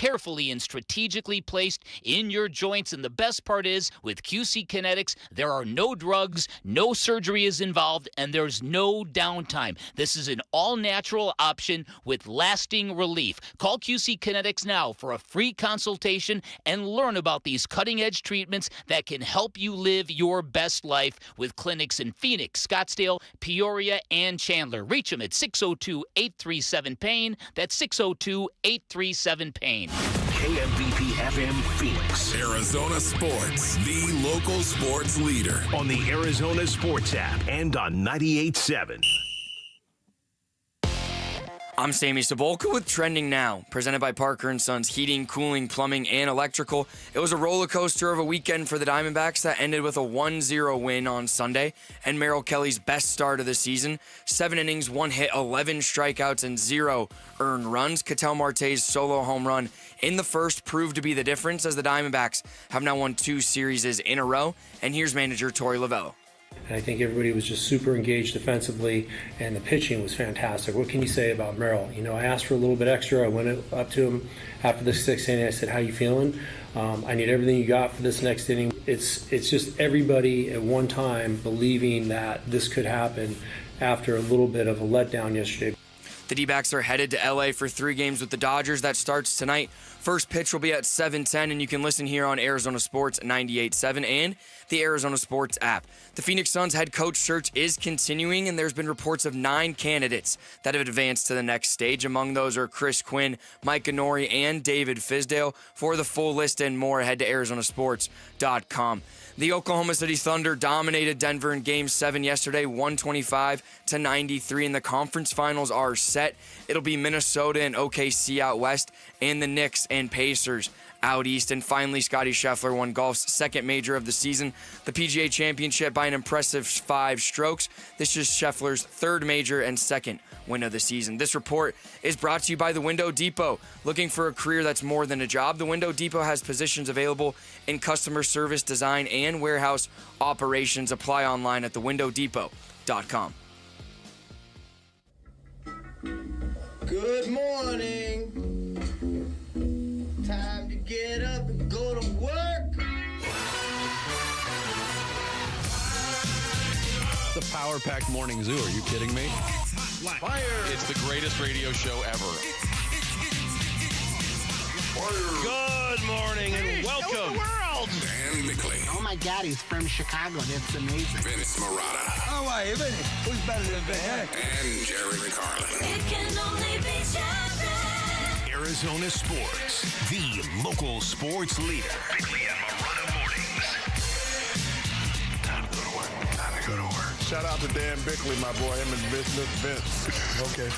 carefully and strategically placed in your joints. And the best part is, with QC Kinetics, there are no drugs, no surgery is involved, and there's no downtime. This is an all-natural option with lasting relief. Call QC Kinetics now for a free consultation and learn about these cutting-edge treatments that can help you live your best life, with clinics in Phoenix, Scottsdale, Peoria, and Chandler. Reach them at 602-837-PAIN. That's 602-837-PAIN. KMVP FM Phoenix. Arizona Sports, the local sports leader. On the Arizona Sports app and on 98.7. I'm Sammy Sabolka with Trending Now, presented by Parker & Sons Heating, Cooling, Plumbing, and Electrical. It was a roller coaster of a weekend for the Diamondbacks that ended with a 1-0 win on Sunday, and Merrill Kelly's best start of the season. 7 innings, 1 hit, 11 strikeouts, and 0 earned runs. Ketel Marte's solo home run in the first proved to be the difference, as the Diamondbacks have now won 2 series in a row. And here's manager Tory Lovullo. And I think everybody was just super engaged defensively, and the pitching was fantastic. What can you say about Merrill? You know, I asked for a little bit extra. I went up to him after the 6th inning. I said, "How you feeling? I need everything you got for this next inning." It's just everybody at one time believing that this could happen after a little bit of a letdown yesterday. The Dbacks are headed to LA for 3 games with the Dodgers. That starts tonight. First pitch will be at 7:10, and you can listen here on Arizona Sports 98.7 and the Arizona Sports app. The Phoenix Suns head coach search is continuing, and there's been reports of 9 candidates that have advanced to the next stage. Among those are Chris Quinn, Mike Ganori, and David Fizdale. For the full list and more, head to arizonasports.com. The Oklahoma City Thunder dominated Denver in Game 7 yesterday, 125-93, and the conference finals are set. It'll be Minnesota and OKC out west, and the Knicks and Pacers out east. And finally, Scottie Scheffler won golf's 2nd major of the season, the PGA Championship, by an impressive 5 strokes. This is Scheffler's 3rd major and 2nd win of the season. This report is brought to you by the Window Depot. Looking for a career that's more than a job? The Window Depot has positions available in customer service, design, and warehouse operations. Apply online at thewindowdepot.com. Good morning. Time to get up and go to work. The power-packed morning zoo. Are you kidding me? Fire. It's the greatest radio show ever. Good morning and welcome. Dan Bickley, Oh my God, he's from Chicago. That's amazing. Vince Marotta, Oh, why, who's better than Ben? and Jared Carlin. It can only be Jared. Arizona Sports, the local sports leader. Bickley and Marotta mornings. Time to go to work. Time to go to work. Shout out to Dan Bickley, my boy. Him and Vince. Okay.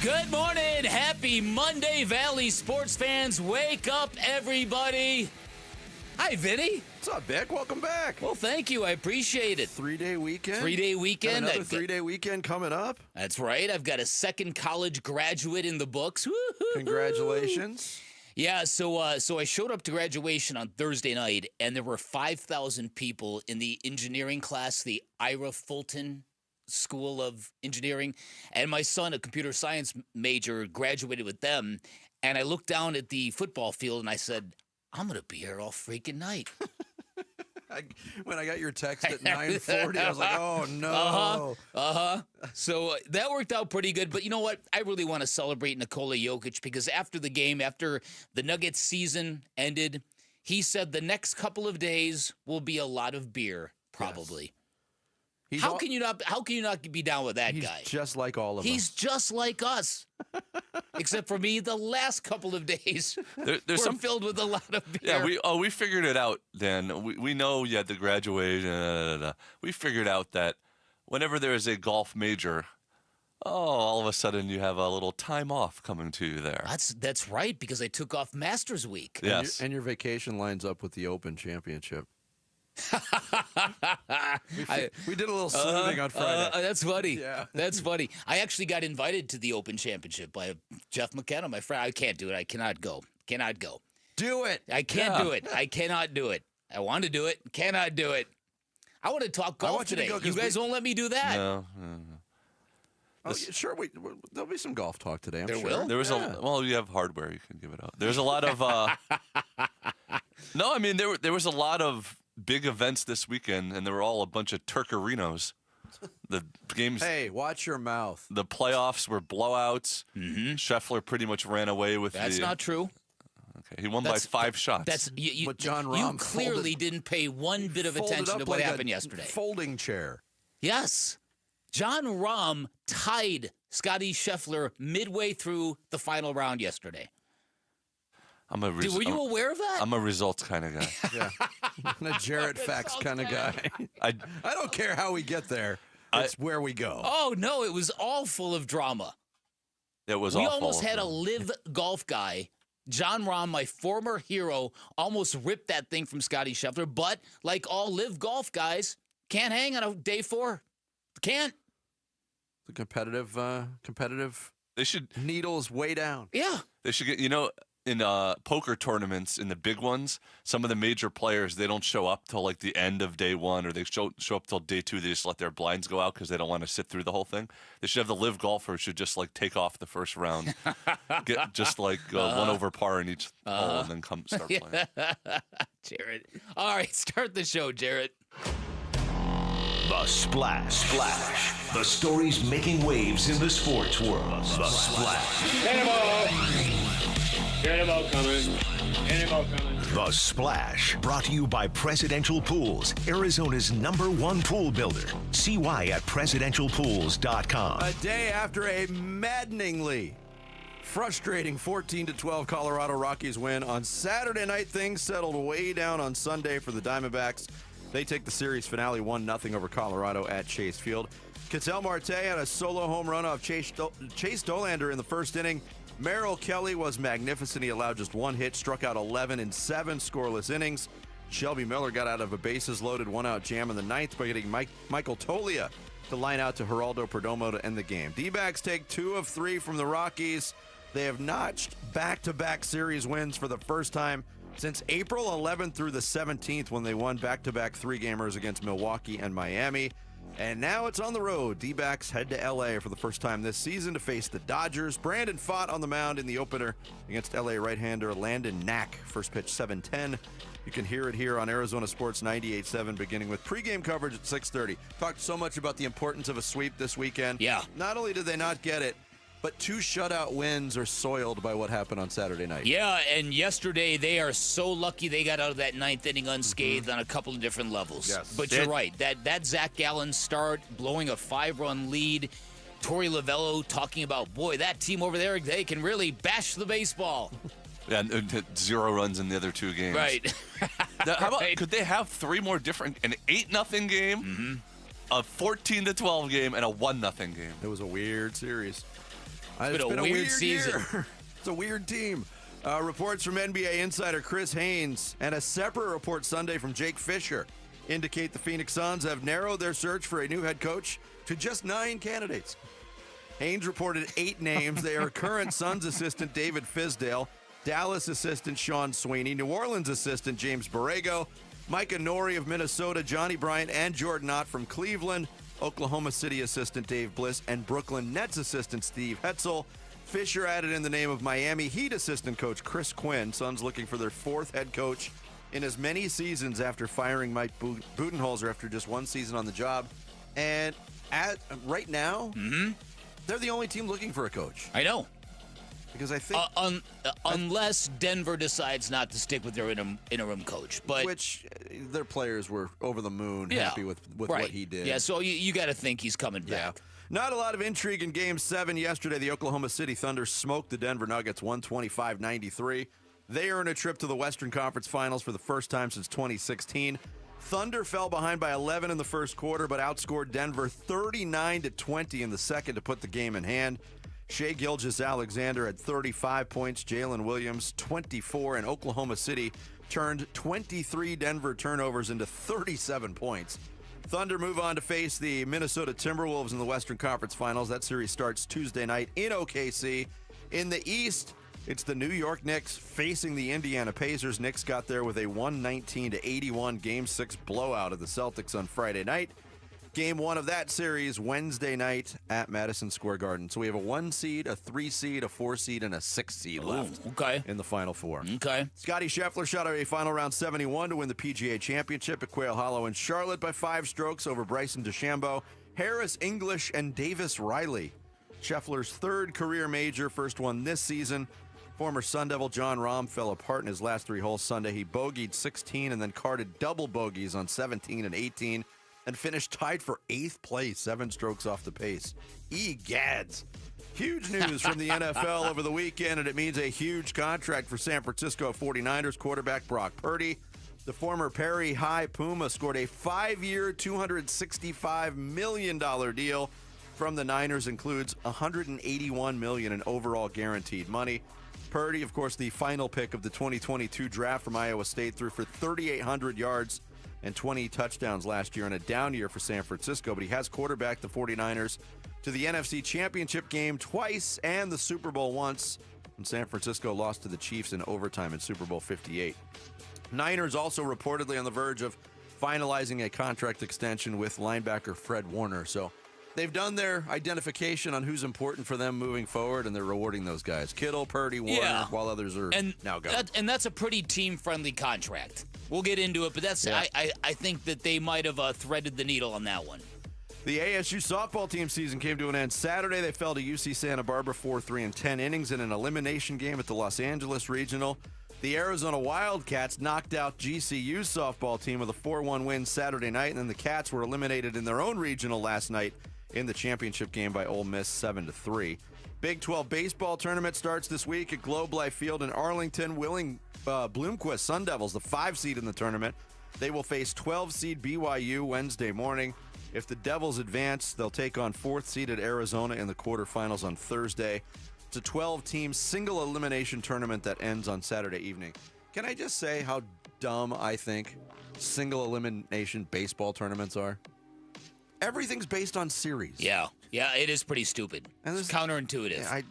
Good morning. Happy Monday, Valley sports fans. Wake up, everybody. Hi, Vinny. What's up, Vic? Welcome back. Well, thank you. I appreciate it. 3-day weekend. 3-day weekend. Got another 3-day weekend coming up. That's right. I've got a 2nd college graduate in the books. Woo-hoo-hoo. Congratulations. Yeah, so I showed up to graduation on Thursday night, and there were 5,000 people in the engineering class, the Ira Fulton School of Engineering, and my son, a computer science major, graduated with them. And I looked down at the football field, and I said, I'm going to be here all freaking night. When I got your text at 9:40, I was like, oh, no. So that worked out pretty good. But you know what? I really want to celebrate Nikola Jokic, because after the game, after the Nuggets season ended, he said the next couple of days will be a lot of beer, probably. Yes. How can you not be down with that guy? He's just like all of us. He's just like us. Except for me, the last couple of days there's were filled with a lot of beer. Yeah, we figured it out, Dan. We know you had to graduate. We figured out that whenever there is a golf major, all of a sudden you have a little time off coming to you there. That's right, because I took off Masters Week. Yes. And your vacation lines up with the Open Championship. We did a little sleuthing on Friday. That's funny. Yeah. That's funny. I actually got invited to the Open Championship by Jeff McKenna, my friend. I can't do it. I cannot go. Do it. I can't do it. I cannot do it. I want to do it. Cannot do it. I want to talk golf today. You guys won't let me do that. No. Oh, sure. There'll be some golf talk today. I'm There sure. will? There was you have hardware, you can give it out. There's a lot of no, I mean there was a lot of big events this weekend, and they were all a bunch of Turkerinos. The games. Hey, watch your mouth. The playoffs were blowouts. Mm-hmm. Scheffler pretty much ran away with. That's not true. Okay, he won by 5 shots. That's But John Rahm you clearly didn't pay one bit of attention to what happened yesterday. Folding chair. Yes, John Rahm tied Scottie Scheffler midway through the final round yesterday. Were you aware of that? I'm a results kind of guy. Yeah, I'm a Jarrett Facts kind of guy. I don't care how we get there. It's where we go. Oh no, it was all full of drama. It was. We almost had a live golf guy. John Rahm, my former hero, almost ripped that thing from Scottie Scheffler. But like all live golf guys, can't hang on a day 4. Can't. The competitive. They should needles way down. Yeah. They should get. In poker tournaments, in the big ones, some of the major players, they don't show up till like the end of day 1, or they show up till day 2. They just let their blinds go out because they don't want to sit through the whole thing. They should have the live golfers should just like take off the first round, get just like 1 over par in each hole, and then come start playing. Jared. All right, start the show, Jared. The Splash. The stories making waves in the sports world. The Splash. Cannonball coming. The Splash, brought to you by Presidential Pools, Arizona's #1 pool builder. See why at presidentialpools.com. A day after a maddeningly frustrating 14-12 Colorado Rockies win on Saturday night, things settled way down on Sunday for the Diamondbacks. They take the series finale 1-0 over Colorado at Chase Field. Ketel Marte had a solo home run off Chase Dolander in the first inning. Merrill Kelly was magnificent. He allowed just 1 hit, struck out 11 in 7 scoreless innings. Shelby Miller got out of a bases-loaded 1-out jam in the 9th by getting Michael Tolia to line out to Geraldo Perdomo to end the game. Dbacks take 2 of 3 from the Rockies. They have notched back-to-back series wins for the first time since April 11th through the 17th, when they won back-to-back 3-gamers against Milwaukee and Miami. And now it's on the road. D-backs head to L.A. for the first time this season to face the Dodgers. Brandon Pfaadt on the mound in the opener against L.A. right-hander Landon Knack. First pitch 7:10. You can hear it here on Arizona Sports 98.7, beginning with pregame coverage at 6:30. Talked so much about the importance of a sweep this weekend. Yeah. Not only did they not get it, but 2 shutout wins are soiled by what happened on Saturday night. Yeah, and yesterday they are so lucky they got out of that 9th inning unscathed on a couple of different levels. Yes. But you're right. That Zach Gallen start, blowing a 5-run lead. Tory Lovullo talking about, boy, that team over there, they can really bash the baseball. Yeah, and 0 runs in the other 2 games. Right. Now, how about, could they have 3 more different, an 8-0 game, a 14-12 game, and a 1-0 game? It was a weird series. It's been a weird season. Year. It's a weird team. Reports from NBA insider Chris Haynes and a separate report Sunday from Jake Fisher indicate the Phoenix Suns have narrowed their search for a new head coach to just 9 candidates. Haynes reported 8 names. They are current Suns assistant David Fizdale, Dallas assistant Sean Sweeney, New Orleans assistant James Borrego, Micah Nori of Minnesota, Johnny Bryant, and Jordan Ott from Cleveland, Oklahoma City assistant Dave Bliss, and Brooklyn Nets assistant Steve Hetzel. Fisher added in the name of Miami Heat assistant coach Chris Quinn. Suns looking for their 4th head coach in as many seasons after firing Mike Budenholzer after just 1 season on the job. And right now, they're the only team looking for a coach. I know. Because I think... unless Denver decides not to stick with their interim coach. But which their players were over the moon happy with right. what he did. Yeah, so you got to think he's coming back. Not a lot of intrigue in Game 7 yesterday. The Oklahoma City Thunder smoked the Denver Nuggets 125-93. They earn a trip to the Western Conference Finals for the first time since 2016. Thunder fell behind by 11 in the first quarter, but outscored Denver 39-20 in the second to put the game in hand. Shai Gilgeous-Alexander had 35 points, Jalen Williams 24, and Oklahoma City turned 23 Denver turnovers into 37 points. Thunder move on to face the Minnesota Timberwolves in the Western Conference Finals. That series starts Tuesday night in OKC. In the East, it's the New York Knicks facing the Indiana Pacers. Knicks got there with a 119-81 Game 6 blowout of the Celtics on Friday night. Game 1 of that series Wednesday night at Madison Square Garden. So we have a 1 seed, a 3 seed, a 4 seed, and a 6 seed left in the Final Four. Okay. Scotty Scheffler shot out a final round 71 to win the PGA Championship at Quail Hollow in Charlotte by 5 strokes over Bryson DeChambeau, Harris English, and Davis Riley. Scheffler's 3rd career major, first one this season. Former Sun Devil John Rahm fell apart in his last 3 holes Sunday. He bogeyed 16 and then carded double bogeys on 17 and 18 and finished tied for 8th place, 7 strokes off the pace. Egads. Huge news from the NFL over the weekend, and it means a huge contract for San Francisco 49ers quarterback Brock Purdy. The former Perry High Puma scored a 5-year, $265 million deal from the Niners, includes $181 million in overall guaranteed money. Purdy, of course, the final pick of the 2022 draft from Iowa State, threw for 3,800 yards and 20 touchdowns last year in a down year for San Francisco, but he has quarterbacked the 49ers to the NFC Championship game twice and the Super Bowl once, when San Francisco lost to the Chiefs in overtime in Super Bowl 58. Niners also reportedly on the verge of finalizing a contract extension with linebacker Fred Warner, so they've done their identification on who's important for them moving forward, and they're rewarding those guys. Kittle, Purdy, Warner, while others are now gone. And that's a pretty team-friendly contract. We'll get into it, but that's I think that they might have threaded the needle on that one. The ASU softball team season came to an end Saturday. They fell to UC Santa Barbara 4-3 in 10 innings in an elimination game at the Los Angeles Regional. The Arizona Wildcats knocked out GCU's softball team with a 4-1 win Saturday night, and then the Cats were eliminated in their own regional last night in the championship game by Ole Miss 7-3. Big 12 baseball tournament starts this week at Globe Life Field in Arlington. Bloomquist Sun Devils, the 5 seed in the tournament. They will face 12 seed BYU Wednesday morning. If the Devils advance, they'll take on 4th seeded Arizona in the quarterfinals on Thursday. It's a 12-team single elimination tournament that ends on Saturday evening. Can I just say how dumb I think single elimination baseball tournaments are? Everything's based on series. Yeah, it is pretty stupid. And it's counterintuitive. Yeah, I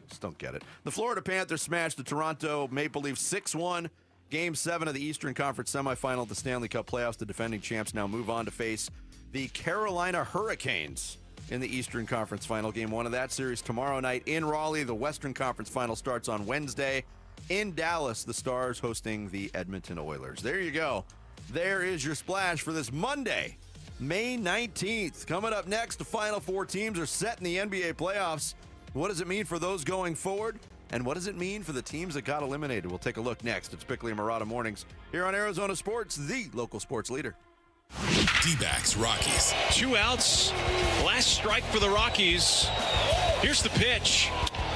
just don't get it. The Florida Panthers smashed the Toronto Maple Leafs 6-1. Game 7 of the Eastern Conference semifinal of the Stanley Cup playoffs. The defending champs now move on to face the Carolina Hurricanes in the Eastern Conference final. Game 1 of that series tomorrow night in Raleigh. The Western Conference final starts on Wednesday in Dallas. The Stars hosting the Edmonton Oilers. There you go. There is your splash for this Monday, May 19th. Coming up next, the Final Four teams are set in the NBA playoffs. What does it mean for those going forward? And what does it mean for the teams that got eliminated? We'll take a look next. It's Bickley and Murata Mornings here on Arizona Sports, the local sports leader. Dbacks Rockies. 2 outs. Last strike for the Rockies. Here's the pitch.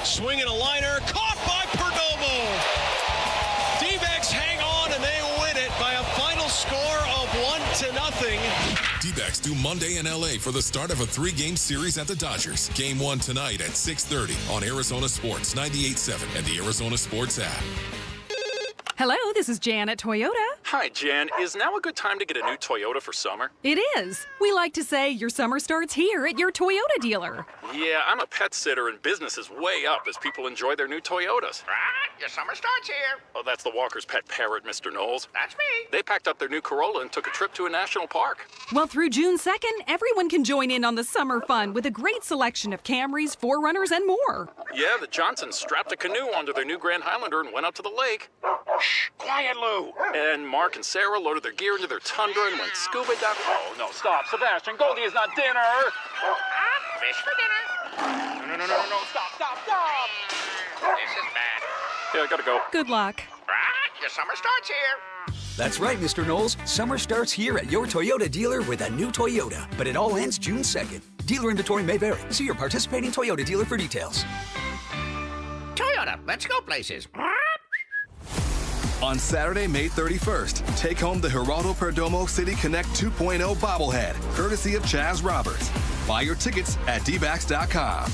Swinging a liner. Caught by Perdomo. Dbacks hang on and they win it by a final score of 1-0. Dbacks do Monday in LA for the start of a 3-game series at the Dodgers. Game 1 tonight at 6:30 on Arizona Sports 98.7 and the Arizona Sports app. Hello, this is Jan at Toyota. Hi, Jan. Is now a good time to get a new Toyota for summer? It is. We like to say your summer starts here at your Toyota dealer. Yeah, I'm a pet sitter and business is way up as people enjoy their new Toyotas. Your summer starts here. Oh, that's the Walker's pet parrot, Mr. Knowles. That's me. They packed up their new Corolla and took a trip to a national park. Well, through June 2nd, everyone can join in on the summer fun with a great selection of Camrys, 4Runners, and more. Yeah, the Johnsons strapped a canoe onto their new Grand Highlander and went out to the lake. Shh, quiet, Lou. And Mark and Sarah loaded their gear into their Tundra and went scuba diving. Oh, no, stop. Sebastian, Goldie is not dinner. Fish for dinner. No, stop. This is bad. Yeah, I gotta go. Good luck. Your summer starts here. That's right, Mr. Knowles. Summer starts here at your Toyota dealer with a new Toyota. But it all ends June 2nd. Dealer inventory may vary. See your participating Toyota dealer for details. Toyota, let's go places. On Saturday, May 31st, take home the Geraldo Perdomo City Connect 2.0 bobblehead, courtesy of Chaz Roberts. Buy your tickets at dbacks.com.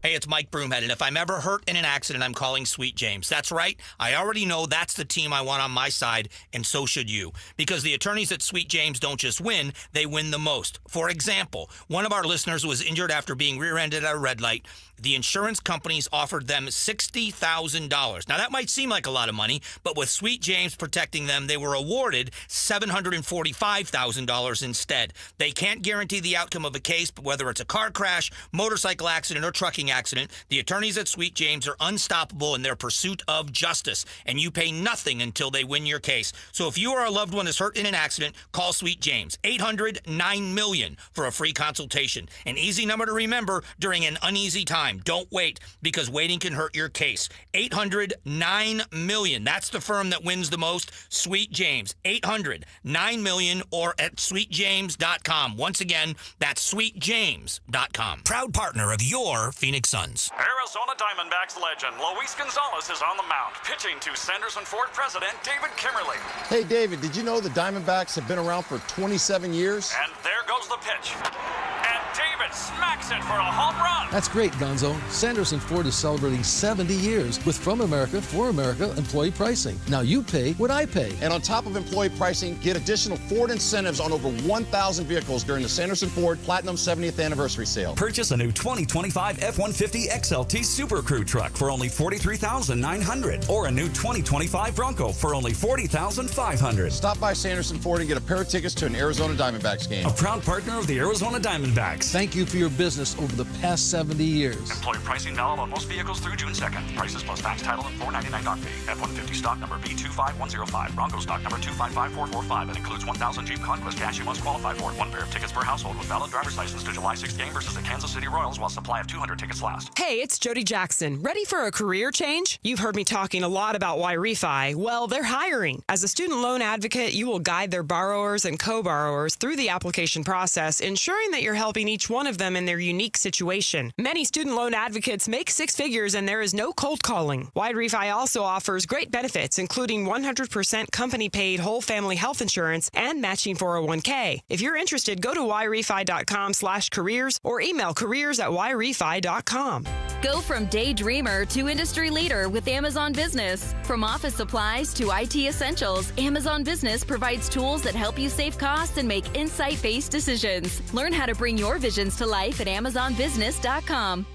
Hey, it's Mike Broomhead, and if I'm ever hurt in an accident, I'm calling Sweet James. That's right. I already know that's the team I want on my side, and so should you. Because the attorneys at Sweet James don't just win, they win the most. For example, one of our listeners was injured after being rear-ended at a red light. The insurance companies offered them $60,000. Now, that might seem like a lot of money, but with Sweet James protecting them, they were awarded $745,000 instead. They can't guarantee the outcome of a case, but whether it's a car crash, motorcycle accident, or trucking accident, the attorneys at Sweet James are unstoppable in their pursuit of justice, and you pay nothing until they win your case. So if you or a loved one is hurt in an accident, call Sweet James, 800-9-MILLION for a free consultation. An easy number to remember during an uneasy time. Don't wait, because waiting can hurt your case. 800-9-MILLION. That's the firm that wins the most, Sweet James. 800-9-MILLION or at sweetjames.com. Once again, that's sweetjames.com. Proud partner of your Phoenix Suns. Arizona Diamondbacks legend Luis Gonzalez is on the mound, pitching to Sanderson Ford president David Kimmerly. Hey, David, did you know the Diamondbacks have been around for 27 years? And there goes the pitch. And David smacks it for a home run. That's great, Gonzo. Sanderson Ford is celebrating 70 years with From America, For America employee pricing. Now you pay what I pay. And on top of employee pricing, get additional Ford incentives on over 1,000 vehicles during the Sanderson Ford Platinum 70th Anniversary Sale. Purchase a new 2025 F-150 XLT Super Crew truck for only $43,900 or a new 2025 Bronco for only $40,500. Stop by Sanderson Ford and get a pair of tickets to an Arizona Diamondbacks game. A proud partner of the Arizona Diamondbacks. Thank you for your business over the past 70 years. Employee pricing valid on most vehicles through June 2nd. Prices plus tax, title, and $4.99 dock fee. F-150 stock number B25105. Bronco stock number 255445. That includes 1,000 Jeep Conquest cash you must qualify for. One pair of tickets per household with valid driver's license to July 6th game versus the Kansas City Royals while supply of 200 tickets last. Hey, it's Jody Jackson. Ready for a career change? You've heard me talking a lot about Y-Refi. Well, they're hiring. As a student loan advocate, you will guide their borrowers and co-borrowers through the application process, ensuring that you're helping each one of them in their unique situation. Many student loan advocates make six figures and there is no cold calling. Y-Refi also offers great benefits, including 100% company-paid whole family health insurance and matching 401k. If you're interested, go to yrefi.com/careers or email careers@yrefi.com. Go from daydreamer to industry leader with Amazon Business. From office supplies to IT essentials, Amazon Business provides tools that help you save costs and make insight-based decisions. Learn how to bring your visions to life at amazonbusiness.com.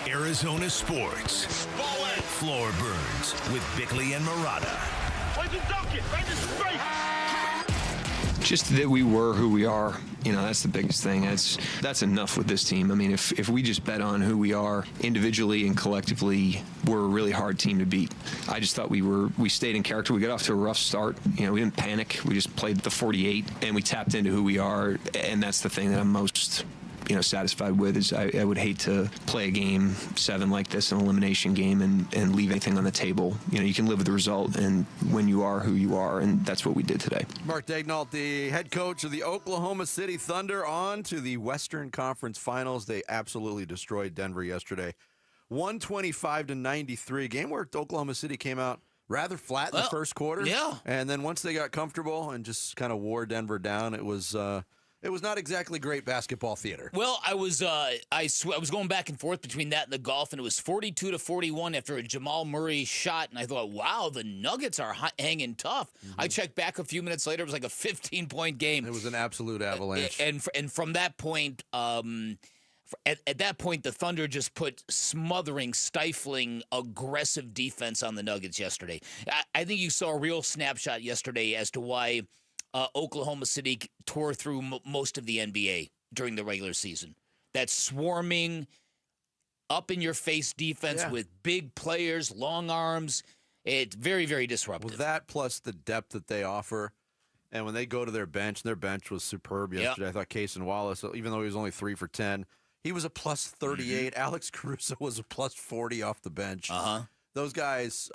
Arizona Sports. Floor Burns with Bickley and Murata. Just that we were who we are, that's the biggest thing. That's enough with this team. I mean, if we just bet on who we are individually and collectively, we're a really hard team to beat. I just thought we stayed in character. We got off to a rough start. We didn't panic. We just played the 48 and we tapped into who we are. And that's the thing that I'm most satisfied with is I would hate to play a game 7 like this, an elimination game, and leave anything on the table. You can live with the result and when you are who you are, and that's what we did today. Mark Daignault, the head coach of the Oklahoma City Thunder, on to the Western Conference Finals. They absolutely destroyed Denver yesterday. 125-93, game where Oklahoma City came out rather flat in the first quarter. Yeah. And then once they got comfortable and just kind of wore Denver down, it was not exactly great basketball theater. Well, I was going back and forth between that and the golf, and it was 42-41 after a Jamal Murray shot, and I thought, wow, the Nuggets are hanging tough. Mm-hmm. I checked back a few minutes later; it was like a 15-point game. It was an absolute avalanche. And from that point, at that point, the Thunder just put smothering, stifling, aggressive defense on the Nuggets yesterday. I think you saw a real snapshot yesterday as to why Oklahoma City tore through most of the NBA during the regular season. That swarming, up-in-your-face defense with big players, long arms. It's very, very disruptive. Well, that plus the depth that they offer. And when they go to their bench was superb yesterday. I thought Cason Wallace, even though he was only 3 for 10, he was a plus 38. Mm-hmm. Alex Caruso was a plus 40 off the bench. Uh-huh. Those guys,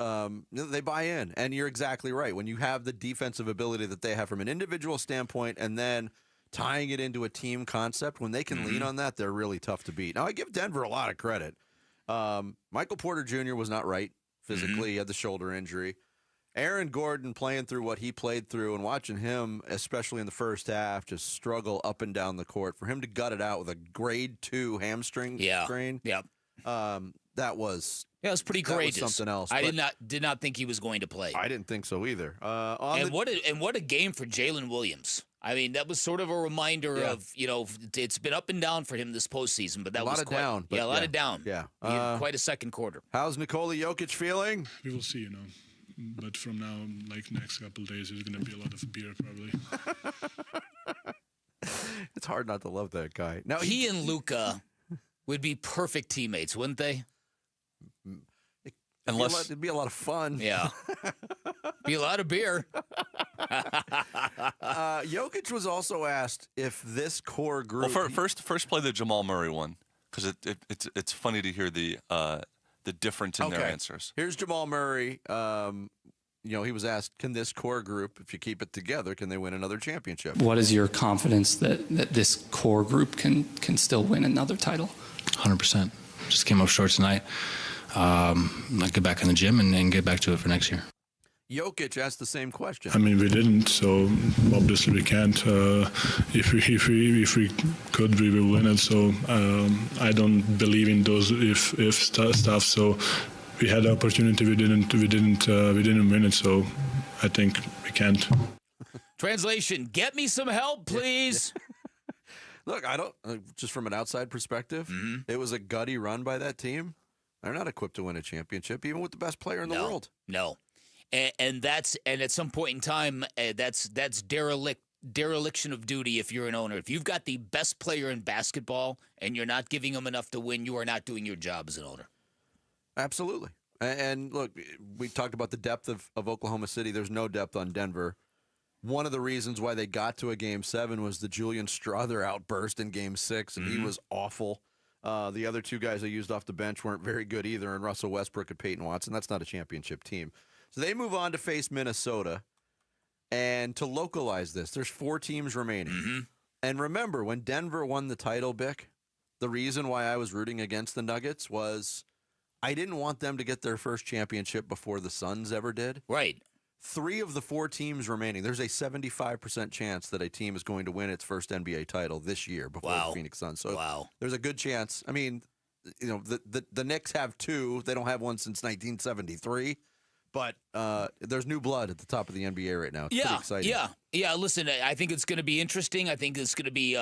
they buy in. And you're exactly right. When you have the defensive ability that they have from an individual standpoint and then tying it into a team concept, when they can lean on that, they're really tough to beat. Now, I give Denver a lot of credit. Michael Porter Jr. was not right physically. He had the shoulder injury. Aaron Gordon playing through what he played through and watching him, especially in the first half, just struggle up and down the court. For him to gut it out with a grade 2 hamstring strain, that was it was pretty courageous. Was something else. I did not think he was going to play. I didn't think so either. What a game for Jalen Williams. I mean, that was sort of a reminder of, it's been up and down for him this postseason, but that was quite, down. Yeah, a lot of down. Yeah. He had quite a second quarter. How's Nikola Jokic feeling? We will see, But from now, like next couple of days, there's going to be a lot of beer probably. It's hard not to love that guy. Now he and Luka would be perfect teammates, wouldn't they? It'd be a lot of fun. Yeah. Be a lot of beer. Jokic was also asked if this core group. Well, first play the Jamal Murray one, because it's funny to hear the difference in their answers. Here's Jamal Murray. He was asked, can this core group, if you keep it together, can they win another championship? What is your confidence that this core group can still win another title? 100%. Just came up short tonight. I'll get back in the gym and get back to it for next year. Jokic asked the same question. I mean, we didn't, so obviously we can't. If we could, we will win it. So I don't believe in those if stuff. So we had the opportunity, we didn't win it. So I think we can't. Translation: get me some help, please. Look, I don't. Just from an outside perspective, it was a gutty run by that team. They're not equipped to win a championship, even with the best player in the world. No. And at some point in time, that's dereliction of duty if you're an owner. If you've got the best player in basketball and you're not giving him enough to win, you are not doing your job as an owner. Absolutely. And look, we talked about the depth of Oklahoma City. There's no depth on Denver. One of the reasons why they got to a Game 7 was the Julian Strother outburst in Game 6, and he was awful. The other two guys they used off the bench weren't very good either, and Russell Westbrook and Peyton Watson. That's not a championship team. So they move on to face Minnesota. And to localize this, there's 4 teams remaining. And remember, when Denver won the title, Bick, the reason why I was rooting against the Nuggets was I didn't want them to get their first championship before the Suns ever did. Right. 3 of the 4 teams remaining, there's a 75% chance that a team is going to win its first NBA title this year before the Phoenix Suns. So there's a good chance. I mean, the Knicks have 2. They don't have one since 1973. But there's new blood at the top of the NBA right now. It's pretty exciting. Yeah. Listen, I think it's going to be interesting. I think it's going to be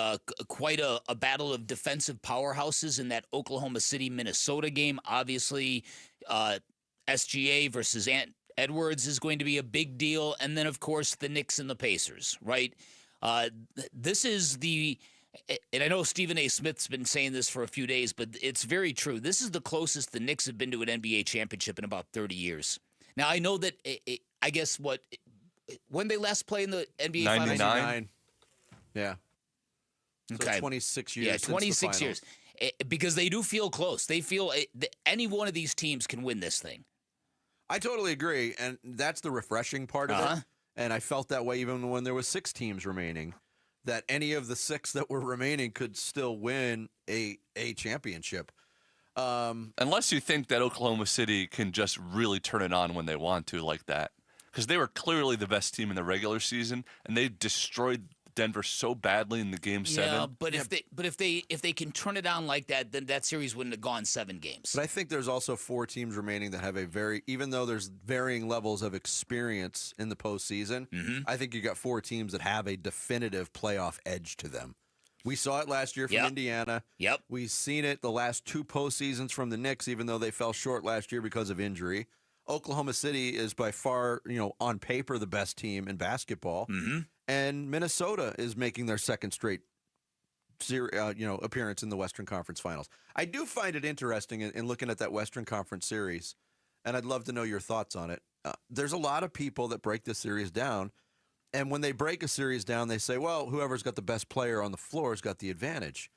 quite a battle of defensive powerhouses in that Oklahoma City-Minnesota game. Obviously, SGA versus Edwards is going to be a big deal. And then, of course, the Knicks and the Pacers, right? This is and I know Stephen A. Smith's been saying this for a few days, but it's very true. This is the closest the Knicks have been to an NBA championship in about 30 years. Now, I know that, I guess, when they last played in the NBA Finals? 99. Yeah. So Okay. 26 years. Yeah, since the 26 finals. years. Because they do feel close. They feel any one of these teams can win this thing. I totally agree, and that's the refreshing part of it. And I felt that way even when there was 6 teams remaining, that any of the 6 that were remaining could still win a championship. Unless you think that Oklahoma City can just really turn it on when they want to like that. Because they were clearly the best team in the regular season, and they destroyed Denver so badly in the Game 7. Yeah, but if they can turn it on like that, then that series wouldn't have gone 7 games. But I think there's also 4 teams remaining that have even though there's varying levels of experience in the postseason, I think you got 4 teams that have a definitive playoff edge to them. We saw it last year from Indiana. Yep. We've seen it the last 2 postseasons from the Knicks, even though they fell short last year because of injury. Oklahoma City is by far, on paper, the best team in basketball. And Minnesota is making their second straight appearance in the Western Conference Finals. I do find it interesting in looking at that Western Conference series, and I'd love to know your thoughts on it. There's a lot of people that break this series down, and when they break a series down, they say, well, whoever's got the best player on the floor has got the advantage.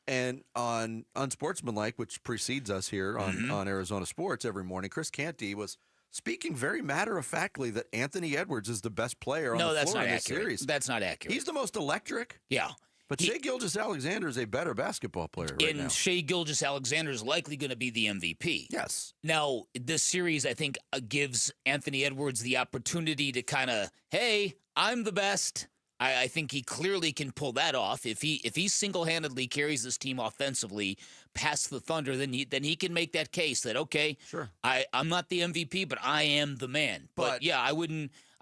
And on Unsportsmanlike, which precedes us here on Arizona Sports every morning, Chris Canty was speaking very matter-of-factly that Anthony Edwards is the best player on the floor in this series. That's not accurate. He's the most electric. Yeah. But Shai Gilgeous-Alexander is a better basketball player right now. And Shai Gilgeous-Alexander is likely going to be the MVP. Yes. Now, this series, I think, gives Anthony Edwards the opportunity to kind of, hey, I'm the best. I think he clearly can pull that off. If he single-handedly carries this team offensively past the Thunder, then he can make that case that, okay, sure, I'm not the MVP, but I am the man. But yeah,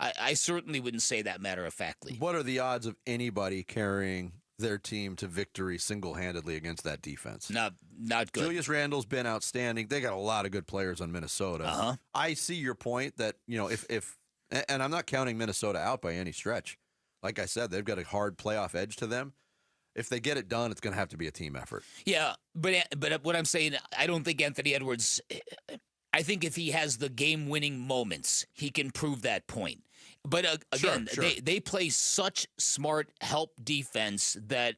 I certainly wouldn't say that matter-of-factly. What are the odds of anybody carrying their team to victory single-handedly against that defense? Not good. Julius Randle's been outstanding. They got a lot of good players on Minnesota. I see your point that, if and I'm not counting Minnesota out by any stretch. Like I said, they've got a hard playoff edge to them. If they get it done, it's going to have to be a team effort. Yeah, but what I'm saying, I don't think Anthony Edwards. I think if he has the game-winning moments, he can prove that point. But again, sure. They play such smart help defense that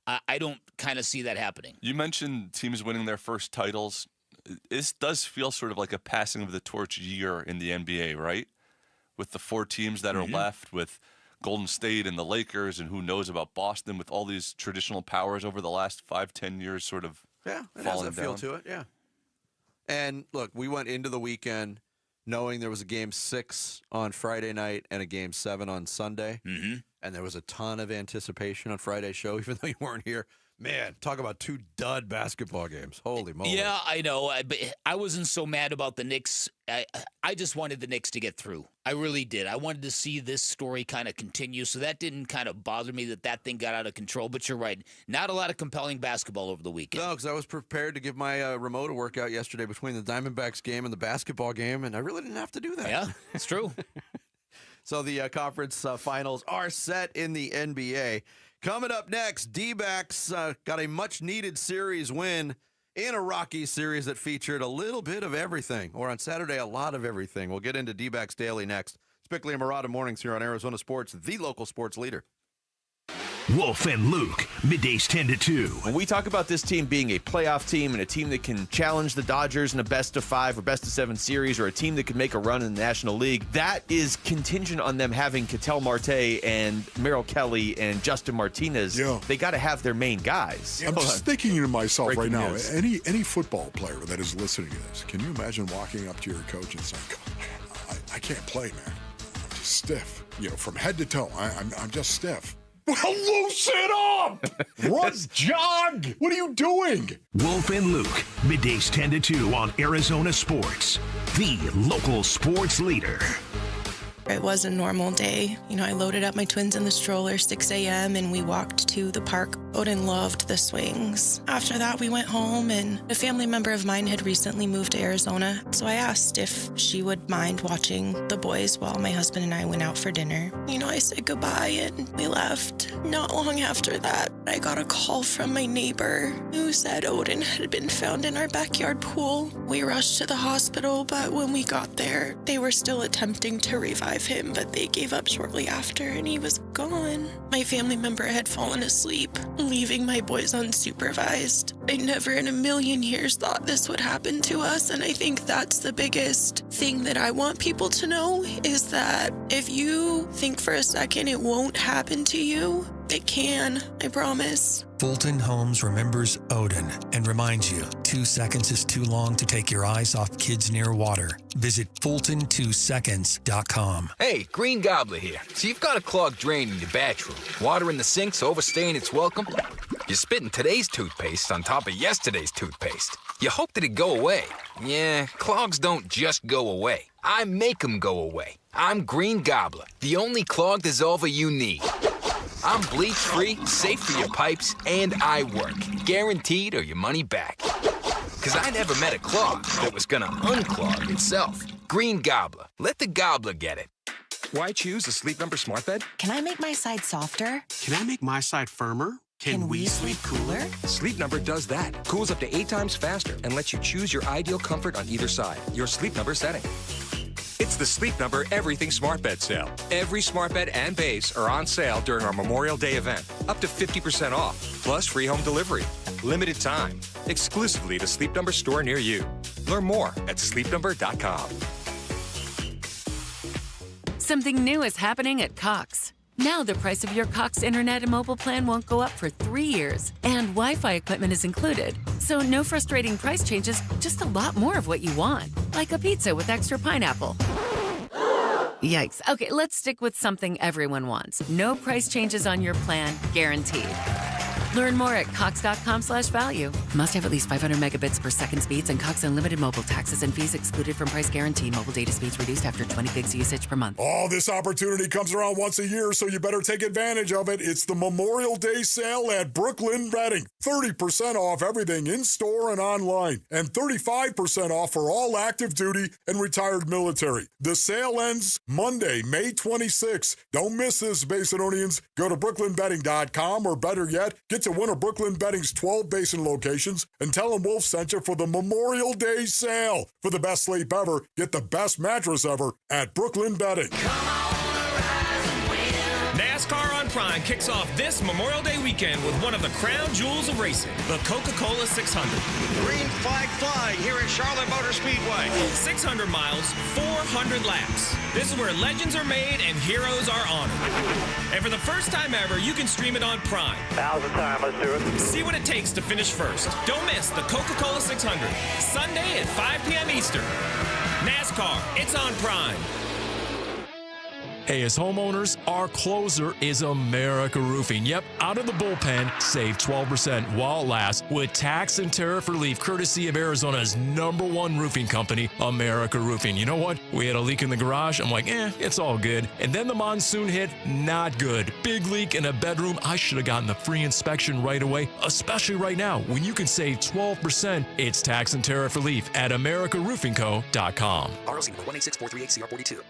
I don't kind of see that happening. You mentioned teams winning their first titles. This does feel sort of like a passing of the torch year in the NBA, right? With the 4 teams that are left, with Golden State and the Lakers, and who knows about Boston, with all these traditional powers over the last 5-10 years sort of it falling has that feel down. to it, yeah. And look, we went into the weekend knowing there was a Game 6 on Friday night and a Game 7 on Sunday, and there was a ton of anticipation on Friday's show, even though you weren't here. Man, talk about 2 dud basketball games. Holy moly. Yeah, I know. But I wasn't so mad about the Knicks. I just wanted the Knicks to get through. I really did. I wanted to see this story kind of continue, so that didn't kind of bother me that thing got out of control. But you're right. Not a lot of compelling basketball over the weekend. No, because I was prepared to give my remote a workout yesterday between the Diamondbacks game and the basketball game, and I really didn't have to do that. Yeah, it's true. So the conference finals are set in the NBA. Coming up next, Dbacks got a much-needed series win in a Rockies series that featured a little bit of everything, or on Saturday, a lot of everything. We'll get into Dbacks Daily next. It's Bickley and Murata Mornings here on Arizona Sports, the local sports leader. Wolf and Luke, middays 10 to 2. When we talk about this team being a playoff team and a team that can challenge the Dodgers in a best-of-5 or best-of-7 series, or a team that can make a run in the National League, that is contingent on them having Ketel Marte and Merrill Kelly and Justin Martinez. Yeah. They got to have their main guys. I'm just thinking to myself Breaking right now, news. any football player that is listening to this, can you imagine walking up to your coach and saying, Coach, I can't play, man. I'm just stiff. From head to toe, I'm just stiff. Well, loosen up! Run, jog! What are you doing? Wolf and Luke, middays 10 to 2 on Arizona Sports, the local sports leader. It was a normal day. I loaded up my twins in the stroller 6 a.m. and we walked to the park. Odin loved the swings. After that, we went home, and a family member of mine had recently moved to Arizona, so I asked if she would mind watching the boys while my husband and I went out for dinner. I said goodbye and we left. Not long after that, I got a call from my neighbor who said Odin had been found in our backyard pool. We rushed to the hospital, but when we got there, they were still attempting to revive him, but they gave up shortly after and he was gone. My family member had fallen asleep, leaving my boys unsupervised. I never in a million years thought this would happen to us, and I think that's the biggest thing that I want people to know, is that if you think for a second it won't happen to you, it can, I promise. Fulton Homes remembers Odin and reminds you 2 seconds is too long to take your eyes off kids near water. Visit Fulton2seconds.com. Hey, Green Gobbler here. So you've got a clogged drain in your bathroom. Water in the sink's overstaying its welcome. You're spitting today's toothpaste on top of yesterday's toothpaste. You hope that it go away. Yeah, clogs don't just go away. I make them go away. I'm Green Gobbler, the only clog dissolver you need. I'm bleach-free, safe for your pipes, and I work. Guaranteed or your money back. Because I never met a clog that was gonna unclog itself. Green Gobbler. Let the gobbler get it. Why choose a Sleep Number smart bed? Can I make my side softer? Can I make my side firmer? Can we sleep cooler? Sleep Number does that. Cools up to 8 times faster and lets you choose your ideal comfort on either side. Your Sleep Number setting. It's the Sleep Number Everything Smart Bed sale. Every smart bed and base are on sale during our Memorial Day event. Up to 50% off, plus free home delivery. Limited time. Exclusively to Sleep Number store near you. Learn more at sleepnumber.com. Something new is happening at Cox. Now the price of your Cox Internet and mobile plan won't go up for 3 years, and Wi-Fi equipment is included. So no frustrating price changes, just a lot more of what you want. Like a pizza with extra pineapple. Yikes. Okay, let's stick with something everyone wants. No price changes on your plan, guaranteed. Learn more at cox.com/value. Must have at least 500 megabits per second speeds and Cox Unlimited mobile. Taxes and fees excluded from price guarantee. Mobile data speeds reduced after 20 gigs usage per month. Oh, this opportunity comes around once a year, so you better take advantage of it. It's the Memorial Day sale at Brooklyn Bedding. 30% off everything in-store and online, and 35% off for all active duty and retired military. The sale ends Monday, May 26th. Don't miss this, Basinonians. Go to brooklynbedding.com, or better yet, get to one of Brooklyn Bedding's 12 Basin locations and tell them Wolf sent you for the Memorial Day sale. For the best sleep ever, get the best mattress ever at Brooklyn Bedding. NASCAR on Prime kicks off this Memorial Day weekend with one of the crown jewels of racing, the Coca-Cola 600. Green flag flying here at Charlotte Motor Speedway. 600 miles, 400 laps. This is where legends are made and heroes are honored. And for the first time ever, you can stream it on Prime. Now's the time, let's do it. See what it takes to finish first. Don't miss the Coca-Cola 600, Sunday at 5 p.m. Eastern. NASCAR, it's on Prime. Hey, as homeowners, our closer is America Roofing. Yep, out of the bullpen, save 12% while it lasts with tax and tariff relief courtesy of Arizona's #1 roofing company, America Roofing. You know what? We had a leak in the garage. I'm like, it's all good. And then the monsoon hit, not good. Big leak in a bedroom. I should have gotten the free inspection right away, especially right now when you can save 12%. It's tax and tariff relief at AmericaRoofingCo.com. ROC number 186-438-CR42.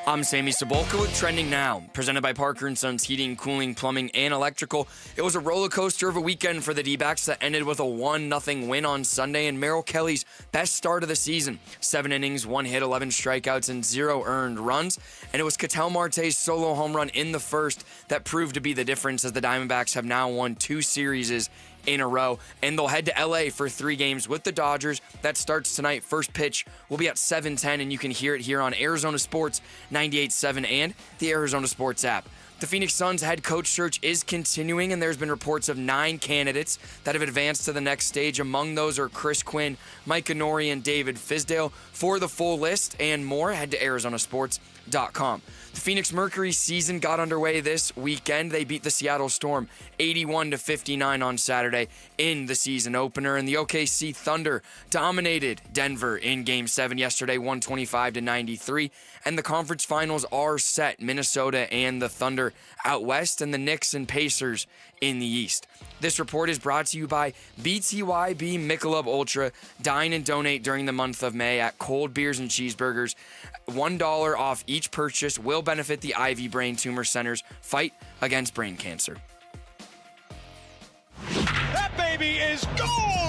I'm Sammy Sabolka with Trending Now, presented by Parker & Sons Heating, Cooling, Plumbing, and Electrical. It was a roller coaster of a weekend for the Dbacks that ended with a 1-0 win on Sunday and Merrill Kelly's best start of the season. 7 innings, 1 hit, 11 strikeouts, and 0 earned runs. And it was Ketel Marte's solo home run in the first that proved to be the difference, as the Diamondbacks have now won 2 series in a row, and they'll head to LA for 3 games with the Dodgers. That starts tonight. First pitch will be at 7:10, and you can hear it here on Arizona Sports 98.7 and the Arizona Sports app. The Phoenix Suns head coach search is continuing, and there's been reports of 9 candidates that have advanced to the next stage. Among those are Chris Quinn, Mike Nori, and David Fizdale. For the full list and more, head to ArizonaSports.com. The Phoenix Mercury season got underway this weekend. They beat the Seattle Storm 81-59 on Saturday in the season opener, and the OKC Thunder dominated Denver in Game 7 yesterday, 125-93. And the conference finals are set. Minnesota and the Thunder out west, and the Knicks and Pacers in the east. This report is brought to you by BTYB Michelob Ultra. Dine and donate during the month of May at Cold Beers and Cheeseburgers. $1 off each purchase will benefit the Ivy Brain Tumor Center's fight against brain cancer. That baby is gone!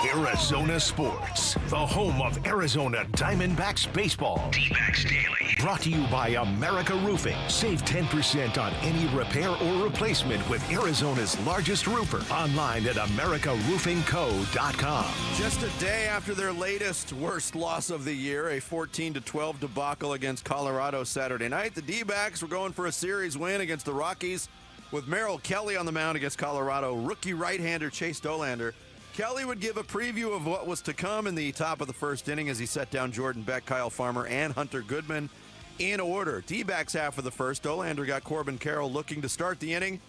Arizona Sports, the home of Arizona Diamondbacks baseball. D-Backs Daily. Brought to you by America Roofing. Save 10% on any repair or replacement with Arizona's largest roofer. Online at AmericaRoofingCo.com. Just a day after their latest worst loss of the year, a 14-12 debacle against Colorado Saturday night, the D-Backs were going for a series win against the Rockies with Merrill Kelly on the mound against Colorado. Rookie right-hander Chase Dollander. Kelly would give a preview of what was to come in the top of the first inning as he set down Jordan Beck, Kyle Farmer, and Hunter Goodman in order. D-backs half of the first. Dollander got Corbin Carroll looking to start the inning.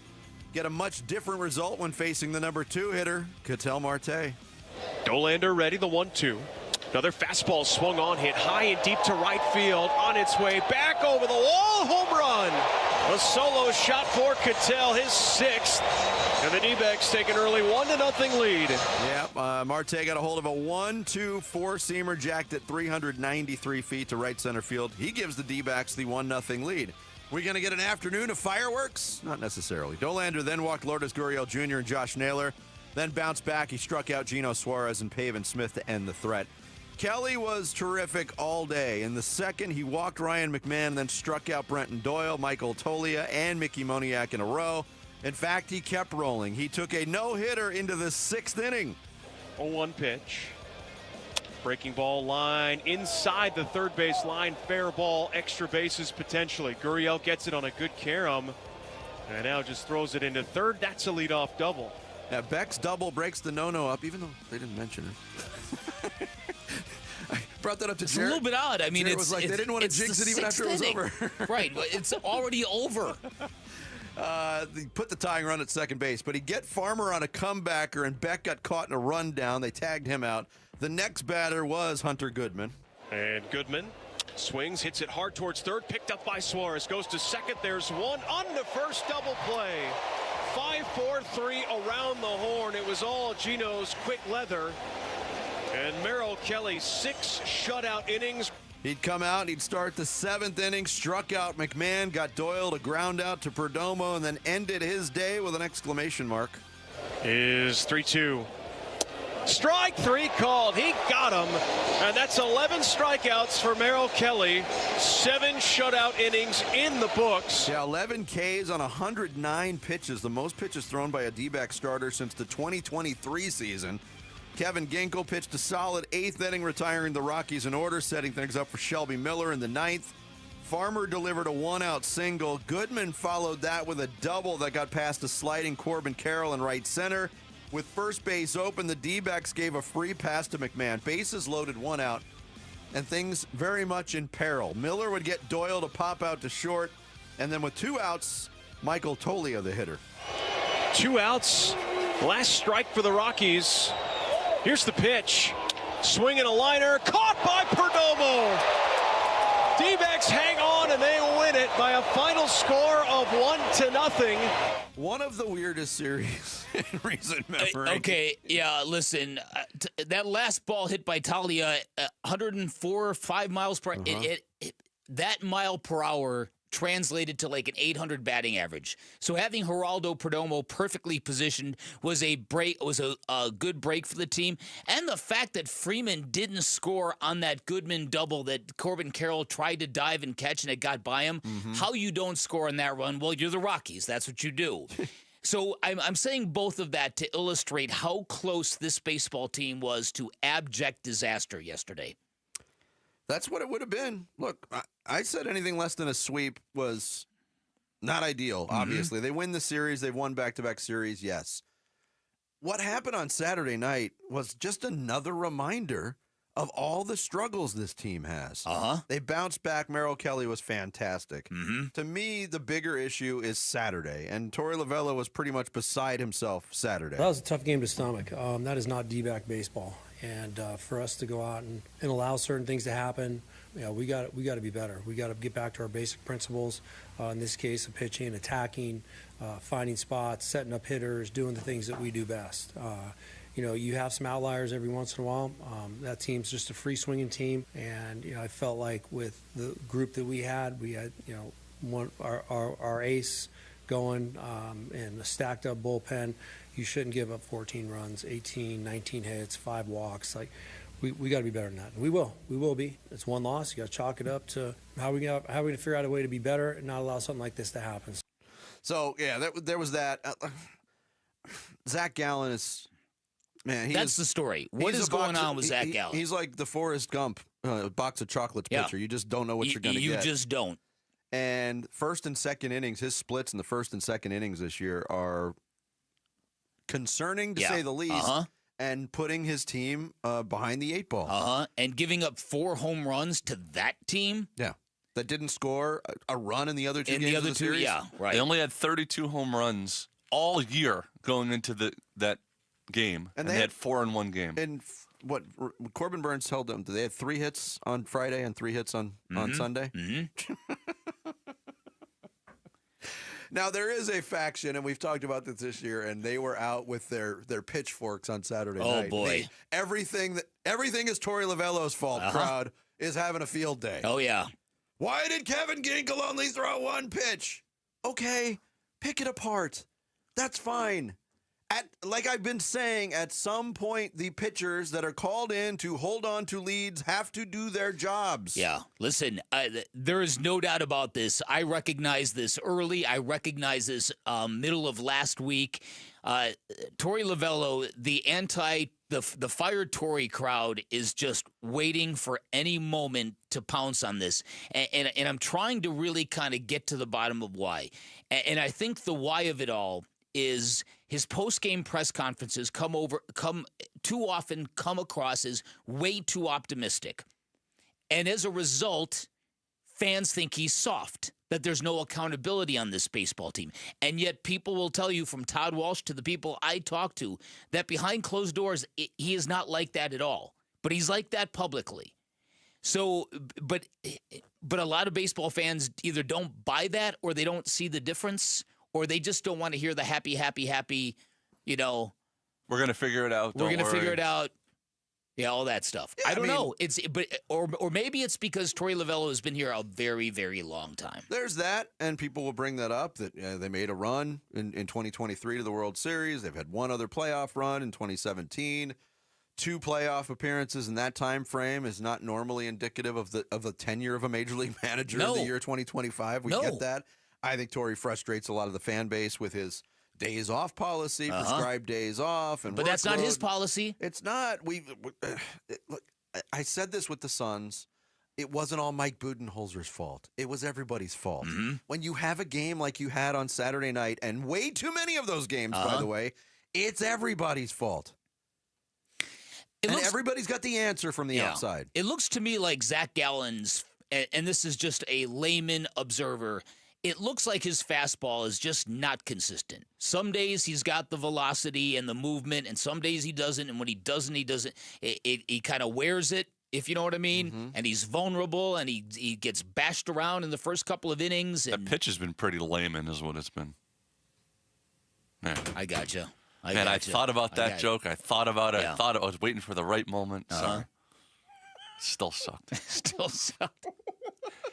Get a much different result when facing the number 2 hitter, Ketel Marte. Dollander ready, the 1-2. Another fastball swung on, hit high and deep to right field. On its way back over the wall, home run. A solo shot for Ketel, his 6th. And the D-backs take an early 1-0 lead. Yep, Marte got a hold of a 1-2 four-seamer jacked at 393 feet to right center field. He gives the D-backs the 1-0 lead. We going to get an afternoon of fireworks? Not necessarily. Dollander then walked Lourdes Gurriel Jr. and Josh Naylor. Then bounced back. He struck out Geno Suarez and Pavin Smith to end the threat. Kelly was terrific all day. In the second, he walked Ryan McMahon, then struck out Brenton Doyle, Michael Tolia, and Mickey Moniak in a row. In fact, he kept rolling. He took a no-hitter into the 6th inning. 0-1 pitch. Breaking ball line inside the third base line. Fair ball, extra bases potentially. Gurriel gets it on a good carom. And now just throws it into third. That's a leadoff double. Yeah, Beck's double breaks the no-no up, even though they didn't mention it. I brought that up to It's Jared. a little bit odd. I mean, Jared was like, they didn't want to it's jinx the it even after it was sixth over. inning. Right, but it's already over. They put the tying run at second base, but he'd get Farmer on a comebacker, and Beck got caught in a rundown. They tagged him out. The next batter was Hunter Goodman. And Goodman swings, hits it hard towards third, picked up by Suarez, goes to second. There's one on the first double play. 5-4-3 around the horn. It was all Gino's quick leather. And Merrill Kelly, 6 shutout innings. He'd come out, he'd start the 7th inning, struck out McMahon, got Doyle to ground out to Perdomo, and then ended his day with an exclamation mark. Is 3-2. Strike 3 called. He got him. And that's 11 strikeouts for Merrill Kelly. 7 shutout innings in the books. Yeah, 11 Ks on 109 pitches, the most pitches thrown by a D-back starter since the 2023 season. Kevin Ginkel pitched a solid 8th inning, retiring the Rockies in order, setting things up for Shelby Miller in the 9th. Farmer delivered a 1-out single. Goodman followed that with a double that got past a sliding Corbin Carroll in right center. With first base open, the D-backs gave a free pass to McMahon. Bases loaded, 1 out, and things very much in peril. Miller would get Doyle to pop out to short, and then with 2 outs, Michael Tolia, the hitter. 2 outs. Last strike for the Rockies. Here's the pitch. Swinging a liner. Caught by Perdomo. D-backs hang on and they win it by a final score of 1-0. One of the weirdest series in recent memory. Okay, yeah, listen, that last ball hit by Talia, 104, 5 miles per that mile per hour translated to like an 800 batting average. So having Geraldo Perdomo perfectly positioned was a good break for the team. And the fact that Freeman didn't score on that Goodman double that Corbin Carroll tried to dive and catch and it got by him. How you don't score on that run? Well, you're the Rockies. That's what you do. So I'm saying both of that to illustrate how close this baseball team was to abject disaster yesterday. That's what it would have been. Look, I said anything less than a sweep was not ideal, obviously. They win the series. They've won back-to-back series, yes. What happened on Saturday night was just another reminder of all the struggles this team has. They bounced back. Merrill Kelly was fantastic. To me, the bigger issue is Saturday, and Tory Lovullo was pretty much beside himself Saturday. That was a tough game to stomach. That is not D-back baseball. And for us to go out and allow certain things to happen, we got to be better. We got to get back to our basic principles. In this case, of pitching, attacking, finding spots, setting up hitters, doing the things that we do best. You have some outliers every once in a while. That team's just a free swinging team, and I felt like with the group that we had our ace going and a stacked up bullpen. You shouldn't give up 14 runs, 18, 19 hits, 5 walks. Like we got to be better than that. And we will be. It's 1 loss. You got to chalk it up to how we going to figure out a way to be better and not allow something like this to happen. So yeah, there was that. Zach Gallen is. Man, that's the story. What is going on with Zach Gallen? He's like the Forrest Gump box of chocolates pitcher. You just don't know what you're going to get. You just don't. And first and second innings, his splits in the first and second innings this year are concerning to say the least, and putting his team behind the 8 ball. And giving up 4 home runs to that team. Yeah. That didn't score a run in the other 2 games of the series. Yeah, right. They only had 32 home runs all year going into that game, and they had 4 in one game. And what Corbin Burns held them, they had 3 hits on Friday and 3 hits on Sunday. Now, there is a faction, and we've talked about this year, and they were out with their pitchforks on Saturday night. Oh, boy. Everything is Tory Lovullo's fault, crowd, is having a field day. Oh, yeah. Why did Kevin Ginkel only throw 1 pitch? Okay, pick it apart. That's fine. Like I've been saying, at some point, the pitchers that are called in to hold on to leads have to do their jobs. Yeah. Listen, there is no doubt about this. I recognize this early. I recognize this middle of last week. Tory Lovullo, the fired Tory crowd is just waiting for any moment to pounce on this. And I'm trying to really kind of get to the bottom of why. And I think the why of it all is his post-game press conferences come across as way too optimistic. And as a result, fans think he's soft, that there's no accountability on this baseball team. And yet people will tell you, from Todd Walsh to the people I talk to, that behind closed doors, he is not like that at all. But he's like that publicly. So, but a lot of baseball fans either don't buy that, or they don't see the difference, or they just don't want to hear the happy, you know. We're going to figure it out. We're going to figure it out. Yeah, all that stuff. Yeah, I don't know. Or maybe it's because Tory Lovullo has been here a very, very long time. There's that, and people will bring that up, that they made a run in 2023 to the World Series. They've had one other playoff run in 2017. 2 playoff appearances in that time frame is not normally indicative of the tenure of a major league manager in the year 2025. We get that. I think Tory frustrates a lot of the fan base with his days off policy, prescribed days off, and but that's not his policy. It's not. Look, I said this with the Suns. It wasn't all Mike Budenholzer's fault. It was everybody's fault. Mm-hmm. When you have a game like you had on Saturday night, and way too many of those games, by the way, it's everybody's fault. Everybody's got the answer from the outside. It looks to me like Zach Gallen's, and this is just a layman observer, it looks like his fastball is just not consistent. Some days he's got the velocity and the movement, and some days he doesn't. And when he doesn't, he kind of wears it, if you know what I mean. Mm-hmm. And he's vulnerable, and he gets bashed around in the first couple of innings. And that pitch has been pretty layman, is what it's been. Man. I gotcha. I thought about that joke. I thought about it. Yeah. I was waiting for the right moment. Sorry. Still sucked.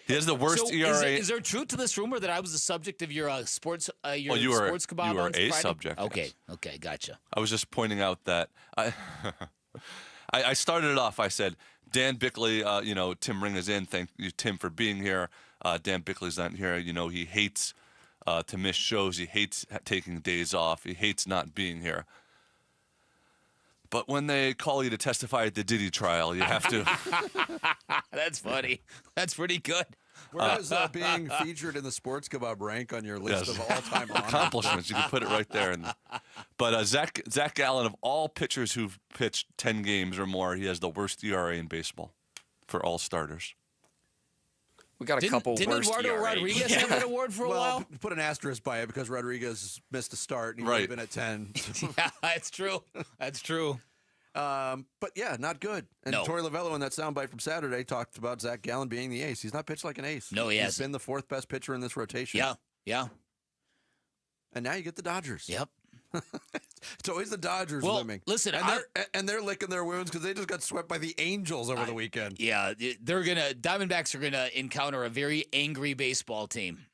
He has the worst ERA. Is there truth to this rumor that I was the subject of your sports sports kebab you were on Friday? Subject. Okay, yes. Okay, gotcha. I was just pointing out that I started it off. I said, Dan Bickley, Tim Ring is in. Thank you, Tim, for being here. Dan Bickley's not here. He hates to miss shows. He hates taking days off. He hates not being here. But when they call you to testify at the Diddy trial, you have to. That's funny. That's pretty good. Where is being featured in the sports kebab rank on your list of all-time accomplishments? You can put it right there. But Zach Gallen, of all pitchers who've pitched 10 games or more, he has the worst ERA in baseball for all starters. We got a couple didn't worst Eduardo Rodriguez have an award for a while? Put an asterisk by it because Rodriguez missed a start and he would have been at 10. Yeah, that's true. That's true. But yeah, not good. And Tory Lovullo in that soundbite from Saturday talked about Zach Gallen being the ace. He's not pitched like an ace. No, he hasn't. He's been the 4th best pitcher in this rotation. Yeah. And now you get the Dodgers. Yep. It's always the Dodgers looming. Listen, they're licking their wounds because they just got swept by the Angels over the weekend. Yeah, Diamondbacks are gonna encounter a very angry baseball team.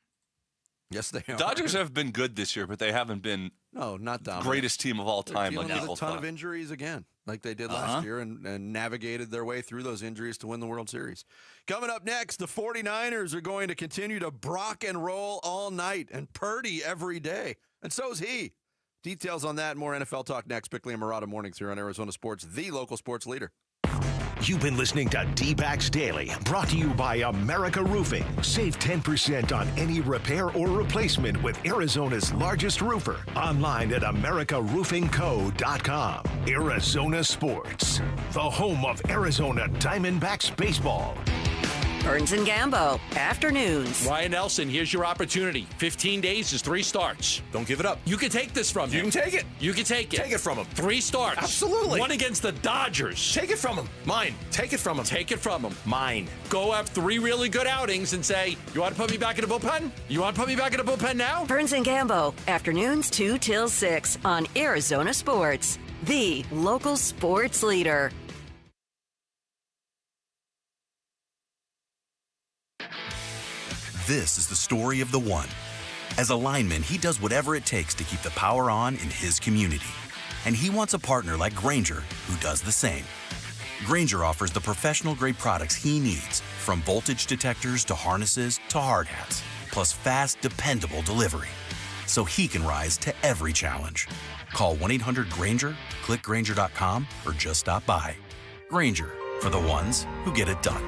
Yes, they are. Dodgers have been good this year, but they haven't been not dominant. Greatest team of all time. They're dealing with a ton of injuries again, like they did last year, and navigated their way through those injuries to win the World Series. Coming up next, the 49ers are going to continue to rock and roll all night, and Purdy every day, and so is he. Details on that and more NFL talk next. Bickley and Murata mornings here on Arizona Sports, the local sports leader. You've been listening to Dbacks Daily, brought to you by America Roofing. Save 10% on any repair or replacement with Arizona's largest roofer. Online at americaroofingco.com. Arizona Sports, the home of Arizona Diamondbacks baseball. Burns and Gambo, afternoons. Ryan Nelson, here's your opportunity. 15 days is 3 starts. Don't give it up. You can take this from him. You can take it. You can take it. Take it from him. 3 starts. Absolutely. 1 against the Dodgers. Take it from him. Mine. Take it from him. Take it from him. Mine. Go have 3 really good outings and say, you want to put me back in the bullpen? You want to put me back in the bullpen now? Burns and Gambo, afternoons 2 till 6 on Arizona Sports, the local sports leader. This is the story of the one. As a lineman, he does whatever it takes to keep the power on in his community. And he wants a partner like Grainger who does the same. Grainger offers the professional-grade products he needs, from voltage detectors to harnesses to hard hats, plus fast, dependable delivery. so he can rise to every challenge. Call 1-800-GRANGER, click Grainger.com, or just stop by. Grainger, for the ones who get it done.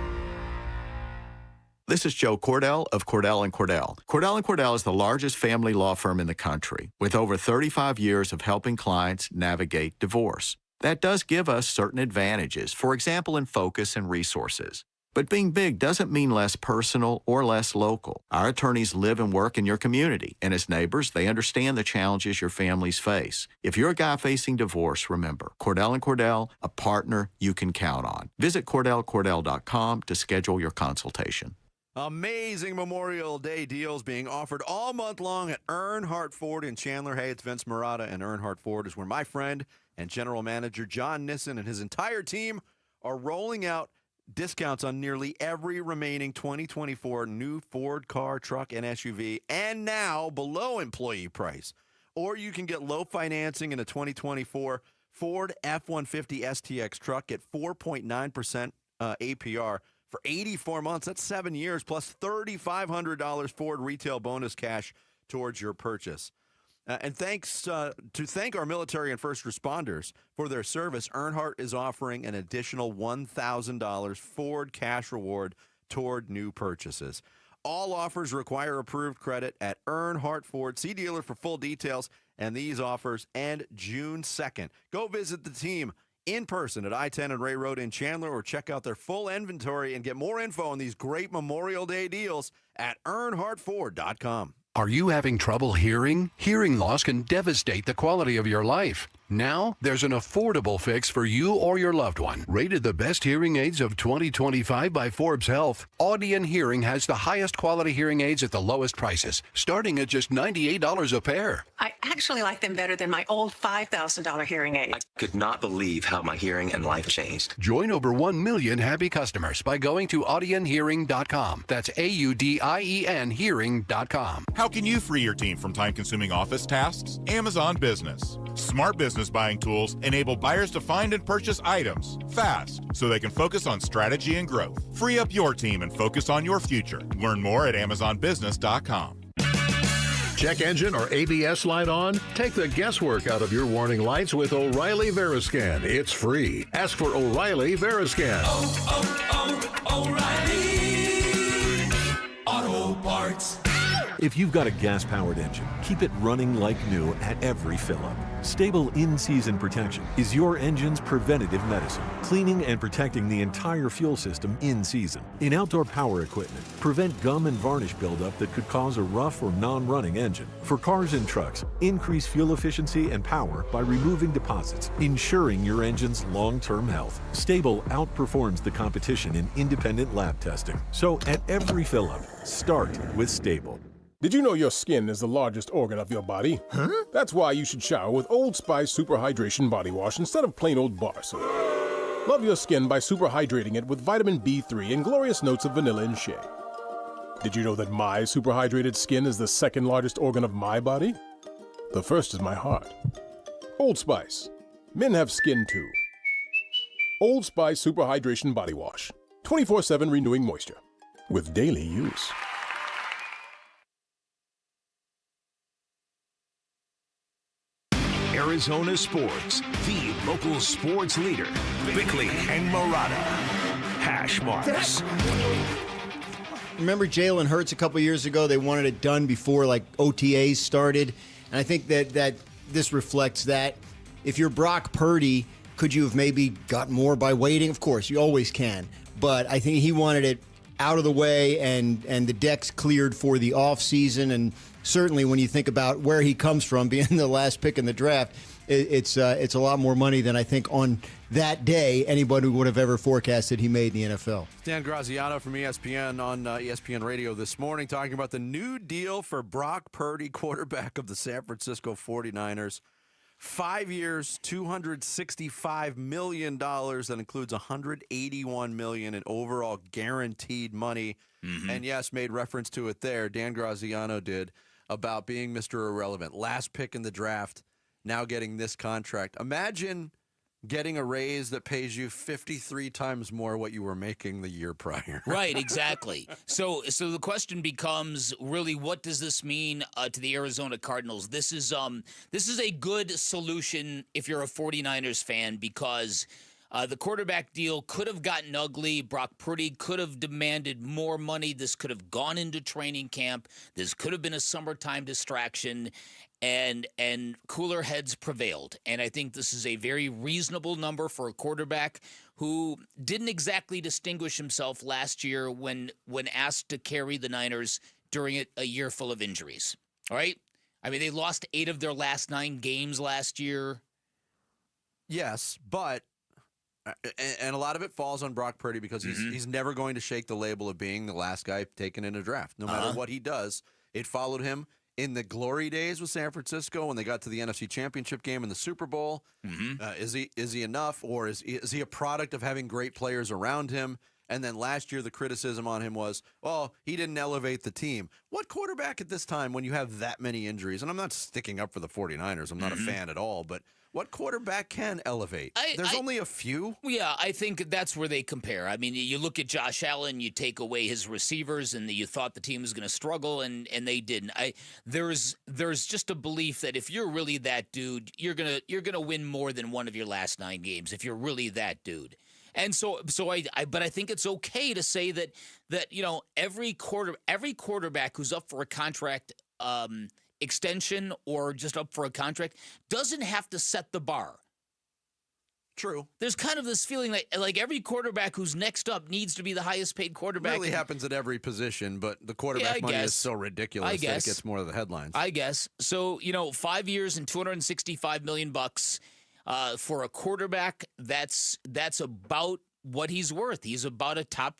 This is Joe Cordell of Cordell & Cordell. Cordell & Cordell is the largest family law firm in the country, with over 35 years of helping clients navigate divorce. That does give us certain advantages, for example, in focus and resources. But being big doesn't mean less personal or less local. Our attorneys live and work in your community, and as neighbors, they understand the challenges your families face. If you're a guy facing divorce, remember, Cordell & Cordell, a partner you can count on. Visit CordellCordell.com to schedule your consultation. Amazing Memorial Day deals being offered all month long at Earnhardt Ford in Chandler. Hey, it's Vince Marotta, and Earnhardt Ford is where my friend and general manager John Nissen and his entire team are rolling out discounts on nearly every remaining 2024 new Ford car, truck, and SUV, and now below employee price. Or you can get low financing in a 2024 Ford F-150 STX truck at 4.9% APR for 84 months. That's 7 years, plus $3,500 Ford retail bonus cash towards your purchase. And thanks to thank our military and first responders for their service, Earnhardt is offering an additional $1,000 Ford cash reward toward new purchases. All offers require approved credit at Earnhardt Ford. See dealer for full details, and these offers end June 2nd. Go visit the team in person at I-10 and Ray Road in Chandler, or check out their full inventory and get more info on these great Memorial Day deals at EarnhardtFord.com. Are you having trouble hearing? Hearing loss can devastate the quality of your life. Now, there's an affordable fix for you or your loved one. Rated the best hearing aids of 2025 by Forbes Health, Audion Hearing has the highest quality hearing aids at the lowest prices, starting at just $98 a pair. I actually like them better than my old $5,000 hearing aid. I could not believe how my hearing and life changed. Join over 1 million happy customers by going to audionhearing.com. That's AUDIEN hearing.com. How can you free your team from time-consuming office tasks? Amazon Business. Smart business buying tools enable buyers to find and purchase items fast so they can focus on strategy and growth. Free up your team and focus on your future. Learn more at AmazonBusiness.com. Check engine or ABS light on? Take the guesswork out of your warning lights with O'Reilly Veriscan. It's free. Ask for O'Reilly Veriscan. O'Reilly Auto Parts. If you've got a gas-powered engine, keep it running like new at every fill-up. Stable in-season protection is your engine's preventative medicine, cleaning and protecting the entire fuel system in season. In outdoor power equipment, prevent gum and varnish buildup that could cause a rough or non-running engine. For cars and trucks, increase fuel efficiency and power by removing deposits, ensuring your engine's long-term health. Stable outperforms the competition in independent lab testing. So at every fill-up, start with Stable. Did you know your skin is the largest organ of your body? Huh? That's why you should shower with Old Spice Super Hydration Body Wash instead of plain old bar soap. Love your skin by super hydrating it with vitamin B3 and glorious notes of vanilla and shea. Did you know that my super hydrated skin is the second largest organ of my body? The first is my heart. Old Spice. Men have skin too. Old Spice Super Hydration Body Wash. 24/7 renewing moisture. With daily use. Arizona Sports, the local sports leader. Bickley and Marotta. Hash marks. Remember Jalen Hurts a couple years ago? They wanted it done before OTAs started. And I think that this reflects that. If you're Brock Purdy, could you have maybe got more by waiting? Of course, you always can. But I think he wanted it out of the way and the decks cleared for the offseason. And certainly when you think about where he comes from, being the last pick in the draft, it's a lot more money than I think on that day anybody would have ever forecasted he made in the NFL. Dan Graziano from ESPN on ESPN Radio this morning talking about the new deal for Brock Purdy, quarterback of the San Francisco 49ers. 5 years, $265 million. That includes $181 million in overall guaranteed money. Mm-hmm. And yes, made reference to it there. Dan Graziano did about being Mr. Irrelevant. Last pick in the draft, now getting this contract. Imagine getting a raise that pays you 53 times more what you were making the year prior. Right, exactly. So the question becomes really, what does this mean to the Arizona Cardinals? This is a good solution if you're a 49ers fan, because the quarterback deal could have gotten ugly. Brock Purdy could have demanded more money. This could have gone into training camp. This could have been a summertime distraction. And cooler heads prevailed. And I think this is a very reasonable number for a quarterback who didn't exactly distinguish himself last year when asked to carry the Niners during a year full of injuries. All right? I mean, they lost 8 of their last 9 games last year. Yes, but and a lot of it falls on Brock Purdy because he's never going to shake the label of being the last guy taken in a draft. No matter what he does, it followed him in the glory days with San Francisco when they got to the NFC Championship game in the Super Bowl. Is he enough, or is he a product of having great players around him? And then last year the criticism on him was, well, he didn't elevate the team. What quarterback at this time when you have that many injuries? And I'm not sticking up for the 49ers. I'm not a fan at all, but what quarterback can elevate? There's only a few. Yeah, I think that's where they compare. I mean, you look at Josh Allen, you take away his receivers, and you thought the team was going to struggle, and they didn't. There's just a belief that if you're really that dude, you're gonna win more than one of your last 9 games if you're really that dude. And but I think it's okay to say that every quarterback who's up for a contract extension or just up for a contract doesn't have to set the bar. True. There's kind of this feeling like every quarterback who's next up needs to be the highest paid quarterback. It really happens at every position, but the quarterback money is so ridiculous that it gets more of the headlines. I guess. So, 5 years and $265 million for a quarterback, that's about what he's worth. He's about a top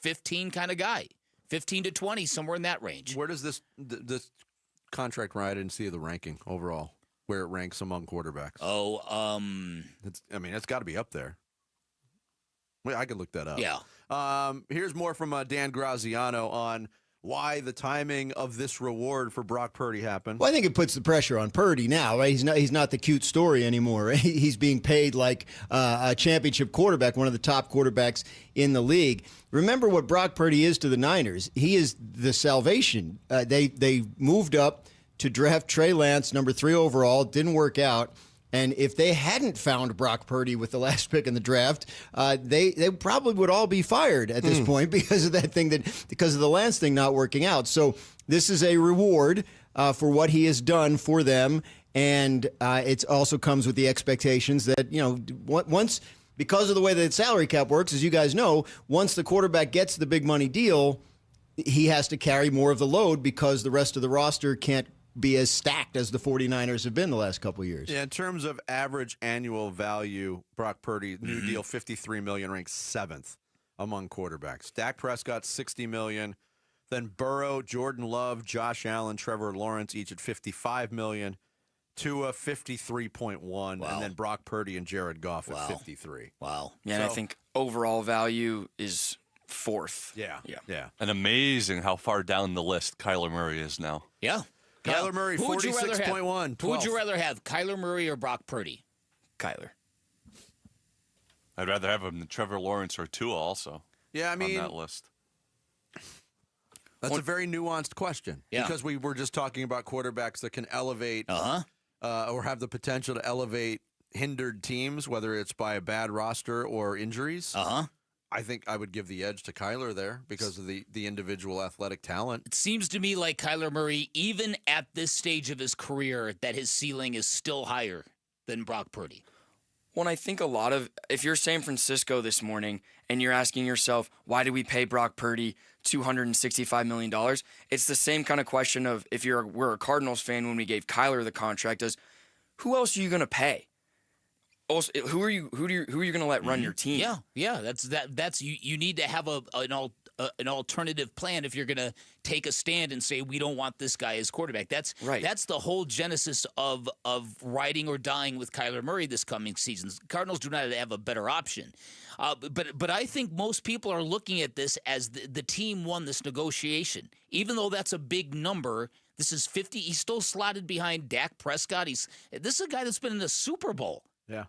15 kind of guy. 15 to 20, somewhere in that range. Where does this contract ride? I didn't see the ranking overall, where it ranks among quarterbacks. It's got to be up there. Wait, I could look that up. Yeah. Here's more from Dan Graziano on why the timing of this reward for Brock Purdy happened. Well, I think it puts the pressure on Purdy now, right? He's not the cute story anymore. Right? He's being paid like a championship quarterback, one of the top quarterbacks in the league. Remember what Brock Purdy is to the Niners. He is the salvation. They moved up to draft Trey Lance, number 3 overall. Didn't work out. And if they hadn't found Brock Purdy with the last pick in the draft, they probably would all be fired at this point because of because of the Lance thing not working out. So this is a reward for what he has done for them, and it also comes with the expectations that once, because of the way that salary cap works, as you guys know, once the quarterback gets the big money deal, he has to carry more of the load because the rest of the roster can't be as stacked as the 49ers have been the last couple of years. Yeah, in terms of average annual value, Brock Purdy, new deal, $53 million, ranks 7th among quarterbacks. Dak Prescott, $60 million. Then Burrow, Jordan Love, Josh Allen, Trevor Lawrence, each at $55 million. Tua, $53.1. Wow. And then Brock Purdy and Jared Goff at $53. Wow. Yeah, and I think overall value is 4th. Yeah. And amazing how far down the list Kyler Murray is now. Yeah. Kyler Murray, 46.1. Who would you rather have, Kyler Murray or Brock Purdy? Kyler. I'd rather have him than Trevor Lawrence or Tua also. Yeah, I mean, on that list. That's a very nuanced question. Yeah. Because we were just talking about quarterbacks that can elevate or have the potential to elevate hindered teams, whether it's by a bad roster or injuries. I think I would give the edge to Kyler there because of the individual athletic talent. It seems to me like Kyler Murray, even at this stage of his career, that his ceiling is still higher than Brock Purdy. Well, I think if you're San Francisco this morning and you're asking yourself, why did we pay Brock Purdy $265 million? It's the same kind of question of if we're a Cardinals fan when we gave Kyler the contract, who else are you going to pay? Also, who are you going to let run your team? Yeah. That's you need to have an alternative plan if you're going to take a stand and say we don't want this guy as quarterback. That's right. That's the whole genesis of riding or dying with Kyler Murray this coming season. Cardinals do not have a better option. But I think most people are looking at this as the team won this negotiation, even though that's a big number. This is 50. He's still slotted behind Dak Prescott. This is a guy that's been in the Super Bowl. Yeah.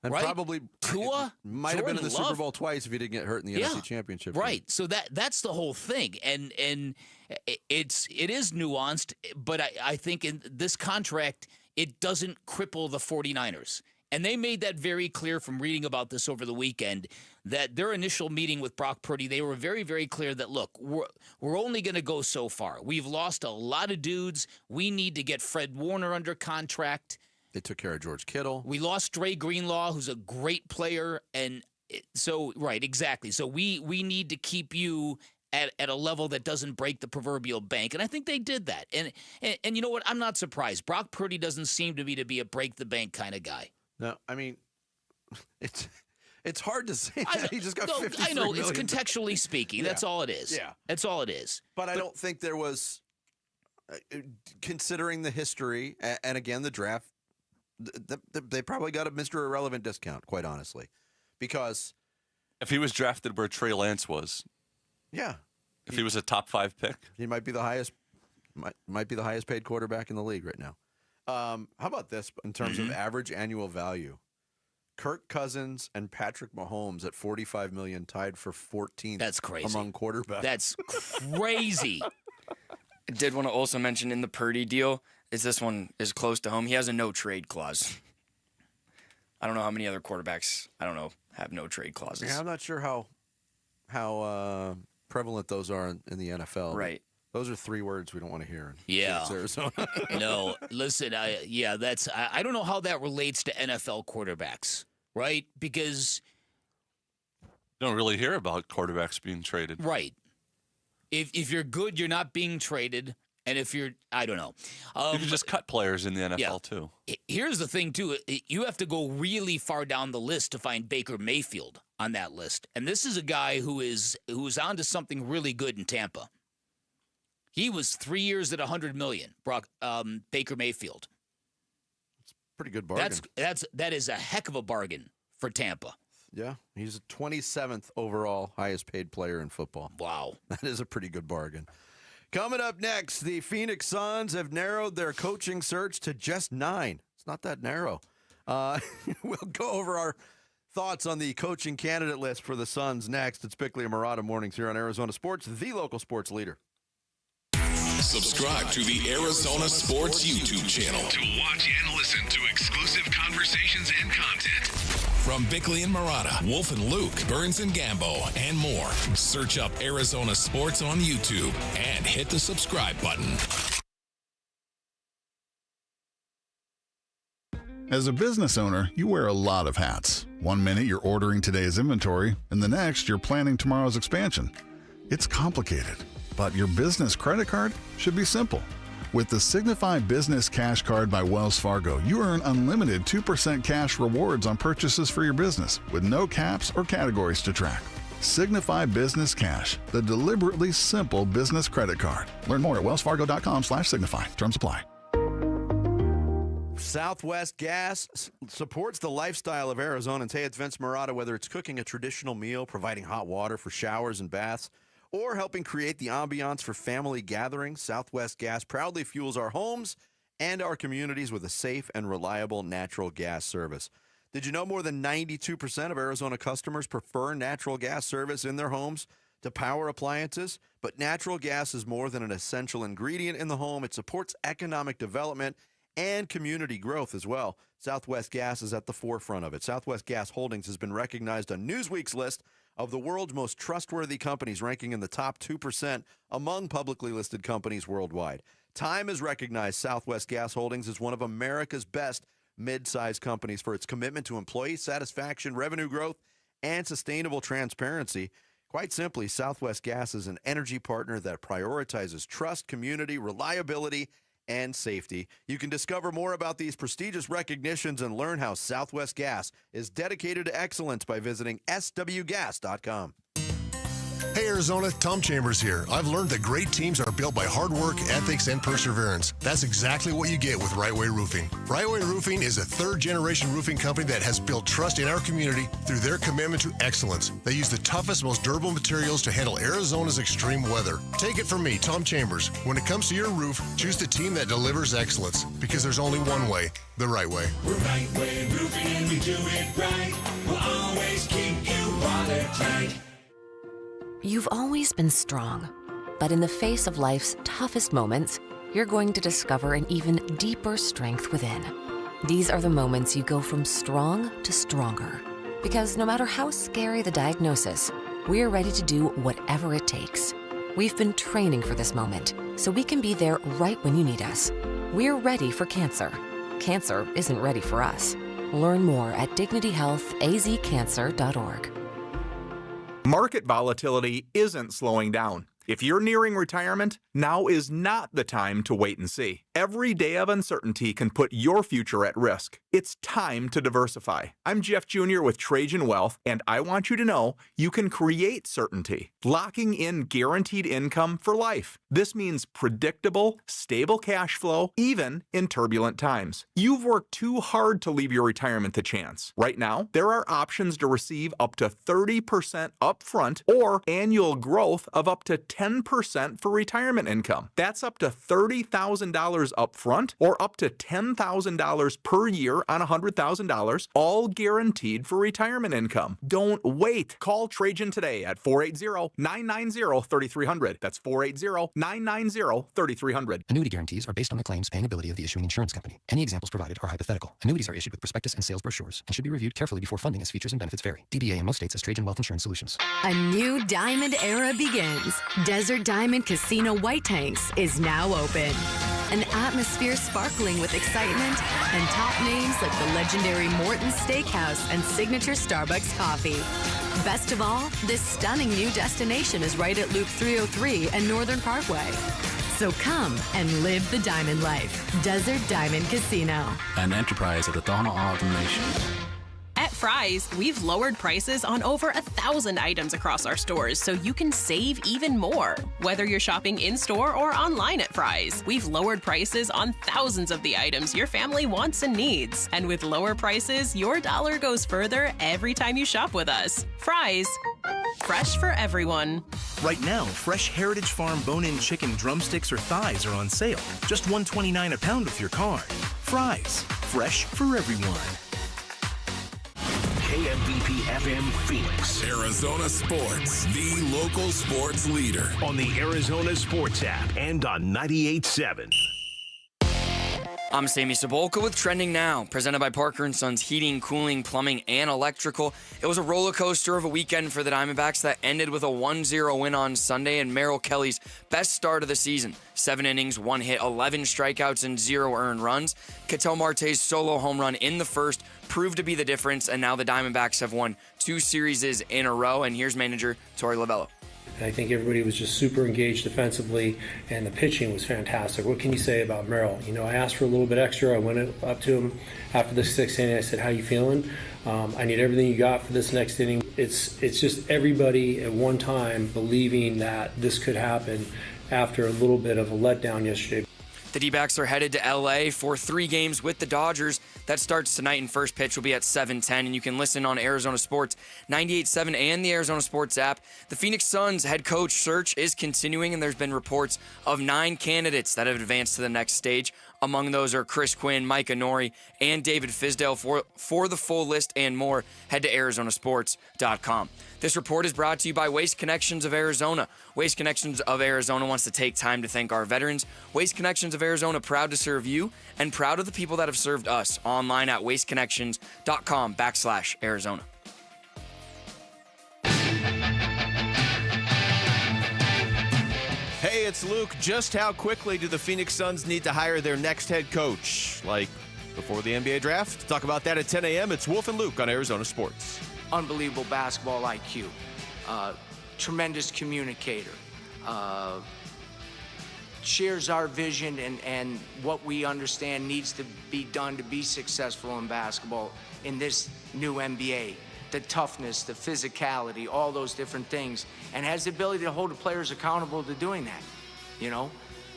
And right? probably Tua might have been in the Jordan Super Love. Bowl twice if he didn't get hurt in the NFC Championship game. Right. So that's the whole thing. And it is nuanced, but I think in this contract, it doesn't cripple the 49ers. And they made that very clear from reading about this over the weekend, that their initial meeting with Brock Purdy, they were very, very clear that, look, we're only going to go so far. We've lost a lot of dudes. We need to get Fred Warner under contract. They took care of George Kittle. We lost Dre Greenlaw, who's a great player. And so, right, exactly. So we need to keep you at a level that doesn't break the proverbial bank. And I think they did that. And you know what? I'm not surprised. Brock Purdy doesn't seem to me to be a break the bank kind of guy. No, I mean, it's hard to say that. He just got $53 I know, million. it's contextually speaking. That's all it is. Yeah. That's all it is. But I don't think there was, considering the history and again, the draft, they probably got a Mr. Irrelevant discount, quite honestly. Because if he was drafted where Trey Lance was, if he was a top 5 pick, he might be the highest paid quarterback in the league right now. How about this in terms of average annual value? Kirk Cousins and Patrick Mahomes at $45 million, tied for 14th. That's crazy among quarterbacks. That's crazy. I did want to also mention in the Purdy deal, is this one is close to home. He has a no trade clause. I don't know how many other quarterbacks have no trade clauses. Yeah, I'm not sure how prevalent those are in the NFL. Right. Those are 3 words we don't want to hear. Yeah. Arizona. No, listen, I don't know how that relates to NFL quarterbacks, right? Because you don't really hear about quarterbacks being traded. Right. If you're good, you're not being traded. And if you're, I don't know. You can just cut players in the NFL, too. Here's the thing, too. You have to go really far down the list to find Baker Mayfield on that list. And this is a guy who's onto something really good in Tampa. He was 3 years at $100 million, Baker Mayfield. It's a pretty good bargain. That is a heck of a bargain for Tampa. Yeah, he's 27th overall highest paid player in football. Wow. That is a pretty good bargain. Coming up next, the Phoenix Suns have narrowed their coaching search to just 9. It's not that narrow. We'll go over our thoughts on the coaching candidate list for the Suns next. It's Bickley and Murata Mornings here on Arizona Sports, the local sports leader. Subscribe to the Arizona Sports YouTube channel to watch and listen to exclusive conversations and content. From Bickley and Murata, Wolf and Luke, Burns and Gambo, and more. Search up Arizona Sports on YouTube and hit the subscribe button. As a business owner, you wear a lot of hats. One minute you're ordering today's inventory, and the next you're planning tomorrow's expansion. It's complicated, but your business credit card should be simple. With the Signify Business Cash Card by Wells Fargo, you earn unlimited 2% cash rewards on purchases for your business with no caps or categories to track. Signify Business Cash, the deliberately simple business credit card. Learn more at wellsfargo.com/signify. Terms apply. Southwest Gas supports the lifestyle of Arizonans. Hey, it's Vince Murata. Whether it's cooking a traditional meal, providing hot water for showers and baths, or helping create the ambiance for family gatherings, Southwest Gas proudly fuels our homes and our communities with a safe and reliable natural gas service. Did you know more than 92% of Arizona customers prefer natural gas service in their homes to power appliances? But natural gas is more than an essential ingredient in the home. It supports economic development and community growth as well. Southwest Gas is at the forefront of it. Southwest Gas Holdings has been recognized on Newsweek's list of the world's most trustworthy companies, ranking in the top 2% among publicly listed companies worldwide. Time has recognized Southwest Gas Holdings as one of America's best mid-sized companies for its commitment to employee satisfaction, revenue growth, and sustainable transparency. Quite simply, Southwest Gas is an energy partner that prioritizes trust, community, reliability, and safety. You can discover more about these prestigious recognitions and learn how Southwest Gas is dedicated to excellence by visiting swgas.com. Hey Arizona, Tom Chambers here. I've learned that great teams are built by hard work, ethics, and perseverance. That's exactly what you get with Right Way Roofing. Right Way Roofing is a third-generation roofing company that has built trust in our community through their commitment to excellence. They use the toughest, most durable materials to handle Arizona's extreme weather. Take it from me, Tom Chambers. When it comes to your roof, choose the team that delivers excellence, because there's only one way, the right way. We're Right Way Roofing and we do it right. We'll always keep you watertight. You've always been strong, but in the face of life's toughest moments, you're going to discover an even deeper strength within. These are the moments you go from strong to stronger. Because no matter how scary the diagnosis, we're ready to do whatever it takes. We've been training for this moment, so we can be there right when you need us. We're ready for cancer. Cancer isn't ready for us. Learn more at dignityhealthazcancer.org. Market volatility isn't slowing down. If you're nearing retirement, now is not the time to wait and see. Every day of uncertainty can put your future at risk. It's time to diversify. I'm Jeff Jr. with Trajan Wealth, and I want you to know you can create certainty, locking in guaranteed income for life. This means predictable, stable cash flow, even in turbulent times. You've worked too hard to leave your retirement to chance. Right now, there are options to receive up to 30% upfront or annual growth of up to 10% for retirement income. That's up to $30,000 upfront or up to $10,000 per year on $100,000, all guaranteed for retirement income. Don't wait. Call Trajan today at 480-990-3300. That's 480-990-3300. Annuity guarantees are based on the claims paying ability of the issuing insurance company. Any examples provided are hypothetical. Annuities are issued with prospectus and sales brochures and should be reviewed carefully before funding as features and benefits vary. DBA in most states as Trajan Wealth Insurance Solutions. A new diamond era begins. Desert Diamond Casino White Tanks is now open. An atmosphere sparkling with excitement and top names like the legendary Morton's Steakhouse and signature Starbucks coffee. Best of all, this stunning new destination is right at Loop 303 and Northern Parkway. So come and live the diamond life. Desert Diamond Casino. An enterprise of the Donna Autumn Nation. At Fry's, we've lowered prices on over 1,000 items across our stores so you can save even more. Whether you're shopping in-store or online at Fry's, we've lowered prices on thousands of the items your family wants and needs. And with lower prices, your dollar goes further every time you shop with us. Fry's, fresh for everyone. Right now, fresh Heritage Farm bone-in chicken drumsticks or thighs are on sale. Just $1.29 a pound with your card. Fry's, fresh for everyone. KMVP FM Phoenix. Arizona Sports, the local sports leader. On the Arizona Sports app and on 98.7. I'm Sammy Sabolka with Trending Now, presented by Parker & Sons Heating, Cooling, Plumbing, and Electrical. It was a roller coaster of a weekend for the Diamondbacks that ended with a 1-0 win on Sunday and Merrill Kelly's best start of the season. 7 innings, 1 hit, 11 strikeouts, and 0 earned runs. Ketel Marte's solo home run in the first proved to be the difference, and now the Diamondbacks have won 2 series in a row. And here's manager Tory Lovullo. I think everybody was just super engaged defensively, and the pitching was fantastic. What can you say about Merrill? You know, I asked for a little bit extra. I went up to him after the 6th inning. I said, "How you feeling? I need everything you got for this next inning." It's just everybody at one time believing that this could happen after a little bit of a letdown yesterday. The Dbacks are headed to LA for 3 games with the Dodgers. That starts tonight, and first pitch will be at 7:10, and you can listen on Arizona Sports 98.7 and the Arizona Sports app. The Phoenix Suns head coach search is continuing, and there's been reports of 9 candidates that have advanced to the next stage. Among those are Chris Quinn, Mike Inori, and David Fizdale. For the full list and more, head to arizonasports.com. This report is brought to you by Waste Connections of Arizona. Waste Connections of Arizona wants to take time to thank our veterans. Waste Connections of Arizona, proud to serve you and proud of the people that have served us. Online at wasteconnections.com/Arizona. Hey, it's Luke. Just how quickly do the Phoenix Suns need to hire their next head coach? Like before the NBA draft? Talk about that at 10 a.m. It's Wolf and Luke on Arizona Sports. Unbelievable basketball IQ. Tremendous communicator. Shares our vision and what we understand needs to be done to be successful in basketball in this new NBA. the toughness, the physicality, all those different things, and has the ability to hold the players accountable to doing that,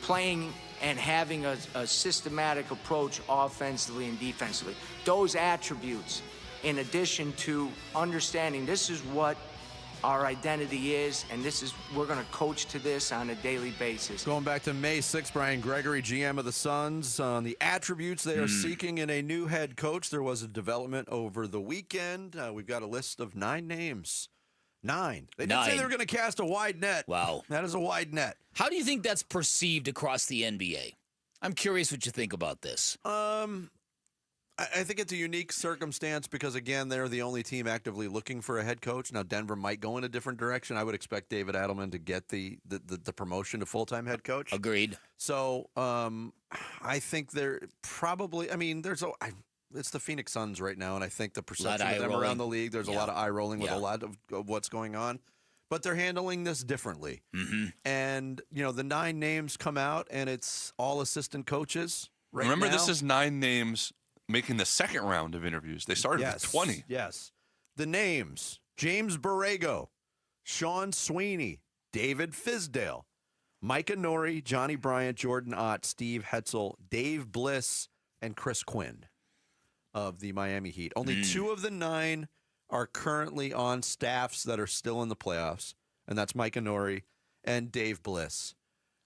playing and having a systematic approach offensively and defensively. Those attributes, in addition to understanding this is what our identity is, and we're going to coach to this on a daily basis. Going back to May 6th, Brian Gregory, GM of the Suns, on the attributes they are seeking in a new head coach. There was a development over the weekend. We've got a list of 9 names. 9. They did say they were going to cast a wide net. Wow. That is a wide net. How do you think that's perceived across the NBA? I'm curious what you think about this. I think it's a unique circumstance because, again, they're the only team actively looking for a head coach. Now, Denver might go in a different direction. I would expect David Adelman to get the promotion to full-time head coach. Agreed. So I think they're probably – it's the Phoenix Suns right now, and I think the perception of them around the league, there's a lot of eye-rolling with a lot of what's going on. But they're handling this differently. Mm-hmm. And, the 9 names come out, and it's all assistant coaches right Remember, now. this is 9 names making the second round of interviews. They started with 20. Yes. The names: James Borrego, Sean Sweeney, David Fizdale, Micah Nori, Johnny Bryant, Jordan Ott, Steve Hetzel, Dave Bliss, and Chris Quinn of the Miami Heat. Only 2 of the 9 are currently on staffs that are still in the playoffs, and that's Micah Nori and Dave Bliss.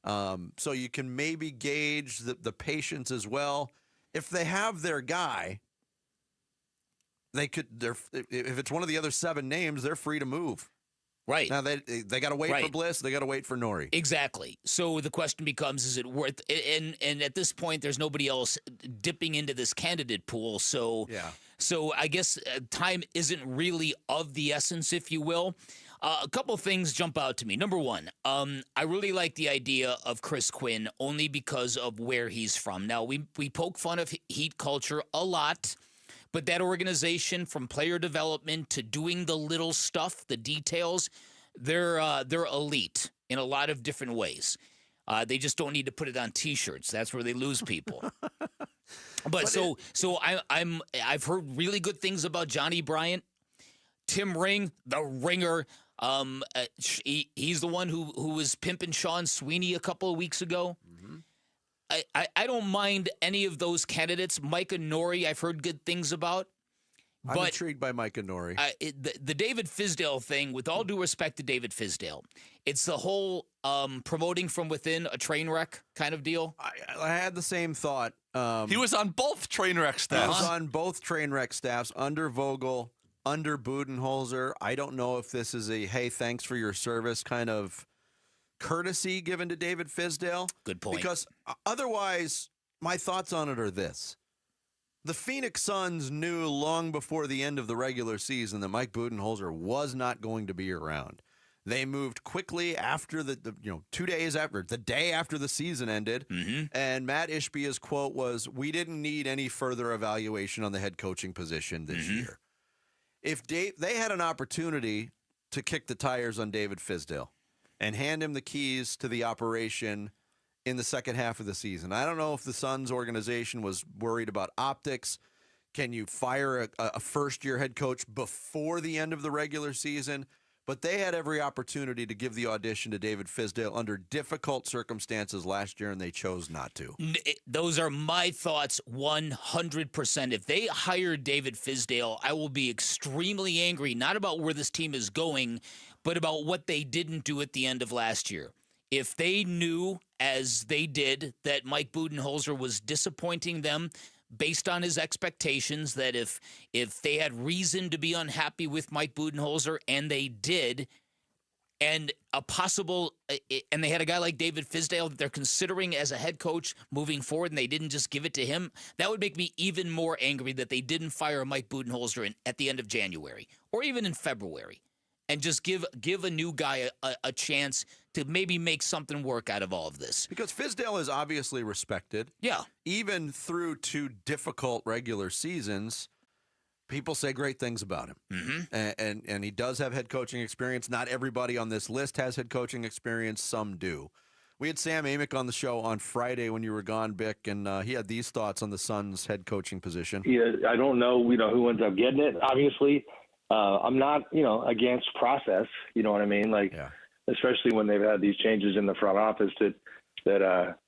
So you can maybe gauge the patience as well. If they have their guy, if it's one of the other 7 names, they're free to move. Right. Now, they got to wait for Bliss. They got to wait for Nori. Exactly. So the question becomes, is it worth – and at this point, there's nobody else dipping into this candidate pool. So, so I guess time isn't really of the essence, if you will. A couple of things jump out to me. Number one, I really like the idea of Chris Quinn only because of where he's from. Now, we poke fun of Heat culture a lot, but that organization, from player development to doing the little stuff, the details, they're elite in a lot of different ways. They just don't need to put it on T-shirts. That's where they lose people. But I've heard really good things about Johnny Bryant, Tim Ring, the Ringer. He's the one who was pimping Sean Sweeney a couple of weeks ago. I don't mind any of those candidates. Micah Nori, I've heard good things about. I'm intrigued by Micah Nori. The David Fizdale thing, with all due respect to David Fizdale, it's the whole promoting from within a train wreck kind of deal. I had the same thought. He was on both train wreck staffs. He was on both train wreck staffs, under Vogel, under Budenholzer. I don't know if this is a, hey, thanks for your service kind of courtesy given to David Fizdale. Good point. Because otherwise, my thoughts on it are this. The Phoenix Suns knew long before the end of the regular season that Mike Budenholzer was not going to be around. They moved quickly after the 2 days after, the day after the season ended. And Matt Ishbia's quote was, "We didn't need any further evaluation on the head coaching position this year." If they had an opportunity to kick the tires on David Fizdale and hand him the keys to the operation in the second half of the season, I don't know if the Suns organization was worried about optics. Can you fire a first-year head coach before the end of the regular season? But they had every opportunity to give the audition to David Fizdale under difficult circumstances last year, and they chose not to. Those are my thoughts 100%. If they hire David Fizdale, I will be extremely angry, not about where this team is going, but about what they didn't do at the end of last year. If they knew, as they did, that Mike Budenholzer was disappointing them based on his expectations, that if they had reason to be unhappy with Mike Budenholzer, and they did, and and they had a guy like David Fizdale that they're considering as a head coach moving forward, and they didn't just give it to him, that would make me even more angry that they didn't fire Mike Budenholzer at the end of January or even in February, and just give a new guy a chance to maybe make something work out of all of this. Because Fizdale is obviously respected. Yeah. Even through 2 difficult regular seasons, people say great things about him. And he does have head coaching experience. Not everybody on this list has head coaching experience. Some do. We had Sam Amick on the show on Friday when you were gone, Bick, and he had these thoughts on the Suns' head coaching position. Yeah, I don't know, who ends up getting it. Obviously, I'm not, against process. You know what I mean? Like, especially when they've had these changes in the front office that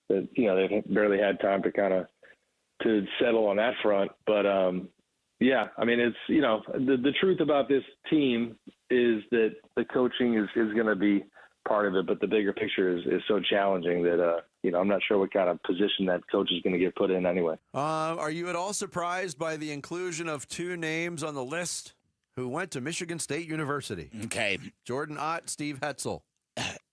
they've barely had time to settle on that front. But it's the truth about this team is that the coaching is going to be part of it, but the bigger picture is so challenging that I'm not sure what kind of position that coach is going to get put in anyway. Are you at all surprised by the inclusion of two names on the list who went to Michigan State University? Okay. Jordan Ott, Steve Hetzel.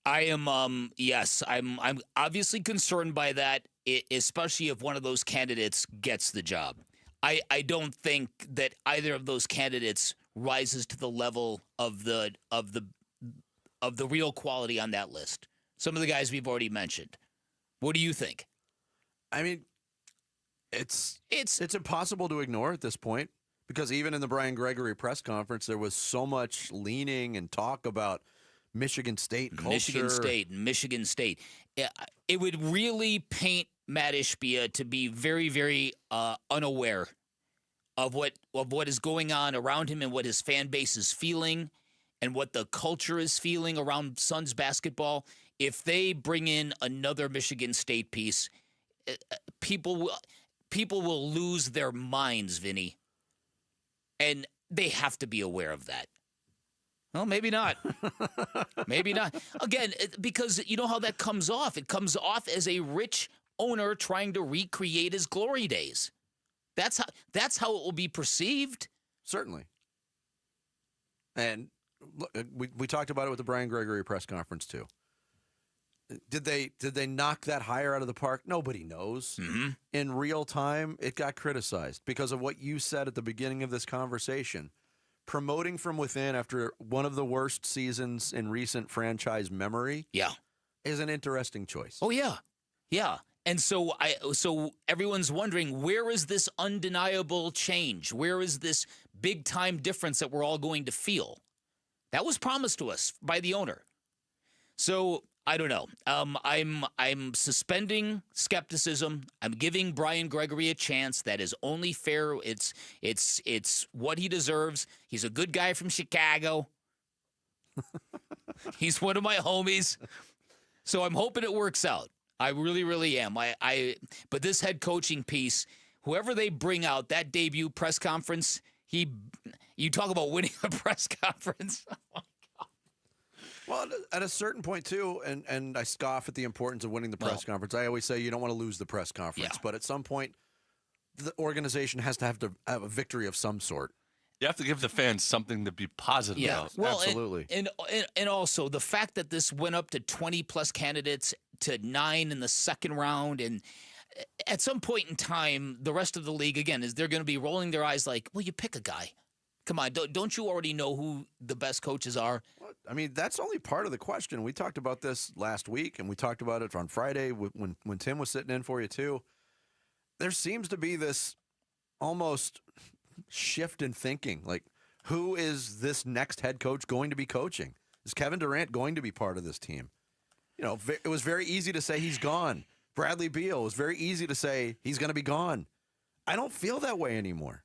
I am, yes, I'm obviously concerned by that, especially if one of those candidates gets the job. I don't think that either of those candidates rises to the level of the real quality on that list. Some of the guys we've already mentioned. What do you think? I mean, it's impossible to ignore at this point, because even in the Brian Gregory press conference, there was so much leaning and talk about Michigan State culture. Michigan State. It would really paint Matt Ishbia to be very, very unaware of what is going on around him and what his fan base is feeling and what the culture is feeling around Suns basketball. If they bring in another Michigan State piece, people will lose their minds, Vinny. And they have to be aware of that. Well, maybe not. Maybe not. Again, because you know how that comes off. It comes off as a rich owner trying to recreate his glory days. That's how it will be perceived. Certainly. And look, we talked about it with the Brian Gregory press conference too. Did they knock that hire out of the park? Nobody knows. Mm-hmm. In real time, it got criticized because of what you said at the beginning of this conversation. Promoting from within after one of the worst seasons in recent franchise memory, is an interesting choice. Oh yeah, yeah. And so everyone's wondering, where is this undeniable change? Where is this big time difference that we're all going to feel? That was promised to us by the owner. So I don't know. I'm suspending skepticism. I'm giving Brian Gregory a chance. That is only fair. It's what he deserves. He's a good guy from Chicago. He's one of my homies. So I'm hoping it works out. I really, really am. But this head coaching piece, whoever they bring out, that debut press conference, you talk about winning a press conference. Well, at a certain point, too, and I scoff at the importance of winning the press conference. I always say you don't want to lose the press conference. But at some point, the organization has to have a victory of some sort. You have to give the fans something to be positive about. Well, absolutely. And also, the fact that this went up to 20-plus candidates to 9 in the second round, and at some point in time, the rest of the league, again, they're going to be rolling their eyes like, well, you pick a guy. Come on, don't you already know who the best coaches are? I mean, that's only part of the question. We talked about this last week, and we talked about it on Friday when Tim was sitting in for you, too. There seems to be this almost shift in thinking. Like, who is this next head coach going to be coaching? Is Kevin Durant going to be part of this team? You know, it was very easy to say he's gone. Bradley Beal was very easy to say he's going to be gone. I don't feel that way anymore.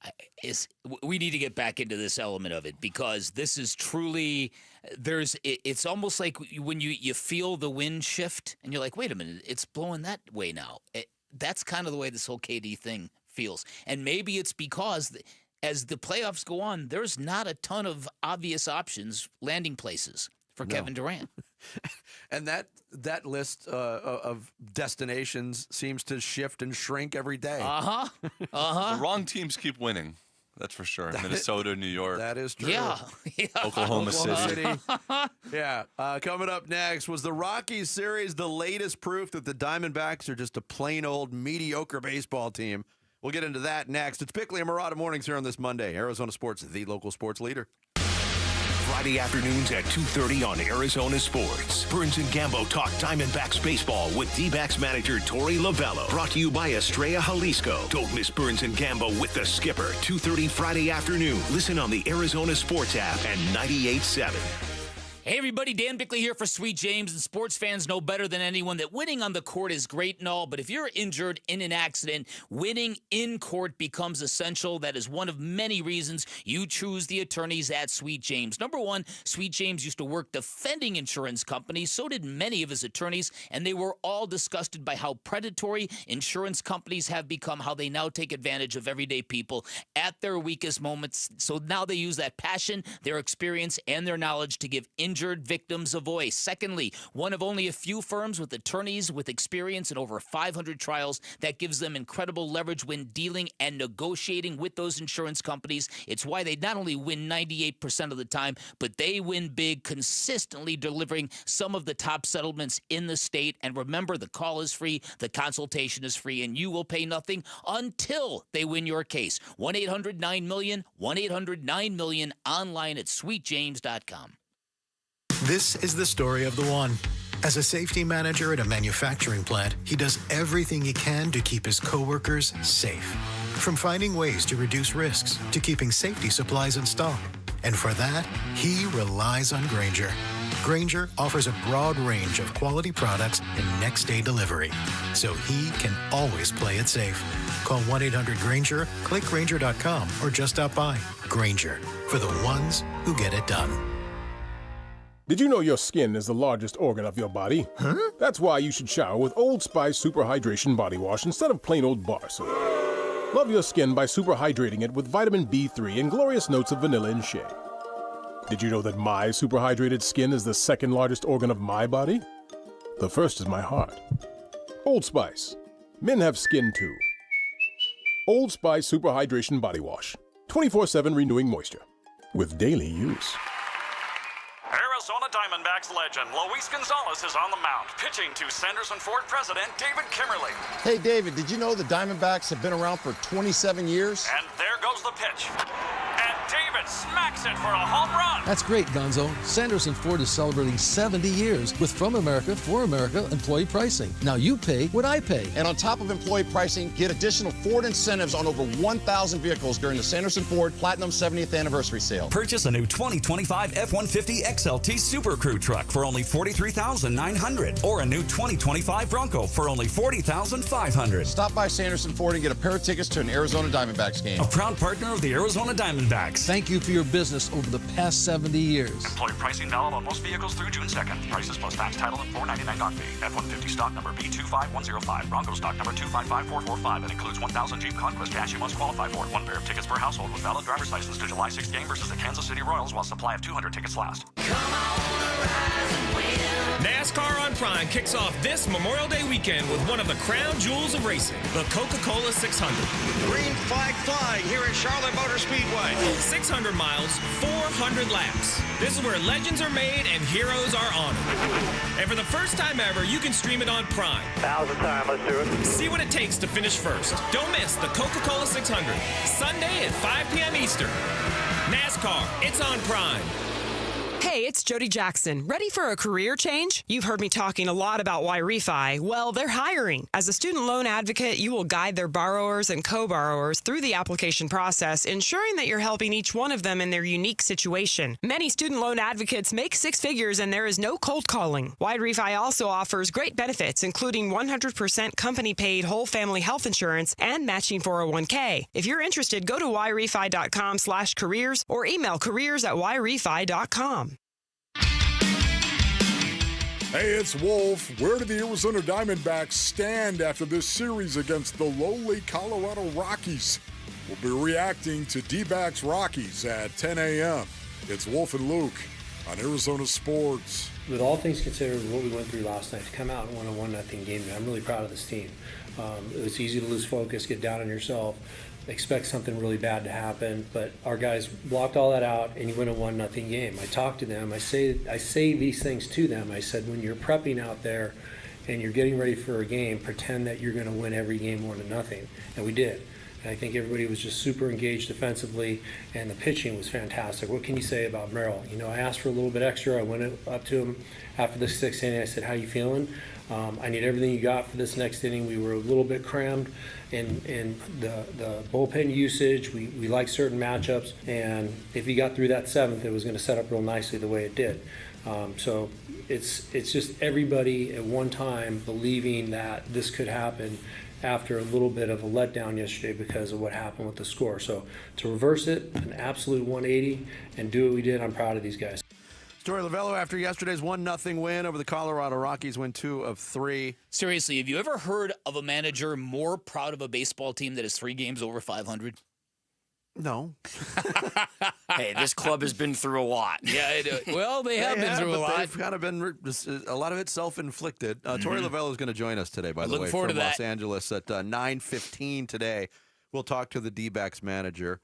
We need to get back into this element of it, because this is truly, it's almost like when you feel the wind shift and you're like, wait a minute, it's blowing that way now. That's kind of the way this whole KD thing feels. And maybe it's because as the playoffs go on, there's not a ton of obvious options, landing places for Kevin Durant. And that list of destinations seems to shift and shrink every day. The wrong teams keep winning. That's for sure. Minnesota, New York. That is true. Yeah. Oklahoma City. Yeah. Coming up next, was the Rockies series the latest proof that the Diamondbacks are just a plain old mediocre baseball team? We'll get into that next. It's Bickley and Murata Mornings here on this Monday. Arizona Sports, the local sports leader. Friday afternoons at 2:30 on Arizona Sports. Burns and Gambo talk Diamondbacks baseball with Dbacks manager Tory Lovullo. Brought to you by Estrella Jalisco. Don't miss Burns and Gambo with the Skipper. 2:30 Friday afternoon. Listen on the Arizona Sports app and 98.7. Hey everybody, Dan Bickley here for Sweet James, and sports fans know better than anyone that winning on the court is great and all, but if you're injured in an accident, winning in court becomes essential. That is one of many reasons you choose the attorneys at Sweet James. Number one, Sweet James used to work defending insurance companies, so did many of his attorneys, and they were all disgusted by how predatory insurance companies have become, how they now take advantage of everyday people at their weakest moments. So now they use that passion, their experience, and their knowledge to give injured victims a voice. Secondly, one of only a few firms with attorneys with experience in over 500 trials that gives them incredible leverage when dealing and negotiating with those insurance companies. It's why they not only win 98% of the time, but they win big, consistently delivering some of the top settlements in the state. And remember, the call is free, the consultation is free, and you will pay nothing until they win your case. 1-800-9-MILLION, 1-800-9-MILLION, online at sweetjames.com. This is the story of the one. As a safety manager at a manufacturing plant, he does everything he can to keep his coworkers safe. From finding ways to reduce risks to keeping safety supplies in stock. And for that, he relies on Grainger. Grainger offers a broad range of quality products and next-day delivery, so he can always play it safe. Call 1-800-GRAINGER, click Grainger.com, or just stop by. Grainger, for the ones who get it done. Did you know your skin is the largest organ of your body? Huh? That's why you should shower with Old Spice Super Hydration Body Wash instead of plain old bar soap. Love your skin by super hydrating it with vitamin B3 and glorious notes of vanilla and shea. Did you know that my super hydrated skin is the second largest organ of my body? The first is my heart. Old Spice. Men have skin too. Old Spice Super Hydration Body Wash. 24/7 renewing moisture. With daily use. Arizona Diamondbacks legend Luis Gonzalez is on the mound, pitching to Sanderson Ford president David Kimmerly. Hey, David, did you know the Diamondbacks have been around for 27 years? And there goes the pitch. And David smacks it for a home run. That's great, Gonzo. Sanderson Ford is celebrating 70 years with From America, For America employee pricing. Now you pay what I pay. And on top of employee pricing, get additional Ford incentives on over 1,000 vehicles during the Sanderson Ford Platinum 70th Anniversary Sale. Purchase a new 2025 F-150 XLT Super Crew truck for only $43,900, or a new 2025 Bronco for only $40,500. Stop by Sanderson Ford and get a pair of tickets to an Arizona Diamondbacks game. A proud partner of the Arizona Diamondbacks. Thank you for your business over the past 70 years. Employee pricing valid on most vehicles through June 2nd. Prices plus tax, title, and $499 dock fee. F-150 stock number B25105. Bronco stock number 255445. And includes 1,000 Jeep Conquest cash you must qualify for. One pair of tickets per household with valid driver's license to July 6th game versus the Kansas City Royals while supply of 200 tickets last. NASCAR on Prime kicks off this Memorial Day weekend with one of the crown jewels of racing, the Coca-Cola 600. Green flag flying here at Charlotte Motor Speedway. 600 miles, 400 laps. This is where legends are made and heroes are honored. And for the first time ever, you can stream it on Prime. Now's the time, let's do it. See what it takes to finish first. Don't miss the Coca-Cola 600, Sunday at 5 p.m. Eastern. NASCAR, it's on Prime. Hey, it's Jody Jackson. Ready for a career change? You've heard me talking a lot about Y-Refi. Well, they're hiring. As a student loan advocate, you will guide their borrowers and co-borrowers through the application process, ensuring that you're helping each one of them in their unique situation. Many student loan advocates make six figures, and there is no cold calling. Y-Refi also offers great benefits, including 100% company-paid whole family health insurance and matching 401k. If you're interested, go to yrefi.com/careers or email careers@yrefi.com. Hey, it's Wolf. Where do the Arizona Diamondbacks stand after this series against the lowly Colorado Rockies? We'll be reacting to Dbacks Rockies at 10 a.m. It's Wolf and Luke on Arizona Sports. With all things considered, what we went through last night, to come out and win a 1-0 game, I'm really proud of this team. It was easy to lose focus, get down on yourself, expect something really bad to happen, but our guys blocked all that out, and you win a 1-0 game. I talk to them. I say these things to them. I said, when you're prepping out there and you're getting ready for a game, pretend that you're going to win every game 1-0, and we did. And I think everybody was just super engaged defensively, and the pitching was fantastic. What can you say about Merrill? You know, I asked for a little bit extra. I went up to him after the sixth inning. I said, how you feeling? I need everything you got for this next inning. We were a little bit crammed in the bullpen usage. We like certain matchups, and if he got through that seventh, it was going to set up real nicely the way it did. So it's just everybody at one time believing that this could happen after a little bit of a letdown yesterday because of what happened with the score. So to reverse it, an absolute 180, and do what we did, I'm proud of these guys. Tory Lovullo, after yesterday's 1-0 win over the Colorado Rockies, win 2 of 3. Seriously, have you ever heard of a manager more proud of a baseball team that is 3 games over 500? No. Hey, this club has been through a lot. Yeah, well, they have been through a lot. They've kind of been a lot of it self-inflicted. Tory Lovullo is going to join us today, by the way, Looking forward from to that. Los Angeles at 9:15 today. We'll talk to the Dbacks manager.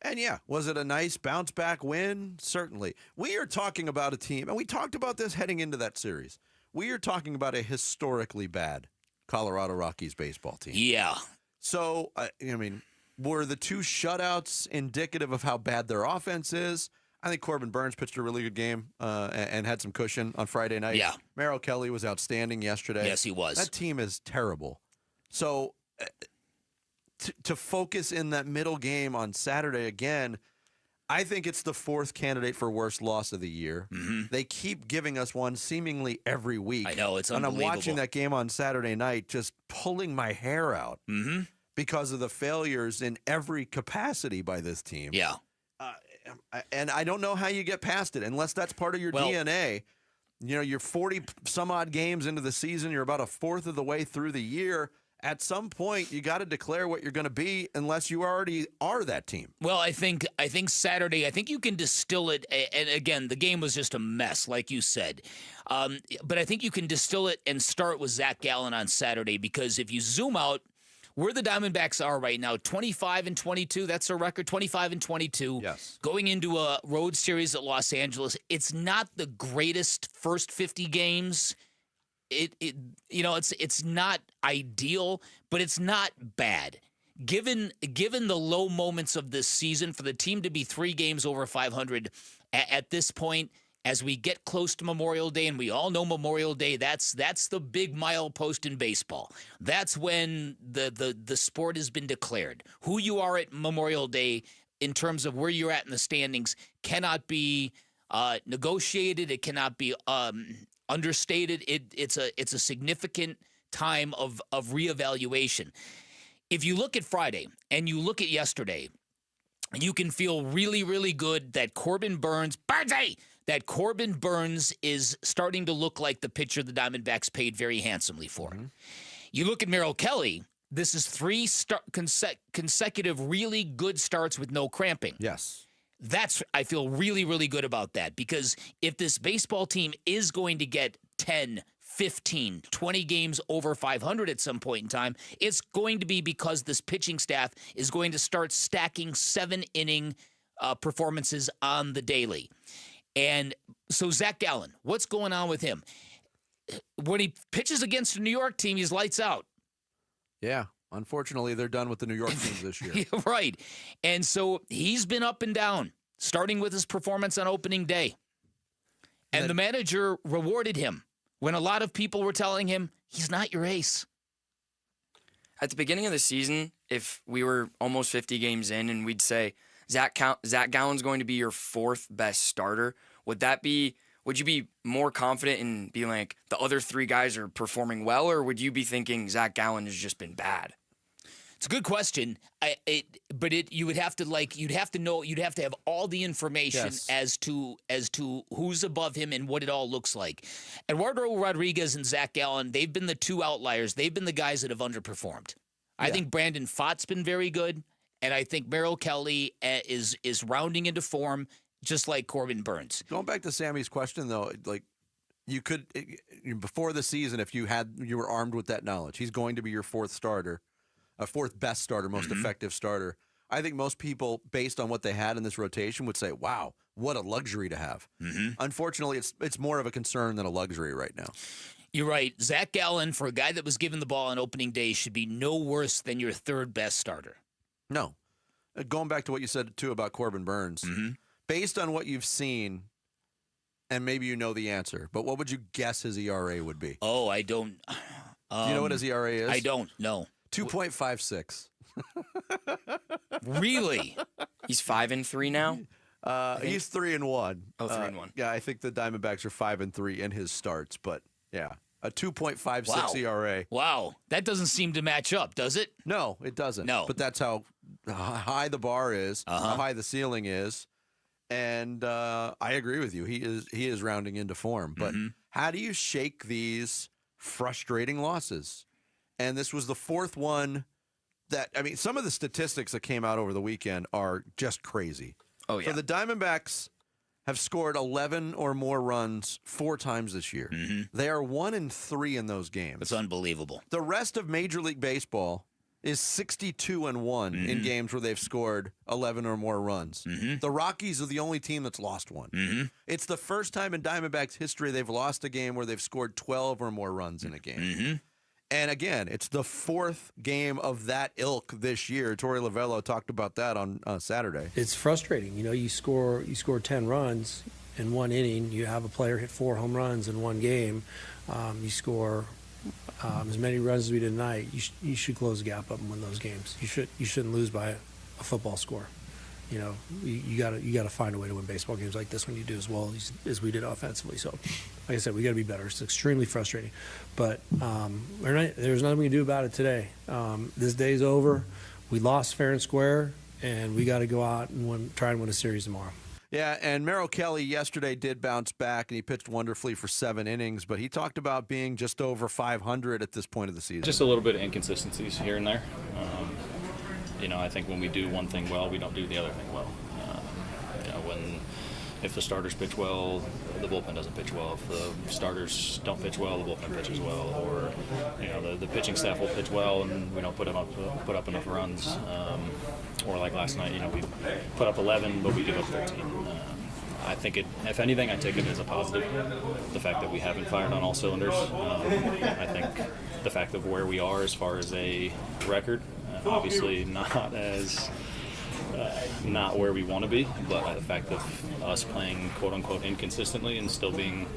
And yeah, was it a nice bounce-back win? Certainly. We are talking about a team, and we talked about this heading into that series. We are talking about a historically bad Colorado Rockies baseball team. Yeah. So, I mean, were the 2 shutouts indicative of how bad their offense is? I think Corbin Burns pitched a really good game and had some cushion on Friday night. Yeah. Merrill Kelly was outstanding yesterday. Yes, he was. That team is terrible. So, to focus in that middle game on Saturday again, I think it's the 4th candidate for worst loss of the year. Mm-hmm. They keep giving us one seemingly every week. I know, it's and unbelievable. I'm watching that game on Saturday night just pulling my hair out because of the failures in every capacity by this team. Yeah. And I don't know how you get past it unless that's part of your DNA. You know, you're 40 some odd games into the season. You're about a fourth of the way through the year. At some point, you got to declare what you're going to be unless you already are that team. Well, I think Saturday, I think you can distill it. And again, the game was just a mess, like you said. But I think you can distill it and start with Zach Gallen on Saturday, because if you zoom out, where the Diamondbacks are right now, 25-22, that's their record, 25-22. Yes. Going into a road series at Los Angeles, it's not the greatest first 50 games. It's not ideal, but it's not bad. Given the low moments of this season, for the team to be 3 games over 500 at this point, as we get close to Memorial Day, and we all know Memorial Day, that's the big milepost in baseball. That's when the sport has been declared. Who you are at Memorial Day in terms of where you're at in the standings cannot be negotiated. It cannot be understated. It's a significant time of reevaluation. If you look at Friday and you look at yesterday, you can feel really, really good that Corbin Burns is starting to look like the pitcher the Diamondbacks paid very handsomely for. Mm-hmm. You look at Merrill Kelly, this is 3 consecutive really good starts with no cramping. Yes. I feel really, really good about that, because if this baseball team is going to get 10, 15, 20 games over 500 at some point in time, it's going to be because this pitching staff is going to start stacking 7-inning performances on the daily. And so Zach Gallen, what's going on with him? When he pitches against a New York team, he's lights out. Yeah. Unfortunately, they're done with the New York teams this year. Yeah, right. And so he's been up and down, starting with his performance on opening day. And the manager rewarded him when a lot of people were telling him he's not your ace. At the beginning of the season, if we were almost 50 games in and we'd say Zach Gallen's going to be your 4th best starter, would you be more confident in being like the other 3 guys are performing well, or would you be thinking Zach Gallen has just been bad? It's a good question. You'd have to have all the information as to who's above him and what it all looks like. Eduardo Rodriguez and Zach Gallen, they've been the 2 outliers. They've been the guys that have underperformed. I think Brandon Fott's been very good, and I think Merrill Kelly is rounding into form, just like Corbin Burns. Going back to Sammy's question, though, like you could before the season, if you were armed with that knowledge, he's going to be your 4th starter. A 4th best starter, most effective starter. I think most people, based on what they had in this rotation, would say, wow, what a luxury to have. Mm-hmm. Unfortunately, it's more of a concern than a luxury right now. You're right. Zach Gallen, for a guy that was given the ball on opening day, should be no worse than your 3rd best starter. No. Going back to what you said, too, about Corbin Burns, based on what you've seen, and maybe you know the answer, but what would you guess his ERA would be? Oh, I don't. Do you know what his ERA is? I don't know. 2.56. Really? He's 5-3 now? He's 3-1. Oh, 3-1. Yeah, I think the Diamondbacks are 5-3 in his starts, but yeah, a 2.56 ERA. Wow, that doesn't seem to match up, does it? No, it doesn't. No, but that's how high the bar is, how high the ceiling is, and I agree with you. He is rounding into form. But how do you shake these frustrating losses? And this was the fourth one. Some of the statistics that came out over the weekend are just crazy. Oh, yeah. So the Diamondbacks have scored 11 or more runs 4 times this year. They are 1-3 in those games. It's unbelievable. The rest of Major League Baseball is 62-1 in games where they've scored 11 or more runs. The Rockies are the only team that's lost one. It's the first time in Diamondbacks history they've lost a game where they've scored 12 or more runs in a game. And again, it's the 4th game of that ilk this year. Tory Lovullo talked about that on Saturday. It's frustrating. You score 10 runs in one inning. You have a player hit 4 home runs in one game. You score as many runs as we did tonight. You should close the gap up and win those games. You shouldn't lose by a football score. You got to find a way to win baseball games like this when you do as well as we did offensively. So, like I said, we got to be better. It's extremely frustrating, but there's nothing we can do about it today. This day's over. We lost fair and square, and we got to go out and try and win a series tomorrow. Yeah, and Merrill Kelly yesterday did bounce back, and he pitched wonderfully for 7 innings, but he talked about being just over 500 at this point of the season. Just a little bit of inconsistencies here and there. I think when we do one thing well, we don't do the other thing well. If the starters pitch well, the bullpen doesn't pitch well. If the starters don't pitch well, the bullpen pitches well. Or, the pitching staff will pitch well and we don't put up enough runs. Or like last night, we put up 11, but we give up 13. I think if anything, I take it as a positive. The fact that we haven't fired on all cylinders. I think the fact of where we are as far as a record, obviously not where we want to be, but the fact of us playing quote unquote inconsistently and still being,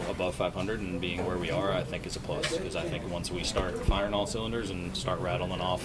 above 500 and being where we are, I think is a plus, because I think once we start firing all cylinders and start rattling off,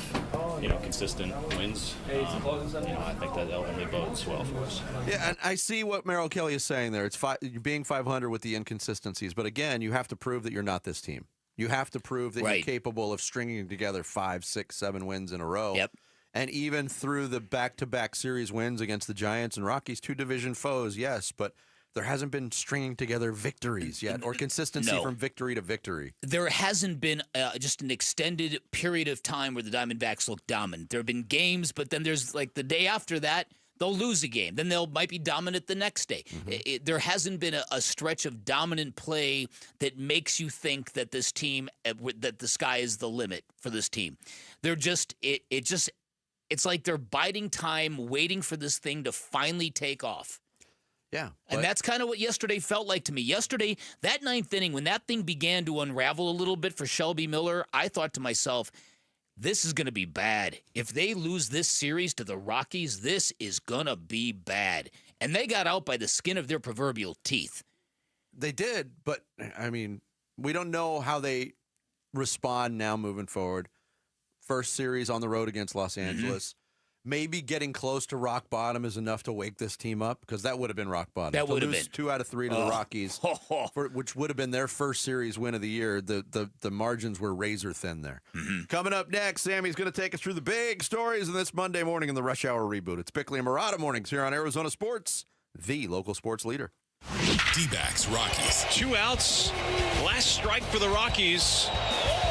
consistent wins, I think that only bodes well for us. Yeah, and I see what Merrill Kelly is saying there. It's you're being 500 with the inconsistencies, but again, you have to prove that you're not this team. You have to prove that you're capable of stringing together 5, 6, 7 wins in a row. Yep. And even through the back-to-back series wins against the Giants and Rockies, 2 division foes, yes, but there hasn't been stringing together victories yet or consistency from victory to victory. There hasn't been just an extended period of time where the Diamondbacks look dominant. There have been games, but then there's like the day after that, they'll lose a game. Then might be dominant the next day. There hasn't been a stretch of dominant play that makes you think that this team, that the sky is the limit for this team. They're just, it's like they're biding time, waiting for this thing to finally take off. Yeah. And that's kind of what yesterday felt like to me. Yesterday, that 9th inning, when that thing began to unravel a little bit for Shelby Miller, I thought to myself, this is going to be bad. If they lose this series to the Rockies, this is going to be bad. And they got out by the skin of their proverbial teeth. They did, but, we don't know how they respond now moving forward. First series on the road against Los Angeles. Maybe getting close to rock bottom is enough to wake this team up, because that would have been rock bottom. That would have been 2 out of 3 to the Rockies, which would have been their first series win of the year. The margins were razor thin there. Coming up next, Sammy's going to take us through the big stories in this Monday morning in the Rush Hour Reboot. It's Bickley and Murata mornings here on Arizona Sports, the local sports leader. Dbacks Rockies. 2 outs. Last strike for the Rockies.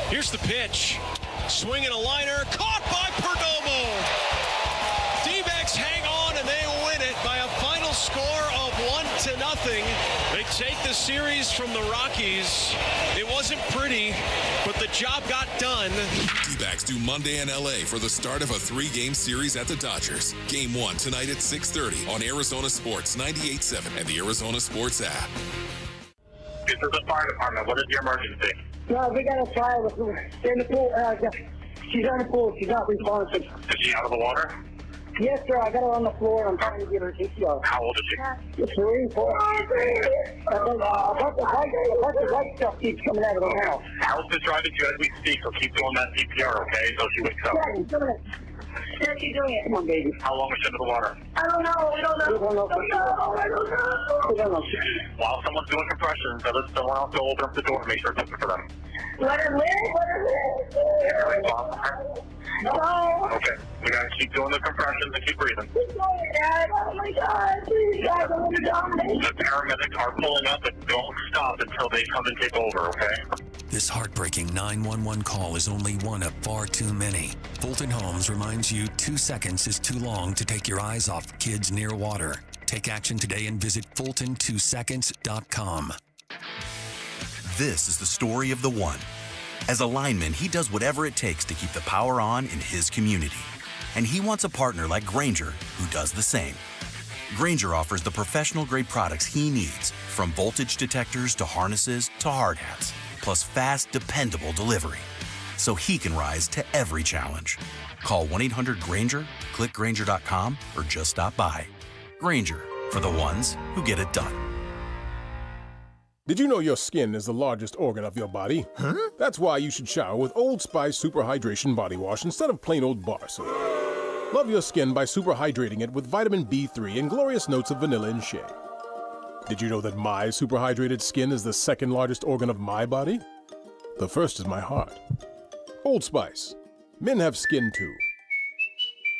Here's the pitch. Swinging a liner. Caught by Perdomo. D-backs hang on and they win it by a final score of 1-0. They take the series from the Rockies. It wasn't pretty, but the job got done. D-backs do Monday in L.A. for the start of a 3-game series at the Dodgers. Game 1 tonight at 6:30 on Arizona Sports 98.7 and the Arizona Sports app. This is the fire department. What is your emergency? No, we got a fire in the pool. She's on the pool. She's not responsive. Is she out of the water? Yes, sir. I got her on the floor. I'm trying to get her CPR. How old is she? 3, 4. A bunch of white stuff keeps coming out of the house. Alice is driving you as we speak, so keep doing that CPR, okay, until she wakes up. Yeah, Yeah, keep doing it. Come on, baby. How long is she under the water? I don't know. I don't know. I don't know. While someone's doing compressions, let someone else go open up the door and make sure it's open for them. Let her live. No. Okay. We gotta keep doing the compressions and keep breathing. Keep going, Dad. Oh my God. Please, Dad, I want to die. The paramedics are pulling up, but don't stop until they come and take over, okay? This heartbreaking 911 call is only one of far too many. Fulton Homes reminds you 2 seconds is too long to take your eyes off kids near water. Take action today and visit Fulton2seconds.com. This is the story of the one. As a lineman, he does whatever it takes to keep the power on in his community. And he wants a partner like Grainger who does the same. Grainger offers the professional-grade products he needs, from voltage detectors to harnesses to hard hats, plus fast, dependable delivery, so he can rise to every challenge. Call 1-800-GRAINGER, click Grainger.com, or just stop by. Grainger, for the ones who get it done. Did you know your skin is the largest organ of your body? Huh? That's why you should shower with Old Spice Super Hydration Body Wash instead of plain old bar soap. Love your skin by super hydrating it with vitamin B3 and glorious notes of vanilla and shea. Did you know that my super hydrated skin is the second largest organ of my body? The first is my heart. Old Spice. Men have skin too.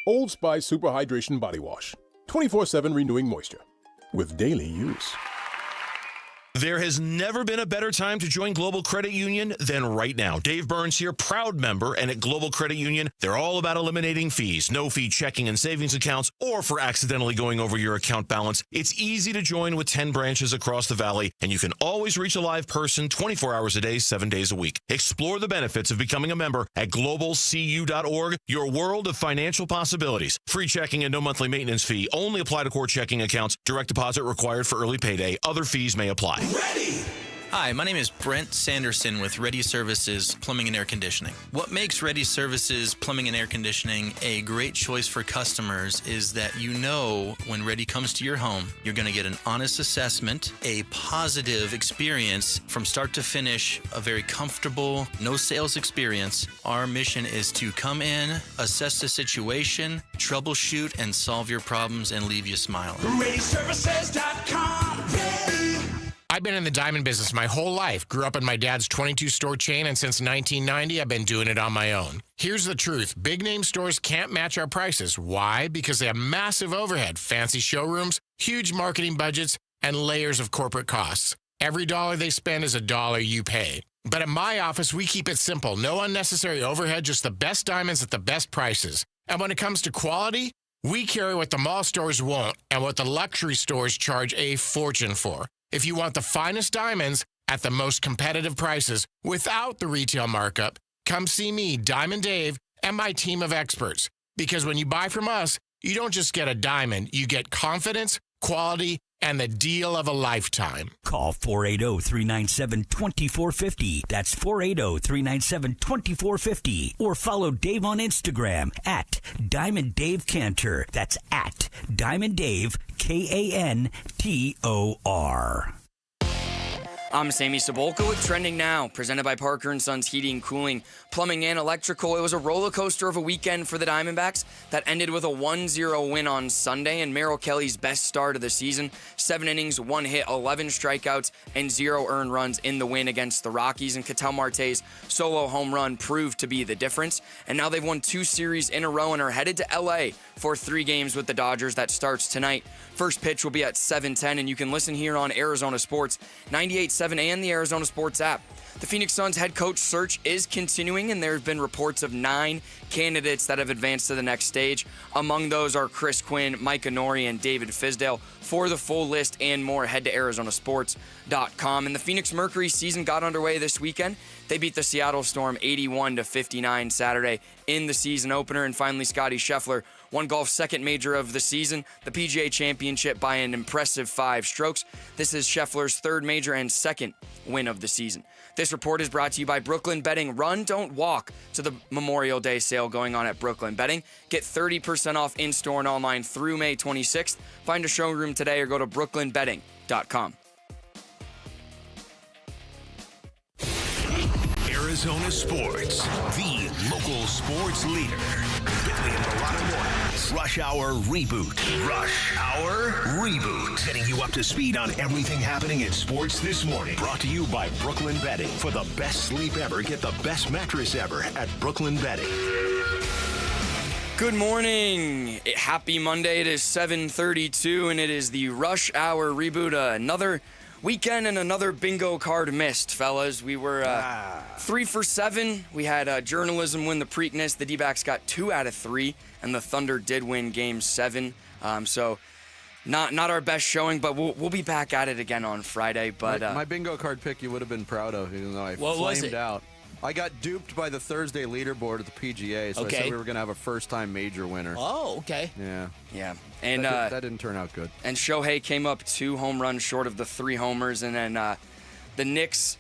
Old Spice Super Hydration Body Wash. 24/7 renewing moisture. With daily use. There has never been a better time to join Global Credit Union than right now. Dave Burns here, proud member, and at Global Credit Union, they're all about eliminating fees, no-fee checking and savings accounts, or for accidentally going over your account balance. It's easy to join with 10 branches across the valley, and you can always reach a live person 24 hours a day, 7 days a week. Explore the benefits of becoming a member at globalcu.org, your world of financial possibilities. Free checking and no monthly maintenance fee. Only apply to core checking accounts. Direct deposit required for early payday. Other fees may apply. Ready! Hi, my name is Brent Sanderson with Ready Services Plumbing and Air Conditioning. What makes Ready Services Plumbing and Air Conditioning a great choice for customers is that you know when Ready comes to your home, you're going to get an honest assessment, a positive experience from start to finish, a very comfortable, no sales experience. Our mission is to come in, assess the situation, troubleshoot, and solve your problems and leave you smiling. ReadyServices.com. Ready. I've been in the diamond business my whole life. Grew up in my dad's 22-store chain, and since 1990, I've been doing it on my own. Here's the truth. Big-name stores can't match our prices. Why? Because they have massive overhead, fancy showrooms, huge marketing budgets, and layers of corporate costs. Every dollar they spend is a dollar you pay. But at my office, we keep it simple. No unnecessary overhead, just the best diamonds at the best prices. And when it comes to quality, we carry what the mall stores won't and what the luxury stores charge a fortune for. If you want the finest diamonds at the most competitive prices without the retail markup, come see me, Diamond Dave, and my team of experts. Because when you buy from us, you don't just get a diamond, you get confidence, quality, and the deal of a lifetime. Call 480-397-2450. That's 480-397-2450. Or follow Dave on Instagram at Diamond Dave Cantor. That's at Diamond Dave, Kantor. I'm Sammy Sabolka with Trending Now, presented by Parker & Sons Heating, Cooling, Plumbing, and Electrical. It was a roller coaster of a weekend for the Diamondbacks that ended with a 1-0 win on Sunday, and Merrill Kelly's best start of the season. 7 innings, 1 hit, 11 strikeouts, and 0 earned runs in the win against the Rockies, and Ketel Marte's solo home run proved to be the difference. And now they've won 2 series in a row and are headed to L.A. for 3 games with the Dodgers that starts tonight. First pitch will be at 7:10, and you can listen here on Arizona Sports 98.7 and the Arizona Sports app. The Phoenix Suns head coach search is continuing, and there have been reports of 9 candidates that have advanced to the next stage. Among those are Chris Quinn, Micah Nori, and David Fizdale. For the full list and more, head to ArizonaSports.com. And the Phoenix Mercury season got underway this weekend. They beat the Seattle Storm 81-59 Saturday in the season opener. And finally, Scottie Scheffler won golf's second major of the season, the PGA Championship, by an impressive 5 strokes. This is Scheffler's 3rd major and 2nd win of the season. This report is brought to you by Brooklyn Betting. Run, don't walk to the Memorial Day sale going on at Brooklyn Betting. Get 30% off in-store and online through May 26th. Find a showroom today or go to brooklynbetting.com. Arizona Sports, the local sports leader. Bickley and Milano Mornings. Rush Hour Reboot. Rush Hour Reboot. Getting you up to speed on everything happening in sports this morning. Brought to you by Brooklyn Bedding. For the best sleep ever, get the best mattress ever at Brooklyn Bedding. Good morning. Happy Monday. It is 7:32, and it is the Rush Hour Reboot. Another weekend and another bingo card missed, fellas. We were 3 for 7. We had journalism win the Preakness. The D-backs got 2 out of 3, and the Thunder did win Game 7. So not our best showing, but we'll be back at it again on Friday. But my bingo card pick you would have been proud of, even though I what was flamed it? out. I got duped by the Thursday leaderboard at the PGA, so I said we were going to have a first-time major winner. Oh, okay. Yeah. And that didn't turn out good. And Shohei came up 2 home runs short of the 3 homers, and then the Knicks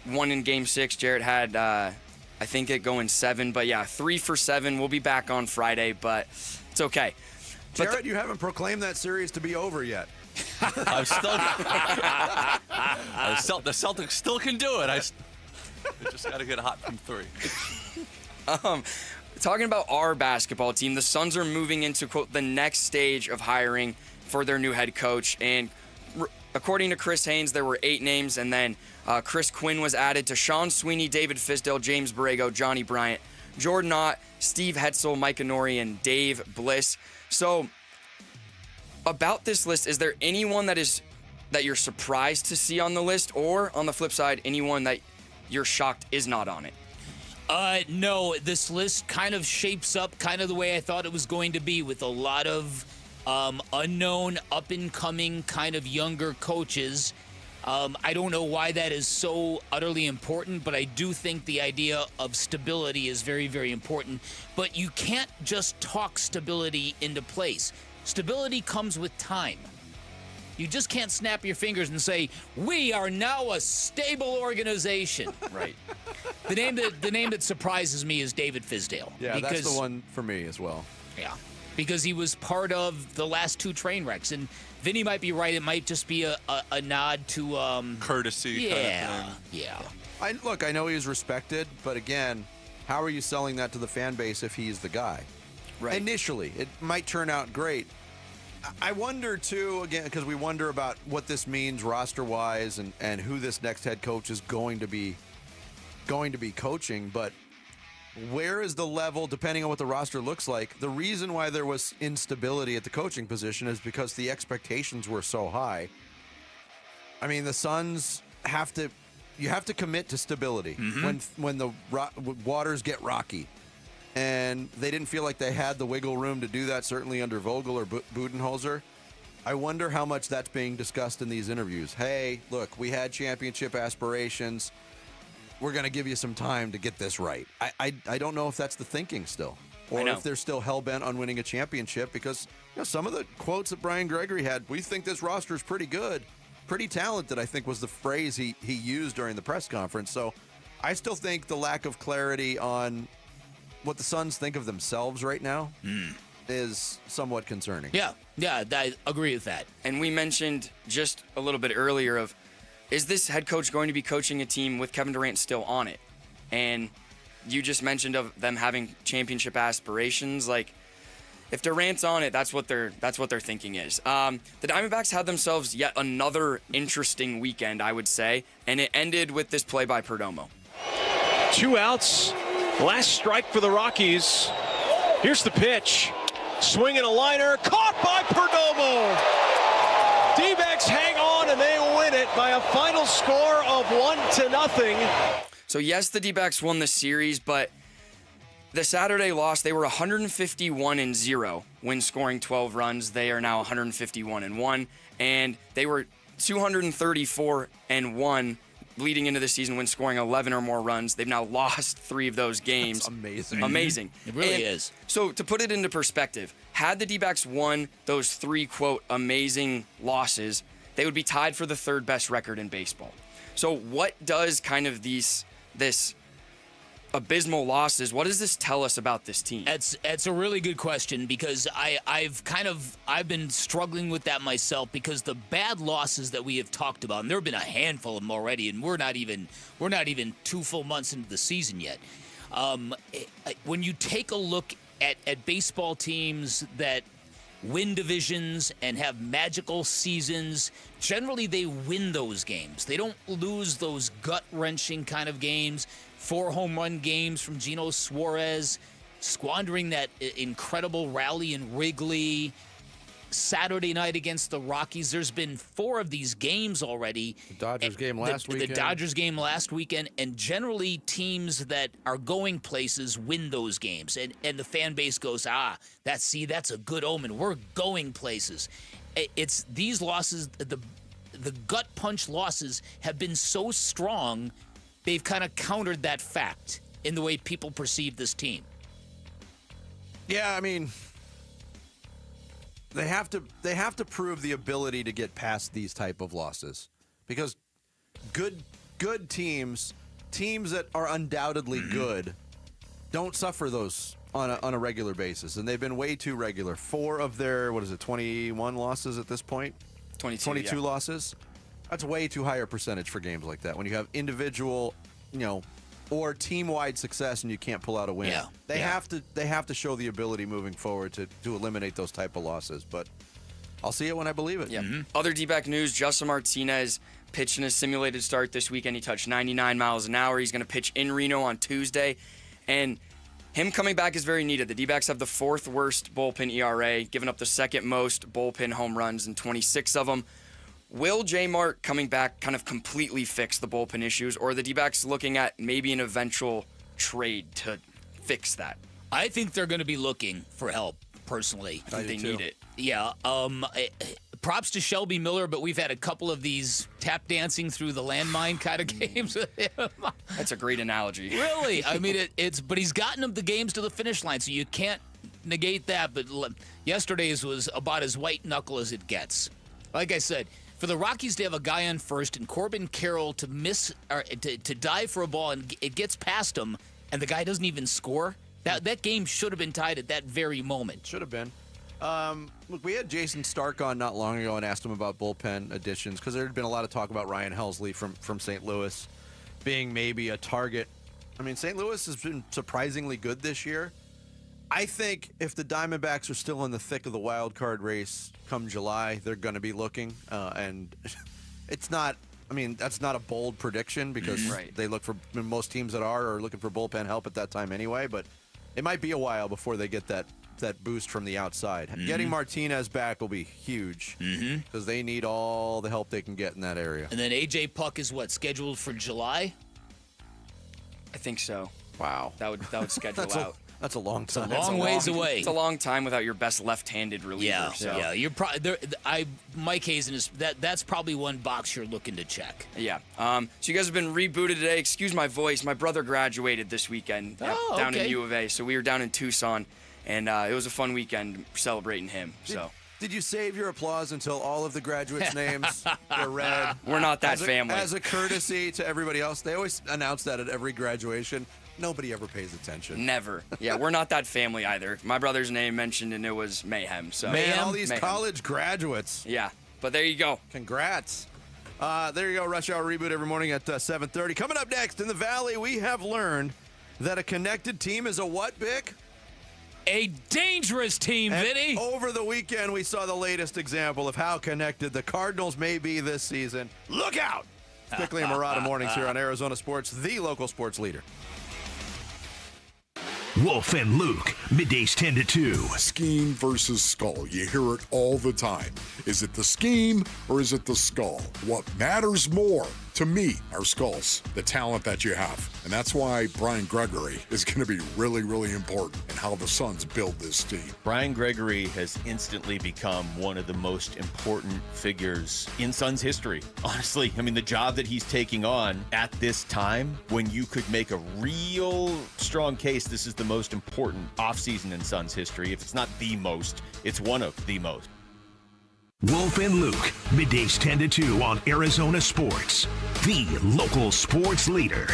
won in Game 6. Jarrett had, I think, it going 7. But, yeah, 3 for 7. We'll be back on Friday, but it's okay. Jarrett, you haven't proclaimed that series to be over yet. I'm still... the Celtics still can do it. They just got to get hot from 3. Talking about our basketball team, the Suns are moving into, quote, the next stage of hiring for their new head coach. And according to Chris Haynes, there were 8 names, and then Chris Quinn was added to Sean Sweeney, David Fisdale, James Borrego, Johnny Bryant, Jordan Ott, Steve Hetzel, Mike Honori, and Dave Bliss. So about this list, is there anyone that you're surprised to see on the list, or on the flip side, anyone that you're shocked is not on it? No, this list kind of shapes up kind of the way I thought it was going to be, with a lot of unknown, up-and-coming, kind of younger coaches. I don't know why that is so utterly important, but I do think the idea of stability is very, very important. But you can't just talk stability into place. Stability comes with time. You just can't snap your fingers and say, we are now a stable organization. Right. The name that surprises me is David Fisdale. Yeah, that's the one for me as well. Yeah, because he was part of the last 2 train wrecks. And Vinny might be right. It might just be a nod to... courtesy. Yeah, kind of thing. yeah. I know he's respected, but again, how are you selling that to the fan base if he's the guy? Right. Initially, it might turn out great. I wonder, too, again, because we wonder about what this means roster-wise and who this next head coach is going to be coaching. But where is the level, depending on what the roster looks like? The reason why there was instability at the coaching position is because the expectations were so high. I mean, the Suns you have to commit to stability when the waters get rocky. And they didn't feel like they had the wiggle room to do that, certainly under Vogel or Budenholzer. I wonder how much that's being discussed in these interviews. Hey, look, we had championship aspirations. We're going to give you some time to get this right. I don't know if that's the thinking still, or if they're still hell-bent on winning a championship, because some of the quotes that Brian Gregory had, we think this roster is pretty good, pretty talented, I think was the phrase he used during the press conference. So I still think the lack of clarity on what the Suns think of themselves right now is somewhat concerning. Yeah, I agree with that. And we mentioned just a little bit earlier of, is this head coach going to be coaching a team with Kevin Durant still on it? And you just mentioned of them having championship aspirations. Like, if Durant's on it, that's what their thinking is. The Diamondbacks had themselves yet another interesting weekend, I would say, and it ended with this play by Perdomo. 2 outs. Last strike for the Rockies. Here's the pitch. Swinging a liner. Caught by Perdomo. D-backs hang on and they win it by a final score of 1-0. So yes, the D-backs won the series, but the Saturday loss, they were 151-0 when scoring 12 runs. They are now 151-1, and they were 234-1 leading into the season when scoring 11 or more runs. They've now lost 3 of those games. That's amazing. Amazing. It really is. So to put it into perspective, had the D-backs won those 3, quote, amazing losses, they would be tied for the 3rd best record in baseball. So what does kind of this abysmal losses. What does this tell us about this team? It's a really good question because I've been struggling with that myself because the bad losses that we have talked about, and there have been a handful of them already, and we're not even 2 full months into the season yet. When you take a look at baseball teams that win divisions and have magical seasons, generally they win those games. They don't lose those gut-wrenching kind of games. 4 home run games from Geno Suarez, squandering that incredible rally in Wrigley. Saturday night against the Rockies. There's been 4 of these games already. The Dodgers game last weekend. The Dodgers game last weekend. And generally teams that are going places win those games. And the fan base goes, that's a good omen. We're going places. It's these losses, the gut punch losses have been so strong, they've kind of countered that fact in the way people perceive this team. Yeah, I mean, they have to prove the ability to get past these type of losses, because good teams that are undoubtedly good don't suffer those on a regular basis, and they've been way too regular. 4 of their 21 losses at this point, 22 losses. That's way too high a percentage for games like that when you have individual, or team-wide success and you can't pull out a win. Yeah. They have to show the ability moving forward to eliminate those type of losses, but I'll see it when I believe it. Yeah. Other D-back news, Justin Martinez pitched in a simulated start this weekend. He touched 99 miles an hour. He's going to pitch in Reno on Tuesday, and him coming back is very needed. The D-backs have the 4th worst bullpen ERA, giving up the 2nd most bullpen home runs and 26 of them. Will J. Mart coming back kind of completely fix the bullpen issues, or are the D-backs looking at maybe an eventual trade to fix that? I think they're going to be looking for help, personally. I think they need it. Yeah. Props to Shelby Miller, but we've had a couple of these tap dancing through the landmine kind of games with him. That's a great analogy. Really? I mean, but he's gotten them the games to the finish line, so you can't negate that. But yesterday's was about as white knuckle as it gets. Like I said, for the Rockies to have a guy on first and Corbin Carroll to miss or to dive for a ball and it gets past him and the guy doesn't even score, that game should have been tied at that very moment. Should have been. Look, we had Jason Stark on not long ago and asked him about bullpen additions because there had been a lot of talk about Ryan Helsley from St. Louis being maybe a target. I mean, St. Louis has been surprisingly good this year. I think if the Diamondbacks are still in the thick of the wild card race come July, they're going to be looking. And it's not, I mean, that's not a bold prediction because they look for, most teams that are looking for bullpen help at that time anyway. But it might be a while before they get that boost from the outside. Getting Martinez back will be huge because they need all the help they can get in that area. And then A.J. Puck is scheduled for July? I think so. Wow. That would schedule out. That's a long time. It's a long ways away. It's a long time without your best left-handed reliever. Yeah. You're probably Mike Hazen is that's probably one box you're looking to check. Yeah. So you guys have been rebooted today. Excuse my voice. My brother graduated this weekend down in U of A. So we were down in Tucson, and it was a fun weekend celebrating him. Did you save your applause until all of the graduates' names were read? We're not that family. As a courtesy to everybody else, they always announce that at every graduation. Nobody ever pays attention. Never. Yeah, we're not that family either. My brother's name mentioned, and it was mayhem. So all these college graduates. Yeah, but there you go. Congrats. There you go. Rush Hour Reboot every morning at 7:30. Coming up next in the Valley, we have learned that a connected team is a what, Bick? A dangerous team, Vinny. Over the weekend, we saw the latest example of how connected the Cardinals may be this season. Look out! Quickly and Murata mornings here on Arizona Sports, the local sports leader. Wolf and Luke, middays 10 to 2. Scheme versus skull. You hear it all the time. Is it the scheme or is it the skull? What matters more to me are skulls, the talent that you have. And that's why Brian Gregory is going to be really, really important in how the Suns build this team. Brian Gregory has instantly become one of the most important figures in Suns history. Honestly, I mean, the job that he's taking on at this time, when you could make a real strong case, this is the most important offseason in Suns history. If it's not the most, it's one of the most. Wolf and Luke, middays 10 to 2 on Arizona Sports, the local sports leader.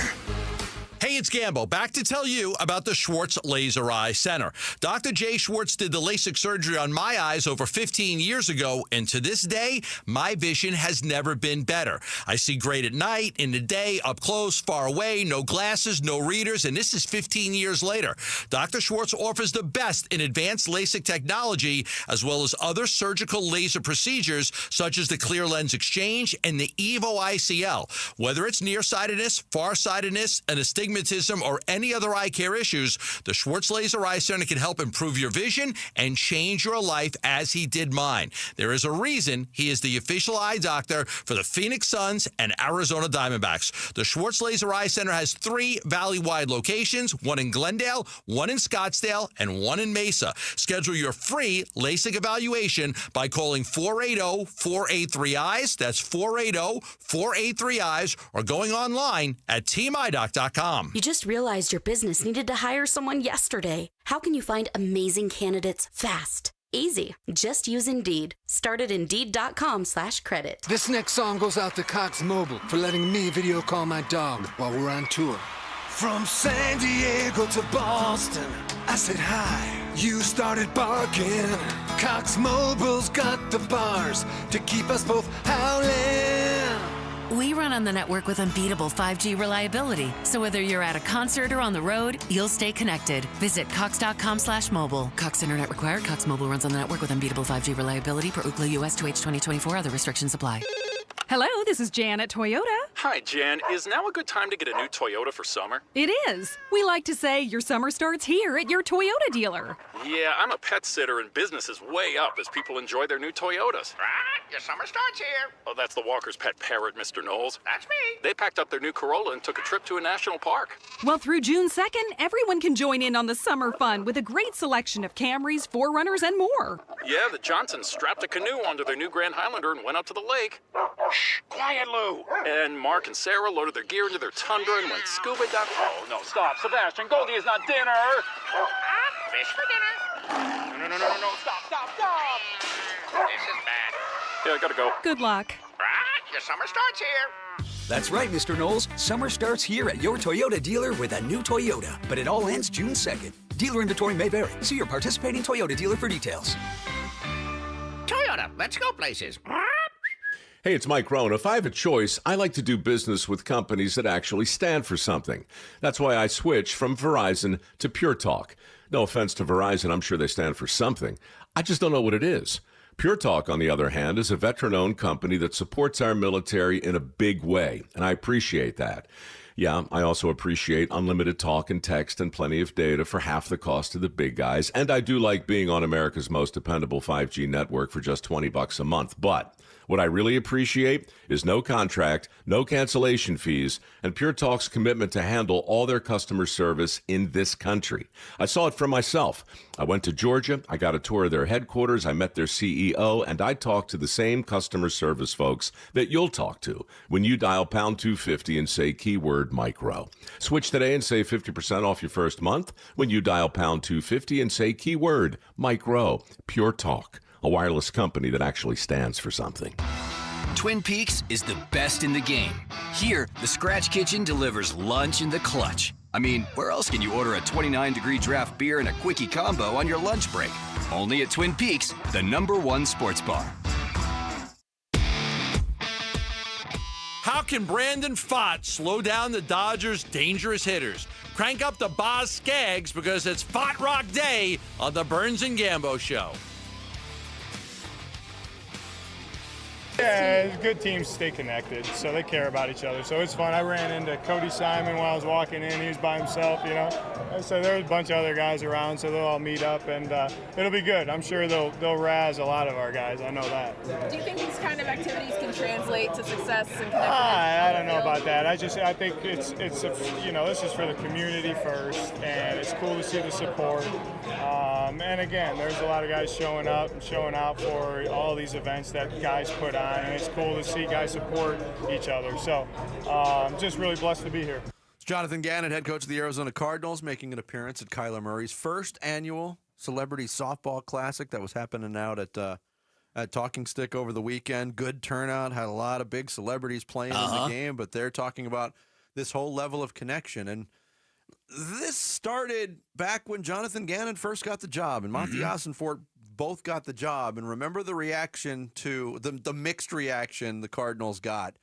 Hey, it's Gambo. Back to tell you about the Schwartz Laser Eye Center. Dr. Jay Schwartz did the LASIK surgery on my eyes over 15 years ago, and to this day, my vision has never been better. I see great at night, in the day, up close, far away, no glasses, no readers, and this is 15 years later. Dr. Schwartz offers the best in advanced LASIK technology, as well as other surgical laser procedures, such as the clear lens exchange and the EVO ICL. Whether it's nearsightedness, farsightedness, an astigmatism, or any other eye care issues, the Schwartz Laser Eye Center can help improve your vision and change your life as he did mine. There is a reason he is the official eye doctor for the Phoenix Suns and Arizona Diamondbacks. The Schwartz Laser Eye Center has 3 valley-wide locations, one in Glendale, one in Scottsdale, and one in Mesa. Schedule your free LASIK evaluation by calling 480-483-EYES. That's 480-483-EYES, or going online at teamidoc.com. You just realized your business needed to hire someone yesterday. How can you find amazing candidates fast? Easy. Just use Indeed. Start at Indeed.com/credit. This next song goes out to Cox Mobile for letting me video call my dog while we're on tour. From San Diego to Boston, I said hi. You started barking. Cox Mobile's got the bars to keep us both howling. We run on the network with unbeatable 5G reliability. So whether you're at a concert or on the road, you'll stay connected. Visit cox.com/mobile. Cox Internet required. Cox Mobile runs on the network with unbeatable 5G reliability per Ookla US 2H 2024. Other restrictions apply. Hello, this is Jan at Toyota. Hi, Jan. Is now a good time to get a new Toyota for summer? It is. We like to say your summer starts here at your Toyota dealer. Yeah, I'm a pet sitter and business is way up as people enjoy their new Toyotas. Right, your summer starts here. Oh, that's the Walker's pet parrot, Mr. Knowles. That's me. They packed up their new Corolla and took a trip to a national park. Well, through June 2nd, everyone can join in on the summer fun with a great selection of Camrys, 4Runners, and more. Yeah, the Johnsons strapped a canoe onto their new Grand Highlander and went out to the lake. Shh, quiet, Lou. And Mark and Sarah loaded their gear into their Tundra and went scuba diving. Oh, no, stop. Sebastian, Goldie is not dinner. Fish for dinner. No, stop. This is bad. Yeah, I gotta go. Good luck. Right, your summer starts here. That's right, Mr. Knowles. Summer starts here at your Toyota dealer with a new Toyota, but it all ends June 2nd. Dealer inventory may vary. See your participating Toyota dealer for details. Toyota, let's go places. Hey, it's Mike Rohn. If I have a choice, I like to do business with companies that actually stand for something. That's why I switched from Verizon to Pure Talk. No offense to Verizon, I'm sure they stand for something. I just don't know what it is. Pure Talk, on the other hand, is a veteran-owned company that supports our military in a big way, and I appreciate that. Yeah, I also appreciate unlimited talk and text and plenty of data for half the cost of the big guys, and I do like being on America's most dependable 5G network for just $20 a month, but what I really appreciate is no contract, no cancellation fees, and Pure Talk's commitment to handle all their customer service in this country. I saw it for myself. I went to Georgia, I got a tour of their headquarters, I met their CEO, and I talked to the same customer service folks that you'll talk to when you dial pound 250 and say keyword micro. Switch today and save 50% off your first month when you dial pound 250 and say keyword micro. Pure Talk, a wireless company that actually stands for something. Twin Peaks is the best in the game. Here, the Scratch Kitchen delivers lunch in the clutch. I mean, where else can you order a 29-degree draft beer and a quickie combo on your lunch break? Only at Twin Peaks, the #1 sports bar. How can Brandon Pfaadt slow down the Dodgers' dangerous hitters? Crank up the Boz Skaggs because it's Pfaadt Rock Day on the Burns and Gambo Show. Yeah, good teams stay connected, so they care about each other. So it's fun. I ran into Cody Simon while I was walking in. He was by himself, you know. So there's a bunch of other guys around, so they'll all meet up, and it'll be good. I'm sure they'll razz a lot of our guys. I know that. Do you think these kind of activities can translate to success and connection? I don't know about that. I think it's this is for the community first, and it's cool to see the support. And again, there's a lot of guys showing up and showing out for all these events that guys put on, and it's cool to see guys support each other. So I'm just really blessed to be here. It's Jonathan Gannon, head coach of the Arizona Cardinals, making an appearance at Kyler Murray's first annual Celebrity Softball Classic that was happening out at Talking Stick over the weekend. Good turnout, had a lot of big celebrities playing in the game, but they're talking about this whole level of connection. And This started back when Jonathan Gannon first got the job and Monty Ossenfort both got the job. And remember the reaction to the mixed reaction the Cardinals got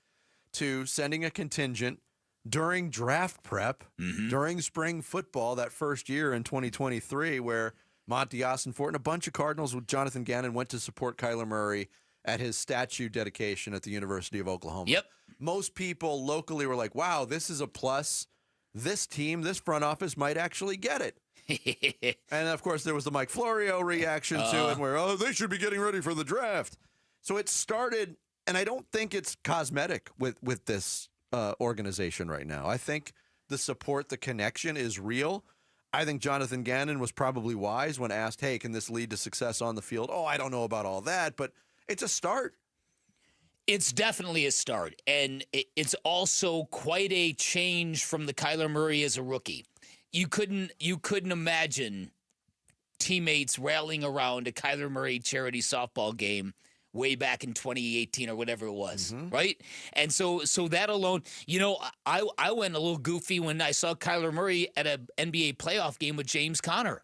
to sending a contingent during draft prep, during spring football that first year in 2023, where Monty Ossenfort and a bunch of Cardinals with Jonathan Gannon went to support Kyler Murray at his statue dedication at the University of Oklahoma. Yep. Most people locally were like, wow, this is a plus. This team, this front office might actually get it. And, of course, there was the Mike Florio reaction to it where, they should be getting ready for the draft. So it started, and I don't think it's cosmetic with this organization right now. I think the support, the connection is real. I think Jonathan Gannon was probably wise when asked, hey, can this lead to success on the field? Oh, I don't know about all that, but it's a start. It's definitely a start, and it's also quite a change from the Kyler Murray as a rookie. You couldn't imagine teammates rallying around a Kyler Murray charity softball game way back in 2018 or whatever it was, right? And so that alone, I went a little goofy when I saw Kyler Murray at an NBA playoff game with James Conner.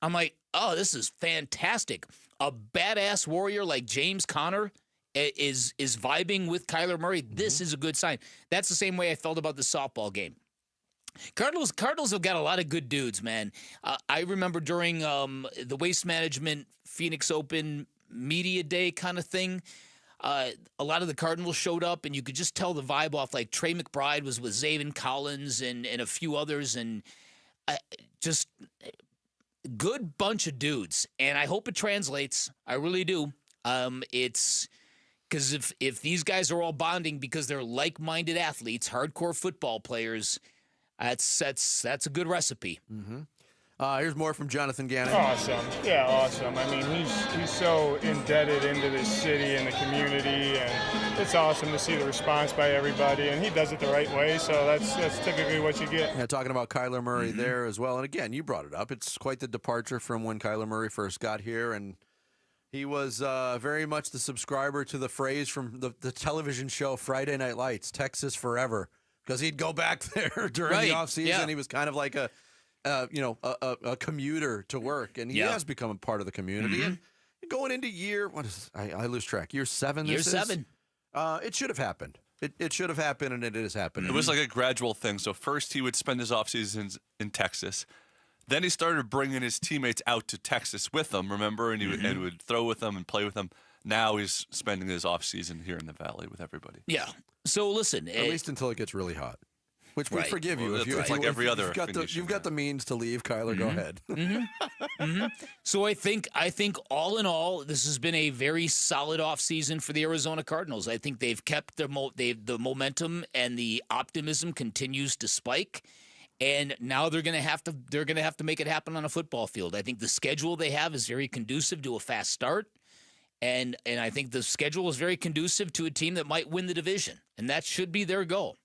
I'm like, oh, this is fantastic. A badass warrior like James Conner is vibing with Kyler Murray. This is a good sign. That's the same way I felt about the softball game. Cardinals have got a lot of good dudes, man. I remember during the Waste Management Phoenix Open Media Day kind of thing, a lot of the Cardinals showed up, and you could just tell the vibe off. Like Trey McBride was with Zaven Collins and a few others, and just good bunch of dudes. And I hope it translates. I really do. It's because if these guys are all bonding because they're like-minded athletes, hardcore football players, that's a good recipe. Here's more from Jonathan Gannon. Awesome. Yeah, awesome. I mean, he's so indebted into this city and the community, and it's awesome to see the response by everybody, and he does it the right way, so that's typically what you get. Yeah, talking about Kyler Murray there as well. And again, you brought it up. It's quite the departure from when Kyler Murray first got here, and he was very much the subscriber to the phrase from the television show Friday Night Lights, Texas Forever, because he'd go back there during the offseason. Yeah. He was kind of like a commuter to work, and he has become a part of the community. And going into I lose track. Year 7. Year 7. It should have happened. It should have happened, and it is happening. It was like a gradual thing. So first he would spend his off seasons in Texas. Then he started bringing his teammates out to Texas with him, remember? And he would throw with them and play with them. Now he's spending his off season here in the Valley with everybody. Yeah. So listen. At least until it gets really hot. Which we forgive you. Well, it's like every other. You've got the means to leave, Kyler. Go ahead. So I think all in all, this has been a very solid offseason for the Arizona Cardinals. I think they've kept the momentum, and the optimism continues to spike. And now they're going to have to make it happen on a football field. I think the schedule they have is very conducive to a fast start. And I think the schedule is very conducive to a team that might win the division. And that should be their goal.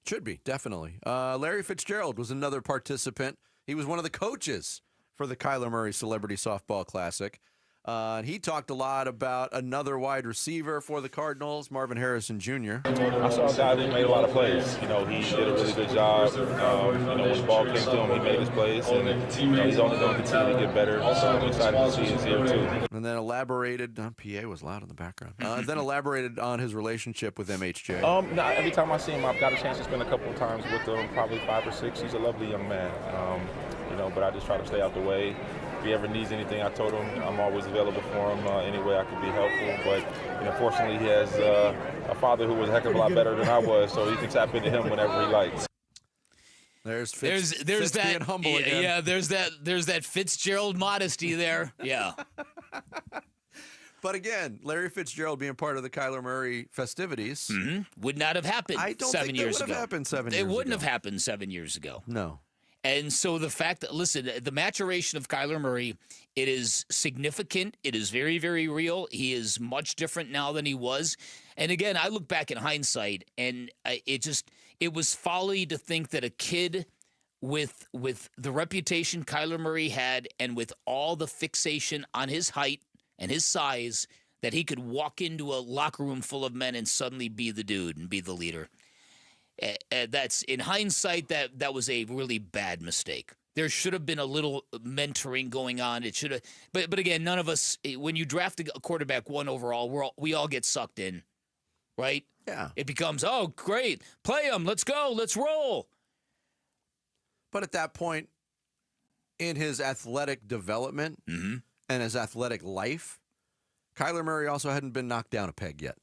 Should be, definitely. Larry Fitzgerald was another participant. He was one of the coaches for the Kyler Murray Celebrity Softball Classic. And he talked a lot about another wide receiver for the Cardinals, Marvin Harrison Jr. I saw a guy who made a lot of plays. He did a really good job. When the ball came to him, he made his plays. And, he's only going to continue to get better. So I'm excited to see his here, too. And then elaborated, PA was loud in the background. Then elaborated on his relationship with MHJ. Every time I see him, I've got a chance to spend a couple of times with him, probably 5 or 6. He's a lovely young man. But I just try to stay out the way. If he ever needs anything, I told him I'm always available for him any way I could be helpful. But fortunately, he has a father who was a heck of a lot better than I was, so he can tap into him whenever he likes. There's Fitz that being humble again. Yeah, there's that Fitzgerald modesty there. Yeah. But again, Larry Fitzgerald being part of the Kyler Murray festivities would not have happened 7 years ago. It would have happened 7 years ago. It wouldn't have happened 7 years ago. No. And so the fact that, listen, the maturation of Kyler Murray, it is significant. It is very, very real. He is much different now than he was. And again, I look back in hindsight, and it was folly to think that a kid with the reputation Kyler Murray had, and with all the fixation on his height and his size, that he could walk into a locker room full of men and suddenly be the dude and be the leader. That's in hindsight, that was a really bad mistake. There should have been a little mentoring going on. It should have, but again, none of us. When you draft a quarterback 1 overall, we all get sucked in, right? Yeah. It becomes, oh, great, play him, let's go, let's roll. But at that point, in his athletic development and his athletic life, Kyler Murray also hadn't been knocked down a peg yet.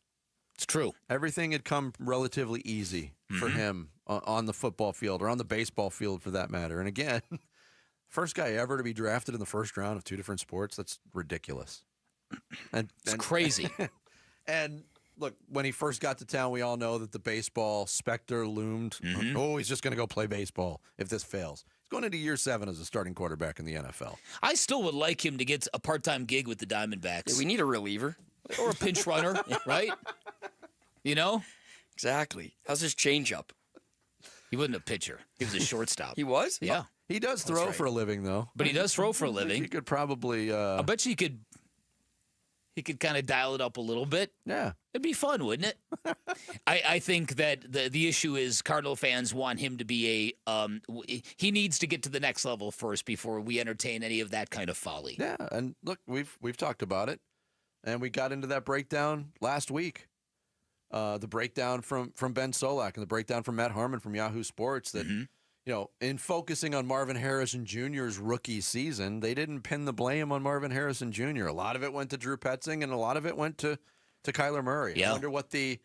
It's true. Everything had come relatively easy for him on the football field or on the baseball field for that matter. And again, first guy ever to be drafted in the first round of 2 different sports, that's ridiculous. It's crazy. And look, when he first got to town, we all know that the baseball specter loomed. Oh, he's just going to go play baseball if this fails. He's going into year 7 as a starting quarterback in the NFL. I still would like him to get a part-time gig with the Diamondbacks. Yeah, we need a reliever. Or a pinch runner, right? You know? Exactly. How's his changeup? He wasn't a pitcher. He was a shortstop. He was? Yeah. He does throw for a living, though. But he does throw for a living. He could probably... I bet you he could kind of dial it up a little bit. Yeah. It'd be fun, wouldn't it? I think that the issue is Cardinal fans want him to be he needs to get to the next level first before we entertain any of that kind of folly. Yeah, and look, we've talked about it, and we got into that breakdown last week. The breakdown from Ben Solak and the breakdown from Matt Harmon from Yahoo Sports that, in focusing on Marvin Harrison Jr.'s rookie season, they didn't pin the blame on Marvin Harrison Jr. A lot of it went to Drew Petzing and a lot of it went to Kyler Murray. Yeah. I wonder what the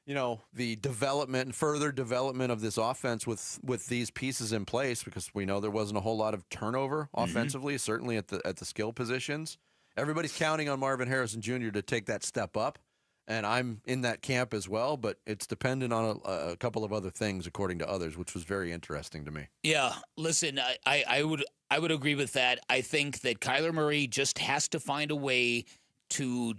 development and further development of this offense with these pieces in place, because we know there wasn't a whole lot of turnover offensively, certainly at the skill positions. Everybody's counting on Marvin Harrison Jr. to take that step up. And I'm in that camp as well, but it's dependent on a couple of other things, according to others, which was very interesting to me. Yeah, listen, I would agree with that. I think that Kyler Murray just has to find a way to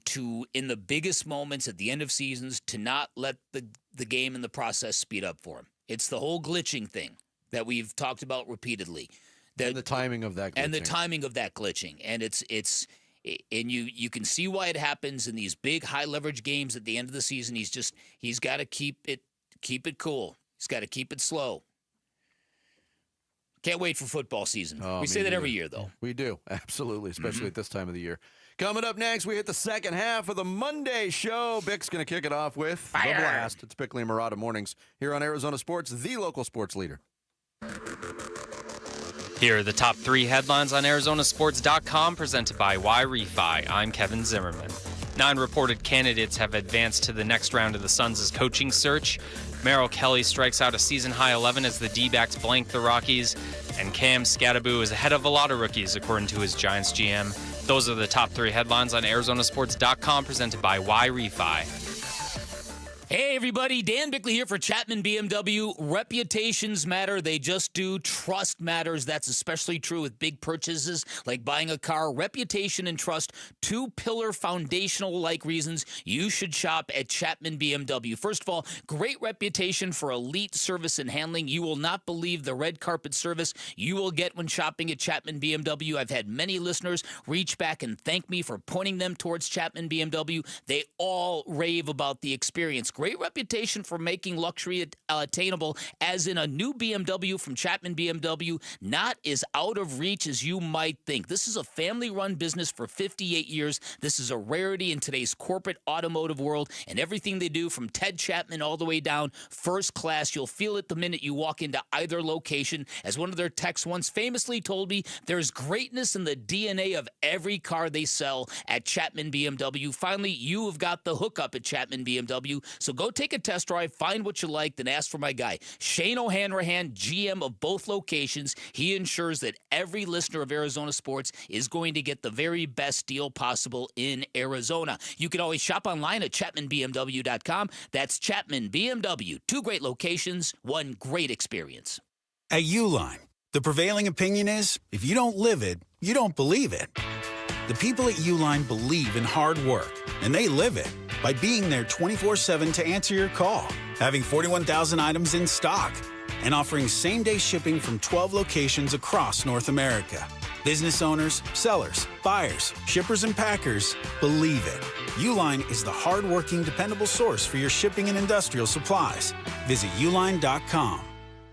in the biggest moments at the end of seasons to not let the game and the process speed up for him. It's the whole glitching thing that we've talked about repeatedly. And the timing of that glitching. And and you can see why it happens in these big high leverage games at the end of the season. He's got to keep it cool. He's got to keep it slow. Can't wait for football season. We say that every year, though. We do, absolutely, especially at this time of the year. Coming up next, we hit the second half of the Monday show. Bick's going to kick it off with The Blast. It's Bickley and Murata Mornings here on Arizona Sports, the local sports leader. Here are the top 3 headlines on ArizonaSports.com, presented by Y-Refi. I'm Kevin Zimmerman. 9 reported candidates have advanced to the next round of the Suns' coaching search. Merrill Kelly strikes out a season-high 11 as the D-backs blank the Rockies. And Cam Scattaboo is ahead of a lot of rookies, according to his Giants GM. Those are the top 3 headlines on ArizonaSports.com, presented by Y-Refi. Hey, everybody. Dan Bickley here for Chapman BMW. Reputations matter. They just do. Trust matters. That's especially true with big purchases like buying a car. Reputation and trust, 2 pillar foundational-like reasons you should shop at Chapman BMW. First of all, great reputation for elite service and handling. You will not believe the red carpet service you will get when shopping at Chapman BMW. I've had many listeners reach back and thank me for pointing them towards Chapman BMW. They all rave about the experience. Great reputation for making luxury attainable, as in a new BMW from Chapman BMW, not as out of reach as you might think. This is a family-run business for 58 years. This is a rarity in today's corporate automotive world, and everything they do, from Ted Chapman all the way down, first class. You'll feel it the minute you walk into either location. As one of their techs once famously told me, there's greatness in the DNA of every car they sell at Chapman BMW. Finally, you have got the hookup at Chapman BMW. So go take a test drive, find what you like, then ask for my guy, Shane O'Hanrahan, GM of both locations. He ensures that every listener of Arizona Sports is going to get the very best deal possible in Arizona. You can always shop online at ChapmanBMW.com. That's Chapman BMW. 2 great locations, 1 great experience. At Uline, the prevailing opinion is, if you don't live it, you don't believe it. The people at Uline believe in hard work, and they live it by being there 24/7 to answer your call, having 41,000 items in stock, and offering same-day shipping from 12 locations across North America. Business owners, sellers, buyers, shippers, and packers believe it. Uline is the hardworking, dependable source for your shipping and industrial supplies. Visit uline.com.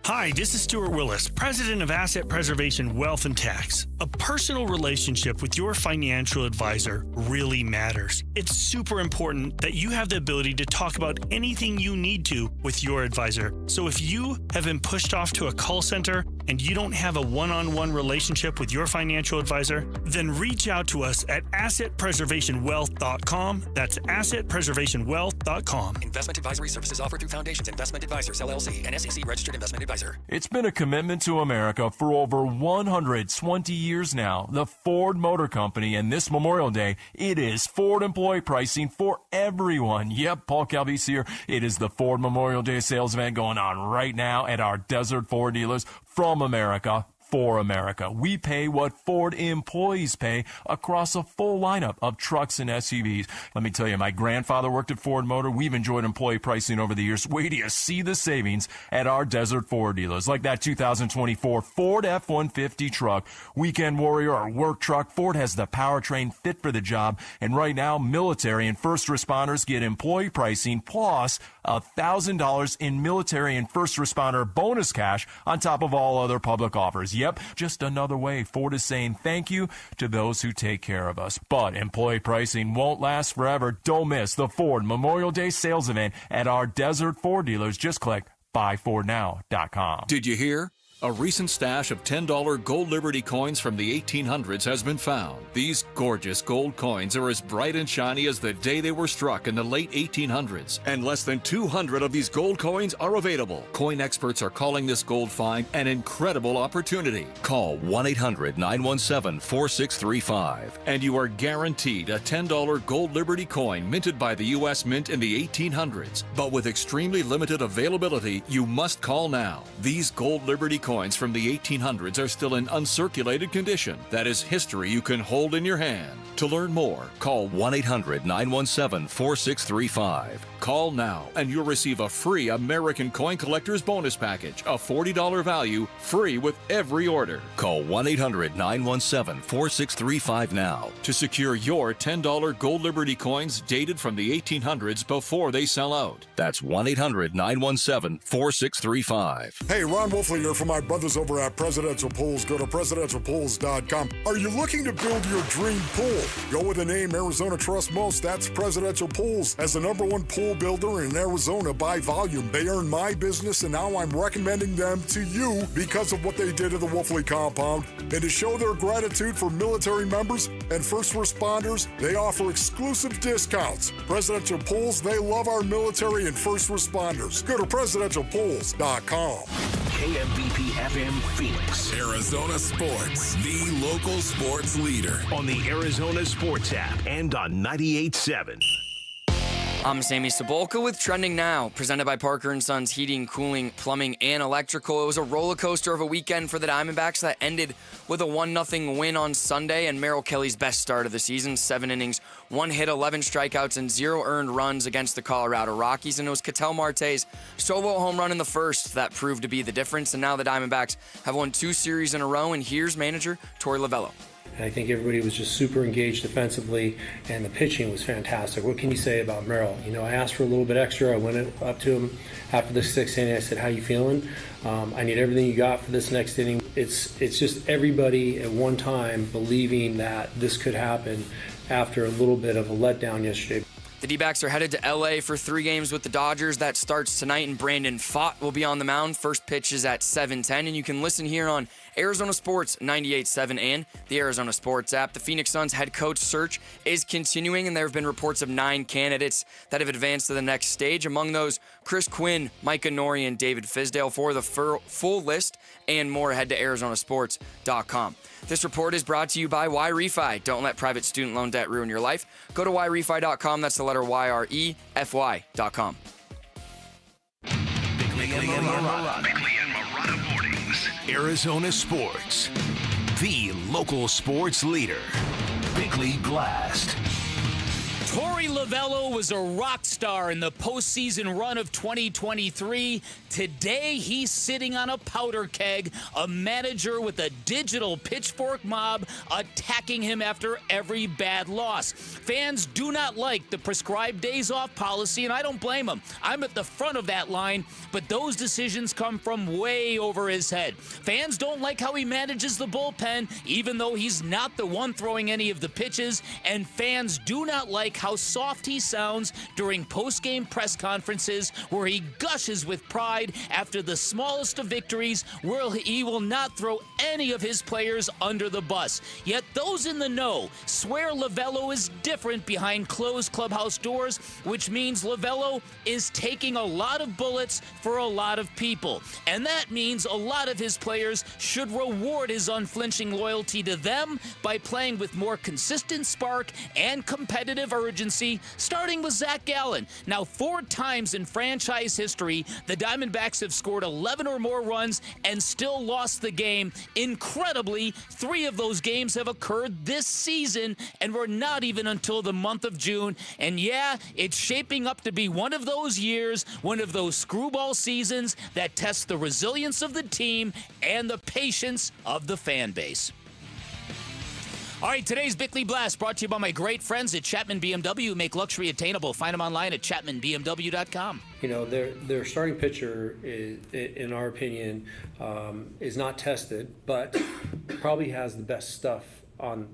Hi, this is Stuart Willis, President of Asset Preservation Wealth and Tax. A personal relationship with your financial advisor really matters. It's super important that you have the ability to talk about anything you need to with your advisor. So if you have been pushed off to a call center and you don't have a one-on-one relationship with your financial advisor, then reach out to us at assetpreservationwealth.com. That's assetpreservationwealth.com. Investment advisory services offered through Foundations Investment Advisors, LLC, and SEC registered investment advisor. It's been a commitment to America for over 120 years now. The Ford Motor Company, and this Memorial Day, it is Ford employee pricing for everyone. Yep, Paul Calvey's here. It is the Ford Memorial Day sales event going on right now at our Desert Ford dealers. From America, for America. We pay what Ford employees pay across a full lineup of trucks and SUVs. Let me tell you, my grandfather worked at Ford Motor. We've enjoyed employee pricing over the years. Wait till you see the savings at our Desert Ford dealers, like that 2024 Ford F-150 truck, Weekend Warrior or work truck. Ford has the powertrain fit for the job, and right now, military and first responders get employee pricing plus $1,000 in military and first responder bonus cash on top of all other public offers. Yep, just another way Ford is saying thank you to those who take care of us. But employee pricing won't last forever. Don't miss the Ford Memorial Day sales event at our Desert Ford dealers. Just click buyfordnow.com. Did you hear? A recent stash of $10 gold Liberty coins from the 1800s has been found. These gorgeous gold coins are as bright and shiny as the day they were struck in the late 1800s, and less than 200 of these gold coins are available. Coin experts are calling this gold find an incredible opportunity. Call 1-800-917-4635, and you are guaranteed a $10 gold Liberty coin minted by the U.S. Mint in the 1800s. But with extremely limited availability, you must call now. These gold Liberty coins from the 1800s are still in uncirculated condition. That is history you can hold in your hand. To learn more, call 1-800-917-4635. Call now and you'll receive a free American Coin Collector's Bonus Package, a $40 value, free with every order. Call 1-800-917-4635 now to secure your $10 gold Liberty coins dated from the 1800s before they sell out. That's 1-800-917-4635. Hey, Ron Wolfley here for my brothers over at Presidential Pools. Go to presidentialpools.com. Are you looking to build your dream pool? Go with the name Arizona trusts most. That's Presidential Pools. As the #1 pool builder in Arizona by volume, they earned my business, and now I'm recommending them to you because of what they did at the Wolfley compound. And to show their gratitude for military members and first responders, they offer exclusive discounts. Presidential Pools, they love our military and first responders. Go to presidentialpools.com. KMBP FM Phoenix. Arizona Sports, the local sports leader. On the Arizona Sports app and on 98.7. I'm Sammy Cebulka with Trending Now, presented by Parker & Sons Heating, Cooling, Plumbing, and Electrical. It was a roller coaster of a weekend for the Diamondbacks that ended with a 1-0 win on Sunday, and Merrill Kelly's best start of the season, 7 innings, 1 hit, 11 strikeouts, and 0 earned runs against the Colorado Rockies. And it was Ketel Marte's solo home run in the first that proved to be the difference. And now the Diamondbacks have won 2 series in a row, and here's manager Tory Lovullo. I think everybody was just super engaged defensively, and the pitching was fantastic. What can you say about Merrill? You know, I asked for a little bit extra. I went up to him after the 6th inning. I said, "How you feeling? I need everything you got for this next inning." It's just everybody at one time believing that this could happen after a little bit of a letdown yesterday. The Dbacks are headed to LA for 3 games with the Dodgers. That starts tonight, and Brandon Pfaadt will be on the mound. First pitch is at 7:10, and you can listen here on Arizona Sports 98.7 and the Arizona Sports app. The Phoenix Suns head coach search is continuing, and there have been reports of 9 candidates that have advanced to the next stage. Among those, Chris Quinn, Micah Nori, and David Fizdale. For the full list and more, head to arizonasports.com. This report is brought to you by YRefi. Don't let private student loan debt ruin your life. Go to YRefi.com. That's the letter YREFY.com. Bickley and Marotta Mornings. Arizona Sports, the local sports leader. Bickley Blast. Tory Lovullo was a rock star in the postseason run of 2023. Today, he's sitting on a powder keg, a manager with a digital pitchfork mob attacking him after every bad loss. Fans do not like the prescribed days off policy, and I don't blame them. I'm at the front of that line, but those decisions come from way over his head. Fans don't like how he manages the bullpen, even though he's not the one throwing any of the pitches, and fans do not like how soft he sounds during post-game press conferences where he gushes with pride after the smallest of victories, where he will not throw any of his players under the bus. Yet those in the know swear Lovullo is different behind closed clubhouse doors, which means Lovullo is taking a lot of bullets for a lot of people. And that means a lot of his players should reward his unflinching loyalty to them by playing with more consistent spark and competitive urgency, starting with Zach Gallen. Now, 4 times in franchise history, the Diamondbacks have scored 11 or more runs and still lost the game. Incredibly, 3 of those games have occurred this season, and we're not even until the month of June. And yeah, it's shaping up to be one of those years, one of those screwball seasons that tests the resilience of the team and the patience of the fan base. All right, today's Bickley Blast brought to you by my great friends at Chapman BMW, who make luxury attainable. Find them online at chapmanbmw.com. You know, their starting pitcher, is, in our opinion, is not tested, but probably has the best stuff on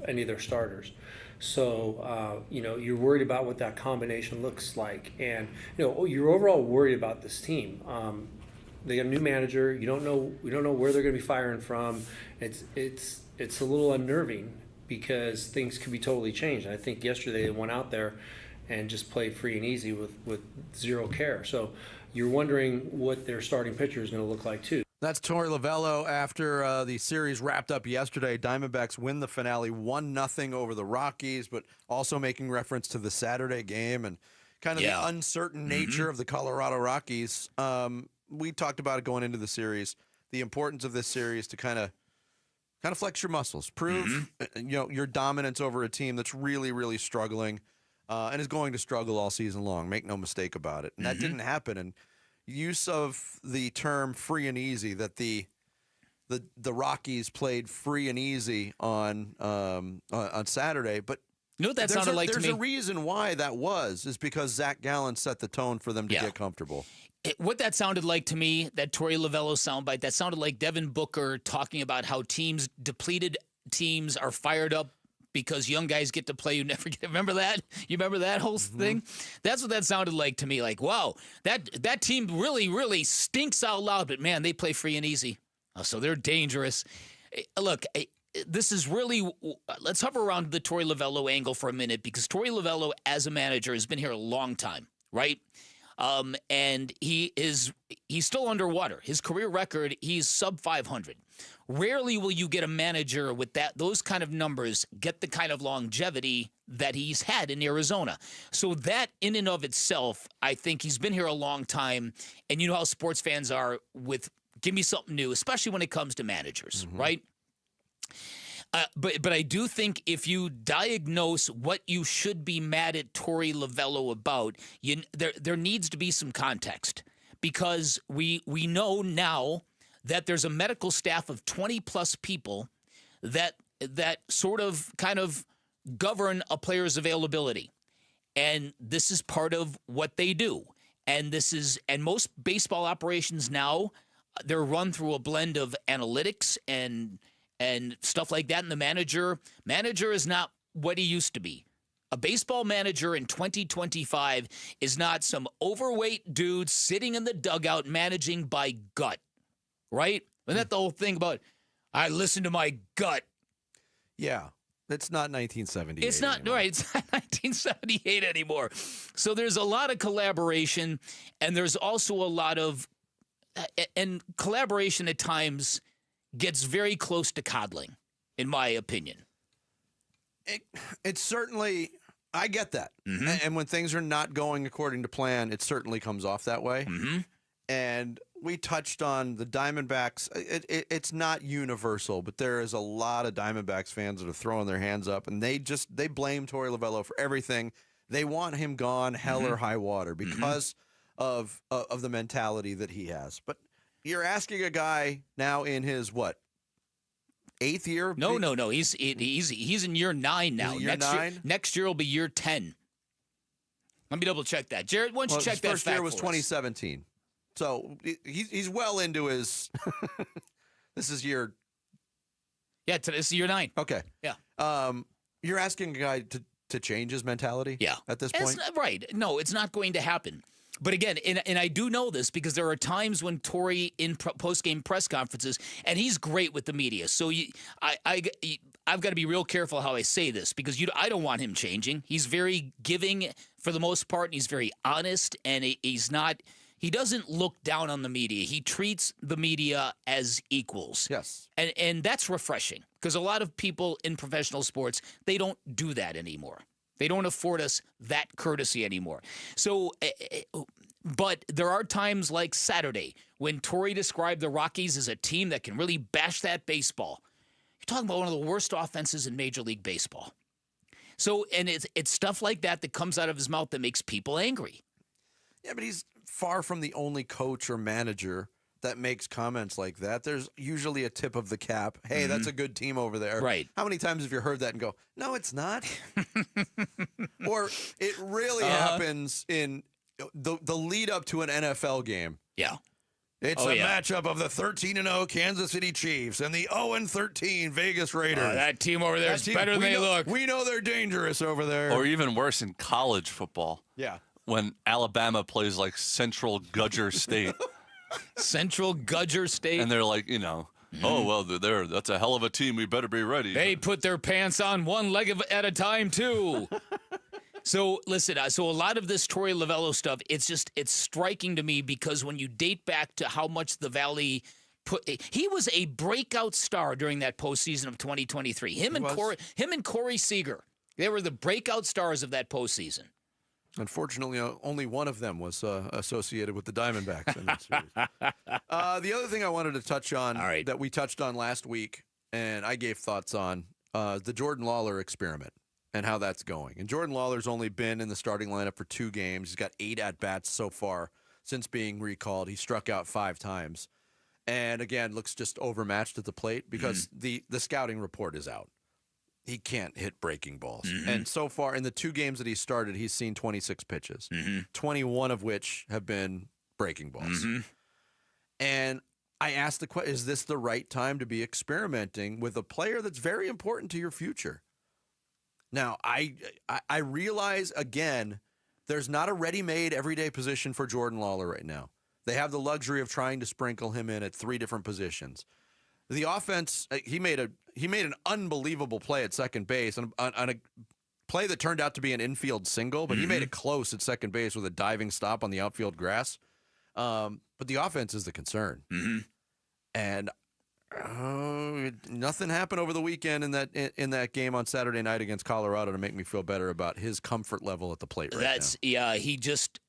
any of their starters. So, you know, you're worried about what that combination looks like. And, you know, you're overall worried about this team. They got a new manager. We don't know where they're going to be firing from. It's a little unnerving because things could be totally changed. I think yesterday they went out there and just played free and easy with zero care. So you're wondering what their starting pitcher is going to look like too. That's Tory Lovullo after the series wrapped up yesterday. Diamondbacks win the finale 1-0 over the Rockies, but also making reference to the Saturday game and kind of the uncertain nature of the Colorado Rockies. We talked about it going into the series, the importance of this series to kind of flex your muscles, prove your dominance over a team that's really, really struggling and is going to struggle all season long. Make no mistake about it. And that didn't happen. And use of the term free and easy, that the Rockies played free and easy on Saturday, but you know what that sounded like to me? There's a reason why that is because Zach Gallen set the tone for them to get comfortable. What that sounded like to me, that Tory Lovullo soundbite, that sounded like Devin Booker talking about how depleted teams are fired up because young guys get to play who never get. Remember that? You remember that whole thing? That's what that sounded like to me. Like, wow, that team really, really stinks out loud, but man, they play free and easy. So they're dangerous. Look, this is really, let's hover around the Tory Lovullo angle for a minute, because Tory Lovullo as a manager has been here a long time, right? And he's still underwater. His career record, he's sub 500. Rarely will you get a manager with those kind of numbers get the kind of longevity that he's had in Arizona. So that in and of itself, I think he's been here a long time. And you know how sports fans are with give me something new, especially when it comes to managers, right? But I do think if you diagnose what you should be mad at Tory Lovullo about, there needs to be some context, because we know now that there's a medical staff of 20-plus people that sort of kind of govern a player's availability. And this is part of what they do. And most baseball operations now, they're run through a blend of analytics and stuff like that. And the manager is not what he used to be. A baseball manager in 2025 is not some overweight dude sitting in the dugout managing by gut, right? Isn't that the whole thing about, I listen to my gut? Yeah, it's not 1978. It's not, anymore. Right, it's not 1978 anymore. So there's a lot of collaboration, and there's also a lot of, and collaboration at times gets very close to coddling, in my opinion. It's certainly, I get that. And when things are not going according to plan, it certainly comes off that way. And we touched on the Diamondbacks. It's not universal, but there is a lot of Diamondbacks fans that are throwing their hands up, and they blame Tory Lovullo for everything. They want him gone, hell or high water, because of the mentality that he has. But you're asking a guy now in his what? 8th year? No. He's in year 9 now. Year 9? Next year will be year 10. Let me double check that. Jared, why don't you check that? His first year was 2017. So he's well into his. This is year. Yeah, this is year 9. Okay. Yeah. You're asking a guy to change his mentality. Yeah. At this point, it's not, right? No, it's not going to happen. But again, and I do know this because there are times when Tory in post-game press conferences, and he's great with the media. So I've got to be real careful how I say this because I don't want him changing. He's very giving for the most part, and he's very honest, and he doesn't look down on the media. He treats the media as equals. Yes. And that's refreshing because a lot of people in professional sports, they don't do that anymore. They don't afford us that courtesy anymore. So, but there are times like Saturday when Tory described the Rockies as a team that can really bash that baseball. You're talking about one of the worst offenses in Major League Baseball. So, and it's stuff like that comes out of his mouth that makes people angry. Yeah, but he's far from the only coach or manager that makes comments like that. There's usually a tip of the cap. Hey, that's a good team over there. Right. How many times have you heard that and go, no, it's not? Or it really happens in the lead up to an NFL game. Yeah. It's a matchup of the 13-0 Kansas City Chiefs and the 0-13 Vegas Raiders. That team over there is better than they look. We know they're dangerous over there. Or even worse in college football. Yeah. When Alabama plays like Central Gudger State. Central Gudger State. And they're like, oh, well, that's a hell of a team. We better be ready. They put their pants on one leg at a time, too. So, listen, so a lot of this Tory Lovullo stuff, it's striking to me because when you date back to how much the Valley he was a breakout star during that postseason of 2023. Him and Corey Seager, they were the breakout stars of that postseason. Unfortunately, only one of them was associated with the Diamondbacks in that series. The other thing I wanted to touch on that we touched on last week, and I gave thoughts on, the Jordan Lawler experiment and how that's going. And Jordan Lawler's only been in the starting lineup for 2 games. He's got 8 at-bats so far since being recalled. He struck out 5 times. And, again, looks just overmatched at the plate because the scouting report is out. He can't hit breaking balls. And so far, in the 2 games that he started, he's seen 26 pitches, 21 of which have been breaking balls. And I asked the question, is this the right time to be experimenting with a player that's very important to your future? Now, I realize, again, there's not a ready-made everyday position for Jordan Lawler right now. They have the luxury of trying to sprinkle him in at 3 different positions. The offense, he made an unbelievable play at second base on a play that turned out to be an infield single, but he made it close at second base with a diving stop on the outfield grass. But the offense is the concern. And nothing happened over the weekend in that game on Saturday night against Colorado to make me feel better about his comfort level at the plate right now. Yeah, he just,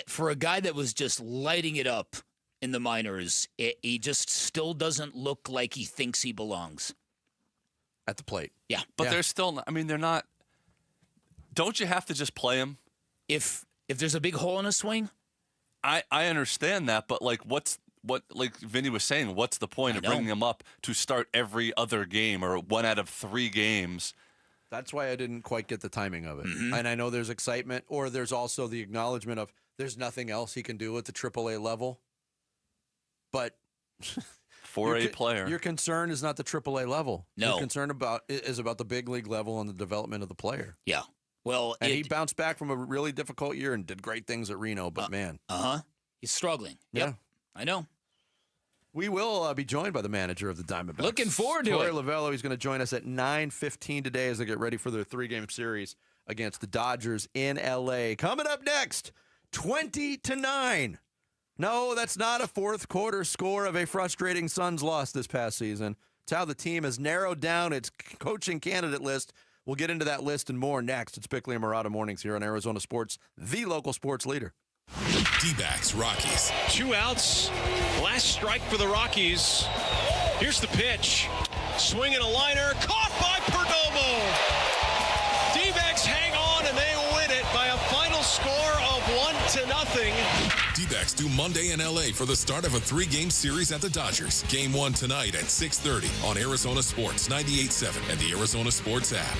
for a guy that was just lighting it up in the minors, he just still doesn't look like he thinks he belongs at the plate. Yeah, but they're still. I mean, they're not. Don't you have to just play him if there's a big hole in a swing? I understand that, but like like Vinny was saying, what's the point of bringing him up to start every other game or 1 out of 3 games? That's why I didn't quite get the timing of it. And I know there's excitement, or there's also the acknowledgement of there's nothing else he can do at the AAA level. But for a player, your concern is not the AAA level. No, your concern is about the big league level and the development of the player. Yeah. Well, and he bounced back from a really difficult year and did great things at Reno. But man, he's struggling. Yep. I know. We will be joined by the manager of the Diamondbacks. Looking forward to Tory it. Lovullo. He's going to join us at 9:15 today as they get ready for their 3-game series against the Dodgers in L.A. Coming up next, 20-9. No, that's not a fourth quarter score of a frustrating Suns loss this past season. It's how the team has narrowed down its coaching candidate list. We'll get into that list and more next. It's Bickley and Murata Mornings here on Arizona Sports, the local sports leader. Dbacks Rockies. 2 outs. Last strike for the Rockies. Here's the pitch. Swinging a liner. Caught by Perdomo. Dbacks hang on and they win it by a final score of 1-0. Dbacks do Monday in LA for the start of a 3-game series at the Dodgers. Game 1 tonight at 6:30 on Arizona Sports 98.7 and the Arizona Sports app.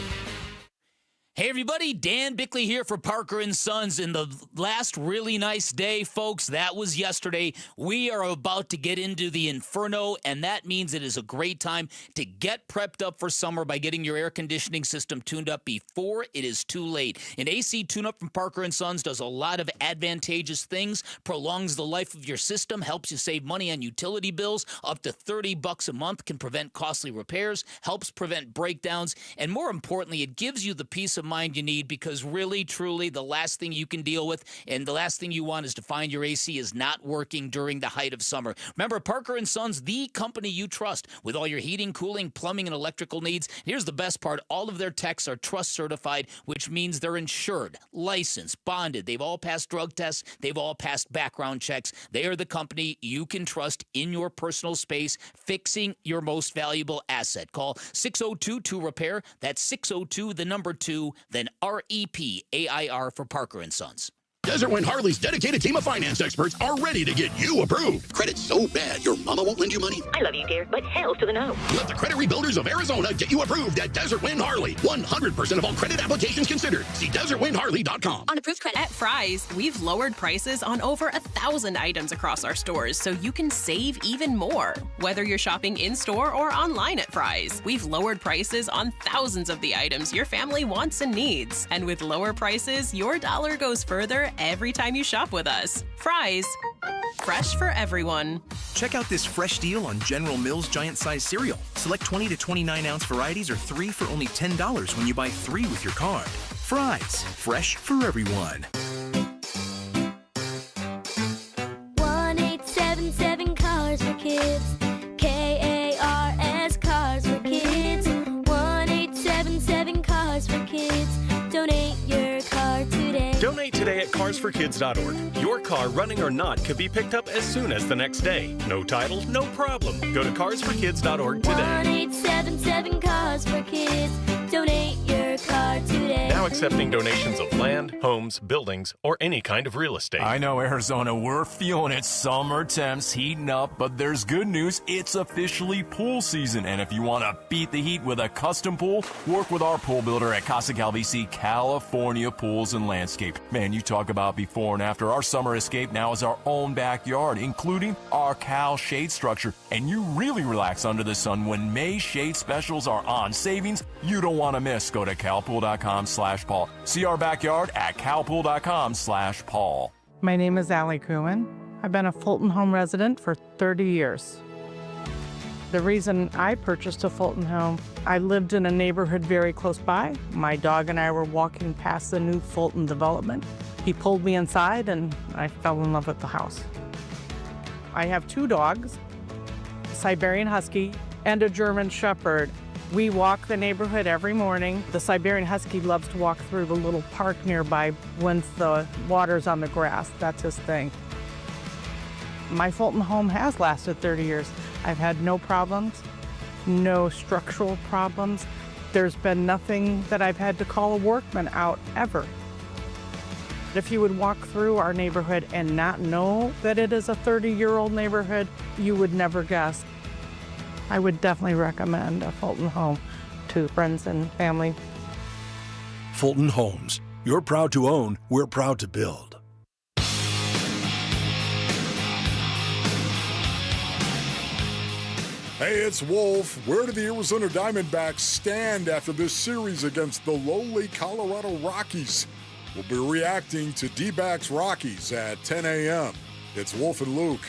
Hey everybody, Dan Bickley here for Parker & Sons. In the last really nice day, folks, that was yesterday. We are about to get into the inferno, and that means it is a great time to get prepped up for summer by getting your air conditioning system tuned up before it is too late. An AC tune-up from Parker & Sons does a lot of advantageous things, prolongs the life of your system, helps you save money on utility bills, up to $30 a month, can prevent costly repairs, helps prevent breakdowns, and more importantly, it gives you the peace of mind you need, because really, truly, the last thing you can deal with and the last thing you want is to find your AC is not working during the height of summer. Remember, Parker & Sons, the company you trust with all your heating, cooling, plumbing, and electrical needs. Here's the best part. All of their techs are trust certified, which means they're insured, licensed, bonded. They've all passed drug tests. They've all passed background checks. They are the company you can trust in your personal space, fixing your most valuable asset. Call 602-2-REPAIR. That's 602-2, then REPAIR for Parker & Sons. Desert Wind Harley's dedicated team of finance experts are ready to get you approved. Credit so bad your mama won't lend you money? I love you, dear, but hell to the no. Let the credit rebuilders of Arizona get you approved at Desert Wind Harley. 100% of all credit applications considered. See desertwindharley.com. On approved credit. At Fry's, we've lowered prices on over 1,000 items across our stores so you can save even more. Whether you're shopping in-store or online at Fry's, we've lowered prices on thousands of the items your family wants and needs. And with lower prices, your dollar goes further every time you shop with us. Fry's, fresh for everyone. Check out this fresh deal on General Mills giant size cereal. Select 20 to 29 ounce varieties or 3 for only $10 when you buy 3 with your card. Fry's, fresh for everyone. 1-877 Cars for Kids. KARS Cars for Kids. 1-877 Cars for Kids. Donate your car today. Donate today at carsforkids.org. Your car, running or not, could be picked up as soon as the next day. No title, no problem. Go to carsforkids.org today. 1-877 Cars for Kids. Donate your car today. Now accepting donations of land, homes, buildings, or any kind of real estate. I know, Arizona, we're feeling it. Summer temps heating up, but there's good news. It's officially pool season. And if you want to beat the heat with a custom pool, work with our pool builder at Casa Calvisi, California Pools and Landscape. Man, you talk about before and after. Our summer escape now is our own backyard, including our Cal shade structure. And you really relax under the sun when May shade specials are on. Savings you don't want to miss. Go to calpool.com/Paul. See our backyard at calpool.com/Paul. My name is Allie Kuhn. I've been a Fulton home resident for 30 years. The reason I purchased a Fulton home, I lived in a neighborhood very close by. My dog and I were walking past the new Fulton development. He pulled me inside and I fell in love with the house. I have 2 dogs, a Siberian Husky and a German Shepherd. We walk the neighborhood every morning. The Siberian Husky loves to walk through the little park nearby when the water's on the grass. That's his thing. My Fulton home has lasted 30 years. I've had no problems, no structural problems. There's been nothing that I've had to call a workman out ever. If you would walk through our neighborhood and not know that it is a 30-year-old neighborhood, you would never guess. I would definitely recommend a Fulton home to friends and family. Fulton Homes. You're proud to own, we're proud to build. Hey, it's Wolf. Where do the Arizona Diamondbacks stand after this series against the lowly Colorado Rockies? We'll be reacting to Dbacks Rockies at 10 a.m. It's Wolf and Luke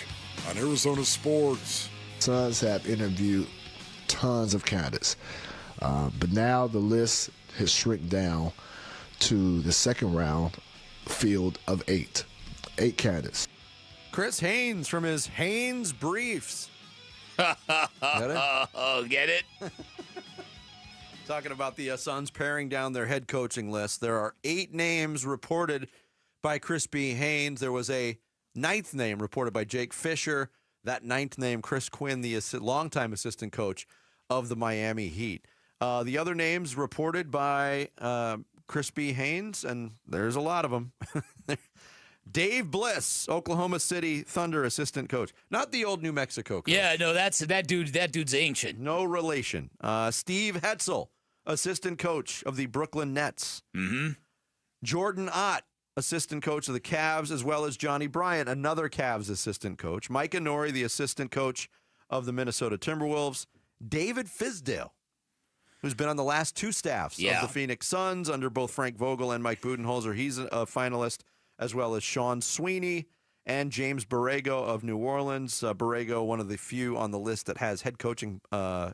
on Arizona Sports. Suns have interviewed tons of candidates, but now the list has shrunk down to the second round field of 8 candidates. Chris Haynes from his Haynes Briefs. Get it? Oh, get it? Talking about the Suns paring down their head coaching list. There are 8 names reported by Chris B. Haynes. There was a 9th name reported by Jake Fisher. That 9th name, Chris Quinn, the longtime assistant coach of the Miami Heat. The other names reported by Chris B. Haynes, and there's a lot of them. Dave Bliss, Oklahoma City Thunder assistant coach. Not the old New Mexico coach. Yeah, no, that dude's ancient. No relation. Steve Hetzel, assistant coach of the Brooklyn Nets. Mm-hmm. Jordan Ott, assistant coach of the Cavs, as well as Johnny Bryant, another Cavs assistant coach. Micah Nori, the assistant coach of the Minnesota Timberwolves. David Fizdale, who's been on the last 2 staffs of the Phoenix Suns under both Frank Vogel and Mike Budenholzer. He's a finalist, as well as Sean Sweeney and James Borrego of New Orleans. Borrego, one of the few on the list that has head coaching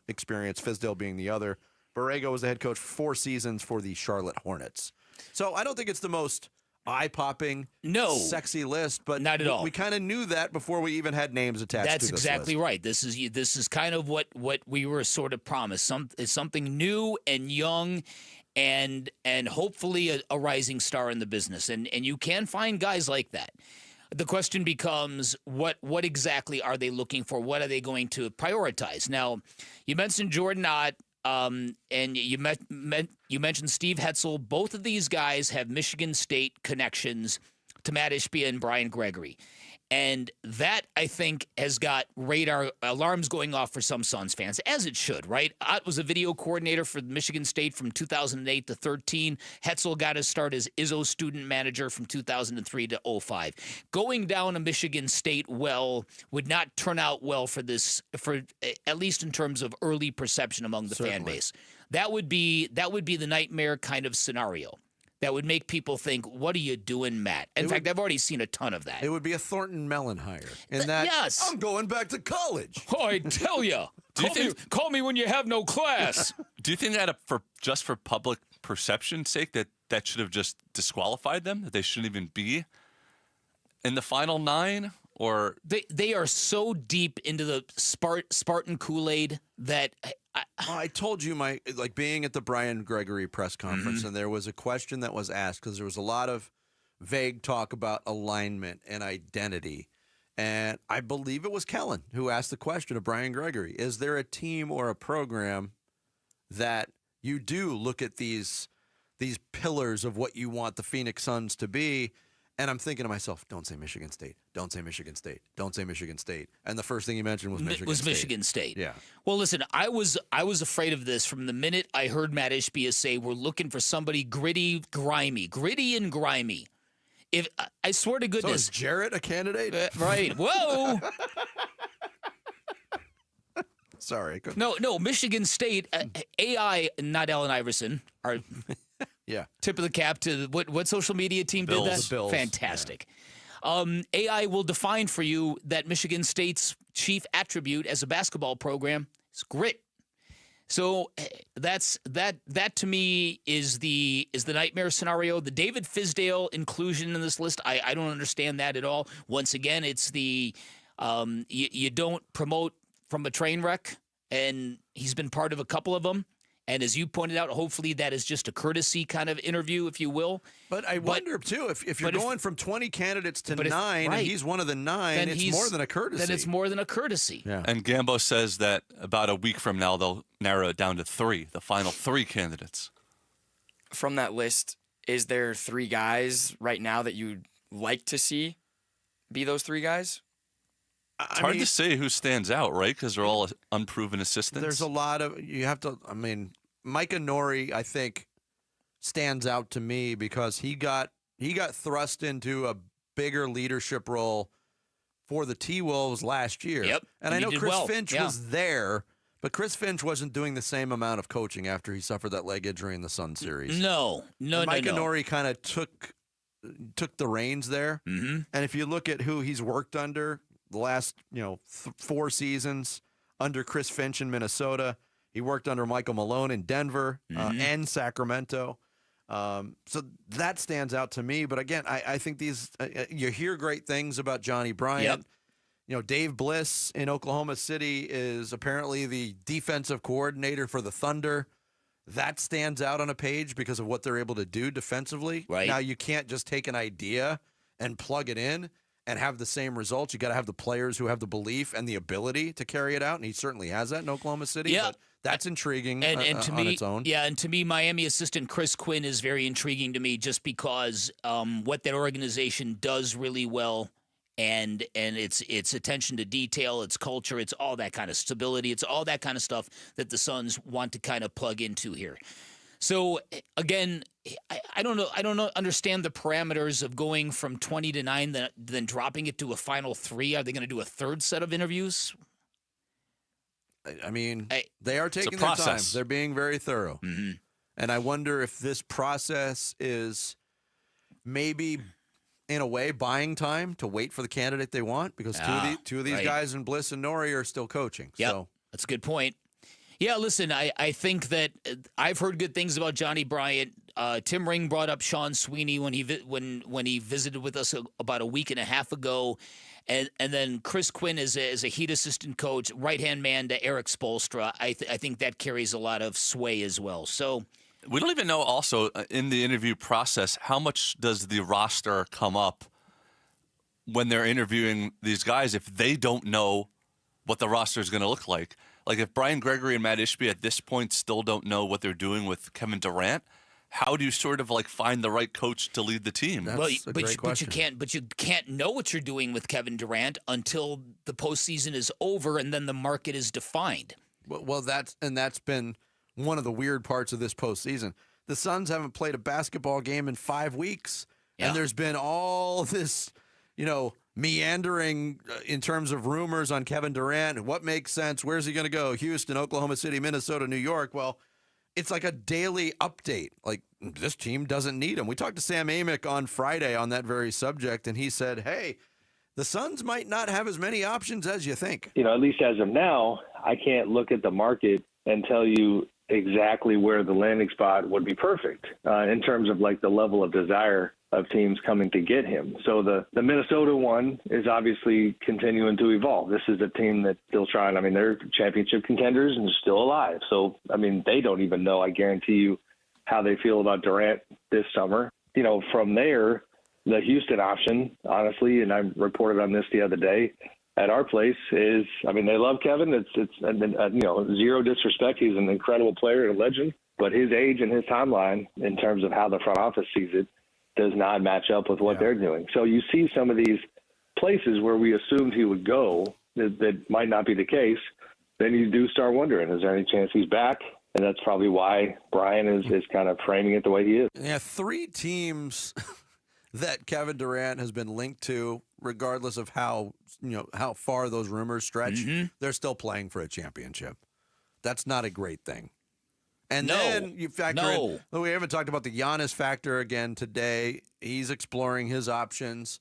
experience, Fizdale being the other. Borrego was the head coach for 4 seasons for the Charlotte Hornets. So I don't think it's the most eye-popping, sexy list, but not at all. We kind of knew that before we even had names attached That's to this exactly list. right. This is kind of what we were sort of promised. It's something new and young, and hopefully a rising star in the business. And you can find guys like that. The question becomes, what exactly are they looking for? What are they going to prioritize? Now, you mentioned Jordan Ott. And you mentioned Steve Hetzel. Both of these guys have Michigan State connections to Matt Ishbia and Brian Gregory. And that, I think, has got radar alarms going off for some Suns fans, as it should, right? Ott was a video coordinator for Michigan State from 2008 to 13. Hetzel got his start as Izzo's student manager from 2003 to 05. Going down to Michigan State would not turn out well for at least in terms of early perception among the fan base. That would be the nightmare kind of scenario. That would make people think, what are you doing, Matt? In fact, I've already seen a ton of that. It would be a Thornton Mellon hire. Yes. I'm going back to college. Oh, I tell you. Call me when you have no class. Do you think that just for public perception's sake that should have just disqualified them? That they shouldn't even be in the final 9? Or they are so deep into the Spartan Kool-Aid that I told you being at the Brian Gregory press conference, and there was a question that was asked because there was a lot of vague talk about alignment and identity. And I believe it was Kellen who asked the question of Brian Gregory. Is there a team or a program that you do look at these pillars of what you want the Phoenix Suns to be? And I'm thinking to myself, don't say Michigan State. Don't say Michigan State. Don't say Michigan State. And the first thing you mentioned was Michigan State. Yeah. Well, listen, I was afraid of this from the minute I heard Matt Ishbia say we're looking for somebody gritty and grimy. If I swear to goodness, so is Jarrett a candidate? Right. Whoa. Sorry. No. Michigan State, AI, not Allen Iverson, are. Yeah. Tip of the cap to what social media team Bills. did that? The Bills. Fantastic. Yeah. AI will define for you that Michigan State's chief attribute as a basketball program is grit. So that to me is the nightmare scenario. The David Fizdale inclusion in this list, I don't understand that at all. Once again, it's the you don't promote from a train wreck, and he's been part of a couple of them. And as you pointed out, hopefully that is just a courtesy kind of interview, if you will. But I wonder, too, if you're going from 20 candidates to 9 and he's one of the 9, it's more than a courtesy. Then it's more than a courtesy. Yeah. And Gambo says that about a week from now, they'll narrow it down to 3, the final 3 candidates. From that list, is there 3 guys right now that you'd like to see be those 3 guys? It's hard to say who stands out, right? Because they're all unproven assistants. There's a lot of Micah Nori, I think, stands out to me because he got thrust into a bigger leadership role for the T-Wolves last year. Yep. And I know Chris Finch was there, but Chris Finch wasn't doing the same amount of coaching after he suffered that leg injury in the Sun series. No. Micah Nori kind of took the reins there. Mm-hmm. And if you look at who he's worked under the last 4 seasons under Chris Finch in Minnesota, he worked under Michael Malone in Denver and Sacramento. So that stands out to me. But again, I think these you hear great things about Johnny Bryant. Yep. Dave Bliss in Oklahoma City is apparently the defensive coordinator for the Thunder. that stands out on a page because of what they're able to do defensively. Right. Now, you can't just take an idea and plug it in and have the same results. You got to have the players who have the belief and the ability to carry it out, and he certainly has that in Oklahoma City. Yeah. But that's intriguing and to on me, its own. Yeah, and to me, Miami assistant Chris Quinn is very intriguing to me just because what that organization does really well, and its attention to detail, its culture, it's all that kind of stability, it's all that kind of stuff that the Suns want to kind of plug into here. So again, I don't know. Understand the parameters of going from 20 to 9, then dropping it to a final 3. Are they going to do a third set of interviews? I mean, they are taking their time. process. They're being very thorough. Mm-hmm. And I wonder if this process is maybe, in a way, buying time to wait for the candidate they want, because two of these right. guys in Bliss and Nori are still coaching. Yep, So that's a good point. Yeah, listen, I think that I've heard good things about Johnny Bryant. Tim Ring brought up Sean Sweeney when he visited with us about a week and a half ago, and then Chris Quinn is a Heat assistant coach, right-hand man to Eric Spoelstra. I think that carries a lot of sway as well. So we don't even know also in the interview process how much does the roster come up when they're interviewing these guys if they don't know what the roster is going to look like. Like if Brian Gregory and Matt Ishbia at this point still don't know what they're doing with Kevin Durant, how do you sort of like find the right coach to lead the team? But you can't know what you're doing with Kevin Durant until the postseason is over and then the market is defined. Well, that's been one of the weird parts of this postseason. The Suns haven't played a basketball game in 5 weeks, and there's been all this, meandering in terms of rumors on Kevin Durant. What makes sense? Where's he going to go? Houston, Oklahoma City, Minnesota, New York. Well, it's like a daily update. Like, this team doesn't need him. We talked to Sam Amick on Friday on that very subject, and he said, hey, the Suns might not have as many options as you think. At least as of now, I can't look at the market and tell you exactly where the landing spot would be perfect in terms of like the level of desire of teams coming to get him. So the Minnesota one is obviously continuing to evolve. This is a team that's still trying. I mean, they're championship contenders and still alive. So, I mean, they don't even know, I guarantee you, how they feel about Durant this summer. From there, the Houston option, honestly, and I reported on this the other day at our place, is, I mean, they love Kevin. It's zero disrespect. He's an incredible player and a legend, but his age and his timeline in terms of how the front office sees it does not match up with what they're doing. So you see some of these places where we assumed he would go that might not be the case. Then you do start wondering, is there any chance he's back? And that's probably why Brian is kind of framing it the way he is. Yeah, 3 teams that Kevin Durant has been linked to, regardless of how far those rumors stretch, they're still playing for a championship. That's not a great thing. And then you factor in, we haven't talked about the Giannis factor again today. He's exploring his options.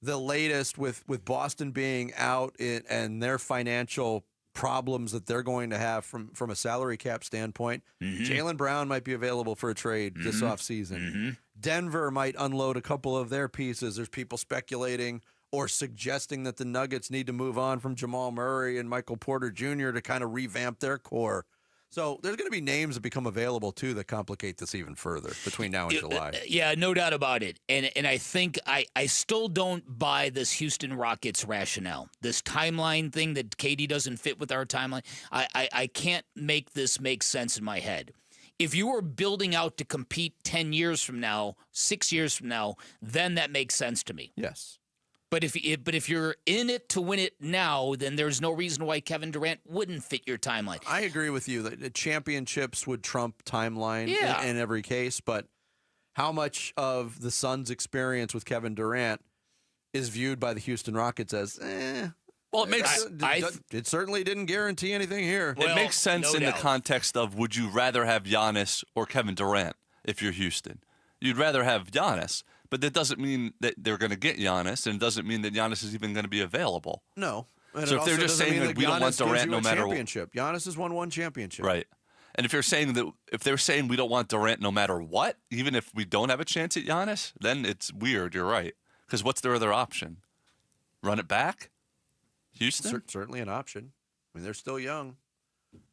The latest with Boston being out and their financial problems that they're going to have from a salary cap standpoint. Jaylen Brown might be available for a trade this offseason. Denver might unload a couple of their pieces. There's people speculating or suggesting that the Nuggets need to move on from Jamal Murray and Michael Porter Jr. to kind of revamp their core. So there's going to be names that become available, too, that complicate this even further between now and July. Yeah, no doubt about it. And I think I still don't buy this Houston Rockets rationale. This timeline thing that KD doesn't fit with our timeline. I can't make this make sense in my head. If you were building out to compete 10 years from now, 6 years from now, then that makes sense to me. Yes. But if you're in it to win it now, then there's no reason why Kevin Durant wouldn't fit your timeline. I agree with you that the championships would trump timeline in every case, but how much of the Suns' experience with Kevin Durant is viewed by the Houston Rockets as, Well, it makes it certainly didn't guarantee anything here. It makes sense in the context of, would you rather have Giannis or Kevin Durant if you're Houston? You'd rather have Giannis. But that doesn't mean that they're going to get Giannis, and it doesn't mean that Giannis is even going to be available. No. And so if they're just saying that we don't want Durant no matter what. Giannis has won 1 championship. Right. And if they're saying we don't want Durant no matter what, even if we don't have a chance at Giannis, then it's weird. You're right. Because what's their other option? Run it back? Houston? Certainly an option. I mean, they're still young.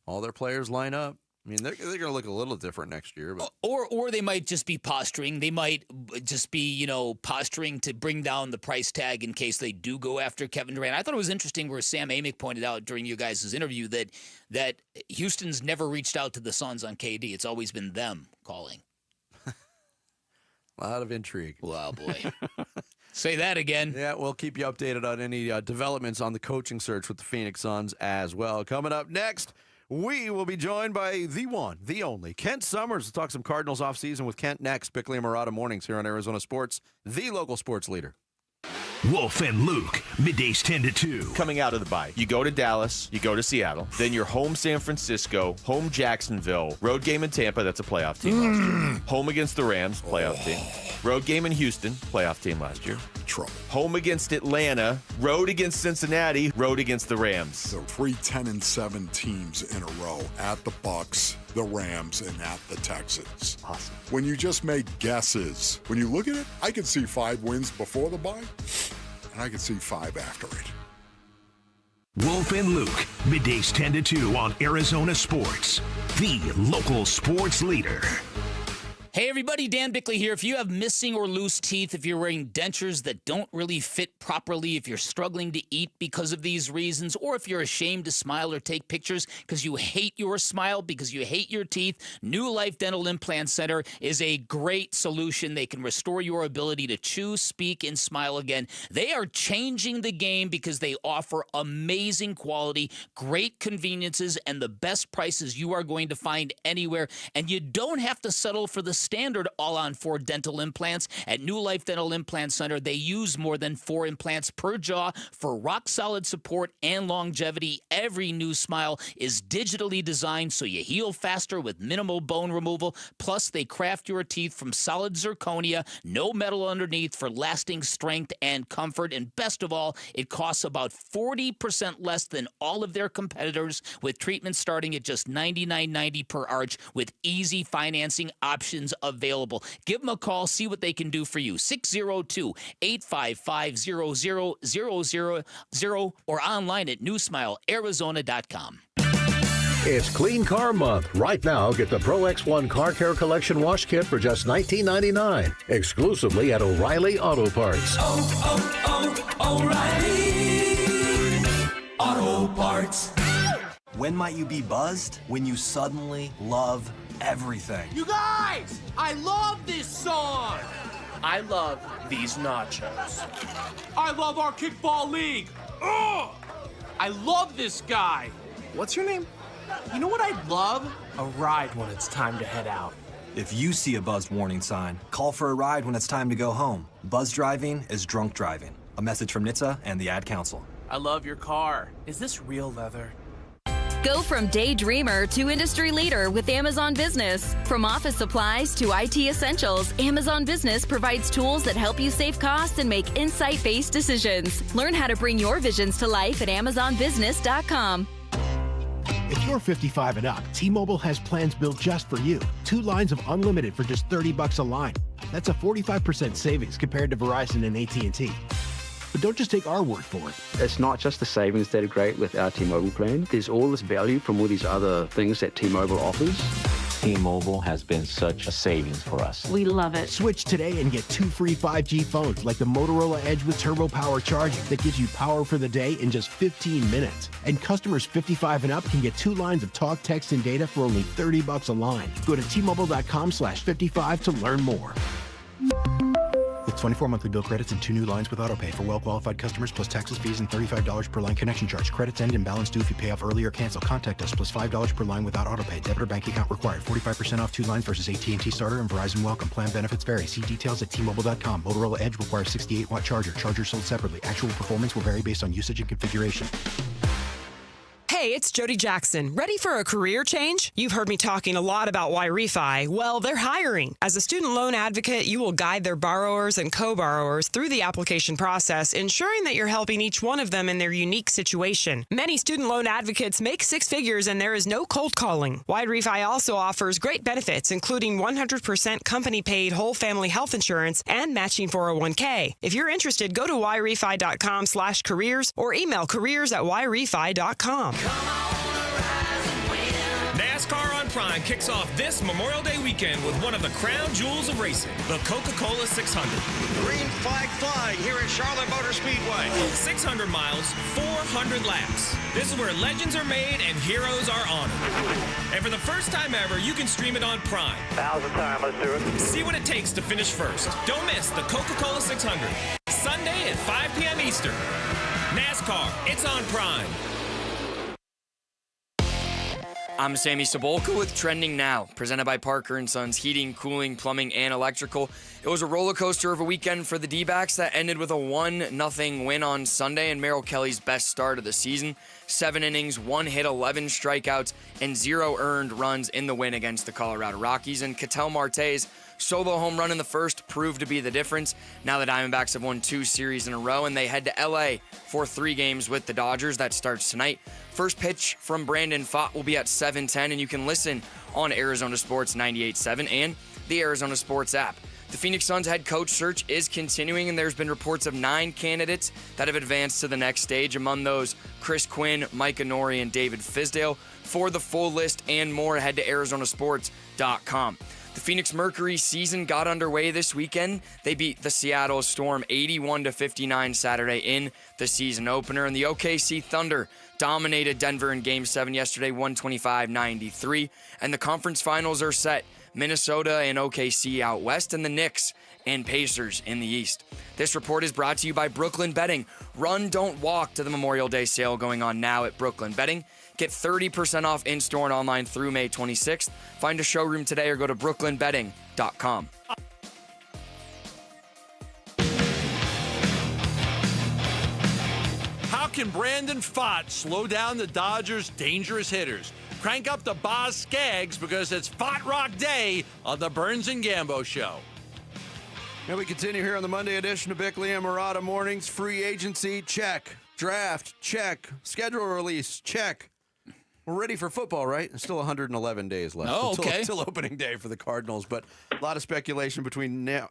All their players line up. I mean, they're going to look a little different next year. But. Or they might just be posturing. They might just be, posturing to bring down the price tag in case they do go after Kevin Durant. I thought it was interesting where Sam Amick pointed out during you guys' interview that Houston's never reached out to the Suns on KD. It's always been them calling. A lot of intrigue. Wow, boy. Say that again. Yeah, we'll keep you updated on any developments on the coaching search with the Phoenix Suns as well. Coming up next, we will be joined by the one, the only, Kent Summers. We'll talk some Cardinals offseason with Kent next. Bickley and Murata mornings here on Arizona Sports, the local sports leader. Wolf and Luke, middays 10 to 2. Coming out of the bye, you go to Dallas, you go to Seattle, then you're home San Francisco, home Jacksonville, road game in Tampa, that's a playoff team last year. Home against the Rams, playoff team. Road game in Houston, playoff team last year. Trouble. Home against Atlanta, road against Cincinnati, road against the Rams. So 3 10-7 teams in a row at the Bucks, the Rams, and at the Texans. Awesome. When you just make guesses, when you look at it, I could see 5 wins before the bye, and I could see 5 after it. Wolf and Luke, middays 10 to 2 on Arizona Sports, the local sports leader. Hey everybody, Dan Bickley here. If you have missing or loose teeth, if you're wearing dentures that don't really fit properly, if you're struggling to eat because of these reasons, or if you're ashamed to smile or take pictures because you hate your smile, because you hate your teeth, New Life Dental Implant Center is a great solution. They can restore your ability to chew, speak, and smile again. They are changing the game because they offer amazing quality, great conveniences, and the best prices you are going to find anywhere. And you don't have to settle for the standard all-on-4 dental implants. At New Life Dental Implant Center, they use more than 4 implants per jaw for rock-solid support and longevity. Every new smile is digitally designed so you heal faster with minimal bone removal. Plus, they craft your teeth from solid zirconia, no metal underneath for lasting strength and comfort. And best of all, it costs about 40% less than all of their competitors, with treatment starting at just $99.90 per arch with easy financing options available. Give them a call, see what they can do for you. 602-855-0000 or online at newsmilearizona.com. It's Clean Car Month. Right now, get the Pro X1 Car Care Collection Wash Kit for just $19.99, exclusively at O'Reilly Auto Parts. O'Reilly Auto Parts. When might you be buzzed? When you suddenly love everything. You guys, I love this song. I love these nachos. I love our kickball league. Ugh! I love this guy. What's your name? You know what I'd love? A ride when it's time to head out. If you see a buzzed warning sign, call for a ride when it's time to go home. Buzz driving is drunk driving. A message from NHTSA and the Ad Council. I love your car. Is this real leather? Go from daydreamer to industry leader with Amazon Business. From office supplies to IT essentials, Amazon Business provides tools that help you save costs and make insight-based decisions. Learn how to bring your visions to life at AmazonBusiness.com. If you're 55 and up, T-Mobile has plans built just for you. 2 lines of unlimited for just $30 a line. That's a 45% savings compared to Verizon and AT&T. But don't just take our word for it. It's not just the savings that are great with our T-Mobile plan. There's all this value from all these other things that T-Mobile offers. T-Mobile has been such a savings for us. We love it. Switch today and get 2 free 5G phones like the Motorola Edge with Turbo Power charging that gives you power for the day in just 15 minutes. And customers 55 and up can get 2 lines of talk, text, and data for only $30 a line. Go to T-Mobile.com/55 to learn more. With 24 monthly bill credits and 2 new lines with autopay for well-qualified customers, plus taxes, fees, and $35 per line connection charge. Credits end and balance due if you pay off early or cancel. Contact us, plus $5 per line without autopay. Debit or bank account required. 45% off 2 lines versus AT&T Starter and Verizon Welcome. Plan benefits vary. See details at T-Mobile.com. Motorola Edge requires 68-watt charger. Charger sold separately. Actual performance will vary based on usage and configuration. Hey, it's Jody Jackson. Ready for a career change? You've heard me talking a lot about Y-Refi. Well, they're hiring. As a student loan advocate, you will guide their borrowers and co-borrowers through the application process, ensuring that you're helping each one of them in their unique situation. Many student loan advocates make 6 figures and there is no cold calling. Y-Refi also offers great benefits, including 100% company-paid whole family health insurance and matching 401k. If you're interested, go to yrefi.com/careers or email careers@yrefi.com. NASCAR on Prime kicks off this Memorial Day weekend with one of the crown jewels of racing, the Coca-Cola 600. Green flag flying here at Charlotte Motor Speedway. 600 miles, 400 laps. This is where legends are made and heroes are honored. And for the first time ever, you can stream it on Prime. Now's the time. Let's do it. See what it takes to finish first. Don't miss the Coca-Cola 600. Sunday at 5 p.m. Eastern. NASCAR, it's on Prime. I'm Sammy Sabolka with Trending Now, presented by Parker & Sons Heating, Cooling, Plumbing, and Electrical. It was a roller coaster of a weekend for the Dbacks that ended with a 1-0 win on Sunday and Merrill Kelly's best start of the season. 7 innings, 1 hit, 11 strikeouts, and 0 earned runs in the win against the Colorado Rockies. And Ketel Marte's solo home run in the first proved to be the difference. Now the Diamondbacks have won 2 series in a row, and they head to L.A. for 3 games with the Dodgers. That starts tonight. First pitch from Brandon Pfaadt will be at 7:10, and you can listen on Arizona Sports 98.7 and the Arizona Sports app. The Phoenix Suns head coach search is continuing, and there's been reports of 9 candidates that have advanced to the next stage. Among those, Chris Quinn, Micah Nori, and David Fizdale. For the full list and more, head to arizonasports.com. The Phoenix Mercury season got underway this weekend. They beat the Seattle Storm 81-59 Saturday in the season opener, and the OKC Thunder dominated Denver in Game 7 yesterday, 125-93, and the conference finals are set. Minnesota and OKC out west, and the Knicks and Pacers in the east. This report is brought to you by Brooklyn Betting. Run, don't walk to the Memorial Day sale going on now at Brooklyn Betting. Get 30% off in-store and online through May 26th. Find a showroom today or go to brooklynbetting.com. How can Brandon Pfaadt slow down the Dodgers' dangerous hitters? Crank up the Boz Skaggs because it's Pfaadt Rock Day on the Burns and Gambo Show. And we continue here on the Monday edition of Bickley and Murata Mornings. Free agency, check. Draft, check. Schedule release, check. We're ready for football, right? There's still 111 days left. Oh, okay. Until opening day for the Cardinals, but a lot of speculation between now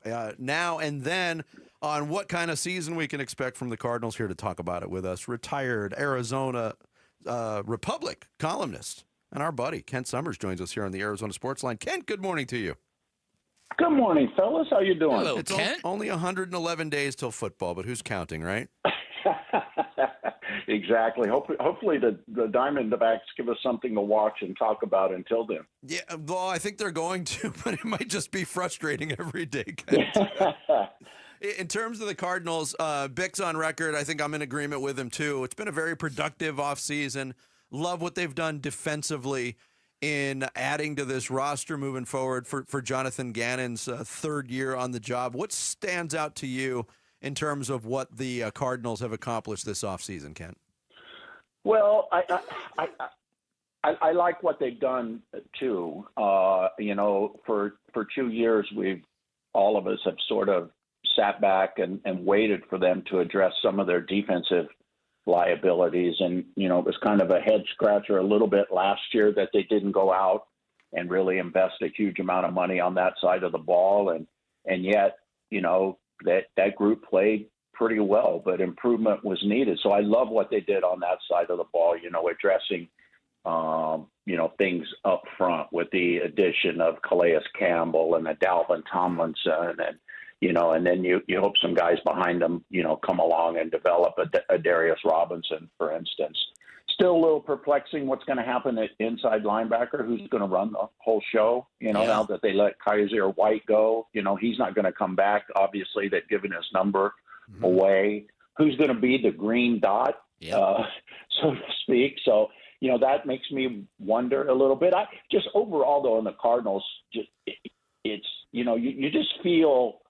and then on what kind of season we can expect from the Cardinals. Here to talk about it with us, retired Arizona Republic columnist and our buddy Kent Summers joins us here on the Arizona Sports Line. Kent, good morning to you. Good morning, fellas. How you doing? Hello, It's Kent. only 111 days till football, but who's counting, right? Exactly. Hopefully the Diamondbacks give us something to watch and talk about until then. Yeah, well, I think they're going to, but it might just be frustrating every day. Kent. In terms of the Cardinals, Bick's on record. I think I'm in agreement with him, too. It's been a very productive offseason. Love what they've done defensively in adding to this roster moving forward for Jonathan Gannon's third year on the job. What stands out to you in terms of what the Cardinals have accomplished this offseason, Kent? Well, I like what they've done, too. For 2 years, all of us have sort of sat back and waited for them to address some of their defensive liabilities. And, it was kind of a head scratcher a little bit last year that they didn't go out and really invest a huge amount of money on that side of the ball. And yet, that group played pretty well, but improvement was needed. So I love what they did on that side of the ball, addressing, things up front with the addition of Calais Campbell and a Dalvin Tomlinson and then you hope some guys behind them, come along and develop a Darius Robinson, for instance. Still a little perplexing what's going to happen at inside linebacker. Who's going to run the whole show? Now that they let Kaiser White go, he's not going to come back. Obviously, they've given his number away. Who's going to be the green dot, so to speak? So, that makes me wonder a little bit. I just overall, though, in the Cardinals, it's you just feel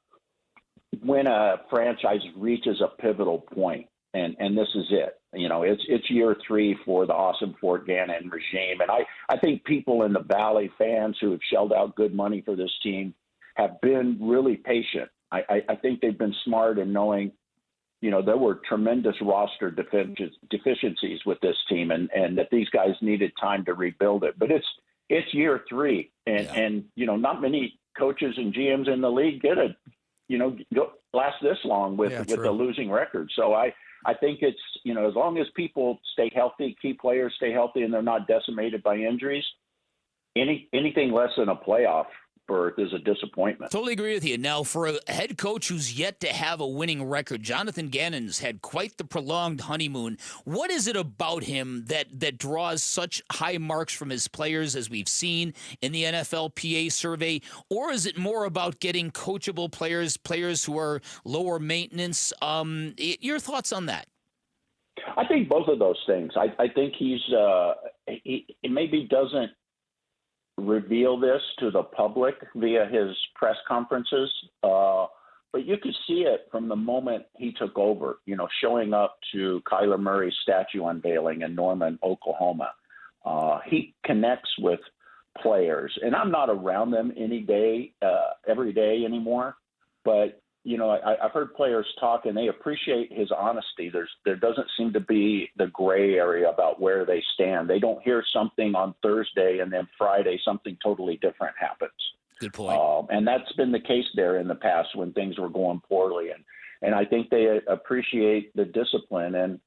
when a franchise reaches a pivotal point, and this is it. It's year 3 for the Austin Fort Gannon regime. And I think people in the Valley, fans who have shelled out good money for this team, have been really patient. I think they've been smart in knowing, there were tremendous roster deficiencies with this team and that these guys needed time to rebuild it. But it's year 3 and not many coaches and GMs in the league get it. Go last this long with a losing record. So I think it's, as long as people stay healthy, key players stay healthy, and they're not decimated by injuries, anything less than a playoff berth is a disappointment. Totally agree with you. Now, for a head coach who's yet to have a winning record, Jonathan Gannon's had quite the prolonged honeymoon. What is it about him that draws such high marks from his players, as we've seen in the NFLPA survey? Or is it more about getting coachable players who are lower maintenance? Your thoughts on that? I think both of those things. I think he maybe doesn't reveal this to the public via his press conferences, but you could see it from the moment he took over, showing up to Kyler Murray's statue unveiling in Norman, Oklahoma. He connects with players, and I'm not around them every day anymore, but I've heard players talk, and they appreciate his honesty. There doesn't seem to be the gray area about where they stand. They don't hear something on Thursday and then Friday something totally different happens. Good point. And that's been the case there in the past when things were going poorly. And I think they appreciate the discipline and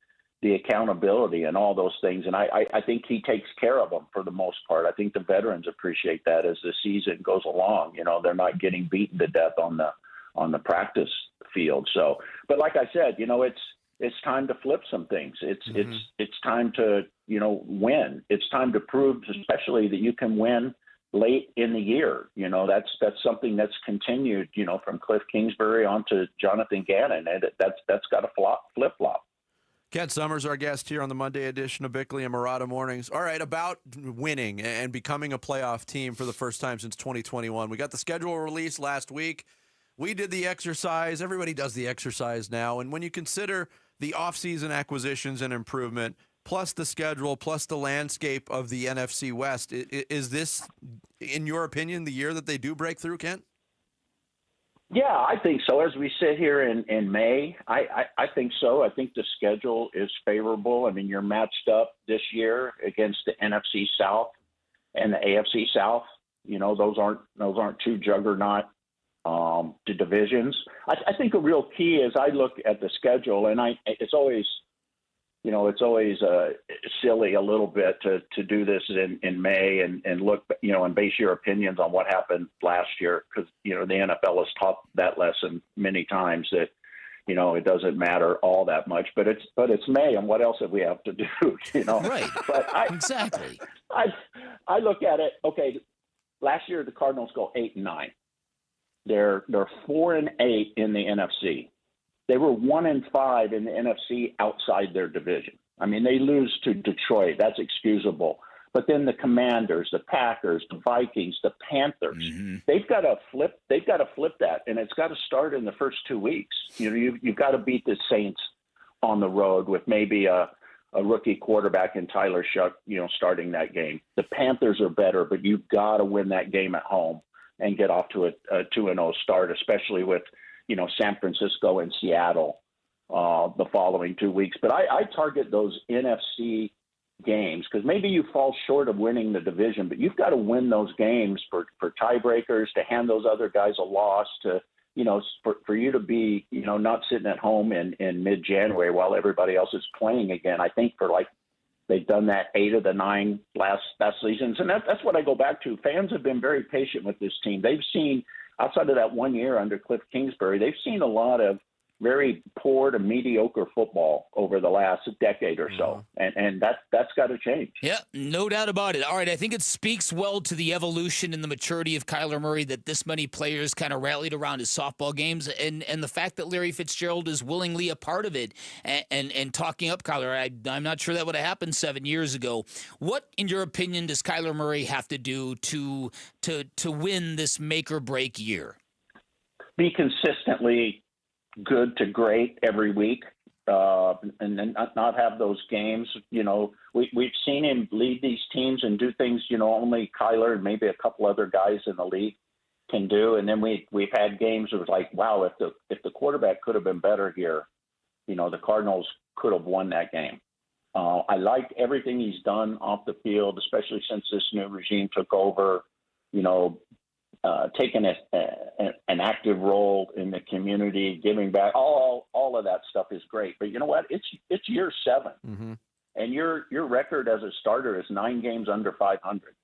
the accountability and all those things. And I think he takes care of them for the most part. I think the veterans appreciate that as the season goes along. They're not getting beaten to death on the practice field. So, but like I said, it's time to flip some things. It's time to, win. It's time to prove, especially that you can win late in the year. That's something that's continued, from Cliff Kingsbury on to Jonathan Gannon, and that's got to flip-flop. Kent Summers, our guest here on the Monday edition of Bickley and Murata Mornings. All right, about winning and becoming a playoff team for the first time since 2021. We got the schedule released last week. We did the exercise. Everybody does the exercise now. And when you consider the offseason acquisitions and improvement, plus the schedule, plus the landscape of the NFC West, is this, in your opinion, the year that they do break through, Kent? Yeah, I think so. As we sit here in May, I think so. I think the schedule is favorable. I mean, you're matched up this year against the NFC South and the AFC South. Those aren't two juggernaut to divisions. I think a real key is I look at the schedule, and it's always silly a little bit to do this in May and look, and base your opinions on what happened last year, because the NFL has taught that lesson many times that it doesn't matter all that much. But it's May, and what else have we have to do? Right. But exactly. I look at it. Okay, last year the Cardinals go 8-9. They're 4-8 in the NFC. They were 1-5 in the NFC outside their division. I mean, they lose to Detroit. That's excusable. But then the Commanders, the Packers, the Vikings, the Panthers, they've got to flip. They've got to flip that, and it's got to start in the first 2 weeks. You've got to beat the Saints on the road with maybe a rookie quarterback in Tyler Shuck, starting that game. The Panthers are better, but you've got to win that game at home and get off to a 2-0 start, especially with San Francisco and Seattle the following 2 weeks. But I target those NFC games because maybe you fall short of winning the division, but you've got to win those games for tiebreakers, to hand those other guys a loss, to for you to be not sitting at home in mid-January while everybody else is playing again. I think they've done that 8 of the 9 last seasons, and that's what I go back to. Fans have been very patient with this team. They've seen, outside of that 1 year under Cliff Kingsbury, they've seen a lot of very poor to mediocre football over the last decade or so, and that's got to change. Yeah, no doubt about it. All right, I think it speaks well to the evolution and the maturity of Kyler Murray that this many players kind of rallied around his softball games, and the fact that Larry Fitzgerald is willingly a part of it and talking up Kyler. I'm not sure that would have happened 7 years ago. What, in your opinion, does Kyler Murray have to do to win this make or break year? Be consistently good to great every week, and then not have those games. We've seen him lead these teams and do things only Kyler and maybe a couple other guys in the league can do. And then we've had games that was like, wow, if the quarterback could have been better here, the Cardinals could have won that game. I like everything he's done off the field, especially since this new regime took over. Taking an active role in the community, giving back, all of that stuff is great. But you know what? It's year 7, and your record as a starter is 9 games under 500.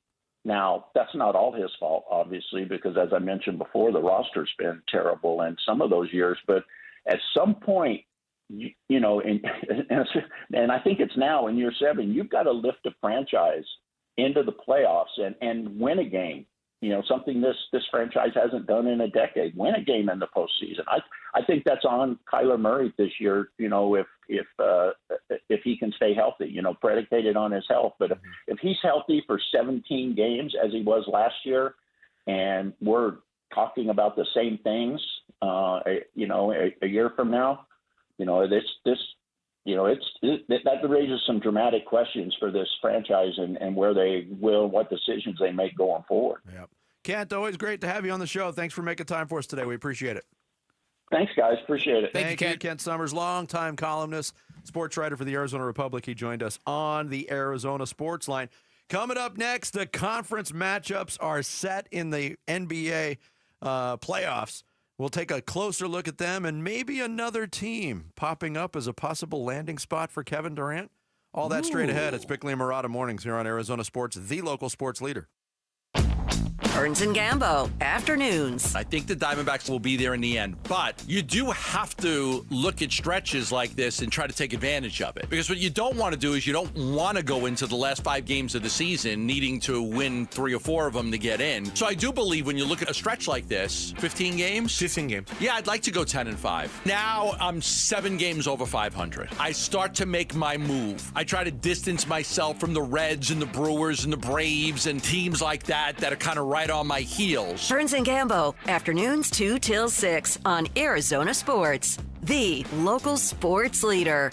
Now, that's not all his fault, obviously, because as I mentioned before, the roster's been terrible in some of those years. But at some point, you know, and I think it's now in year 7, you've got to lift a franchise into the playoffs and win a game. You know, something this franchise hasn't done in a decade. Win a game in the postseason. I think that's on Kyler Murray this year. You know, if he can stay healthy, you know, predicated on his health. But if he's healthy for 17 games as he was last year, and we're talking about the same things, you know, a year from now, you know, that raises some dramatic questions for this franchise and where they will, what decisions they make going forward. Yep. Kent, always great to have you on the show. Thanks for making time for us today. We appreciate it. Thanks, guys. Appreciate it. Thank you, Kent Summers, longtime columnist, sports writer for the Arizona Republic. He joined us on the Arizona Sports Line. Coming up next, the conference matchups are set in the NBA playoffs. We'll take a closer look at them and maybe another team popping up as a possible landing spot for Kevin Durant. All that straight ahead. It's Bickley and Murata Mornings here on Arizona Sports, the local sports leader. Burns and Gambo, afternoons. I think the Diamondbacks will be there in the end, but you do have to look at stretches like this and try to take advantage of it. Because what you don't want to do is you don't want to go into the last 5 games of the season needing to win 3 or 4 of them to get in. So I do believe when you look at a stretch like this, 15 games? 15 games. Yeah, I'd like to go 10-5. Now I'm 7 games over 500. I start to make my move. I try to distance myself from the Reds and the Brewers and the Braves and teams like that are kind of right on my heels. Burns and Gambo, afternoons 2 till 6 on Arizona Sports, the local sports leader.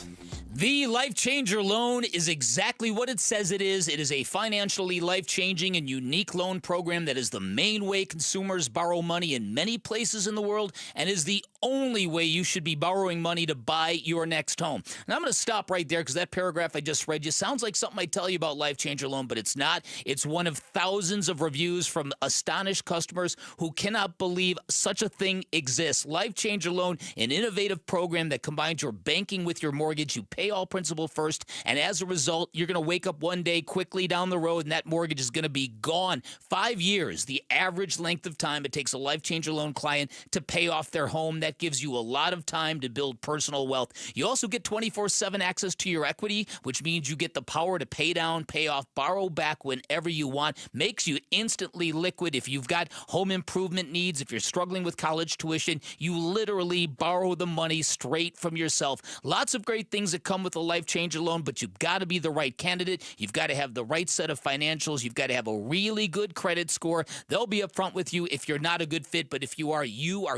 The Life Changer loan is exactly what it says it is. It is a financially life-changing and unique loan program that is the main way consumers borrow money in many places in the world and is the only way you should be borrowing money to buy your next home. And I'm going to stop right there because that paragraph I just read you sounds like something I tell you about Life Changer loan, but it's not. It's one of thousands of reviews from astonished customers who cannot believe such a thing exists. Life Changer loan, an innovative program that combines your banking with your mortgage. You pay all principal first, and as a result, you're going to wake up one day quickly down the road, and that mortgage is going to be gone. 5 years, the average length of time it takes a Life Changer loan client to pay off their home. That gives you a lot of time to build personal wealth. You also get 24/7 access to your equity, which means you get the power to pay down, pay off, borrow back whenever you want. Makes you instantly liquid. If you've got home improvement needs, if you're struggling with college tuition, you literally borrow the money straight from yourself. Lots of great things that come with a Life Changer loan, but you've got to be the right candidate. You've got to have the right set of financials. You've got to have a really good credit score. They'll be upfront with you if you're not a good fit, but if you are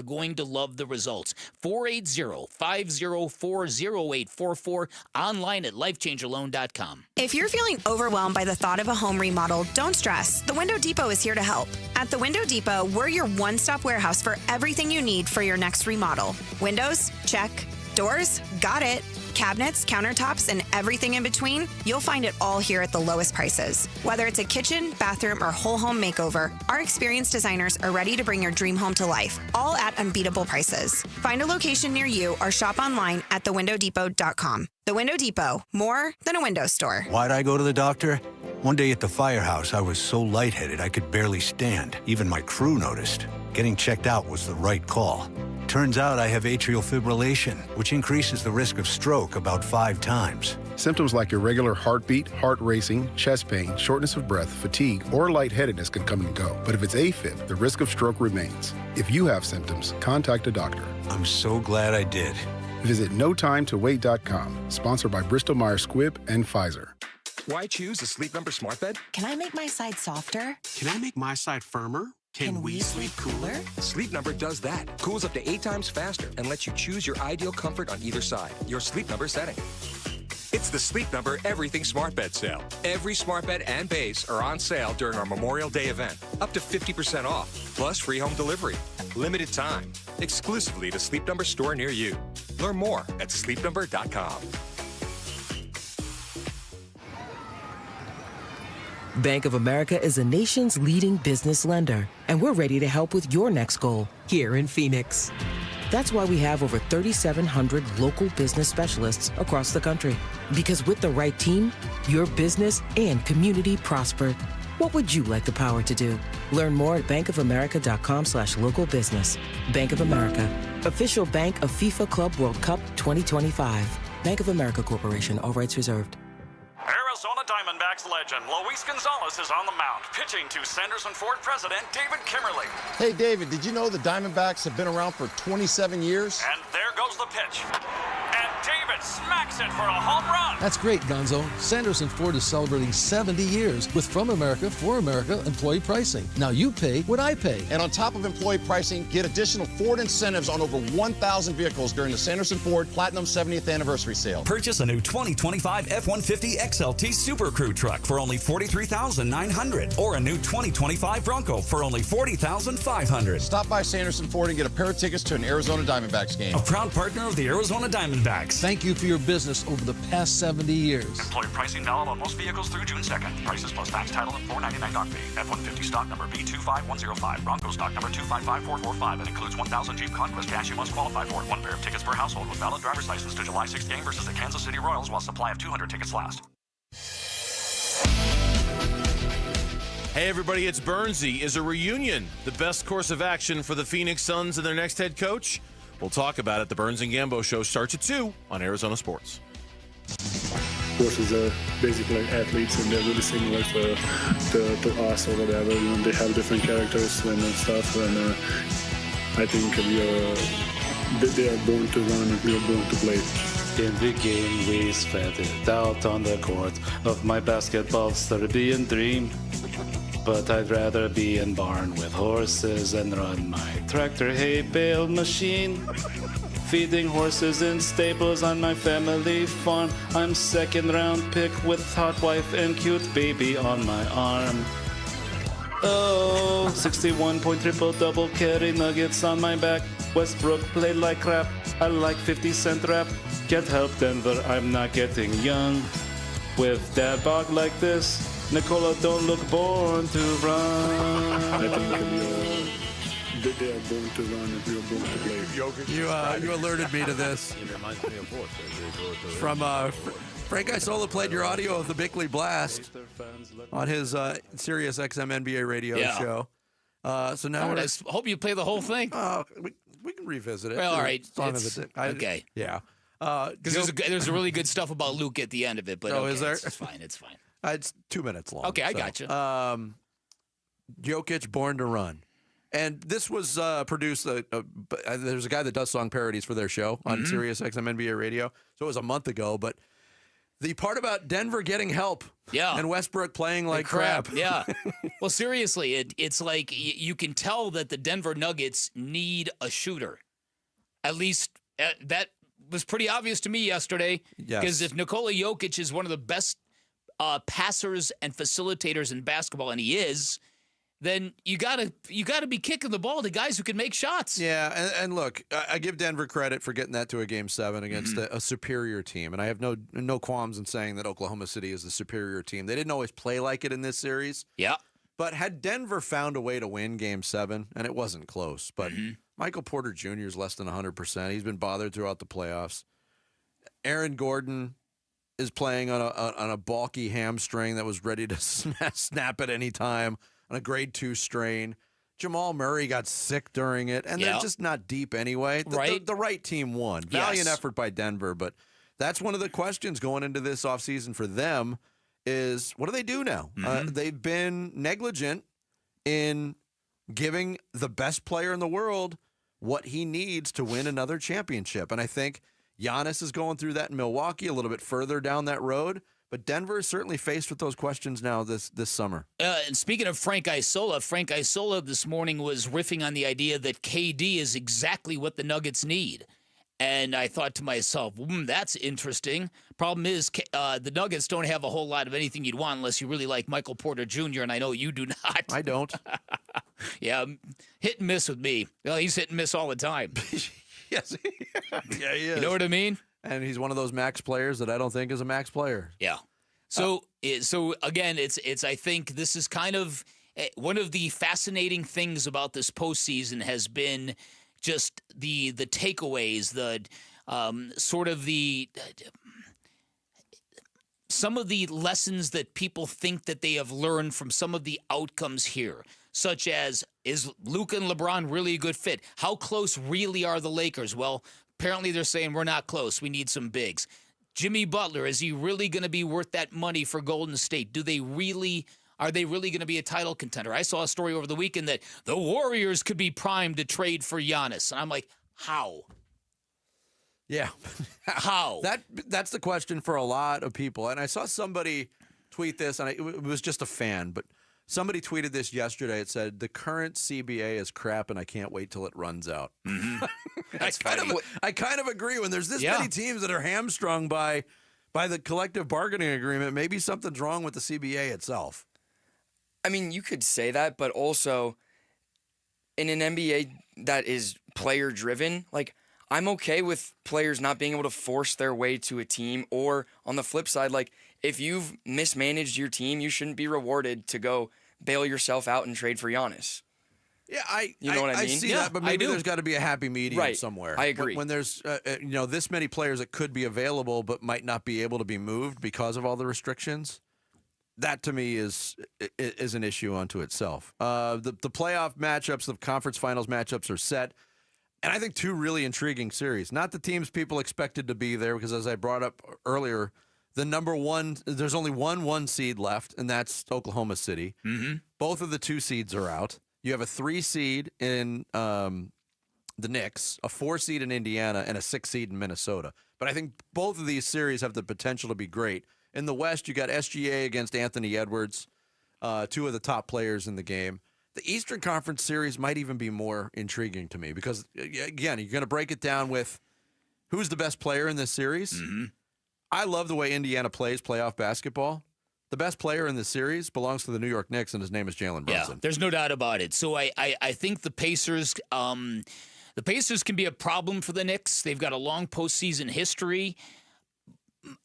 going to love the results. 480-504-0844, online at lifechangerloan.com. If you're feeling overwhelmed by the thought of a home remodel, don't stress. The Window Depot is here to help. At the Window Depot, we're your one-stop warehouse for everything you need for your next remodel. Windows? Check. Doors? Got it. Cabinets, countertops, and everything in between, you'll find it all here at the lowest prices. Whether it's a kitchen, bathroom, or whole home makeover, our experienced designers are ready to bring your dream home to life, all at unbeatable prices. Find a location near you or shop online at thewindowdepot.com. The Window Depot, more than a window store. Why'd I go to the doctor? One day at the firehouse, I was so lightheaded I could barely stand. Even my crew noticed. Getting checked out was the right call. Turns out I have atrial fibrillation, which increases the risk of stroke about 5 times. Symptoms like irregular heartbeat, heart racing, chest pain, shortness of breath, fatigue, or lightheadedness can come and go. But if it's AFib, the risk of stroke remains. If you have symptoms, contact a doctor. I'm so glad I did. Visit NoTimeToWait.com, sponsored by Bristol-Myers Squibb and Pfizer. Why choose a Sleep Number smart bed? Can I make my side softer? Can I make my side firmer? Can we sleep cooler? Sleep Number does that. Cools up to 8 times faster and lets you choose your ideal comfort on either side. Your Sleep Number setting. It's the Sleep Number Everything Smart Bed sale. Every smart bed and base are on sale during our Memorial Day event. Up to 50% off, plus free home delivery. Limited time. Exclusively to Sleep Number store near you. Learn more at sleepnumber.com. Bank of America is the nation's leading business lender, and we're ready to help with your next goal here in Phoenix. That's why we have over 3,700 local business specialists across the country. Because with the right team, your business and community prosper. What would you like the power to do? Learn more at bankofamerica.com/local business. Bank of America, official bank of FIFA Club World Cup 2025. Bank of America Corporation, all rights reserved. Arizona Diamondbacks legend Luis Gonzalez is on the mound, pitching to Sanderson Ford president David Kimmerly. Hey, David, did you know the Diamondbacks have been around for 27 years? And there goes the pitch. And David smacks it for a home run. That's great, Gonzo. Sanderson Ford is celebrating 70 years with From America, For America employee pricing. Now you pay what I pay. And on top of employee pricing, get additional Ford incentives on over 1,000 vehicles during the Sanderson Ford Platinum 70th Anniversary Sale. Purchase a new 2025 F-150 XLT Super Crew truck for only $43,900 or a new 2025 Bronco for only $40,500. Stop by Sanderson Ford and get a pair of tickets to an Arizona Diamondbacks game. A proud partner of the Arizona Diamondbacks. Thank you for your business over the past 70 years. Employee pricing valid on most vehicles through June 2nd. Prices plus tax, title, and $4.99 dock fee. F-150 stock number B25105. Bronco stock number 255445. It includes 1,000 Jeep Conquest cash you must qualify for. One pair of tickets per household with valid driver's license to July 6th game versus the Kansas City Royals while supply of 200 tickets last. Hey everybody, it's Burnsy. Is a reunion the best course of action for the Phoenix Suns and their next head coach? We'll talk about it. The Burns and Gambo Show starts at 2 on Arizona Sports. Horses are basically like athletes, and they're really similar to us or whatever. You know, they have different characters and stuff, and I think they are born to run and we are born to play. In the game we spent it out on the court of my basketball Serbian dream. But I'd rather be in barn with horses and run my tractor hay bale machine. Feeding horses in stables on my family farm. I'm second round pick with hot wife and cute baby on my arm. Oh, 61 point triple double carry nuggets on my back. Westbrook played like crap. I like 50 Cent rap. Can't help Denver, I'm not getting young. With dad bod like this, Nikola don't look born to run. I think they are born to run and we are born to play. You alerted me to this. It reminds me of what? From Frank Isola played your audio of the Bickley Blast on his Sirius XM NBA radio show. So now I hope you play the whole thing. We can revisit it. Well, all right. Okay. Yeah. Because there's really good stuff about Luke at the end of it. But is there? It's fine. It's fine. It's 2 minutes long. Okay, I got you. Jokic, Born to Run. And this was produced. There's a guy that does song parodies for their show on Sirius XM NBA radio. So it was a month ago. But the part about Denver getting help and Westbrook playing like crap. Yeah. Well, seriously, it's like you can tell that the Denver Nuggets need a shooter. At least that was pretty obvious to me yesterday. Because if Nikola Jokic is one of the best passers and facilitators in basketball, and he is, then you gotta be kicking the ball to guys who can make shots. Yeah, and look, I give Denver credit for getting that to a Game 7 against a superior team, and I have no qualms in saying that Oklahoma City is the superior team. They didn't always play like it in this series. Yeah. But had Denver found a way to win Game 7, and it wasn't close, but Michael Porter Jr. is less than 100%. He's been bothered throughout the playoffs. Aaron Gordon is playing on a bulky hamstring that was ready to snap at any time on a grade 2 strain. Jamal Murray got sick during it, and they're just not deep anyway. The right team won. Valiant effort by Denver, but that's one of the questions going into this offseason for them is what do they do now? They've been negligent in giving the best player in the world what he needs to win another championship. And I think Giannis is going through that in Milwaukee a little bit further down that road. But Denver is certainly faced with those questions now this summer. And speaking of Frank Isola this morning was riffing on the idea that KD is exactly what the Nuggets need. And I thought to myself, that's interesting. Problem is, the Nuggets don't have a whole lot of anything you'd want unless you really like Michael Porter Jr., and I know you do not. I don't. Yeah, hit and miss with me. Well, he's hit and miss all the time. Yes. Yeah, he is. You know what I mean? And he's one of those max players that I don't think is a max player. Yeah. So again, it's. I think this is kind of one of the fascinating things about this postseason has been just the takeaways, some of the lessons that people think that they have learned from some of the outcomes here, such as, is Luka and LeBron really a good fit? How close really are the Lakers? Well, apparently they're saying we're not close. We need some bigs. Jimmy Butler, is he really going to be worth that money for Golden State? Are they really going to be a title contender? I saw a story over the weekend that the Warriors could be primed to trade for Giannis. And I'm like, how? Yeah. How? That's the question for a lot of people. And I saw somebody tweet this, and it was just a fan, but somebody tweeted this yesterday. It said, the current CBA is crap, and I can't wait till it runs out. Mm-hmm. I kind of agree. When there's this many teams that are hamstrung by the collective bargaining agreement, maybe something's wrong with the CBA itself. I mean, you could say that, but also in an NBA that is player-driven, like, I'm okay with players not being able to force their way to a team, or on the flip side, like, if you've mismanaged your team, you shouldn't be rewarded to go bail yourself out and trade for Giannis. Yeah, I mean? see that, but maybe there's got to be a happy medium somewhere. I agree. When there's this many players that could be available but might not be able to be moved because of all the restrictions, that to me is an issue unto itself. The playoff matchups, the conference finals matchups are set. And I think two really intriguing series. Not the teams people expected to be there, because as I brought up earlier, the number one, there's only one seed left, and that's Oklahoma City. Mm-hmm. Both of the 2 seeds are out. You have a 3 seed in the Knicks, a 4 seed in Indiana, and a 6 seed in Minnesota. But I think both of these series have the potential to be great. In the West, you got SGA against Anthony Edwards, 2 of the top players in the game. The Eastern Conference series might even be more intriguing to me because, again, you're going to break it down with who's the best player in this series. Mm-hmm. I love the way Indiana plays playoff basketball. The best player in this series belongs to the New York Knicks, and his name is Jalen Brunson. Yeah, there's no doubt about it. So I think the Pacers can be a problem for the Knicks. They've got a long postseason history.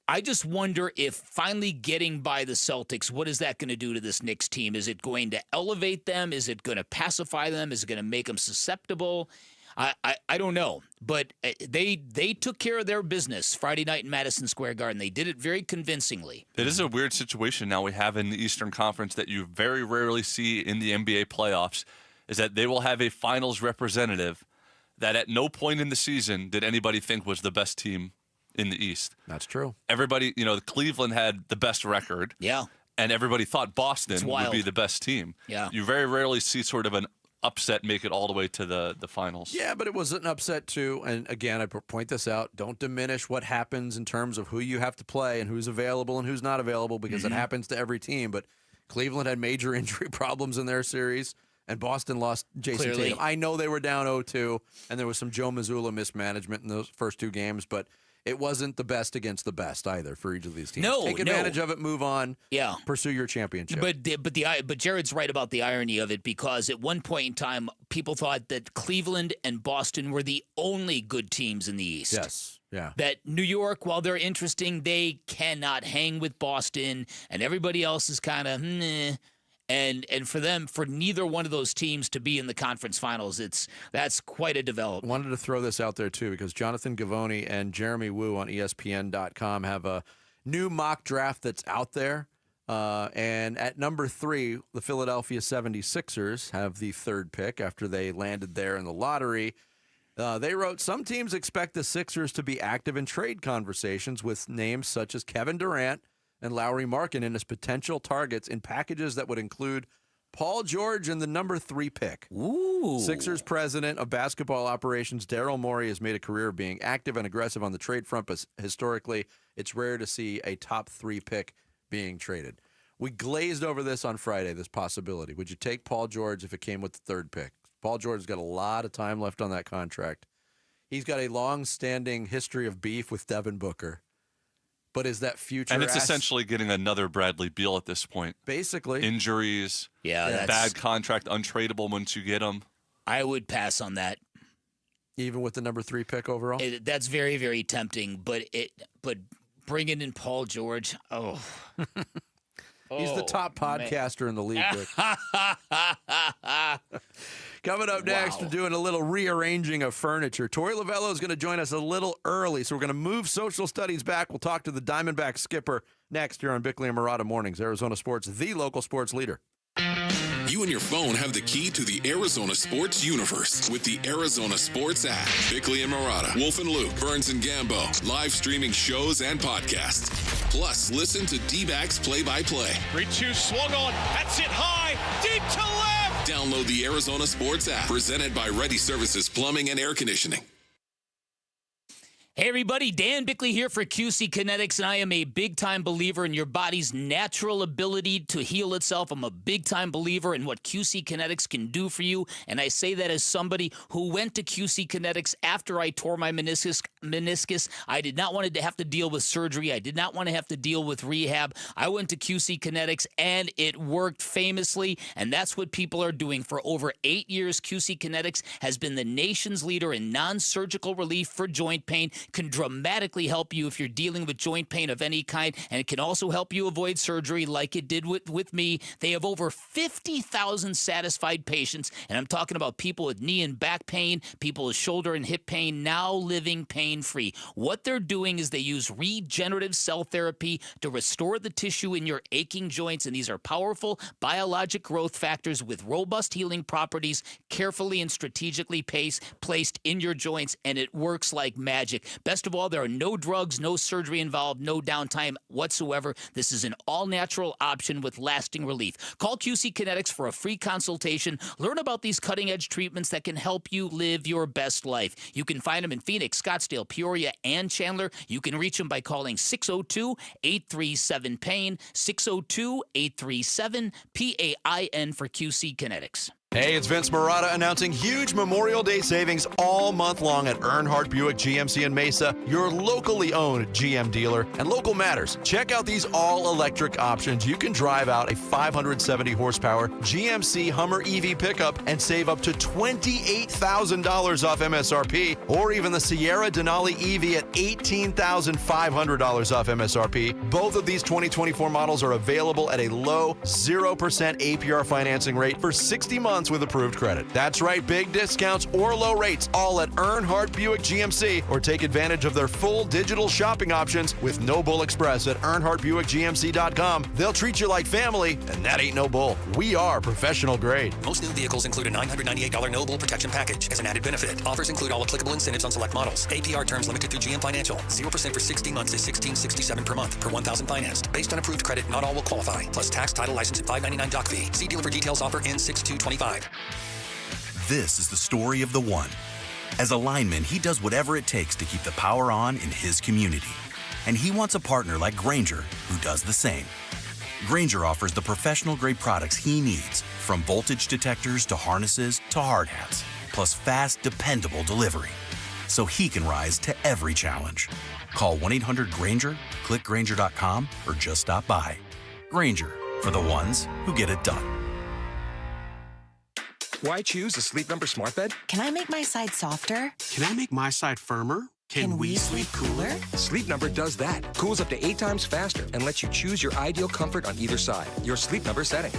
I just wonder if finally getting by the Celtics, what is that going to do to this Knicks team? Is it going to elevate them? Is it going to pacify them? Is it going to make them susceptible? I don't know. But they took care of their business Friday night in Madison Square Garden. They did it very convincingly. It is a weird situation now we have in the Eastern Conference that you very rarely see in the NBA playoffs, is that they will have a finals representative that at no point in the season did anybody think was the best team in the East. That's true. Everybody, Cleveland had the best record. Yeah. And everybody thought Boston would be the best team. Yeah. You very rarely see sort of an upset make it all the way to the finals. Yeah, but it was an upset too. And again, I point this out. Don't diminish what happens in terms of who you have to play and who's available and who's not available, because it happens to every team. But Cleveland had major injury problems in their series, and Boston lost Jason Tatum. I know they were down 0-2, and there was some Joe Mazzulla mismanagement in those first 2 games, but it wasn't the best against the best either for each of these teams. Take advantage of it, move on, pursue your championship. But Jared's right about the irony of it, because at one point in time, people thought that Cleveland and Boston were the only good teams in the East. Yes, yeah. That New York, while they're interesting, they cannot hang with Boston, and everybody else is kind of meh. And for neither one of those teams to be in the conference finals, that's quite a development. Wanted to throw this out there too, because Jonathan Givony and Jeremy Wu on ESPN.com have a new mock draft that's out there. And at number 3, the Philadelphia 76ers have the 3rd pick after they landed there in the lottery. They wrote, some teams expect the Sixers to be active in trade conversations with names such as Kevin Durant and Lauri Markkanen as potential targets in packages that would include Paul George and the number 3 pick. Ooh. Sixers president of basketball operations Daryl Morey has made a career of being active and aggressive on the trade front, but historically, it's rare to see a top 3 pick being traded. We glazed over this on Friday, this possibility. Would you take Paul George if it came with the 3rd pick? Paul George has got a lot of time left on that contract. He's got a long-standing history of beef with Devin Booker. But is that future? And it's essentially getting another Bradley Beal at this point. Basically. Injuries. Yeah. Bad contract, untradeable once you get him. I would pass on that. Even with the number 3 pick overall? That's very, very tempting. But bringing in Paul George, He's the top podcaster in the league. Coming up next, we're doing a little rearranging of furniture. Tory Lovullo is going to join us a little early, so we're going to move social studies back. We'll talk to the Diamondbacks skipper Next, here on Bickley and Murata Mornings, Arizona Sports, the local sports leader. You and your phone have the key to the Arizona sports universe with the Arizona Sports app. Bickley and Murata, Wolf and Luke, Burns and Gambo, live streaming shows and podcasts. Plus, listen to Dbacks play-by-play. 3-2 swung on. That's it high. Deep to left. Download the Arizona Sports app, presented by Ready Services Plumbing and Air Conditioning. Hey everybody, Dan Bickley here for QC Kinetics, and I am a big-time believer in your body's natural ability to heal itself. I'm a big-time believer in what QC Kinetics can do for you, and I say that as somebody who went to QC Kinetics after I tore my meniscus. I did not want to have to deal with surgery. I did not want to have to deal with rehab. I went to QC Kinetics, and it worked famously, and that's what people are doing. For over 8 years, QC Kinetics has been the nation's leader in non-surgical relief for joint pain. Can dramatically help you if you're dealing with joint pain of any kind, and it can also help you avoid surgery like it did with me. They have over 50,000 satisfied patients, and I'm talking about people with knee and back pain, people with shoulder and hip pain, now living pain-free. What they're doing is they use regenerative cell therapy to restore the tissue in your aching joints, and these are powerful biologic growth factors with robust healing properties, carefully and strategically placed in your joints, and it works like magic. Best of all, there are no drugs, no surgery involved, no downtime whatsoever. This is an all-natural option with lasting relief. Call QC Kinetics for a free consultation. Learn about these cutting-edge treatments that can help you live your best life. You can find them in Phoenix, Scottsdale, Peoria, and Chandler. You can reach them by calling 602-837-PAIN, 602-837-PAIN for QC Kinetics. Hey, it's Vince Murata announcing huge Memorial Day savings all month long at Earnhardt Buick GMC in Mesa, your locally owned GM dealer. And local matters. Check out these all-electric options. You can drive out a 570 horsepower GMC Hummer EV pickup and save up to $28,000 off MSRP, or even the Sierra Denali EV at $18,500 off MSRP. Both of these 2024 models are available at a low 0% APR financing rate for 60 months with approved credit. That's right, big discounts or low rates, all at Earnhardt Buick GMC, or take advantage of their full digital shopping options with No Bull Express at EarnhardtBuickGMC.com. They'll treat you like family, and that ain't no bull. We are professional grade. Most new vehicles include a $998 No Bull protection package as an added benefit. Offers include all applicable incentives on select models. APR terms limited through GM Financial. 0% for 60 months is $16.67 per month per $1,000 financed. Based on approved credit, not all will qualify. Plus tax, title, license, and $599 doc fee. See dealer for details. Offer ends 6/2/25. This is the story of the one. As a lineman, he does whatever it takes to keep the power on in his community. And he wants a partner like Grainger who does the same. Grainger offers the professional-grade products he needs, from voltage detectors to harnesses to hard hats, plus fast, dependable delivery, so he can rise to every challenge. Call 1-800-GRAINGER, click Grainger.com, or just stop by. Grainger, for the ones who get it done. Why choose a Sleep Number smart bed? Can I make my side softer? Can I make my side firmer? Can we sleep cooler? Sleep Number does that. Cools up to 8 times faster and lets you choose your ideal comfort on either side. Your Sleep Number setting.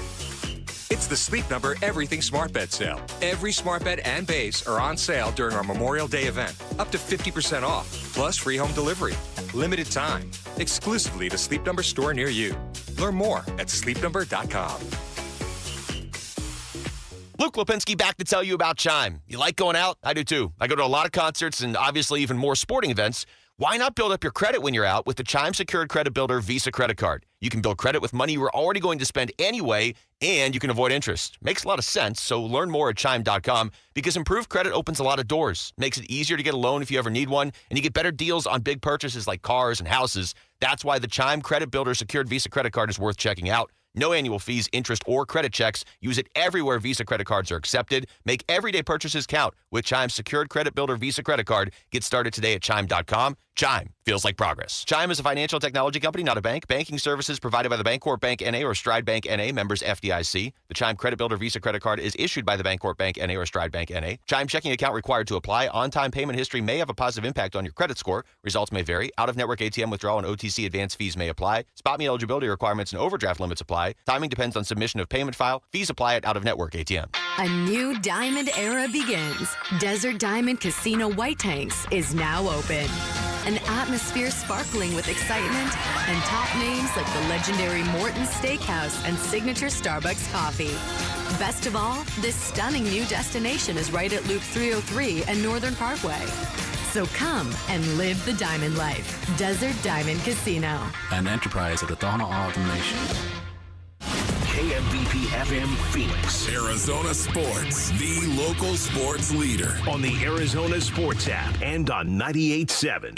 It's the Sleep Number Everything Smart Bed sale. Every smart bed and base are on sale during our Memorial Day event. Up to 50% off, plus free home delivery. Limited time. Exclusively at a Sleep Number store near you. Learn more at sleepnumber.com. Luke Lipinski back to tell you about Chime. You like going out? I do too. I go to a lot of concerts and obviously even more sporting events. Why not build up your credit when you're out with the Chime Secured Credit Builder Visa Credit Card? You can build credit with money you were already going to spend anyway, and you can avoid interest. Makes a lot of sense, so learn more at Chime.com, because improved credit opens a lot of doors. Makes it easier to get a loan if you ever need one, and you get better deals on big purchases like cars and houses. That's why the Chime Credit Builder Secured Visa Credit Card is worth checking out. No annual fees, interest, or credit checks. Use it everywhere Visa credit cards are accepted. Make everyday purchases count with Chime's Secured Credit Builder Visa Credit Card. Get started today at Chime.com. Chime feels like progress. Chime is a financial technology company, not a bank. Banking services provided by the Bancorp Bank N.A. or Stride Bank N.A., members FDIC. The Chime Credit Builder Visa Credit Card is issued by the Bancorp Bank N.A. or Stride Bank N.A. Chime checking account required to apply. On-time payment history may have a positive impact on your credit score. Results may vary. Out-of-network ATM withdrawal and OTC advance fees may apply. Spot me eligibility requirements and overdraft limits apply. Timing depends on submission of payment file. Fees apply at out-of-network ATM. A new diamond era begins. Desert Diamond Casino White Tanks is now open. An atmosphere sparkling with excitement and top names like the legendary Morton's Steakhouse and signature Starbucks coffee. Best of all, this stunning new destination is right at Loop 303 and Northern Parkway. So come and live the diamond life. Desert Diamond Casino. An enterprise of the Donna Ogden Nation. KMVP FM Phoenix. Arizona Sports, the local sports leader. On the Arizona Sports app and on 98.7.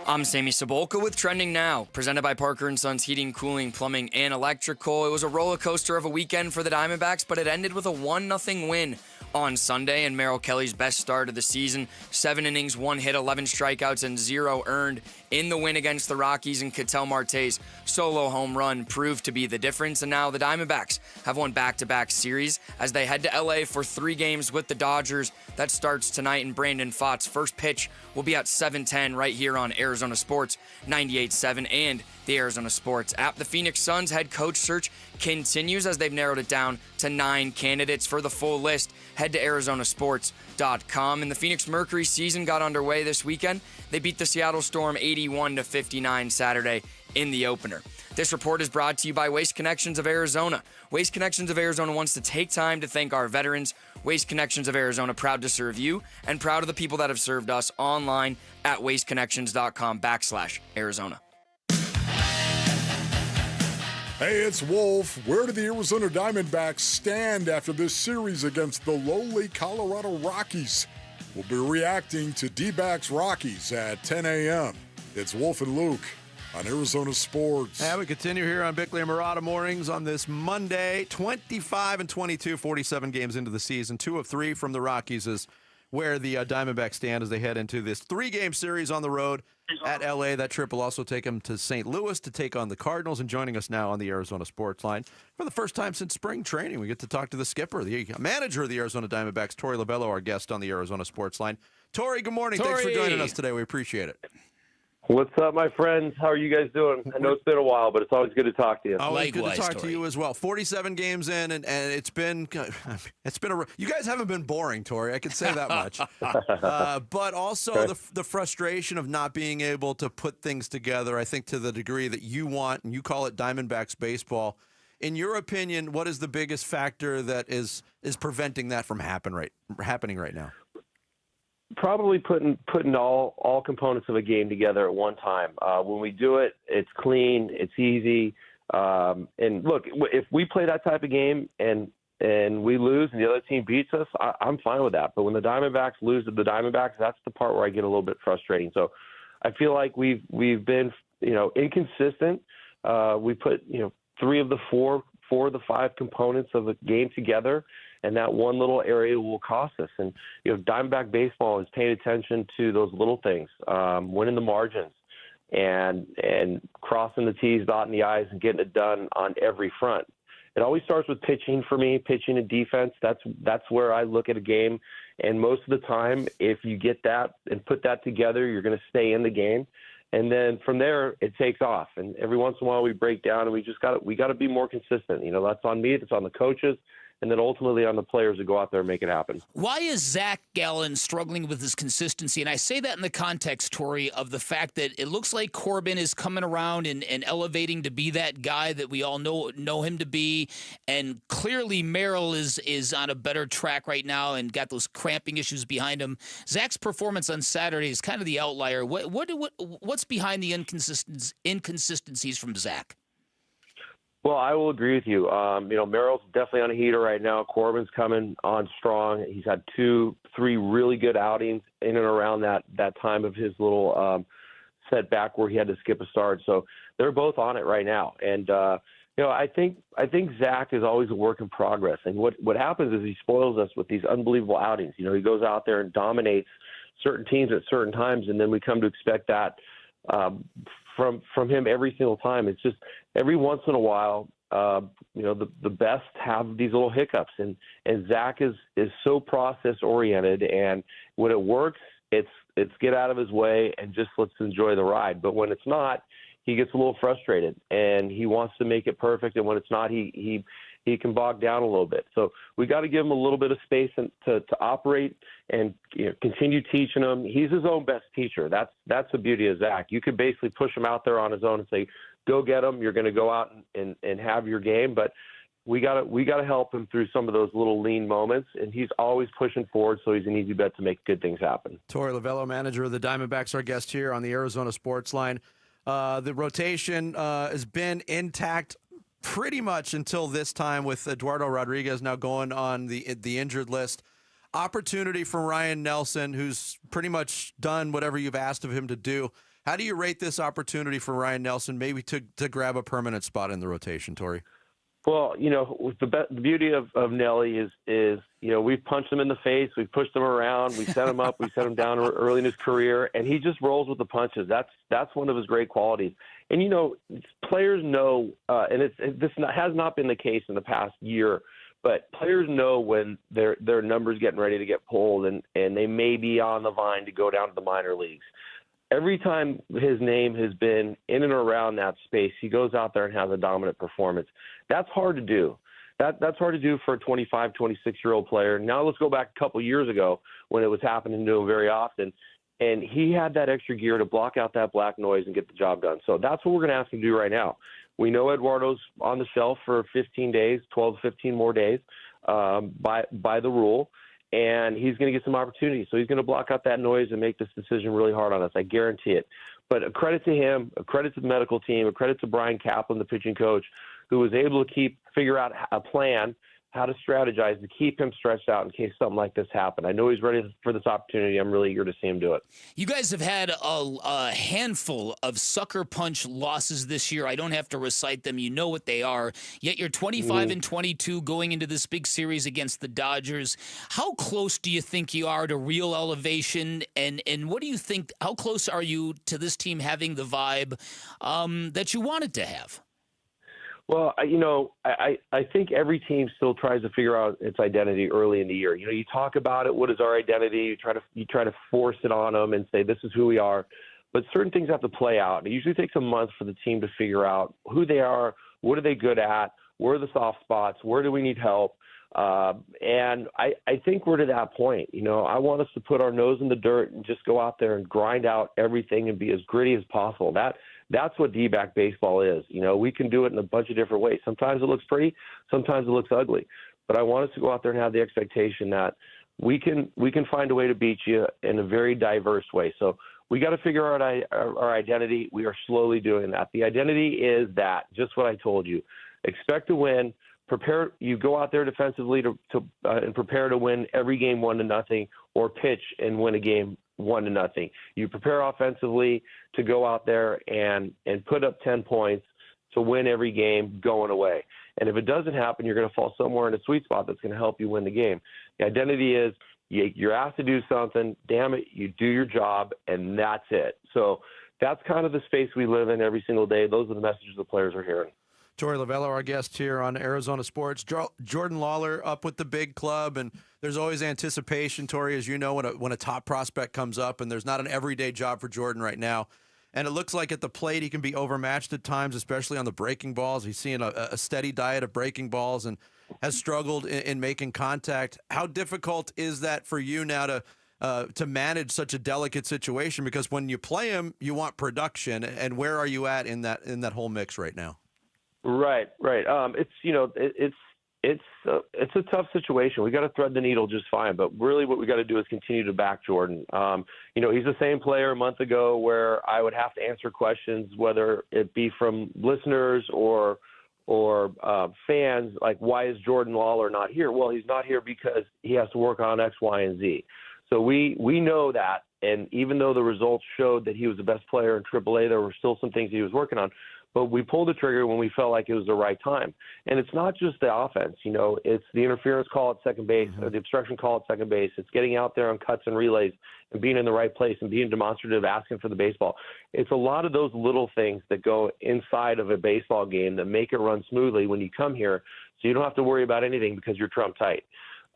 I'm Sammy Sabolka with Trending Now, presented by Parker & Sons Heating, Cooling, Plumbing, and Electrical. It was a roller coaster of a weekend for the Diamondbacks, but it ended with a 1-0 win on Sunday, and Merrill Kelly's best start of the season. 7 innings, 1 hit, 11 strikeouts, and 0 earned in the win against the Rockies, and Ketel Marte's solo home run proved to be the difference. And now the Diamondbacks have won back-to-back series as they head to LA for 3 games with the Dodgers. That starts tonight, and Brandon Pfaadt's first pitch will be at 7:10 right here on Arizona Sports 98.7 and the Arizona Sports app. The Phoenix Suns head coach search continues as they've narrowed it down to 9 candidates. For the full list, head to arizonasports.com. And the Phoenix Mercury season got underway this weekend. They beat the Seattle Storm 81-59 Saturday in the opener. This report is brought to you by Waste Connections of Arizona. Waste Connections of Arizona wants to take time to thank our veterans. Waste Connections of Arizona, proud to serve you and proud of the people that have served us online at wasteconnections.com/Arizona. Hey, it's Wolf. Where do the Arizona Diamondbacks stand after this series against the lowly Colorado Rockies? We'll be reacting to Dbacks Rockies at 10 a.m. It's Wolf and Luke on Arizona Sports. And we continue here on Bickley and Murata mornings on this Monday. 25-22, 47 games into the season. 2 of 3 from the Rockies is where the Diamondbacks stand as they head into this 3-game series on the road at L.A. That trip will also take them to St. Louis to take on the Cardinals. And joining us now on the Arizona Sports Line for the first time since spring training, we get to talk to the skipper, the manager of the Arizona Diamondbacks, Tory Lovullo, our guest on the Arizona Sports Line. Tory, good morning. Tory. Thanks for joining us today. We appreciate it. What's up, my friends? How are you guys doing? I know it's been a while, but it's always good to talk to you. Always good to talk to you as well. 47 games in, and it's been you guys haven't been boring, Tory. I can say that much. But also the frustration of not being able to put things together, I think, to the degree that you want, and you call it Diamondbacks baseball. In your opinion, what is the biggest factor that is preventing that from happening right now? Probably putting all components of a game together at one time. When we do it, it's clean, it's easy. And look, if we play that type of game and we lose and the other team beats us, I'm fine with that. But when the Diamondbacks lose to the Diamondbacks, that's the part where I get a little bit frustrating. So I feel like we've been inconsistent. We put 3 of the 4 of the 5 components of a game together, and that one little area will cost us. And Diamondback baseball is paying attention to those little things, winning the margins, and crossing the T's, dotting the I's, and getting it done on every front. It always starts with pitching for me, pitching and defense. That's where I look at a game, and most of the time, if you get that and put that together, you're going to stay in the game. And then from there, it takes off. And every once in a while, we break down, and we got to be more consistent. That's on me. That's on the coaches. And then ultimately on the players to go out there and make it happen. Why is Zach Gallen struggling with his consistency? And I say that in the context, Tory, of the fact that it looks like Corbin is coming around and elevating to be that guy that we all know him to be. And clearly Merrill is on a better track right now and got those cramping issues behind him. Zach's performance on Saturday is kind of the outlier. What's behind the inconsistencies from Zach? Well, I will agree with you. Merrill's definitely on a heater right now. Corbin's coming on strong. He's had 2-3 really good outings in and around that time of his little setback where he had to skip a start. So they're both on it right now. And I think Zach is always a work in progress. And what happens is he spoils us with these unbelievable outings. He goes out there and dominates certain teams at certain times, and then we come to expect that from him every single time. It's just every once in a while, the best have these little hiccups, and Zach is so process oriented, and when it works, it's get out of his way and just let's enjoy the ride. But when it's not, he gets a little frustrated and he wants to make it perfect. And when it's not, he he can bog down a little bit. So we got to give him a little bit of space to operate and continue teaching him. He's his own best teacher. That's the beauty of Zach. You could basically push him out there on his own and say, go get him. You're going to go out and have your game. But we got to help him through some of those little lean moments, and he's always pushing forward, so he's an easy bet to make good things happen. Tory Lovullo, manager of the Diamondbacks, our guest here on the Arizona Sports Line. The rotation has been intact pretty much until this time, with Eduardo Rodriguez now going on the injured list. Opportunity for Ryan Nelson, who's pretty much done whatever you've asked of him to do. How do you rate this opportunity for Ryan Nelson, maybe to grab a permanent spot in the rotation, Tory? Well, the beauty of Nelly is we've punched him in the face, we've pushed him around, we set him up, we set him down early in his career, and he just rolls with the punches. That's one of his great qualities. And players know, and has not been the case in the past year, but players know when their numbers getting ready to get pulled, and they may be on the vine to go down to the minor leagues. Every time his name has been in and around that space, he goes out there and has a dominant performance. That's hard to do. That's hard to do for a 25, 26-year-old player. Now let's go back a couple years ago when it was happening to him very often, and he had that extra gear to block out that black noise and get the job done. So that's what we're going to ask him to do right now. We know Eduardo's on the shelf for 15 days, 12 to 15 more days by the rule. And he's going to get some opportunities. So he's going to block out that noise and make this decision really hard on us. I guarantee it. But a credit to him, a credit to the medical team, a credit to Brian Kaplan, the pitching coach, who was able to figure out a plan, how to strategize to keep him stretched out in case something like this happened. I know he's ready for this opportunity. I'm really eager to see him do it. You guys have had a handful of sucker punch losses this year. I don't have to recite them. You know what they are. Yet you're 25 and 22 going into this big series against the Dodgers. How close do you think you are to real elevation? And what do you think, how close are you to this team having the vibe that you wanted to have? Well, I think every team still tries to figure out its identity early in the year. You talk about it. What is our identity? You try to force it on them and say, this is who we are. But certain things have to play out. It usually takes a month for the team to figure out who they are, what are they good at, where are the soft spots, where do we need help. And I think we're to that point. I want us to put our nose in the dirt and just go out there and grind out everything and be as gritty as possible. That's what D-back baseball is. We can do it in a bunch of different ways. Sometimes it looks pretty, sometimes it looks ugly. But I want us to go out there and have the expectation that we can find a way to beat you in a very diverse way. So we got to figure out our identity. We are slowly doing that. The identity is that, just what I told you. Expect to win. Prepare. You go out there defensively and prepare to win every game 1-0, or pitch and win a game 1-0. You prepare offensively to go out there and put up 10 points to win every game going away. And if it doesn't happen, you're going to fall somewhere in a sweet spot that's going to help you win the game. The identity is you're asked to do something. Damn it, you do your job, and that's it. So that's kind of the space we live in every single day. Those are the messages the players are hearing. Tory Lovullo, our guest here on Arizona Sports. Jordan Lawler up with the big club, and there's always anticipation, Tory, as you know, when a top prospect comes up, and there's not an everyday job for Jordan right now. And it looks like at the plate he can be overmatched at times, especially on the breaking balls. He's seeing a steady diet of breaking balls and has struggled in making contact. How difficult is that for you now to manage such a delicate situation? Because when you play him, you want production, and where are you at in that whole mix right now? Right. It's a tough situation. We got to thread the needle just fine, but really what we got to do is continue to back Jordan. He's the same player a month ago where I would have to answer questions, whether it be from listeners or fans, like, why is Jordan Lawler not here? Well, he's not here because he has to work on X, Y, and Z. So we know that, and even though the results showed that he was the best player in AAA, there were still some things he was working on. But we pulled the trigger when we felt like it was the right time. And it's not just the offense. It's the interference call at second base, or the obstruction call at second base. It's getting out there on cuts and relays and being in the right place and being demonstrative, asking for the baseball. It's a lot of those little things that go inside of a baseball game that make it run smoothly when you come here, so you don't have to worry about anything because you're trump tight.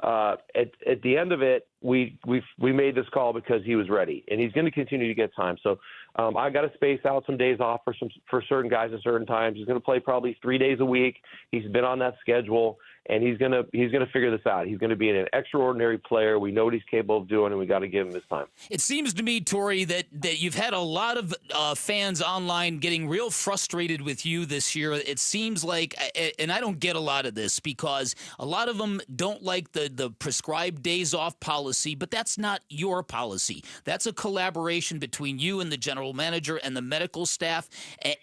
At the end of it, we made this call because he was ready, and he's going to continue to get time. So I got to space out some days off for certain guys at certain times. He's going to play probably 3 days a week. He's been on that schedule, and he's going to figure this out. He's going to be an extraordinary player. We know what he's capable of doing, and we got to give him his time. It seems to me, Tory, that you've had a lot of fans online getting real frustrated with you this year. It seems like, and I don't get a lot of this because a lot of them don't like the prescribed days off policy, but that's not your policy. That's a collaboration between you and the general manager and the medical staff,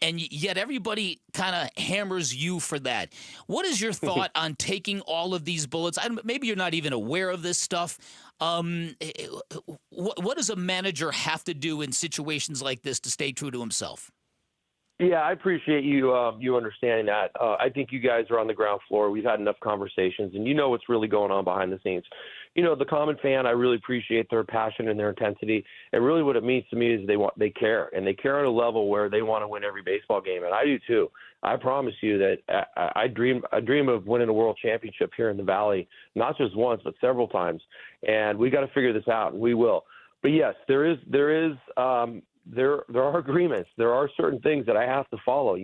and yet everybody kind of hammers you for that. What is your thought on taking all of these bullets? Maybe you're not even aware of this stuff. What does a manager have to do in situations like this to stay true to himself? Yeah, I appreciate you understanding that. I think you guys are on the ground floor. We've had enough conversations, and you know what's really going on behind the scenes. The common fan, I really appreciate their passion and their intensity. And really what it means to me is they care, and they care on a level where they want to win every baseball game, and I do too. I promise you that I dream of winning a world championship here in the Valley, not just once, but several times. And we got to figure this out, and we will. But yes, there are agreements. There are certain things that I have to follow.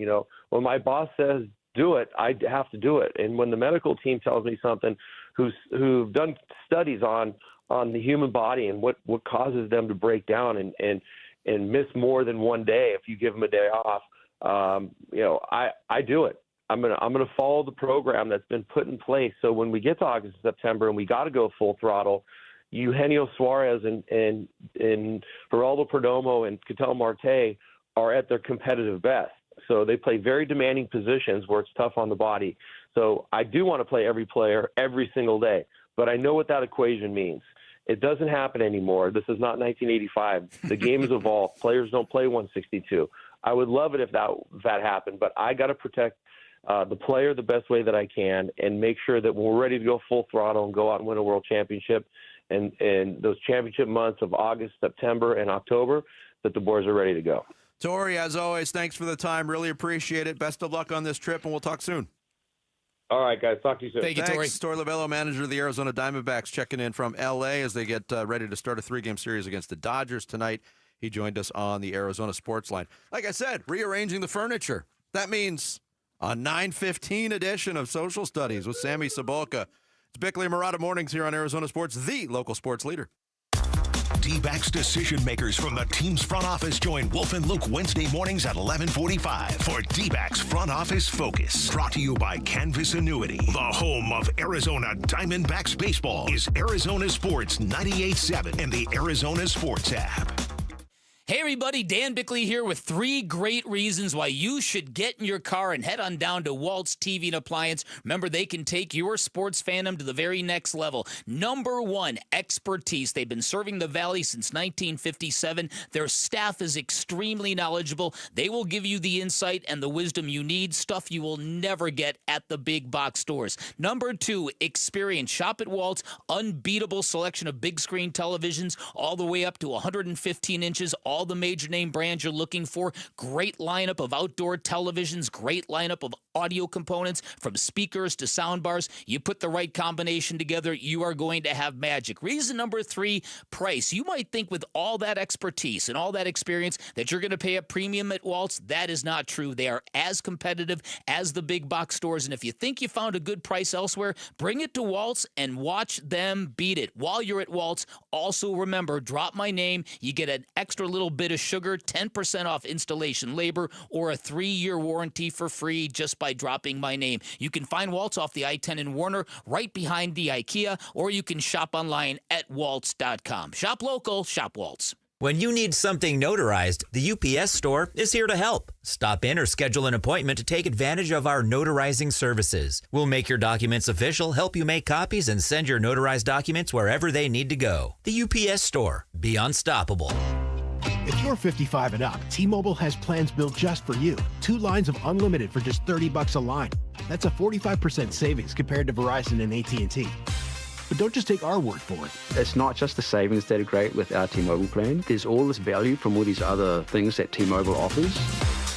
When my boss says do it, I have to do it. And when the medical team tells me something, who've done studies on the human body and what causes them to break down and miss more than one day if you give them a day off, I do it. I'm gonna follow the program that's been put in place. So when we get to August and September and we got to go full throttle, Eugenio Suarez and Geraldo Perdomo and Ketel Marte are at their competitive best. So they play very demanding positions where it's tough on the body. So I do want to play every player every single day, but I know what that equation means. It doesn't happen anymore. This is not 1985. The game has evolved. Players don't play 162. I would love it if that happened, but I got to protect the player the best way that I can and make sure that when we're ready to go full throttle and go out and win a world championship, and those championship months of August, September, and October, that the boys are ready to go. Tory, as always, thanks for the time. Really appreciate it. Best of luck on this trip, and we'll talk soon. All right, guys. Talk to you soon. Thank you, Tory. Thanks. Tory Lovullo, manager of the Arizona Diamondbacks, checking in from L.A. as they get ready to start a 3-game series against the Dodgers tonight. He joined us on the Arizona Sports Line. Like I said, rearranging the furniture. That means a 9:15 edition of Social Studies with Sammy Sabolka. It's Bickley and Murata Mornings here on Arizona Sports, the local sports leader. Dbacks decision makers from the team's front office join Wolf and Luke Wednesday mornings at 11:45 for Dbacks Front Office Focus. Brought to you by Canvas Annuity. The home of Arizona Diamondbacks baseball is Arizona Sports 98.7 and the Arizona Sports app. Hey everybody, Dan Bickley here with 3 great reasons why you should get in your car and head on down to Walt's TV and Appliance. Remember, they can take your sports fandom to the very next level. Number 1, expertise. They've been serving the Valley since 1957. Their staff is extremely knowledgeable. They will give you the insight and the wisdom you need, stuff you will never get at the big box stores. Number 2, experience. Shop at Walt's unbeatable selection of big screen televisions all the way up to 115 inches, all the major name brands you're looking for. Great lineup of outdoor televisions, great lineup of audio components from speakers to sound bars. You put the right combination together, you are going to have magic. Reason number 3, price. You might think with all that expertise and all that experience that you're going to pay a premium at Walt's. That is not true. They are as competitive as the big box stores, and if you think you found a good price elsewhere, bring it to Walt's and watch them beat it. While you're at Walt's, also remember, drop my name. You get an extra little bit of sugar, 10% off installation labor, or a 3-year warranty for free just by dropping my name. You can find Waltz off the I-10 in Warner, right behind the IKEA, or you can shop online at waltz.com. Shop local, shop Waltz. When you need something notarized, the UPS store is here to help. Stop in or schedule an appointment to take advantage of our notarizing services. We'll make your documents official, help you make copies, and send your notarized documents wherever they need to go. The UPS store. Be unstoppable. If you're 55 and up, T-Mobile has plans built just for you. 2 lines of unlimited for just $30 a line. That's a 45% savings compared to Verizon and AT&T. But don't just take our word for it. It's not just the savings that are great with our T-Mobile plan. There's all this value from all these other things that T-Mobile offers.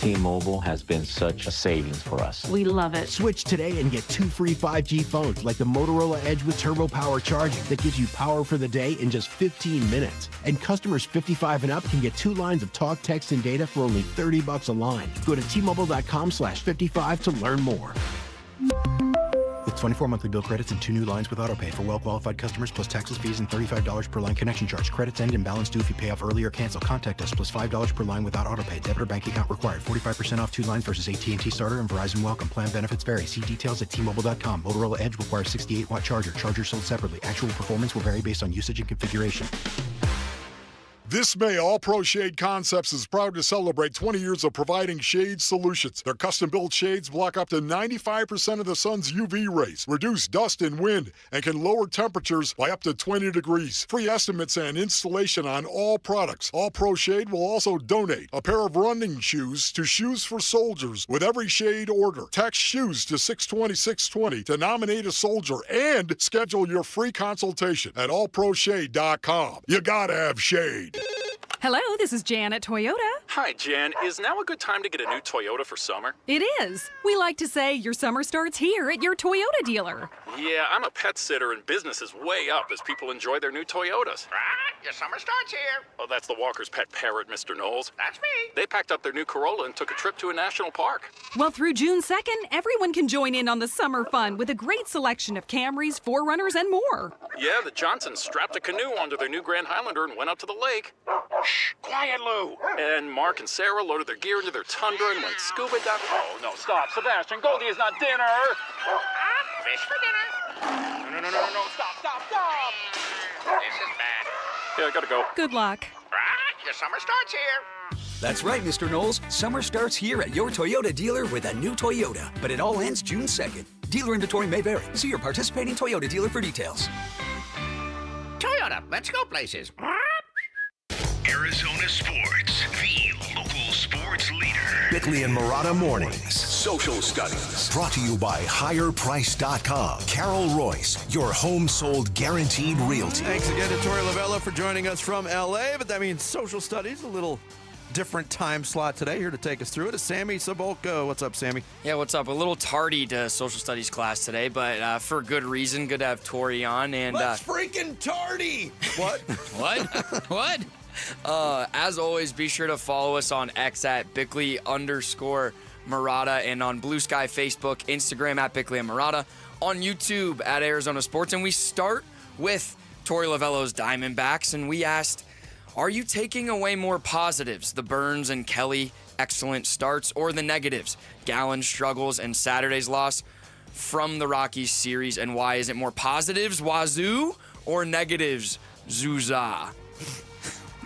T-Mobile has been such a savings for us. We love it. Switch today and get 2 free 5G phones like the Motorola Edge with Turbo Power charging that gives you power for the day in just 15 minutes. And customers 55 and up can get 2 lines of talk, text, and data for only $30 a line. Go to T-Mobile.com/55 to learn more. With 24 monthly bill credits and 2 new lines with autopay for well-qualified customers plus taxes, fees, and $35 per line connection charge. Credits end and balance due if you pay off early or cancel. Contact us plus $5 per line without autopay. Debit or bank account required. 45% off 2 lines versus AT&T Starter and Verizon Welcome. Plan benefits vary. See details at T-Mobile.com. Motorola Edge requires 68-watt charger. Charger sold separately. Actual performance will vary based on usage and configuration. This May, All Pro Shade Concepts is proud to celebrate 20 years of providing shade solutions. Their custom-built shades block up to 95% of the sun's UV rays, reduce dust and wind, and can lower temperatures by up to 20 degrees. Free estimates and installation on all products. All Pro Shade will also donate a pair of running shoes to Shoes for Soldiers with every shade order. Text SHOES to 620-620 to nominate a soldier and schedule your free consultation at allproshade.com. You gotta have shade. Hello, this is Jan at Toyota. Hi, Jan. Is now a good time to get a new Toyota for summer? It is. We like to say your summer starts here at your Toyota dealer. Yeah, I'm a pet sitter and business is way up as people enjoy their new Toyotas. Right, your summer starts here. Oh, that's the Walker's pet parrot, Mr. Knowles. That's me. They packed up their new Corolla and took a trip to a national park. Well, through June 2nd, everyone can join in on the summer fun with a great selection of Camrys, 4Runners, and more. Yeah, the Johnsons strapped a canoe onto their new Grand Highlander and went out to the lake. Shh, quiet, Lou. And Mark and Sarah loaded their gear into their Tundra and went scuba diving. Oh, no, stop. Sebastian, Goldie is not dinner. Fish for dinner. No, stop. This is bad. Yeah, I gotta go. Good luck. Right, your summer starts here. That's right, Mr. Knowles. Summer starts here at your Toyota dealer with a new Toyota. But it all ends June 2nd. Dealer inventory may vary. See your participating Toyota dealer for details. Toyota, let's go places. Arizona Sports, the local sports leader. Bickley and Marotta Mornings. Social Studies. Brought to you by HigherPrice.com. Carol Royce, your home sold guaranteed realty. Thanks again to Tory Lovullo for joining us from L.A., but that means social studies, a little different time slot today. Here to take us through it is Sammy Sabolko. What's up, Sammy? Yeah, what's up? A little tardy to social studies class today, but for good reason. Good to have Tory on. And let's freaking tardy! What? What? As always, be sure to follow us on X at Bickley_Marotta and on Blue Sky, Facebook, Instagram at Bickley and Marotta, on YouTube at Arizona Sports. And we start with Tory Lovullo's Diamondbacks, and we asked, are you taking away more positives, the Burns and Kelly excellent starts, or the negatives, Gallen struggles and Saturday's loss from the Rockies series, and why is it more positives, Wazoo, or negatives, Zooza?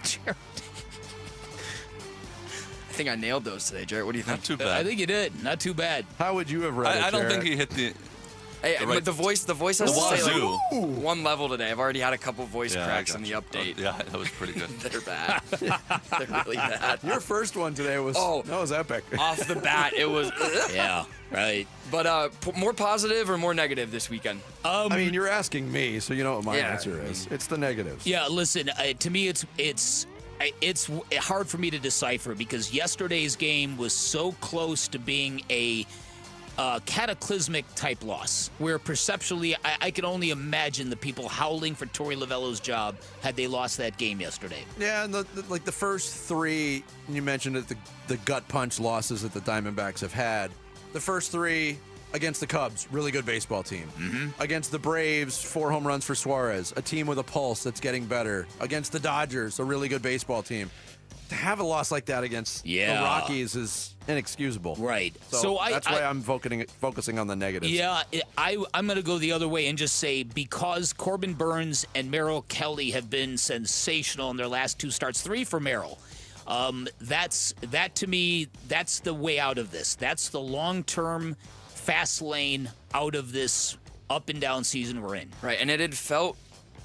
Jared. I think I nailed those today, Jared. What do you think? Not too bad. I think you did. Not too bad. How would you have read it, I don't Jared? think he hit the... Hey, right. but the voice has to say Wazoo. like one level today. I've already had a couple voice cracks on the update. Yeah, that was pretty good. They're bad. They're really bad. Your first one today was epic. Off the bat, it was yeah, right. But more positive or more negative this weekend? I mean, you're asking me, so you know what my answer is. It's the negatives. Yeah, listen, to me it's hard for me to decipher because yesterday's game was so close to being a cataclysmic type loss, where perceptually I can only imagine the people howling for Tory Lovullo's job had they lost that game yesterday. Yeah, and the first three, you mentioned it, the gut punch losses that the Diamondbacks have had. The first three against the Cubs, really good baseball team. Mm-hmm. Against the Braves, 4 home runs for Suarez, a team with a pulse that's getting better. Against the Dodgers, a really good baseball team. To have a loss like that against the Rockies is inexcusable. Right. So that's why I'm focusing on the negatives. Yeah, I'm going to go the other way and just say because Corbin Burns and Merrill Kelly have been sensational in their last 2 starts, 3 for Merrill. That to me, that's the way out of this. That's the long-term fast lane out of this up and down season we're in. Right, and it had felt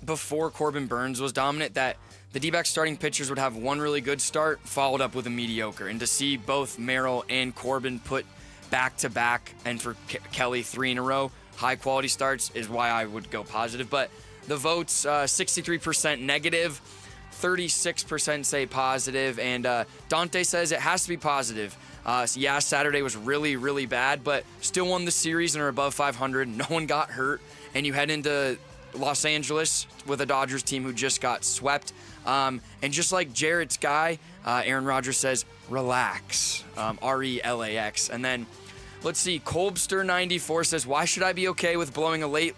before Corbin Burns was dominant that the D-backs starting pitchers would have one really good start followed up with a mediocre. And to see both Merrill and Corbin put back-to-back, and for Kelly 3 in a row, high-quality starts is why I would go positive. But the votes, 63% negative, 36% say positive, and Dante says it has to be positive. Yeah, Saturday was really, really bad, but still won the series and are above 500. No one got hurt, and you head into Los Angeles with a Dodgers team who just got swept. And just like Jarrett's guy, Aaron Rodgers says, relax, RELAX. And then, let's see, Kolbster94 says, why should I be okay with blowing a late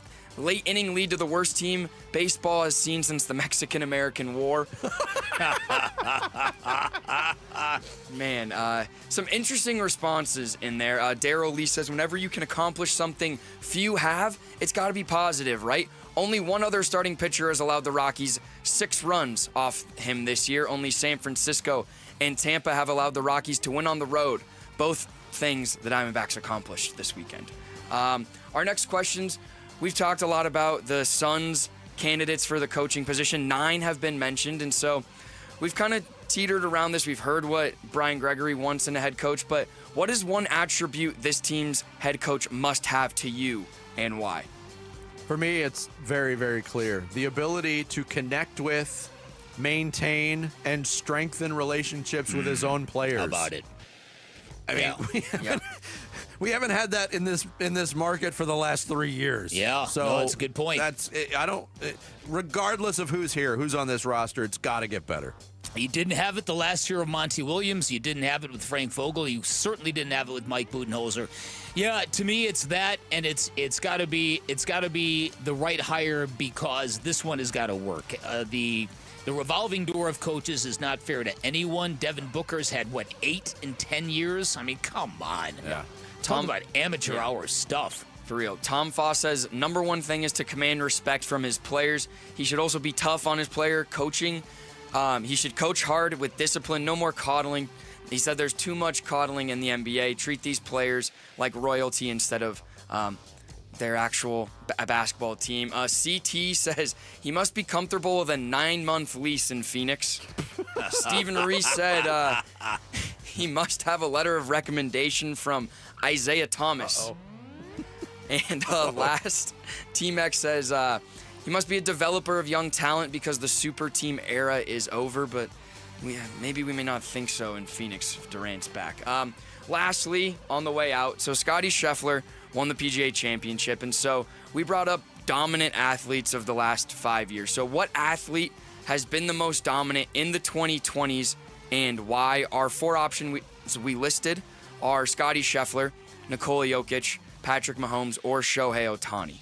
inning lead to the worst team baseball has seen since the Mexican-American War? Man, some interesting responses in there. Daryl Lee says, whenever you can accomplish something few have, it's got to be positive, right? Only one other starting pitcher has allowed the Rockies 6 runs off him this year. Only San Francisco and Tampa have allowed the Rockies to win on the road. Both things the Diamondbacks accomplished this weekend. Our next questions, we've talked a lot about the Suns' candidates for the coaching position. 9 have been mentioned, and so we've kind of teetered around this. We've heard what Brian Gregory wants in a head coach, but what is one attribute this team's head coach must have to you, and why? For me, it's very, very clear. The ability to connect with, maintain, and strengthen relationships with his own players. How about it? I mean, we haven't had that in this market for the last 3 years. Yeah, so no, that's a good point. Regardless of who's here, who's on this roster, it's got to get better. You didn't have it the last year of Monty Williams. You didn't have it with Frank Vogel. You certainly didn't have it with Mike Budenholzer. Yeah, to me, it's that, and it's got to be the right hire because this one has got to work. The revolving door of coaches is not fair to anyone. Devin Booker's had 8 in 10 years. I mean, come on. Yeah. Talk about amateur hour stuff. For real. Tom Foss says, number one thing is to command respect from his players. He should also be tough on his player coaching. He should coach hard with discipline, no more coddling. He said there's too much coddling in the NBA. Treat these players like royalty instead of their actual basketball team. CT says he must be comfortable with a 9-month lease in Phoenix. Stephen Reese said he must have a letter of recommendation from Isaiah Thomas. And last, Team X says he must be a developer of young talent because the super team era is over, but maybe we may not think so in Phoenix if Durant's back. Lastly, on the way out, so Scottie Scheffler won the PGA Championship, and so we brought up dominant athletes of the last 5 years. So what athlete has been the most dominant in the 2020s and why? Our 4 options we listed are Scottie Scheffler, Nikola Jokic, Patrick Mahomes, or Shohei Ohtani.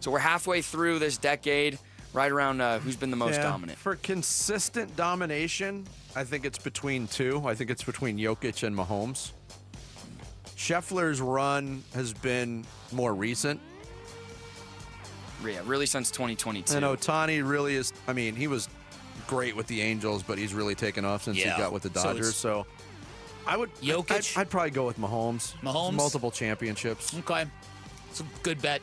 So we're halfway through this decade, right around who's been the most dominant. For consistent domination, I think it's between 2. I think it's between Jokic and Mahomes. Scheffler's run has been more recent. Yeah, really since 2022. And Ohtani really is, I mean, he was great with the Angels, but he's really taken off since he got with the Dodgers. So I would, Jokic? I'd probably go with Mahomes. Mahomes? Multiple championships. Okay. It's a good bet.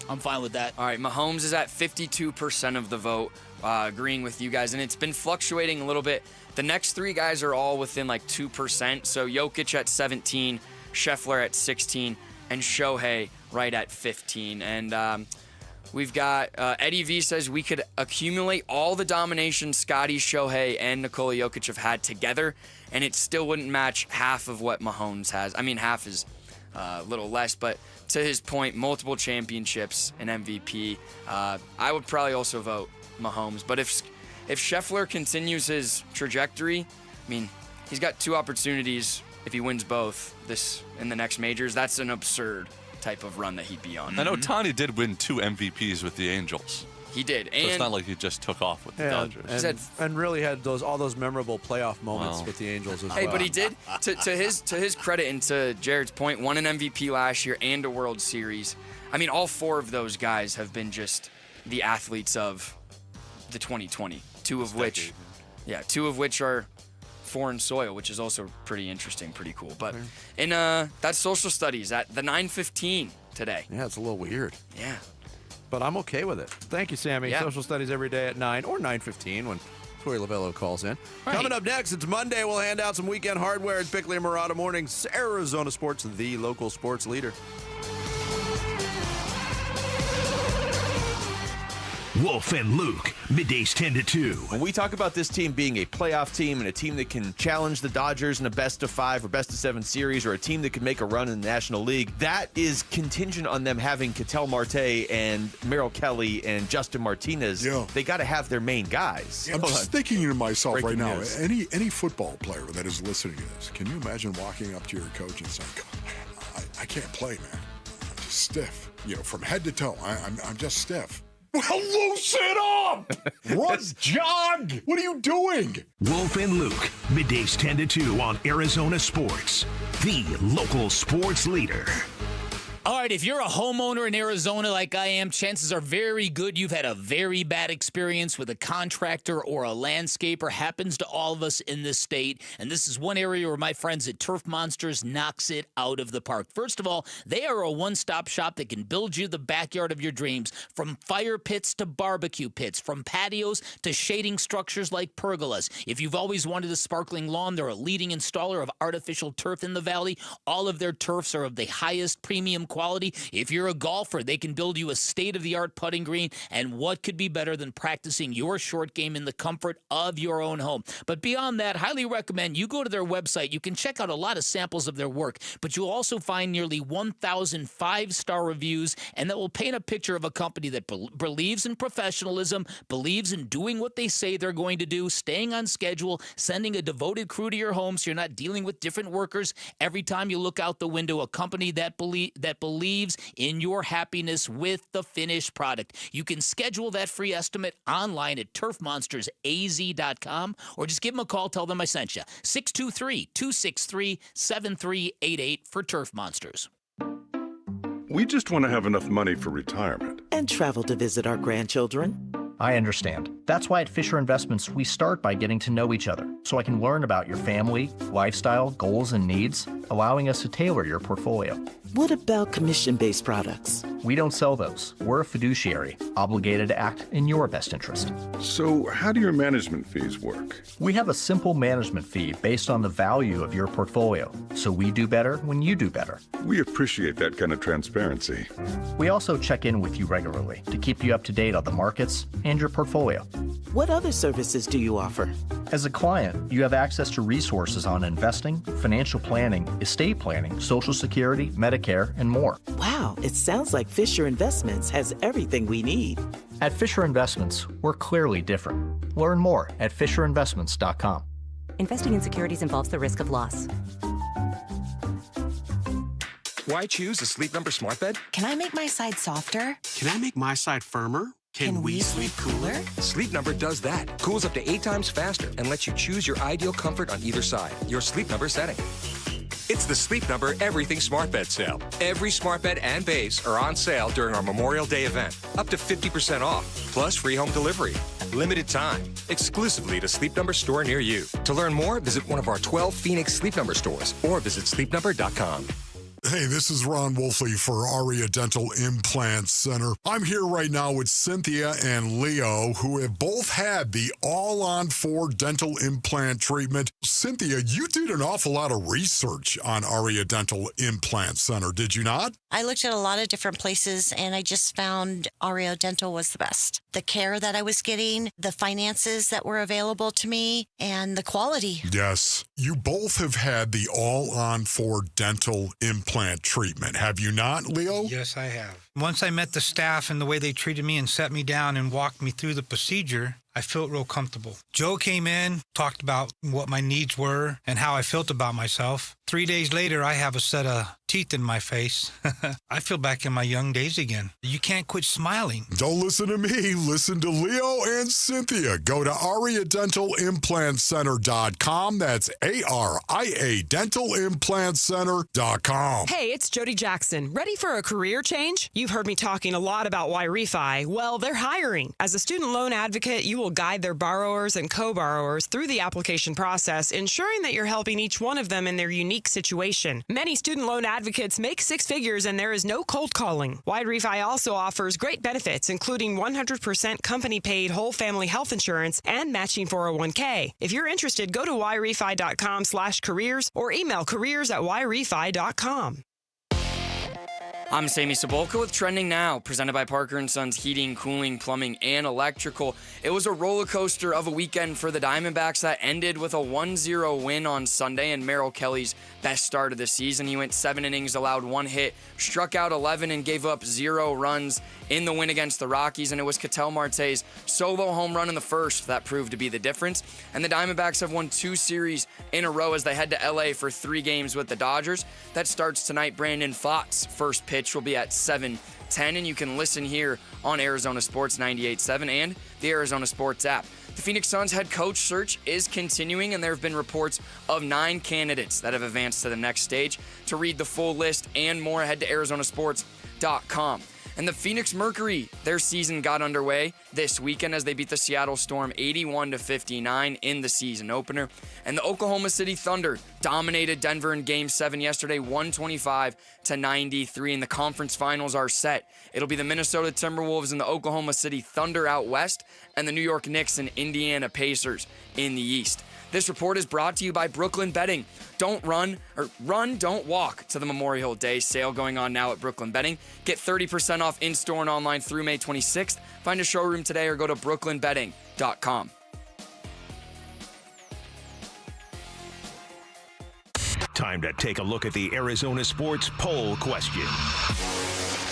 I'm fine with that. All right, Mahomes is at 52% of the vote, agreeing with you guys, and it's been fluctuating a little bit. The next 3 guys are all within 2%. So Jokic at 17, Scheffler at 16, and Shohei right at 15. And we've got Eddie V says we could accumulate all the domination Scottie, Shohei, and Nikola Jokic have had together, and it still wouldn't match half of what Mahomes has. I mean, half is a little less, but to his point, multiple championships and MVP. I would probably also vote Mahomes. But if Scheffler continues his trajectory, I mean, he's got 2 opportunities if he wins both in the next majors. That's an absurd type of run that he'd be on. And Ohtani did win 2 MVPs with the Angels. He did. So it's not like he just took off with the Dodgers. And really had all those memorable playoff moments with the Angels as well. Hey, but he did, to his credit and to Jared's point, won an MVP last year and a World Series. I mean, all 4 of those guys have been just the athletes of the 2020. 2 of which are foreign soil, which is also pretty interesting, pretty cool. But in that's social studies at the 9:15 today. Yeah, it's a little weird. Yeah. But I'm okay with it. Thank you, Sammy. Yeah. Social studies every day at 9 or 9:15 when Tory Lovullo calls in. Right. Coming up next, it's Monday. We'll hand out some weekend hardware at Bickley and Murata Mornings. Arizona Sports, the local sports leader. Wolf and Luke, middays 10 to 2. When we talk about this team being a playoff team and a team that can challenge the Dodgers in a best-of-5 or best-of-7 series, or a team that can make a run in the National League, that is contingent on them having Ketel Marte and Merrill Kelly and Justin Martinez. Yeah. They got to have their main guys. I'm just thinking to myself Breaking right now, news. any football player that is listening to this, can you imagine walking up to your coach and saying, I can't play, man. I'm just stiff. From head to toe, I'm just stiff. Well, loosen up! Run, jog! What are you doing? Wolf and Luke, middays 10 to 2 on Arizona Sports, the local sports leader. All right, if you're a homeowner in Arizona like I am, chances are very good you've had a very bad experience with a contractor or a landscaper. Happens to all of us in this state. And this is one area where my friends at Turf Monsters knocks it out of the park. First of all, they are a one-stop shop that can build you the backyard of your dreams, from fire pits to barbecue pits, from patios to shading structures like pergolas. If you've always wanted a sparkling lawn, they're a leading installer of artificial turf in the valley. All of their turfs are of the highest premium quality. If you're a golfer, they can build you a state-of-the-art putting green, and what could be better than practicing your short game in the comfort of your own home? But beyond that, highly recommend you go to their website. You can check out a lot of samples of their work, but you'll also find nearly 1,000 five-star reviews, and that will paint a picture of a company that believes in professionalism, believes in doing what they say they're going to do, staying on schedule, sending a devoted crew to your home so you're not dealing with different workers every time you look out the window. A company that believes in your happiness with the finished product. You can schedule that free estimate online at turfmonstersaz.com, or just give them a call. Tell them I sent you. 623-263-7388 for Turf Monsters. We just want to have enough money for retirement. And travel to visit our grandchildren. I understand. That's why at Fisher Investments, we start by getting to know each other, so I can learn about your family, lifestyle, goals, and needs, allowing us to tailor your portfolio. What about commission-based products? We don't sell those. We're a fiduciary, obligated to act in your best interest. So how do your management fees work? We have a simple management fee based on the value of your portfolio, so we do better when you do better. We appreciate that kind of transparency. We also check in with you regularly to keep you up to date on the markets and your portfolio. What other services do you offer? As a client, you have access to resources on investing, financial planning, estate planning, Social Security, Medicare, and more. Wow, it sounds like Fisher Investments has everything we need. At Fisher Investments, we're clearly different. Learn more at FisherInvestments.com. Investing in securities involves the risk of loss. Why choose a Sleep Number smart bed? Can I make my side softer? Can I make my side firmer? Can we sleep cooler? Sleep Number does that. Cools up to 8 times faster and lets you choose your ideal comfort on either side. Your Sleep Number setting. It's the Sleep Number Everything Smart Bed sale. Every smart bed and base are on sale during our Memorial Day event. Up to 50% off, plus free home delivery. Limited time, exclusively to Sleep Number store near you. To learn more, visit one of our 12 Phoenix Sleep Number stores or visit sleepnumber.com. Hey, this is Ron Wolfley for Aria Dental Implant Center. I'm here right now with Cynthia and Leo, who have both had the all-on-4 dental implant treatment. Cynthia, you did an awful lot of research on Aria Dental Implant Center, did you not? I looked at a lot of different places, and I just found Aria Dental was the best. The care that I was getting, the finances that were available to me, and the quality. Yes. You both have had the all-on-4 dental implant treatment, have you not, Leo? Yes, I have. Once I met the staff and the way they treated me and sat me down and walked me through the procedure, I felt real comfortable. Joe came in, talked about what my needs were and how I felt about myself. 3 days later, I have a set of teeth in my face. I feel back in my young days again. You can't quit smiling. Don't listen to me. Listen to Leo and Cynthia. Go to AriaDentalImplantCenter.com. That's ARIA DentalImplantCenter.com. Hey, it's Jody Jackson. Ready for a career change? You've heard me talking a lot about Y-Refi. Well, they're hiring. As a student loan advocate, you will guide their borrowers and co-borrowers through the application process, ensuring that you're helping each one of them in their unique situation. Many student loan advocates make 6 figures and there is no cold calling. Y-Refi also offers great benefits, including 100% company-paid whole family health insurance and matching 401k. If you're interested, go to yrefi.com/careers or email careers@yrefi.com. I'm Sammy Sabolka with Trending Now, presented by Parker & Sons Heating, Cooling, Plumbing, and Electrical. It was a roller coaster of a weekend for the Diamondbacks that ended with a 1-0 win on Sunday, and Merrill Kelly's best start of the season. He went 7 innings, allowed 1 hit, struck out 11, and gave up 0 runs in the win against the Rockies, and it was Ketel Marte's solo home run in the first that proved to be the difference. And the Diamondbacks have won 2 series in a row as they head to LA for 3 games with the Dodgers. That starts tonight. Brandon Pfaadt's first pitch will be at 7:10, and you can listen here on Arizona Sports 98.7 and the Arizona Sports app. The Phoenix Suns head coach search is continuing, and there have been reports of 9 candidates that have advanced to the next stage. To read the full list and more, head to arizonasports.com. And the Phoenix Mercury, their season got underway this weekend as they beat the Seattle Storm 81-59 in the season opener. And the Oklahoma City Thunder dominated Denver in Game 7 yesterday, 125-93, and the conference finals are set. It'll be the Minnesota Timberwolves and the Oklahoma City Thunder out west, and the New York Knicks and Indiana Pacers in the east. This report is brought to you by Brooklyn Betting. Don't run, don't walk to the Memorial Day sale going on now at Brooklyn Betting. Get 30% off in-store and online through May 26th. Find a showroom today or go to brooklynbetting.com. Time to take a look at the Arizona Sports Poll Question.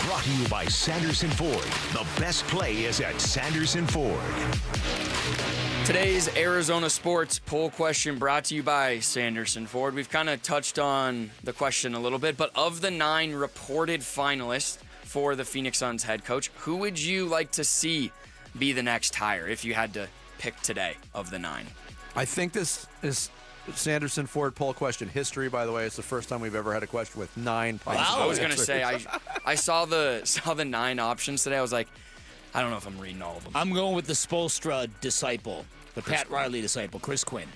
Brought to you by Sanderson Ford. The best play is at Sanderson Ford. Today's Arizona Sports Poll Question brought to you by Sanderson Ford. We've kind of touched on the question a little bit, but of the 9 reported finalists for the Phoenix Suns head coach, who would you like to see be the next hire if you had to pick today of the 9? I think this is Sanderson Ford poll question history, by the way. It's the first time we've ever had a question with 9 possible I was going to answers. say, I saw the 9 options today. I was like, I don't know if I'm reading all of them. I'm going with the Spoelstra disciple, the Pat Riley disciple, Chris Quinn.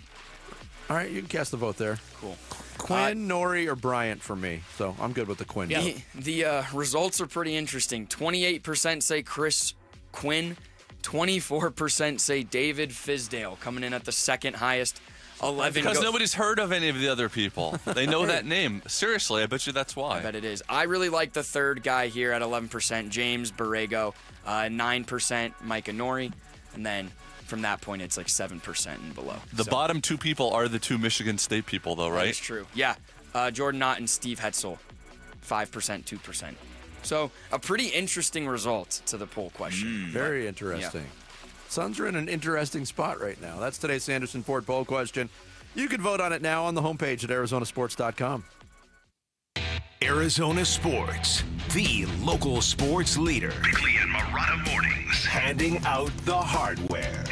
All right, you can cast the vote there. Cool. Quinn, Norrie, or Bryant for me. So I'm good with the Quinn. Yeah. The results are pretty interesting. 28% say Chris Quinn. 24% say David Fizdale, coming in at the second highest. 11 because nobody's heard of any of the other people. They know that name. Seriously, I bet you that's why. I bet it is. I really like the third guy here at 11%, James Borrego. 9%, Micah Norrie. And then from that point, it's like 7% and below. The bottom 2 people are the 2 Michigan State people, though, right? That's true. Yeah. Jordan Knott and Steve Hetzel, 5%, 2%. So a pretty interesting result to the poll question. Very interesting. Yeah. Suns are in an interesting spot right now. That's today's Sanderson Ford poll question. You can vote on it now on the homepage at arizonasports.com. Arizona Sports, the local sports leader. Bickley and Marotta Mornings, handing out the hardware.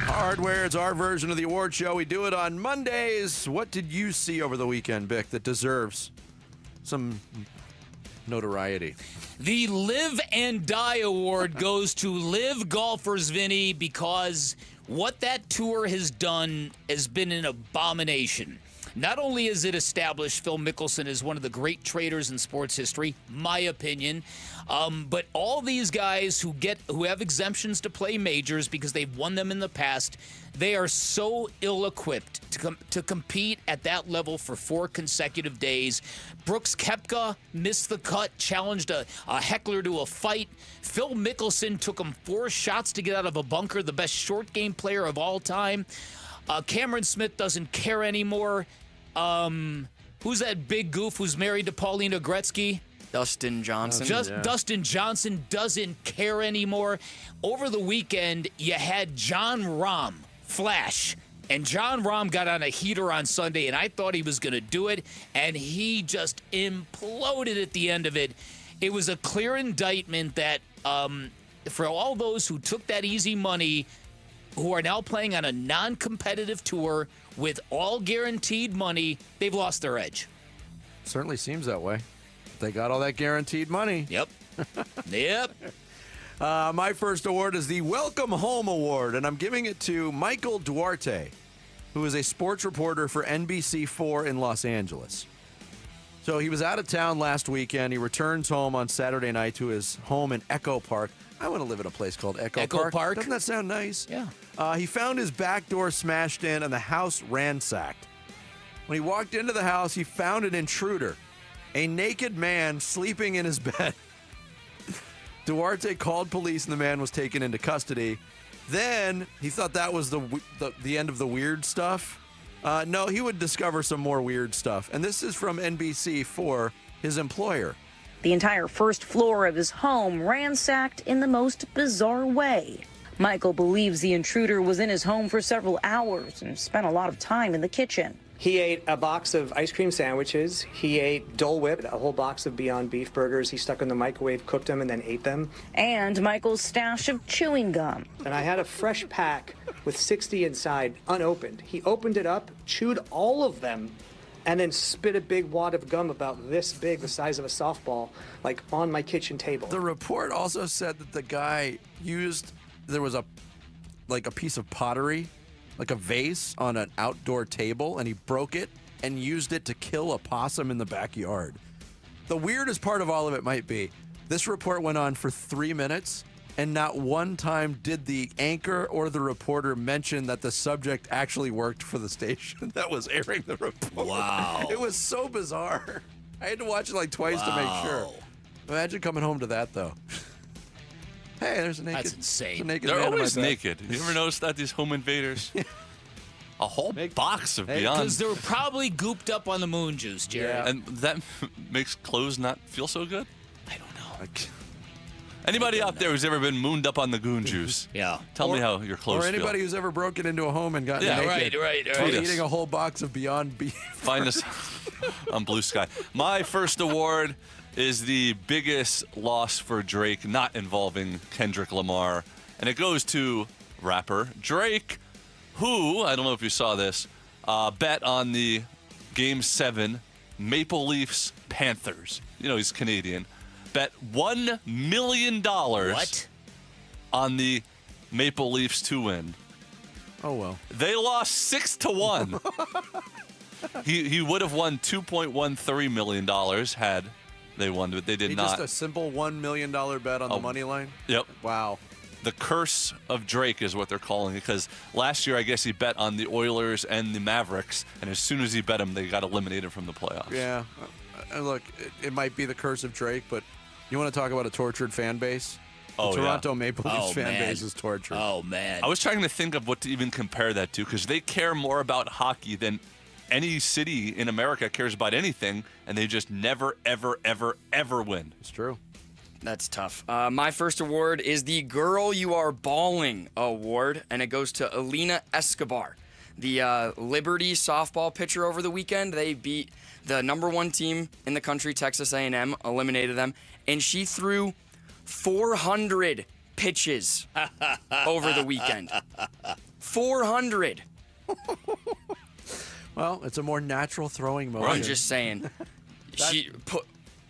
Hardware is our version of the award show. We do it on Mondays. What did you see over the weekend, Bick, that deserves some notoriety? The Live and Die Award goes to Live Golfers, Vinny, because what that tour has done has been an abomination. Not only has it established Phil Mickelson as one of the great traders in sports history, my opinion, but all these guys who have exemptions to play majors because they've won them in the past, they are so ill-equipped to compete at that level for 4 consecutive days. Brooks Koepka missed the cut, challenged a heckler to a fight. Phil Mickelson took him 4 shots to get out of a bunker, the best short game player of all time. Cameron Smith doesn't care anymore. Who's that big goof who's married to Paulina Gretzky? Dustin Johnson. Dustin Johnson doesn't care anymore. Over the weekend, you had John Rahm flash. And John Rahm got on a heater on Sunday, and I thought he was going to do it, and he just imploded at the end of it. It was a clear indictment that for all those who took that easy money, who are now playing on a non-competitive tour with all guaranteed money, they've lost their edge. Certainly seems that way. They got all that guaranteed money. Yep. Yep. My first award is the Welcome Home Award, and I'm giving it to Michael Duarte, who is a sports reporter for NBC4 in Los Angeles. So he was out of town last weekend. He returns home on Saturday night to his home in Echo Park. I want to live in a place called Echo Park. Doesn't that sound nice? Yeah. He found his back door smashed in and the house ransacked. When he walked into the house, he found an intruder A naked man sleeping in his bed. Duarte called police and the man was taken into custody. Then he thought that was the end of the weird stuff. No, he would discover some more weird stuff. And this is from NBC for his employer. The entire first floor of his home ransacked in the most bizarre way. Michael believes the intruder was in his home for several hours and spent a lot of time in the kitchen. He ate a box of ice cream sandwiches. He ate Dole Whip, a whole box of Beyond Beef burgers. He stuck in the microwave, cooked them, and then ate them. And Michael's stash of chewing gum. And I had a fresh pack with 60 inside, unopened. He opened it up, chewed all of them, and then spit a big wad of gum about this big, the size of a softball, like on my kitchen table. The report also said that the guy there was a piece of pottery, like a vase on an outdoor table, and he broke it and used it to kill a possum in the backyard. The weirdest part of all of it might be, this report went on for 3 minutes, and not one time did the anchor or the reporter mention that the subject actually worked for the station that was airing the report. Wow. It was so bizarre. I had to watch it like twice to make sure. Imagine coming home to that, though. Hey, there's a naked. That's insane. They're always naked. You ever notice that, these home invaders? A whole box of Beyond. Because they were probably gooped up on the moon juice, Jerry. Yeah. And that makes clothes not feel so good? I don't know. Anybody out there who's ever been mooned up on the goon juice? Yeah. Tell me how your clothes Or anybody feel. who's ever broken into a home and gotten naked. Right. While eating a whole box of Beyond Beef. Find us on Blue Sky. My first award is the biggest loss for Drake, not involving Kendrick Lamar. And it goes to rapper Drake, who, I don't know if you saw this, bet on the Game 7 Maple Leafs Panthers. You know, he's Canadian. Bet $1 million on the Maple Leafs to win. Oh, well. They lost 6-1. He would have won $2.13 million had they won, but they did not. Just a simple $1 million bet on the money line? Yep. Wow. The curse of Drake is what they're calling it, because last year I guess he bet on the Oilers and the Mavericks, and as soon as he bet them, they got eliminated from the playoffs. Yeah. Look, it might be the curse of Drake, but you want to talk about a tortured fan base? The Toronto Maple Leafs fan base is tortured. Oh, man. I was trying to think of what to even compare that to, because they care more about hockey than any city in America cares about anything, and they just never, ever, ever, ever win. It's true. That's tough. My first award is the Girl You Are Balling Award, and it goes to Alina Escobar, the Liberty softball pitcher over the weekend. They beat the #1 team in the country, Texas A&M, eliminated them, and she threw 400 pitches over the weekend. 400. Well, it's a more natural throwing motion. I'm just saying.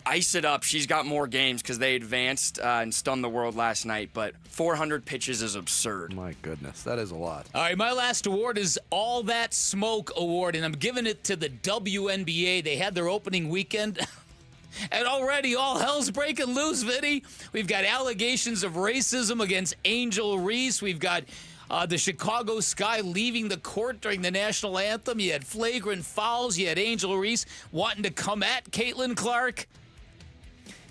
Ice it up. She's got more games because they advanced and stunned the world last night, but 400 pitches is absurd. My goodness, that is a lot. All right, my last award is All That Smoke Award, and I'm giving it to the WNBA. They had their opening weekend. And already all hell's breaking loose, Vinny. We've got allegations of racism against Angel Reese. We've got the Chicago Sky leaving the court during the national anthem. You had flagrant fouls. You had Angel Reese wanting to come at Caitlin Clark.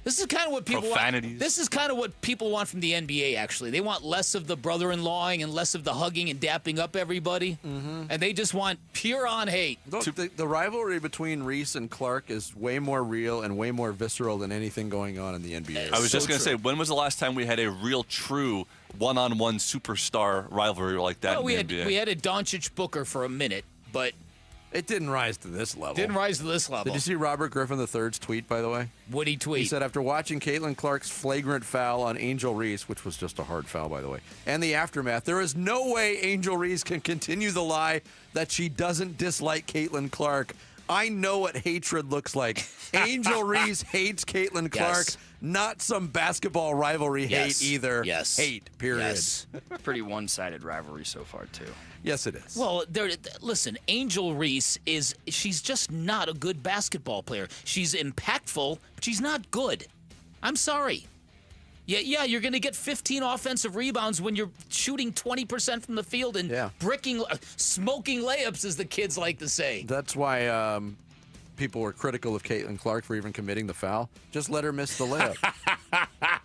This is kind of what people want. This is kind of what people want from the NBA, actually. They want less of the brother-in-lawing and less of the hugging and dapping up everybody. Mm-hmm. And they just want pure-on hate. The rivalry between Reese and Clark is way more real and way more visceral than anything going on in the NBA. I was just going to say, when was the last time we had a real, true one-on-one superstar rivalry like that in the NBA? We had a Doncic Booker for a minute, but it didn't rise to this level. Did you see Robert Griffin III's tweet, by the way? What'd he tweet? He said, after watching Caitlin Clark's flagrant foul on Angel Reese, which was just a hard foul, by the way, and the aftermath, there is no way Angel Reese can continue the lie that she doesn't dislike Caitlin Clark. I know what hatred looks like. Angel Reese hates Caitlin Clark. Yes. Not some basketball rivalry hate either. Yes. Hate, period. Yes. Pretty one-sided rivalry so far, too. Yes, it is. Well, listen, Angel Reese she's just not a good basketball player. She's impactful, but she's not good. I'm sorry. Yeah, you're going to get 15 offensive rebounds when you're shooting 20% from the field and smoking layups, as the kids like to say. That's why people were critical of Caitlin Clark for even committing the foul. Just let her miss the layup.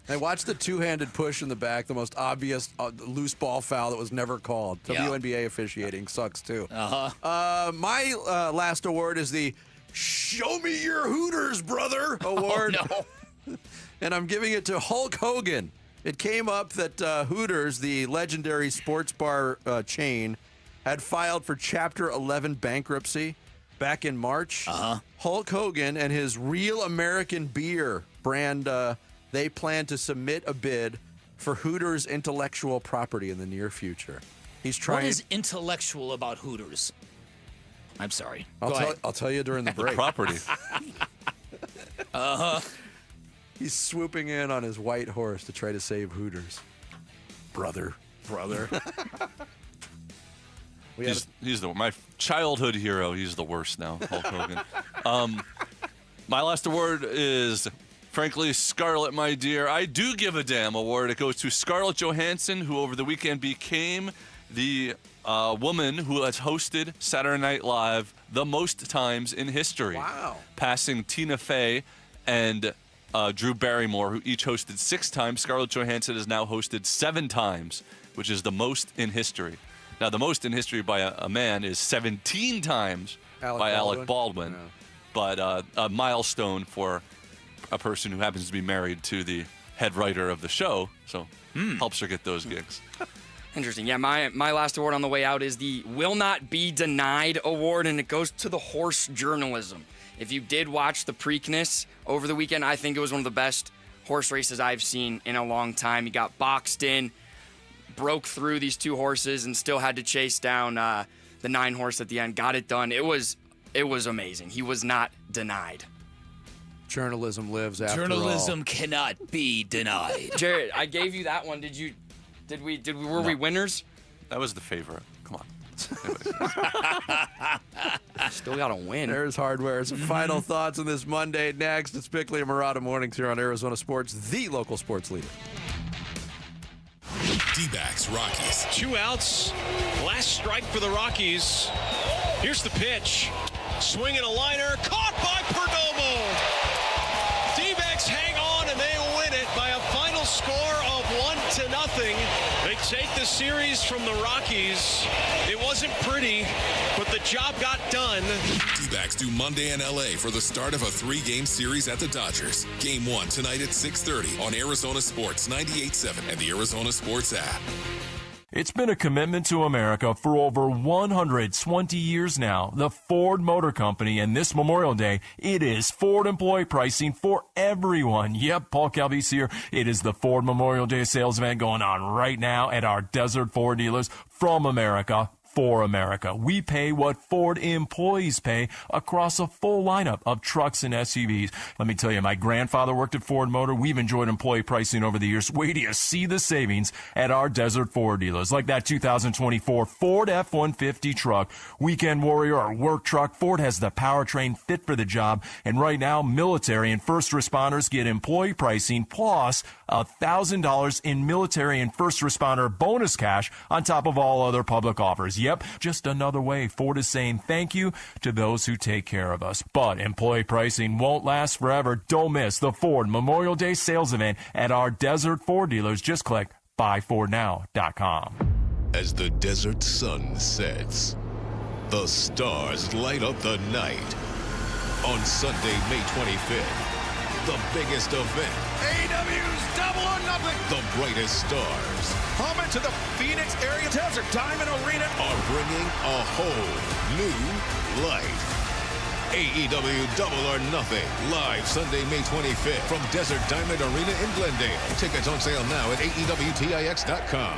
And watch the two-handed push in the back, the most obvious loose ball foul that was never called. WNBA officiating sucks, too. My last award is the Show Me Your Hooters, Brother award. Oh, no. And I'm giving it to Hulk Hogan. It came up that Hooters, the legendary sports bar chain, had filed for Chapter 11 bankruptcy back in March. Hulk Hogan and his Real American Beer brand, they plan to submit a bid for Hooters intellectual property in the near future. He's trying. What is intellectual about Hooters? I'm sorry. I'll tell you during the break. The property. He's swooping in on his white horse to try to save Hooters. Brother. He's my childhood hero. He's the worst now, Hulk Hogan. My last award is, frankly, Scarlett, my dear. I do give a damn award. It goes to Scarlett Johansson, who over the weekend became the woman who has hosted Saturday Night Live the most times in history. Wow. Passing Tina Fey and Drew Barrymore, who each hosted 6 times. Scarlett Johansson has now hosted 7 times, which is the most in history. Now, the most in history by a man is 17 times by Alec Baldwin. Yeah. But a milestone for a person who happens to be married to the head writer of the show, so helps her get those gigs. Interesting. Yeah, my last award on the way out is the Will Not Be Denied award, and it goes to the horse journalism. If you did watch the Preakness over the weekend, I think it was one of the best horse races I've seen in a long time. He got boxed in, broke through these 2 horses, and still had to chase down the 9 horse at the end. Got it done. It was amazing. He was not denied. Journalism lives after Journalism cannot be denied. Jared, I gave you that one. Were we winners? That was the favorite. Come on. Still got to win. There's Hardware. Some final thoughts on this Monday. Next, it's Bickley and Murata Mornings here on Arizona Sports, the local sports leader. Dbacks Rockies. 2 outs. Last strike for the Rockies. Here's the pitch. Swinging a liner. Caught by Perdomo. Dbacks hang on and they win it by a final score of 1-0. They take the series from the Rockies. It wasn't pretty, but the job got done. D-backs do Monday in L.A. for the start of a 3-game series at the Dodgers. Game 1 tonight at 6:30 on Arizona Sports 98.7 and the Arizona Sports app. It's been a commitment to America for over 120 years now. The Ford Motor Company, and this Memorial Day, it is Ford employee pricing for everyone. Yep, Paul Calvise here. It is the Ford Memorial Day sales event going on right now at our Desert Ford dealers from America. For America. We pay what Ford employees pay across a full lineup of trucks and SUVs. Let me tell you, my grandfather worked at Ford Motor. We've enjoyed employee pricing over the years. Wait till you see the savings at our Desert Ford dealers, like that 2024 Ford F-150 truck, Weekend Warrior or work truck. Ford has the powertrain fit for the job, and right now, military and first responders get employee pricing plus $1,000 in military and first responder bonus cash on top of all other public offers. Yep, just another way Ford is saying thank you to those who take care of us. But employee pricing won't last forever. Don't miss the Ford Memorial Day sales event at our Desert Ford dealers. Just click buyfordnow.com. As the desert sun sets, the stars light up the night. On Sunday, May 25th, the biggest event. AEW's Double or Nothing. The brightest stars Home into the Phoenix area Desert Diamond Arena are bringing a whole new light. AEW Double or Nothing, live Sunday, May 25th from Desert Diamond Arena in Glendale. Tickets on sale now at AEWTIX.com.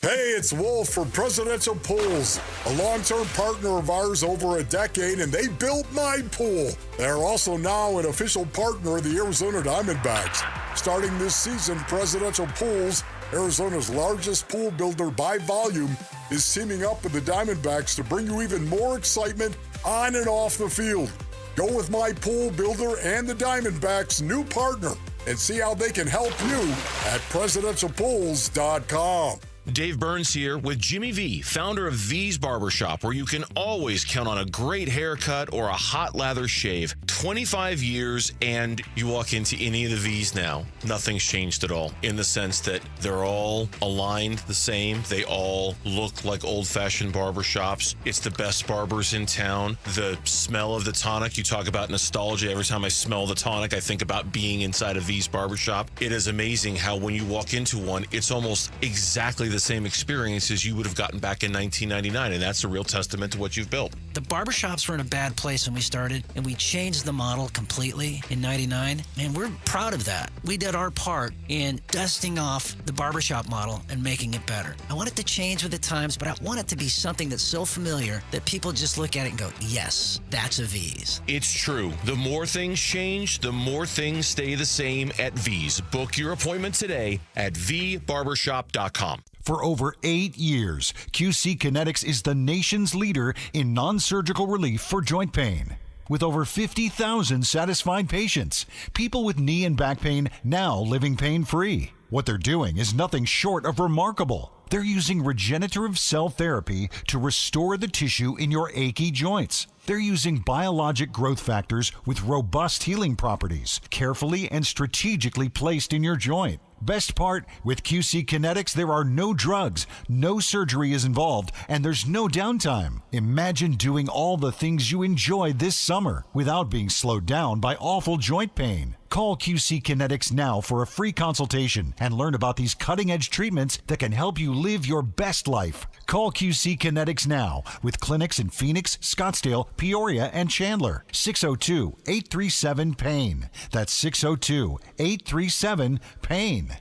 Hey, it's Wolf from Presidential Pools, a long-term partner of ours over a decade, and they built my pool. They're also now an official partner of the Arizona Diamondbacks. Starting this season, Presidential Pools, Arizona's largest pool builder by volume, is teaming up with the Diamondbacks to bring you even more excitement on and off the field. Go with my pool builder and the Diamondbacks' new partner and see how they can help you at presidentialpools.com. Dave Burns here with Jimmy V, founder of V's Barbershop, where you can always count on a great haircut or a hot lather shave. 25 years, and you walk into any of the V's now, nothing's changed at all, in the sense that they're all aligned the same. They all look like old-fashioned barbershops. It's the best barbers in town. The smell of the tonic, you talk about nostalgia. Every time I smell the tonic, I think about being inside a V's Barbershop. It is amazing how when you walk into one, it's almost exactly the same experience as you would have gotten back in 1999, and that's a real testament to what you've built. The barbershops were in a bad place when we started, and we changed the model completely in 99, and we're proud of that. We did our part in dusting off the barbershop model and making it better. I want it to change with the times, but I want it to be something that's so familiar that people just look at it and go, yes, that's a V's. It's true. The more things change, the more things stay the same at V's. Book your appointment today at vbarbershop.com. For over 8 years, QC Kinetics is the nation's leader in non-surgical relief for joint pain. With over 50,000 satisfied patients, people with knee and back pain now living pain-free. What they're doing is nothing short of remarkable. They're using regenerative cell therapy to restore the tissue in your achy joints. They're using biologic growth factors with robust healing properties, carefully and strategically placed in your joint. Best part, with QC Kinetics, there are no drugs, no surgery is involved, and there's no downtime. Imagine doing all the things you enjoy this summer without being slowed down by awful joint pain. Call QC Kinetics now for a free consultation and learn about these cutting-edge treatments that can help you live your best life. Call QC Kinetics now with clinics in Phoenix, Scottsdale, Peoria, and Chandler. 602-837-PAIN. That's 602-837-PAIN.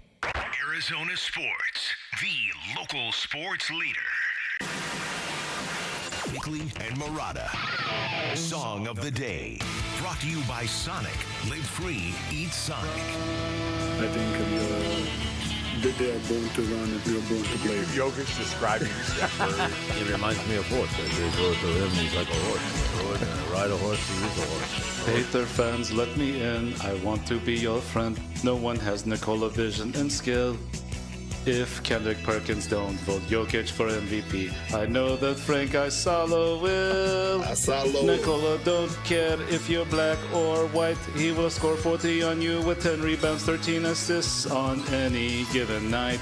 Arizona Sports, the local sports leader. Bickley and Murata. Song of the Day. Brought to you by Sonic. Live free, eat Sonic. I think that they are born to run and we are born to play. Jokic describing It reminds me of horse. They go to him, he's like a horse. Ride a horse, he is a horse. Hater fans, let me in. I want to be your friend. No one has Nikola vision and skill. If Kendrick Perkins don't vote Jokic for MVP, I know that Frank Isalo will. Nikola don't care if you're black or white. He will score 40 on you with 10 rebounds, 13 assists on any given night.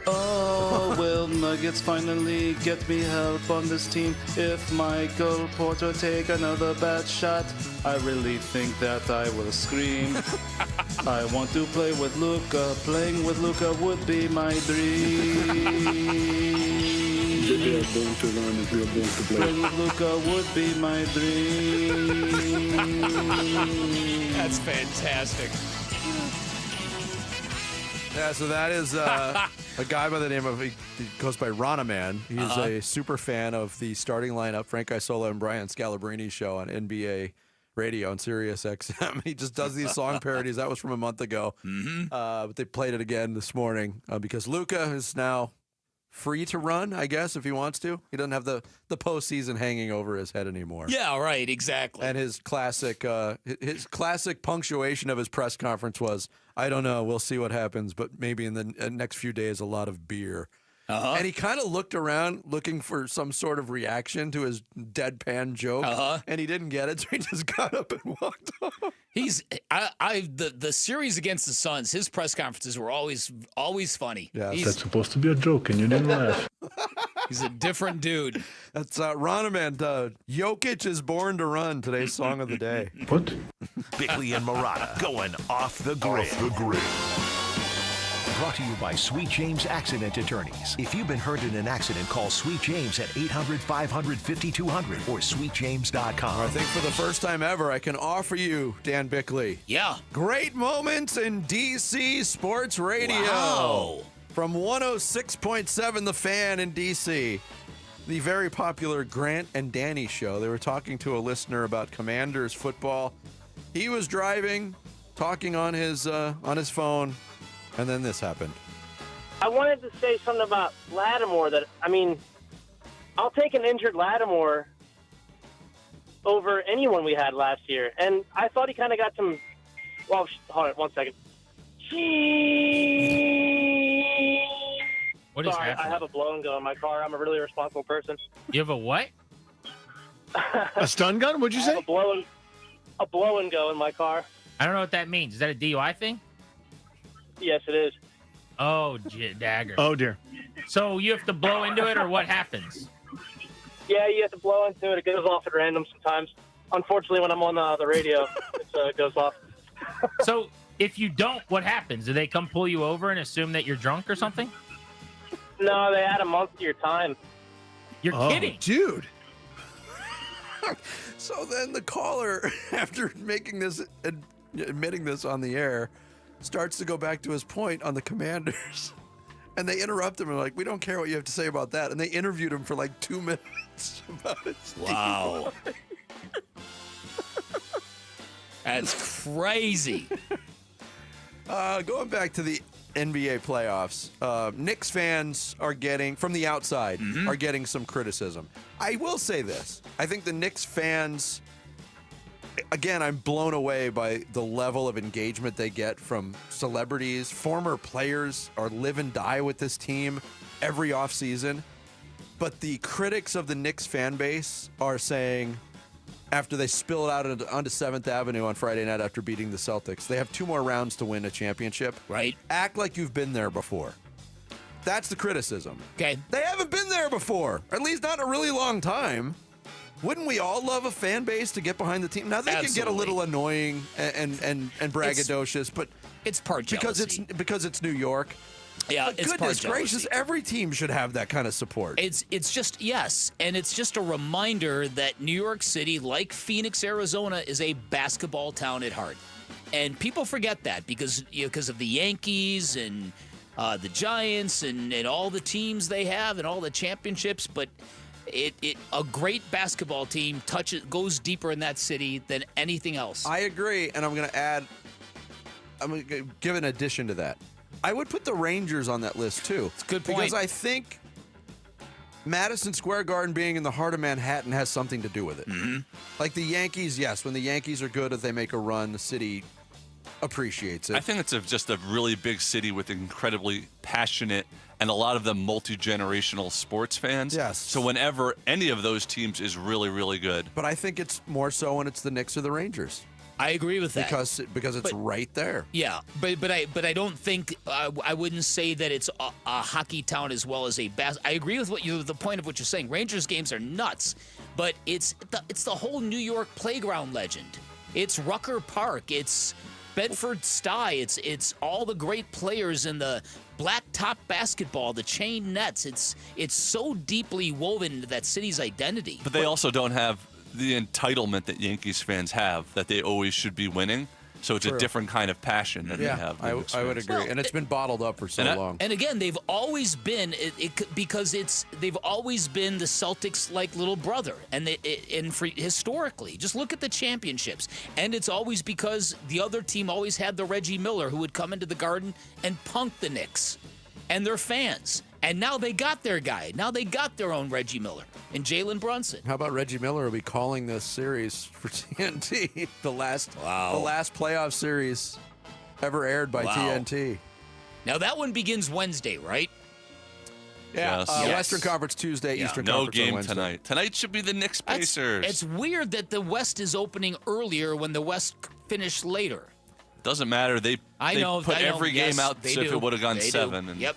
Oh, will Nuggets finally get me help on this team? If Michael Porter take another bad shot, I really think that I will scream. I want to play with Luka. Playing with Luka would be my dream. They are born to run and we are born to play. Playing with Luka would be my dream. That's fantastic. Yeah, so that is a guy by the name of, he goes by Ronaman. He's a super fan of the starting lineup, Frank Isola and Brian Scalabrine show on NBA radio on Sirius XM. He just does these song parodies. That was from a month ago. But they played it again this morning because Luka is now free to run, I guess, if he wants to. He doesn't have the postseason hanging over his head anymore. Yeah, right, exactly. And his classic punctuation of his press conference was, I don't know, we'll see what happens, but maybe in the next few days, a lot of beer. And he kind of looked around looking for some sort of reaction to his deadpan joke, and he didn't get it, so he just got up and walked off. The series against the Suns, his press conferences were always funny. Yeah, that's supposed to be a joke, and you didn't laugh. He's a different dude. That's Ronaman. Jokic is born to run. Today's song of the day. What? Bickley and Murata going off the grid. Brought to you by Sweet James Accident Attorneys. If you've been hurt in an accident, call Sweet James at 800-500-5200 or sweetjames.com. I think for the first time ever, I can offer you, Dan Bickley. Yeah. Great moments in DC sports radio. Wow. From 106.7 The Fan in DC. The very popular Grant and Danny show. They were talking to a listener about Commanders football. He was driving, talking on his phone. And then this happened. I wanted to say something about Lattimore I'll take an injured Lattimore over anyone we had last year. And I thought he kind of got some... Well, hold on 1 second. What is Sorry, I happening? have a blow and go in my car. I'm a really responsible person. You have a what? A stun gun? What'd you I say? have a blow and go in my car. I don't know what that means. Is that a DUI thing? Yes, it is. Oh, dagger. Oh, dear. So you have to blow into it, or what happens? Yeah, you have to blow into it. It goes off at random sometimes. Unfortunately, when I'm on the radio, it goes off. So if you don't, what happens? Do they come pull you over and assume that you're drunk or something? No, they add a month to your time. You're kidding. Dude. So then the caller, after admitting this on the air, starts to go back to his point on the Commanders. And they interrupt him and are like, we don't care what you have to say about that. And they interviewed him for like 2 minutes about it. Wow. That's crazy. Going back to the NBA playoffs, Knicks fans are getting, from the outside, are getting some criticism. I will say this. I think the Knicks fans, again, I'm blown away by the level of engagement they get from celebrities. Former players are live and die with this team every offseason. But the critics of the Knicks fan base are saying, after they spill it out onto 7th Avenue on Friday night after beating the Celtics, they have 2 more rounds to win a championship. Right. Act like you've been there before. That's the criticism. Okay. They haven't been there before, at least not in a really long time. Wouldn't we all love a fan base to get behind the team? Now, they can get a little annoying and braggadocious, but it's part jealousy. because it's New York. Yeah, But it's part goodness jealousy. gracious, every team should have that kind of support. It's just, yes, and it's just a reminder that New York City, like Phoenix, Arizona, is a basketball town at heart. And people forget that because of the Yankees and the Giants and all the teams they have and all the championships, but a great basketball team goes deeper in that city than anything else. I agree, and I'm going to give an addition to that. I would put the Rangers on that list, too. It's a good point. Because I think Madison Square Garden being in the heart of Manhattan has something to do with it. Mm-hmm. Like the Yankees, yes, when the Yankees are good, if they make a run, the city appreciates it. I think it's just a really big city with incredibly passionate and a lot of them multi-generational sports fans. Yes. So whenever any of those teams is really, really good. But I think it's more so when it's the Knicks or the Rangers. I agree with that Because it's right there. Yeah, but I don't think I wouldn't say that it's a hockey town as well as a I agree with the point of what you're saying. Rangers games are nuts, but it's the whole New York playground legend. It's Rucker Park. It's Bedford Stuye. It's all the great players in the blacktop basketball, the chain nets. It's so deeply woven into that city's identity. But they also don't have the entitlement that Yankees fans have that they always should be winning. So it's True. a different kind of passion that they have. I would agree. Well, and it's been bottled up for so long. And again, they've always been they've always been the Celtics' like little brother, and historically, just look at the championships, and it's always because the other team always had the Reggie Miller who would come into the Garden and punk the Knicks and their fans. And now they got their guy. Now they got their own Reggie Miller and Jalen Brunson. How about Reggie Miller will be calling this series for TNT, the last playoff series ever aired by TNT. Now that one begins Wednesday, right? Yeah, Yes. Western Conference Tuesday, Eastern no Conference on game Wednesday. tonight. Tonight should be the Knicks Pacers. It's weird that the West is opening earlier when the West finished later. Doesn't matter. They put every game out as if it would have gone 7. And Yep.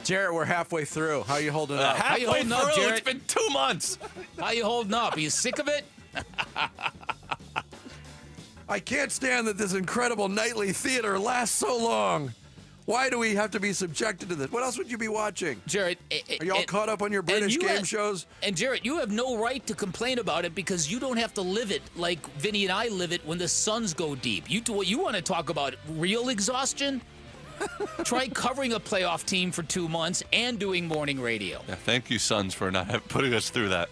Jarrett, we're halfway through. How you holding up? How you holding up, Jarrett? It's been 2 months. How you holding up? Are you sick of it? I can't stand that this incredible nightly theater lasts so long. Why do we have to be subjected to this? What else would you be watching? Jarrett, are you all caught up on your British game shows? And Jarrett, you have no right to complain about it because you don't have to live it like Vinny and I live it when the Suns go deep. You want to talk about real exhaustion? Try covering a playoff team for 2 months and doing morning radio. Yeah, thank you, Suns, for not putting us through that.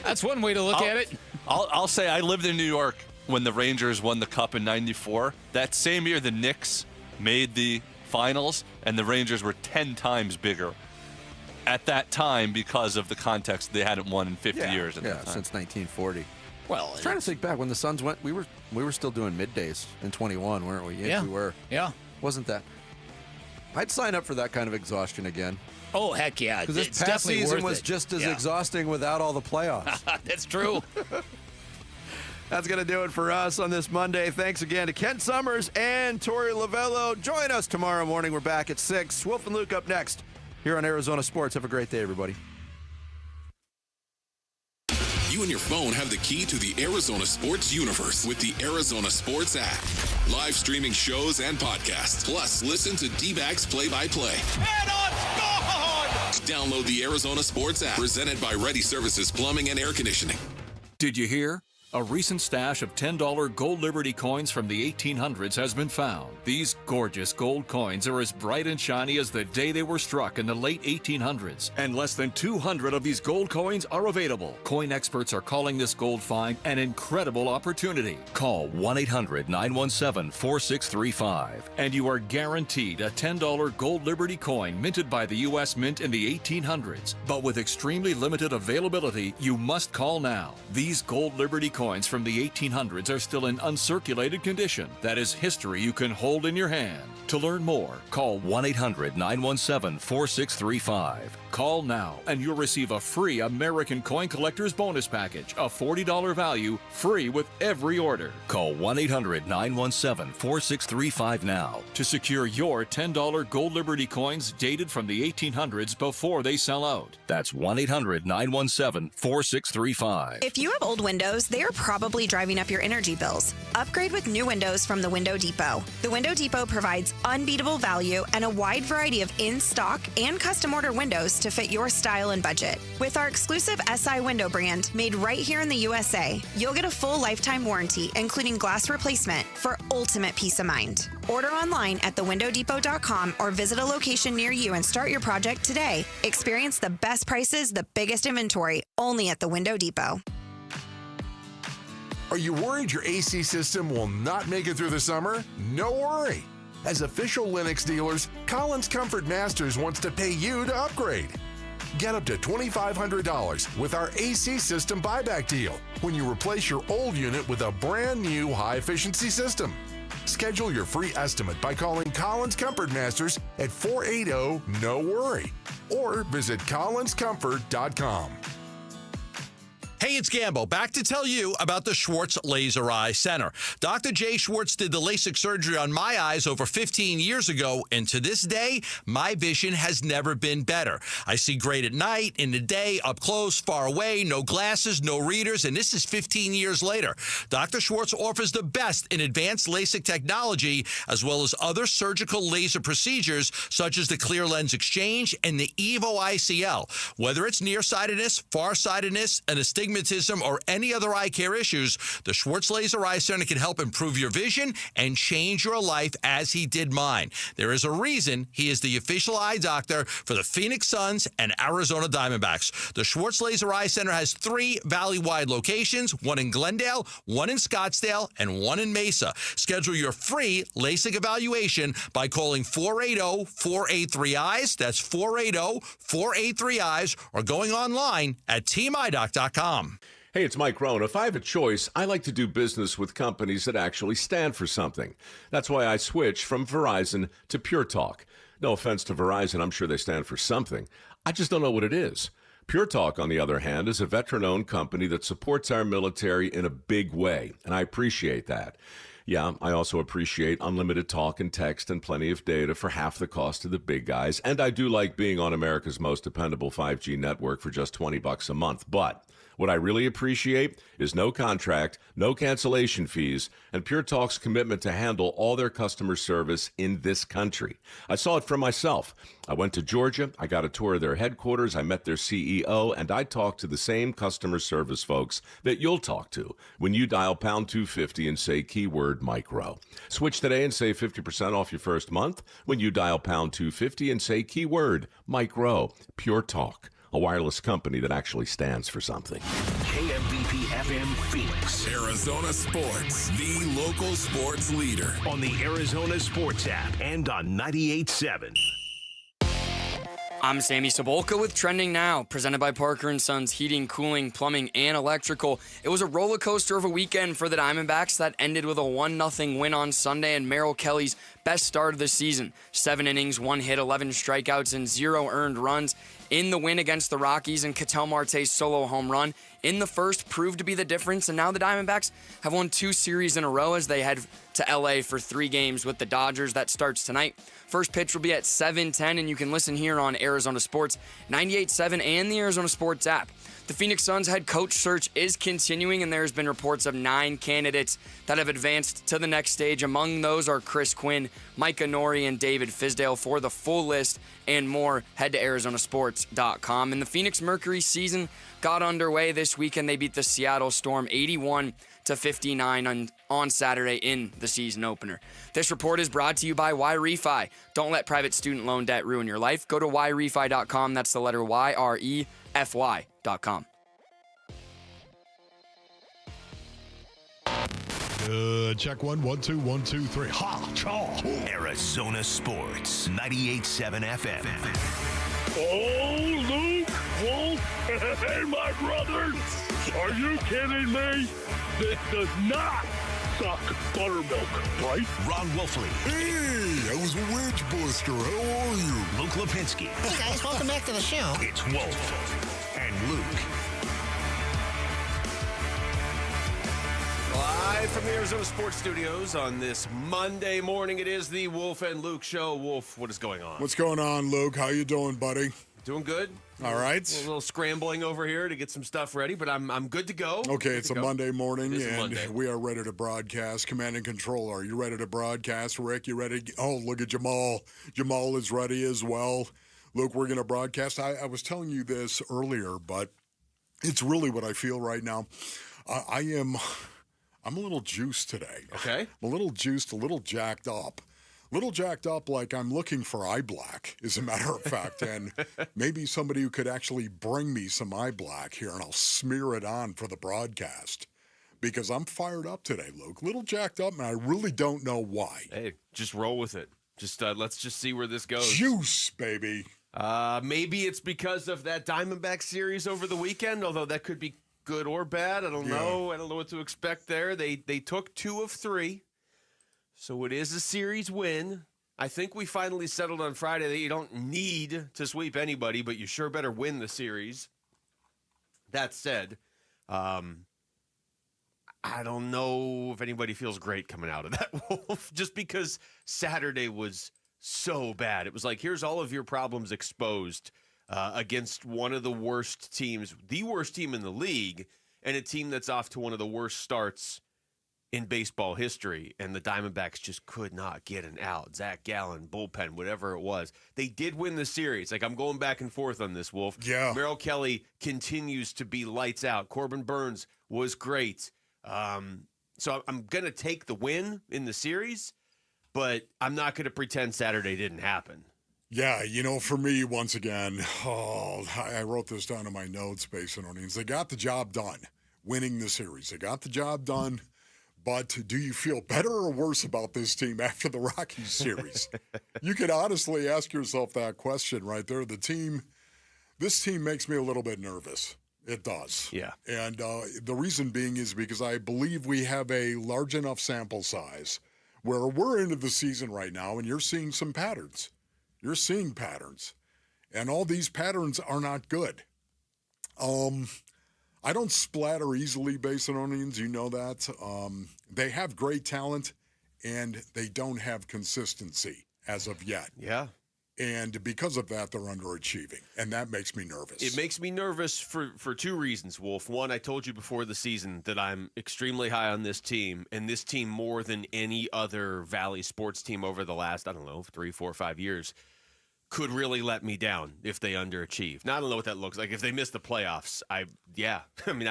That's one way to look at it. I'll say I lived in New York when the Rangers won the Cup in '94. That same year, the Knicks made the finals, and the Rangers were 10 times bigger at that time because of the context. They hadn't won in 50 years at that time. Since 1940. Well, I was trying to think back when the Suns went. We were still doing middays in 21, weren't we? Yeah. We were. Yeah. Wasn't that? I'd sign up for that kind of exhaustion again. Oh, heck yeah. Because this past season was just as exhausting without all the playoffs. That's true. That's going to do it for us on this Monday. Thanks again to Kent Summers and Tory Lovullo. Join us tomorrow morning. We're back at 6. Wolf and Luke up next here on Arizona Sports. Have a great day, everybody. You and your phone have the key to the Arizona sports universe with the Arizona Sports app. Live streaming shows and podcasts. Plus, listen to Dbacks play-by-play. And on gone! Download the Arizona Sports app, presented by Ready Services Plumbing and Air Conditioning. Did you hear? A recent stash of $10 Gold Liberty coins from the 1800s has been found. These gorgeous gold coins are as bright and shiny as the day they were struck in the late 1800s, and less than 200 of these gold coins are available. Coin experts are calling this gold find an incredible opportunity. Call 1-800-917-4635, and you are guaranteed a $10 Gold Liberty coin minted by the U.S. Mint in the 1800s. But with extremely limited availability, you must call now. These Gold Liberty coins from the 1800s are still in uncirculated condition. That is history you can hold in your hand. To learn more, call 1-800-917-4635. Call now and you'll receive a free American Coin Collector's Bonus Package, a $40 value, free with every order. Call 1-800-917-4635 now to secure your $10 Gold Liberty coins dated from the 1800s before they sell out. That's 1-800-917-4635. If you have old windows, they are probably driving up your energy bills. Upgrade with new windows from the Window Depot. The Window Depot provides unbeatable value and a wide variety of in-stock and custom order windows to fit your style and budget. With our exclusive SI window brand made right here in the USA, you'll get a full lifetime warranty, including glass replacement, for ultimate peace of mind. Order online at thewindowdepot.com or visit a location near you and start your project today. Experience the best prices, the biggest inventory, only at the Window Depot. Are you worried your AC system will not make it through the summer? No worry. As official Lennox dealers, Collins Comfort Masters wants to pay you to upgrade. Get up to $2,500 with our AC system buyback deal when you replace your old unit with a brand new high-efficiency system. Schedule your free estimate by calling Collins Comfort Masters at 480-NO-WORRY or visit collinscomfort.com. Hey, it's Gambo, back to tell you about the Schwartz Laser Eye Center. Dr. Jay Schwartz did the LASIK surgery on my eyes over 15 years ago, and to this day, my vision has never been better. I see great at night, in the day, up close, far away, no glasses, no readers, and this is 15 years later. Dr. Schwartz offers the best in advanced LASIK technology, as well as other surgical laser procedures, such as the clear lens exchange and the EVO ICL. Whether it's nearsightedness, farsightedness, and astigmatism, or any other eye care issues, the Schwartz Laser Eye Center can help improve your vision and change your life as he did mine. There is a reason he is the official eye doctor for the Phoenix Suns and Arizona Diamondbacks. The Schwartz Laser Eye Center has 3 valley-wide locations, one in Glendale, one in Scottsdale, and one in Mesa. Schedule your free LASIK evaluation by calling 480-483-EYES. That's 480-483-EYES, or going online at teamidoc.com. Hey, it's Mike Rohn. If I have a choice, I like to do business with companies that actually stand for something. That's why I switched from Verizon to Pure Talk. No offense to Verizon, I'm sure they stand for something. I just don't know what it is. Pure Talk, on the other hand, is a veteran-owned company that supports our military in a big way, and I appreciate that. Yeah, I also appreciate unlimited talk and text and plenty of data for half the cost of the big guys, and I do like being on America's most dependable 5G network for just $20 a month, but what I really appreciate is no contract, no cancellation fees, and Pure Talk's commitment to handle all their customer service in this country. I saw it for myself. I went to Georgia, I got a tour of their headquarters, I met their CEO, and I talked to the same customer service folks that you'll talk to when you dial pound 250 and say keyword micro. Switch today and save 50% off your first month when you dial pound 250 and say keyword micro. Pure Talk, a wireless company that actually stands for something. KMVP FM Phoenix. Arizona Sports, the local sports leader. On the Arizona Sports app and on 98.7. I'm Sammy Sabolka with Trending Now, presented by Parker & Sons Heating, Cooling, Plumbing, and Electrical. It was a roller coaster of a weekend for the Diamondbacks that ended with a 1-0 win on Sunday and Merrill Kelly's best start of the season. 7 innings, 1 hit, 11 strikeouts, and 0 earned runs in the win against the Rockies, and Ketel Marte's solo home run in the first proved to be the difference, and now the Diamondbacks have won 2 series in a row as they head to LA for 3 games with the Dodgers. That starts tonight. First pitch will be at 7:10, and you can listen here on Arizona Sports 98.7 and the Arizona Sports app. The Phoenix Suns head coach search is continuing, and there's been reports of 9 candidates that have advanced to the next stage. Among those are Chris Quinn, Micah Nori, and David Fizdale. For the full list and more, head to ArizonaSports.com. And the Phoenix Mercury season got underway this weekend. They beat the Seattle Storm 81-59 on Saturday in the season opener. This report is brought to you by YRefi. Don't let private student loan debt ruin your life. Go to YRefi.com. That's the letter YREFY.com. Check 1, 1, 2, 1, 2, 3. Ha! Chaw! Arizona Sports, 98.7 FM. Oh, Luke, Wolf, hey, my brothers! Are you kidding me? This does not suck buttermilk, right? Ron Wolfley. Hey, I was a wedge buster. How are you? Luke Lipinski. Hey, guys, welcome back to the show. It's Wolf and Luke. Live from the Arizona Sports Studios on this Monday morning, it is the Wolf and Luke Show. Wolf, what is going on? What's going on, Luke? How you doing, buddy? Doing good. All right. A little scrambling over here to get some stuff ready, but I'm good to go. Okay, it's a Monday morning, It is a and Monday. we are ready to broadcast. Command and Control, are you ready to broadcast? Rick, you ready? Oh, look at Jamal. Jamal is ready as well. Luke, we're going to broadcast. I was telling you this earlier, but it's really what I feel right now. I'm a little juiced today. Okay. I'm a little juiced, a little jacked up. Like I'm looking for eye black, as a matter of fact, and maybe somebody who could actually bring me some eye black here, and I'll smear it on for the broadcast because I'm fired up today, Luke. Little jacked up, and I really don't know why. Hey, just roll with it. Just let's just see where this goes. Juice, baby. Maybe it's because of that Diamondback series over the weekend, although that could be good or bad. I don't know. I don't know what to expect there. They took 2 of 3. So it is a series win. I think we finally settled on Friday that you don't need to sweep anybody, but you sure better win the series. That said, I don't know if anybody feels great coming out of that, Wolf, just because Saturday was so bad. It was like, here's all of your problems exposed against one of the worst teams, the worst team in the league, and a team that's off to one of the worst starts in baseball history, and the Diamondbacks just could not get an out. Zach Gallen, bullpen, whatever it was. They did win the series. Like, I'm going back and forth on this, Wolf. Yeah. Merrill Kelly continues to be lights out. Corbin Burns was great. So I'm going to take the win in the series, but I'm not going to pretend Saturday didn't happen. Yeah, for me, once again, I wrote this down in my notes, Space and Onions. They got the job done, winning the series. They got the job done. But do you feel better or worse about this team after the Rockies series? You could honestly ask yourself that question right there. This team makes me a little bit nervous. It does. Yeah. And the reason being is because I believe we have a large enough sample size where we're into the season right now, and you're seeing some patterns. You're seeing patterns. And all these patterns are not good. I don't splatter easily, Base and Onions. You know that. They have great talent, and they don't have consistency as of yet. Yeah. And because of that, they're underachieving, and that makes me nervous. It makes me nervous for 2 reasons, Wolf. One, I told you before the season that I'm extremely high on this team, and this team more than any other Valley sports team over the last, 3, 4, 5 years, could really let me down if they underachieve. Now, I don't know what that looks like. If they miss the playoffs, I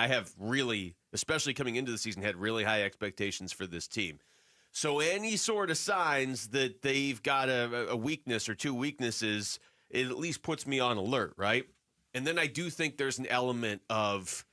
have really, especially coming into the season, had really high expectations for this team. So any sort of signs that they've got a weakness or 2 weaknesses, it at least puts me on alert, right? And then I do think there's an element of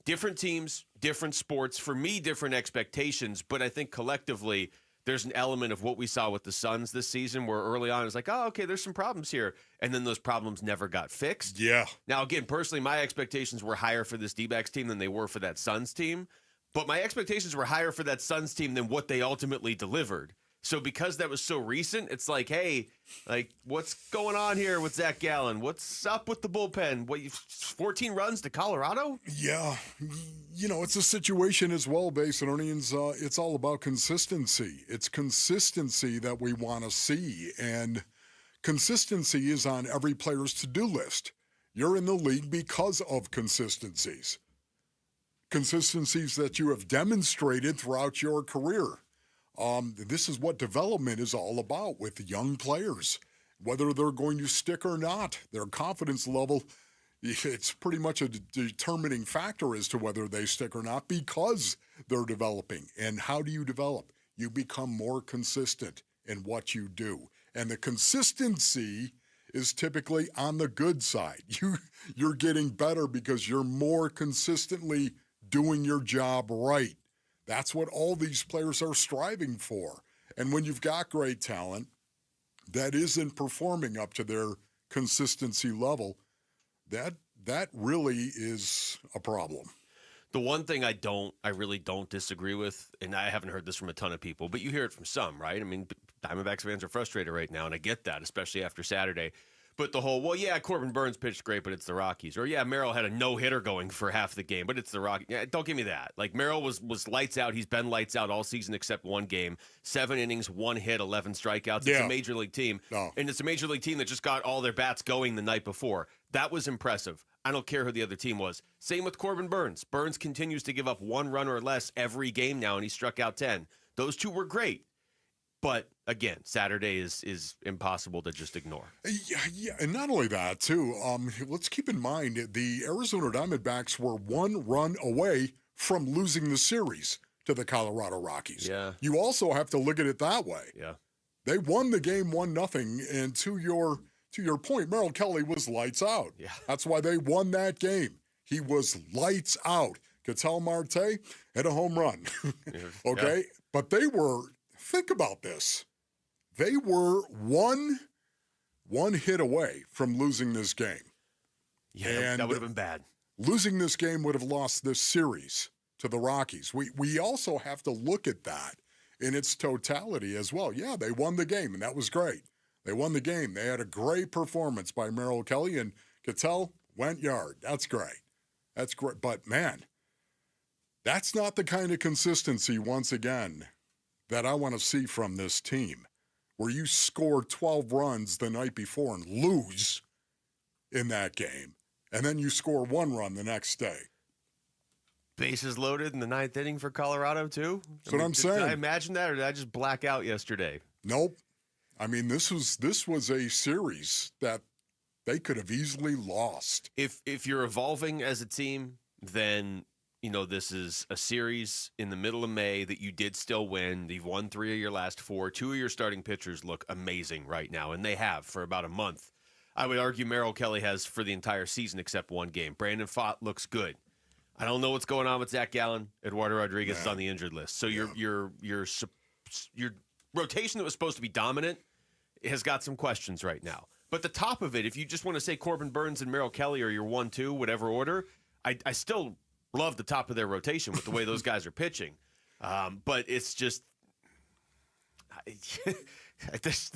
different teams, different sports, for me, different expectations, but I think collectively there's an element of what we saw with the Suns this season where early on it's like, oh, okay, there's some problems here. And then those problems never got fixed. Yeah. Now, again, personally, my expectations were higher for this Dbacks team than they were for that Suns team. But my expectations were higher for that Suns team than what they ultimately delivered. So because that was so recent, it's like, hey, like, what's going on here with Zach Gallen? What's up with the bullpen? 14 runs to Colorado? Yeah. It's a situation as well, Basinonians. It's all about consistency. It's consistency that we want to see. And consistency is on every player's to-do list. You're in the league because of consistencies. Consistencies that you have demonstrated throughout your career. This is what development is all about with young players. Whether they're going to stick or not, their confidence level, it's pretty much a determining factor as to whether they stick or not because they're developing. And how do you develop? You become more consistent in what you do. And the consistency is typically on the good side. You're getting better because you're more consistently doing your job right. That's what all these players are striving for. And when you've got great talent that isn't performing up to their consistency level, that really is a problem. The one thing I really don't disagree with, and I haven't heard this from a ton of people, but you hear it from some, right? I mean, Diamondbacks fans are frustrated right now, and I get that, especially after Saturday. But the whole, well, yeah, Corbin Burns pitched great, but it's the Rockies. Or, yeah, Merrill had a no-hitter going for half the game, but it's the Rockies. Yeah, don't give me that. Like, Merrill was lights out. He's been lights out all season except one game. 7 innings, 1 hit, 11 strikeouts. It's a major league team. No. And it's a major league team that just got all their bats going the night before. That was impressive. I don't care who the other team was. Same with Corbin Burns. Burns continues to give up 1 run or less every game now, and he struck out 10. Those two were great. But, again, Saturday is impossible to just ignore. Yeah, and not only that, too, let's keep in mind the Arizona Diamondbacks were 1 run away from losing the series to the Colorado Rockies. Yeah. You also have to look at it that way. Yeah. They won the game 1-0, and to your point, Merrill Kelly was lights out. Yeah. That's why they won that game. He was lights out. Ketel Marte had a home run. Okay? Yeah. But they were... Think about this. They were one hit away from losing this game. Yeah, and that would have been bad. Losing this game would have lost this series to the Rockies. We also have to look at that in its totality as well. Yeah, they won the game, and that was great. They won the game. They had a great performance by Merrill Kelly, and Ketel went yard. That's great. That's great. But, man, that's not the kind of consistency, once again, that I want to see from this team, where you score 12 runs the night before and lose in that game, and then you score 1 run the next day. Bases loaded in the 9th inning for Colorado, too? That's what I'm saying. Did I imagine that, or did I just black out yesterday? Nope. I mean, this was a series that they could have easily lost. If you're evolving as a team, then... this is a series in the middle of May that you did still win. You've won 3 of your last 4. 2 of your starting pitchers look amazing right now, and they have for about a month. I would argue Merrill Kelly has for the entire season except 1 game. Brandon Pfaadt looks good. I don't know what's going on with Zach Gallen. Eduardo Rodriguez is on the injured list. So your rotation that was supposed to be dominant has got some questions right now. But the top of it, if you just want to say Corbin Burns and Merrill Kelly are your 1-2, whatever order, I still love the top of their rotation with the way those guys are pitching. But it's just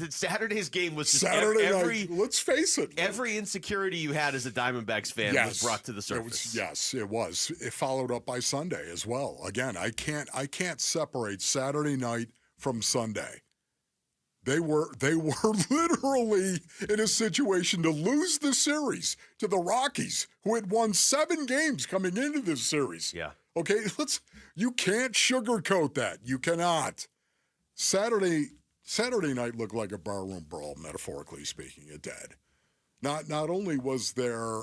Saturday's game was just Saturday night. Let's face it. Every insecurity you had as a Diamondbacks fan was brought to the surface. It was. It followed up by Sunday as well. Again, I can't separate Saturday night from Sunday. They were literally in a situation to lose the series to the Rockies, who had won 7 games coming into this series. Yeah. Okay, you can't sugarcoat that. You cannot. Saturday night looked like a barroom brawl, metaphorically speaking. It did. Not only was there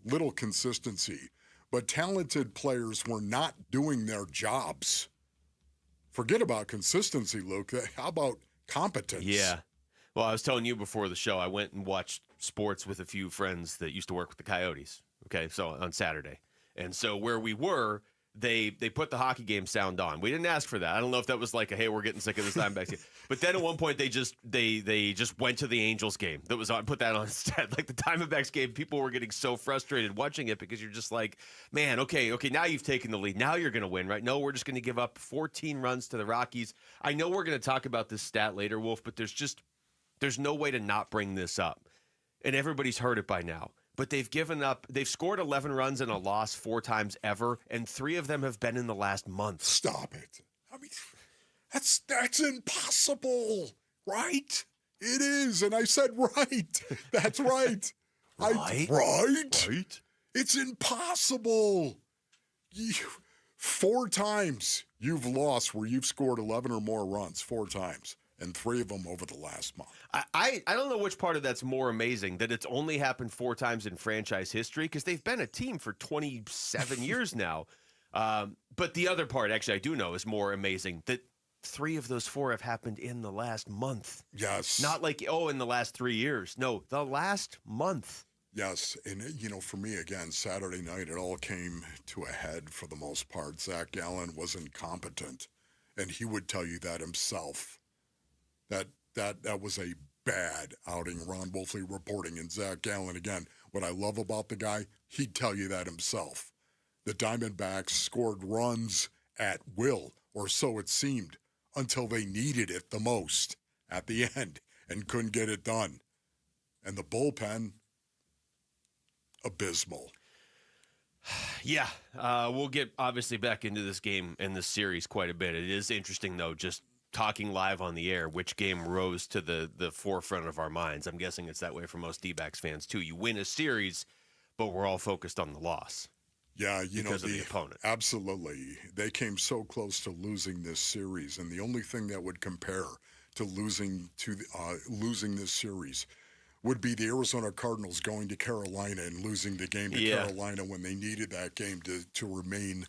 little consistency, but talented players were not doing their jobs. Forget about consistency, Luke. How about competence? Yeah. Well, I was telling you before the show, I went and watched sports with a few friends that used to work with the Coyotes. Okay, so on Saturday. And so where we were, they put the hockey game sound on. We didn't ask for that. I don't know if that was like a, hey, we're getting sick of this Diamondbacks game. But then at one point they just went to the Angels game that was on, put that on instead. Like the Diamondbacks game, people were getting so frustrated watching it because you're just like, man, okay, now you've taken the lead. Now you're going to win, right? No, we're just going to give up 14 runs to the Rockies. I know we're going to talk about this stat later, Wolf, but there's no way to not bring this up. And everybody's heard it by now. But they've scored 11 runs and a loss 4 times ever, and 3 of them have been in the last month. Stop it. I mean, that's impossible, right? It is, and I said right. That's right. Right? It's impossible. 4 times you've lost where you've scored 11 or more runs, 4 times. And 3 of them over the last month. I don't know which part of that's more amazing, that it's only happened 4 times in franchise history, because they've been a team for 27 years now. But the other part, actually, I do know is more amazing, that 3 of those 4 have happened in the last month. Yes. Not like, in the last 3 years. No, the last month. Yes, and, for me, again, Saturday night, it all came to a head for the most part. Zach Gallen was incompetent, and he would tell you that himself. That was a bad outing. Ron Wolfley reporting, and Zach Gallen, again, what I love about the guy, he'd tell you that himself. The Diamondbacks scored runs at will, or so it seemed, until they needed it the most at the end and couldn't get it done. And the bullpen, abysmal. Yeah, we'll get obviously back into this game and this series quite a bit. It is interesting, though, just talking live on the air, which game rose to the forefront of our minds. I'm guessing it's that way for most Dbacks fans, too. You win a series, but we're all focused on the loss. Yeah, because of the opponent. Absolutely. They came so close to losing this series, and the only thing that would compare to losing this series would be the Arizona Cardinals going to Carolina and losing the game to Carolina when they needed that game to remain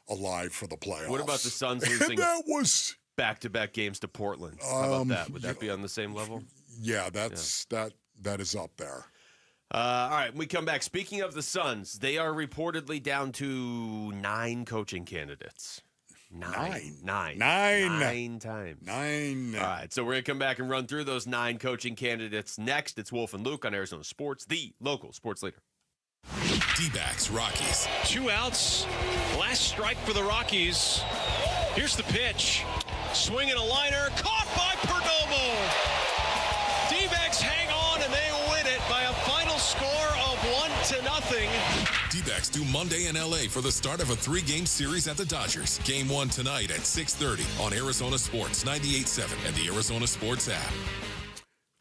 alive for the playoffs. What about the Suns losing? And that was back-to-back games to Portland. How about that? Would that be on the same level? Yeah, that is up there. All right, when we come back. Speaking of the Suns, they are reportedly down to 9 coaching candidates. Nine times. 9. All right, so we're going to come back and run through those 9 coaching candidates next. It's Wolf and Luke on Arizona Sports, the local sports leader. Dbacks Rockies. 2 outs. Last strike for the Rockies. Here's the pitch. Swinging a liner. Caught by Perdomo. Dbacks hang on and they win it by a final score of 1-0. Dbacks do Monday in L.A. for the start of a 3-game series at the Dodgers. Game 1 tonight at 6:30 on Arizona Sports 98.7 and the Arizona Sports app.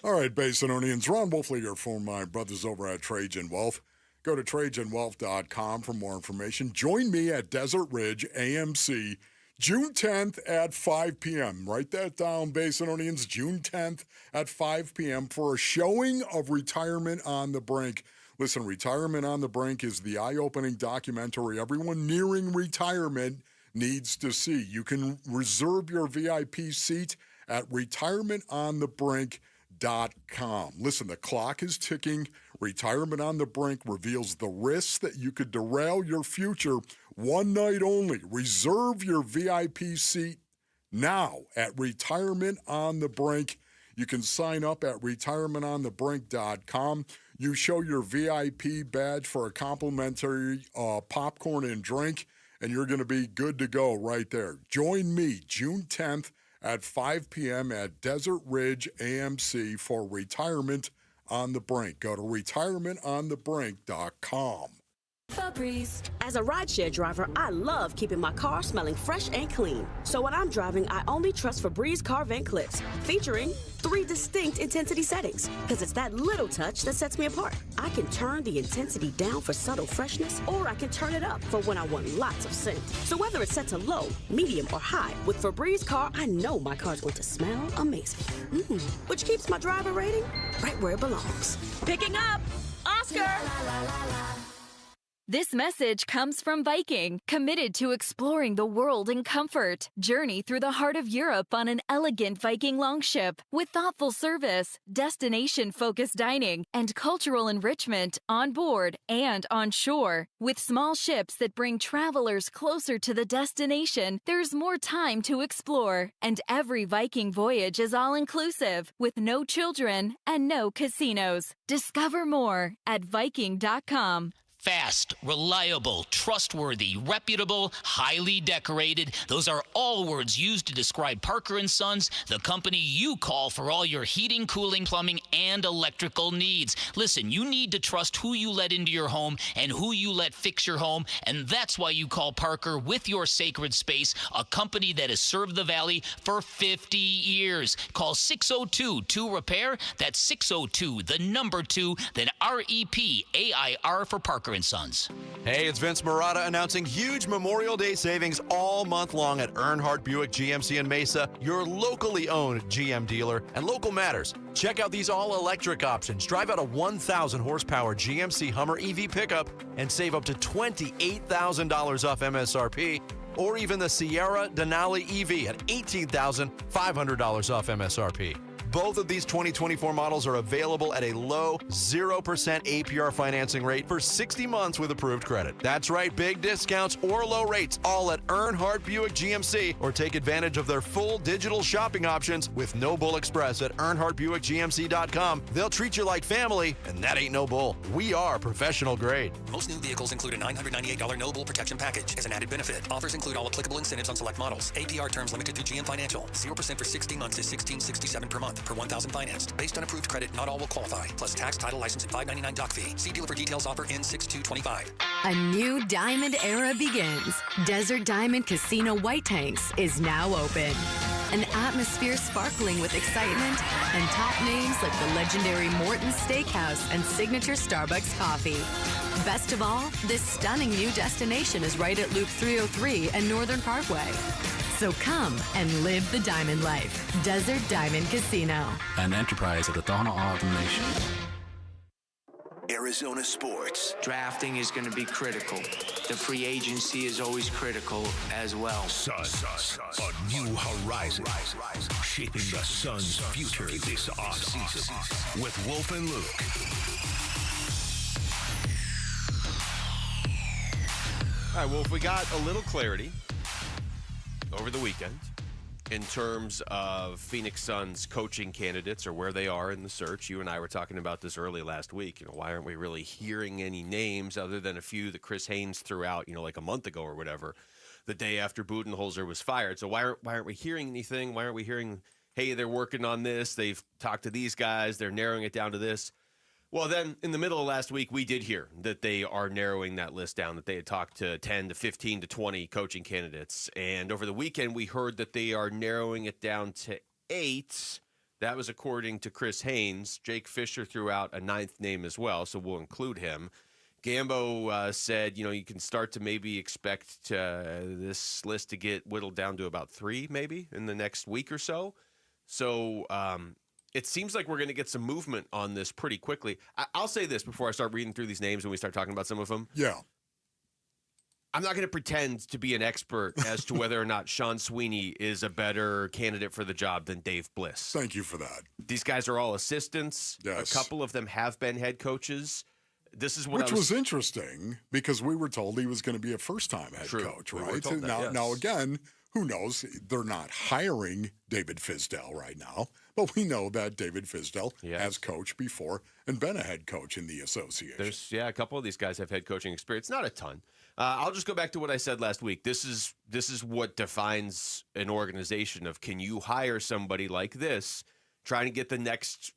All right, Basinonians. Ron Wolfley here for my brothers over at Trajan Wealth. Go to TrajanWealth.com for more information. Join me at Desert Ridge AMC June 10th at 5 p.m. Write that down, Basinonians. June 10th at 5 p.m. for a showing of Retirement on the Brink. Listen, Retirement on the Brink is the eye-opening documentary everyone nearing retirement needs to see. You can reserve your VIP seat at retirementonthebrink.com. Listen, the clock is ticking. Retirement on the Brink reveals the risks that you could derail your future one night only. Reserve your VIP seat now at Retirement on the Brink. You can sign up at retirementonthebrink.com. You show your VIP badge for a complimentary popcorn and drink, and you're going to be good to go right there. Join me June 10th at 5 p.m. at Desert Ridge AMC for Retirement on the Brink. Go to retirementonthebrink.com. Febreze. As a rideshare driver, I love keeping my car smelling fresh and clean. So when I'm driving, I only trust Febreze car vent clips, featuring 3 distinct intensity settings, because it's that little touch that sets me apart. I can turn the intensity down for subtle freshness, or I can turn it up for when I want lots of scent. So whether it's set to low, medium, or high, with Febreze car, I know my car's going to smell amazing. Which keeps my driver rating right where it belongs. Picking up Oscar! This message comes from Viking, committed to exploring the world in comfort. Journey through the heart of Europe on an elegant Viking longship with thoughtful service, destination-focused dining, and cultural enrichment on board and on shore. With small ships that bring travelers closer to the destination, there's more time to explore. And every Viking voyage is all-inclusive, with no children and no casinos. Discover more at Viking.com. Fast, reliable, trustworthy, reputable, highly decorated. Those are all words used to describe Parker & Sons, the company you call for all your heating, cooling, plumbing, and electrical needs. Listen, you need to trust who you let into your home and who you let fix your home, and that's why you call Parker with your sacred space, a company that has served the Valley for 50 years. Call 602-2-REPAIR. That's 602, 2, then REPAIR for Parker & Sons. Hey, it's Vince Marotta announcing huge Memorial Day savings all month long at Earnhardt Buick GMC in Mesa, your locally owned GM dealer, and local matters. Check out these all-electric options. Drive out a 1,000 horsepower GMC Hummer EV pickup and save up to $28,000 off MSRP, or even the Sierra Denali EV at $18,500 off MSRP. Both of these 2024 models are available at a low 0% APR financing rate for 60 months with approved credit. That's right, big discounts or low rates, all at Earnhardt Buick GMC, or take advantage of their full digital shopping options with No Bull Express at EarnhardtBuickGMC.com. They'll treat you like family, and that ain't no bull. We are professional grade. Most new vehicles include a $998 No Bull protection package as an added benefit. Offers include all applicable incentives on select models. APR terms limited through GM Financial. 0% for 60 months is $1667 per month per 1,000 financed. Based on approved credit, not all will qualify. Plus tax, title, license, and $599 doc fee. See dealer for details. Offer ends 6/2/25. A new diamond era begins. Desert Diamond Casino White Tanks is now open. An atmosphere sparkling with excitement and top names like the legendary Morton's Steakhouse and signature Starbucks coffee. Best of all, this stunning new destination is right at Loop 303 and Northern Parkway. So come and live the diamond life. Desert Diamond Casino. An enterprise of the Tohono O'odham Nation. Arizona sports. Drafting is going to be critical. The free agency is always critical as well. Suns, a new horizon. Shaping the Suns' future this offseason. With Wolf and Luke. All right, Wolf, we got a little clarity over the weekend in terms of Phoenix Suns coaching candidates or where they are in the search. You and I were talking about this early last week. Why aren't we really hearing any names other than a few that Chris Haynes threw out, like a month ago or whatever, the day after Budenholzer was fired? So why aren't we hearing anything? Why aren't we hearing, hey, they're working on this, they've talked to these guys, they're narrowing it down to this? Well, then, in the middle of last week, we did hear that they are narrowing that list down, that they had talked to 10 to 15 to 20 coaching candidates. And over the weekend, we heard that they are narrowing it down to 8. That was according to Chris Haynes. Jake Fisher threw out a 9th name as well, so we'll include him. Gambo said, you can start to maybe expect this list to get whittled down to about 3 maybe in the next week or so. So, it seems like we're going to get some movement on this pretty quickly. I'll say this before I start reading through these names and we start talking about some of them. Yeah. I'm not going to pretend to be an expert as to whether or not Sean Sweeney is a better candidate for the job than Dave Bliss. Thank you for that. These guys are all assistants. Yes. A couple of them have been head coaches. This is what Which was interesting because we were told he was going to be a first-time head coach, right? Now, again, who knows? They're not hiring David Fizdale right now, but we know that David Fizdale has coached before and been a head coach in the association. There's a couple of these guys have head coaching experience, not a ton. I'll just go back to what I said last week. This is what defines an organization of, can you hire somebody like this, trying to get the next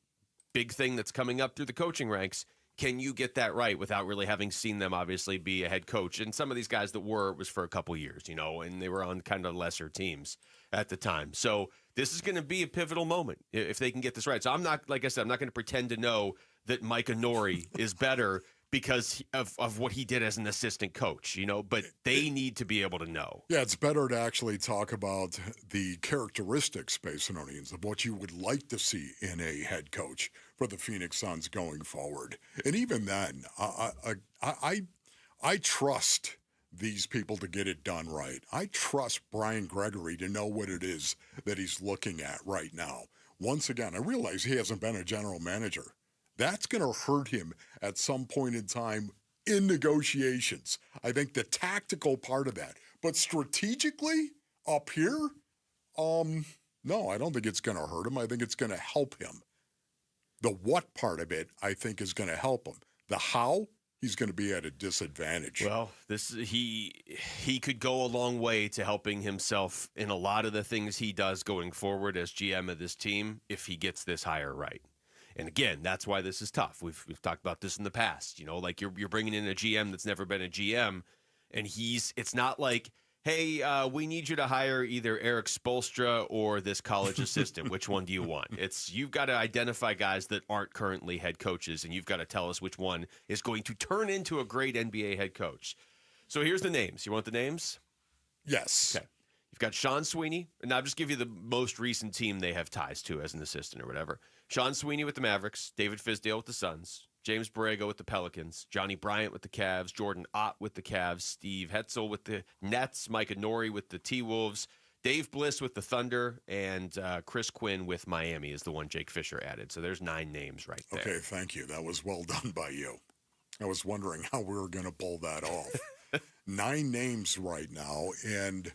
big thing that's coming up through the coaching ranks? Can you get that right without really having seen them obviously be a head coach? And some of these guys that was for a couple years, and they were on kind of lesser teams at the time. So this is going to be a pivotal moment if they can get this right. So I'm not, like I said, I'm not going to pretend to know that Micah Nori is better because of what he did as an assistant coach, but they need to be able to know. Yeah, it's better to actually talk about the characteristics, Space-Anonians, of what you would like to see in a head coach for the Phoenix Suns going forward. And even then, I I trust these people to get it done right. I trust Brian Gregory to know what it is that he's looking at right now. Once again, I realize he hasn't been a general manager. That's going to hurt him at some point in time in negotiations. I think the tactical part of that. But strategically, up here, no, I don't think it's going to hurt him. I think it's going to help him. The what part of it, I think, is going to help him. The how, he's going to be at a disadvantage. Well, he could go a long way to helping himself in a lot of the things he does going forward as GM of this team if he gets this hire right. And again, that's why this is tough. We've talked about this in the past. You know, like you're bringing in a GM that's never been a GM, and it's not like, hey, we need you to hire either Eric Spoelstra or this college assistant. Which one do you want? You've got to identify guys that aren't currently head coaches, and you've got to tell us which one is going to turn into a great NBA head coach. So here's the names. You want the names? Yes. Okay. You've got Sean Sweeney, and I'll just give you the most recent team they have ties to as an assistant or whatever. Sean Sweeney with the Mavericks, David Fizdale with the Suns, James Borrego with the Pelicans, Johnny Bryant with the Cavs, Jordan Ott with the Cavs, Steve Hetzel with the Nets, Micah Nori with the T-Wolves, Dave Bliss with the Thunder, and Chris Quinn with Miami is the one Jake Fisher added. So there's 9 names right there. Okay, thank you. That was well done by you. I was wondering how we were going to pull that off. 9 names right now, and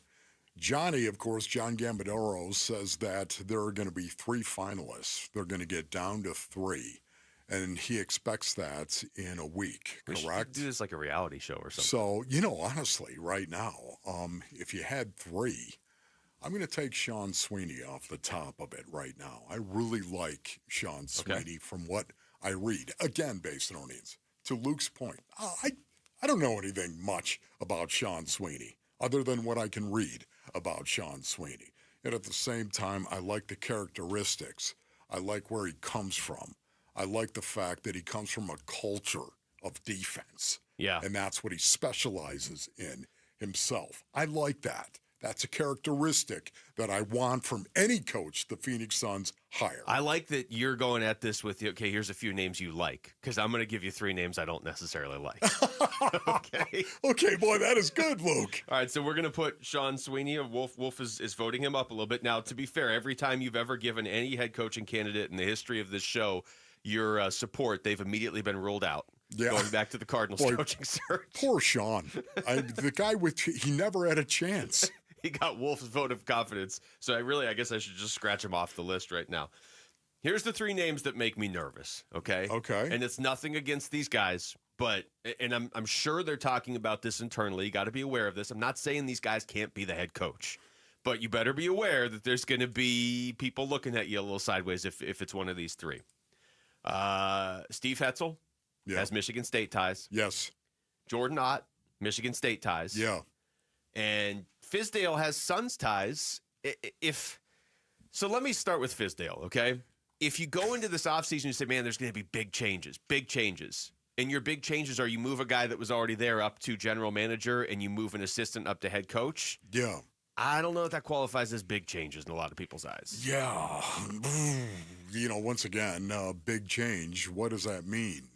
Johnny, of course, John Gambadoro says that there are going to be 3 finalists. They're going to get down to 3. And he expects that in a week, correct? We should do this like a reality show or something. So, honestly, right now, if you had 3, I'm going to take Sean Sweeney off the top of it right now. I really like Sean Sweeney from what I read. Again, based on Orleans. To Luke's point, I don't know anything much about Sean Sweeney other than what I can read about Sean Sweeney. Yet at the same time, I like the characteristics. I like where he comes from. I like the fact that he comes from a culture of defense. Yeah. And that's what he specializes in himself. I like that. That's a characteristic that I want from any coach the Phoenix Suns hire. I like that you're going at this with, okay, here's a few names you like, because I'm going to give you 3 names I don't necessarily like. Okay? Okay, boy, that is good, Luke. All right, so we're going to put Sean Sweeney. Wolf is voting him up a little bit. Now, to be fair, every time you've ever given any head coaching candidate in the history of this show your support, they've immediately been ruled out. Yeah. Going back to the Cardinals coaching search. Poor Sean. The guy he never had a chance. He got Wolf's vote of confidence. So I guess I should just scratch him off the list right now. Here's the 3 names that make me nervous, okay? Okay. And it's nothing against these guys, and I'm sure they're talking about this internally. You got to be aware of this. I'm not saying these guys can't be the head coach, but you better be aware that there's going to be people looking at you a little sideways if it's one of these 3. Steve Hetzel has Michigan State ties. Yes. Jordan Ott, Michigan State ties. Yeah. And Fizdale has Suns ties. So let me start with Fizdale, okay? If you go into this offseason and say, man, there's going to be big changes, and your big changes are you move a guy that was already there up to general manager and you move an assistant up to head coach. Yeah. I don't know if that qualifies as big changes in a lot of people's eyes. Yeah. Once again, big change. What does that mean?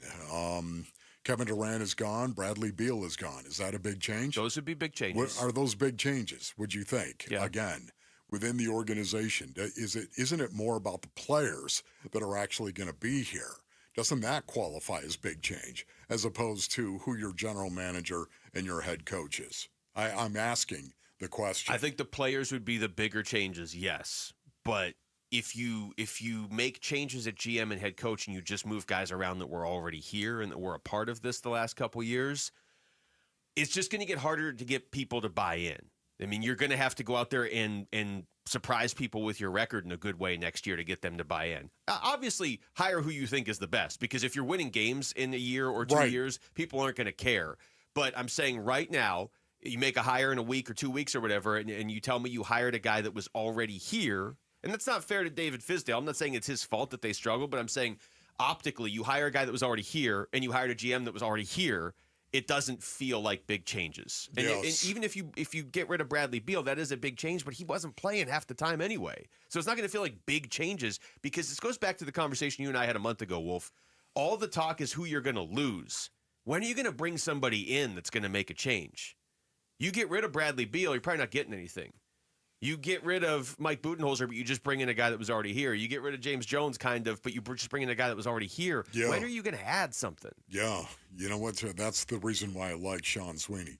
Kevin Durant is gone. Bradley Beal is gone. Is that a big change? Those would be big changes. What are those big changes, would you think? Yeah. Again, within the organization, isn't it more about the players that are actually going to be here? Doesn't that qualify as big change as opposed to who your general manager and your head coach is? I'm asking the question. I think the players would be the bigger changes, yes. But if you make changes at GM and head coach and you just move guys around that were already here and that were a part of this the last couple years, it's just going to get harder to get people to buy in. I mean, you're going to have to go out there and surprise people with your record in a good way next year to get them to buy in. Obviously, hire who you think is the best, because if you're winning games in a year or 2 years, people aren't going to care. But I'm saying right now, you make a hire in a week or 2 weeks or whatever, and you tell me you hired a guy that was already here. And that's not fair to David Fizdale. I'm not saying it's his fault that they struggled, but I'm saying optically, you hire a guy that was already here and you hired a GM that was already here. It doesn't feel like big changes. And, and even if you get rid of Bradley Beal, that is a big change, but he wasn't playing half the time anyway. So it's not going to feel like big changes, because this goes back to the conversation you and I had a month ago, Wolf. All the talk is who you're going to lose. when are you going to bring somebody in that's going to make a change? You get rid of Bradley Beal, you're probably not getting anything. You get rid of Mike Budenholzer, but you just bring in a guy that was already here. You get rid of James Jones, kind of, but you just bring in a guy that was already here. Yeah. When are you going to add something? Yeah. You know what? That's the reason why I like Sean Sweeney.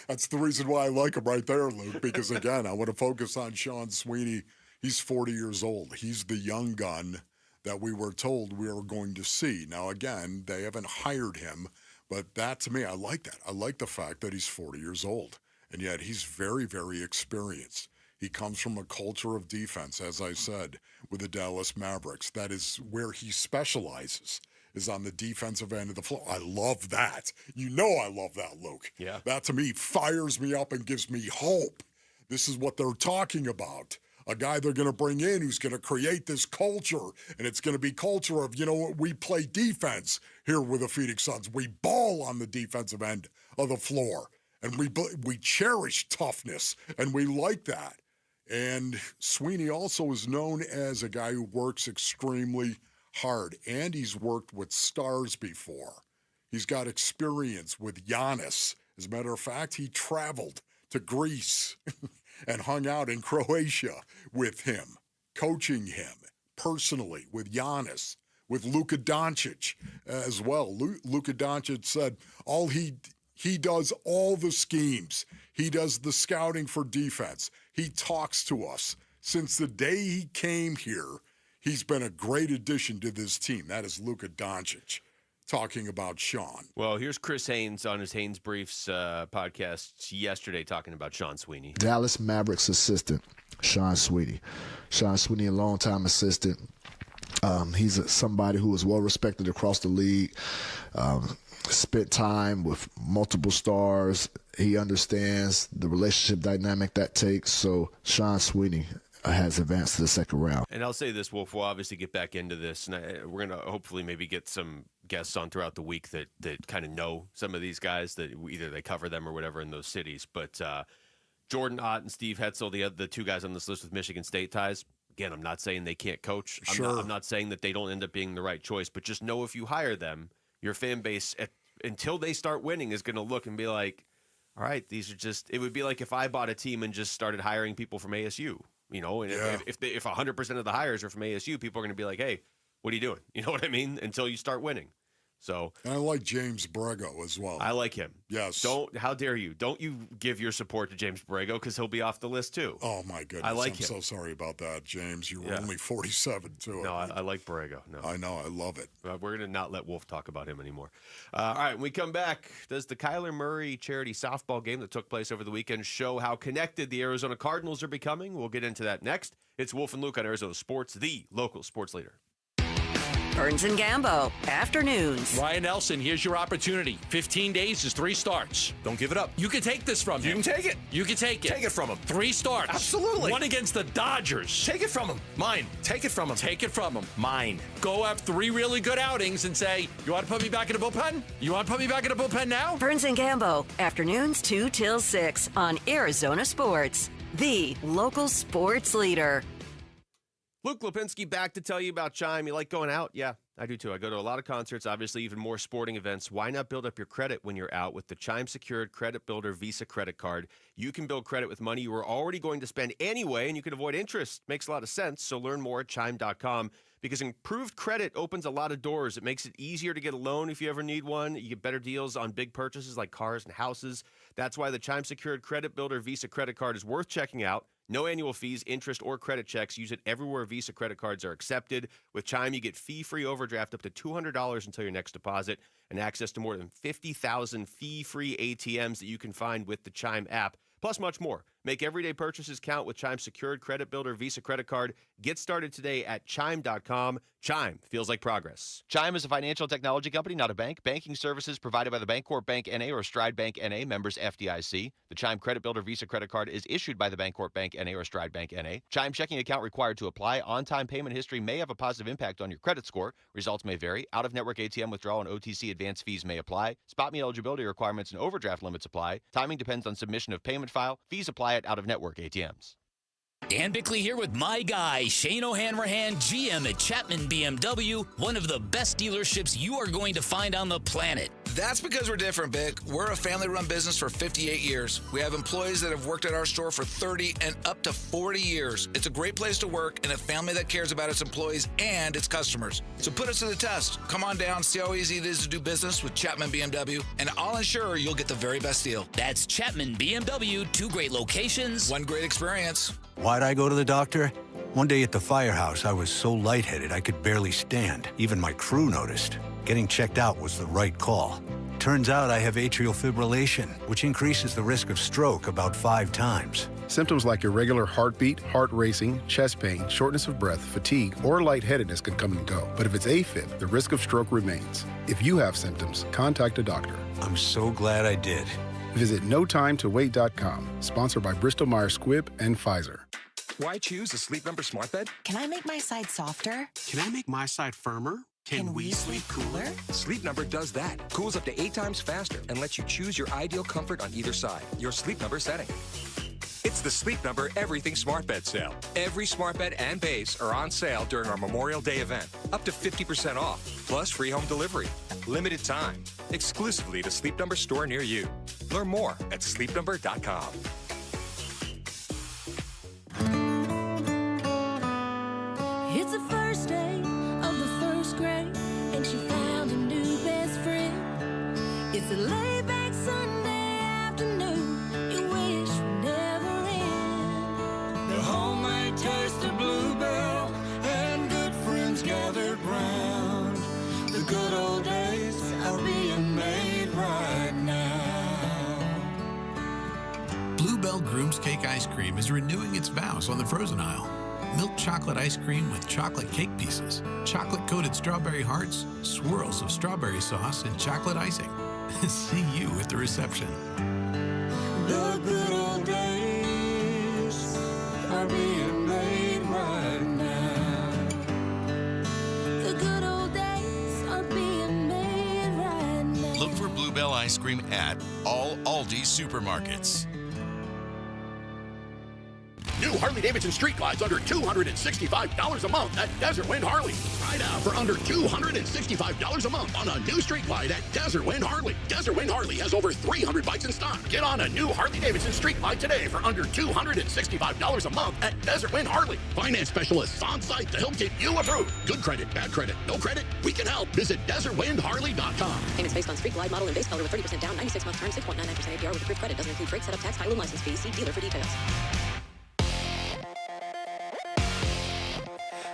That's the reason why I like him right there, Luke, because, again, I want to focus on Sean Sweeney. He's 40 years old. He's the young gun that we were told we were going to see. Now, again, they haven't hired him, but that, to me, I like that. I like the fact that he's 40 years old. And yet he's very, very experienced. He comes from a culture of defense, as I said, with the Dallas Mavericks. That is where he specializes, is on the defensive end of the floor. I love that. You know I love that, Luke. Yeah. That, to me, fires me up and gives me hope. This is what they're talking about. A guy they're going to bring in who's going to create this culture, and it's going to be culture of, we play defense here with the Phoenix Suns. We ball on the defensive end of the floor. And we cherish toughness, and we like that. And Sweeney also is known as a guy who works extremely hard, and he's worked with stars before. He's got experience with Giannis. As a matter of fact, he traveled to Greece and hung out in Croatia with him, coaching him personally with Giannis, with Luka Doncic as well. Luka Doncic said he does all the schemes. He does the scouting for defense. He talks to us. Since the day he came here, he's been a great addition to this team. That is Luka Doncic talking about Sean. Well, here's Chris Haynes on his Haynes Briefs podcast yesterday talking about Sean Sweeney. Dallas Mavericks assistant, Sean Sweeney. Sean Sweeney, a longtime assistant. He's somebody who is well-respected across the league. Spent time with multiple stars. He understands the relationship dynamic that takes. So Sean Sweeney has advanced to the second round. And I'll say this, Wolf, we'll obviously get back into this. And we're going to hopefully maybe get some guests on throughout the week that kind of know some of these guys, that either they cover them or whatever in those cities. But Jordan Ott and Steve Hetzel, the two guys on this list with Michigan State ties, again, I'm not saying they can't coach. Sure. I'm not saying that they don't end up being the right choice. But just know if you hire them, your fan base, until they start winning, is going to look and be like, all right, these are just – it would be like if I bought a team and just started hiring people from ASU, and if 100% of the hires are from ASU, people are going to be like, hey, what are you doing? You know what I mean? Until you start winning. So, and I like James Borrego as well. I like him. Yes. How dare you? Don't you give your support to James Borrego, because he'll be off the list too. Oh my goodness. I like I'm him. so sorry about that, James. You were only 47 too. No, I like Borrego. No. I know. I love it. We're going to not let Wolf talk about him anymore. All right, when we come back, does the Kyler Murray charity softball game that took place over the weekend show how connected the Arizona Cardinals are becoming? We'll get into that next. It's Wolf and Luke on Arizona Sports, the local sports leader. Burns and Gambo, afternoons. Ryan Nelson, here's your opportunity. 15 days is 3 starts. Don't give it up. You can take this from him. You can take it. You can take it. Take it from him. 3 starts. Absolutely. 1 against the Dodgers. Take it from him. Mine. Take it from him. Take it from him. Mine. Go have 3 really good outings and say, you want to put me back in the bullpen? You want to put me back in the bullpen now? Burns and Gambo, afternoons 2 till 6 on Arizona Sports, the local sports leader. Luke Lipinski back to tell you about Chime. You like going out? Yeah, I do too. I go to a lot of concerts, obviously even more sporting events. Why not build up your credit when you're out with the Chime Secured Credit Builder Visa credit card? You can build credit with money you were already going to spend anyway, and you can avoid interest. Makes a lot of sense, so learn more at Chime.com. Because improved credit opens a lot of doors. It makes it easier to get a loan if you ever need one. You get better deals on big purchases like cars and houses. That's why the Chime Secured Credit Builder Visa credit card is worth checking out. No annual fees, interest, or credit checks. Use it everywhere Visa credit cards are accepted. With Chime, you get fee-free overdraft up to $200 until your next deposit and access to more than 50,000 fee-free ATMs that you can find with the Chime app, plus much more. Make everyday purchases count with Chime's Secured Credit Builder Visa credit card. Get started today at Chime.com. Chime feels like progress. Chime is a financial technology company, not a bank. Banking services provided by the Bancorp Bank N.A. or Stride Bank N.A., members FDIC. The Chime Credit Builder Visa credit card is issued by the Bancorp Bank N.A. or Stride Bank N.A. Chime checking account required to apply. On-time payment history may have a positive impact on your credit score. Results may vary. Out-of-network ATM withdrawal and OTC advance fees may apply. Spot me eligibility requirements and overdraft limits apply. Timing depends on submission of payment file. Fees apply at out-of-network ATMs. Dan Bickley here with my guy, Shane O'Hanrahan, GM at Chapman BMW, one of the best dealerships you are going to find on the planet. That's because we're different, Bick. We're a family-run business for 58 years. We have employees that have worked at our store for 30 and up to 40 years. It's a great place to work and a family that cares about its employees and its customers. So put us to the test. Come on down, see how easy it is to do business with Chapman BMW, and I'll ensure you'll get the very best deal. That's Chapman BMW, 2 great locations, 1 great experience. Why'd I go to the doctor? One day at the firehouse, I was so lightheaded I could barely stand. Even my crew noticed. Getting checked out was the right call. Turns out I have atrial fibrillation, which increases the risk of stroke about 5 times. Symptoms like irregular heartbeat, heart racing, chest pain, shortness of breath, fatigue, or lightheadedness can come and go. But if it's AFib, the risk of stroke remains. If you have symptoms, contact a doctor. I'm so glad I did. Visit NoTimeToWait.com, sponsored by Bristol-Myers Squibb and Pfizer. Why choose a Sleep Number smart bed? Can I make my side softer? Can I make my side firmer? Can we sleep cooler? Sleep Number does that. Cools up to 8 times faster and lets you choose your ideal comfort on either side. Your Sleep Number setting. It's the Sleep Number Everything Smart Bed sale. Every smart bed and base are on sale during our Memorial Day event. Up to 50% off, plus free home delivery. Limited time. Exclusively to Sleep Number store near you. Learn more at sleepnumber.com. It's the first day of the first grade, and she found a new best friend. It's a laid-back Sunday afternoon, you wish would never end. The homemade taste of Bluebell, and good friends gathered round. The good old days are being made right now. Bluebell Groom's Cake Ice Cream is renewing its vows on the frozen aisle. Milk chocolate ice cream with chocolate cake pieces, chocolate-coated strawberry hearts, swirls of strawberry sauce, and chocolate icing. See you at the reception. The good old days are being made right now. The good old days are being made right now. Look for Bluebell ice cream at all Aldi supermarkets. New Harley-Davidson Street Glides under $265 a month at Desert Wind Harley. Try now for under $265 a month on a new Street Glide at Desert Wind Harley. Desert Wind Harley has over 300 bikes in stock. Get on a new Harley-Davidson Street Glide today for under $265 a month at Desert Wind Harley. Finance specialists on site to help get you approved. Good credit, bad credit, no credit, we can help. Visit DesertWindHarley.com. Payments based on Street Glide model and base color with 30% down, 96-month term, 6.99% APR with approved credit. Doesn't include freight, setup tax, title, and license fees. See dealer for details.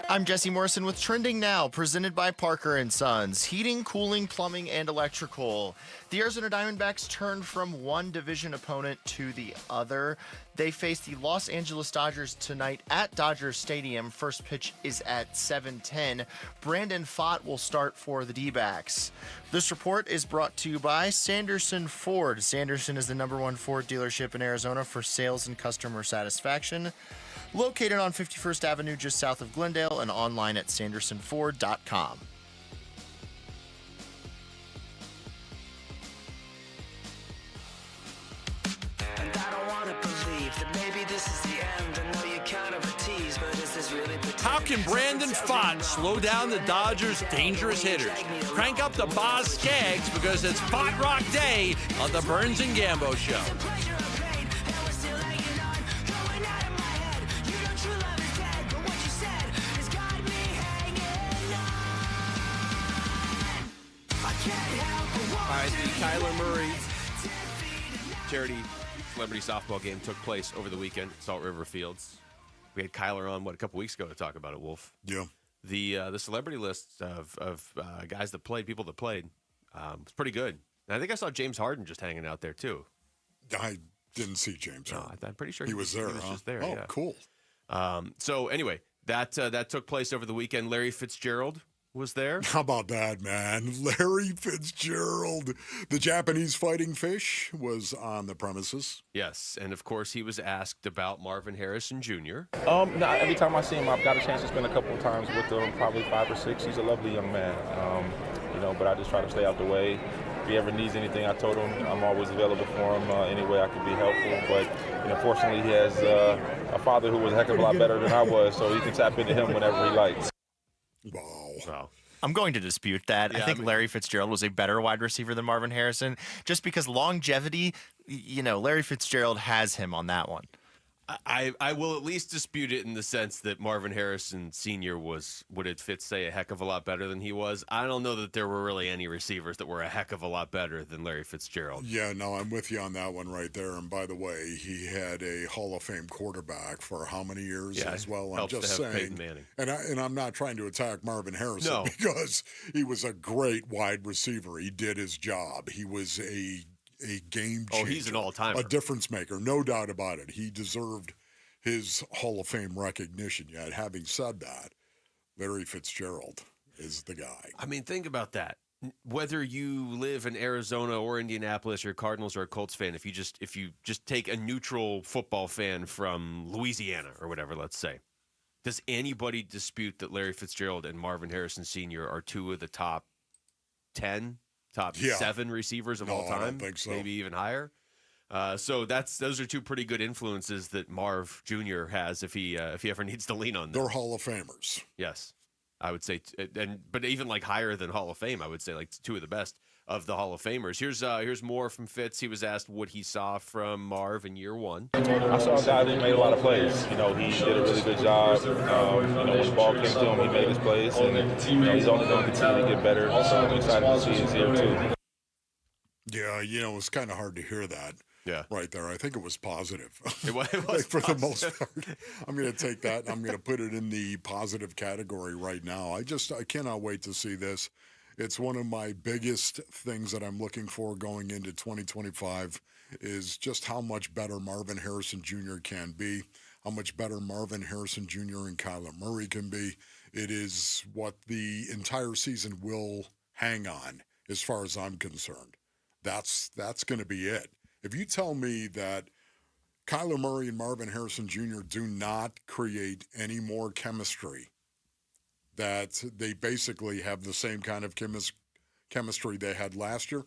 I'm Jesse Morrison with Trending Now, presented by Parker & Sons, heating, cooling, plumbing, and electrical. The Arizona Diamondbacks turned from one division opponent to the other. They face the Los Angeles Dodgers tonight at Dodger Stadium. First pitch is at 7:10. Brandon Pfaadt will start for the Dbacks. This report is brought to you by Sanderson Ford. Sanderson is the #1 Ford dealership in Arizona for sales and customer satisfaction. Located on 51st Avenue just south of Glendale and online at sandersonford.com. And I don't want to believe that maybe this is the end. I know you're kind of a tease, but is this really the How can Brandon Pfaadt slow down the Dodgers' dangerous hitters? Crank up the Boz Skaggs because it's Pfaadt Rock Day on the Burns and Gambo Show. All right, the Kyler Murray charity celebrity softball game took place over the weekend at Salt River Fields. We had Kyler on, a couple weeks ago to talk about it, Wolf? Yeah. The celebrity list of guys that played, people that played, was pretty good. And I think I saw James Harden just hanging out there, too. I didn't see James Harden. I'm pretty sure he was there, He was just there, Oh, yeah. cool. So anyway, that took place over the weekend. Larry Fitzgerald was there. How about that, man? Larry Fitzgerald, the Japanese fighting fish, was on the premises. Yes, and of course he was asked about Marvin Harrison Jr. No, every time I see him, I've got a chance to spend a couple of times with him, probably 5 or 6. He's a lovely young man, but I just try to stay out the way. he ever needs anything, I told him I'm always available for him any way I could be helpful. But fortunately, he has a father who was a heck of a lot better than I was, so he can tap into him whenever he likes. Wow. I'm going to dispute that. I think Larry Fitzgerald was a better wide receiver than Marvin Harrison, just because longevity, Larry Fitzgerald has him on that one. I will at least dispute it in the sense that Marvin Harrison Sr. was, what did Fitz say, a heck of a lot better than he was? I don't know that there were really any receivers that were a heck of a lot better than Larry Fitzgerald. Yeah, no, I'm with you on that one right there. And by the way, he had a Hall of Fame quarterback for how many years as well? I'm just saying. And I'm not trying to attack Marvin Harrison because he was a great wide receiver. He did his job. He was a game changer. Oh, he's an all-timer. A difference maker, no doubt about it. He deserved his Hall of Fame recognition. Yet, having said that, Larry Fitzgerald is the guy. I mean, think about that. Whether you live in Arizona or Indianapolis, or Cardinals or a Colts fan, if you just take a neutral football fan from Louisiana or whatever, let's say, does anybody dispute that Larry Fitzgerald and Marvin Harrison Sr. are two of the top 10? Top 7 receivers of all time? I don't think so. Maybe even higher. So those are two pretty good influences that Marv Jr. has if he ever needs to lean on them. They're Hall of Famers. Yes, I would say, but even like higher than Hall of Fame, I would say like two of the best of the Hall of Famers. Here's more from Fitz. He was asked what he saw from Marv in year one. I saw a guy that made a lot of plays. He did a really good job. When the ball came to him, he made his plays, and he's only going to continue to get better. So I'm excited to see his year too. Yeah, it's kind of hard to hear that. Yeah, right there. I think it was positive. It was for the most part. I'm going to take that and I'm going to put it in the positive category right now. I cannot wait to see this. It's one of my biggest things that I'm looking for going into 2025 is just how much better Marvin Harrison Jr. can be, how much better Marvin Harrison Jr. and Kyler Murray can be. It is what the entire season will hang on as far as I'm concerned. That's going to be it. If you tell me that Kyler Murray and Marvin Harrison Jr. do not create any more chemistry, that they basically have the same kind of chemistry they had last year,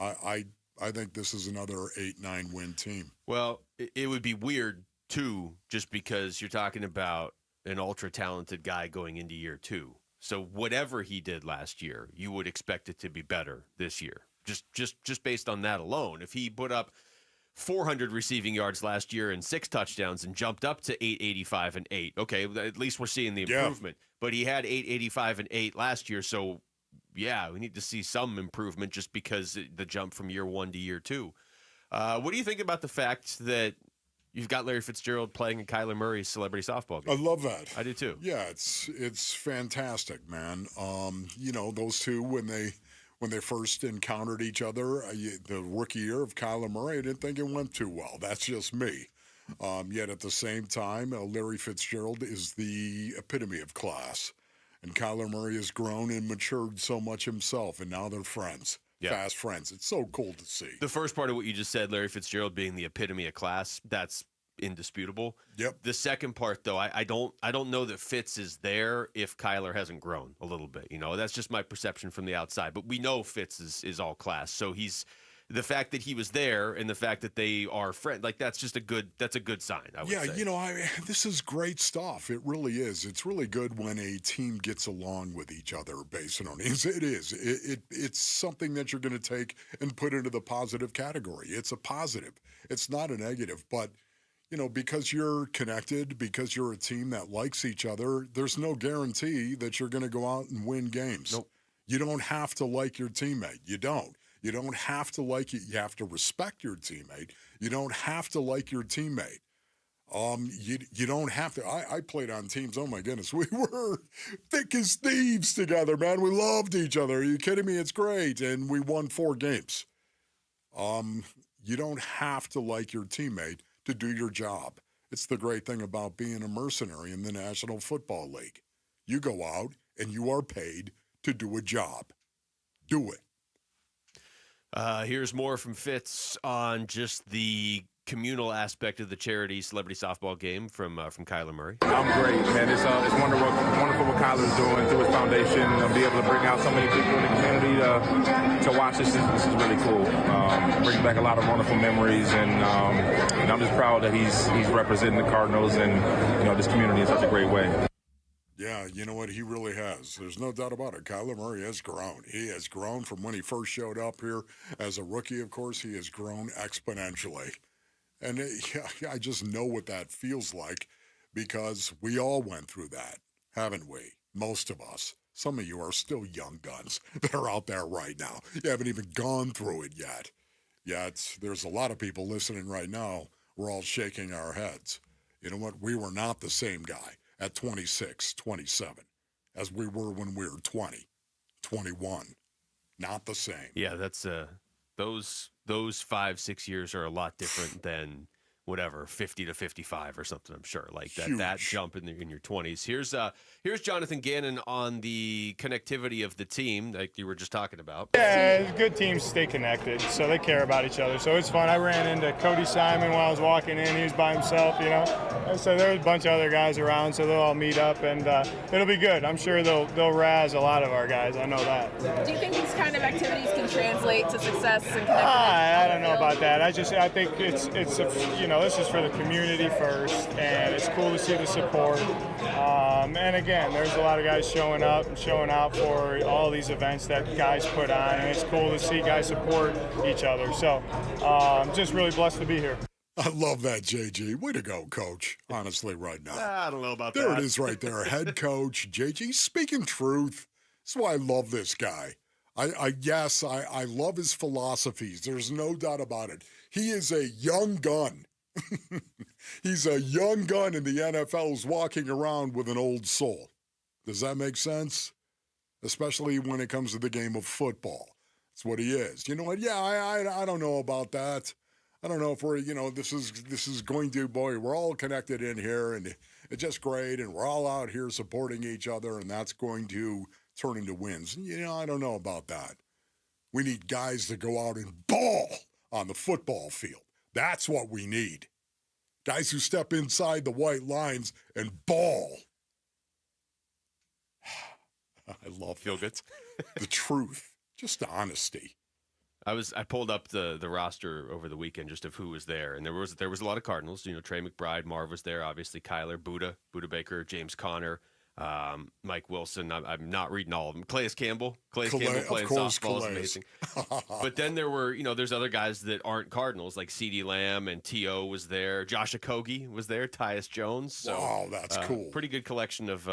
I think this is another 8-9 win team. Well, it would be weird, too, just because you're talking about an ultra-talented guy going into year two. So whatever he did last year, you would expect it to be better this year. Just based on that alone. If he put up 400 receiving yards last year and 6 touchdowns and jumped up to 885 and 8, okay, at least we're seeing the improvement. But he had 885 and 8 last year, so yeah, we need to see some improvement just because the jump from year one to year two. What do you think about the fact that you've got Larry Fitzgerald playing in Kyler Murray's celebrity softball game? I love that. I do too. Yeah, it's fantastic, man. Those two when they first encountered each other, the rookie year of Kyler Murray, I didn't think it went too well. That's just me. Yet at the same time, Larry Fitzgerald is the epitome of class. And Kyler Murray has grown and matured so much himself, and now they're friends, fast friends. It's so cool to see. The first part of what you just said, Larry Fitzgerald being the epitome of class, that's indisputable. Yep. The second part, though, I don't know that Fitz is there if Kyler hasn't grown a little bit. That's just my perception from the outside. But we know Fitz is all class. So the fact that he was there and the fact that they are friends, like that's a good sign, I would say. This is great stuff. It really is. It's really good when a team gets along with each other based on it. It is. It's something that you're going to take and put into the positive category. It's a positive. It's not a negative, but because you're connected, because you're a team that likes each other, there's no guarantee that you're going to go out and win games. Nope. You don't have to like your teammate. You don't. You don't have to like it. You have to respect your teammate. You don't have to like your teammate. You don't have to. I played on teams. Oh my goodness, we were thick as thieves together, man. We loved each other. Are you kidding me? It's great, and we won 4 games. You don't have to like your teammate to do your job. It's the great thing about being a mercenary in the National Football League. You go out and you are paid to do a job. Do it. Here's more from Fitz on just the communal aspect of the charity celebrity softball game from Kyler Murray? I'm great, man. It's wonderful what Kyler's doing through his foundation. Be able to bring out so many people in the community to watch this is really cool. Brings back a lot of wonderful memories, and I'm just proud that he's representing the Cardinals and this community in such a great way. Yeah, you know what? He really has. There's no doubt about it. Kyler Murray has grown. He has grown from when he first showed up here as a rookie, of course. He has grown exponentially. And I just know what that feels like because we all went through that, haven't we? Most of us. Some of you are still young guns that are out there right now. You haven't even gone through it yet. Yet there's a lot of people listening right now. We're all shaking our heads. You know what? We were not the same guy at 26, 27, as we were when we were 20, 21. Not the same. Yeah, that's those 5-6 years are a lot different than whatever 50 to 55 or something. I'm sure like that jump in your 20s. Here's Jonathan Gannon on the connectivity of the team like you were just talking about. Yeah, good teams stay connected, so they care about each other. So it's fun. I ran into Cody Simon while I was walking in. He was by himself, So there was a bunch of other guys around, so they'll all meet up, and it'll be good. I'm sure they'll razz a lot of our guys. I know that. Do you think these kind of activities can translate to success and connect? I don't know about that. I think it's this is for the community first, and it's cool to see the support. And again, there's a lot of guys showing up and showing out for all these events that guys put on, and it's cool to see guys support each other. So I'm just really blessed to be here. I love that, JG. Way to go, Coach, honestly, right now. I don't know about there that. There it is right there. Head coach, JG, speaking truth. That's why I love this guy. I love his philosophies. There's no doubt about it. He is a young gun. He's a young gun in the NFL who's walking around with an old soul. Does that make sense? Especially when it comes to the game of football. That's what he is. You know what? Yeah, I don't know about that. I don't know if we're, this is going to, boy, we're all connected in here, and it's just great, and we're all out here supporting each other, and that's going to turn into wins. I don't know about that. We need guys to go out and ball on the football field. That's what we need. Guys who step inside the white lines and ball. I love Feel good. The truth, just the honesty. I pulled up the roster over the weekend just of who was there, and there was a lot of Cardinals. Trey McBride, Marv was there, obviously Kyler, Buda Baker, James Conner, Mike Wilson. I'm not reading all of them. Calais Campbell playing softball is amazing. But then there were, there's other guys that aren't Cardinals, like CeeDee Lamb and T.O. was there. Josh Okogie was there. Tyus Jones. So, wow, that's cool. Pretty good collection of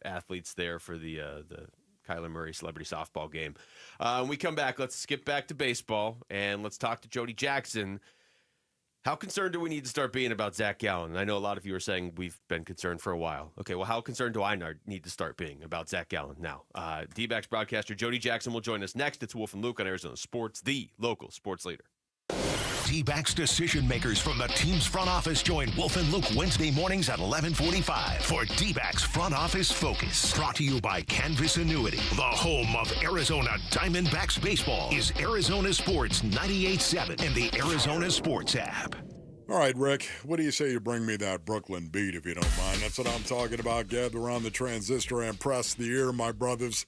athletes there for the Kyler Murray celebrity softball game. When we come back, let's skip back to baseball, and let's talk to Jody Jackson. How concerned do we need to start being about Zach Gallen? I know a lot of you are saying we've been concerned for a while. Okay, well, how concerned do I need to start being about Zach Gallen now? Dbacks broadcaster Jody Jackson will join us next. It's Wolf and Luke on Arizona Sports, the local sports leader. Dbacks decision makers from the team's front office join Wolf and Luke Wednesday mornings at 11:45 for Dbacks Front Office Focus. Brought to you by Canvas Annuity. The home of Arizona Diamondbacks baseball is Arizona Sports 98.7 and the Arizona Sports app. All right, Rick, what do you say you bring me that Brooklyn beat, if you don't mind? That's what I'm talking about. Gather around the transistor and press the ear, my brothers.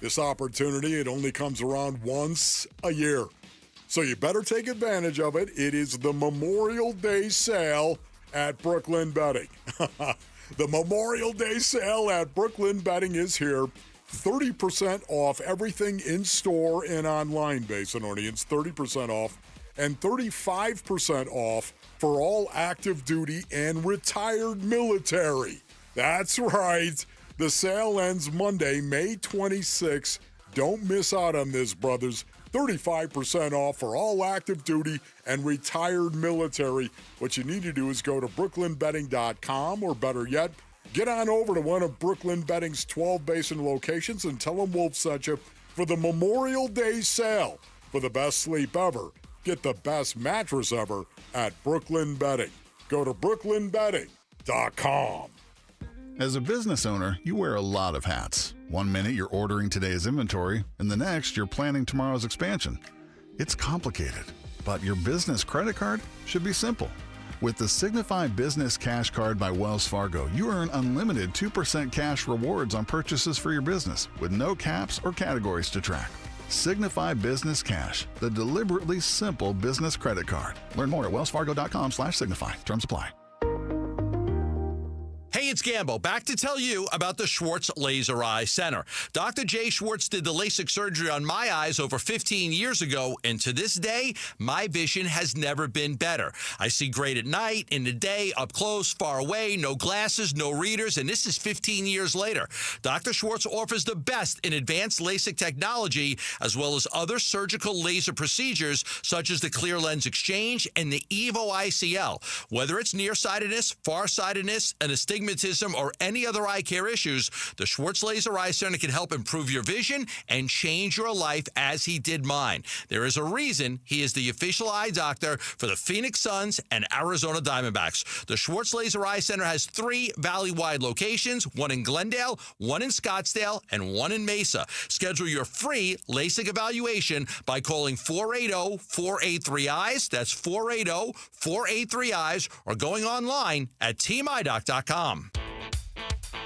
This opportunity, it only comes around once a year. So you better take advantage of it. It is the Memorial Day sale at Brooklyn Betting. The Memorial Day sale at Brooklyn Betting is here. 30% off everything in store and online, Basin audience. 30% off and 35% off for all active duty and retired military. That's right. The sale ends Monday, May 26th. Don't miss out on this, brothers. 35% off for all active duty and retired military. What you need to do is go to brooklynbetting.com, or better yet, get on over to one of Brooklyn Betting's 12 Basin locations and tell them Wolf sent you for the Memorial Day sale. For the best sleep ever, get the best mattress ever at Brooklyn Betting. Go to brooklynbetting.com. As a business owner, you wear a lot of hats. One minute you're ordering today's inventory, and the next you're planning tomorrow's expansion. It's complicated. But your business credit card should be simple. With the Signify Business Cash Card by Wells Fargo, you earn unlimited 2% cash rewards on purchases for your business with no caps or categories to track. Signify Business Cash, the deliberately simple business credit card. Learn more at wellsfargo.com/signify. Terms apply. Hey, it's Gambo, back to tell you about the Schwartz Laser Eye Center. Dr. Jay Schwartz did the LASIK surgery on my eyes over 15 years ago, and to this day, my vision has never been better. I see great at night, in the day, up close, far away, no glasses, no readers, and this is 15 years later. Dr. Schwartz offers the best in advanced LASIK technology, as well as other surgical laser procedures, such as the clear lens exchange and the EVO ICL. Whether it's nearsightedness, farsightedness, and astigmatism, or any other eye care issues, the Schwartz Laser Eye Center can help improve your vision and change your life as he did mine. There is a reason he is the official eye doctor for the Phoenix Suns and Arizona Diamondbacks. The Schwartz Laser Eye Center has 3 valley-wide locations, one in Glendale, one in Scottsdale, and one in Mesa. Schedule your free LASIK evaluation by calling 480-483-EYES. That's 480-483-EYES, or going online at teamidoc.com.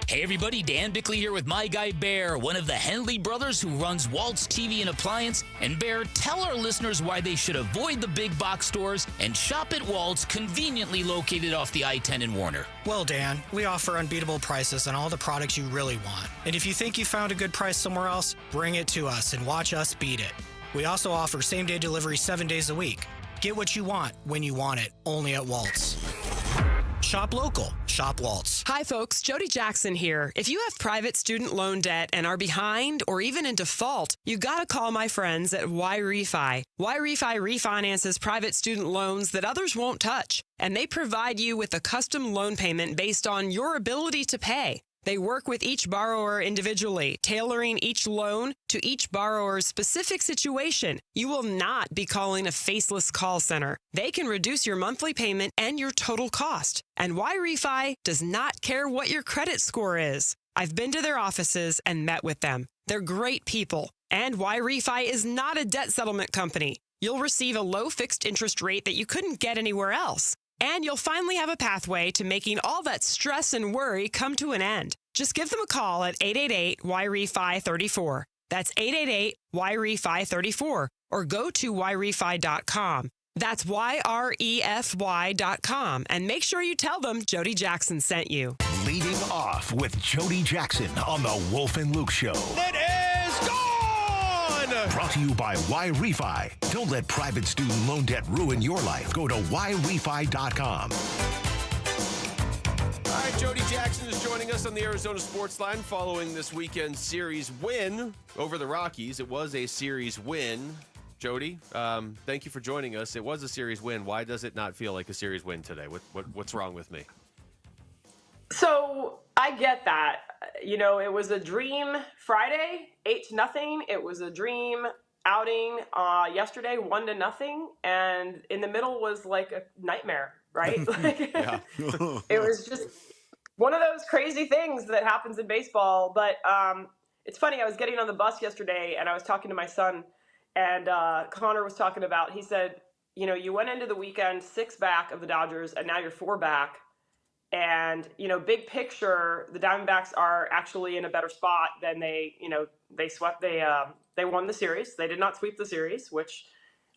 Hey everybody, Dan Bickley here with my guy Bear, one of the Henley brothers who runs Walt's TV and Appliance. And Bear, tell our listeners why they should avoid the big box stores and shop at Walt's, conveniently located off the I-10 in Warner. Well, Dan, we offer unbeatable prices on all the products you really want. And if you think you found a good price somewhere else, bring it to us and watch us beat it. We also offer same-day delivery 7 days a week. Get what you want when you want it, only at Walt's. Shop local. Shop Waltz. Hi, folks. Jody Jackson here. If you have private student loan debt and are behind or even in default, you got to call my friends at YRefi. YRefi refinances private student loans that others won't touch, and they provide you with a custom loan payment based on your ability to pay. They work with each borrower individually, tailoring each loan to each borrower's specific situation. You will not be calling a faceless call center. They can reduce your monthly payment and your total cost. And YRefi does not care what your credit score is. I've been to their offices and met with them. They're great people. And YRefi is not a debt settlement company. You'll receive a low fixed interest rate that you couldn't get anywhere else. And you'll finally have a pathway to making all that stress and worry come to an end. Just give them a call at 888-YRefi-34. That's 888-YRefi-34. Or go to YRefi.com. That's YREFY.com. And make sure you tell them Jody Jackson sent you. Leading off with Jody Jackson on the Wolf and Luke Show. It is gone! Brought to you by YRefi. Don't let private student loan debt ruin your life. Go to YRefi.com. All right, Jody Jackson is joining us on the Arizona Sports Line following this weekend's series win over the Rockies. It was a series win. Jody, thank you for joining us. It was a series win. Why does it not feel like a series win today? What's wrong with me? So I get that. You know, it was a dream Friday, 8-0. It was a dream outing yesterday, 1-0. And in the middle was like a nightmare, right? It was just one of those crazy things that happens in baseball. But it's funny, I was getting on the bus yesterday and I was talking to my son, and Connor was talking about, he said, you know, you went into the weekend 6 back of the Dodgers and now you're 4 back. And, you know, big picture, the Diamondbacks are actually in a better spot than they won the series. They did not sweep the series, which,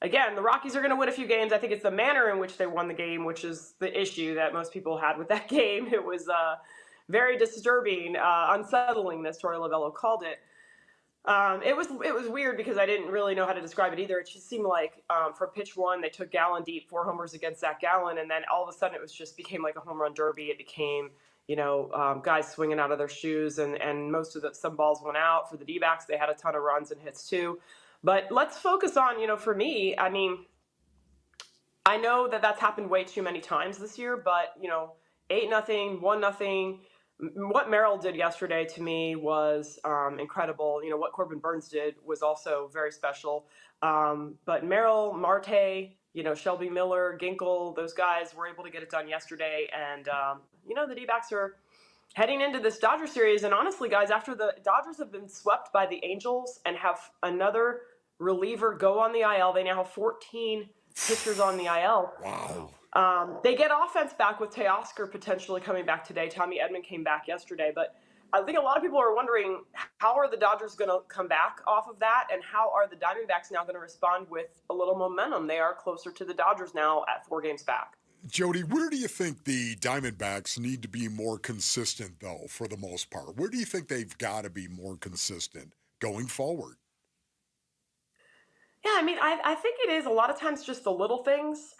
again, the Rockies are going to win a few games. I think it's the manner in which they won the game, which is the issue that most people had with that game. It was very disturbing, unsettling, as Tory Lovullo called it. It was weird because I didn't really know how to describe it either. It just seemed like for pitch 1, they took Gallen deep, 4 homers against Zach Gallen, and then all of a sudden it became like a home run derby. It became, you know, guys swinging out of their shoes, and some balls went out. For the Dbacks, they had a ton of runs and hits too. But let's focus on, you know, for me, I mean, I know that that's happened way too many times this year, but, you know, 8-0, 1-0. What Merrill did yesterday to me was incredible. You know, what Corbin Burns did was also very special. But Merrill, Marte, you know, Shelby Miller, Ginkel, those guys were able to get it done yesterday. And, you know, the D-backs are heading into this Dodger series. And honestly, guys, after the Dodgers have been swept by the Angels and have another reliever go on the IL, they now have 14 pitchers on the IL. Wow. They get offense back with Teoscar potentially coming back today. Tommy Edman came back yesterday, but I think a lot of people are wondering, how are the Dodgers going to come back off of that, and how are the Diamondbacks now going to respond with a little momentum? They are closer to the Dodgers now at 4 games back. Jody, where do you think the Diamondbacks need to be more consistent, though, for the most part? Where do you think they've got to be more consistent going forward? Yeah, I mean, I think it is a lot of times just the little things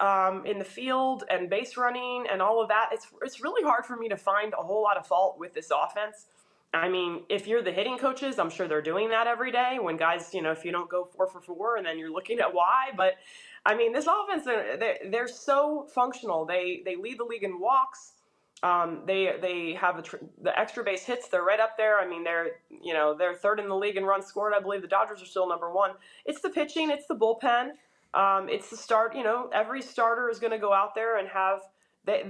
in the field and base running and all of that. It's really hard for me to find a whole lot of fault with this offense. I mean, if you're the hitting coaches, I'm sure they're doing that every day when guys, if you don't go 4 for 4 and then you're looking at why. But, I mean, this offense, they're so functional. They lead the league in walks. They have the extra base hits. They're right up there. I mean, they're third in the league in runs scored. I believe the Dodgers are still number 1. It's the pitching. It's the bullpen. It's the start. Every starter is going to go out there and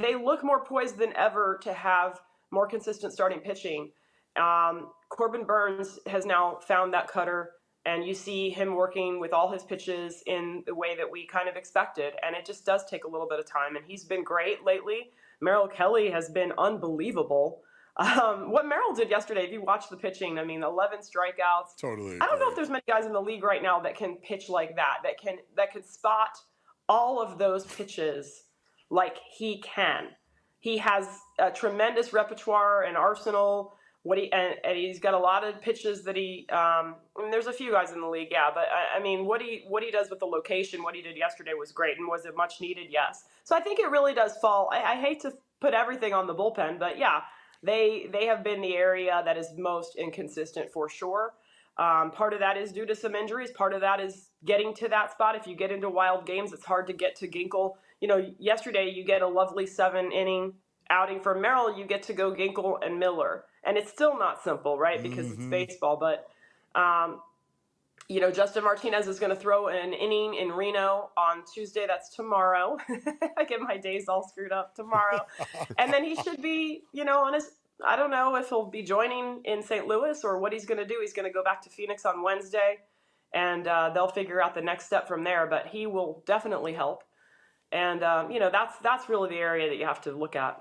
they look more poised than ever to have more consistent starting pitching. Corbin Burns has now found that cutter, and you see him working with all his pitches in the way that we kind of expected. And it just does take a little bit of time, and he's been great lately. Merrill Kelly has been unbelievable. What Merrill did yesterday, if you watch the pitching, I mean, 11 strikeouts. Totally. I don't know if there's many guys in the league right now that can pitch like that can spot all of those pitches like he can. He has a tremendous repertoire and arsenal. And he's got a lot of pitches that there's a few guys in the league, yeah, but I mean, what he does with the location, what he did yesterday was great, and was it much needed? Yes. So I think it really does fall. I hate to put everything on the bullpen, but yeah, they have been the area that is most inconsistent for sure. Part of that is due to some injuries. Part of that is getting to that spot. If you get into wild games, it's hard to get to Ginkel. Yesterday you get a lovely 7-inning outing for Merrill. You get to go Ginkel and Miller. And it's still not simple, right? Because it's baseball. But, Justin Martinez is going to throw an inning in Reno on Tuesday. That's tomorrow. I get my days all screwed up tomorrow. And then he should be, I don't know if he'll be joining in St. Louis or what he's going to do. He's going to go back to Phoenix on Wednesday, and they'll figure out the next step from there. But he will definitely help. And, that's really the area that you have to look at.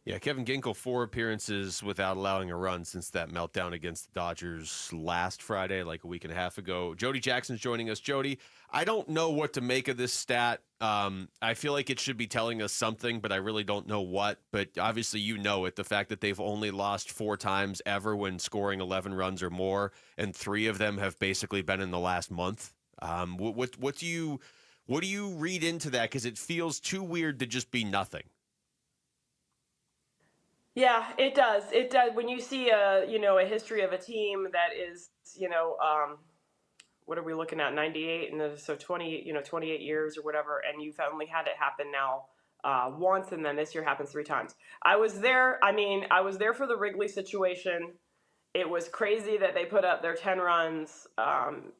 Yeah, Kevin Ginkel, 4 appearances without allowing a run since that meltdown against the Dodgers last Friday, like a week and a half ago. Jody Jackson's joining us. Jody, I don't know what to make of this stat. I feel like it should be telling us something, but I really don't know what. But obviously you know it, the fact that they've only lost 4 times ever when scoring 11 runs or more, and 3 of them have basically been in the last month. What do you read into that? Because it feels too weird to just be nothing. Yeah, it does. It does. When you see a history of a team that is, what are we looking at? 98 and so 28 years or whatever, and you've only had it happen now once, and then this year happens 3 times. I was there. I was there for the Wrigley situation. It was crazy that they put up their 10 runs.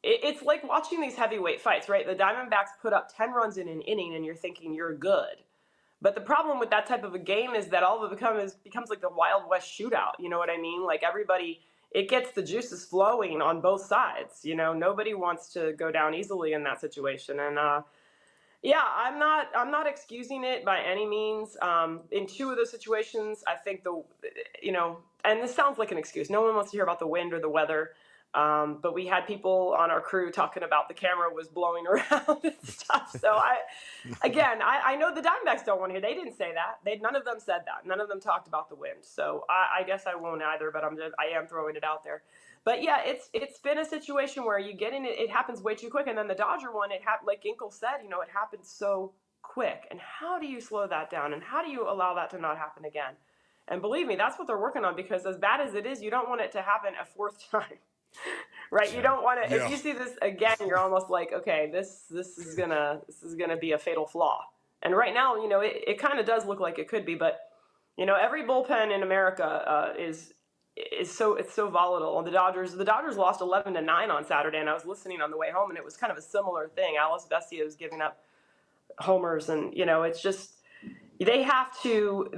It's like watching these heavyweight fights, right? The Diamondbacks put up 10 runs in an inning, and you're thinking you're good. But the problem with that type of a game is that all of it becomes like the Wild West shootout. You know what I mean? Like everybody, it gets the juices flowing on both sides. Nobody wants to go down easily in that situation. And I'm not excusing it by any means. In 2 of those situations, I think and this sounds like an excuse. No one wants to hear about the wind or the weather. But we had people on our crew talking about the camera was blowing around and stuff. So I know the Diamondbacks don't want to hear. They didn't say that. None of them said that. None of them talked about the wind. So I guess I won't either. But I am throwing it out there. But yeah, it's been a situation where you get in it. It happens way too quick. And then the Dodger one, like Ginkel said, it happened so quick. And how do you slow that down? And how do you allow that to not happen again? And believe me, that's what they're working on, because as bad as it is, you don't want it to happen a 4th time. Right, you don't want to. If you see this again, you're almost like, okay, this is gonna be a fatal flaw. And right now, it kind of does look like it could be, but every bullpen in America is so volatile. And the Dodgers lost 11-9 on Saturday, and I was listening on the way home, and it was kind of a similar thing. Alice Vesia was giving up homers, and it's just they have to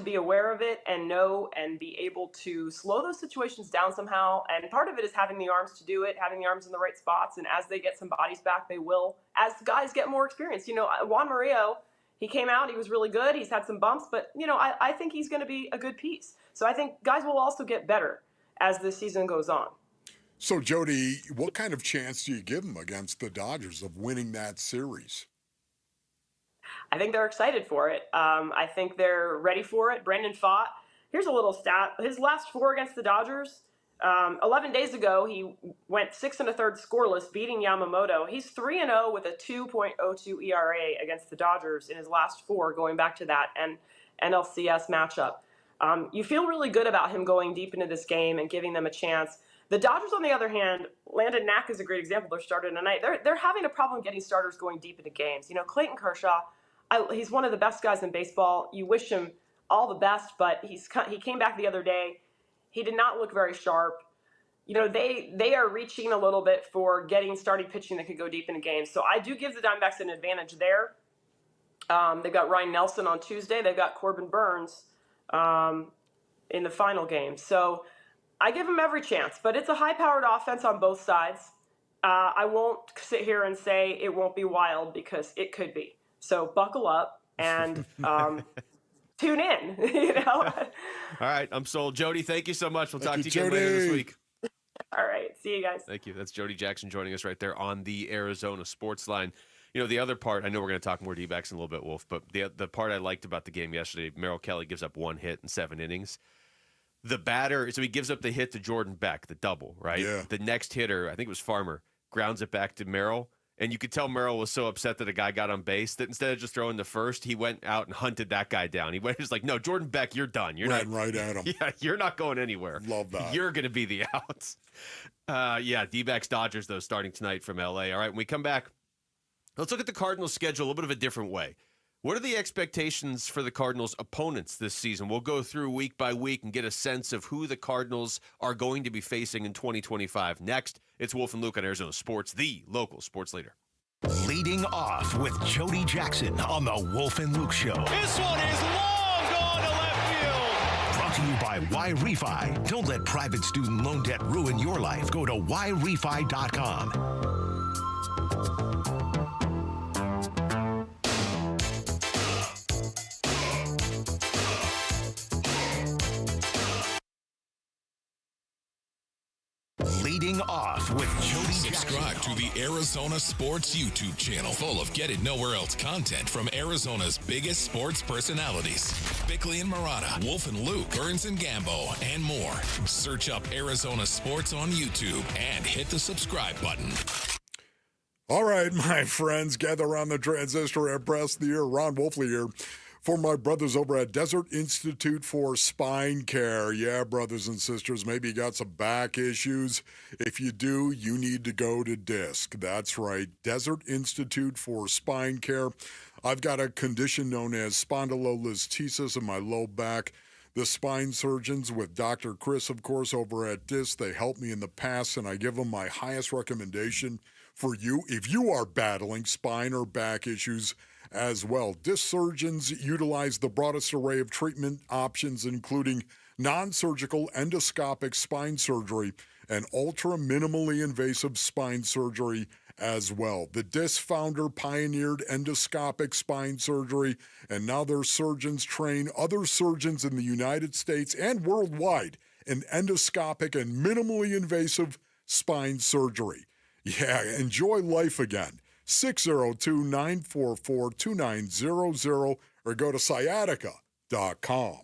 be aware of it and know and be able to slow those situations down somehow. And part of it is having the arms to do it, having the arms in the right spots. And as they get some bodies back, they will. As guys get more experience, Juan Murillo, he came out, he was really good. He's had some bumps, but I think he's going to be a good piece. So I think guys will also get better as the season goes on. So Jody, what kind of chance do you give them against the Dodgers of winning that series? I think they're excited for it. I think they're ready for it. Brandon Pfaadt, here's a little stat. His last 4 against the Dodgers, 11 days ago, he went 6 1/3 scoreless, beating Yamamoto. He's 3-0 with a 2.02 ERA against the Dodgers in his last 4, going back to that NLCS matchup. You feel really good about him going deep into this game and giving them a chance. The Dodgers, on the other hand, Landon Knack is a great example. They're starting tonight. They're having a problem getting starters going deep into games. Clayton Kershaw, he's one of the best guys in baseball. You wish him all the best, but he came back the other day. He did not look very sharp. They are reaching a little bit for getting starting pitching that could go deep into games. So I do give the Diamondbacks an advantage there. They've got Ryan Nelson on Tuesday. They've got Corbin Burns in the final game. So I give them every chance, but it's a high-powered offense on both sides. I won't sit here and say it won't be wild because it could be. So buckle up and tune in, All right, I'm sold. Jody, thank you so much. We'll talk to you again later this week. All right, see you guys. Thank you. That's Jody Jackson joining us right there on the Arizona Sports Line. The other part, I know we're going to talk more D-backs in a little bit, Wolf, but the part I liked about the game yesterday, Merrill Kelly gives up 1 hit in 7 innings. The batter, so he gives up the hit to Jordan Beck, the double, right? Yeah. The next hitter, I think it was Farmer, grounds it back to Merrill. And you could tell Merrill was so upset that a guy got on base that instead of just throwing the first, he went out and hunted that guy down. He was like, no, Jordan Beck, you're done. You're Ran right at him. Yeah, you're not going anywhere. Love that. You're going to be the outs. D-backs Dodgers, though, starting tonight from L.A. All right, when we come back, let's look at the Cardinals' schedule a little bit of a different way. What are the expectations for the Cardinals' opponents this season? We'll go through week by week and get a sense of who the Cardinals are going to be facing in 2025. Next, it's Wolf and Luke on Arizona Sports, the local sports leader. Leading off with Jody Jackson on the Wolf and Luke Show. This one is long gone to left field. Brought to you by YRefi. Don't let private student loan debt ruin your life. Go to YRefi.com. Leading off with Jody Subscribe to the Arizona Sports YouTube channel, full of get it nowhere else content from Arizona's biggest sports personalities. Bickley and Murata, Wolf and Luke, Burns and Gambo, and more. Search up Arizona Sports on YouTube and hit the subscribe button. All right, my friends, gather around the transistor and press the ear. Ron Wolfley here. For my brothers over at Desert Institute for Spine Care. Yeah, brothers and sisters, maybe you got some back issues. If you do, you need to go to DISC. That's right, Desert Institute for Spine Care. I've got a condition known as spondylolisthesis in my low back. The spine surgeons with Dr. Chris, of course, over at DISC, they helped me in the past, and I give them my highest recommendation for you if you are battling spine or back issues as well. Disc surgeons utilize the broadest array of treatment options, including non-surgical endoscopic spine surgery and ultra-minimally invasive spine surgery as well. The Disc founder pioneered endoscopic spine surgery, and now their surgeons train other surgeons in the United States and worldwide in endoscopic and minimally invasive spine surgery. Yeah, enjoy life again. 602-944-2900 or go to sciatica.com.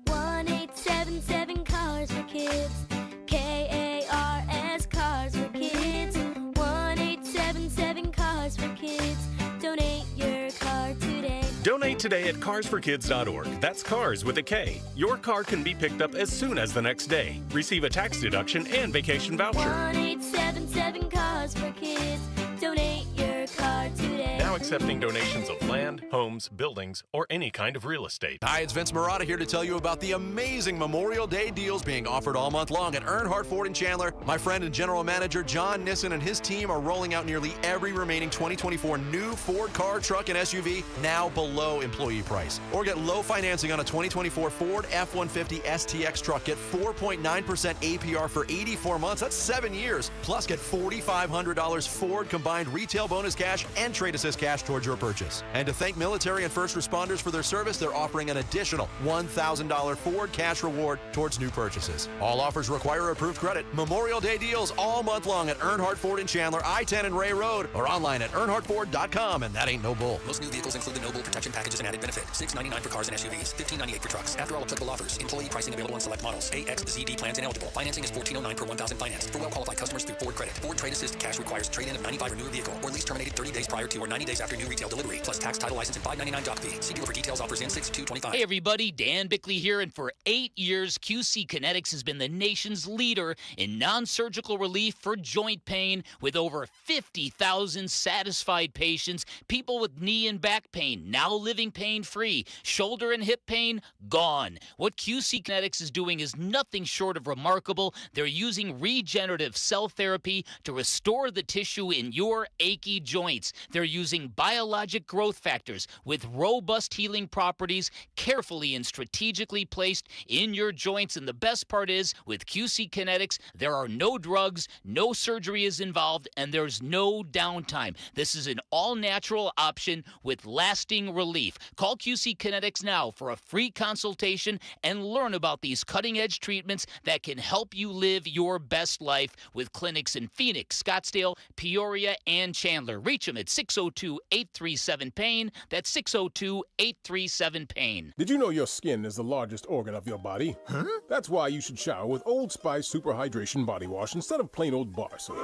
1877 Cars for Kids. KARS Cars for Kids. 1877 Cars for Kids. Donate your car today. Donate today at carsforkids.org. That's cars with a K. Your car can be picked up as soon as the next day. Receive a tax deduction and vacation voucher. 1877 Cars for Kids. Donate your card today. Now accepting donations of land, homes, buildings, or any kind of real estate. Hi, it's Vince Marotta here to tell you about the amazing Memorial Day deals being offered all month long at Earnhardt Ford in Chandler. My friend and general manager John Nissen and his team are rolling out nearly every remaining 2024 new Ford car, truck, and SUV now below employee price. Or get low financing on a 2024 Ford F-150 STX truck. Get 4.9% APR for 84 months. That's 7 years. Plus, get $4,500 Ford combined retail bonus cash and trade assist cash towards your purchase. And to thank military and first responders for their service, they're offering an additional $1,000 Ford cash reward towards new purchases. All offers require approved credit. Memorial Day deals all month long at Earnhardt Ford in Chandler, I-10 and Ray Road, or online at earnhardtford.com, and that ain't no bull. Most new vehicles include the Noble Protection Packages and added benefit. $699 for cars and SUVs, $1598 for trucks. After all applicable offers, employee pricing available on select models. AXZD plans ineligible. Financing is $1,409 per $1,000 financed. For well-qualified customers through Ford Credit. Ford Trade Assist cash requires trade-in of 95 or newer vehicle, or lease terminated 30 days prior to or 90 days after new retail delivery, plus tax, title, license, and $599 doc fee. See dealer for details. Offers in 6/2/25. Hey everybody, Dan Bickley here, and for 8 years, QC Kinetics has been the nation's leader in non-surgical relief for joint pain, with over 50,000 satisfied patients, people with knee and back pain now living pain-free, shoulder and hip pain gone. What QC Kinetics is doing is nothing short of remarkable. They're using regenerative cell therapy to restore the tissue in your achy joints. They're using biologic growth factors with robust healing properties, carefully and strategically placed in your joints. And the best part is, with QC Kinetics, there are no drugs, no surgery is involved, and there's no downtime. This is an all-natural option with lasting relief. Call QC Kinetics now for a free consultation and learn about these cutting-edge treatments that can help you live your best life, with clinics in Phoenix, Scottsdale, Peoria, and Chandler. Reach them at 602-837-PAIN. That's 602-837-PAIN. Did you know your skin is the largest organ of your body? Huh? That's why you should shower with Old Spice Super Hydration Body Wash instead of plain old bar soap.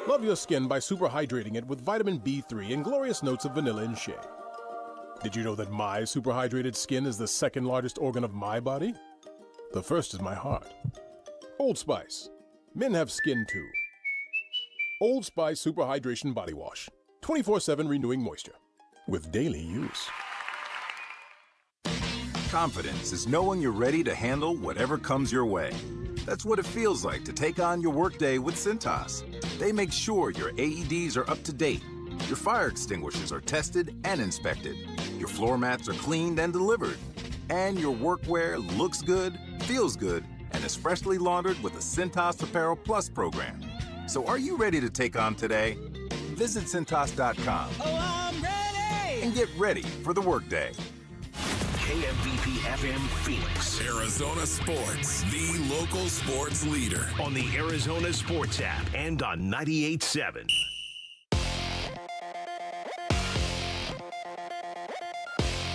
Love your skin by super hydrating it with vitamin B3 and glorious notes of vanilla and shea. Did you know that my super hydrated skin is the second largest organ of my body? The first is my heart. Old Spice. Men have skin too. Old Spice Super Hydration Body Wash. 24/7 renewing moisture. With daily use. Confidence is knowing you're ready to handle whatever comes your way. That's what it feels like to take on your workday with Cintas. They make sure your AEDs are up to date, your fire extinguishers are tested and inspected, your floor mats are cleaned and delivered, and your workwear looks good, feels good, and is freshly laundered with the Cintas Apparel Plus program. So are you ready to take on today? Visit Cintas.com and get ready for the workday. KMVP FM Phoenix. Arizona Sports, the local sports leader. On the Arizona Sports app and on 98.7.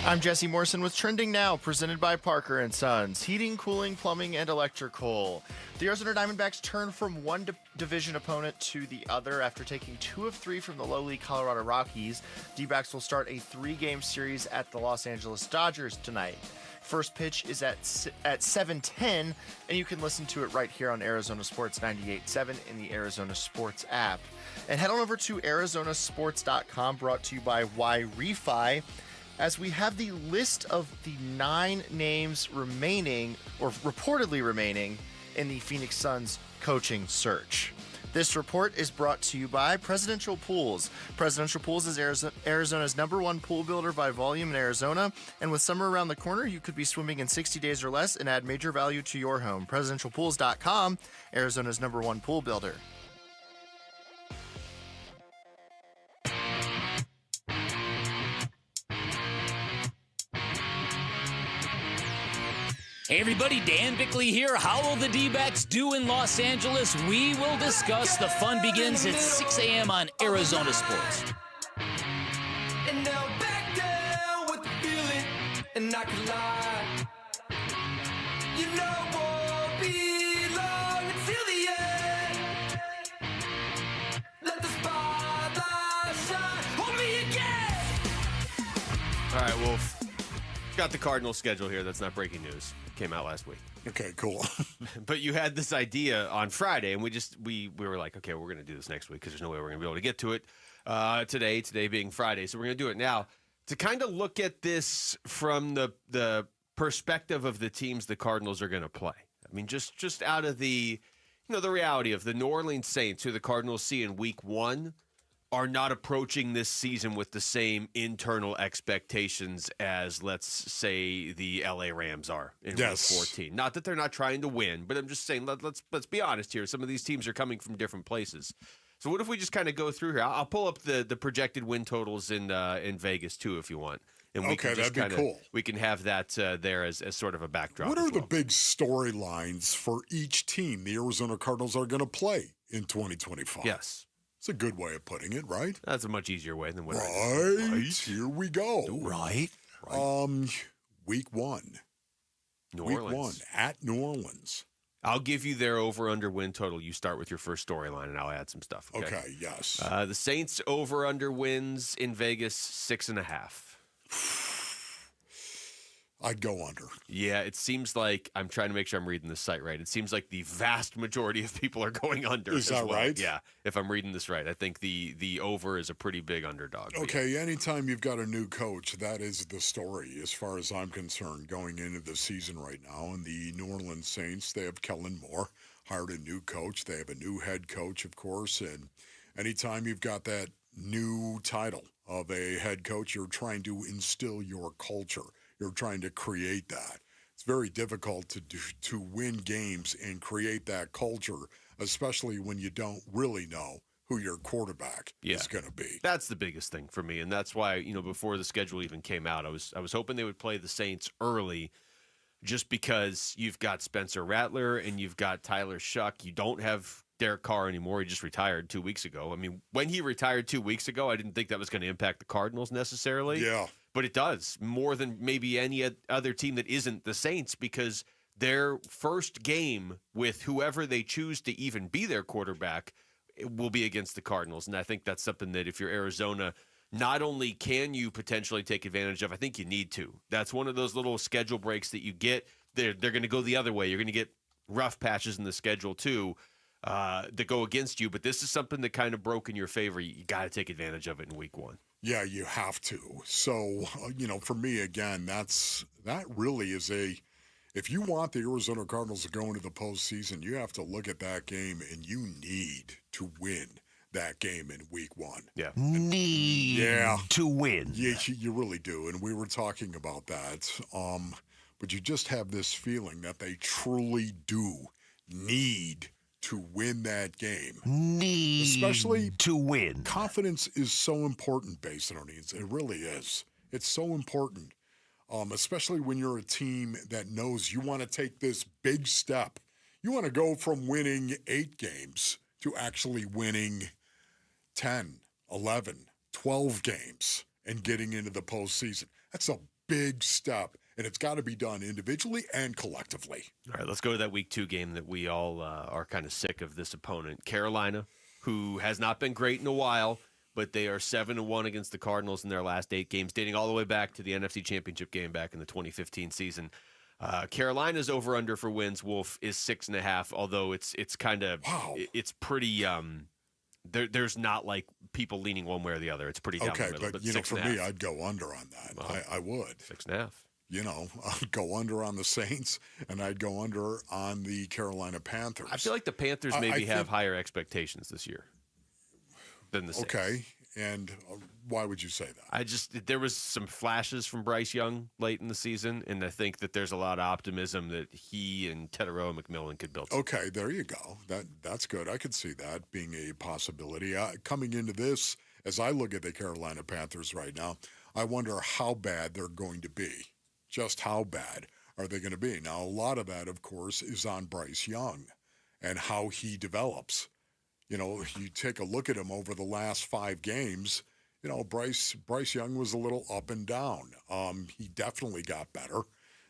I'm Jesse Morrison with Trending Now, presented by Parker & Sons. Heating, cooling, plumbing, and electrical. The Arizona Diamondbacks turn from one division opponent to the other after taking 2 of 3 from the lowly Colorado Rockies. Dbacks will start a 3-game series at the Los Angeles Dodgers tonight. First pitch is at 7:10, and you can listen to it right here on Arizona Sports 98.7 in the Arizona Sports app. And head on over to arizonasports.com, brought to you by YRefi, as we have the list of the 9 names remaining, or reportedly remaining, in the Phoenix Suns coaching search. This report is brought to you by Presidential Pools. Presidential Pools is Arizona's #1 pool builder by volume in Arizona, and with summer around the corner, you could be swimming in 60 days or less and add major value to your home. PresidentialPools.com, Arizona's #1 pool builder. Hey everybody, Dan Bickley here. How will the Dbacks do in Los Angeles? We will discuss. The fun begins at 6 a.m. on Arizona Sports. And now back down with the feeling, and I can lie. You know it won't be long until the end. Let the spotlight shine on me again. All right, Wolf. Got the Cardinals schedule here. That's not breaking news. Came out last week. Okay, cool. But you had this idea on Friday, and we were like, okay, we're going to do this next week because there's no way we're going to be able to get to it. Today being Friday. So we're going to do it now. To kind of look at this from the perspective of the teams the Cardinals are going to play. I mean, just out of the reality of the New Orleans Saints, who the Cardinals see in week 1, are not approaching this season with the same internal expectations as, let's say, the LA Rams are in week 14. Not that they're not trying to win, but I'm just saying, let's be honest here. Some of these teams are coming from different places. So what if we just kind of go through here? I'll pull up the projected win totals in Vegas too, if you want. And we can just that'd be cool. We can have that there as sort of a backdrop. What are the big storylines for each team the Arizona Cardinals are going to play in 2025? Yes. It's a good way of putting it, right? That's a much easier way than what right. Here we go. Right. Week 1. New Week Orleans. 1 at New Orleans. I'll give you their over-under win total. You start with your first storyline, and I'll add some stuff. Okay, yes. The Saints over-under wins in Vegas, 6.5. I'd go under. Yeah, it seems like, I'm trying to make sure I'm reading this site right. It seems like the vast majority of people are going under. Is that right? Yeah, if I'm reading this right. I think the over is a pretty big underdog. Okay, anytime you've got a new coach, that is the story as far as I'm concerned going into the season right now. And the New Orleans Saints, they have Kellen Moore, hired a new coach. They have a new head coach, of course. And anytime you've got that new title of a head coach, you're trying to instill your culture. You're trying to create that. It's very difficult to win games and create that culture, especially when you don't really know who your quarterback is going to be. That's the biggest thing for me, and that's why, before the schedule even came out, I was hoping they would play the Saints early, just because you've got Spencer Rattler and you've got Tyler Shuck. You don't have Derek Carr anymore. He just retired 2 weeks ago. I mean, when he retired 2 weeks ago, I didn't think that was going to impact the Cardinals necessarily. Yeah. But it does, more than maybe any other team that isn't the Saints, because their first game with whoever they choose to even be their quarterback will be against the Cardinals. And I think that's something that if you're Arizona, not only can you potentially take advantage of, I think you need to. That's one of those little schedule breaks that you get. They're going to go the other way. You're going to get rough patches in the schedule too that go against you. But this is something that kind of broke in your favor. You got to take advantage of it in week 1. Yeah, you have to. So, for me, again, that really is if you want the Arizona Cardinals to go into the postseason, you have to look at that game, and you need to win that game in week 1. Yeah. To win. Yeah, you really do. And we were talking about that. But you just have this feeling that they truly do need to win that game. Especially to win. Confidence is so important, Basinonians. It really is. It's so important, especially when you're a team that knows you want to take this big step. You want to go from winning 8 games to actually winning 10, 11, 12 games and getting into the postseason. That's a big step. And it's got to be done individually and collectively. All right, let's go to that week 2 game that we all are kind of sick of this opponent. Carolina, who has not been great in a while, but they are 7-1 against the Cardinals in their last 8 games, dating all the way back to the NFC Championship game back in the 2015 season. Carolina's over-under for wins, Wolf, is 6.5, although it's kind of it's pretty there's not like people leaning one way or the other. It's pretty down the middle. But for me, I'd go under on that. Well, I would. 6.5. I'd go under on the Saints, and I'd go under on the Carolina Panthers. I feel like the Panthers maybe have higher expectations this year than the Saints. Okay, and why would you say that? There was some flashes from Bryce Young late in the season, and I think that there's a lot of optimism that he and Teteroa McMillan could build. Okay, there you go. That's good. I could see that being a possibility. Coming into this, as I look at the Carolina Panthers right now, I wonder how bad they're going to be. Just how bad are they going to be? Now, a lot of that, of course, is on Bryce Young and how he develops. You take a look at him over the last 5 games, Bryce Young was a little up and down. He definitely got better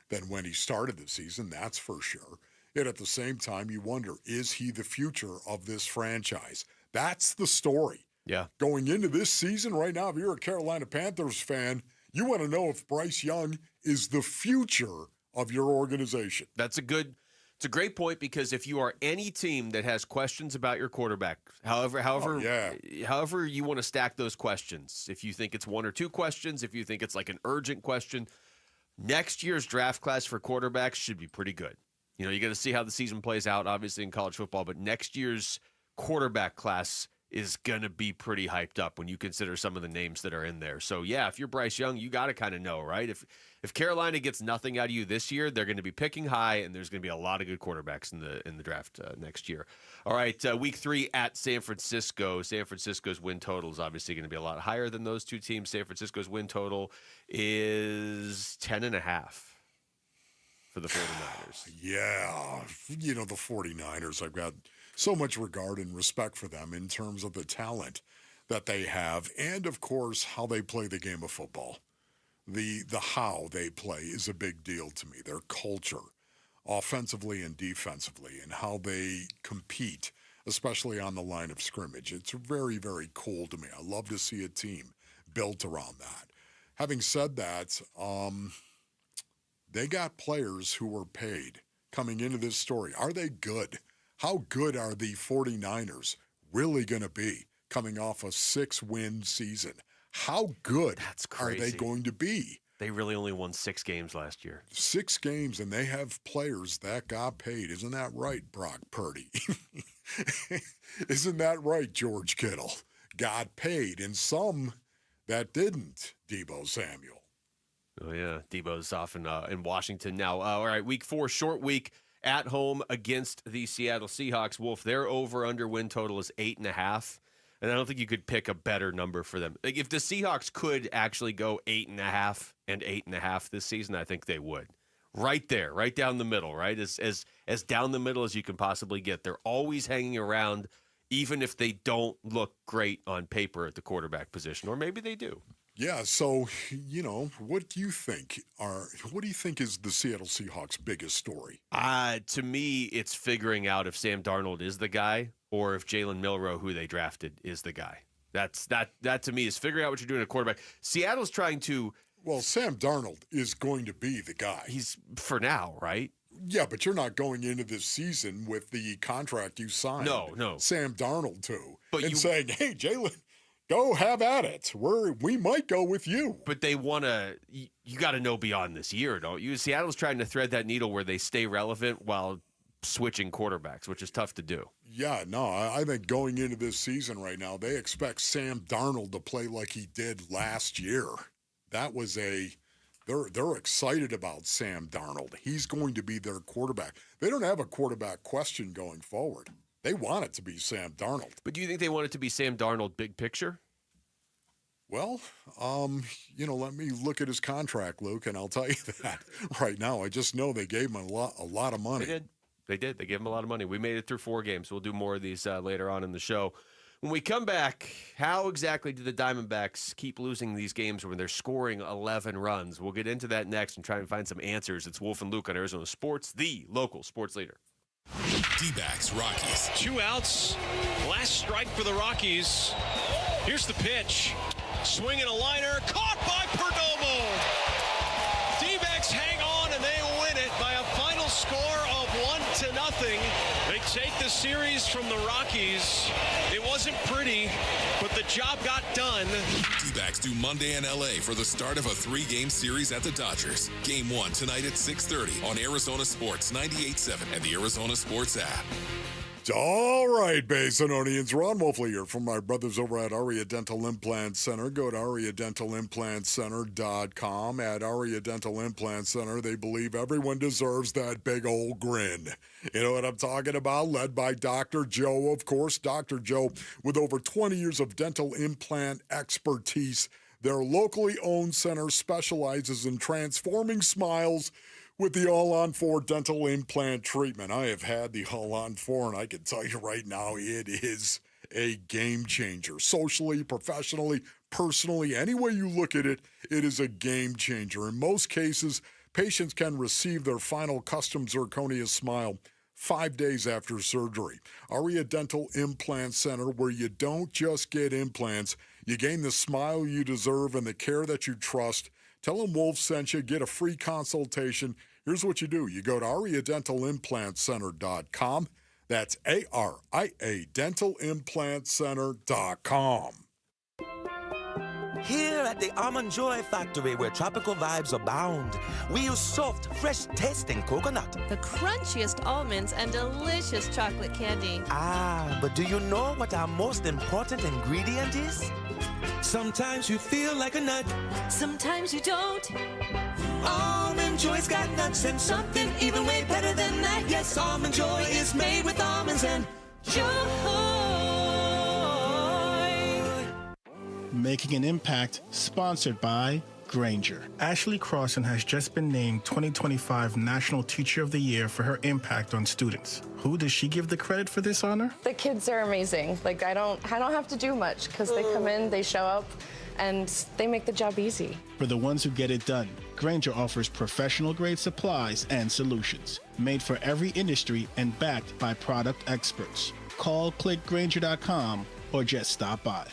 than when he started the season, that's for sure. Yet at the same time, you wonder, is he the future of this franchise? That's the story. Yeah. Going into this season right now, if you're a Carolina Panthers fan, you want to know if Bryce Young is the future of your organization. That's a good It's a great point because if you are any team that has questions about your quarterback, however you want to stack those questions, if you think it's one or two questions, if you think it's like an urgent question, next year's draft class for quarterbacks should be pretty good. You got to see how the season plays out, obviously, in college football, but next year's quarterback class is going to be pretty hyped up when you consider some of the names that are in there. So, yeah, if you're Bryce Young, you got to kind of know, right? If Carolina gets nothing out of you this year, they're going to be picking high, and there's going to be a lot of good quarterbacks in the draft next year. All right, week 3 at San Francisco. San Francisco's win total is obviously going to be a lot higher than those two teams. San Francisco's win total is 10.5 for the 49ers. Yeah, the 49ers, I've got so much regard and respect for them in terms of the talent that they have and, of course, how they play the game of football. The how they play is a big deal to me. Their culture, offensively and defensively, and how they compete, especially on the line of scrimmage. It's very, very cool to me. I love to see a team built around that. Having said that, they got players who were paid coming into this story. Are they good? How good are the 49ers really going to be coming off a 6-win season? How good are they going to be? They really only won 6 games last year. 6 games, and they have players that got paid. Isn't that right, Brock Purdy? Isn't that right, George Kittle? Got paid, and some that didn't, Deebo Samuel. Oh, yeah. Debo's off in Washington now. All right, week 4, short week. At home against the Seattle Seahawks. Wolf, their over-under win total is 8.5, and I don't think you could pick a better number for them. Like, if the Seahawks could actually go 8.5 and 8.5 this season, I think they would. Right there, right down the middle, right? As down the middle as you can possibly get. They're always hanging around, even if they don't look great on paper at the quarterback position, or maybe they do. Yeah, so, what do you think is the Seattle Seahawks' biggest story? To me, it's figuring out if Sam Darnold is the guy or if Jalen Milroe, who they drafted, is the guy. That to me is figuring out what you're doing at quarterback. Seattle's trying to... Well, Sam Darnold is going to be the guy. He's for now, right? Yeah, but you're not going into this season with the contract you signed. No. Sam Darnold to. Saying, hey, Jalen... Go have at it. We might go with you. But they want to – you got to know beyond this year, don't you? Seattle's trying to thread that needle where they stay relevant while switching quarterbacks, which is tough to do. Yeah, no, I think going into this season right now, they expect Sam Darnold to play like he did last year. That was they're excited about Sam Darnold. He's going to be their quarterback. They don't have a quarterback question going forward. They want it to be Sam Darnold. But do you think they want it to be Sam Darnold big picture? Well, let me look at his contract, Luke, and I'll tell you that right now. I just know they gave him a lot of money. They did. They gave him a lot of money. We made it through 4 games. We'll do more of these later on in the show. When we come back, how exactly do the Diamondbacks keep losing these games when they're scoring 11 runs? We'll get into that next and try and find some answers. It's Wolf and Luke on Arizona Sports, the local sports leader. Dbacks Rockies. 2 outs. Last strike for the Rockies. Here's the pitch. Swinging a liner. Caught by Perdomo. Dbacks hang on and they win it by a final score of 1-0. They take the series from the Rockies. It wasn't pretty, but the job got done. Dbacks do Monday in LA for the start of a 3-game series at the Dodgers. Game 1 tonight at 6:30 on Arizona Sports 98.7 and the Arizona Sports app. All right, Basinonians. Ron Wolfley here from my brothers over at Aria Dental Implant Center. Go to ariadentalimplantcenter.com. At Aria Dental Implant Center, they believe everyone deserves that big old grin. You know what I'm talking about? Led by Dr. Joe, of course. Dr. Joe, with over 20 years of dental implant expertise. Their locally owned center specializes in transforming smiles with the All-on-4 dental implant treatment. I have had the All-on-4, and I can tell you right now, it is a game changer. Socially, professionally, personally, any way you look at it, it is a game changer. In most cases, patients can receive their final custom zirconia smile 5 days after surgery. Aria Dental Implant Center, where you don't just get implants, you gain the smile you deserve and the care that you trust. Tell them Wolf sent you. Get a free consultation. Here's what you do. You go to ariadentalimplantcenter.com. That's ARIA dentalimplantcenter.com. Here at the Almond Joy Factory, where tropical vibes abound, we use soft, fresh-tasting coconut. The crunchiest almonds and delicious chocolate candy. Ah, but do you know what our most important ingredient is? Sometimes you feel like a nut. Sometimes you don't. Almond Joy's got nuts and something even way better than that. Yes, Almond Joy is made with almonds and joy. Making an Impact, sponsored by Granger. Ashley Crossan has just been named 2025 National Teacher of the Year for her impact on students. Who does she give the credit for this honor? The kids are amazing. Like, I don't have to do much because they come in, they show up, and they make the job easy. For the ones who get it done, Granger offers professional-grade supplies and solutions, made for every industry and backed by product experts. Call, click Granger.com, or just stop by.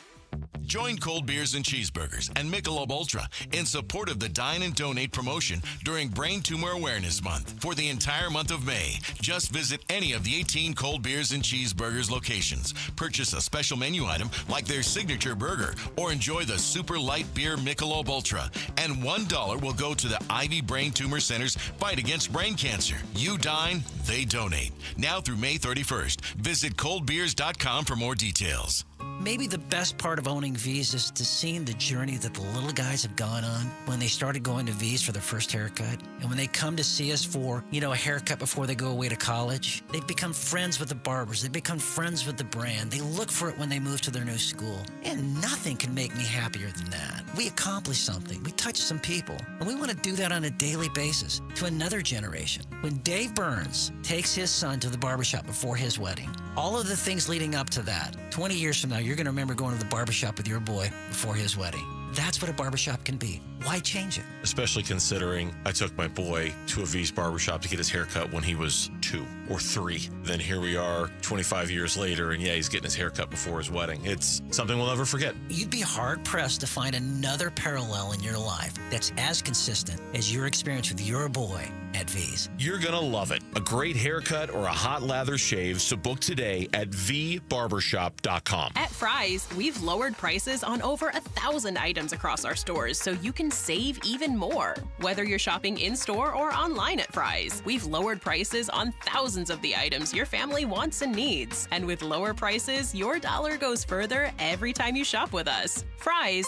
Join Cold Beers and Cheeseburgers and Michelob Ultra in support of the Dine and Donate promotion during Brain Tumor Awareness Month. For the entire month of May, just visit any of the 18 Cold Beers and Cheeseburgers locations. Purchase a special menu item like their signature burger or enjoy the super light beer Michelob Ultra. And $1 will go to the Ivy Brain Tumor Center's fight against brain cancer. You dine, they donate. Now through May 31st. Visit coldbeers.com for more details. Maybe the best part of owning V's is to seeing the journey that the little guys have gone on when they started going to V's for their first haircut. And when they come to see us for, a haircut before they go away to college, they've become friends with the barbers. They've become friends with the brand. They look for it when they move to their new school. And nothing can make me happier than that. We accomplished something. We touched some people. And we want to do that on a daily basis to another generation. When Dave Burns takes his son to the barbershop before his wedding, all of the things leading up to that, 20 years from now, you're going to remember going to the barbershop with your boy before his wedding. That's what a barbershop can be. Why change it? Especially considering I took my boy to a V's barbershop to get his haircut when he was 2 or 3. Then here we are 25 years later, and he's getting his haircut before his wedding. It's something we'll never forget. You'd be hard-pressed to find another parallel in your life that's as consistent as your experience with your boy at V's. You're going to love it. A great haircut or a hot lather shave, so book today at vbarbershop.com. At Fry's, we've lowered prices on over 1,000 items across our stores, so you can save even more. Whether you're shopping in-store or online at Fry's, we've lowered prices on thousands of the items your family wants and needs. And with lower prices, your dollar goes further every time you shop with us. Fry's,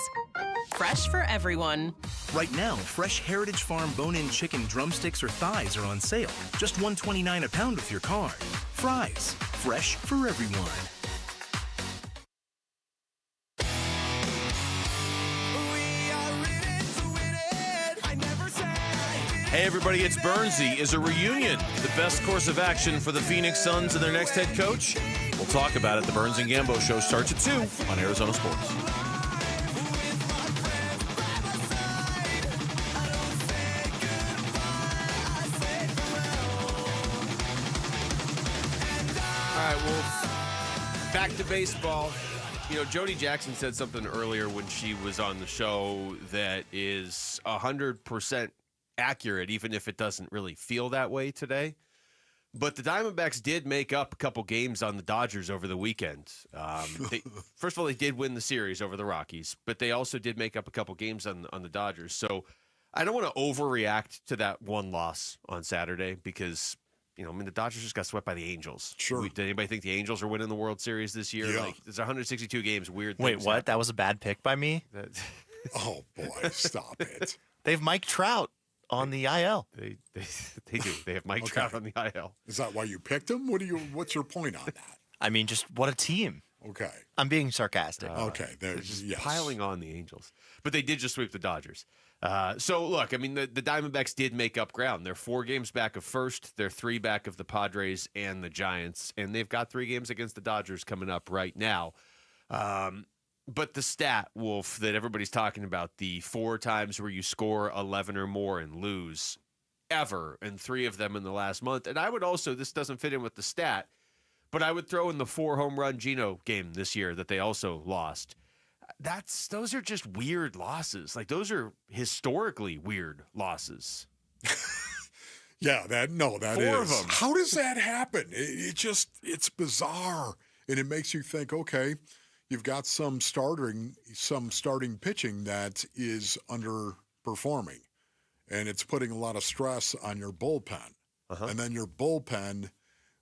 fresh for everyone. Right now, fresh Heritage Farm bone-in chicken drumsticks or thighs are on sale. Just $1.29 a pound with your card. Fry's, fresh for everyone. Hey everybody, it's Burnsy. Is a reunion the best course of action for the Phoenix Suns and their next head coach? We'll talk about it. The Burns and Gambo Show starts at 2 on Arizona Sports. All right, well, back to baseball. Jody Jackson said something earlier when she was on the show that is 100% accurate, even if it doesn't really feel that way today. But the Diamondbacks did make up a couple games on the Dodgers over the weekend. First of all, they did win the series over the Rockies, but they also did make up a couple games on the Dodgers. So I don't want to overreact to that one loss on Saturday because, the Dodgers just got swept by the Angels. Sure. Did anybody think the Angels are winning the World Series this year? Yeah. There's 162 games. Weird Wait, things what? happen. That was a bad pick by me? Oh, boy, stop it. They have Mike Trout on the IL. They do. They have Mike Trout on the IL. Is that why you picked him? What's your point on that? I mean, just what a team. Okay. I'm being sarcastic. Okay. They're just piling on the Angels. But they did just sweep the Dodgers. So, look, the Diamondbacks did make up ground. They're 4 games back of first. They're 3 back of the Padres and the Giants. And they've got 3 games against the Dodgers coming up right now. But the stat, Wolf, that everybody's talking about, the 4 times where you score 11 or more and lose ever, and 3 of them in the last month. And I would also, this doesn't fit in with the stat, but I would throw in the 4 home run Geno game this year that they also lost. Those are just weird losses. Like, those are historically weird losses. Yeah, that Four of is. them. How does that happen? It's bizarre, and it makes you think. Okay, you've got some starting pitching that is underperforming, and it's putting a lot of stress on your bullpen. And then your bullpen,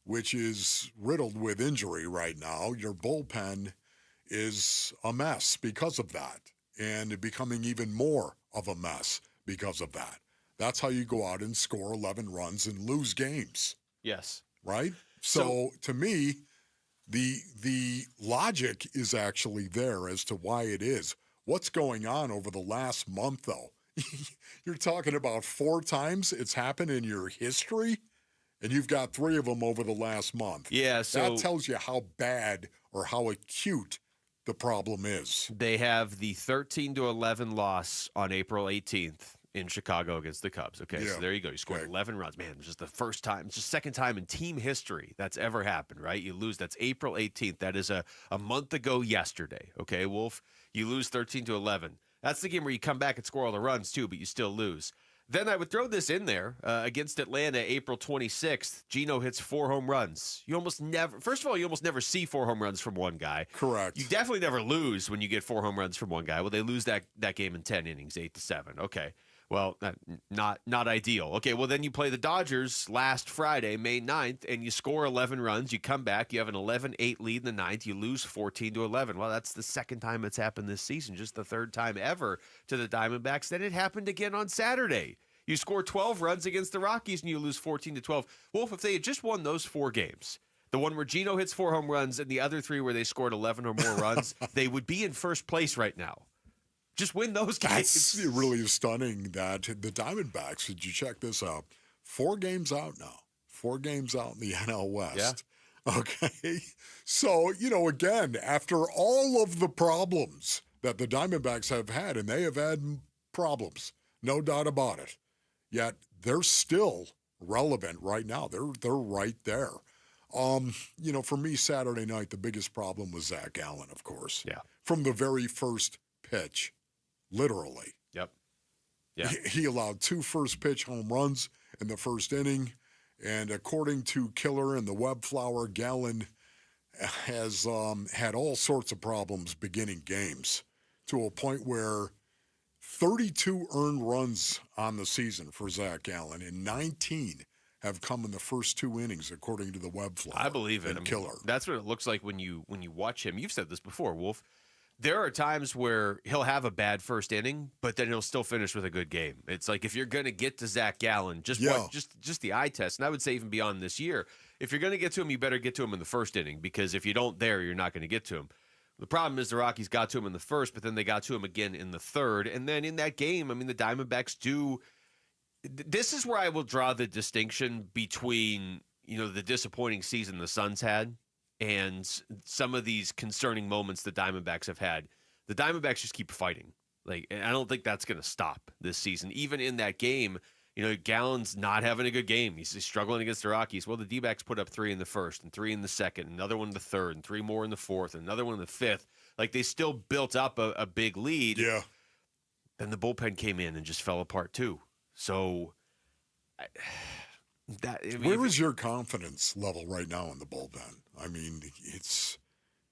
which is riddled with injury right now, your bullpen is a mess because of that, and becoming even more of a mess because of that. That's how you go out and score 11 runs and lose games. Yes. Right? So to me, the logic is actually there as to why it is. What's going on over the last month, though? You're talking about 4 times it's happened in your history, and you've got 3 of them over the last month. Yeah, so that tells you how bad or how acute the problem is. They have the 13-11 loss on April 18th in Chicago against the Cubs. Okay, so there you go. You scored 11 runs. Man, it's just the first time, it's just second time in team history that's ever happened, right? You lose. That's April 18th. That is a month ago yesterday. Okay, Wolf, you lose 13-11. That's the game where you come back and score all the runs too, but you still lose. Then I would throw this in there against Atlanta, April 26th. Gino hits 4 home runs. You almost never, first of all, you almost never see 4 home runs from one guy. Correct. You definitely never lose when you get 4 home runs from one guy. Well, they lose that game in 10 innings, 8-7. Okay. Well, not ideal. Okay, well, then you play the Dodgers last Friday, May 9th, and you score 11 runs. You come back. You have an 11-8 lead in the 9th. You lose 14-11. Well, that's the second time it's happened this season, just the third time ever to the Diamondbacks. Then it happened again on Saturday. You score 12 runs against the Rockies, and you lose 14-12. Wolf, if they had just won those 4 games, the one where Gino hits 4 home runs and the other 3 where they scored 11 or more runs, they would be in first place right now. Just win those games. That's really stunning that the Diamondbacks, did you check this out? 4 games out now. 4 games out in the NL West. Yeah. Okay. So, again, after all of the problems that the Diamondbacks have had, and they have had problems, no doubt about it, yet they're still relevant right now. They're right there. For me, Saturday night, the biggest problem was Zach Gallen, of course. Yeah. From the very first pitch. Literally. Yep. Yeah. He allowed 2 first pitch home runs in the first inning. And according to Killer and the Webflower, Gallen has had all sorts of problems beginning games to a point where 32 earned runs on the season for Zach Gallen and 19 have come in the first 2 innings, according to the Webflower. I believe it. And Killer. That's what it looks like when you watch him. You've said this before, Wolf. There are times where he'll have a bad first inning, but then he'll still finish with a good game. It's like if you're going to get to Zach Gallen, just the eye test, and I would say even beyond this year, if you're going to get to him, you better get to him in the first inning, because if you don't you're not going to get to him. The problem is the Rockies got to him in the first, but then they got to him again in the third. And then in that game, I mean, the Diamondbacks do – this is where I will draw the distinction between, the disappointing season the Suns had and some of these concerning moments the Diamondbacks have had. The Diamondbacks just keep fighting. And I don't think that's going to stop this season. Even in that game, Gallen's not having a good game. He's struggling against the Rockies. Well, the Dbacks put up 3 in the first and 3 in the second, another one in the third, and 3 more in the fourth, and another one in the fifth. They still built up a big lead. Yeah. Then the bullpen came in and just fell apart too. So where is your confidence level right now in the bullpen? I mean, it's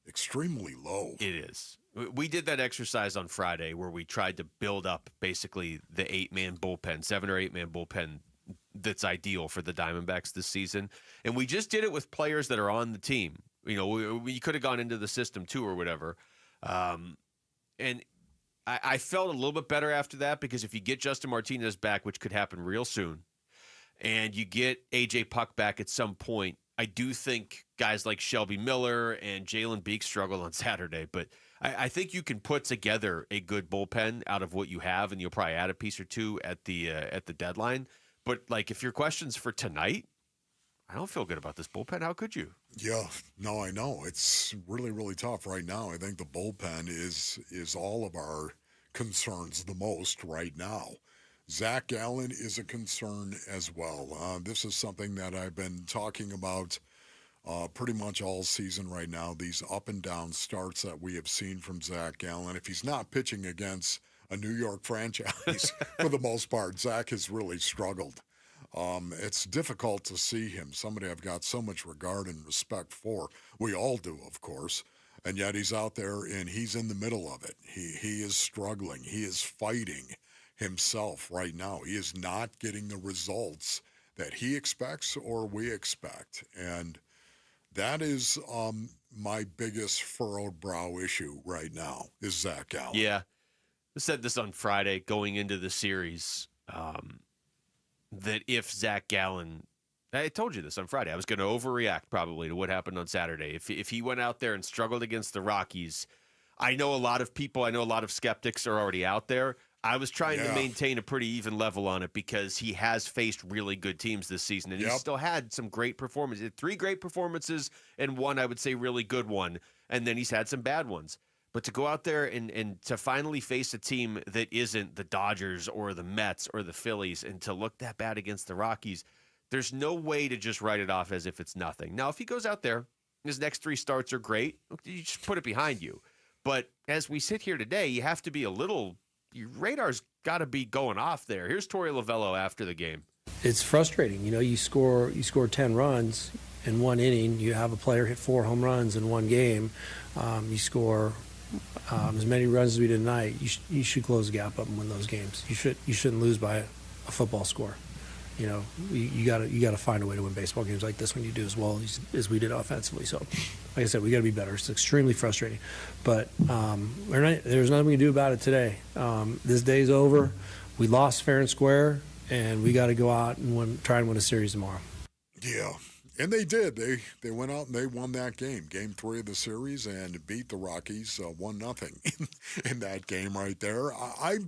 extremely low. It is. We did that exercise on Friday where we tried to build up basically the 8-man bullpen, 7 or 8-man bullpen that's ideal for the Diamondbacks this season. And we just did it with players that are on the team. We could have gone into the system too or whatever. And I felt a little bit better after that, because if you get Justin Martinez back, which could happen real soon, and you get A.J. Puck back at some point, I do think guys like Shelby Miller and Jalen Beek struggled on Saturday, but I think you can put together a good bullpen out of what you have, and you'll probably add a piece or 2 at the deadline. But if your question's for tonight, I don't feel good about this bullpen. How could you? Yeah, no, I know. It's really, really tough right now. I think the bullpen is all of our concerns the most right now. Zach Gallen is a concern as well. This is something that I've been talking about pretty much all season right now, these up and down starts that we have seen from Zach Gallen. If he's not pitching against a New York franchise, for the most part, Zach has really struggled. It's difficult to see him, somebody I've got so much regard and respect for. We all do, of course. And yet he's out there and he's in the middle of it. He is struggling. He is fighting himself right now. He is not getting the results that he expects or we expect. And that is my biggest furrowed brow issue right now is Zach Gallen. Yeah. I said this on Friday going into the series, that if Zach Gallen, I told you this on Friday, I was going to overreact probably to what happened on Saturday. If he went out there and struggled against the Rockies, I know a lot of skeptics are already out there. I was trying to maintain a pretty even level on it because he has faced really good teams this season, and he still had some great performances. 3 great performances and 1, I would say, really good one, and then he's had some bad ones. But to go out there and to finally face a team that isn't the Dodgers or the Mets or the Phillies and to look that bad against the Rockies, there's no way to just write it off as if it's nothing. Now, if he goes out there, his next 3 starts are great, you just put it behind you. But as we sit here today, you have to be your radar's got to be going off there. Here's Tory Lovullo after the game. It's frustrating. You score 10 runs in 1 inning. You have a player hit 4 home runs in 1 game. You score as many runs as we did tonight. You should close the gap up and win those games. You shouldn't lose by a football score. You got to find a way to win baseball games like this when you do as well as we did offensively. So, like I said, we got to be better. It's extremely frustrating, but there's nothing we can do about it today. This day's over. We lost fair and square, and we got to go out and try and win a series tomorrow. Yeah, and they did. They went out and they won that game, Game 3 of the series, and beat the Rockies 1-0 in that game right there. A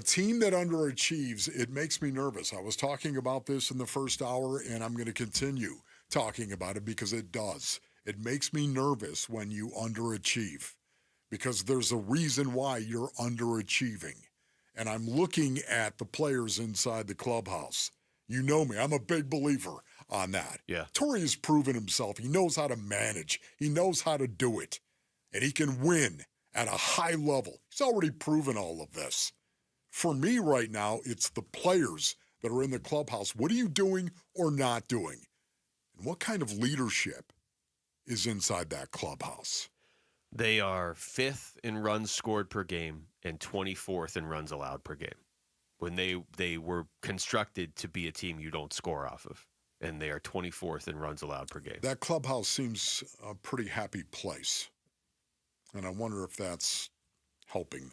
team that underachieves, it makes me nervous. I was talking about this in the first hour, and I'm going to continue talking about it because it does. It makes me nervous when you underachieve because there's a reason why you're underachieving. And I'm looking at the players inside the clubhouse. You know me. I'm a big believer on that. Yeah. Tory has proven himself. He knows how to manage. He knows how to do it. And he can win at a high level. He's already proven all of this. For me right now, it's the players that are in the clubhouse. What are you doing or not doing? And what kind of leadership is inside that clubhouse? They are 5th in runs scored per game and 24th in runs allowed per game. When they were constructed to be a team you don't score off of, and they are 24th in runs allowed per game. That clubhouse seems a pretty happy place, and I wonder if that's helping them.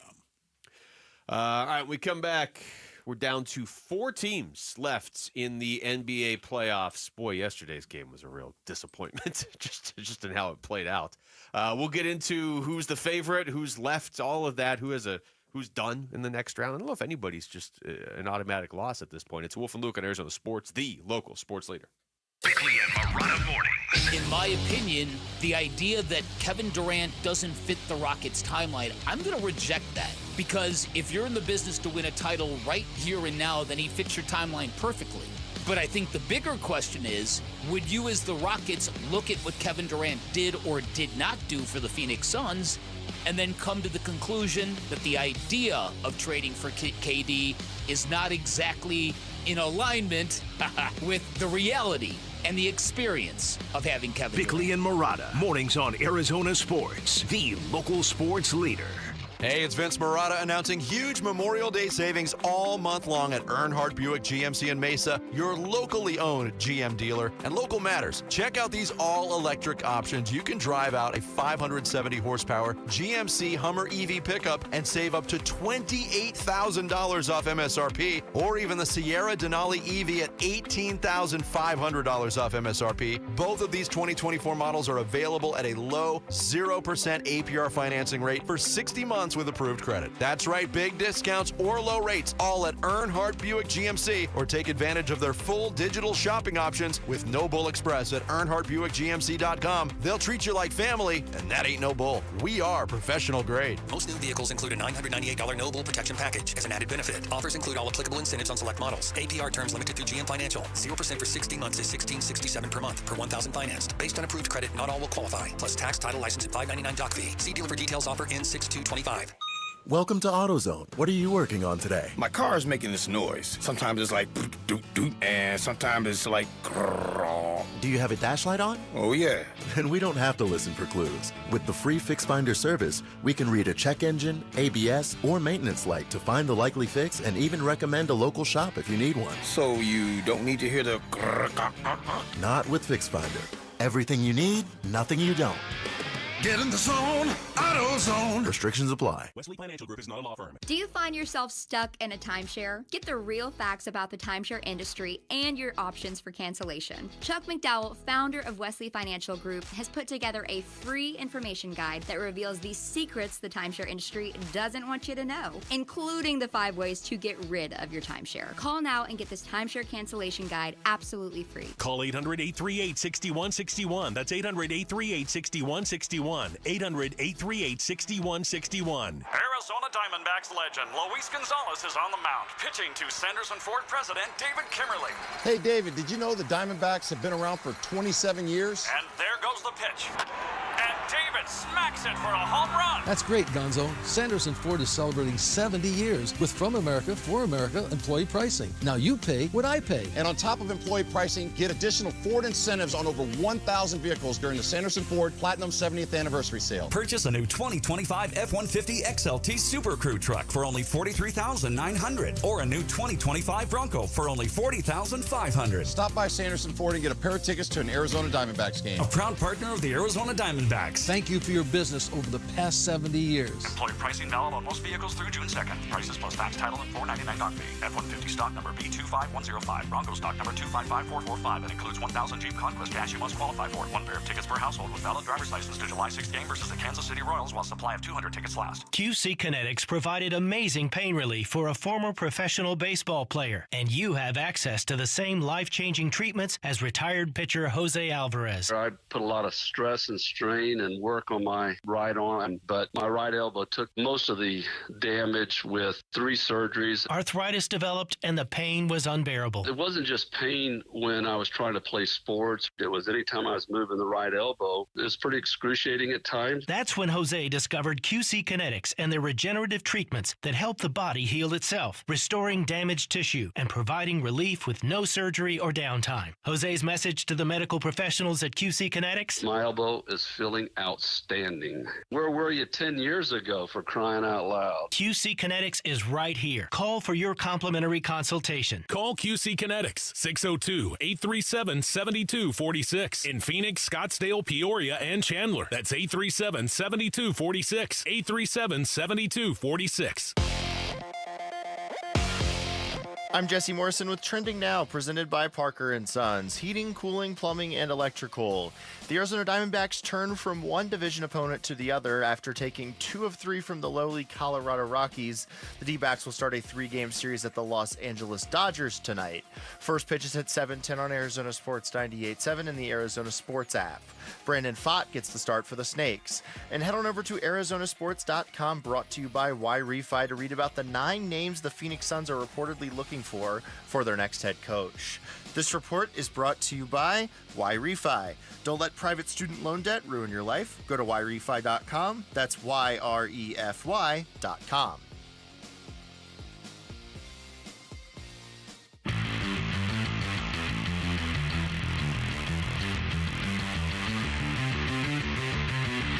All right, we come back. We're down to 4 teams left in the NBA playoffs. Boy, yesterday's game was a real disappointment, just in how it played out. We'll get into who's the favorite, who's left, all of that, who's done in the next round. I don't know if anybody's just an automatic loss at this point. It's Wolf and Luke on Arizona Sports, the local sports leader. Bickley and Marotta mornings. In my opinion, the idea that Kevin Durant doesn't fit the Rockets' timeline, I'm going to reject that. Because if you're in the business to win a title right here and now, then he fits your timeline perfectly. But I think the bigger question is, would you as the Rockets look at what Kevin Durant did or did not do for the Phoenix Suns and then come to the conclusion that the idea of trading for KD is not exactly in alignment with the reality and the experience of having Kevin Bickley Durant? and Marotta, mornings on Arizona Sports, the local sports leader. Hey, it's Vince Marotta announcing huge Memorial Day savings all month long at Earnhardt Buick GMC in Mesa, your locally owned GM dealer. And local matters. Check out these all-electric options. You can drive out a 570 horsepower GMC Hummer EV pickup and save up to $28,000 off MSRP, or even the Sierra Denali EV at $18,500 off MSRP. Both of these 2024 models are available at a low 0% APR financing rate for 60 months with approved credit. That's right, big discounts or low rates, all at Earnhardt Buick GMC, or take advantage of their full digital shopping options with No Bull Express at EarnhardtBuickGMC.com. They'll treat you like family, and that ain't no bull. We are professional grade. Most new vehicles include a $998 No Bull protection package as an added benefit. Offers include all applicable incentives on select models. APR terms limited through GM Financial. 0% for 60 months is $16.67 per month per 1,000 financed. Based on approved credit, not all will qualify. Plus tax, title, license, and $599 doc fee. See dealer for details. Offer ends 6/2/25. Welcome to AutoZone. What are you working on today? My car is making this noise. Sometimes it's like doot doot, and sometimes it's like grrr. Do you have a dash light on? Oh yeah. Then we don't have to listen for clues. With the free Fix Finder service, we can read a check engine, ABS, or maintenance light to find the likely fix and even recommend a local shop if you need one. So you don't need to hear the grrr. Not with Fix Finder. Everything you need, nothing you don't. Get in the zone, AutoZone. Restrictions apply. Wesley Financial Group is not a law firm. Do you find yourself stuck in a timeshare? Get the real facts about the timeshare industry and your options for cancellation. Chuck McDowell, founder of Wesley Financial Group, has put together a free information guide that reveals the secrets the timeshare industry doesn't want you to know, including the 5 ways to get rid of your timeshare. Call now and get this timeshare cancellation guide absolutely free. Call 800-838-6161. That's 800-838-6161. 800-838-6161. Arizona Diamondbacks legend Luis Gonzalez is on the mound, pitching to Sanderson Ford president David Kimmerly. Hey, David, did you know the Diamondbacks have been around for 27 years? And there goes the pitch. And David smacks it for a home run. That's great, Gonzo. Sanderson Ford is celebrating 70 years with From America, For America employee pricing. Now you pay what I pay. And on top of employee pricing, get additional Ford incentives on over 1,000 vehicles during the Sanderson Ford Platinum 70th Anniversary Sale. Purchase a new 2025 F-150 XLT Super Crew truck for only $43,900 or a new 2025 Bronco for only $40,500. Stop by Sanderson Ford and get a pair of tickets to an Arizona Diamondbacks game. A proud partner of the Arizona Diamondbacks. Thank you for your business over the past 70 years. Employee pricing valid on most vehicles through June 2nd. Prices plus tax, title, and $4.99 dock fee. F-150 stock number B25105. Bronco stock number 255445. It includes 1,000 Jeep Conquest cash you must qualify for. 1 pair of tickets per household with valid driver's license to July 6th game versus the Kansas City Royals while supply of 200 tickets last. QC Kinetics provided amazing pain relief for a former professional baseball player, and you have access to the same life-changing treatments as retired pitcher Jose Alvarez. I put a lot of stress and strain and work on my right arm, but my right elbow took most of the damage with 3 surgeries. Arthritis developed and the pain was unbearable. It wasn't just pain when I was trying to play sports. It was anytime I was moving the right elbow. It was pretty excruciating at times. That's when Jose discovered QC Kinetics and their regenerative treatments that help the body heal itself, restoring damaged tissue and providing relief with no surgery or downtime. Jose's message to the medical professionals at QC Kinetics? My elbow is feeling outstanding. Where were you 10 years ago, for crying out loud? QC Kinetics is right here. Call for your complimentary consultation. Call QC Kinetics, 602-837-7246. In Phoenix, Scottsdale, Peoria, and Chandler. That's 837-7246. 837-7246. I'm Jesse Morrison with Trending Now, presented by Parker & Sons. Heating, cooling, plumbing, and electrical. The Arizona Diamondbacks turn from one division opponent to the other after taking 2 of 3 from the lowly Colorado Rockies. The Dbacks will start a 3-game series at the Los Angeles Dodgers tonight. First pitch is at 7:10 on Arizona Sports 98.7 and the Arizona Sports app. Brandon Pfaadt gets the start for the Snakes. And head on over to ArizonaSports.com, brought to you by Y-Refi, to read about the 9 names the Phoenix Suns are reportedly looking for their next head coach. This report is brought to you by Y-Refi. Don't let private student loan debt ruin your life. Go to YREFI.com. That's YREFY.com.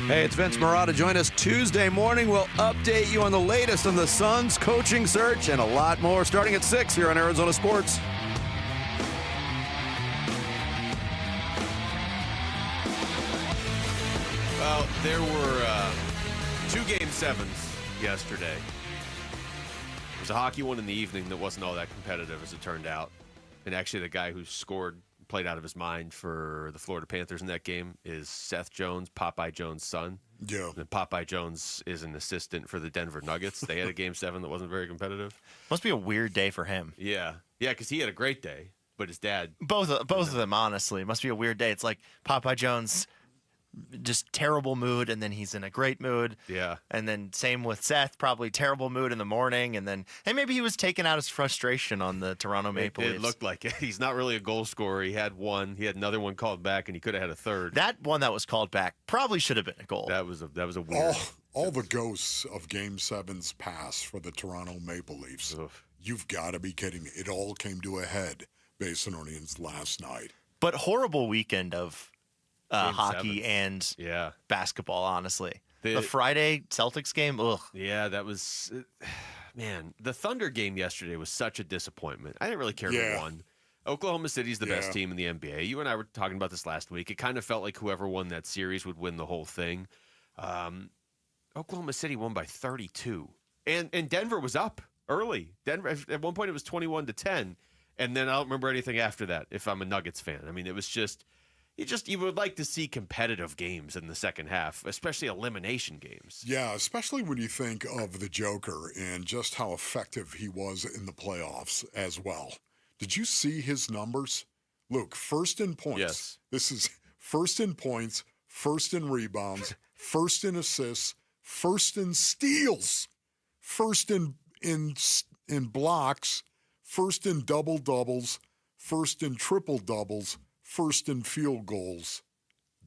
Hey, it's Vince Marotta. Join us Tuesday morning. We'll update you on the latest on the Suns coaching search and a lot more starting at 6 here on Arizona Sports. Well, there were 2 Game 7s yesterday. There was a hockey one in the evening that wasn't all that competitive, as it turned out. And actually, the guy who scored played out of his mind for the Florida Panthers in that game is Seth Jones, Popeye Jones' son. Yeah. And Popeye Jones is an assistant for the Denver Nuggets. They had a Game 7 that wasn't very competitive. Must be a weird day for him. Yeah. Yeah, because he had a great day, but his dad... Both of them, honestly. It must be a weird day. It's like Popeye Jones just terrible mood, and then he's in a great mood. Yeah. And then same with Seth, probably terrible mood in the morning, and maybe he was taking out his frustration on the Toronto Maple Leafs. It looked like it. He's not really a goal scorer. He had one. He had another one called back, and he could have had a third. That one that was called back probably should have been a goal. That was a weird. All the ghosts of Game 7's past for the Toronto Maple Leafs. Oof. You've got to be kidding me. It all came to a head, Basinonians, last night. But horrible weekend of hockey and basketball, honestly. The Friday Celtics game, ugh. Yeah, that was... Man, the Thunder game yesterday was such a disappointment. I didn't really care who won. Oklahoma City's the best team in the NBA. You and I were talking about this last week. It kind of felt like whoever won that series would win the whole thing. Oklahoma City won by 32. And Denver was up early. Denver, at one point, it was 21-10. And then I don't remember anything after that, if I'm a Nuggets fan. I mean, it was just... You would like to see competitive games in the second half, especially elimination games. Yeah, especially when you think of the Joker and just how effective he was in the playoffs as well. Did you see his numbers? Luke, first in points. Yes. This is first in points, first in rebounds, first in assists, first in steals, first in blocks, first in double-doubles, first in triple-doubles, first in field goals.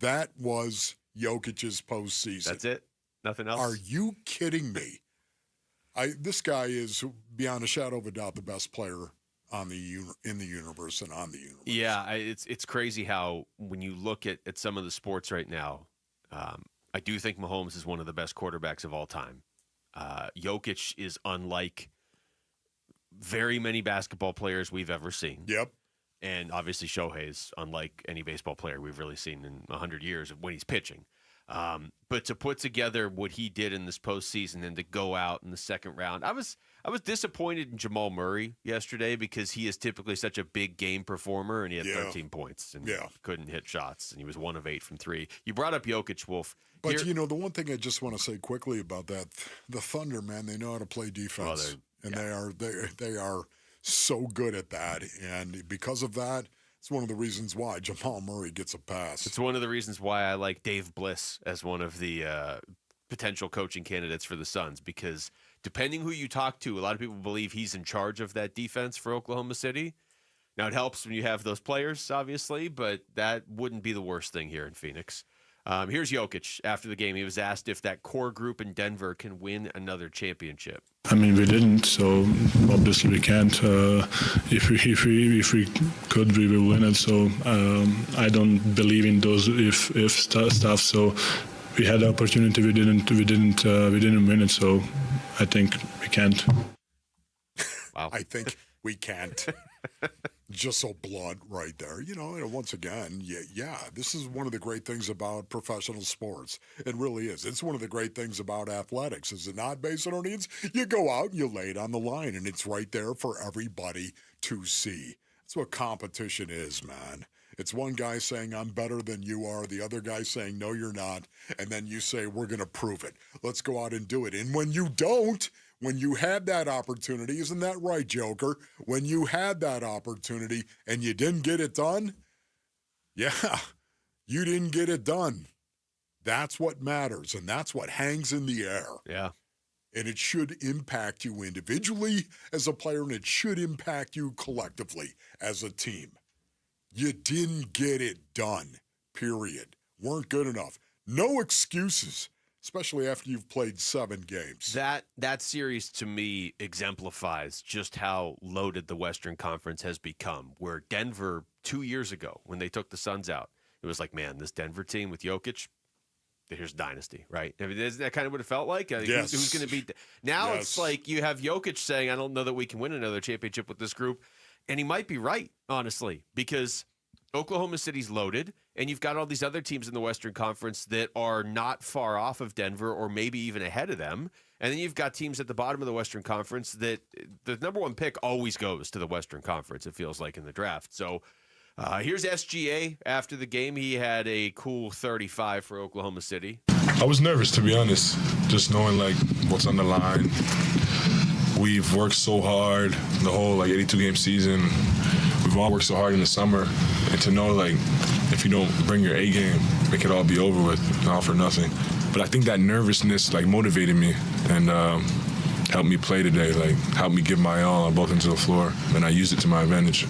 That was Jokic's postseason. That's it? Nothing else? Are you kidding me? This guy is, beyond a shadow of a doubt, the best player in the universe and on the universe. Yeah, it's crazy how when you look at some of the sports right now, I do think Mahomes is one of the best quarterbacks of all time. Jokic is unlike very many basketball players we've ever seen. Yep. And obviously Shohei's unlike any baseball player we've really seen in 100 years when he's pitching. But to put together what he did in this postseason and to go out in the second round, I was disappointed in Jamal Murray yesterday because he is typically such a big game performer, and he had 13 points and couldn't hit shots, and he was 1 of 8 from 3. You brought up Jokic, Wolf. But, the one thing I just want to say quickly about that, the Thunder, man, they know how to play defense. They are so good at that, and because of that, it's one of the reasons why Jamal Murray gets a pass. It's one of the reasons why I like Dave Bliss as one of the potential coaching candidates for the Suns, because depending who you talk to, a lot of people believe he's in charge of that defense for Oklahoma City. Now, it helps when you have those players, obviously, but that wouldn't be the worst thing here in Phoenix. Here's Jokic after the game. He was asked if that core group in Denver can win another championship. I mean, we didn't, so obviously we can't. If we could, we will win it. So I don't believe in those if stuff. So we had the opportunity, we didn't win it. So I think we can't. Wow. I think we can't. Just so blunt right there. And once again, this is one of the great things about professional sports. It really is. It's one of the great things about athletics, is it not, Basinonians? You go out and you lay it on the line, and it's right there for everybody to see. That's what competition is, man. It's one guy saying, I'm better than you are, the other guy saying, no, you're not, and then you say, we're going to prove it. Let's go out and do it. And when you don't, when you had that opportunity, isn't that right, Joker? When you had that opportunity and you didn't get it done, you didn't get it done. That's what matters, and that's what hangs in the air. Yeah. And it should impact you individually as a player, and it should impact you collectively as a team. You didn't get it done, period. Weren't good enough. No excuses. Especially after you've played 7 games. That series, to me, exemplifies just how loaded the Western Conference has become, where Denver, 2 years ago, when they took the Suns out, it was like, man, this Denver team with Jokic, here's dynasty, right? I mean, isn't that kind of what it felt like? Yes. Who's going to beat? Now It's like you have Jokic saying, I don't know that we can win another championship with this group. And he might be right, honestly, because Oklahoma City's loaded, and you've got all these other teams in the Western Conference that are not far off of Denver or maybe even ahead of them. And then you've got teams at the bottom of the Western Conference that the number one pick always goes to the Western Conference, it feels like, in the draft. So here's SGA after the game. He had a cool 35 for Oklahoma City. I was nervous, to be honest, just knowing what's on the line. We've worked so hard the whole 82-game season. We've all worked so hard in the summer, and to know if if you don't bring your A game, it could all be over with, all for nothing. But I think that nervousness motivated me and helped me play today, helped me give my all on both ends of the floor, and I used it to my advantage.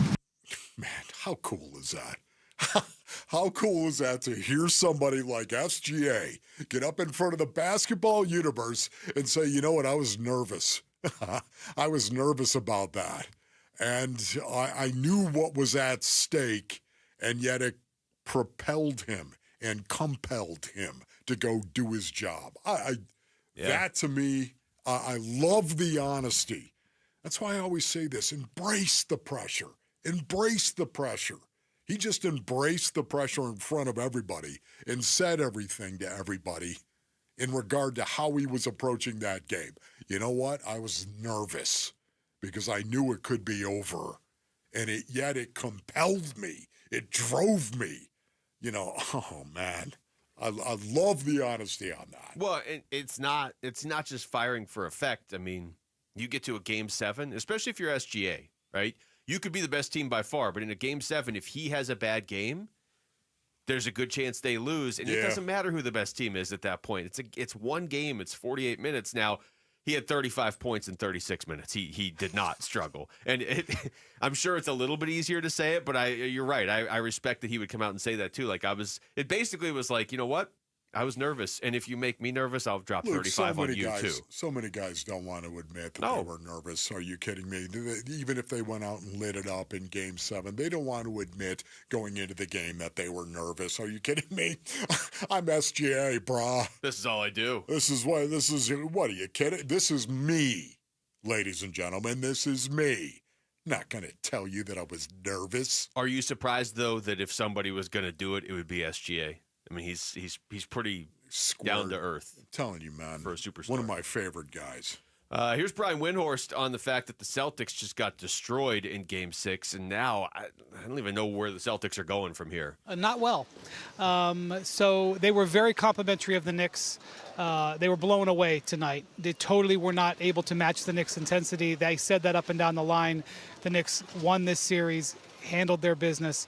Man, how cool is that? How cool is that to hear somebody like SGA get up in front of the basketball universe and say, you know what, I was nervous. I was nervous about that. And I knew what was at stake, and yet it propelled him and compelled him to go do his job. That, to me, I love the honesty. That's why I always say this, embrace the pressure. Embrace the pressure. He just embraced the pressure in front of everybody and said everything to everybody in regard to how he was approaching that game. You know what? I was nervous because I knew it could be over. And yet it compelled me. It drove me. Oh, man. I love the honesty on that. Well, it's not just firing for effect. I mean, you get to a Game 7, especially if you're SGA, right? You could be the best team by far, but in a Game 7, if he has a bad game, there's a good chance they lose, and it doesn't matter who the best team is at that point. It's one game. It's 48 minutes. Now, he had 35 points in 36 minutes. He did not struggle. And I'm sure it's a little bit easier to say it, but you're right. I respect that he would come out and say that too. It basically was like, you know what? I was nervous, and if you make me nervous, I'll drop 35 on you too. So many guys don't want to admit that they were nervous. Are you kidding me? Even if they went out and lit it up in Game 7, they don't want to admit going into the game that they were nervous. Are you kidding me? I'm SGA, brah. This is all I do. What are you kidding? This is me, ladies and gentlemen. This is me. Not going to tell you that I was nervous. Are you surprised, though, that if somebody was going to do it, it would be SGA? I mean, he's pretty down to earth. I'm telling you, man. For a superstar. One of my favorite guys. Here's Brian Windhorst on the fact that the Celtics just got destroyed in Game 6, and now I don't even know where the Celtics are going from here. Not well. So they were very complimentary of the Knicks. They were blown away tonight. They totally were not able to match the Knicks' intensity. They said that up and down the line. The Knicks won this series, handled their business.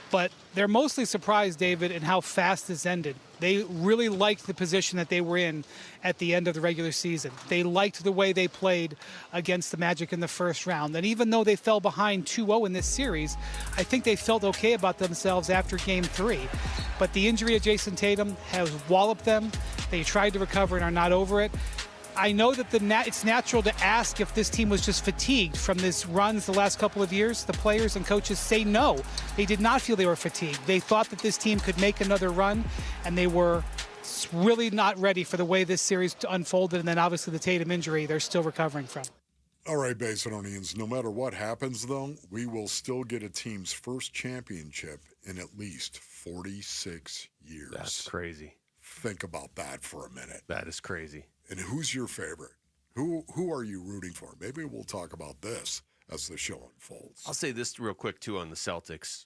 But they're mostly surprised, David, in how fast this ended. They really liked the position that they were in at the end of the regular season. They liked the way they played against the Magic in the first round. And even though they fell behind 2-0 in this series, I think they felt okay about themselves after Game 3. But the injury of Jason Tatum has walloped them. They tried to recover and are not over it. I know that it's natural to ask if this team was just fatigued from this runs the last couple of years. The players and coaches say no. They did not feel they were fatigued. They thought that this team could make another run, and they were really not ready for the way this series unfolded. And then obviously the Tatum injury they're still recovering from. All right, Basinonians, no matter what happens, though, we will still get a team's first championship in at least 46 years. That's crazy. Think about that for a minute. That is crazy. And who's your favorite? Who are you rooting for? Maybe we'll talk about this as the show unfolds. I'll say this real quick, too, on the Celtics.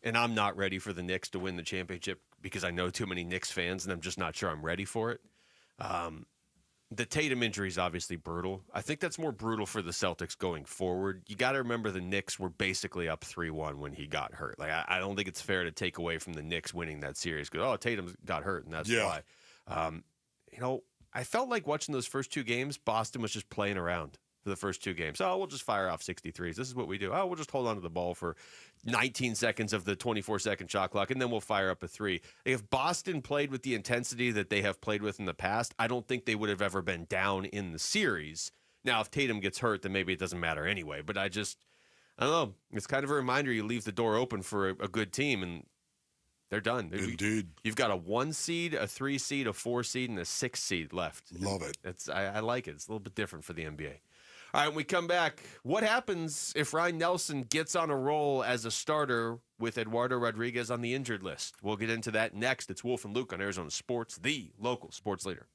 And I'm not ready for the Knicks to win the championship because I know too many Knicks fans, and I'm just not sure I'm ready for it. The Tatum injury is obviously brutal. I think that's more brutal for the Celtics going forward. You got to remember the Knicks were basically up 3-1 when he got hurt. I don't think it's fair to take away from the Knicks winning that series because, Tatum got hurt, and that's why. I felt like watching those first two games, Boston was just playing around for the first two games. We'll just fire off 63s. This is what we do. We'll just hold on to the ball for 19 seconds of the 24-second shot clock, and then we'll fire up a three. If Boston played with the intensity that they have played with in the past, I don't think they would have ever been down in the series. Now, if Tatum gets hurt, then maybe it doesn't matter anyway. But I don't know. It's kind of a reminder you leave the door open for a good team, and they're done. Indeed. You've got a 1 seed, a 3 seed, a 4 seed, and a 6 seed left. Love it. I like it. It's a little bit different for the NBA. All right, when we come back, what happens if Ryan Nelson gets on a roll as a starter with Eduardo Rodriguez on the injured list? We'll get into that next. It's Wolf and Luke on Arizona Sports, the local sports leader.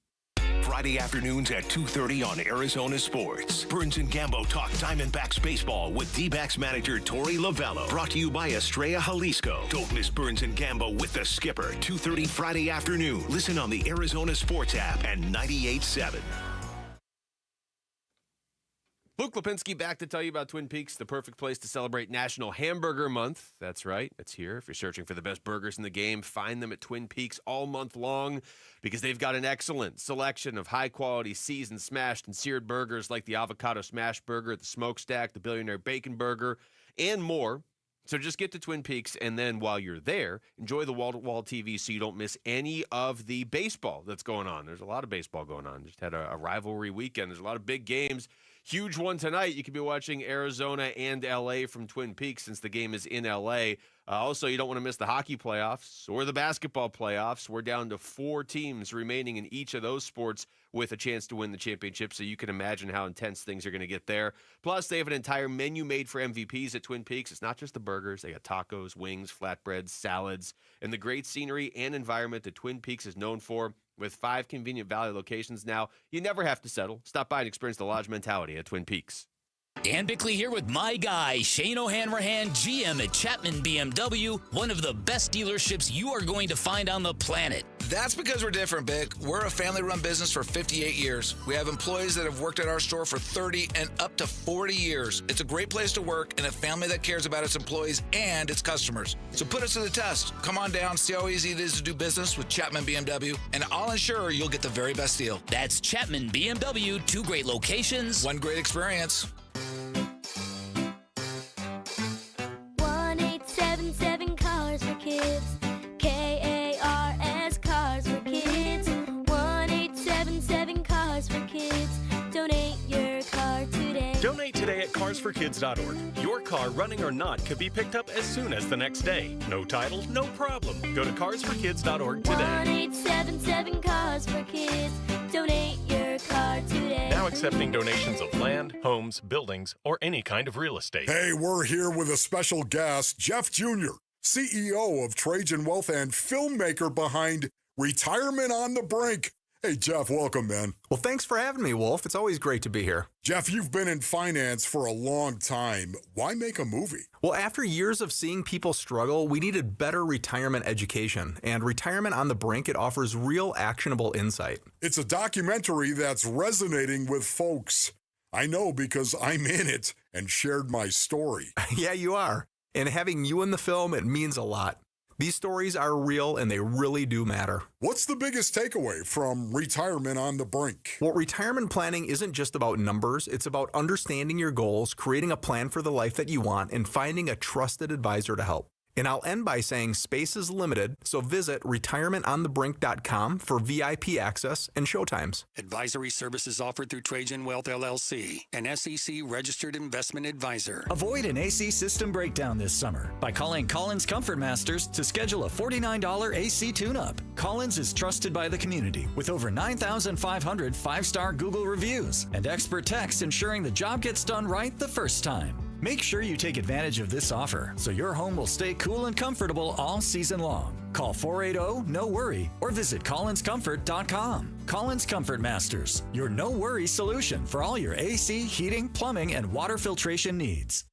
Friday afternoons at 2:30 on Arizona Sports. Burns and Gambo talk Diamondbacks baseball with Dbacks manager Tory Lovullo. Brought to you by Estrella Jalisco. Don't miss Burns and Gambo with the skipper. 2:30 Friday afternoon. Listen on the Arizona Sports app and 98.7. Luke Lipinski back to tell you about Twin Peaks, the perfect place to celebrate National Hamburger Month. That's right, it's here. If you're searching for the best burgers in the game, find them at Twin Peaks all month long because they've got an excellent selection of high-quality seasoned, smashed, and seared burgers like the Avocado Smash Burger, the Smokestack, the Billionaire Bacon Burger, and more. So just get to Twin Peaks, and then while you're there, enjoy the wall-to-wall TV so you don't miss any of the baseball that's going on. There's a lot of baseball going on. Just had a rivalry weekend. There's a lot of big games. Huge one tonight. You could be watching Arizona and L.A. from Twin Peaks since the game is in L.A. Also, you don't want to miss the hockey playoffs or the basketball playoffs. We're down to 4 teams remaining in each of those sports with a chance to win the championship, so you can imagine how intense things are going to get there. Plus, they have an entire menu made for MVPs at Twin Peaks. It's not just the burgers. They got tacos, wings, flatbreads, salads, and the great scenery and environment that Twin Peaks is known for. With 5 convenient Valley locations now, you never have to settle. Stop by and experience the lodge mentality at Twin Peaks. Dan Bickley here with my guy, Shane O'Hanrahan, GM at Chapman BMW, one of the best dealerships you are going to find on the planet. That's because we're different, Bick. We're a family-run business for 58 years. We have employees that have worked at our store for 30 and up to 40 years. It's a great place to work and a family that cares about its employees and its customers. So put us to the test. Come on down, see how easy it is to do business with Chapman BMW, and I'll ensure you'll get the very best deal. That's Chapman BMW, 2 great locations, 1 great experience. 1-877 Cars for Kids. KARS Cars for Kids. 1-877 Cars for Kids. Donate your car today. Donate today at carsforkids.org. Your car, running or not, could be picked up as soon as the next day. No title, no problem. Go to carsforkids.org today. 1-877 Cars for Kids. Donate your car today. Now accepting donations of land, homes, buildings, or any kind of real estate. Hey, we're here with a special guest, Jeff Jr., CEO of Trajan Wealth and filmmaker behind Retirement on the Brink. Hey, Jeff, welcome, man. Well, thanks for having me, Wolf. It's always great to be here. Jeff, you've been in finance for a long time. Why make a movie? Well, after years of seeing people struggle, we needed better retirement education. And Retirement on the Brink, it offers real actionable insight. It's a documentary that's resonating with folks. I know because I'm in it and shared my story. Yeah, you are. And having you in the film, it means a lot. These stories are real and they really do matter. What's the biggest takeaway from Retirement on the Brink? Well, retirement planning isn't just about numbers. It's about understanding your goals, creating a plan for the life that you want, and finding a trusted advisor to help. And I'll end by saying space is limited, so visit retirementonthebrink.com for VIP access and showtimes. Advisory services offered through Trajan Wealth LLC, an SEC-registered investment advisor. Avoid an AC system breakdown this summer by calling Collins Comfort Masters to schedule a $49 AC tune-up. Collins is trusted by the community with over 9,500 5-star Google reviews and expert techs ensuring the job gets done right the first time. Make sure you take advantage of this offer so your home will stay cool and comfortable all season long. Call 480-NO-WORRY or visit collinscomfort.com. Collins Comfort Masters, your no-worry solution for all your AC, heating, plumbing, and water filtration needs.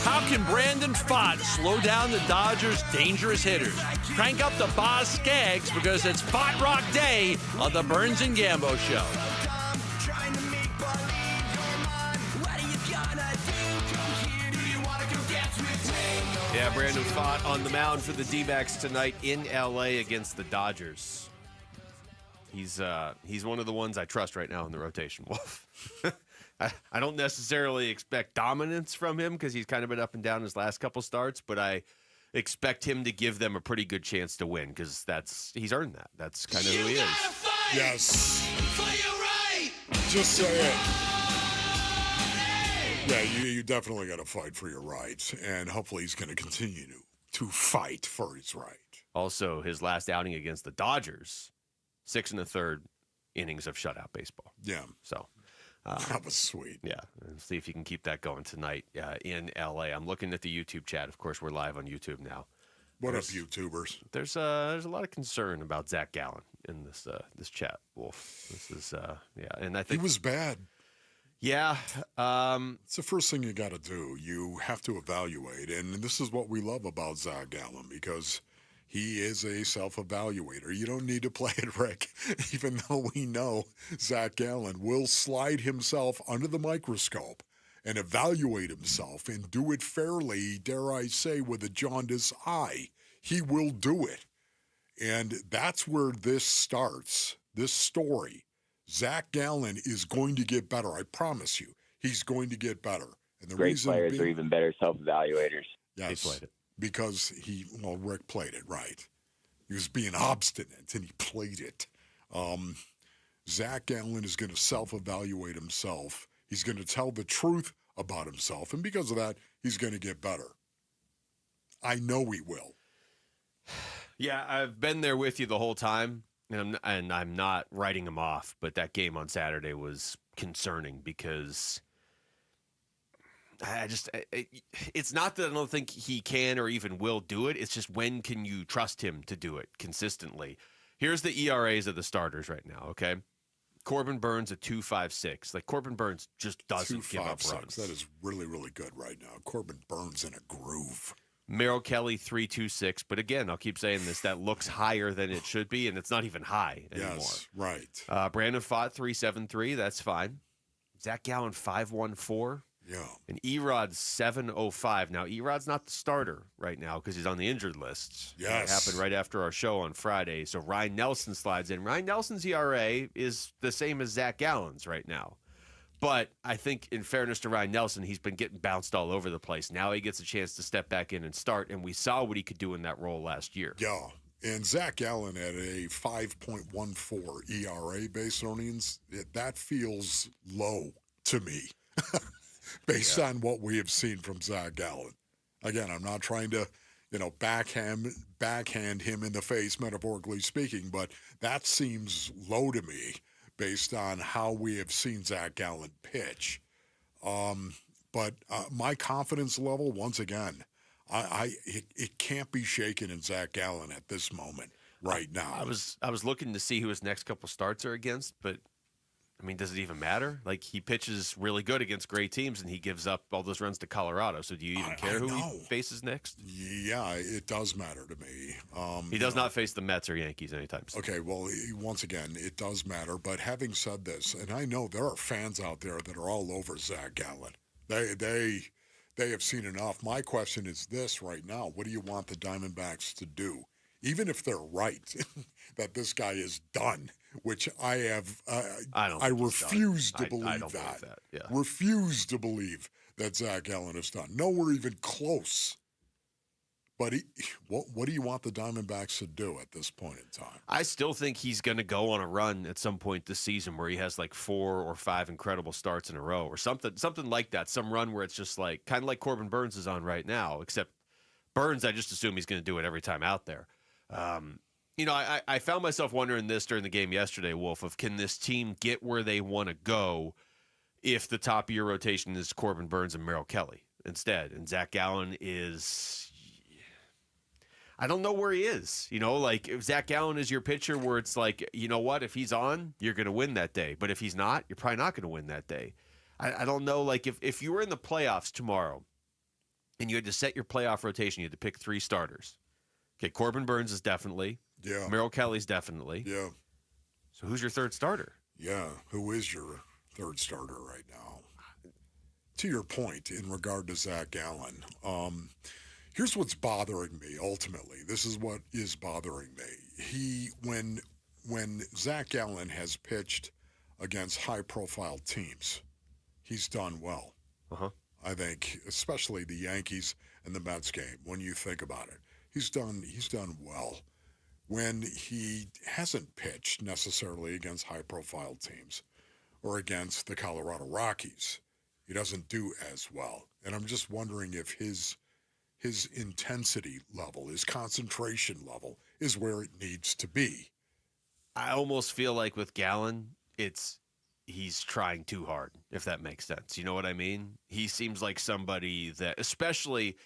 How can Brandon Pfaadt slow down the Dodgers' dangerous hitters? Crank up the Boz Skaggs because it's Pfaadt Rock Day on the Burns and Gambo Show. Yeah, Brandon Pfaadt on the mound for the Dbacks tonight in L.A. against the Dodgers. He's one of the ones I trust right now in the rotation, Wolf. I don't necessarily expect dominance from him because he's kind of been up and down his last couple starts, but I expect him to give them a pretty good chance to win because he's earned that. That's kind of who he is. Yes. For your right. Just say it. Yeah, you definitely got to fight for your rights, and hopefully he's going to continue to fight for his right. Also, his last outing against the Dodgers, 6 1/3 innings of shutout baseball. Yeah. So that was sweet. Yeah. Let's see if you can keep that going tonight in L.A. I'm looking at the YouTube chat. Of course, we're live on YouTube now. What up, YouTubers? There's a lot of concern about Zach Gallen in this chat, Wolf. This is and I think he was bad. Yeah. It's the first thing you got to do. You have to evaluate, and this is what we love about Zach Gallen because He is a self-evaluator. You don't need to play it, Rick, even though we know Zach Gallen will slide himself under the microscope and evaluate himself and do it fairly, dare I say, with a jaundiced eye. He will do it. And that's where this starts, this story. Zach Gallen is going to get better. I promise you, he's going to get better. And the Great reason players are even better self-evaluators. Yes, He played it. because Rick played it right. He was being obstinate, and he played it. Zach Gallen is going to self-evaluate himself. He's going to tell the truth about himself, and because of that, he's going to get better. I know he will. Yeah, I've been there with you the whole time, and I'm not writing him off, but that game on Saturday was concerning because it's not that I don't think he can or even will do it. It's just when can you trust him to do it consistently? Here's the ERAs of the starters right now, okay? Corbin Burns at 2.56. Like, Corbin Burns just doesn't give up runs. That is really, really good right now. Corbin Burns in a groove. Merrill Kelly 3.26, but again, I'll keep saying this, that looks higher than it should be, and it's not even high anymore. Yes, right. Brandon Pfaadt 3.73, that's fine. Zach Gallen 5.14. Yeah. And Erod's 7.05. Now, Erod's not the starter right now because he's on the injured list. Yes. That happened right after our show on Friday. So Ryan Nelson slides in. Ryan Nelson's ERA is the same as Zach Gallen's right now. But I think, in fairness to Ryan Nelson, he's been getting bounced all over the place. Now he gets a chance to step back in and start, and we saw what he could do in that role last year. Yeah, and Zach Gallen at a 5.14 ERA base earnings, that feels low to me based on what we have seen from Zach Gallen. Again, I'm not trying to, backhand him in the face, metaphorically speaking, but that seems low to me, based on how we have seen Zach Gallen pitch. But my confidence level, once again, it can't be shaken in Zach Gallen at this moment right now. I was looking to see who his next couple starts are against, but, I mean, does it even matter? Like, he pitches really good against great teams, and he gives up all those runs to Colorado. So do you even care who he faces next? Yeah, it does matter to me. He does not face the Mets or Yankees anytime soon. Okay, well, once again, it does matter. But having said this, and I know there are fans out there that are all over Zach Gallen. They have seen enough. My question is this right now. What do you want the Diamondbacks to do? Even if they're right that this guy is done, which I have, I refuse to believe I don't that. believe that. Yeah. Refuse to believe that Zach Gallen is done. Nowhere even close. But what do you want the Diamondbacks to do at this point in time? I still think he's going to go on a run at some point this season where he has like 4 or 5 incredible starts in a row or something like that. Some run where it's just like kind of like Corbin Burns is on right now, except Burns, I just assume he's going to do it every time out there. I found myself wondering this during the game yesterday, Wolf, of can this team get where they want to go if the top of your rotation is Corbin Burns and Merrill Kelly instead? And Zach Gallen is... I don't know where he is. Like if Zach Gallen is your pitcher where it's like, you know what, if he's on, you're going to win that day. But if he's not, you're probably not going to win that day. I don't know. Like if you were in the playoffs tomorrow and you had to set your playoff rotation, you had to pick 3 starters. Okay, Corbin Burns is definitely. Yeah. Merrill Kelly's definitely. Yeah. So who's your third starter? Yeah, who is your third starter right now? To your point in regard to Zach Gallen, here's what's bothering me ultimately. This is what is bothering me. When Zach Gallen has pitched against high-profile teams, he's done well. Uh-huh. I think, especially the Yankees and the Mets game, when you think about it. He's done well. When he hasn't pitched necessarily against high-profile teams or against the Colorado Rockies, he doesn't do as well. And I'm just wondering if his intensity level, his concentration level is where it needs to be. I almost feel like with Gallen, he's trying too hard, if that makes sense. You know what I mean? He seems like somebody that, especially,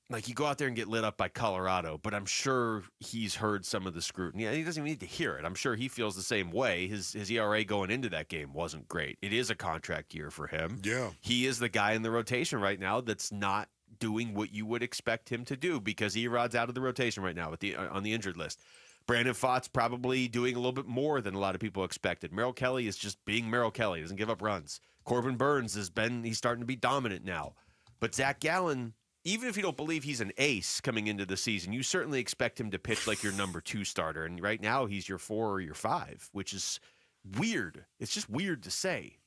like you go out there and get lit up by Colorado, but I'm sure he's heard some of the scrutiny. And he doesn't even need to hear it. I'm sure he feels the same way. His ERA going into that game wasn't great. It is a contract year for him. Yeah. He is the guy in the rotation right now that's not doing what you would expect him to do because Erod's out of the rotation right now on the injured list. Brandon Pfaadt's probably doing a little bit more than a lot of people expected. Merrill Kelly is just being Merrill Kelly. Doesn't give up runs. Corbin Burns he's starting to be dominant now. But Zach Gallen, even if you don't believe he's an ace coming into the season, you certainly expect him to pitch like your number 2 starter. And right now he's your 4 or your 5, which is weird. It's just weird to say.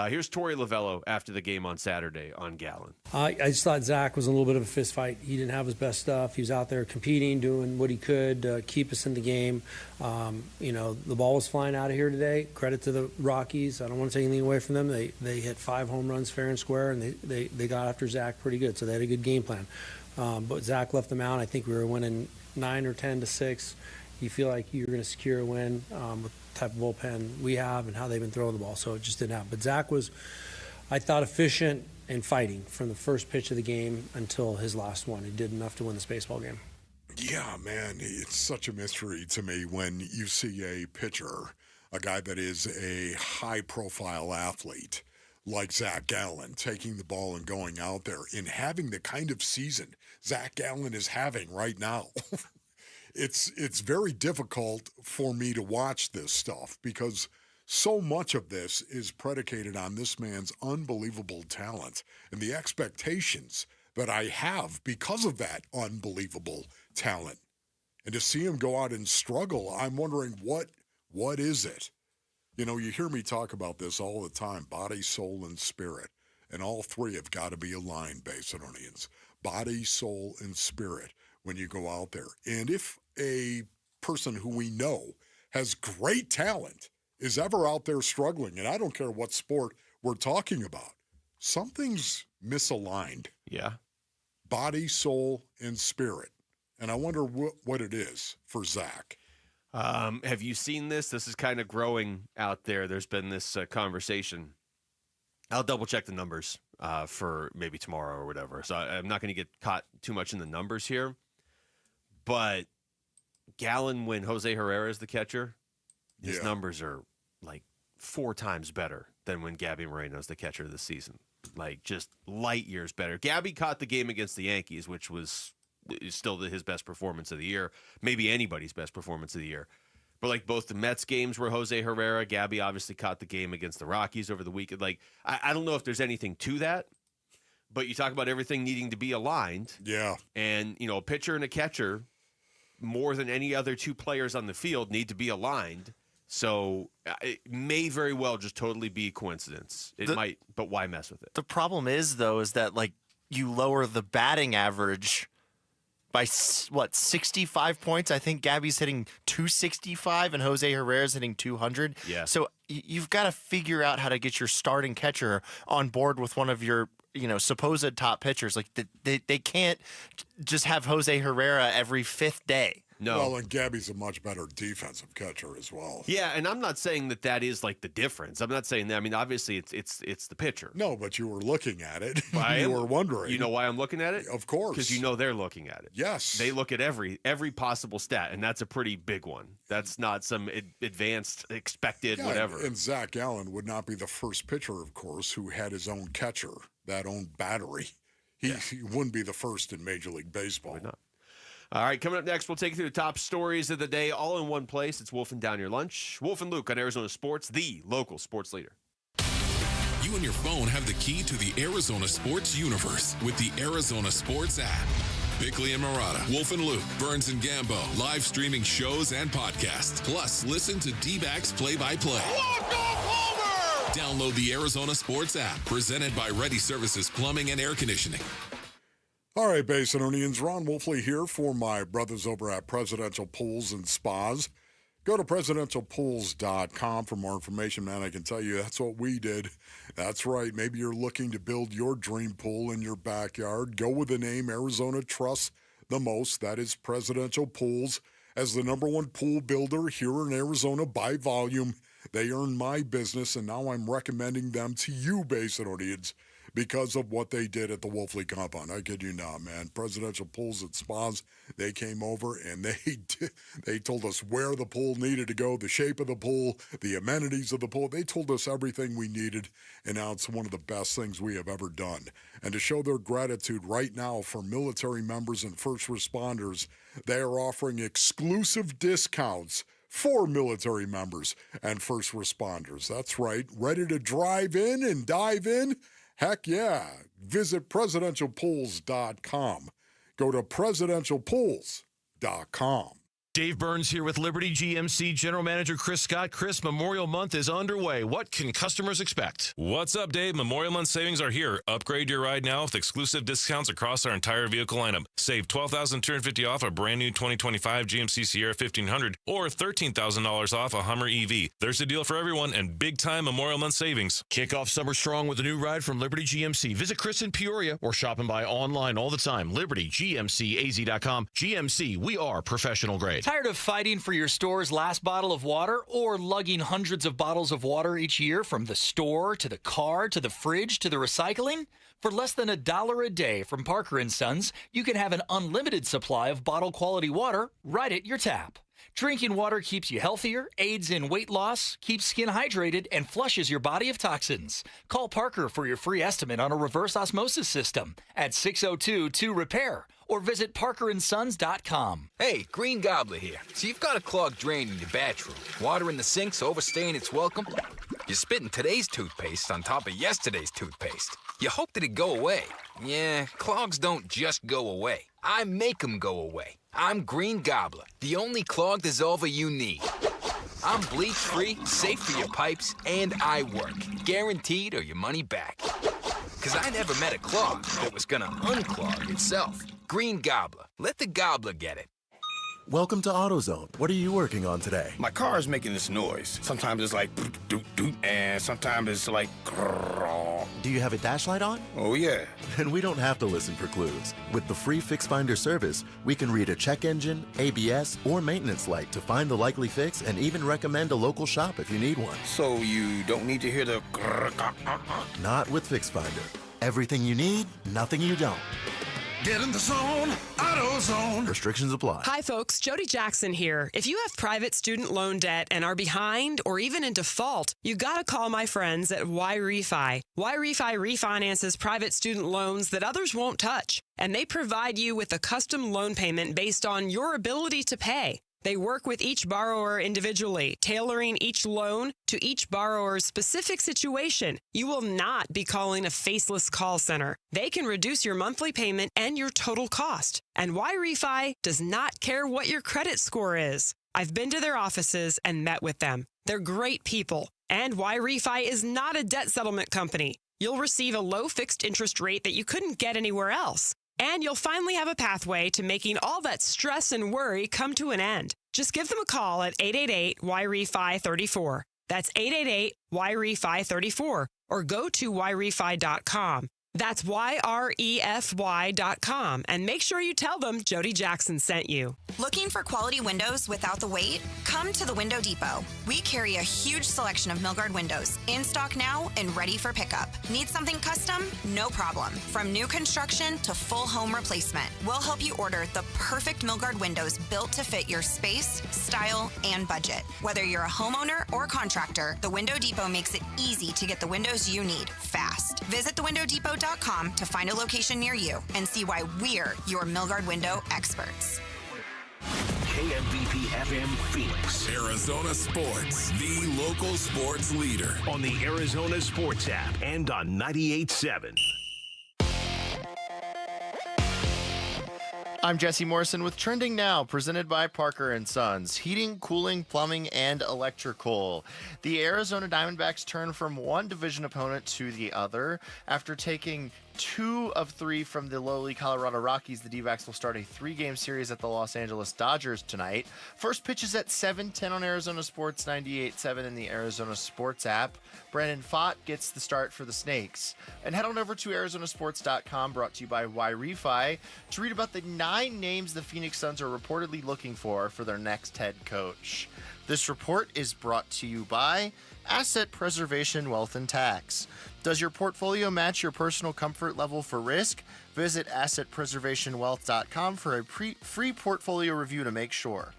Here's Tory Lovullo after the game on Saturday on Gallen. I just thought Zach was a little bit of a fist fight. He didn't have his best stuff. He was out there competing, doing what he could to keep us in the game. The ball was flying out of here today. Credit to the Rockies. I don't want to take anything away from them. They hit 5 home runs fair and square, and they got after Zach pretty good. So they had a good game plan. But Zach left them out. I think we were winning 9 or 10-6. You feel like you're going to secure a win with the type of bullpen we have and how they've been throwing the ball. So it just didn't happen. But Zach was, I thought, efficient and fighting from the first pitch of the game until his last one. He did enough to win this baseball game. Yeah, man, it's such a mystery to me when you see a pitcher, a guy that is a high-profile athlete like Zach Gallen, taking the ball and going out there and having the kind of season Zach Gallen is having right now. It's very difficult for me to watch this stuff because so much of this is predicated on this man's unbelievable talent and the expectations that I have because of that unbelievable talent. And to see him go out and struggle, I'm wondering what is it? You know, you hear me talk about this all the time, body, soul, and spirit. And all three have got to be aligned, Basinonians. Body, soul, and spirit when you go out there. And if a person who we know has great talent is ever out there struggling, and I don't care what sport we're talking about, something's misaligned. Yeah. Body, soul, and spirit. And I wonder what it is for Zach. Have you seen this? This is kind of growing out there. There's been this conversation. I'll double check the numbers for maybe tomorrow or whatever. So I'm not going to get caught too much in the numbers here. But Gallen, when Jose Herrera is the catcher, his numbers are like 4 times better than when Gabby Moreno's the catcher this season. Like just light years better. Gabby caught the game against the Yankees, which was still his best performance of the year, maybe anybody's best performance of the year. But like both the Mets games were Jose Herrera. Gabby obviously caught the game against the Rockies over the weekend. Like I don't know if there's anything to that, but you talk about everything needing to be aligned. Yeah. And, a pitcher and a catcher, more than any other 2 players on the field, need to be aligned. So it may very well just totally be coincidence. It might, but why mess with it? The problem is, though, is that, like, you lower the batting average by, 65 points? I think Gabby's hitting 265 and Jose Herrera's hitting 200. Yeah. So you've got to figure out how to get your starting catcher on board with one of your supposed top pitchers. Like they can't just have Jose Herrera every 5th day. No. Well, and Gabby's a much better defensive catcher as well. Yeah, and I'm not saying that is like the difference. I'm not saying that. I mean, obviously it's the pitcher. No, but you were looking at it. You were wondering. You know why I'm looking at it? Of course. Because they're looking at it. Yes. They look at every possible stat, and that's a pretty big one. That's not some advanced, expected, whatever. And Zach Gallen would not be the first pitcher, of course, who had his own catcher, that own battery. He wouldn't be the first in Major League Baseball. Would not. All right, coming up next, we'll take you through the top stories of the day, all in one place. It's Wolf and Down Your Lunch. Wolf and Luke on Arizona Sports, the local sports leader. You and your phone have the key to the Arizona sports universe with the Arizona Sports app. Bickley and Murata, Wolf and Luke, Burns and Gambo, live streaming shows and podcasts. Plus, listen to Dbacks play-by-play. Download the Arizona Sports app, presented by Ready Services Plumbing and Air Conditioning. All right, Basinonians, Ron Wolfley here for my brothers over at Presidential Pools and Spas. Go to presidentialpools.com for more information, man. I can tell you that's what we did. That's right. Maybe you're looking to build your dream pool in your backyard. Go with the name Arizona trusts the most. That is Presidential Pools. As the #1 pool builder here in Arizona by volume, they earn my business, and now I'm recommending them to you, Basinonians, because of what they did at the Wolfley compound. I kid you not, man. Presidential pools and spas, they came over and they told us where the pool needed to go, the shape of the pool, the amenities of the pool. They told us everything we needed, and now it's one of the best things we have ever done. And to show their gratitude right now for military members and first responders, they are offering exclusive discounts for military members and first responders. That's right. Ready to drive in and dive in? Heck yeah. Visit presidentialpools.com. Go to presidentialpools.com. Dave Burns here with Liberty GMC General Manager Chris Scott. Chris, Memorial Month is underway. What can customers expect? What's up, Dave? Memorial Month savings are here. Upgrade your ride now with exclusive discounts across our entire vehicle lineup. Save $12,250 off a brand new 2025 GMC Sierra 1500 or $13,000 off a Hummer EV. There's a deal for everyone and big-time Memorial Month savings. Kick off summer strong with a new ride from Liberty GMC. Visit Chris in Peoria or shop and buy online all the time. LibertyGMCAZ.com. GMC, we are professional grade. Tired of fighting for your store's last bottle of water or lugging hundreds of bottles of water each year from the store to the car to the fridge to the recycling? For less than $1 a day from Parker & Sons, you can have an unlimited supply of bottle-quality water right at your tap. Drinking water keeps you healthier, aids in weight loss, keeps skin hydrated, and flushes your body of toxins. Call Parker for your free estimate on a reverse osmosis system at 602-2-REPAIR or visit parkerandsons.com. Hey, Green Gobbler here. So you've got a clogged drain in your bathroom. Water in the sink's overstaying its welcome. You're spitting today's toothpaste on top of yesterday's toothpaste. You hoped it'd go away. Yeah, clogs don't just go away. I make them go away. I'm Green Gobbler, the only clog dissolver you need. I'm bleach-free, safe for your pipes, and I work. Guaranteed or your money back. Because I never met a clog that was gonna unclog itself. Green Gobbler. Let the gobbler get it. Welcome to AutoZone. What are you working on today? My car is making this noise. Sometimes it's like doot doot, and sometimes it's like grrr. Do you have a dash light on? Oh yeah. Then we don't have to listen for clues. With the free Fix Finder service, we can read a check engine, ABS, or maintenance light to find the likely fix and even recommend a local shop if you need one. So you don't need to hear the grrr. Not with Fix Finder. Everything you need, nothing you don't. Get in the zone, AutoZone. Restrictions apply. Hi, folks. Jody Jackson here. If you have private student loan debt and are behind or even in default, you got to call my friends at YRefi. YRefi refinances private student loans that others won't touch, and they provide you with a custom loan payment based on your ability to pay. They work with each borrower individually, tailoring each loan to each borrower's specific situation. You will not be calling a faceless call center. They can reduce your monthly payment and your total cost. And YRefi does not care what your credit score is. I've been to their offices and met with them. They're great people. And YRefi is not a debt settlement company. You'll receive a low fixed interest rate that you couldn't get anywhere else. And you'll finally have a pathway to making all that stress and worry come to an end. Just give them a call at 888-YRefi-34. That's 888-YRefi-34. Or go to YRefi.com. That's YREFY.com. And make sure you tell them Jody Jackson sent you. Looking for quality windows without the wait? Come to the Window Depot. We carry a huge selection of Milgard windows, in stock now and ready for pickup. Need something custom? No problem. From new construction to full home replacement, we'll help you order the perfect Milgard windows built to fit your space, style, and budget. Whether you're a homeowner or contractor, the Window Depot makes it easy to get the windows you need fast. Visit thewindowdepot.com to find a location near you and see why we're your Milgard window experts. KMVP FM Phoenix. Arizona Sports, the local sports leader. On the Arizona Sports app and on 98.7. I'm Jesse Morrison with Trending Now, presented by Parker & Sons. Heating, cooling, plumbing, and electrical. The Arizona Diamondbacks turn from one division opponent to the other. After taking 2 of 3 from the lowly Colorado Rockies, the Dbacks will start a 3-game series at the Los Angeles Dodgers tonight. First pitch is at 7:10 on Arizona Sports 98.7 in the Arizona Sports app. Brandon Pfaadt gets the start for the Snakes. And head on over to ArizonaSports.com, brought to you by YRefi, to read about the 9 names the Phoenix Suns are reportedly looking for their next head coach. This report is brought to you by Asset Preservation Wealth and Tax. Does your portfolio match your personal comfort level for risk? Visit assetpreservationwealth.com for a free portfolio review to make sure.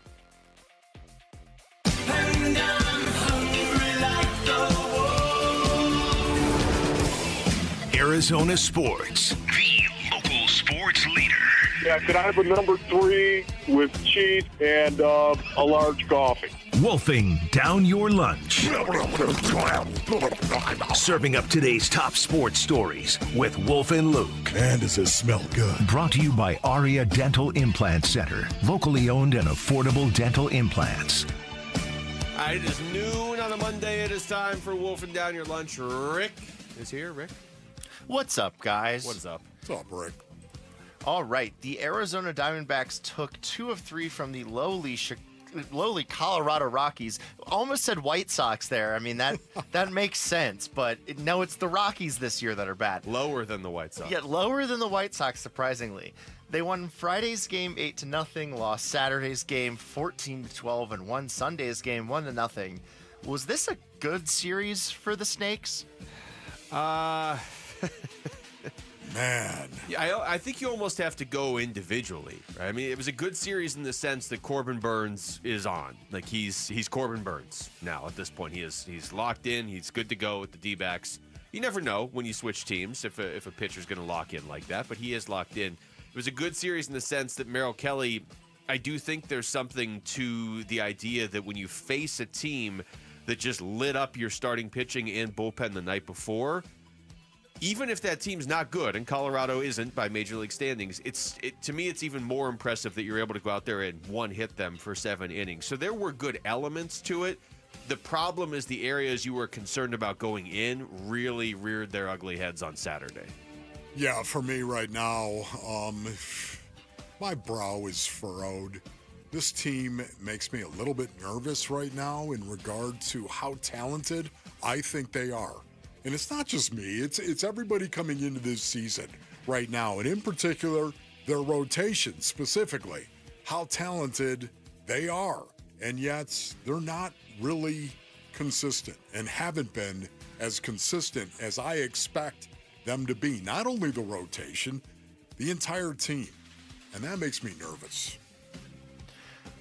Arizona Sports, the local sports leader. Yeah, could I have a number 3 with cheese and a large coffee? Wolfing down your lunch. Serving up today's top sports stories with Wolf and Luke. Man, does it smell good. Brought to you by Aria Dental Implant Center. Locally owned and affordable dental implants. All right, it is noon on a Monday. It is time for Wolfing Down Your Lunch. Rick is here. Rick? What's up, guys? What is up? What's up, Rick? All right, the Arizona Diamondbacks took 2 of 3 from the lowly Colorado Rockies. Almost said White Sox there. I mean, that makes sense, but no, it's the Rockies this year that are bad. Lower than the White Sox. Yeah, lower than the White Sox, surprisingly. They won Friday's game 8-0, lost Saturday's game 14-12, and won Sunday's game 1-0. Was this a good series for the Snakes? Man. Yeah, I think you almost have to go individually, right? I mean, it was a good series in the sense that Corbin Burns is on. Like, he's Corbin Burns now at this point. He's locked in. He's good to go with the D-backs. You never know when you switch teams if a pitcher's going to lock in like that, but he is locked in. It was a good series in the sense that Merrill Kelly, I do think there's something to the idea that when you face a team that just lit up your starting pitching and bullpen the night before, even if that team's not good, and Colorado isn't by Major League standings, to me it's even more impressive that you're able to go out there and one-hit them for 7 innings. So there were good elements to it. The problem is the areas you were concerned about going in really reared their ugly heads on Saturday. Yeah, for me right now, my brow is furrowed. This team makes me a little bit nervous right now in regard to how talented I think they are. And it's not just me, it's everybody coming into this season right now. And in particular, their rotation specifically, how talented they are. And yet they're not really consistent and haven't been as consistent as I expect them to be. Not only the rotation, the entire team. And that makes me nervous.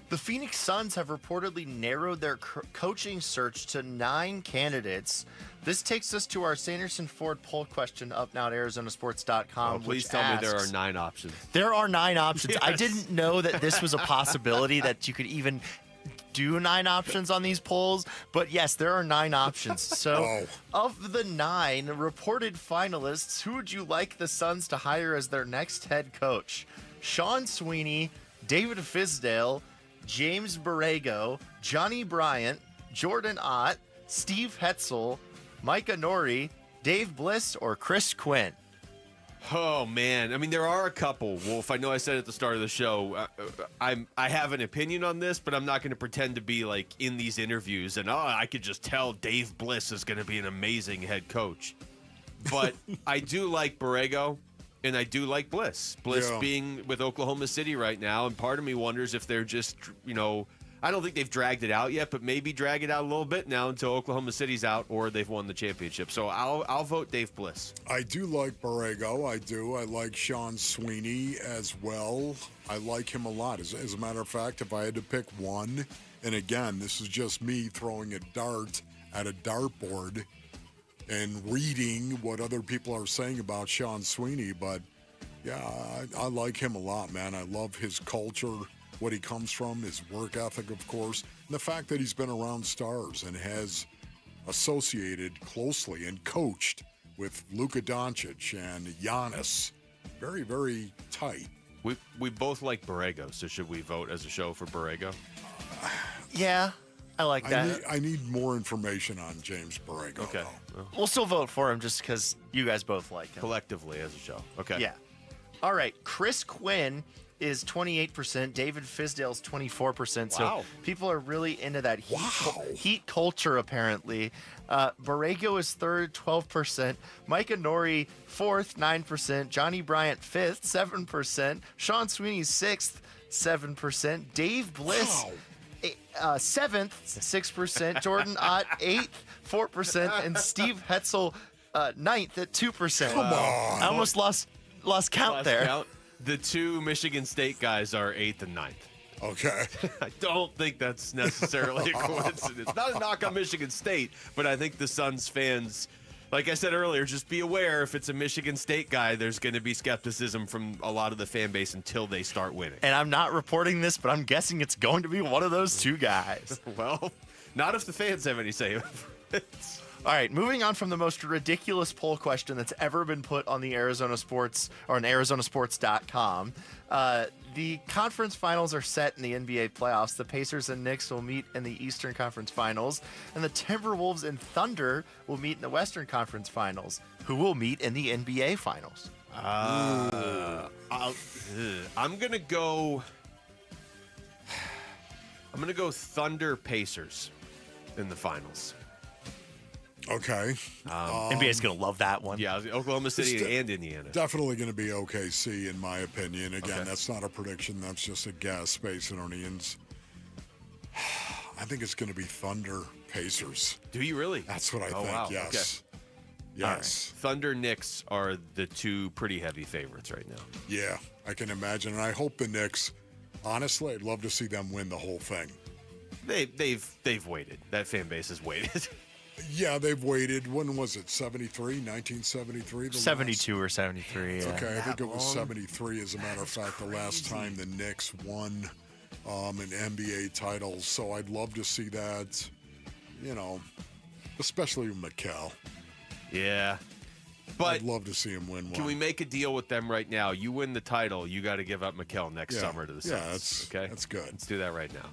The Phoenix Suns have reportedly narrowed their coaching search to 9 candidates. This takes us to our Sanderson Ford poll question up now at ArizonaSports.com. Please tell me there are 9 options. There are 9 options. Yes. I didn't know that this was a possibility that you could even do 9 options on these polls, but yes, there are 9 options. So, of the 9 reported finalists, who would you like the Suns to hire as their next head coach? Sean Sweeney, David Fizdale, James Borrego, Johnny Bryant, Jordan Ott, Steve Hetzel, Micah Nori, Dave Bliss, or Chris Quinn? Oh, man. I mean, there are a couple, Wolf. I know I said at the start of the show, I have an opinion on this, but I'm not going to pretend to be, like, in these interviews and, I could just tell Dave Bliss is going to be an amazing head coach. But I do like Borrego, and I do like Bliss. Bliss being with Oklahoma City right now, and part of me wonders if they're just, I don't think they've dragged it out yet, but maybe drag it out a little bit now until Oklahoma City's out or they've won the championship. So I'll vote Dave Bliss. I do like Borrego. I do. I like Sean Sweeney as well. I like him a lot. As a matter of fact, if I had to pick one, and again, this is just me throwing a dart at a dartboard and reading what other people are saying about Sean Sweeney, but yeah, I like him a lot, man. I love his culture, what he comes from, his work ethic, of course, and the fact that he's been around stars and has associated closely and coached with Luka Doncic and Giannis. Very, very tight. We both like Borrego, so should we vote as a show for Borrego? Yeah, I like that. I need more information on James Borrego. Okay. We'll still vote for him just because you guys both like him. Collectively as a show. Okay. Yeah. All right. Chris Quinn is 28%. David Fizdale's 24%. Wow. So people are really into that heat culture, apparently. Borrego is third, 12%. Micah Nori, fourth, 9%. Johnny Bryant, fifth, 7%. Sean Sweeney, sixth, 7%. Dave Bliss, seventh, 6%. Jordan Ott, eighth, 4%. And Steve Hetzel, ninth at 2%. Come on. I almost lost count there. Count. The two Michigan State guys are 8th and 9th. Okay. I don't think that's necessarily a coincidence. Not a knock on Michigan State, but I think the Suns fans, like I said earlier, just be aware if it's a Michigan State guy, there's going to be skepticism from a lot of the fan base until they start winning. And I'm not reporting this, but I'm guessing it's going to be one of those two guys. Well, not if the fans have any say. All right, moving on from the most ridiculous poll question that's ever been put on the Arizona Sports or on ArizonaSports.com. The conference finals are set in the NBA playoffs. The Pacers and Knicks will meet in the Eastern Conference Finals, and the Timberwolves and Thunder will meet in the Western Conference Finals. Who will meet in the NBA Finals? I'm gonna go Thunder Pacers in the finals. Okay. NBA's going to love that one. Yeah, Oklahoma City and Indiana. Definitely going to be OKC, in my opinion. Again, Okay. that's not a prediction. That's just a guess, Basinonians. I think it's going to be Thunder Pacers. Do you really? That's what I think, wow. yes. Okay. Yes. Thunder Knicks are the two pretty heavy favorites right now. Yeah, I can imagine. And I hope the Knicks, honestly, I'd love to see them win the whole thing. They've waited. That fan base has waited. Yeah, they've waited. When was it? 73? 1973? 72 or 73. Yeah. Okay, I think it was 73, as a matter of fact, the last time the Knicks won an NBA title. So I'd love to see that, especially with Mikal. Yeah. But I'd love to see him win one. Can we make a deal with them right now? You win the title, you got to give up Mikal next summer to the Suns. That's good. Let's do that right now.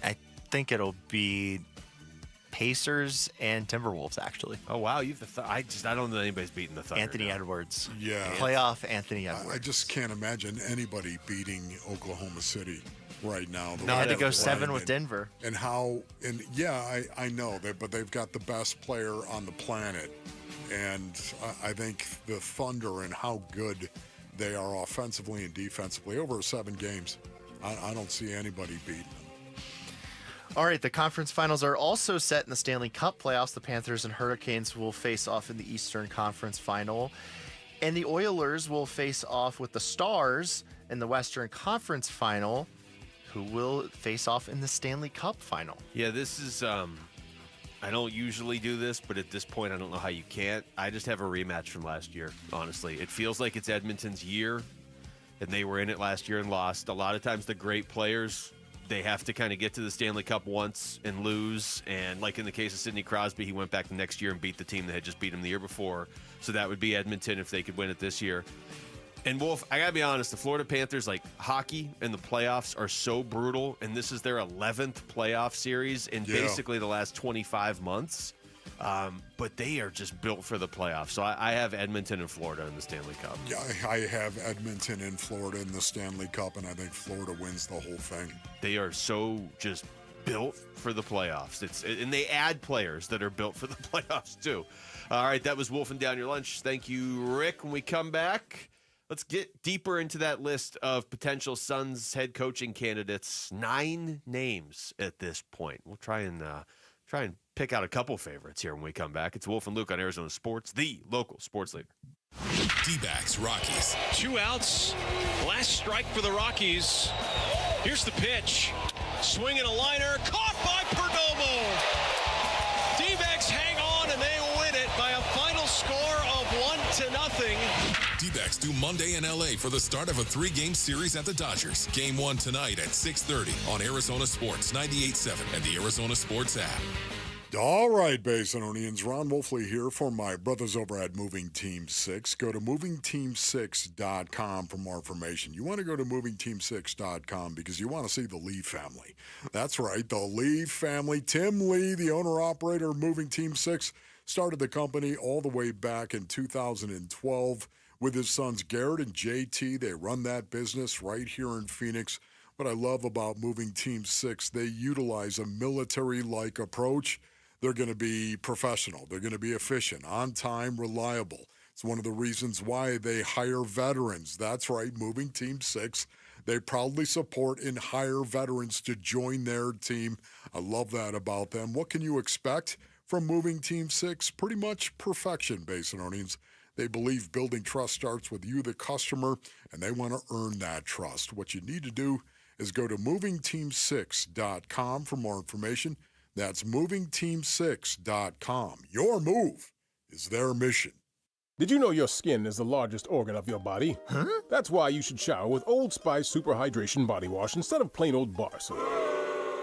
I think it'll be Pacers and Timberwolves, actually. Oh, wow. I don't know anybody's beating the Thunder. Anthony now. Edwards. Yeah. Playoff Anthony Edwards. I just can't imagine anybody beating Oklahoma City right now. They had to go 7 with Denver. And I know that, but they've got the best player on the planet. And I think the Thunder and how good they are offensively and defensively over 7 games, I don't see anybody beating them. All right, the conference finals are also set in the Stanley Cup playoffs. The Panthers and Hurricanes will face off in the Eastern Conference final. And the Oilers will face off with the Stars in the Western Conference final, who will face off in the Stanley Cup final. Yeah, this is, I don't usually do this, but at this point, I don't know how you can't. I just have a rematch from last year, honestly. It feels like it's Edmonton's year, and they were in it last year and lost. A lot of times the great players, they have to kind of get to the Stanley Cup once and lose. And like in the case of Sidney Crosby, he went back the next year and beat the team that had just beat him the year before. So that would be Edmonton if they could win it this year. And Wolf, I got to be honest, the Florida Panthers, like hockey and the playoffs are so brutal. And this is their 11th playoff series in basically the last 25 months. But they are just built for the playoffs. So I have Edmonton and Florida in the Stanley Cup. Yeah, I have Edmonton and Florida in the Stanley Cup, and I think Florida wins the whole thing. They are so just built for the playoffs. And they add players that are built for the playoffs too. All right, that was Wolfing Down Your Lunch. Thank you, Rick. When we come back, let's get deeper into that list of potential Suns head coaching candidates. 9 names at this point. We'll try and pick out a couple favorites here when we come back. It's Wolf and Luke on Arizona Sports, the local sports leader. Dbacks Rockies. 2 outs. Last strike for the Rockies. Here's the pitch. Swinging a liner. Caught by Perdomo. Dbacks hang on and they win it by a final score of 1-0. Dbacks do Monday in LA for the start of a 3-game series at the Dodgers. Game 1 tonight at 6:30 on Arizona Sports 98.7 and the Arizona Sports app. All right, Basinonians, Ron Wolfley here for my brothers over at Moving Team 6. Go to movingteam6.com for more information. You want to go to movingteam6.com because you want to see the Lee family. That's right, the Lee family. Tim Lee, the owner-operator of Moving Team 6, started the company all the way back in 2012 with his sons Garrett and JT. They run that business right here in Phoenix. What I love about Moving Team 6, they utilize a military-like approach. They're going to be professional. They're going to be efficient, on time, reliable. It's one of the reasons why they hire veterans. That's right, Moving Team 6. They proudly support and hire veterans to join their team. I love that about them. What can you expect from Moving Team 6, pretty much perfection, Basin Earnings. They believe building trust starts with you, the customer, and they want to earn that trust. What you need to do is go to movingteam6.com for more information. That's movingteam6.com. Your move is their mission. Did you know your skin is the largest organ of your body? Huh? That's why you should shower with Old Spice Super Hydration Body Wash instead of plain old bar soap.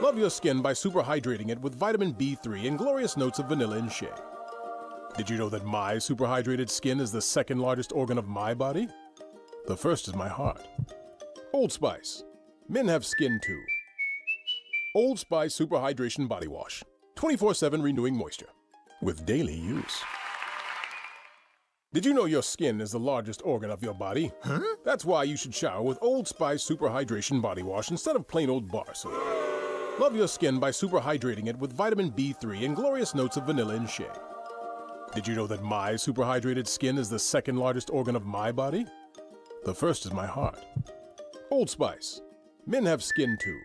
Love your skin by super hydrating it with vitamin B3 and glorious notes of vanilla and shea. Did you know that my super hydrated skin is the second largest organ of my body? The first is my heart. Old Spice. Men have skin too. Old Spice Super Hydration Body Wash. 24/7 renewing moisture. With daily use. Did you know your skin is the largest organ of your body? Huh? That's why you should shower with Old Spice Super Hydration Body Wash instead of plain old bar soap. Love your skin by super hydrating it with vitamin B3 and glorious notes of vanilla and shea. Did you know that my super hydrated skin is the second largest organ of my body? The first is my heart. Old Spice. Men have skin too.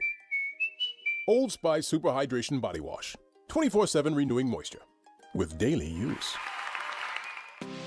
Old Spice Super Hydration Body Wash. 24/7 renewing moisture. With daily use.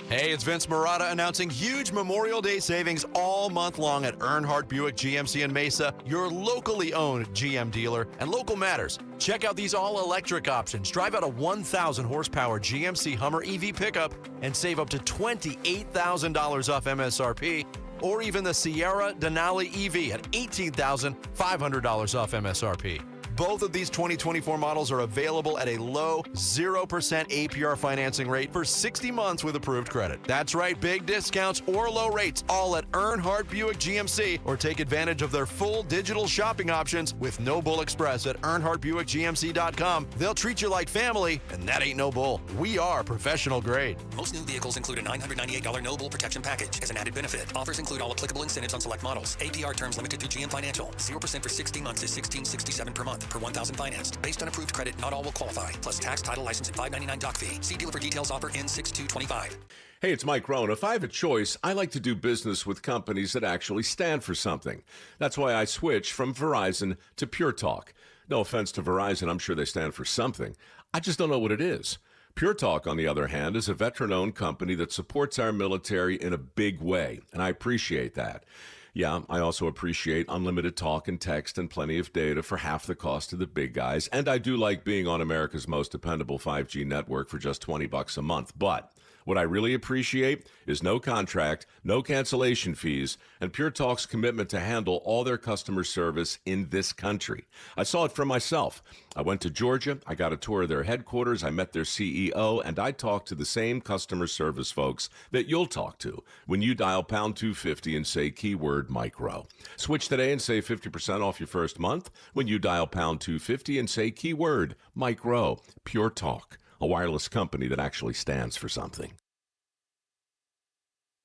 Hey, it's Vince Marotta announcing huge Memorial Day savings all month long at Earnhardt Buick GMC in Mesa, your locally owned GM dealer. And local matters. Check out these all-electric options. Drive out a 1,000 horsepower GMC Hummer EV pickup and save up to $28,000 off MSRP. Or even the Sierra Denali EV at $18,500 off MSRP. Both of these 2024 models are available at a low 0% APR financing rate for 60 months with approved credit. That's right, big discounts or low rates, all at Earnhardt Buick GMC, or take advantage of their full digital shopping options with No Bull Express at EarnhardtBuickGMC.com. They'll treat you like family, and that ain't no bull. We are professional grade. Most new vehicles include a $998 No Bull protection package as an added benefit. Offers include all applicable incentives on select models. APR terms limited through GM Financial. 0% for 60 months is $1,667 per month per 1,000 financed. Based on approved credit, not all will qualify. Plus tax, title, license, and $599 doc fee. See dealer for details. Offer ends 6/2/25. Hey, it's Mike Rohn. If I have a choice, I like to do business with companies that actually stand for something. That's why I switched from Verizon to Pure Talk. No offense to Verizon, I'm sure they stand for something. I just don't know what it is. Pure Talk, on the other hand, is a veteran-owned company that supports our military in a big way, and I appreciate that. Yeah, I also appreciate unlimited talk and text and plenty of data for half the cost of the big guys. And I do like being on America's most dependable 5G network for just $20 a month. But what I really appreciate is no contract, no cancellation fees, and Pure Talk's commitment to handle all their customer service in this country. I saw it for myself. I went to Georgia, I got a tour of their headquarters, I met their CEO, and I talked to the same customer service folks that you'll talk to when you dial pound 250 and say keyword micro. Switch today and save 50% off your first month when you dial pound 250 and say keyword micro. Pure Talk, a wireless company that actually stands for something.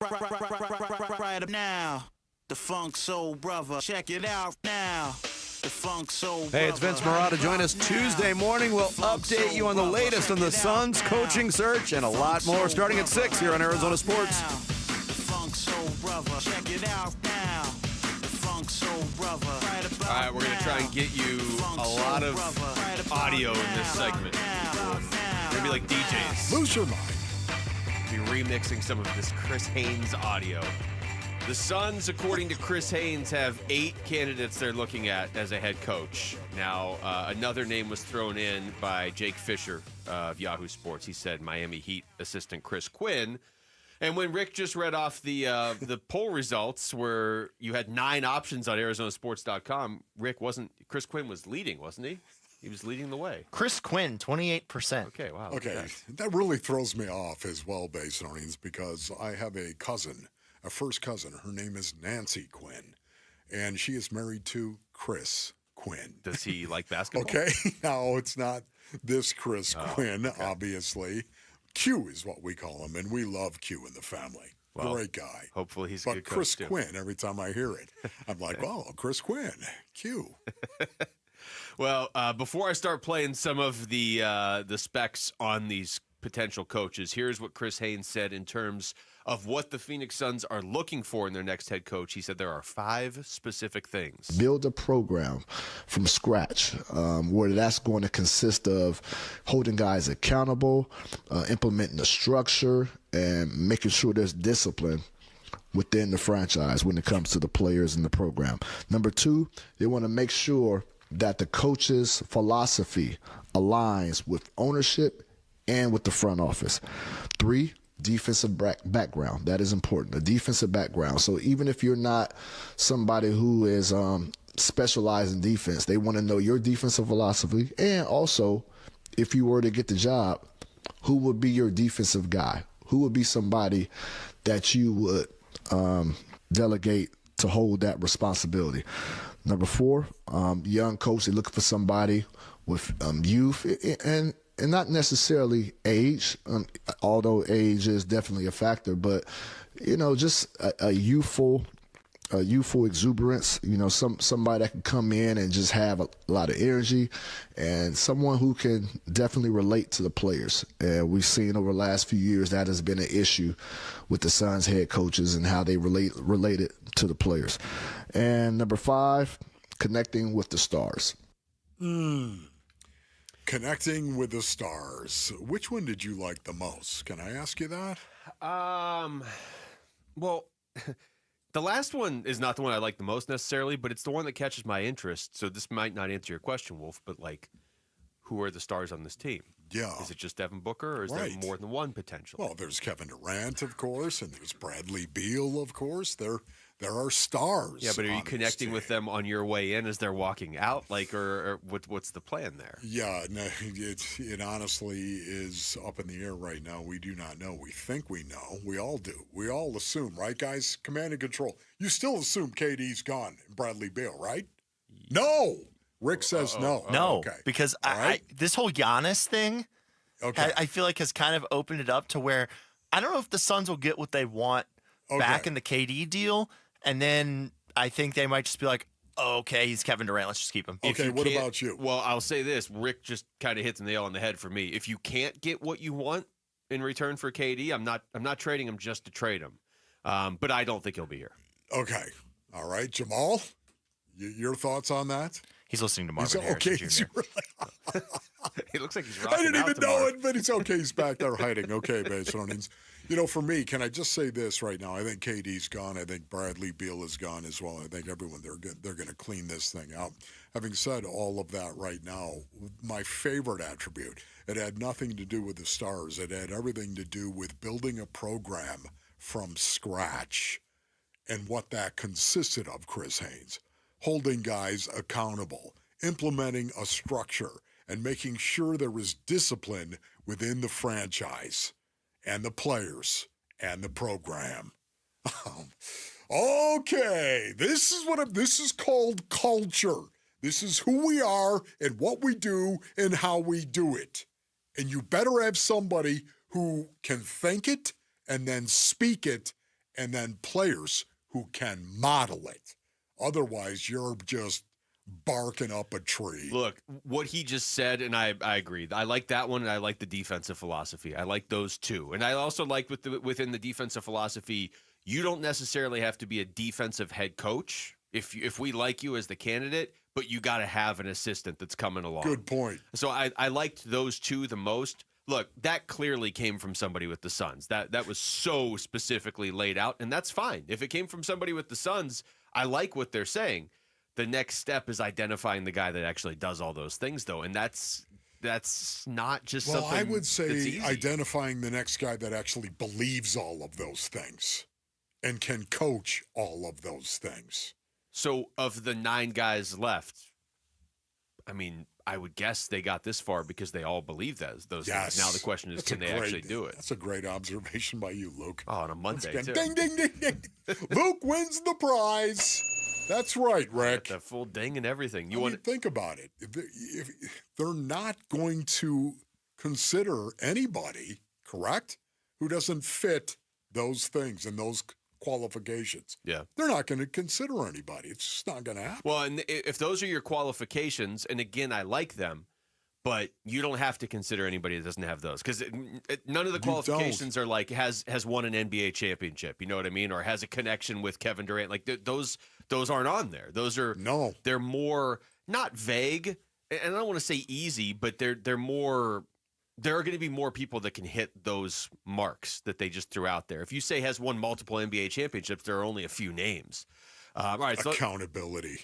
Right now, the Funk Soul Brother. Check it out now. The Funk Soul Brother. Hey, it's Vince Marotta. Join us Tuesday morning. We'll update you on the latest on the Suns coaching search and a lot more starting at 6 here on Arizona Sports. The Funk Soul Brother. Check it out now. The Funk Soul Brother. All right, we're going to try and get you a lot of audio in this segment. We're going to be like DJs. Lose your mind. Be remixing some of this Chris Haynes audio. The Suns, according to Chris Haynes, have 8 candidates they're looking at as a head coach. Now, another name was thrown in by Jake Fisher of Yahoo Sports. He said Miami Heat assistant Chris Quinn. And when Rick just read off the poll results where you had 9 options on ArizonaSports.com, Chris Quinn was leading, wasn't he? He was leading the way. Chris Quinn, 28%. Okay, wow. Okay, that really throws me off as well, Basin Earnings, because I have a cousin, a first cousin. Her name is Nancy Quinn, and she is married to Chris Quinn. Does he like basketball? Okay, no, it's not this Chris Quinn, obviously. Q is what we call him, and we love Q in the family. Well, great guy. Hopefully he's a good coach, Chris too. Quinn, every time I hear it, I'm like, oh, Chris Quinn, Q. Well, before I start playing some of the specs on these potential coaches, here's what Chris Haynes said in terms of what the Phoenix Suns are looking for in their next head coach. He said there are 5 specific things. Build a program from scratch where that's going to consist of holding guys accountable, implementing the structure, and making sure there's discipline within the franchise when it comes to the players in the program. Number 2, they want to make sure that the coach's philosophy aligns with ownership and with the front office. 3, defensive background. That is important, a defensive background. So even if you're not somebody who is specialized in defense, they want to know your defensive philosophy. And also, if you were to get the job, who would be your defensive guy? Who would be somebody that you would delegate to hold that responsibility? Number 4, young coach, they're looking for somebody with youth and not necessarily age, although age is definitely a factor, but, just a youthful exuberance, somebody that can come in and just have a lot of energy, and someone who can definitely relate to the players. And we've seen over the last few years that has been an issue with the Suns head coaches and how they related to the players. And number 5, connecting with the stars. Connecting with the stars. Which one did you like the most? Can I ask you that? Well, the last one is not the one I like the most necessarily, but it's the one that catches my interest. So this might not answer your question, Wolf, but who are the stars on this team? Yeah. Is it just Devin Booker, or is there more than one potential? Well, there's Kevin Durant, of course, and there's Bradley Beal, of course. There are stars. Yeah, but are you connecting with them on your way in as they're walking out? Or what's the plan there? Yeah, no, it honestly is up in the air right now. We do not know. We think we know. We all do. We all assume, right, guys? Command and control. You still assume KD's gone and Bradley Beal, right? No. Rick says no. No, okay. Because this whole Giannis thing, I feel like has kind of opened it up to where I don't know if the Suns will get what they want back in the KD deal, and then I think they might just be like, oh, okay, he's Kevin Durant, let's just keep him. Okay, what about you? Well, I'll say this. Rick just kind of hits the nail on the head for me. If you can't get what you want in return for KD, I'm not trading him just to trade him. But I don't think he'll be here. Okay. All right, Jamal, your thoughts on that? He's listening to Marvin Harrison Jr. He looks like he's rocking I didn't out even tomorrow. know it, but it's okay. He's back there hiding. Okay, Basinonians. For me, can I just say this right now? I think KD's gone. I think Bradley Beal is gone as well. I think everyone, they're going to clean this thing out. Having said all of that right now, my favorite attribute, it had nothing to do with the stars. It had everything to do with building a program from scratch and what that consisted of, Chris Haynes. Holding guys accountable, implementing a structure, and making sure there is discipline within the franchise and the players and the program. Okay, this is called culture. This is who we are and what we do and how we do it. And you better have somebody who can think it and then speak it, and then players who can model it. Otherwise, you're just barking up a tree. Look, what he just said, and I agree. I like that one, and I like the defensive philosophy. I like those two. And I also like within the defensive philosophy, you don't necessarily have to be a defensive head coach if we like you as the candidate, but you got to have an assistant that's coming along. Good point. So I liked those two the most. Look, that clearly came from somebody with the Suns. That was so specifically laid out, and that's fine. If it came from somebody with the Suns, I like what they're saying. The next step is identifying the guy that actually does all those things, though, and that's not just something. Well, I would that's say easy. identifying the next guy that actually believes all of those things and can coach all of those things. So, of the 9 guys left, I mean, I would guess they got this far because they all believe those things. Now the question is, can they actually do it? That's a great observation by you, Luke. Oh, on a Monday, too. Ding, ding, ding, ding. Luke wins the prize. That's right, Rick. The full ding and everything. You want to think about it. If they're not going to consider anybody, correct, who doesn't fit those things and those qualifications. Yeah. They're not going to consider anybody. It's just not going to happen. Well, and if those are your qualifications, and again, I like them, But you don't have to consider anybody that doesn't have those, because none of the qualifications are like has won an NBA championship. You know what I mean? Or has a connection with Kevin Durant. Like those aren't on there. Those are they're more not vague, and I don't want to say easy, but they're more. There are going to be more people that can hit those marks that they just threw out there. If you say has won multiple NBA championships, there are only a few names. All right, so accountability.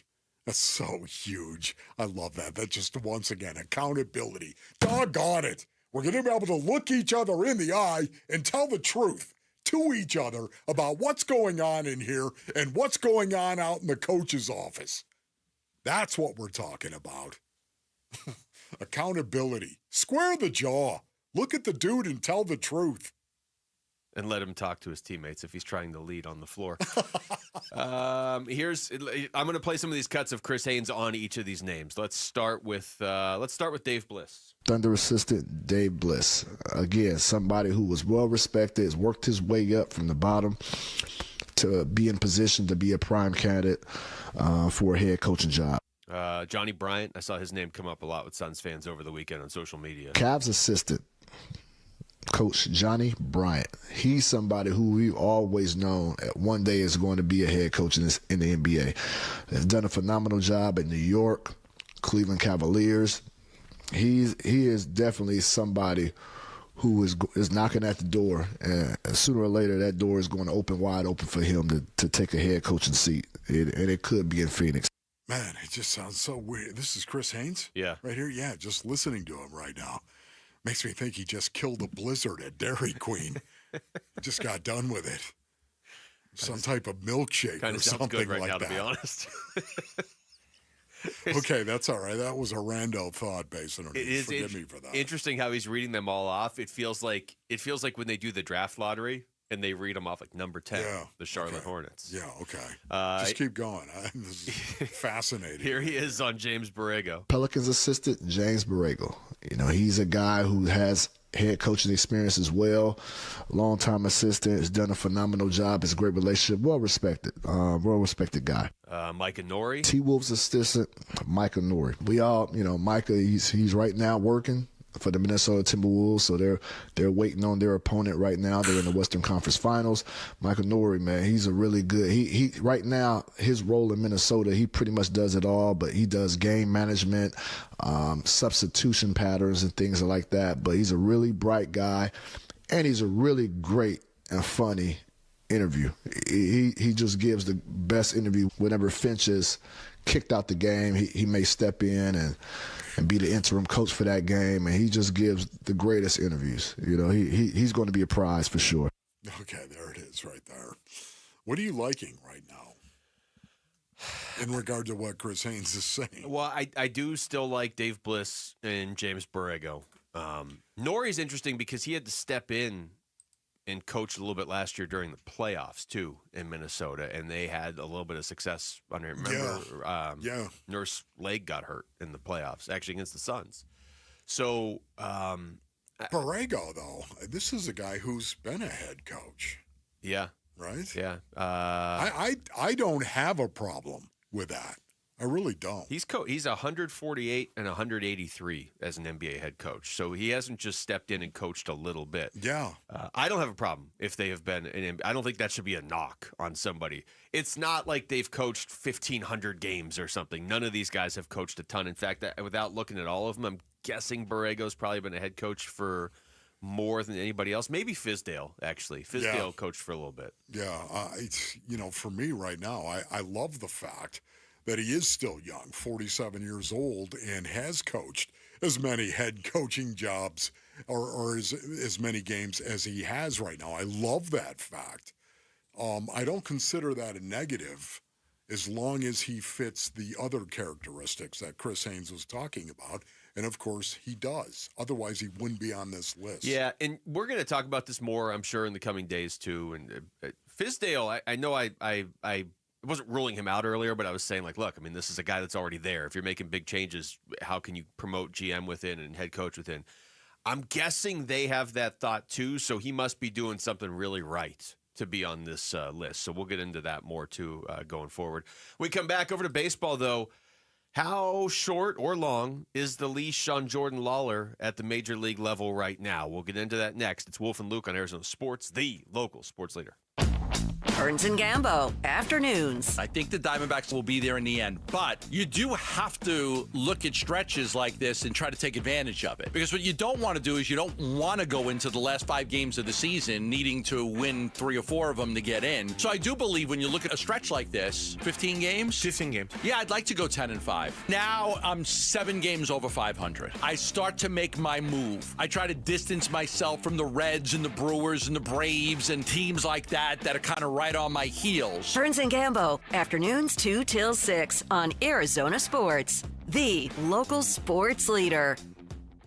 That's so huge. I love that. That just, once again, accountability. Doggone it. We're going to be able to look each other in the eye and tell the truth to each other about what's going on in here and what's going on out in the coach's office. That's what we're talking about. Accountability. Square the jaw. Look at the dude and tell the truth. And let him talk to his teammates if he's trying to lead on the floor. I'm going to play some of these cuts of Chris Haynes on each of these names. Let's start with Dave Bliss. Thunder assistant Dave Bliss. Again, somebody who was well respected, has worked his way up from the bottom to be in position to be a prime candidate for a head coaching job. Johnny Bryant. I saw his name come up a lot with Suns fans over the weekend on social media. Cavs assistant Coach Johnny Bryant. He's somebody who we've always known at one day is going to be a head coach in the NBA. Has done a phenomenal job in New York, Cleveland Cavaliers. He is definitely somebody who is knocking at the door, and sooner or later that door is going to open wide open for him to take a head coaching seat, and it could be in Phoenix. Man, it just sounds so weird. This is Chris Haynes? Yeah. Right here? Yeah, just listening to him right now. Makes me think he just killed a blizzard at Dairy Queen. Just got done with it. Some type of milkshake or something good right like now, that. To be honest. Okay, that's all right. That was a rando thought, based on it. Forgive me for that. Interesting how he's reading them all off. It feels like when they do the draft lottery and they read them off like number 10, the Charlotte Hornets. Yeah, okay. Just keep going. This is fascinating. Here he is on James Borrego. Pelicans assistant James Borrego. You know, he's a guy who has head coaching experience as well. Longtime assistant, has done a phenomenal job. Has a great relationship. Well respected guy. Micah Nori. T-Wolves assistant Micah Nori. We all, Micah, he's right now working for the Minnesota Timberwolves, so they're waiting on their opponent right now. They're in the Western Conference Finals. Michael Nori, man, he's a really good. He right now, his role in Minnesota, he pretty much does it all, but he does game management, substitution patterns, and things like that. But he's a really bright guy, and he's a really great and funny interview. He just gives the best interview. Whenever Finch is kicked out the game, he may step in and be the interim coach for that game, and he just gives the greatest interviews. He's going to be a prize for sure. Okay, there it is right there. What are you liking right now in regard to what Chris Haynes is saying? Well, I do still like Dave Bliss and James Borrego. Nori's interesting because he had to step in and coached a little bit last year during the playoffs, too, in Minnesota, and they had a little bit of success under him. Remember, Nurse leg got hurt in the playoffs, actually against the Suns. So, Borrego, though, this is a guy who's been a head coach. Yeah. Right? Yeah. I don't have a problem with that. I really don't. He's 148 and 183 as an NBA head coach, so he hasn't just stepped in and coached a little bit. Yeah. I don't have a problem if they have been. I don't think that should be a knock on somebody. It's not like they've coached 1,500 games or something. None of these guys have coached a ton. In fact, without looking at all of them, I'm guessing Borrego's probably been a head coach for more than anybody else. Maybe Fizdale, actually. Fizdale coached for a little bit. Yeah. For me right now, I love the fact that he is still young, 47 years old, and has coached as many head coaching jobs or as many games as he has right now. I love that fact. I don't consider that a negative as long as he fits the other characteristics that Chris Haynes was talking about. And, of course, he does. Otherwise, he wouldn't be on this list. Yeah, and we're going to talk about this more, I'm sure, in the coming days, too. And Fizdale, I know I wasn't ruling him out earlier, but I was saying, look, I mean, this is a guy that's already there. If you're making big changes, how can you promote GM within and head coach within? I'm guessing they have that thought too, so he must be doing something really right to be on this list. So we'll get into that more too going forward. We come back over to baseball, though. How short or long is the leash on Jordan Lawler at the major league level right now? We'll get into that next. It's Wolf and Luke on Arizona Sports, the local sports leader. Burns and Gambo, afternoons. I think the Diamondbacks will be there in the end, but you do have to look at stretches like this and try to take advantage of it. Because what you don't want to do is you don't want to go into the last 5 games of the season needing to win 3 or 4 of them to get in. So I do believe when you look at a stretch like this, 15 games? 15 games. Yeah, I'd like to go 10-5. Now I'm 7 games over 500. I start to make my move. I try to distance myself from the Reds and the Brewers and the Braves and teams like that are kind of right on my heels. Burns and Gambo, afternoons 2 till 6 on Arizona Sports, the local sports leader.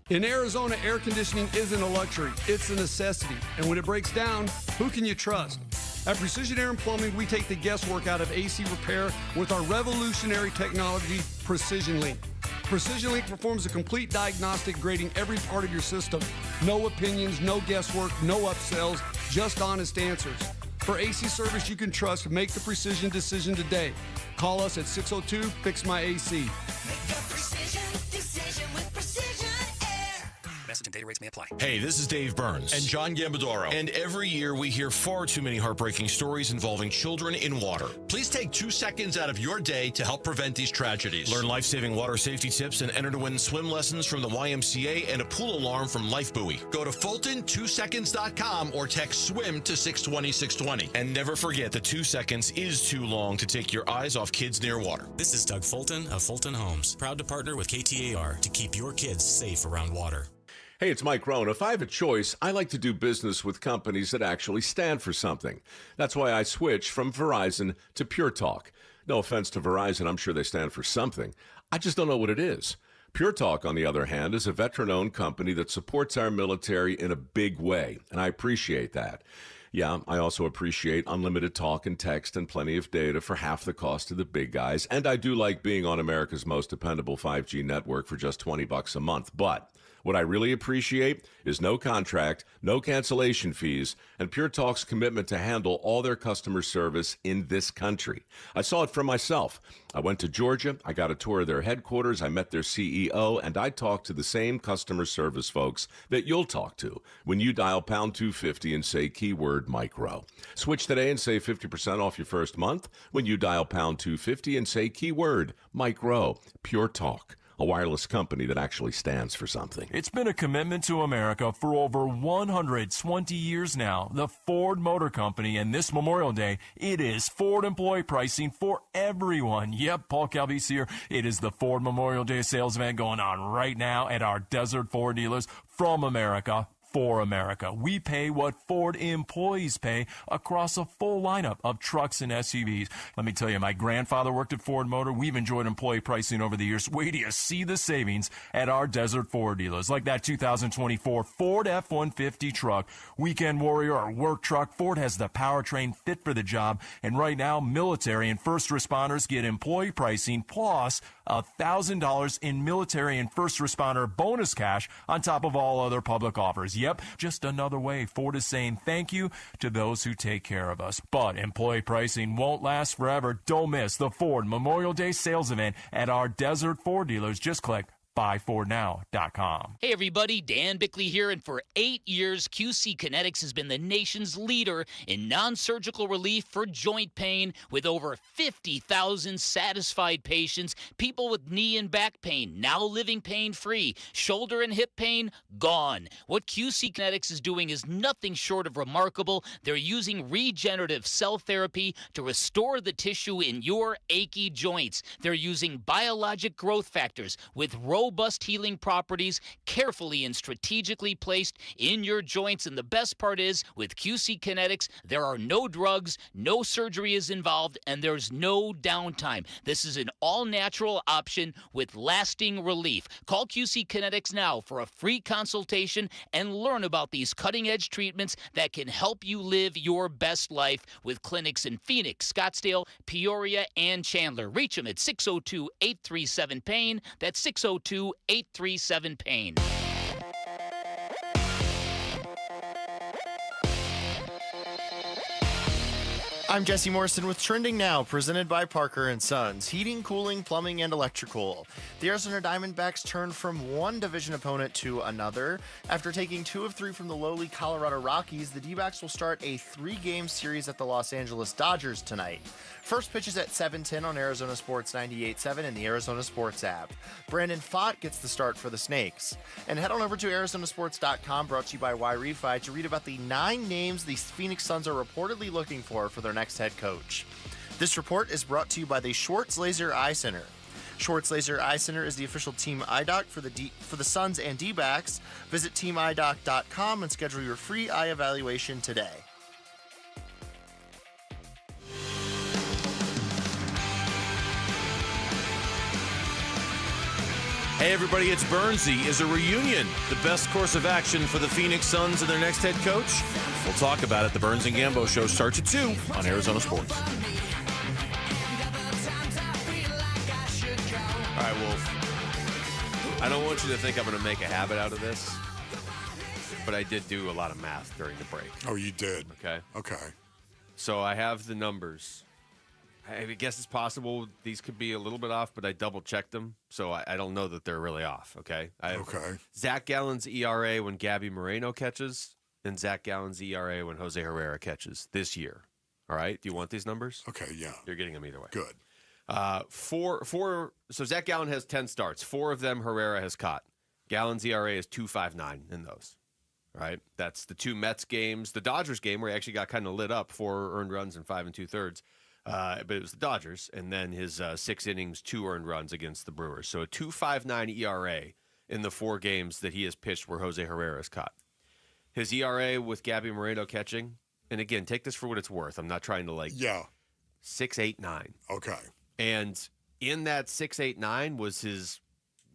In Arizona, air conditioning isn't a luxury, it's a necessity. And when it breaks down, who can you trust? At Precision Air and Plumbing, we take the guesswork out of AC repair with our revolutionary technology, Precision Link. Precision Link performs a complete diagnostic, grading every part of your system. No opinions, no guesswork, no upsells, just honest answers. For AC service you can trust, make the precision decision today. Call us at 602-FIX-MY-AC. Make a precision decision with Precision Air. Message and data rates may apply. Hey, this is Dave Burns. And John Gambadoro. And every year we hear far too many heartbreaking stories involving children in water. Please take 2 seconds out of your day to help prevent these tragedies. Learn life-saving water safety tips and enter to win swim lessons from the YMCA and a pool alarm from Lifebuoy. Go to Fulton2seconds.com or text SWIM to 620-620. And never forget that 2 seconds is too long to take your eyes off kids near water. This is Doug Fulton of Fulton Homes, proud to partner with KTAR to keep your kids safe around water. Hey, it's Mike Rohn. If I have a choice, I like to do business with companies that actually stand for something. That's why I switched from Verizon to Pure Talk. No offense to Verizon, I'm sure they stand for something. I just don't know what it is. Pure Talk, on the other hand, is a veteran-owned company that supports our military in a big way, and I appreciate that. Yeah, I also appreciate unlimited talk and text and plenty of data for half the cost of the big guys, and I do like being on America's most dependable 5G network for just $20 a month, but what I really appreciate is no contract, no cancellation fees, and Pure Talk's commitment to handle all their customer service in this country. I saw it for myself. I went to Georgia, I got a tour of their headquarters, I met their CEO, and I talked to the same customer service folks that you'll talk to when you dial pound 250 and say keyword micro. Switch today and save 50% off your first month when you dial pound 250 and say keyword micro. Pure Talk, a wireless company that actually stands for something. It's been a commitment to America for over 120 years now. The Ford Motor Company, and this Memorial Day, it is Ford employee pricing for everyone. Yep, Paul Calvise here. It is the Ford Memorial Day sales event going on right now at our Desert Ford dealers from America. For America. We pay what Ford employees pay across a full lineup of trucks and SUVs. Let me tell you, my grandfather worked at Ford Motor. We've enjoyed employee pricing over the years. Wait till you see the savings at our Desert Ford dealers, like that 2024 Ford F-150 truck, Weekend Warrior or work truck. Ford has the powertrain fit for the job, and right now, military and first responders get employee pricing plus $1,000 in military and first responder bonus cash on top of all other public offers. Yep, just another way Ford is saying thank you to those who take care of us. But employee pricing won't last forever. Don't miss the Ford Memorial Day sales event at our Desert Ford dealers. Just click buyfordnow.com. Hey everybody, Dan Bickley here, and for 8 years, QC Kinetics has been the nation's leader in non-surgical relief for joint pain with over 50,000 satisfied patients, people with knee and back pain now living pain-free, shoulder and hip pain gone. What QC Kinetics is doing is nothing short of remarkable. They're using regenerative cell therapy to restore the tissue in your achy joints. They're using biologic growth factors with robust healing properties carefully and strategically placed in your joints. And the best part is, with QC Kinetics, there are no drugs, no surgery is involved, and there's no downtime. This is an all-natural option with lasting relief. Call QC Kinetics now for a free consultation and learn about these cutting-edge treatments that can help you live your best life with clinics in Phoenix, Scottsdale, Peoria, and Chandler. Reach them at 602-837-PAIN. That's 602-837-PAIN. I'm Jesse Morrison with Trending Now, presented by Parker & Sons. Heating, cooling, plumbing, and electrical. The Arizona Diamondbacks turn from one division opponent to another. After taking 2 of 3 from the lowly Colorado Rockies, the Dbacks will start a 3-game series at the Los Angeles Dodgers tonight. First pitch is at 7:10 on Arizona Sports 98.7 and the Arizona Sports app. Brandon Pfaadt gets the start for the Snakes. And head on over to ArizonaSports.com, brought to you by Y-Refi, to read about the 9 names the Phoenix Suns are reportedly looking for their next head coach. This report is brought to you by the Schwartz Laser Eye Center. Schwartz Laser Eye Center is the official team eye doc for the Suns and Dbacks. Visit teamidoc.com and schedule your free eye evaluation today. Hey everybody, it's Burnsy. Is a reunion the best course of action for the Phoenix Suns and their next head coach? We'll talk about it. The Burns and Gambo Show starts at 2 on Arizona Sports. All right, Wolf. I don't want you to think I'm going to make a habit out of this, but I did do a lot of math during the break. Oh, you did? Okay. Okay. So I have the numbers. I guess it's possible these could be a little bit off, but I double-checked them, so I don't know that they're really off, okay? I have Zach Gallen's ERA when Gabby Moreno catches and Zach Gallen's ERA when Jose Herrera catches this year, all right? Do you want these numbers? Okay, yeah. You're getting them either way. Good. So Zach Gallen has 10 starts. 4 of them Herrera has caught. Gallen's ERA is 2.59 in those, all right? That's the 2 Mets games. The Dodgers game where he actually got kind of lit up, 4 earned runs and 5 2/3. But it was the Dodgers, and then his 6 innings, 2 earned runs against the Brewers. So a 2.59 ERA in the 4 games that he has pitched where Jose Herrera is caught. His ERA with Gabby Moreno catching, and again, take this for what it's worth. I'm not trying to 6.89. Okay. And in that 6.89 was his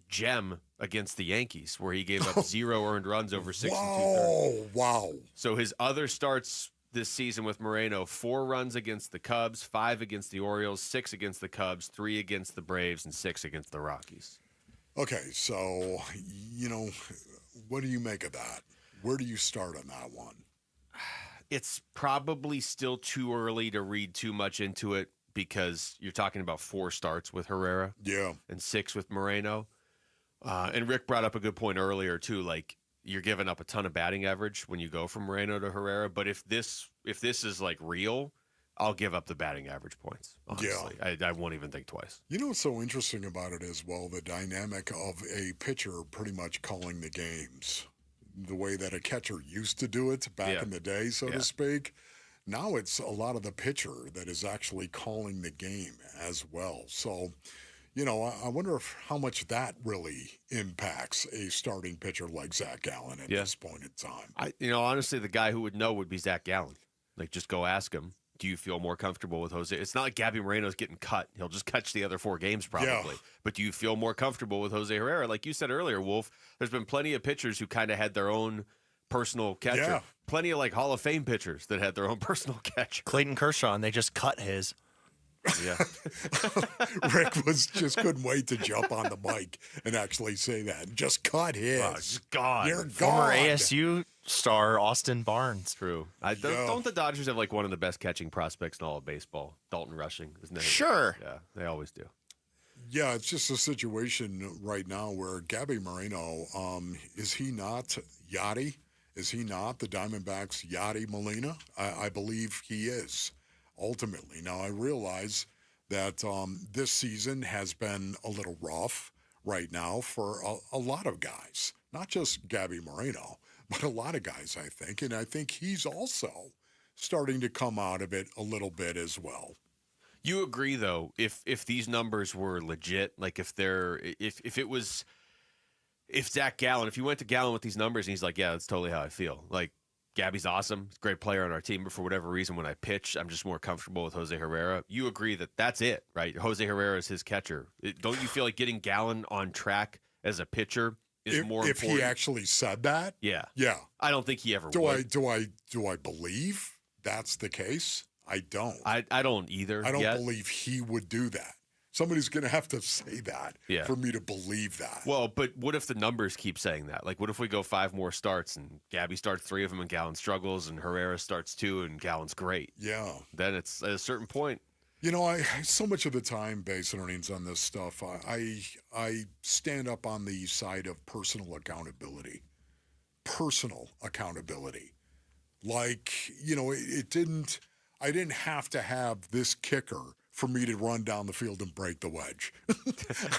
gem against the Yankees, where he gave up 0 earned runs over 6 2/3. Wow. So his other starts this season with Moreno, 4 runs against the Cubs, 5 against the Orioles, 6 against the Cubs, 3 against the Braves, and 6 against the Rockies. Okay, so, what do you make of that? Where do you start on that one? It's probably still too early to read too much into it because you're talking about 4 starts with Herrera. Yeah. And 6 with Moreno. And Rick brought up a good point earlier, too, you're giving up a ton of batting average when you go from Moreno to Herrera. But if this is real, I'll give up the batting average points. Honestly, yeah. I won't even think twice. You know what's so interesting about it as well? The dynamic of a pitcher pretty much calling the games, the way that a catcher used to do it back in the day, so to speak. Now it's a lot of the pitcher that is actually calling the game as well. So, I wonder how much that really impacts a starting pitcher like Zach Gallen at this point in time. Honestly, the guy who would know would be Zach Gallen. Just go ask him. Do you feel more comfortable with Jose? It's not like Gabby Moreno's getting cut. He'll just catch the other 4 games probably. Yeah. But do you feel more comfortable with Jose Herrera? Like you said earlier, Wolf, there's been plenty of pitchers who kind of had their own personal catcher. Yeah. Plenty of Hall of Fame pitchers that had their own personal catcher. Clayton Kershaw, and they just cut his. Yeah. Rick couldn't wait to jump on the mic and actually say that. Just cut his. Oh, just gone. You're Former gone. ASU star Austin Barnes. True. Don't the Dodgers have one of the best catching prospects in all of baseball? Dalton Rushing, isn't it? Sure. Yeah, they always do. Yeah, it's just a situation right now where Gabby Moreno, is he not Yachty? Is he not the Diamondbacks' Yachty Molina? I believe he is. Ultimately. Now, I realize that this season has been a little rough right now for a lot of guys, not just Gabby Moreno, but a lot of guys, I think. And I think he's also starting to come out of it a little bit as well. You agree, though, if these numbers were legit, if Zach Gallen, if you went to Gallen with these numbers and he's like, yeah, that's totally how I feel. Gabby's awesome. He's a great player on our team, but for whatever reason, when I pitch, I'm just more comfortable with Jose Herrera. You agree that that's it, right? Jose Herrera is his catcher. Don't you feel like getting Gallen on track as a pitcher is more important? If he actually said that? Yeah. Yeah. I don't think he ever would. Do I believe that's the case? I don't. I don't either. I don't believe he would do that. Somebody's going to have to say that for me to believe that. Well, but what if the numbers keep saying that? Like, what if we go 5 more starts and Gabby starts 3 of them and Gallen struggles and Herrera starts 2 and Gallen's great? Yeah. Then it's at a certain point. You know, I so much of the time, base earnings on this stuff, I stand up on the side of personal accountability. Personal accountability. Like, you know, I didn't have to have this kicker for me to run down the field and break the wedge.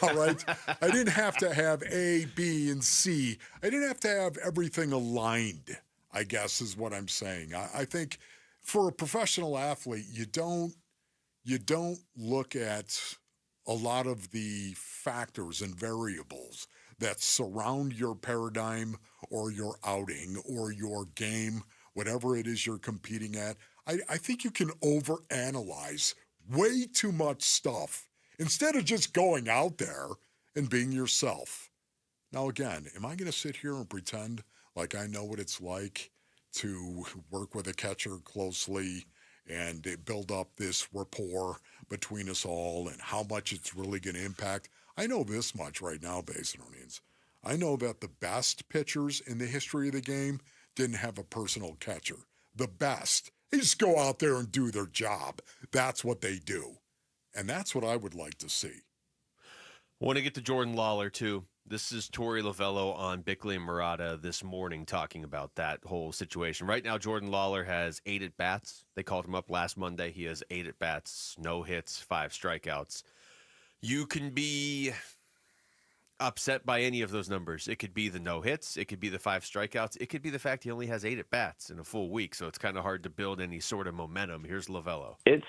All right? I didn't have to have A, B, and C. I didn't have to have everything aligned, I guess is what I'm saying. I think for a professional athlete, you don't look at a lot of the factors and variables that surround your paradigm or your outing or your game, whatever it is you're competing at. I think you can overanalyze way too much stuff instead of just going out there and being yourself. Now, again, am I going to sit here and pretend like I know what it's like to work with a catcher closely and build up this rapport between us all and how much it's really going to impact? I know this much right now, Basinonians. I know that the best pitchers in the history of the game didn't have a personal catcher. The best. They just go out there and do their job. That's what they do. And that's what I would like to see. I want to get to Jordan Lawler, too. This is Tory Lovullo on Bickley and Murata this morning talking about that whole situation. Right now, Jordan Lawler has 8 at-bats. They called him up last Monday. He has 8 at-bats, no hits, 5 strikeouts. You can be upset by any of those numbers. It could be the no hits. It could be the 5 strikeouts. It could be the fact he only has 8 at-bats in a full week, so it's kind of hard to build any sort of momentum. Here's Lovullo. It's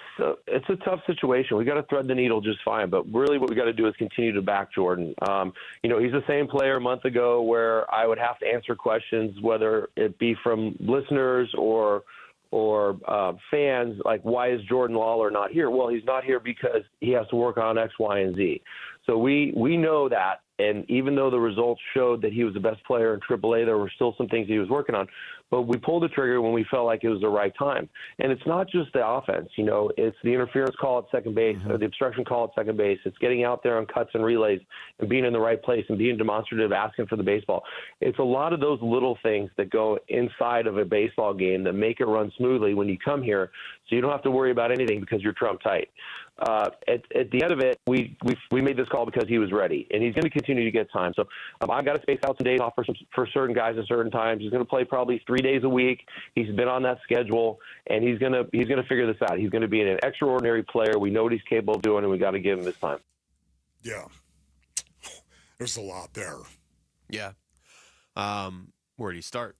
a tough situation. We got to thread the needle just fine, but really what we got to do is continue to back Jordan. You know, he's the same player a month ago where I would have to answer questions, whether it be from listeners or fans, like, why is Jordan Lawler not here? Well, he's not here because he has to work on X, Y, and Z. So we know that. And even though the results showed that he was the best player in AAA, there were still some things he was working on. But we pulled the trigger when we felt like it was the right time. And it's not just the offense. You know, it's the interference call at second base or the obstruction call at second base. It's getting out there on cuts and relays and being in the right place and being demonstrative, asking for the baseball. It's a lot of those little things that go inside of a baseball game that make it run smoothly when you come here, so you don't have to worry about anything because you're trump tight. At the end of it, we made this call because he was ready, and he's going to continue to get time. So I've got to space out some days off for certain guys at certain times. He's going to play probably 3 days a week. He's been on that schedule, and he's going to figure this out. He's going to be an extraordinary player. We know what he's capable of doing, and we got to give him his time. Yeah, there's a lot there. Yeah. Where do you start?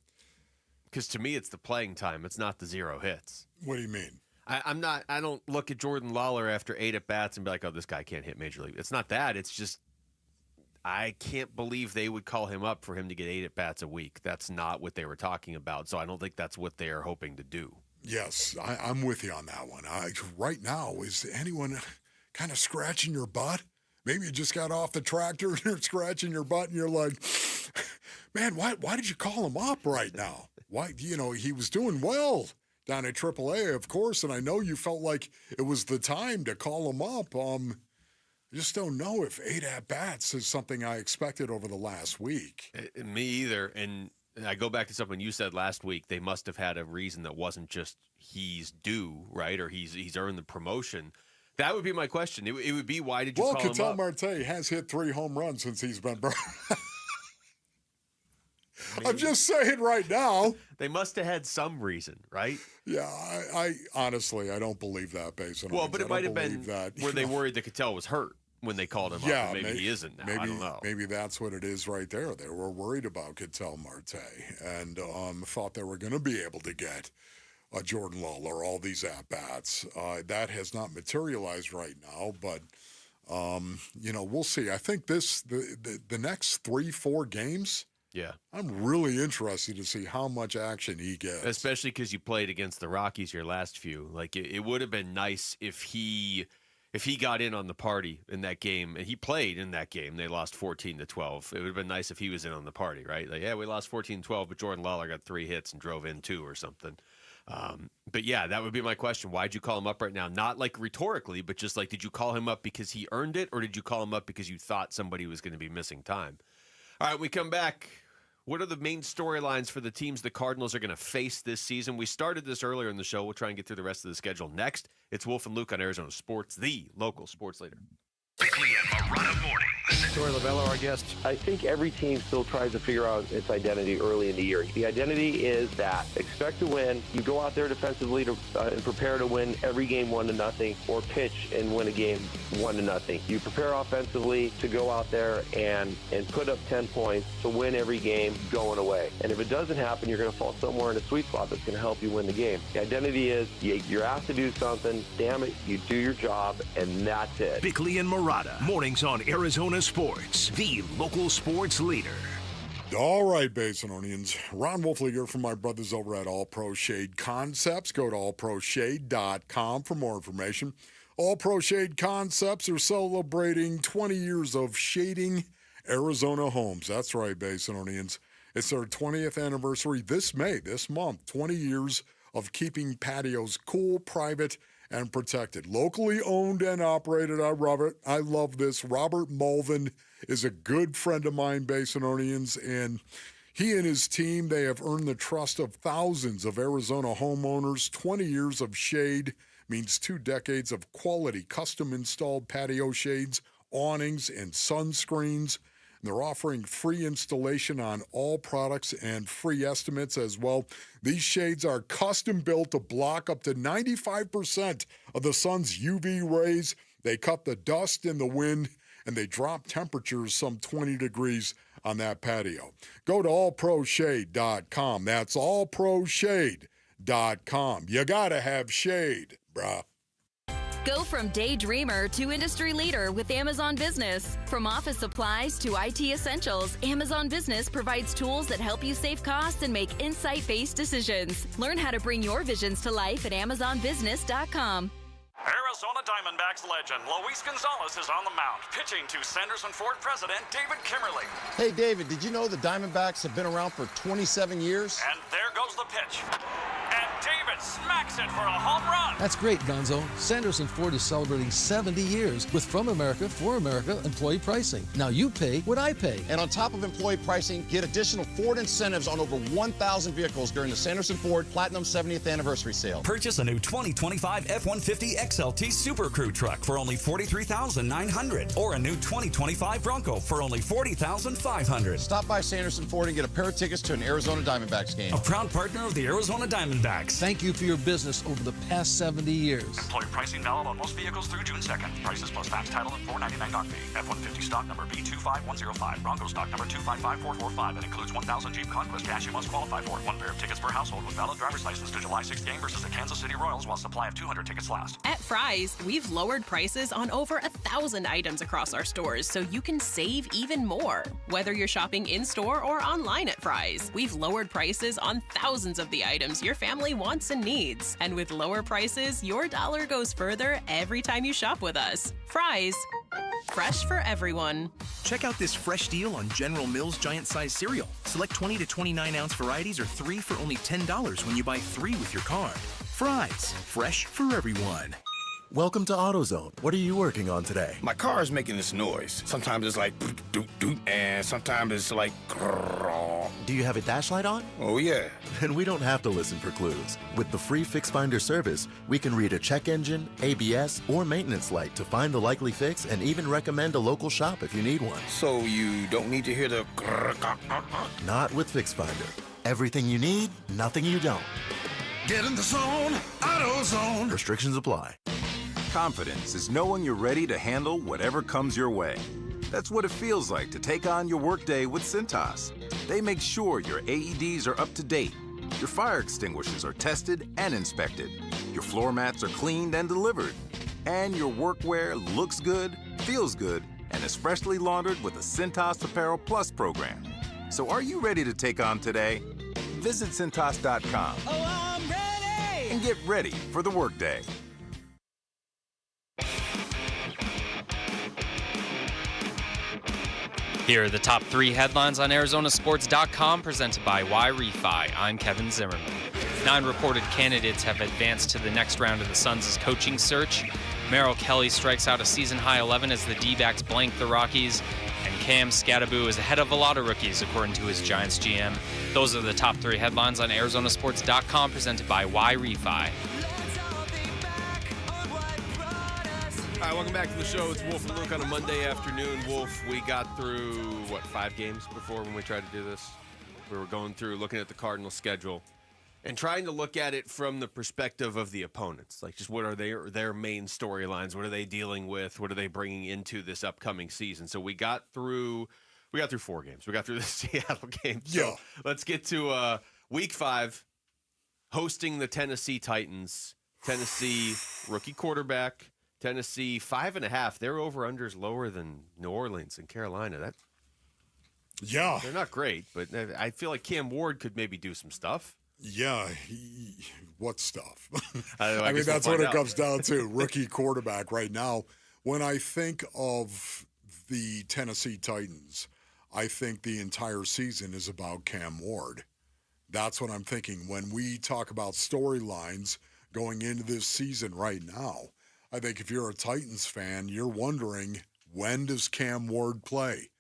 Because to me, it's the playing time. It's not the 0 hits. What do you mean? I don't look at Jordan Lawler after 8 at-bats and be like, oh, this guy can't hit Major League. It's not that. It's just I can't believe they would call him up for him to get 8 at-bats a week. That's not what they were talking about, so I don't think that's what they're hoping to do. Yes, I'm with you on that one. Right now, is anyone kind of scratching your butt? Maybe you just got off the tractor and you're scratching your butt and you're like, man, why did you call him up right now? Why? You know, he was doing well down at AAA, of course, and I know you felt like it was the time to call him up. I just don't know if 8 at-bats is something I expected over the last week. Me either, and I go back to something you said last week. They must have had a reason that wasn't just he's due, right, or he's earned the promotion. That would be my question. It would be, why did you call him up? Well, Ketel Marte has hit 3 home runs since he's been burned. I'm just saying right now. They must have had some reason, right? Yeah, I honestly, I don't believe that based on but it might have been where they worried that Ketel was hurt when they called him up. Maybe he isn't now. I don't know. Maybe that's what it is right there. They were worried about Ketel Marte and thought they were going to be able to get Jordan Lawler all these at-bats. That has not materialized right now, but you know, we'll see. I think the next 3-4 games. Yeah. I'm really interested to see how much action he gets. Especially because you played against the Rockies your last few. Like, it would have been nice if he got in on the party in that game, and he played in that game. They lost 14-12. It would have been nice if he was in on the party, right? Like, yeah, we lost 14-12, but Jordan Lawler got 3 hits and drove in 2 or something. But yeah, that would be my question. Why'd you call him up right now? Not like rhetorically, but just like, did you call him up because he earned it, or did you call him up because you thought somebody was going to be missing time? All right, we come back. What are the main storylines for the teams the Cardinals are going to face this season? We started this earlier in the show. We'll try and get through the rest of the schedule next. It's Wolf and Luke on Arizona Sports, the local sports leader. Bickley and Marana mornings. Tory, our guest. I think every team still tries to figure out its identity early in the year. The identity is that expect to win. You go out there defensively and prepare to win every game 1-0, or pitch and win a game 1-0. You prepare offensively to go out there and put up 10 points to win every game going away. And if it doesn't happen, you're going to fall somewhere in a sweet spot that's going to help you win the game. The identity is you're asked to do something. Damn it, you do your job, and that's it. Bickley and Marana mornings on Arizona Sports, the local sports leader. All right, Basinonians. Ron Wolfley here from my brothers over at All Pro Shade Concepts. Go to allproshade.com for more information. All Pro Shade Concepts are celebrating 20 years of shading Arizona homes. That's right, Basinonians. It's their 20th anniversary this month. 20 years of keeping patios cool, private, and protected. Locally owned and operated. I love it. I love this. Robert Mulvin is a good friend of mine, Basinonians, and he and his team, they have earned the trust of thousands of Arizona homeowners. 20 years of shade means 2 decades of quality custom-installed patio shades, awnings, and sunscreens. And they're offering free installation on all products and free estimates as well. These shades are custom built to block up to 95% of the sun's UV rays. They cut the dust and the wind, and they drop temperatures some 20 degrees on that patio. Go to allproshade.com. That's allproshade.com. You got to have shade, bruh. Go from daydreamer to industry leader with Amazon Business. From office supplies to IT essentials, Amazon Business provides tools that help you save costs and make insight-based decisions. Learn how to bring your visions to life at AmazonBusiness.com. Arizona Diamondbacks legend Luis Gonzalez is on the mound, pitching to Sanderson Ford president David Kimmerly. Hey, David, did you know the Diamondbacks have been around for 27 years? And there goes the pitch. And David smacks it for a home run. That's great, Gonzo. Sanderson Ford is celebrating 70 years with From America, For America employee pricing. Now you pay what I pay. And on top of employee pricing, get additional Ford incentives on over 1,000 vehicles during the Sanderson Ford Platinum 70th Anniversary Sale. Purchase a new 2025 F-150 XLT Super Crew truck for only $43,900 or a new 2025 Bronco for only $40,500. Stop by Sanderson Ford and get a pair of tickets to an Arizona Diamondbacks game. A proud partner of the Arizona Diamondbacks. Thank you for your business over the past 70 years. Employee pricing valid on most vehicles through June 2nd. Prices plus tax, title, and $4.99 dock fee. F-150 stock number B25105. Bronco stock number 255445. It includes 1,000 Jeep Conquest cash you must qualify for. 1 pair of tickets per household with valid driver's license to July 6th game versus the Kansas City Royals while supply of 200 tickets last. At Fry's, we've lowered prices on over 1,000 items across our stores so you can save even more. Whether you're shopping in-store or online at Fry's, we've lowered prices on thousands of the items your family wants and needs. And with lower prices, your dollar goes further every time you shop with us. Fry's, fresh for everyone. Check out this fresh deal on General Mills Giant Size Cereal. Select 20 to 29 ounce varieties or 3 for only $10 when you buy 3 with your card. Fry's, fresh for everyone. Welcome to AutoZone. What are you working on today? My car is making this noise. Sometimes it's like doot doot, and sometimes it's like grrr. Do you have a dash light on? Oh yeah. Then we don't have to listen for clues. With the free Fix Finder service, we can read a check engine, ABS, or maintenance light to find the likely fix and even recommend a local shop if you need one. So you don't need to hear the grrr. Not with Fix Finder. Everything you need, nothing you don't. Get in the zone, AutoZone. Restrictions apply. Confidence is knowing you're ready to handle whatever comes your way. That's what it feels like to take on your workday with Cintas. They make sure your AEDs are up to date, your fire extinguishers are tested and inspected, your floor mats are cleaned and delivered, and your workwear looks good, feels good, and is freshly laundered with a Cintas Apparel Plus program. So are you ready to take on today? Visit Cintas.com. Oh, I'm ready! And get ready for the workday. Here are the top 3 headlines on ArizonaSports.com, presented by Y-Refi. I'm Kevin Zimmerman. 9 reported candidates have advanced to the next round of the Suns' coaching search. Merrill Kelly strikes out a season-high 11 as the Dbacks blank the Rockies. And Cam Scattaboo is ahead of a lot of rookies, according to his Giants GM. Those are the top 3 headlines on ArizonaSports.com, presented by Y-Refi. All right, welcome back to the show. It's Wolf and Luke on a Monday afternoon. Wolf, we got through, 5 games before when we tried to do this? We were going through, looking at the Cardinals schedule and trying to look at it from the perspective of the opponents. Like, just what are their main storylines? What are they dealing with? What are they bringing into this upcoming season? So we got through 4 games. We got through the Seattle game. So let's get to week 5, hosting the Tennessee Titans. Tennessee, rookie quarterback. Tennessee, 5.5. Their over-under's lower than New Orleans and Carolina. They're not great, but I feel like Cam Ward could maybe do some stuff. Yeah, what stuff? I mean, that's what it comes down to. Rookie quarterback right now. When I think of the Tennessee Titans, I think the entire season is about Cam Ward. That's what I'm thinking. When we talk about storylines going into this season right now, I think if you're a Titans fan, you're wondering, when does Cam Ward play?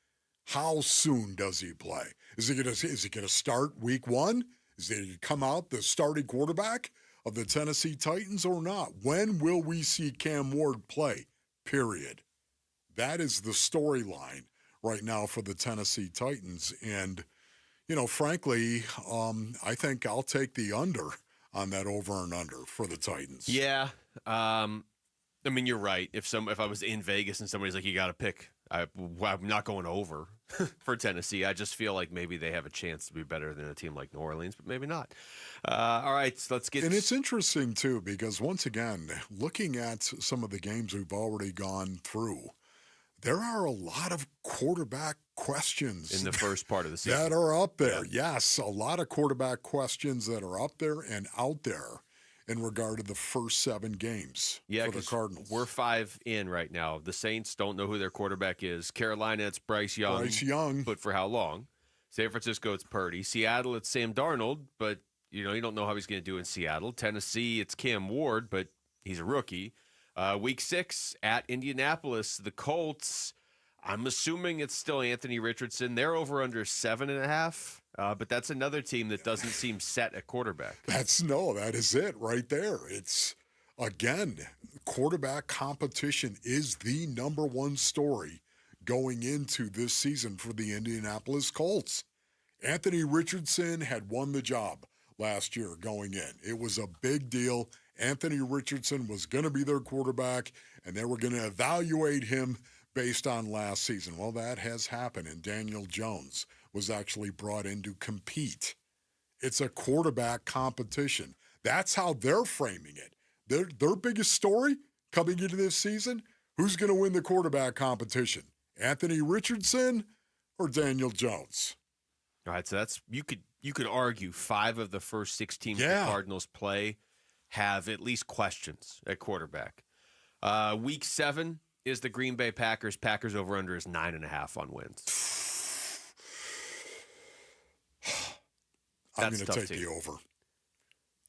How soon does he play? Is he gonna start week 1? Is he going to come out the starting quarterback of the Tennessee Titans or not? When will we see Cam Ward play? Period. That is the storyline right now for the Tennessee Titans. And, frankly, I think I'll take the under on that over and under for the Titans. Yeah. I mean, you're right. If I was in Vegas and somebody's like, you got to pick, I'm not going over for Tennessee. I just feel like maybe they have a chance to be better than a team like New Orleans, but maybe not. All right, so let's get. And it's interesting too, because once again, looking at some of the games we've already gone through, there are a lot of quarterback questions in the first part of the season that are up there. Yeah. Yes, a lot of quarterback questions that are up there and out there in regard to the first 7 games for the Cardinals. We're 5 in right now. The Saints don't know who their quarterback is. Carolina, it's Bryce Young. But for how long? San Francisco, it's Purdy. Seattle, it's Sam Darnold, but you don't know how he's going to do in Seattle. Tennessee, it's Cam Ward, but he's a rookie. Week 6 at Indianapolis, the Colts. I'm assuming it's still Anthony Richardson. They're over under 7.5. But that's another team that doesn't seem set at quarterback. That is it right there. It's, again, quarterback competition is the number one story going into this season for the Indianapolis Colts. Anthony Richardson had won the job last year going in. It was a big deal. Anthony Richardson was going to be their quarterback, and they were going to evaluate him based on last season. Well, that has happened, and Daniel Jones was actually brought in to compete. It's a quarterback competition. That's how they're framing it. Their biggest story coming into this season, who's going to win the quarterback competition? Anthony Richardson or Daniel Jones? All right, so that's you could argue 5 of the first 6 teams the Cardinals play have at least questions at quarterback. Week 7 is the Green Bay Packers. Packers over under is 9.5 on wins. I'm going to take the over.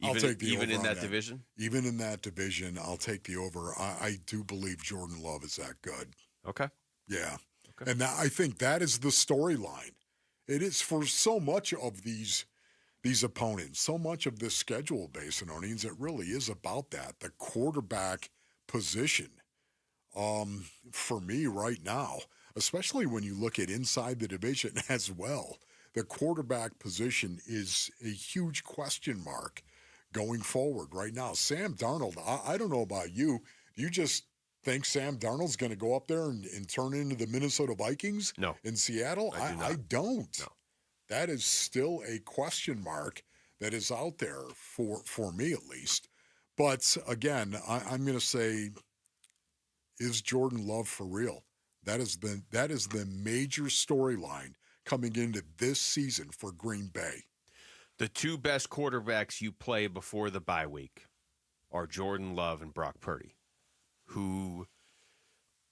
I'll take the over. Even in that division? Even in that division, I'll take the over. I do believe Jordan Love is that good. Okay. Yeah. Okay. And I think that is the storyline. It is for so much of these opponents, so much of this schedule, Basinonians, it really is about that, the quarterback position. For me right now, especially when you look at inside the division as well, the quarterback position is a huge question mark going forward right now. Sam Darnold, I don't know about you. You just think Sam Darnold's going to go up there and turn into the Minnesota Vikings in Seattle? I don't. No. That is still a question mark that is out there for me at least. But again, I'm going to say, is Jordan Love for real? That is the major storyline coming into this season for Green Bay. The 2 best quarterbacks you play before the bye week are Jordan Love and Brock Purdy, who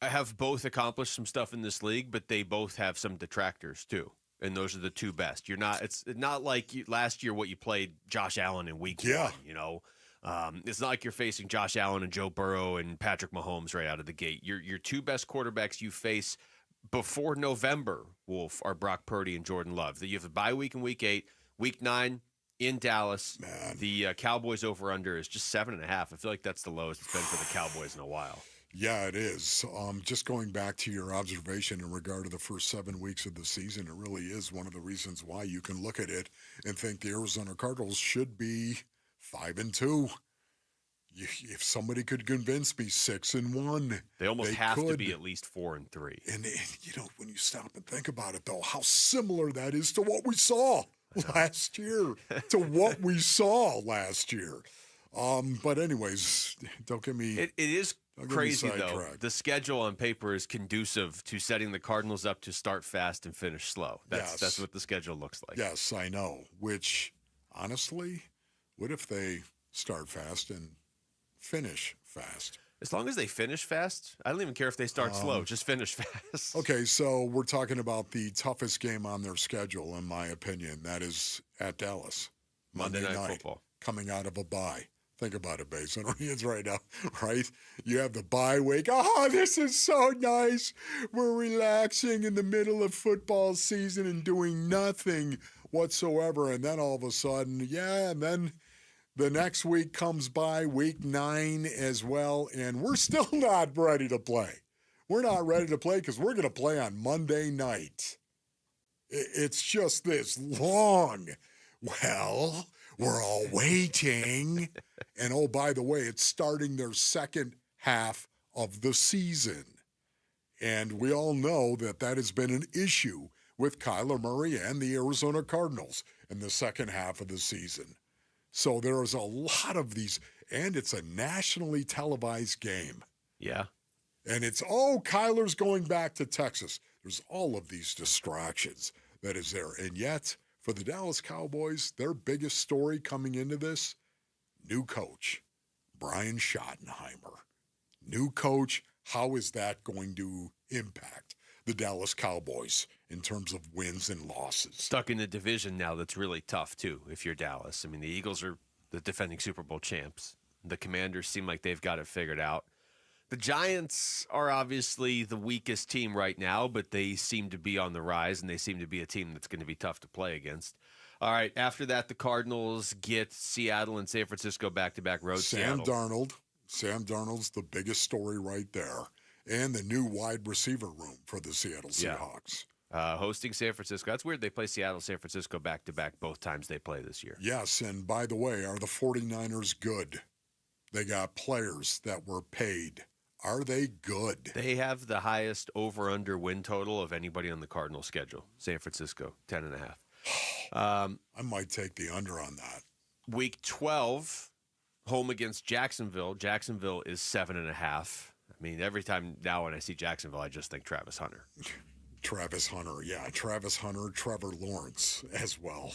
have both accomplished some stuff in this league, but they both have some detractors too. and those are the two best. It's not like last year what you played Josh Allen in week 1, you know. It's not like you're facing Josh Allen and Joe Burrow and Patrick Mahomes right out of the gate. Your two best quarterbacks you face before November, Wolf, are Brock Purdy and Jordan Love. You have the bye week in week 8, week 9 in Dallas. Man. The Cowboys over-under is just 7.5. I feel like that's the lowest it's been for the Cowboys in a while. Yeah, it is. Just going back to your observation in regard to the first 7 weeks of the season, it really is one of the reasons why you can look at it and think the Arizona Cardinals should be 5-2. If somebody could convince me 6-1, they almost have to be at least 4-3. And you know, when you stop and think about it, though, how similar that is to what we saw last year. But anyways, don't get me. It is crazy though. The schedule on paper is conducive to setting the Cardinals up to start fast and finish slow. That's what the schedule looks like. Yes, I know. Which, honestly, what if they start fast and finish fast? As long as they finish fast, I don't even care if they start slow. Just finish fast. Okay, so we're talking about the toughest game on their schedule, in my opinion. That is at Dallas. Monday Night Football. Coming out of a bye. Think about it, Basin. It's right now, right? You have the bye week. Oh, this is so nice. We're relaxing in the middle of football season and doing nothing whatsoever. And then all of a sudden, and then the next week comes by, week 9 as well, and we're still not ready to play. We're not ready to play because we're going to play on Monday night. It's just this long. Well, we're all waiting. And, oh, by the way, it's starting their second half of the season. And we all know that has been an issue with Kyler Murray and the Arizona Cardinals in the second half of the season. So there's a lot of these, and it's a nationally televised game. Yeah. And it's, Kyler's going back to Texas. There's all of these distractions that is there. And yet, for the Dallas Cowboys, their biggest story coming into this, new coach, Brian Schottenheimer. New coach, how is that going to impact the Dallas Cowboys in terms of wins and losses? Stuck in a division now that's really tough, too, if you're Dallas. I mean, the Eagles are the defending Super Bowl champs. The Commanders seem like they've got it figured out. The Giants are obviously the weakest team right now, but they seem to be on the rise, and they seem to be a team that's going to be tough to play against. All right, after that, the Cardinals get Seattle and San Francisco back-to-back road. Sam Darnold's the biggest story right there. And the new wide receiver room for the Seattle Seahawks. Hosting San Francisco. That's weird. They play Seattle, San Francisco back-to-back both times they play this year. Yes, and by the way, are the 49ers good? They got players that were paid. Are they good? They have the highest over-under win total of anybody on the Cardinals schedule. San Francisco, 10.5. I might take the under on that. Week 12, home against Jacksonville. Jacksonville is 7.5. I mean, every time now when I see Jacksonville, I just think Travis Hunter. Travis Hunter, Trevor Lawrence as well.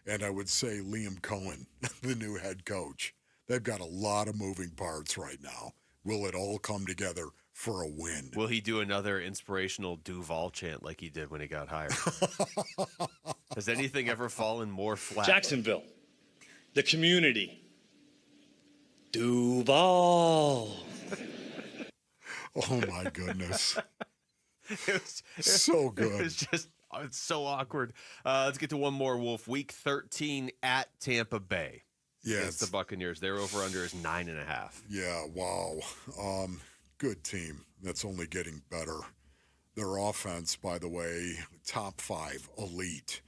And I would say Liam Cohen, the new head coach. They've got a lot of moving parts right now. Will it all come together for a win? Will he do another inspirational Duval chant like he did when he got hired? Has anything ever fallen more flat? Jacksonville, the community, Duval. Oh, my goodness. It's so good. It's so awkward. Let's get to one more, Wolf. Week 13 at Tampa Bay. Yes. Against the Buccaneers. Their over-under is 9.5. Yeah, wow. Good team. That's only getting better. Their offense, by the way, top 5 elite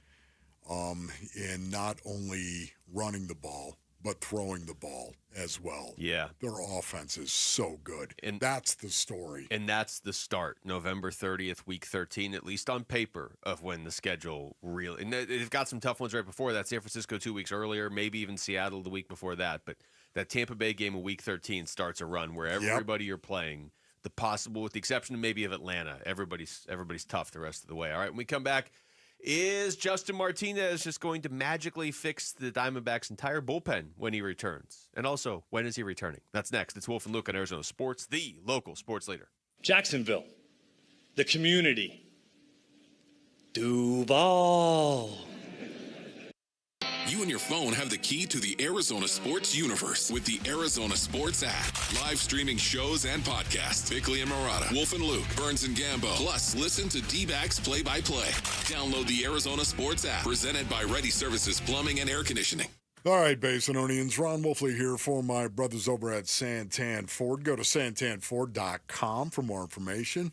in not only running the ball, but throwing the ball as well. Yeah. Their offense is so good. And that's the story. And that's the start. November 30th, week 13, at least on paper, of when the schedule really... And they've got some tough ones right before that. San Francisco 2 weeks earlier, maybe even Seattle the week before that. But that Tampa Bay game of week 13 starts a run where everybody you're playing, with the exception of maybe of Atlanta, everybody's tough the rest of the way. All right, when we come back, is Justin Martinez just going to magically fix the Diamondbacks' entire bullpen when he returns? And also, when is he returning? That's next. It's Wolf and Luke on Arizona Sports, the local sports leader. Jacksonville, the community, Duval. You and your phone have the key to the Arizona sports universe with the Arizona Sports app. Live streaming shows and podcasts. Bickley and Murata, Wolf and Luke, Burns and Gambo. Plus, listen to Dbacks play-by-play. Download the Arizona Sports app, presented by Ready Services Plumbing and Air Conditioning. All right, Basinonians, Ron Wolfley here for my brothers over at Santan Ford. Go to santanford.com for more information.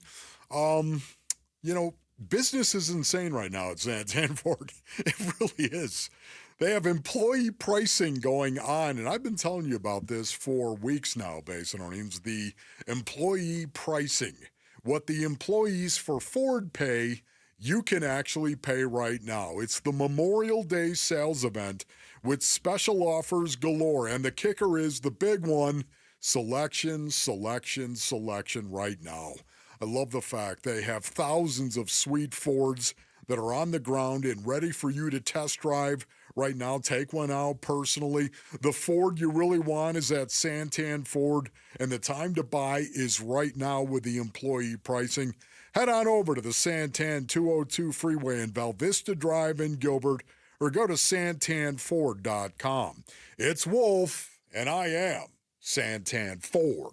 Business is insane right now at Santan Ford. It really is. They have employee pricing going on, and I've been telling you about this for weeks now, Basinonians. The employee pricing. What the employees for Ford pay, you can actually pay right now. It's the Memorial Day sales event with special offers galore. And the kicker is the big one, selection right now. I love the fact they have thousands of sweet Fords that are on the ground and ready for you to test drive right now. Take one out personally. The Ford you really want is at Santan Ford, and the time to buy is right now with the employee pricing. Head on over to the Santan 202 freeway in Val Vista Drive in Gilbert, or go to santanford.com. It's Wolf, and I am Santan Ford.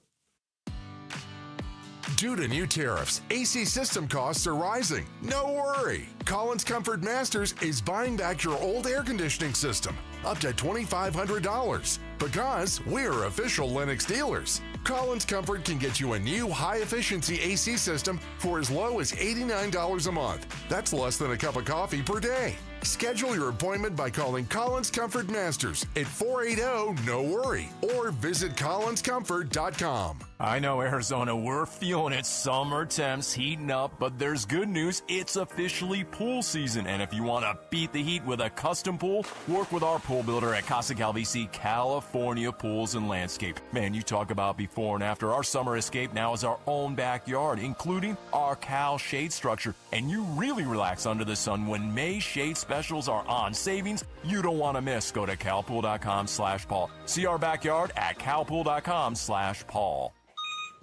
Due to new tariffs, AC system costs are rising. No worry. Collins Comfort Masters is buying back your old air conditioning system, up to $2,500. Because we're official Lennox dealers. Collins Comfort can get you a new high-efficiency AC system for as low as $89 a month. That's less than a cup of coffee per day. Schedule your appointment by calling Collins Comfort Masters at 480-NO-WORRY or visit collinscomfort.com. I know, Arizona, we're feeling it. Summer temps heating up, but there's good news. It's officially pool season. And if you want to beat the heat with a custom pool, work with our pool builder at Casa Calvisi, California Pools and Landscape. Man, you talk about before and after. Our summer escape now is our own backyard, including our Cal shade structure. And you really relax under the sun when May shade specials are on. Savings you don't want to miss. Go to calpool.com/Paul. See our backyard at calpool.com/Paul.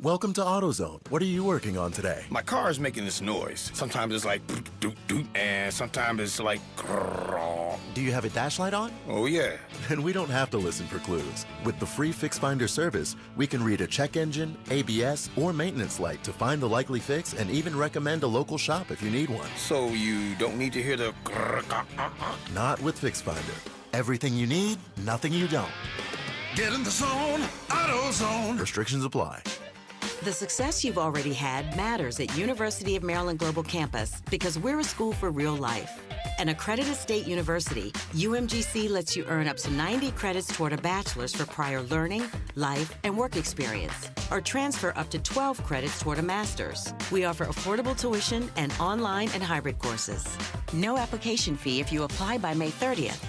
Welcome to AutoZone. What are you working on today? My car is making this noise. Sometimes it's like doot doot, and sometimes it's like grrr. Do you have a dash light on? Oh yeah. Then we don't have to listen for clues. With the free Fix Finder service, we can read a check engine, ABS, or maintenance light to find the likely fix and even recommend a local shop if you need one. So you don't need to hear the grrr. Not with Fix Finder. Everything you need, nothing you don't. Get in the zone, AutoZone. Restrictions apply. The success you've already had matters at University of Maryland Global Campus because we're a school for real life. An accredited state university, UMGC lets you earn up to 90 credits toward a bachelor's for prior learning, life, and work experience, or transfer up to 12 credits toward a master's. We offer affordable tuition and online and hybrid courses. No application fee if you apply by May 30th.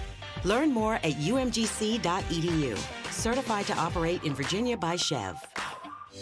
Learn more at umgc.edu. Certified to operate in Virginia by Chev.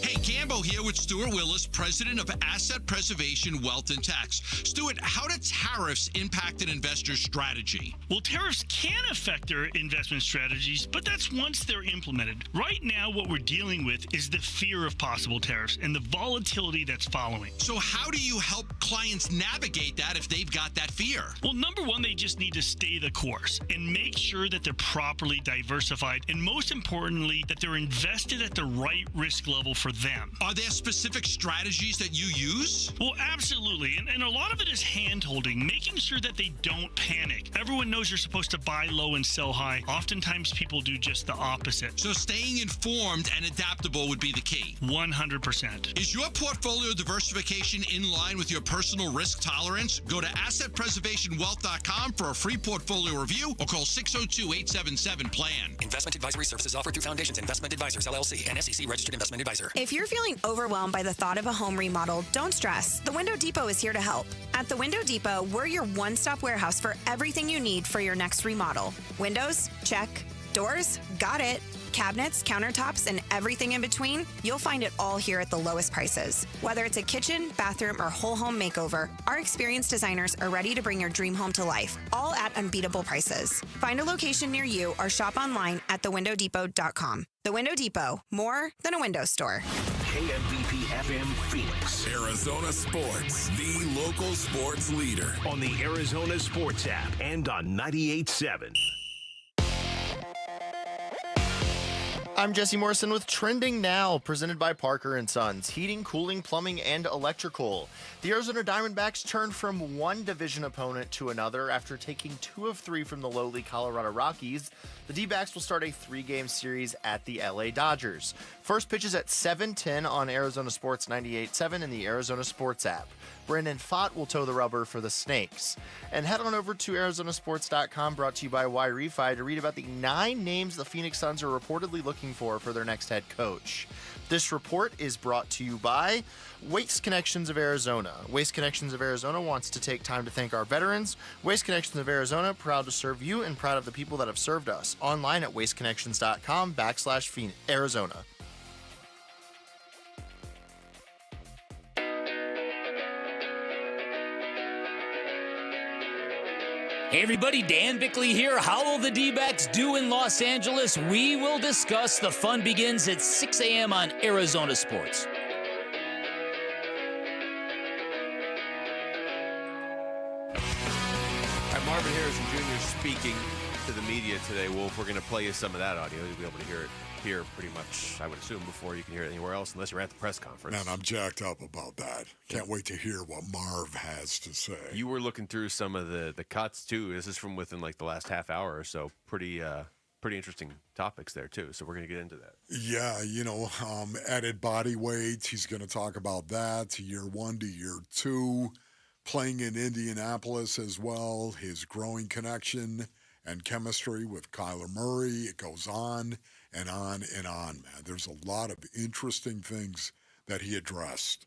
Hey, Gambo here with Stuart Willis, president of Asset Preservation Wealth and Tax. Stuart, how do tariffs impact an investor's strategy? Well, tariffs can affect their investment strategies, but that's once they're implemented. Right now, what we're dealing with is the fear of possible tariffs and the volatility that's following. So how do you help clients navigate that if they've got that fear? Well, number one, they just need to stay the course and make sure that they're properly diversified, and most importantly, that they're invested at the right risk level for them. Are there specific strategies that you use? Well, absolutely. And a lot of it is hand-holding, making sure that they don't panic. Everyone knows you're supposed to buy low and sell high. Oftentimes, people do just the opposite. So staying informed and adaptable would be the key. 100%. Is your portfolio diversification in line with your personal risk tolerance? Go to assetpreservationwealth.com for a free portfolio review or call 602-877-PLAN. Investment advisory services offered through Foundations Investment Advisors, LLC, and SEC Registered Investment Advisor. If you're feeling overwhelmed by the thought of a home remodel, don't stress. The Window Depot is here to help. At the Window Depot, we're your one-stop warehouse for everything you need for your next remodel. Windows? Check. Doors? Got it. Cabinets, countertops, and everything in between, you'll find it all here at the lowest prices. Whether it's a kitchen, bathroom, or whole home makeover, our experienced designers are ready to bring your dream home to life, all at unbeatable prices. Find a location near you or shop online at thewindowdepot.com. The Window Depot, more than a window store. KMVP FM Phoenix. Arizona Sports, the local sports leader. On the Arizona Sports app and on 98.7. I'm Jesse Morrison with Trending Now, presented by Parker & Sons, heating, cooling, plumbing, and electrical. The Arizona Diamondbacks turned from one division opponent to another after taking 2 of 3 from the lowly Colorado Rockies. The Dbacks will start a 3-game series at the LA Dodgers. First pitch is at 7:10 on Arizona Sports 98.7 and the Arizona Sports app. Brandon Pfaadt will toe the rubber for the Snakes. And head on over to ArizonaSports.com, brought to you by Y-Refi, to read about the 9 names the Phoenix Suns are reportedly looking for their next head coach. This report is brought to you by Waste Connections of Arizona. Waste Connections of Arizona wants to take time to thank our veterans. Waste Connections of Arizona, proud to serve you and proud of the people that have served us. Online at wasteconnections.com/Arizona. Hey everybody, Dan Bickley here. How will the D-backs do in Los Angeles? We will discuss. The fun begins at 6 a.m. on Arizona Sports. All right, Marvin Harrison Jr. speaking to the media today. Wolf, we're going to play you some of that audio. You'll be able to hear it here pretty much, I would assume, before you can hear it anywhere else, unless you're at the press conference. Man, I'm jacked up about that. Can't wait to hear what Marv has to say. You were looking through some of the cuts, too. This is from within, like, the last half hour or so. Pretty interesting topics there, too. So we're going to get into that. Yeah, added body weight. He's going to talk about that, year 1 to year 2. Playing in Indianapolis as well. His growing connection and chemistry with Kyler Murray. It goes on and on and on, man. There's a lot of interesting things that he addressed.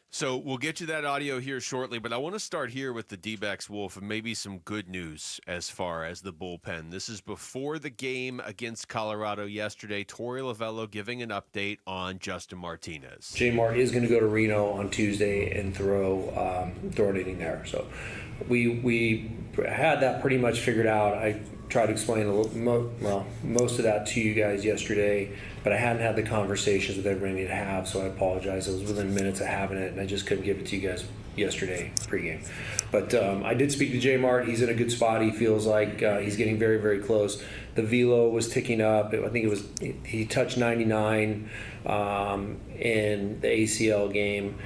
So we'll get you that audio here shortly, but I want to start here with the D-backs, Wolf, and maybe some good news as far as the bullpen. This is before the game against Colorado yesterday. Tory Lovullo giving an update on Justin Martinez. J. Mart is going to go to Reno on Tuesday and throw an inning there. So we had that pretty much figured out. I tried to explain most of that to you guys yesterday, but I hadn't had the conversations with everybody I needed to have, so I apologize. It was within minutes of having it, and I just couldn't give it to you guys yesterday pregame. But I did speak to J. Mart. He's in a good spot. He feels like he's getting very, very close. The velo was ticking up. I think he touched 99 in the ACL game.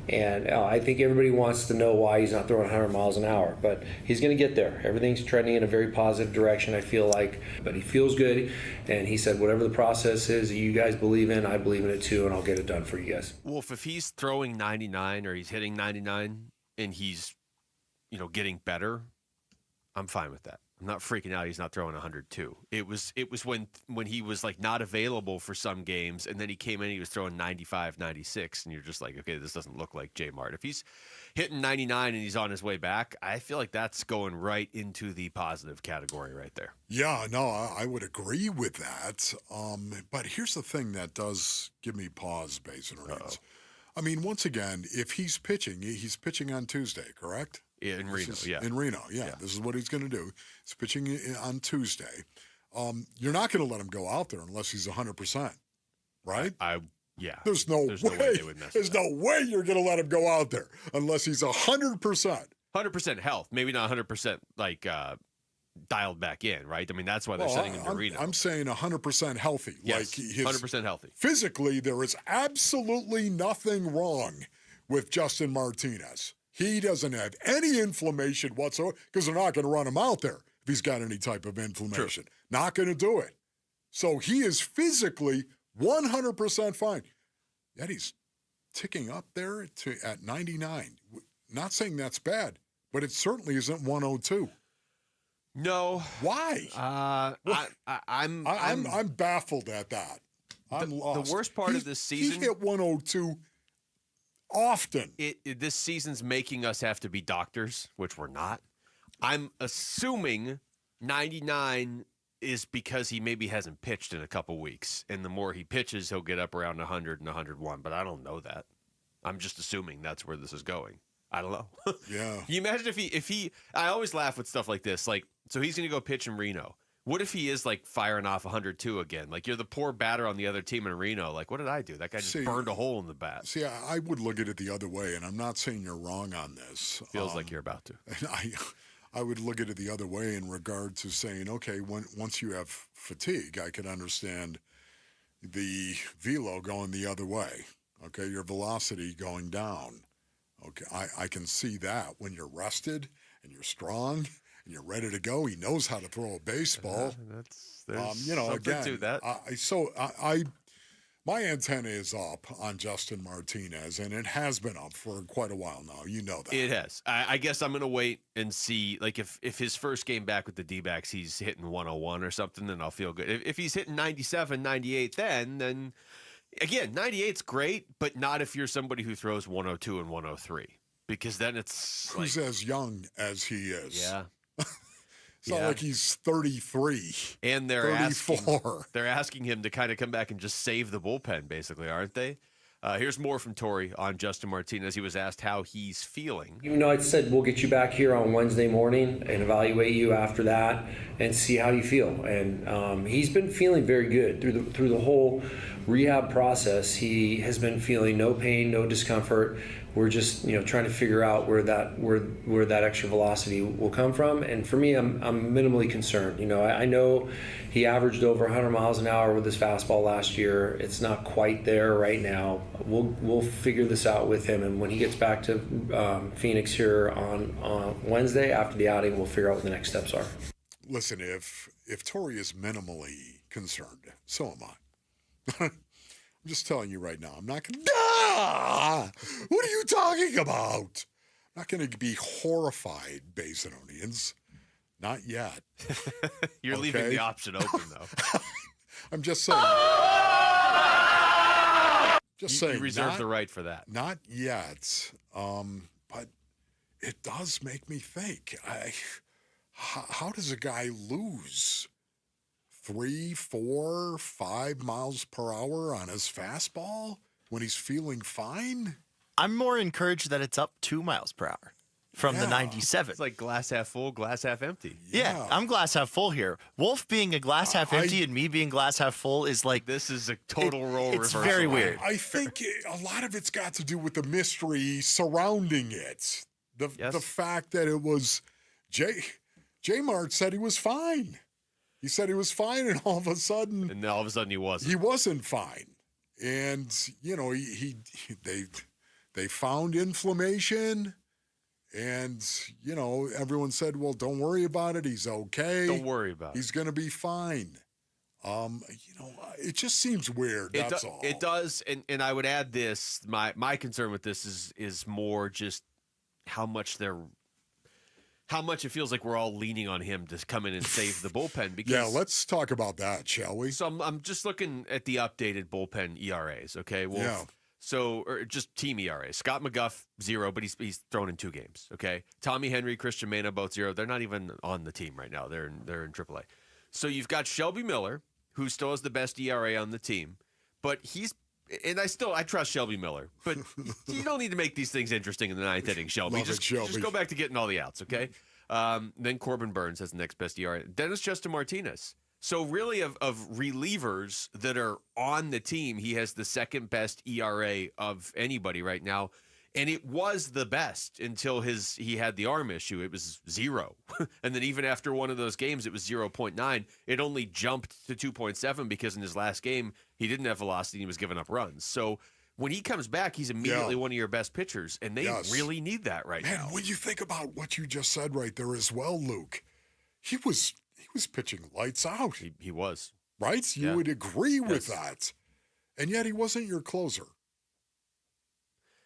And I think everybody wants to know why he's not throwing 100 miles an hour. But he's going to get there. Everything's trending in a very positive direction, I feel like. But he feels good. And he said, whatever the process is that you guys believe in, I believe in it too, and I'll get it done for you guys. Wolf, if he's throwing 99 or he's hitting 99 and he's, getting better, I'm fine with that. I'm not freaking out he's not throwing 102. It was when he was like not available for some games, and then he came in, he was throwing 95, 96, and you're just like, okay, this doesn't look like J. Mart. If he's hitting 99 and he's on his way back, I feel like that's going right into the positive category right there. Yeah, no, I would agree with that. But here's the thing that does give me pause, Basin Reeds. I mean, once again, if he's pitching on Tuesday, correct? Yeah, in Reno, In Reno, yeah. This is what he's going to do. He's pitching on Tuesday. You're not going to let him go out there unless he's 100%, right? There's no way they would mess with that. There's no way you're going to let him go out there unless he's 100%. 100% health, maybe not 100% like dialed back in, right? I mean, that's why they're sending him to Reno. I'm saying 100% healthy. Yes, 100% healthy. Physically, there is absolutely nothing wrong with Justin Martinez. He doesn't have any inflammation whatsoever because they're not going to run him out there if he's got any type of inflammation. True. Not going to do it. So he is physically 100% fine. Yet he's ticking up there at 99. Not saying that's bad, but it certainly isn't 102. No. Why? I'm baffled at that. I'm lost. The worst part of this season, he hit 102 often. This season's making us have to be doctors, which we're not. I'm assuming 99 is because he maybe hasn't pitched in a couple weeks, and the more he pitches, he'll get up around 100 and 101. But I don't know that. I'm just assuming that's where this is going. I don't know. Yeah. Can you imagine if he? I always laugh with stuff like this. Like, so he's going to go pitch in Reno. What if he is like firing off 102 again? Like you're the poor batter on the other team in Reno. Like, what did I do? That guy just burned a hole in the bat. See, I would look at it the other way, and I'm not saying you're wrong on this. Feels like you're about to. I would look at it the other way in regard to saying, okay, once you have fatigue, I can understand the velo going the other way. Okay, your velocity going down. Okay, I can see that when you're rested and you're strong and you're ready to go. He knows how to throw a baseball. There's something again, to that. My antenna is up on Justin Martinez, and it has been up for quite a while now. You know that. It has. I guess I'm going to wait and see. Like, if his first game back with the Dbacks, he's hitting 101 or something, then I'll feel good. If he's hitting 97, 98, then again, 98's great, but not if you're somebody who throws 102 and 103, because then it's who's as young as he is. Yeah. It's not like he's 33. And they're 34. asking him to kind of come back and just save the bullpen, basically, aren't they? Here's more from Tory on Justin Martinez. He was asked how he's feeling. Even though I said we'll get you back here on Wednesday morning and evaluate you after that and see how you feel. And he's been feeling very good through the whole rehab process. He has been feeling no pain, no discomfort. We're just trying to figure out where that extra velocity will come from. And for me, I'm minimally concerned. I know he averaged over 100 miles an hour with his fastball last year. It's not quite there right now. We'll figure this out with him. And when he gets back to Phoenix here on Wednesday after the outing, we'll figure out what the next steps are. Listen, if Tory is minimally concerned, so am I. I'm just telling you right now, I'm not going to... What are you talking about? I'm not going to be horrified, Basinonians. Not yet. You're leaving the option open, though. I'm just saying. You reserve the right for that. Not yet. But it does make me think. How does a guy lose 3, 4, 5 miles per hour on his fastball when he's feeling fine? I'm more encouraged that it's up 2 miles per hour from the 97. It's like glass half full, glass half empty. Yeah, I'm glass half full here. Wolf being a glass half empty and me being glass half full is like... This is a total role reversal. It's very weird. I think a lot of it's got to do with the mystery surrounding it. The fact that it was... J-Mart said he was fine. He said he was fine, and all of a sudden... And all of a sudden he wasn't. He wasn't fine. And, they found inflammation, and, everyone said, well, don't worry about it. He's okay. Don't worry about it. He's going to be fine. It just seems weird, that's all. It does, and I would add this. My concern with this is more just how much it feels like we're all leaning on him to come in and save the bullpen. Because, yeah, let's talk about that, shall we? So I'm just looking at the updated bullpen ERAs, okay? Wolf? Yeah. So, or just team ERAs. Scott McGuff, 0, but he's thrown in 2 games, okay? Tommy Henry, Christian Mena, both 0. They're not even on the team right now. They're in AAA. So you've got Shelby Miller, who still has the best ERA on the team, but I trust Shelby Miller, but you don't need to make these things interesting in the 9th inning, Shelby. Just go back to getting all the outs, okay? Then Corbin Burns has the next best ERA. Then it's Justin Martinez. So really of relievers that are on the team, he has the second best ERA of anybody right now. And it was the best until he had the arm issue. It was 0. And then even after one of those games, it was 0.9. It only jumped to 2.7 because in his last game, he didn't have velocity and he was giving up runs. So when he comes back, he's immediately one of your best pitchers, and they really need that right now. Man, when you think about what you just said right there as well, Luke, he was pitching lights out. He was. Right? You would agree with that. And yet he wasn't your closer.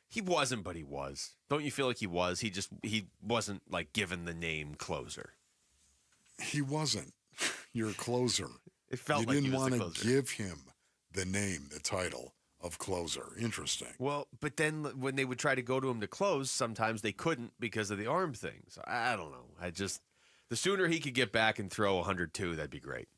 He wasn't, but he was. Don't you feel like he was? He wasn't like given the name closer. He wasn't your closer. It felt you like didn't he was the want to closer. give him the name, the title of closer. Interesting. Well, but then when they would try to go to him to close, sometimes they couldn't because of the arm thing. So I don't know. The sooner he could get back and throw 102, that'd be great.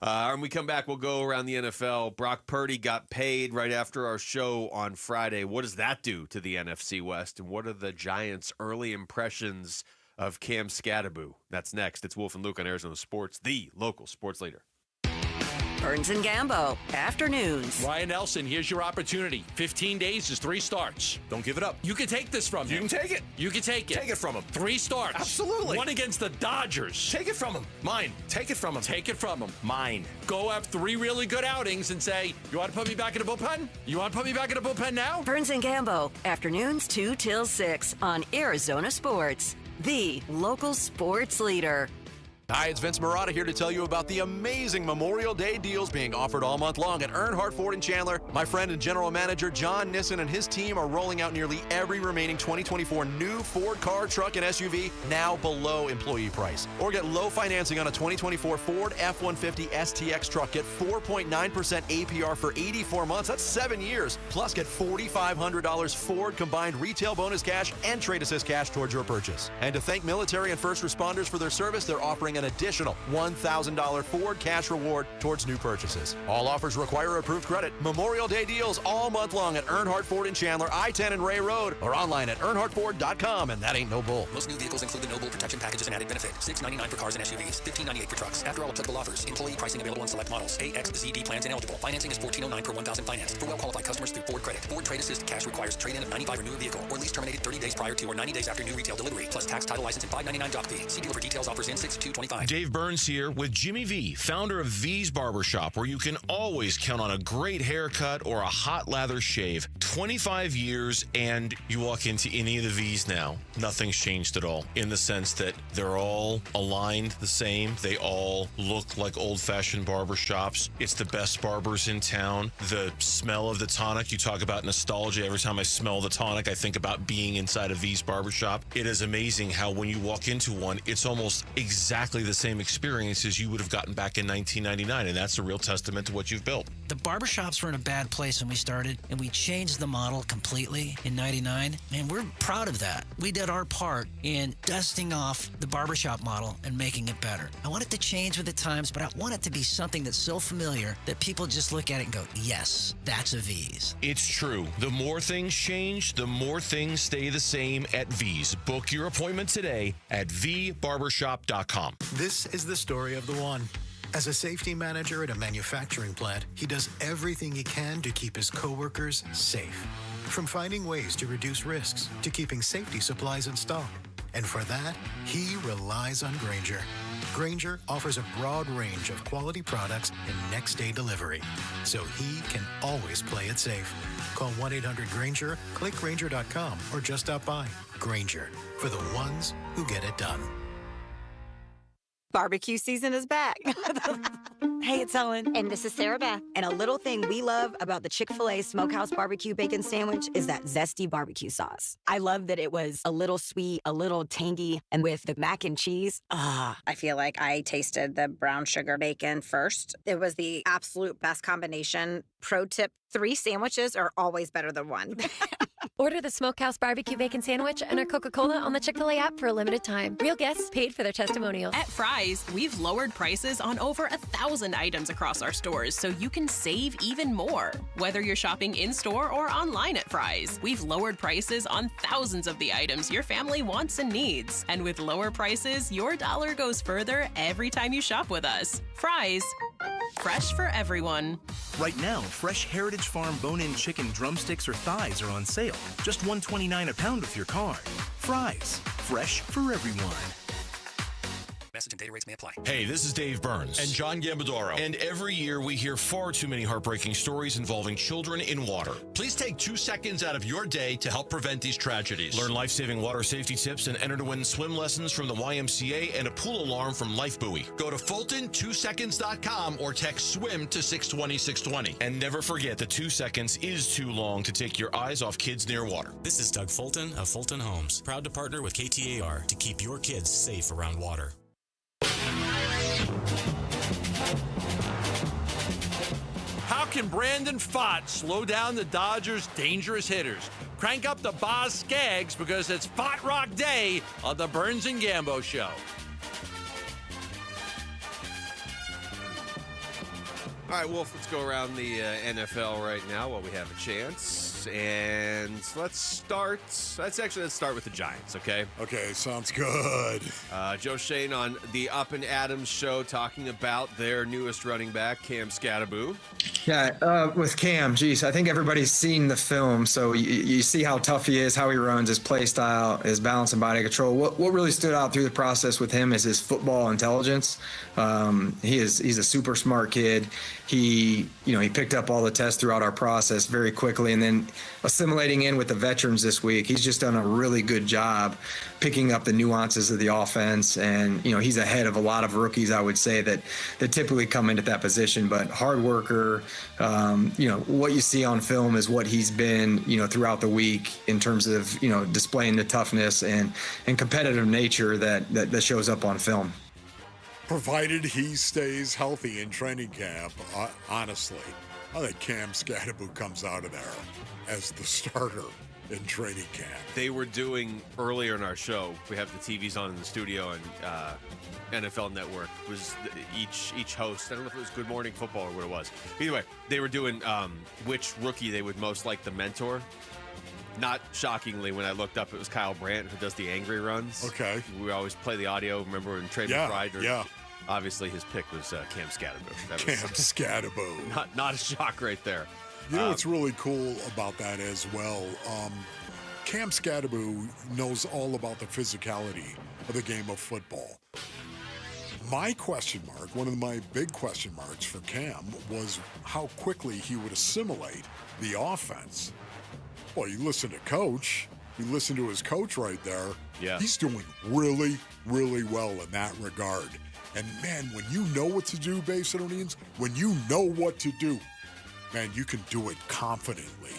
When we come back, we'll go around the NFL. Brock Purdy got paid right after our show on Friday. What does that do to the NFC West? And what are the Giants' early impressions of Cam Scadaboo. That's next. It's Wolf and Luke on Arizona Sports, the local sports leader. Burns and Gambo, afternoons. Ryan Nelson, here's your opportunity. 15 days is 3 starts. Don't give it up. You can take this from him. You can take it. You can take it. Take it from him. 3 starts. Absolutely. 1 against the Dodgers. Take it from him. Mine. Take it from him. Take it from him. Mine. Go have 3 really good outings and say, you want to put me back in the bullpen? You want to put me back in the bullpen now? Burns and Gambo, afternoons 2 till 6 on Arizona Sports, the local sports leader. Hi, it's Vince Marotta here to tell you about the amazing Memorial Day deals being offered all month long at Earnhardt Ford in Chandler. My friend and general manager John Nissen and his team are rolling out nearly every remaining 2024 new Ford car, truck, and SUV now below employee price. Or get low financing on a 2024 Ford F-150 STX truck. Get 4.9% APR for 84 months. That's 7 years. Plus, get $4,500 Ford combined retail bonus cash and trade assist cash towards your purchase. And to thank military and first responders for their service, they're offering an additional $1,000 Ford cash reward towards new purchases. All offers require approved credit. Memorial Day deals all month long at Earnhardt Ford in Chandler, I-10 and Ray Road, or online at earnhardtford.com, and that ain't no bull. Most new vehicles include the No Bull protection packages and added benefit. $699 for cars and SUVs, $1,598 for trucks. After all applicable offers, employee pricing available on select models. AXZD plans ineligible. Financing is $1,409 per $1,000 financed. For well-qualified customers through Ford Credit. Ford Trade Assist cash requires trade-in of 95 or newer vehicle, or lease terminated 30 days prior to or 90 days after new retail delivery, plus tax, title, license, and $599 doc fee. See dealer for details. Offers in 6/2/25. Dave Burns here with Jimmy V, founder of V's Barbershop, where you can always count on a great haircut or a hot lather shave. 25 years, and you walk into any of the V's now, nothing's changed at all, in the sense that they're all aligned the same. They all look like old-fashioned barbershops. It's the best barbers in town. The smell of the tonic, you talk about nostalgia. Every time I smell the tonic, I think about being inside a V's Barbershop. It is amazing how when you walk into one, it's almost exactly the same experience as you would have gotten back in 1999, and that's a real testament to what you've built. The barbershops were in a bad place when we started, and we changed the model completely in 99, and we're proud of that. We did our part in dusting off the barbershop model and making it better. I want it to change with the times, but I want it to be something that's so familiar that people just look at it and go, yes, that's a V's. It's true. The more things change, the more things stay the same at V's. Book your appointment today at vbarbershop.com. This is the story of the one. As a safety manager at a manufacturing plant, he does everything he can to keep his coworkers safe. From finding ways to reduce risks to keeping safety supplies in stock. And for that, he relies on Grainger. Grainger offers a broad range of quality products and next-day delivery, so he can always play it safe. Call 1-800-GRAINGER, click Grainger.com, or just stop by. Grainger, for the ones who get it done. Barbecue season is back. Hey, it's Ellen. And this is Sarah Beth. And a little thing we love about the Chick-fil-A Smokehouse Barbecue Bacon Sandwich is that zesty barbecue sauce. I love that it was a little sweet, a little tangy, and with the mac and cheese, I feel like I tasted the brown sugar bacon first. It was the absolute best combination. Pro tip, 3 sandwiches are always better than 1. Order the Smokehouse Barbecue Bacon Sandwich and our Coca-Cola on the Chick-fil-A app for a limited time. Real guests paid for their testimonials. At Fry's, we've lowered prices on over 1,000 items across our stores so you can save even more. Whether you're shopping in-store or online at Fry's, we've lowered prices on thousands of the items your family wants and needs. And with lower prices, your dollar goes further every time you shop with us. Fry's, fresh for everyone. Right now, fresh Heritage Farm bone-in chicken drumsticks or thighs are on sale. Just $1.29 a pound with your card. Fry's, fresh for everyone. Message and data rates may apply. Hey, this is Dave Burns. And John Gambadoro. And every year we hear far too many heartbreaking stories involving children in water. Please take 2 seconds out of your day to help prevent these tragedies. Learn life-saving water safety tips and enter to win swim lessons from the YMCA and a pool alarm from Life Buoy. Go to Fulton2seconds.com or text SWIM to 620-620. And never forget that 2 seconds is too long to take your eyes off kids near water. This is Doug Fulton of Fulton Homes, proud to partner with KTAR to keep your kids safe around water. How can Brandon Pfaadt slow down the Dodgers' dangerous hitters? Crank up the Boz Skaggs because it's Pfaadt Rock Day on the Burns and Gambo Show. All right, Wolf, let's go around the NFL right now while we have a chance. games, and let's start with the Giants, okay? Okay, sounds good. Joe Shane on the Up and Adams show talking about their newest running back, Cam Scatterbo. Yeah, with Cam, geez, I think everybody's seen the film, so you see how tough he is, how he runs, his play style, his balance and body control. What really stood out through the process with him is his football intelligence. He's a super smart kid. He picked up all the tests throughout our process very quickly, and then assimilating in with the veterans this week, he's just done a really good job picking up the nuances of the offense. And he's ahead of a lot of rookies, I would say, that typically come into that position. But hard worker, what you see on film is what he's been, throughout the week in terms of displaying the toughness and competitive nature that shows up on film. Provided he stays healthy in training camp, honestly, I think Cam Scatterbo comes out of there as the starter in training camp. They were doing earlier in our show, we have the TVs on in the studio, and NFL Network was each host. I don't know if it was Good Morning Football or what it was. Either way, they were doing which rookie they would most like to mentor. Not shockingly, when I looked up, it was Kyle Brandt, who does the angry runs. Okay. We always play the audio. Remember when Trey McBride? Yeah. Obviously, his pick was Cam Scatterbo. Cam Scatterbo. Not a shock right there. You know what's really cool about that as well? Cam Scatterbo knows all about the physicality of the game of football. My question mark, one of my big question marks for Cam, was how quickly he would assimilate the offense. Well, you listen to Coach. You listen to his coach right there. Yeah. He's doing really, really well in that regard. And, man, when you know what to do, Basinonians, when you know what to do, man, you can do it confidently.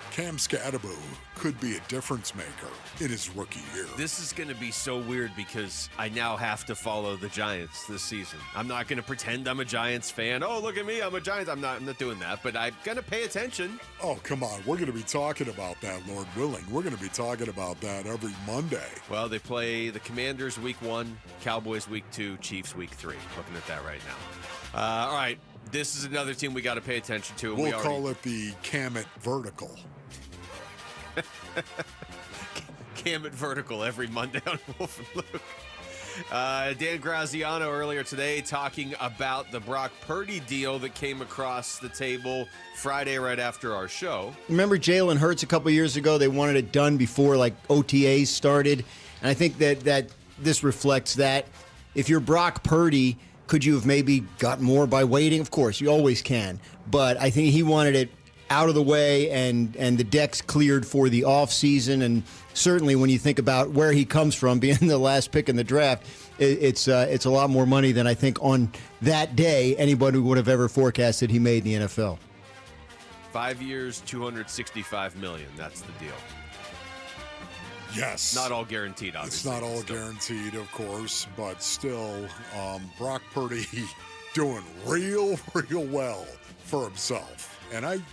Cam Scatterbo could be a difference maker in his rookie year. This is going to be so weird because I now have to follow the Giants this season. I'm not going to pretend I'm a Giants fan. Oh, look at me, I'm a Giants. I'm not doing that, but I'm going to pay attention. Oh, come on. We're going to be talking about that, Lord willing. We're going to be talking about that every Monday. Well, they play the Commanders week 1, Cowboys week 2, Chiefs week 3. Looking at that right now. All right, this is another team we got to pay attention to. We'll call it the Cam-It Vertical. Cam It Vertical every Monday on Wolf and Luke. Dan Graziano earlier today talking about the Brock Purdy deal that came across the table Friday right after our show. Remember Jalen Hurts a couple years ago? They wanted it done before OTAs started. And I think that this reflects that. If you're Brock Purdy, could you have maybe got more by waiting? Of course, you always can. But I think he wanted it out of the way and the decks cleared for the offseason. And certainly when you think about where he comes from, being the last pick in the draft, it's a lot more money than I think on that day anybody would have ever forecasted he made in the NFL. 5 years, $265 million. That's the deal. Yes. Not all guaranteed, obviously. It's not all guaranteed, of course, but still, Brock Purdy doing real well for himself. And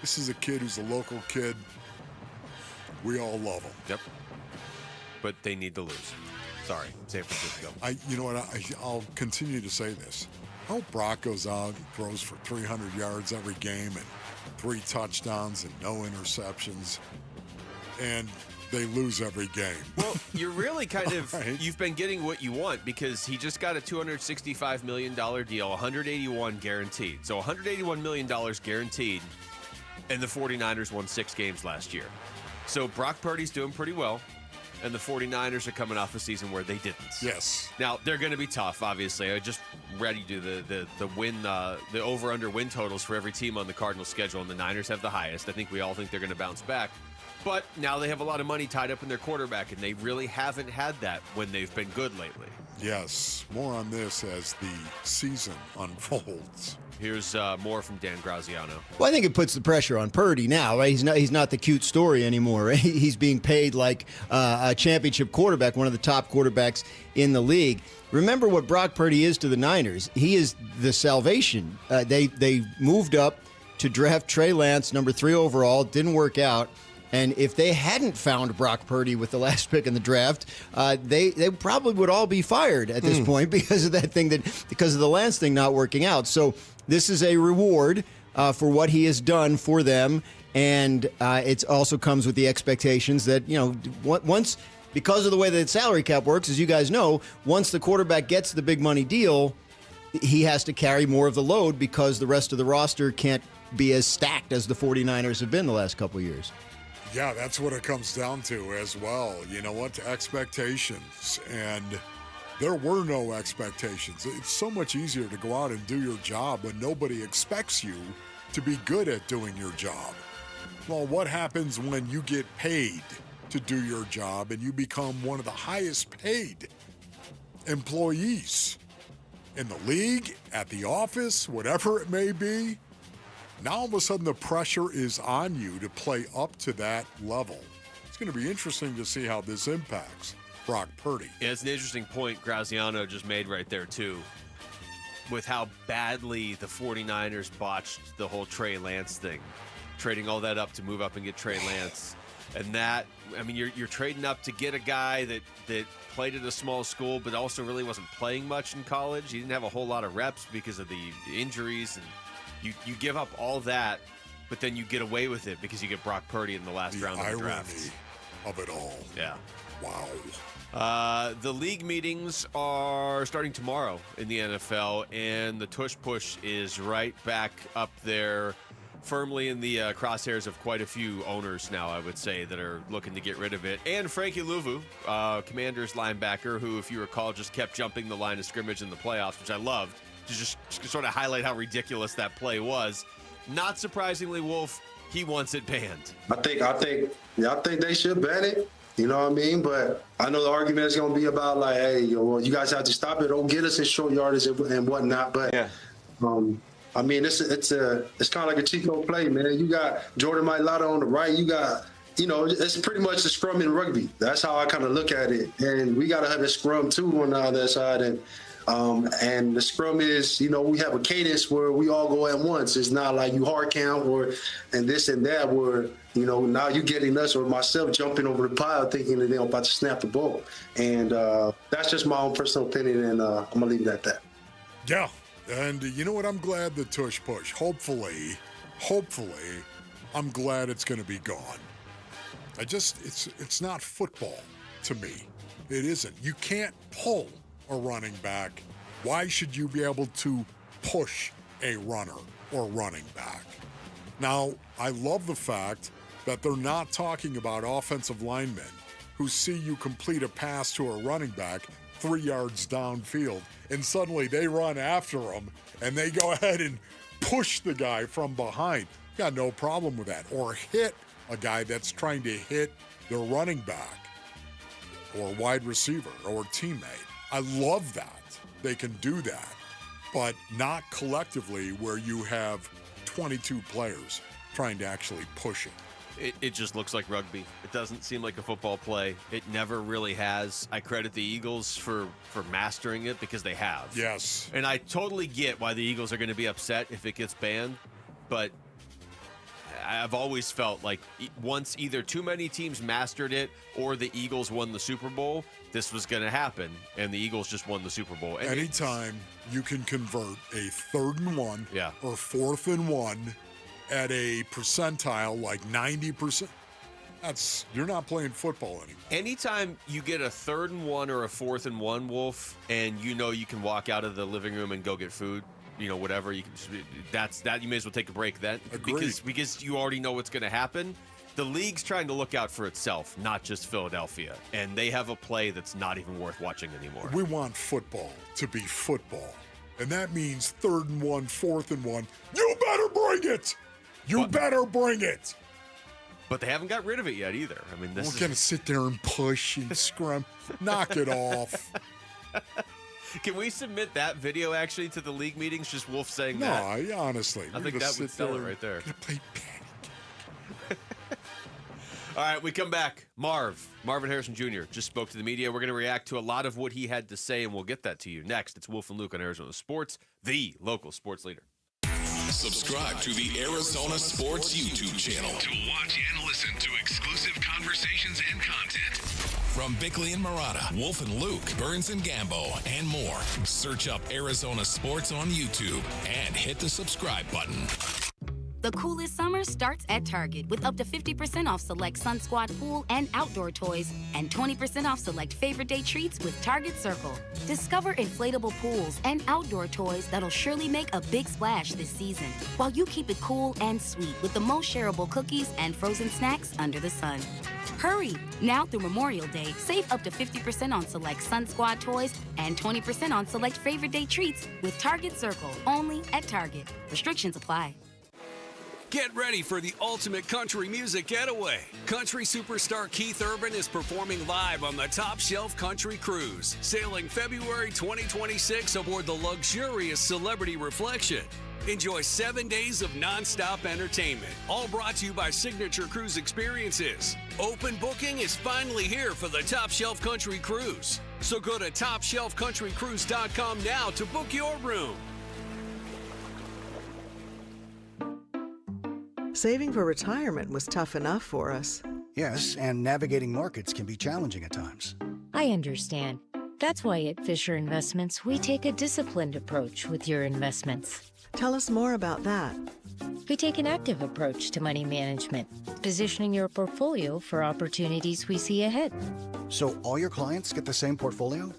this is a kid who's a local kid. We all love him. Yep. But they need to lose. Sorry, San Francisco. You know what? I'll continue to say this. I hope Brock goes out and throws for 300 yards every game and 3 touchdowns and no interceptions. And they lose every game. Well, you're really kind of, you've been getting what you want because he just got a $265 million deal, 181 guaranteed. So $181 million guaranteed, and the 49ers won 6 games last year. So Brock Purdy's doing pretty well, and the 49ers are coming off a season where they didn't. Yes. Now, they're going to be tough, obviously. I just read you the over-under win totals for every team on the Cardinals schedule, and the Niners have the highest. I think we all think they're going to bounce back. But now they have a lot of money tied up in their quarterback, and they really haven't had that when they've been good lately. Yes. More on this as the season unfolds. Here's more from Dan Graziano. Well, I think it puts the pressure on Purdy now, right? He's not the cute story anymore. Right? He's being paid like a championship quarterback, one of the top quarterbacks in the league. Remember what Brock Purdy is to the Niners. He is the salvation. They moved up to draft Trey Lance, number 3 overall. Didn't work out. And if they hadn't found Brock Purdy with the last pick in the draft, they probably would all be fired at this point because of that thing, because of the Lance thing not working out. So this is a reward for what he has done for them. And it also comes with the expectations that, once, because of the way that salary cap works, as you guys know, once the quarterback gets the big money deal, he has to carry more of the load because the rest of the roster can't be as stacked as the 49ers have been the last couple of years. Yeah, that's what it comes down to as well. You know what? Expectations. And there were no expectations. It's so much easier to go out and do your job when nobody expects you to be good at doing your job. Well, what happens when you get paid to do your job and you become one of the highest paid employees in the league, at the office, whatever it may be? Now all of a sudden the pressure is on you to play up to that level. It's going to be interesting to see how this impacts Brock Purdy. Yeah, it's an interesting point Graziano just made right there, too, with how badly the 49ers botched the whole Trey Lance thing, trading all that up to move up and get Trey Lance. And that, I mean, you're trading up to get a guy that played at a small school but also really wasn't playing much in college. He didn't have a whole lot of reps because of the injuries, and you give up all that, but then you get away with it because you get Brock Purdy in the last round of the draft. Of it all. Yeah. Wow. The league meetings are starting tomorrow in the NFL, and the tush push is right back up there, firmly in the crosshairs of quite a few owners now, I would say, that are looking to get rid of it. And Frankie Lovullo, Commanders linebacker, who, if you recall, just kept jumping the line of scrimmage in the playoffs, which I loved, to just sort of highlight how ridiculous that play was. Not surprisingly, Wolf, he wants it banned. I think they should ban it. You know what I mean? But I know the argument is going to be about like, hey, you guys have to stop it. Don't get us in short yardage and whatnot. But I mean, it's kind of like a Chico play, man. You got Jordan Mailata on the right. You got, it's pretty much a scrum in rugby. That's how I kind of look at it. And we got to have a scrum too on the other side. And the scrum is, we have a cadence where we all go at once. It's not like you hard count and this and that where, now you getting us or myself jumping over the pile thinking that they're about to snap the ball. And that's just my own personal opinion, and I'm going to leave it at that. Yeah. And you know what? I'm glad the tush push. Hopefully, I'm glad it's going to be gone. It's not football to me. It isn't. You can't pull a running back. Why should you be able to push a runner or running back? Now, I love the fact that they're not talking about offensive linemen who see you complete a pass to a running back 3 yards downfield, and suddenly they run after him, and they go ahead and push the guy from behind. Got no problem with that. Or hit a guy that's trying to hit the running back or wide receiver or teammate. I love that. They can do that, but not collectively where you have 22 players trying to actually push it. It just looks like rugby. It doesn't seem like a football play. It never really has. I credit the Eagles for mastering it because they have. Yes. And I totally get why the Eagles are going to be upset if it gets banned, but I've always felt like once either too many teams mastered it or the Eagles won the Super Bowl, this was going to happen, and the Eagles just won the Super Bowl. And anytime you can convert a 3rd and 1 or 4th and 1 at a percentile like 90%, you're not playing football anymore. Anytime you get a 3rd and 1 or a 4th and 1, Wolf, and you can walk out of the living room and go get food, whatever, you can. You may as well take a break then. Agreed. Because you already know what's going to happen. The league's trying to look out for itself, not just Philadelphia, and they have a play that's not even worth watching anymore. We want football to be football, and that means 3rd and 1, 4th and 1. You better bring it. You better bring it. But they haven't got rid of it yet either. I mean, we're going to sit there and push and scrum. Knock it off. Can we submit that video actually to the league meetings? Just Wolf saying that? No, honestly. I think that would sell it right there. Play All right, we come back. Marvin Harrison Jr. just spoke to the media. We're going to react to a lot of what he had to say, and we'll get that to you next. It's Wolf and Luke on Arizona Sports, the local sports leader. Subscribe to the Arizona Sports YouTube channel to watch and listen to exclusive conversations and content. From Bickley and Murata, Wolf and Luke, Burns and Gambo, and more. Search up Arizona Sports on YouTube and hit the subscribe button. The coolest summer starts at Target with up to 50% off select Sun Squad pool and outdoor toys and 20% off select favorite day treats with Target Circle. Discover inflatable pools and outdoor toys that'll surely make a big splash this season, while you keep it cool and sweet with the most shareable cookies and frozen snacks under the sun. Hurry! Now through Memorial Day, save up to 50% on select Sun Squad toys and 20% on select favorite day treats with Target Circle, only at Target. Restrictions apply. Get ready for the ultimate country music getaway. Country superstar Keith Urban is performing live on the Top Shelf Country Cruise, sailing February 2026 aboard the luxurious Celebrity Reflection. Enjoy 7 days of nonstop entertainment, all brought to you by Signature Cruise Experiences. Open booking is finally here for the Top Shelf Country Cruise. So go to TopShelfCountryCruise.com now to book your room. Saving for retirement was tough enough for us. Yes, and navigating markets can be challenging at times. I understand. That's why at Fisher Investments, we take a disciplined approach with your investments. Tell us more about that. We take an active approach to money management, positioning your portfolio for opportunities we see ahead. So all your clients get the same portfolio?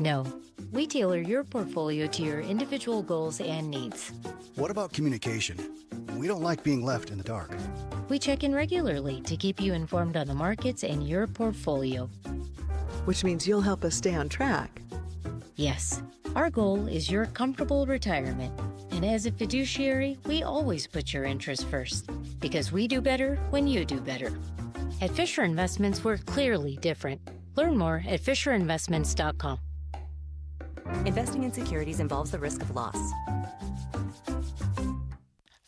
No, we tailor your portfolio to your individual goals and needs. What about communication? We don't like being left in the dark. We check in regularly to keep you informed on the markets and your portfolio. Which means you'll help us stay on track. Yes, our goal is your comfortable retirement. And as a fiduciary, we always put your interests first, because we do better when you do better. At Fisher Investments, we're clearly different. Learn more at FisherInvestments.com. Investing in securities involves the risk of loss.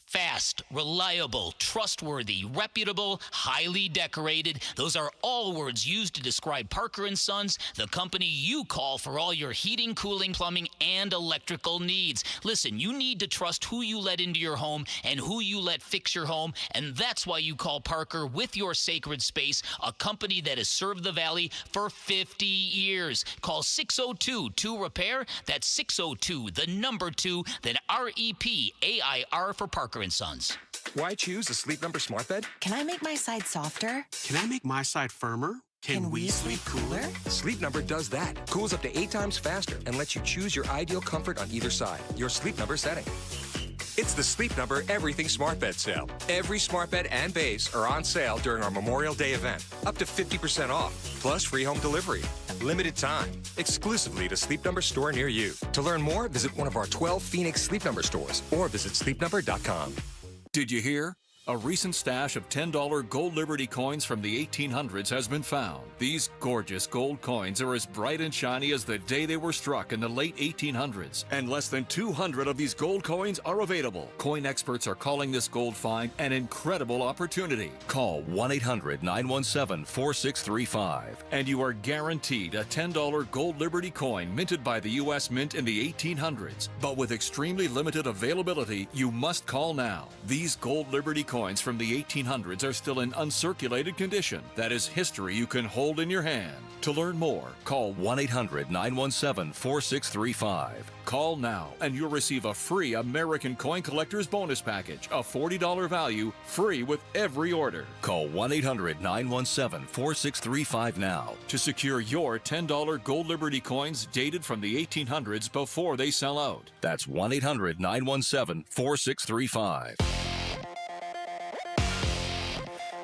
Fast, reliable, trustworthy, reputable, highly decorated. Those are all words used to describe Parker & Sons, the company you call for all your heating, cooling, plumbing, and electrical needs. Listen, you need to trust who you let into your home and who you let fix your home, and that's why you call Parker with your sacred space, a company that has served the Valley for 50 years. Call 602-2REPAIR. That's 602, the number 2, then REPAIR for Parker & Sons. Why choose a Sleep Number smart bed? Can I make my side softer? Can I make my side firmer? Can we sleep cooler? Sleep Number does that. Cools up to 8 times faster and lets you choose your ideal comfort on either side. Your Sleep Number setting. It's the Sleep Number Everything Smart Bed sale. Every smart bed and base are on sale during our Memorial Day event. Up to 50% off, plus free home delivery. Limited time, exclusively to Sleep Number store near you. To learn more, visit one of our 12 Phoenix Sleep Number stores or visit sleepnumber.com. Did you hear? A recent stash of $10 gold Liberty coins from the 1800s has been found. These gorgeous gold coins are as bright and shiny as the day they were struck in the late 1800s. And less than 200 of these gold coins are available. Coin experts are calling this gold find an incredible opportunity. Call 1-800-917-4635 and you are guaranteed a $10 gold Liberty coin minted by the U.S. Mint in the 1800s. But with extremely limited availability, you must call now. These gold Liberty coins from the 1800s are still in uncirculated condition. That is history you can hold in your hand. To learn more, call 1-800-917-4635. Call now and you'll receive a free American Coin Collector's Bonus Package, a $40 value, free with every order. Call 1-800-917-4635 now to secure your $10 gold Liberty coins dated from the 1800s before they sell out. That's 1-800-917-4635.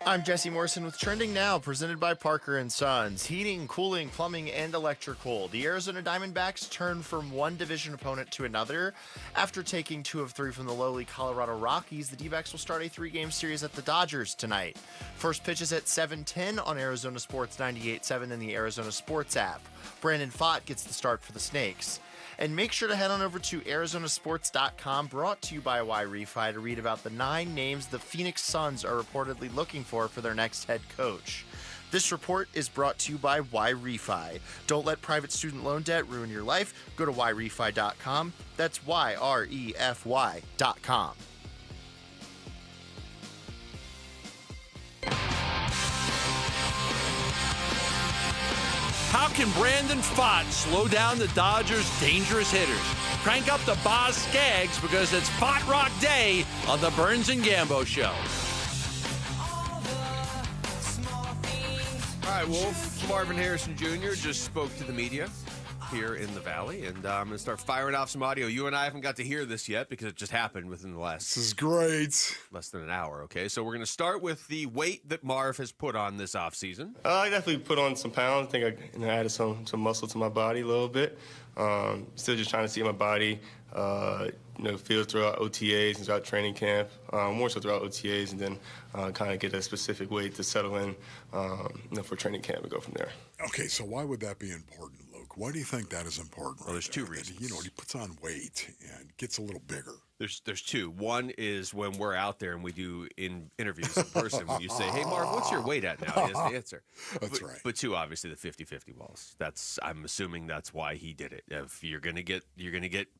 I'm Jesse Morrison with Trending Now, presented by Parker & Sons. Heating, cooling, plumbing, and electrical. The Arizona Diamondbacks turn from one division opponent to another. After taking 2 of 3 from the lowly Colorado Rockies, the D-backs will start a 3-game series at the Dodgers tonight. First pitch is at 7:10 on Arizona Sports 98.7 and the Arizona Sports app. Brandon Pfaadt gets the start for the Snakes. And make sure to head on over to ArizonaSports.com, brought to you by Y-Refi, to read about the 9 names the Phoenix Suns are reportedly looking for their next head coach. This report is brought to you by Y-Refi. Don't let private student loan debt ruin your life. Go to YRefi.com. That's YREFY.com. How can Brandon Pfaadt slow down the Dodgers' dangerous hitters? Crank up the Boz Skaggs because it's Pot Rock Day on the Burns and Gambo Show. All right, Wolf. Marvin Harrison Jr. just spoke to the media here in the Valley, and I'm going to start firing off some audio. You and I haven't got to hear this yet because it just happened within the last... This is great. Less than an hour, okay? So we're going to start with the weight that Marv has put on this offseason. I definitely put on some pounds. I think I added some muscle to my body a little bit. Still just trying to see my body, feel throughout OTAs and throughout training camp, more so throughout OTAs, and then kind of get a specific weight to settle in for training camp and go from there. Okay, so why would that be important, Luke? Why do you think that is important? Well, there's two reasons. He puts on weight and gets a little bigger. There's two. One is when we're out there and we do interviews in person, when you say, hey, Marv, what's your weight at now? He has the answer. That's right. But two, obviously, the 50-50 balls. I'm assuming that's why he did it. If you're gonna get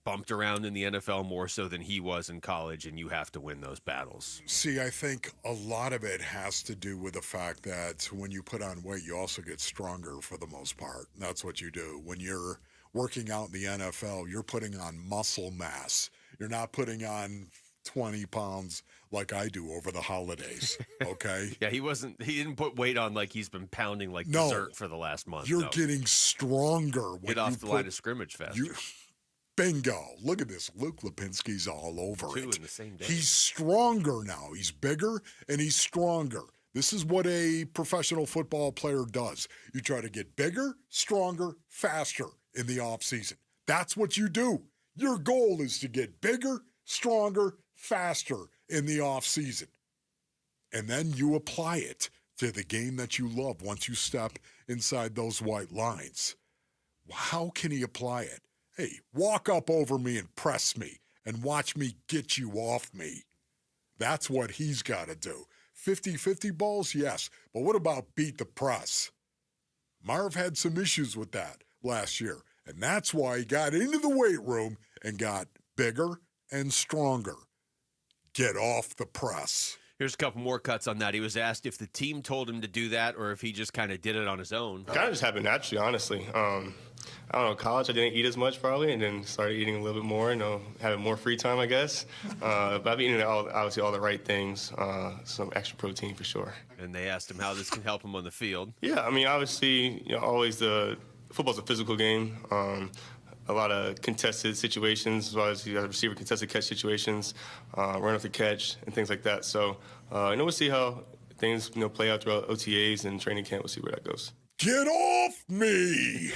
bumped around in the NFL more so than he was in college, and you have to win those battles. See, I think a lot of it has to do with the fact that when you put on weight, you also get stronger for the most part. That's what you do. When you're working out in the NFL, you're putting on muscle mass. You're not putting on 20 pounds like I do over the holidays, okay? Yeah, he didn't put weight on like he's been pounding like dessert for the last month. You're getting stronger. Get off the line of scrimmage faster. Bingo. Look at this. Luke Lipinski's all over Two it. in the same day. He's stronger now. He's bigger and he's stronger. This is what a professional football player does. You try to get bigger, stronger, faster in the offseason. That's what you do. Your goal is to get bigger, stronger, faster in the offseason. And then you apply it to the game that you love once you step inside those white lines. How can he apply it? Hey, walk up over me and press me and watch me get you off me. That's what he's got to do. 50-50 balls, yes. But what about beat the press? Marv had some issues with that last year. And that's why he got into the weight room and got bigger and stronger. Get off the press. Here's a couple more cuts on that. He was asked if the team told him to do that or if he just kind of did it on his own. Kind of just happened naturally, honestly. I don't know, college I didn't eat as much probably, and then started eating a little bit more, having more free time, I guess. But I've eaten obviously all the right things, some extra protein for sure. And they asked him how this can help him on the field. Yeah, I mean, obviously, always football's a physical game. A lot of contested situations, as well as you got receiver contested catch situations, run off the catch, and things like that. So, we'll see how things play out throughout OTAs and training camp. We'll see where that goes. Get off me!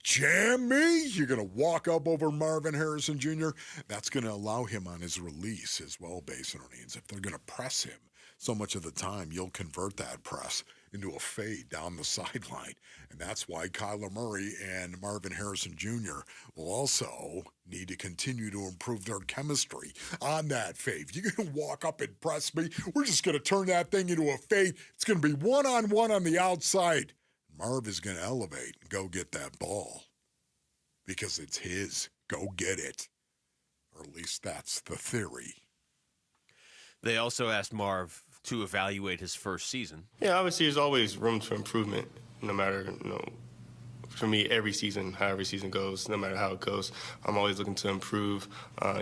Jam me? You're going to walk up over Marvin Harrison Jr.? That's going to allow him on his release as well, Basinonians. If they're going to press him so much of the time, you'll convert that press into a fade down the sideline. And that's why Kyler Murray and Marvin Harrison Jr. will also need to continue to improve their chemistry on that fade. You're going to walk up and press me. We're just going to turn that thing into a fade. It's going to be one-on-one on the outside. Marv is going to elevate and go get that ball because it's his. Go get it. Or at least that's the theory. They also asked Marv to evaluate his first season. Yeah, obviously there's always room for improvement, no matter, for me, every season, how every season goes, no matter how it goes. I'm always looking to improve,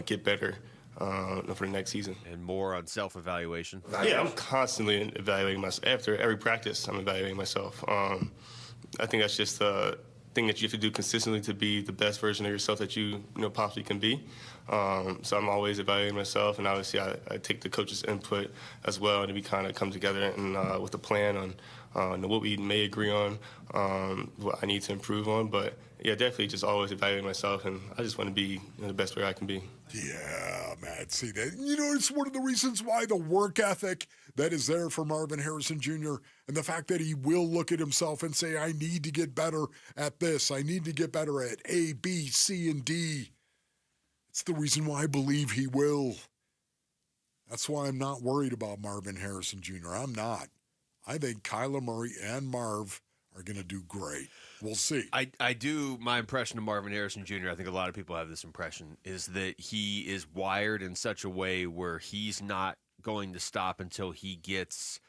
get better for the next season. And more on self-evaluation. Yeah, I'm constantly evaluating myself. After every practice, I'm evaluating myself. I think that's just a thing that you have to do consistently to be the best version of yourself that you possibly can be. So I'm always evaluating myself, and obviously I take the coach's input as well, and we kind of come together and with a plan on what we may agree on, what I need to improve on. But yeah, definitely just always evaluating myself, and I just want to be the best way I can be. Yeah, man. See that? It's one of the reasons why the work ethic that is there for Marvin Harrison Jr. and the fact that he will look at himself and say, I need to get better at this. I need to get better at A, B, C, and D. It's the reason why I believe he will. That's why I'm not worried about Marvin Harrison Jr. I'm not. I think Kyler Murray and Marv are going to do great. We'll see. I do. My impression of Marvin Harrison Jr., I think a lot of people have this impression, is that he is wired in such a way where he's not going to stop until he hits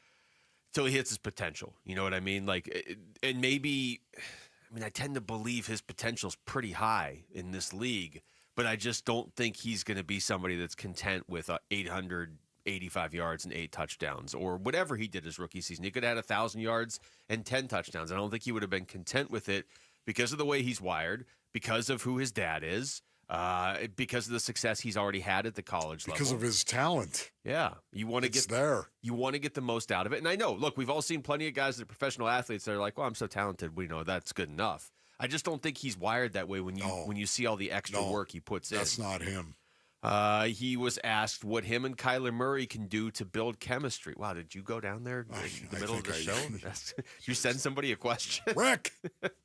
his potential. You know what I mean? And maybe I mean, I tend to believe his potential's pretty high in this league, but I just don't think he's going to be somebody that's content with 885 yards and 8 touchdowns or whatever he did his rookie season. He could have had 1,000 yards and 10 touchdowns. I don't think he would have been content with it because of the way he's wired, because of who his dad is, because of the success he's already had at the college level. Because of his talent. Yeah. You want to get there. You want to get the most out of it. And I know, look, we've all seen plenty of guys that are professional athletes that are like, well, I'm so talented. We know that's good enough. I just don't think he's wired that way when you see all the extra work he puts in. That's not him. He was asked what him and Kyler Murray can do to build chemistry. Wow, did you go down there in the middle of the show? You send somebody a question? Rick!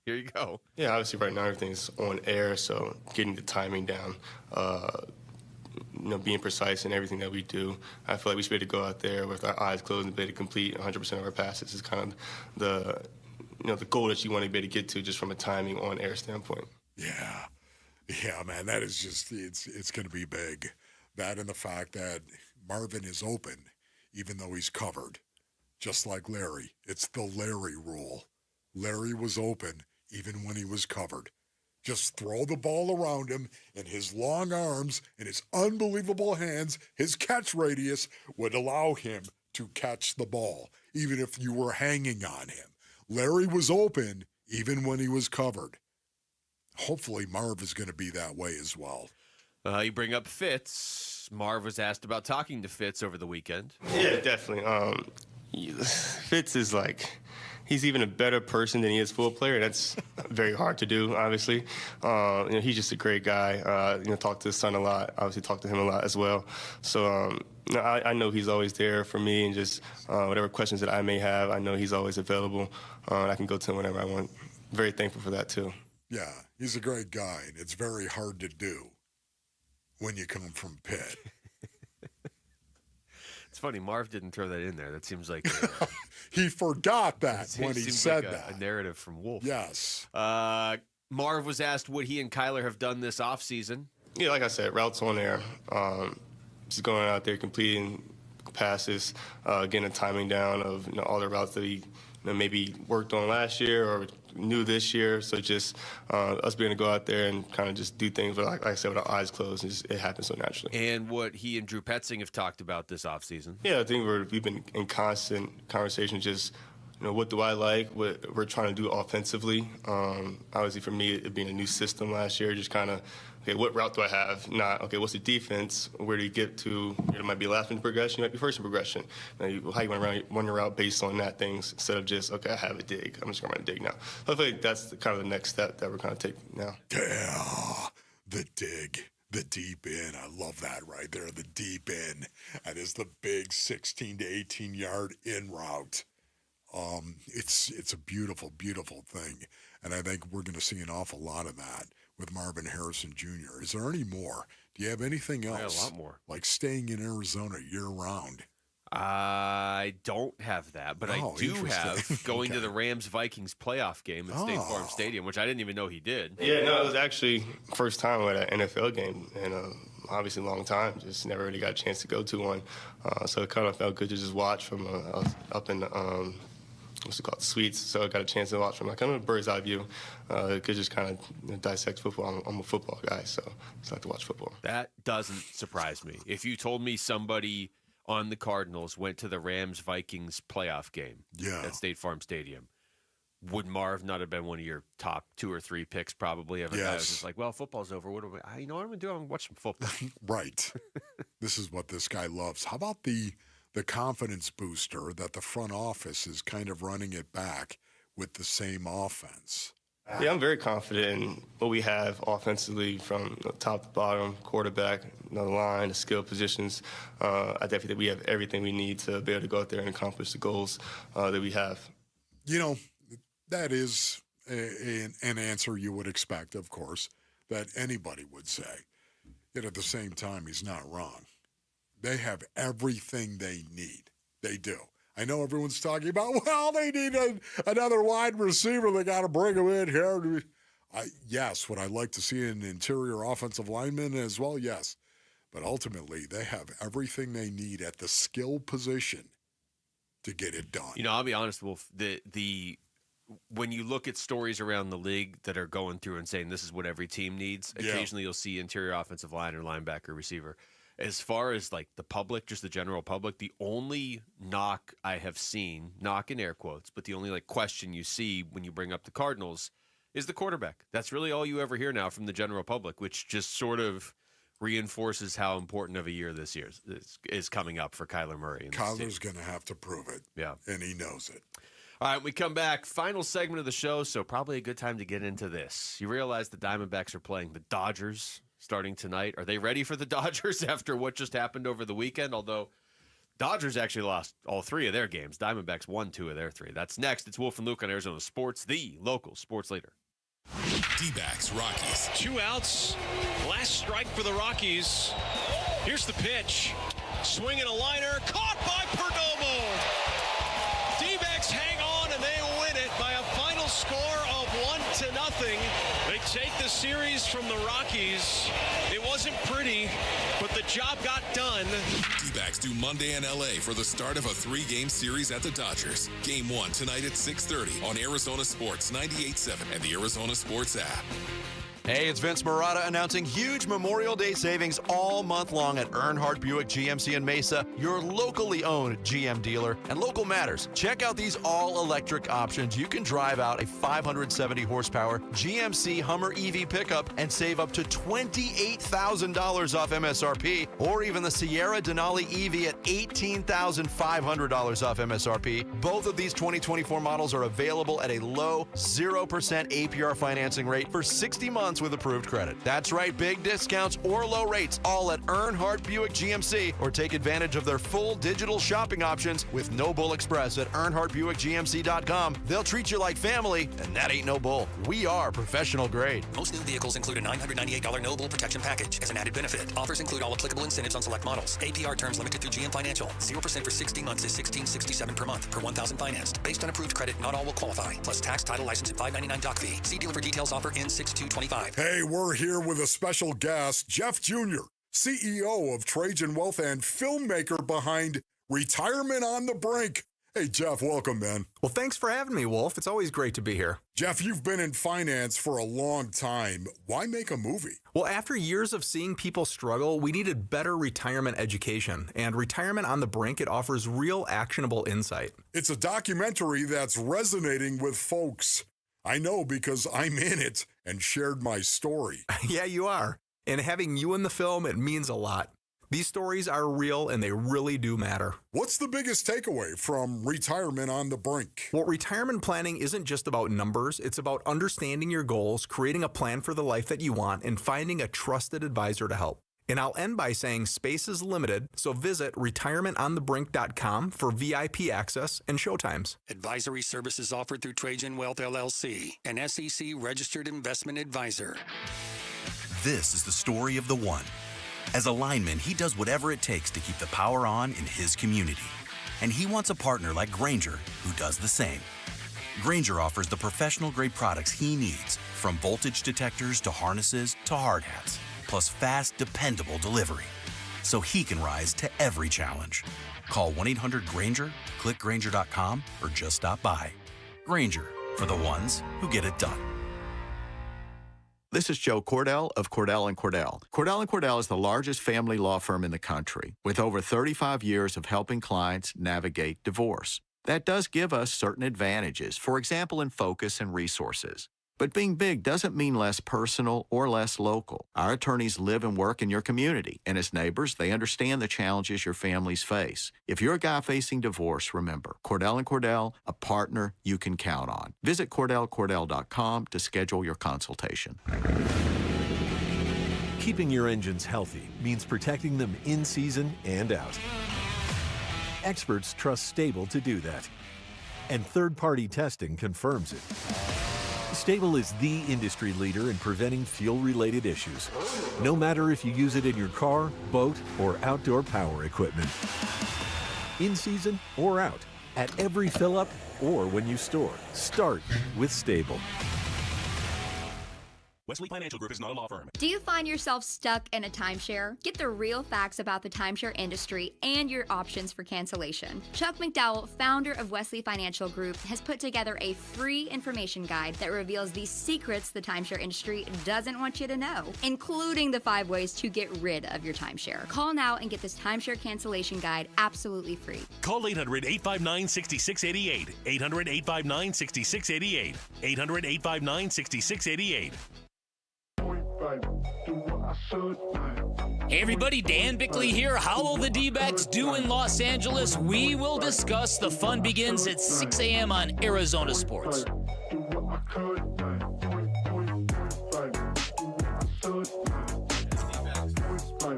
Here you go. Yeah, obviously right now everything's on air, so getting the timing down, being precise in everything that we do. I feel like we should be able to go out there with our eyes closed and be able to complete 100% of our passes. Is kind of the goal that you want to be able to get to just from a timing on air standpoint. Yeah. Yeah, man, that is just, it's going to be big. That and the fact that Marvin is open, even though he's covered, just like Larry. It's the Larry rule. Larry was open even when he was covered. Just throw the ball around him, and his long arms and his unbelievable hands, his catch radius would allow him to catch the ball, even if you were hanging on him. Larry was open even when he was covered. Hopefully, Marv is going to be that way as well. You bring up Fitz. Marv was asked about talking to Fitz over the weekend. Yeah, definitely. Fitz is he's even a better person than he is full player. That's very hard to do, obviously. He's just a great guy. Talk to his son a lot. Obviously, talk to him a lot as well. So I know he's always there for me, and just whatever questions that I may have, I know he's always available. I can go to him whenever I want. Very thankful for that, too. Yeah, he's a great guy, and it's very hard to do when you come from Pitt. It's funny, Marv didn't throw that in there. That seems like he forgot that when he said like that. A narrative from Wolf. Yes. Marv was asked what he and Kyler have done this offseason. Yeah, like I said, routes on air. Just going out there, completing passes, getting the timing down of all the routes that he maybe worked on last year or new this year. So just us being able to go out there and kind of just do things, but like I said, with our eyes closed, it happens so naturally. And what he and Drew Petzing have talked about this offseason. Yeah, I think we've been in constant conversation, just what do I like, what we're trying to do offensively. Obviously for me, it being a new system last year, just kind of, okay, what route do I have? Not, okay, what's the defense? Where do you get to? It might be last in progression, it might be first in progression. How you want to run your route based on that things instead of just, okay, I have a dig. I'm just going to run a dig now. So I feel like that's kind of the next step that we're kind of taking now. Yeah, the dig. The deep in. I love that right there, the deep in. That is the big 16 to 18-yard in route. It's a beautiful, beautiful thing. And I think we're going to see an awful lot of that with Marvin Harrison Jr. Is there any more? Do you have anything else? A lot more. Like staying in Arizona year-round? I don't have that, but I do have going to the Rams-Vikings playoff game at State Farm Stadium, which I didn't even know he did. Yeah, no, it was actually first time at an NFL game in obviously a long time. Just never really got a chance to go to one. So it kind of felt good to just watch from up in the what's it called, suites. So I got a chance to watch from kind of a bird's eye view. Could just kind of dissect football. I'm a football guy, so I just like to watch football. That doesn't surprise me. If you told me somebody on the Cardinals went to the Rams-Vikings playoff game at State Farm Stadium, would Marv not have been one of your top 2 or 3 picks probably? Of a guy who's just like, well, football's over. What do you know what I'm going to do? I'm going to watch some football. Right. This is what this guy loves. How about the confidence booster that the front office is kind of running it back with the same offense? Yeah, I'm very confident in what we have offensively from top to bottom, quarterback, the line, the skill positions. I definitely think we have everything we need to be able to go out there and accomplish the goals that we have. That is an answer you would expect, of course, that anybody would say. Yet at the same time, he's not wrong. They have everything they need. They do. I know everyone's talking about, well, they need another wide receiver. They got to bring him in here. Yes, would I like to see an interior offensive lineman as well? Yes. But ultimately, they have everything they need at the skill position to get it done. I'll be honest, Wolf, the when you look at stories around the league that are going through and saying this is what every team needs, occasionally you'll see interior offensive line or linebacker, receiver. As far as like the public, just the general public, the only knock I have seen, knock in air quotes, but the only like question you see when you bring up the Cardinals is the quarterback. That's really all you ever hear now from the general public, which just sort of reinforces how important of a year this year is coming up for Kyler Murray. Kyler's going to have to prove it. Yeah. And he knows it. All right, we come back. Final segment of the show, so probably a good time to get into this. You realize the Diamondbacks are playing the Dodgers starting tonight. Are they ready for the Dodgers after what just happened over the weekend? Although Dodgers actually lost all 3 of their games. Diamondbacks won 2 of their 3. That's next. It's Wolf and Luke on Arizona Sports, the local sports leader. Dbacks Rockies. 2 outs. Last strike for the Rockies. Here's the pitch. Swinging a liner. Caught by Perdomo. Dbacks hang on and they win it by a final score of 1-0. They take the series from the Rockies. It wasn't pretty, but the job got done. Dbacks do Monday in LA for the start of a 3-game series at the Dodgers. Game 1 tonight at 6:30 on Arizona Sports 98.7 and the Arizona Sports app. Hey, it's Vince Marotta announcing huge Memorial Day savings all month long at Earnhardt Buick GMC in Mesa, your locally owned GM dealer. And local matters. Check out these all-electric options. You can drive out a 570 horsepower GMC Hummer EV pickup and save up to $28,000 off MSRP, or even the Sierra Denali EV at $18,500 off MSRP. Both of these 2024 models are available at a low 0% APR financing rate for 60 months with approved credit. That's right, big discounts or low rates, all at Earnhardt Buick GMC, or take advantage of their full digital shopping options with No Bull Express at EarnhardtBuickGMC.com. They'll treat you like family, and that ain't no bull. We are professional grade. Most new vehicles include a $998 No Bull protection package as an added benefit. Offers include all applicable incentives on select models. APR terms limited through GM Financial. 0% for 60 months is $16.67 per month per 1,000 financed. Based on approved credit, not all will qualify. Plus tax, title, license, and $5.99 doc fee. See dealer for details. Offer ends 6/2/25. Hey, we're here with a special guest, Jeff Jr., CEO of Trajan Wealth and filmmaker behind Retirement on the Brink. Hey, Jeff, welcome, man. Well, thanks for having me, Wolf. It's always great to be here. Jeff, you've been in finance for a long time. Why make a movie? Well, after years of seeing people struggle, we needed better retirement education. And Retirement on the Brink, it offers real actionable insight. It's a documentary that's resonating with folks. I know because I'm in it and shared my story. Yeah, you are. And having you in the film, it means a lot. These stories are real and they really do matter. What's the biggest takeaway from Retirement on the Brink? Well, retirement planning isn't just about numbers. It's about understanding your goals, creating a plan for the life that you want, and finding a trusted advisor to help. And I'll end by saying space is limited, so visit retirementonthebrink.com for VIP access and showtimes. Advisory services offered through Trajan Wealth LLC, an SEC registered investment advisor. This is the story of the one. As a lineman, he does whatever it takes to keep the power on in his community. And he wants a partner like Grainger who does the same. Grainger offers the professional-grade products he needs, from voltage detectors to harnesses to hard hats, plus fast, dependable delivery, so he can rise to every challenge. Call 1-800-GRAINGER, click Grainger.com, or just stop by. Grainger, for the ones who get it done. This is Joe Cordell of Cordell & Cordell. Cordell & Cordell is the largest family law firm in the country, with over 35 years of helping clients navigate divorce. That does give us certain advantages, for example, in focus and resources. But being big doesn't mean less personal or less local. Our attorneys live and work in your community, and as neighbors, they understand the challenges your families face. If you're a guy facing divorce, remember, Cordell & Cordell, a partner you can count on. Visit CordellCordell.com to schedule your consultation. Keeping your engines healthy means protecting them in season and out. Experts trust Stable to do that, and third-party testing confirms it. Stable is the industry leader in preventing fuel-related issues, no matter if you use it in your car, boat, or outdoor power equipment. In season or out, at every fill-up or when you store, start with Stable. Wesley Financial Group is not a law firm. Do you find yourself stuck in a timeshare? Get the real facts about the timeshare industry and your options for cancellation. Chuck McDowell, founder of Wesley Financial Group, has put together a free information guide that reveals the secrets the timeshare industry doesn't want you to know, including the 5 ways to get rid of your timeshare. Call now and get this timeshare cancellation guide absolutely free. Call 800-859-6688. 800-859-6688. 800-859-6688. Hey everybody, Dan Bickley here. How will the D-backs do in Los Angeles? We will discuss. The fun begins at 6 a.m. on Arizona Sports.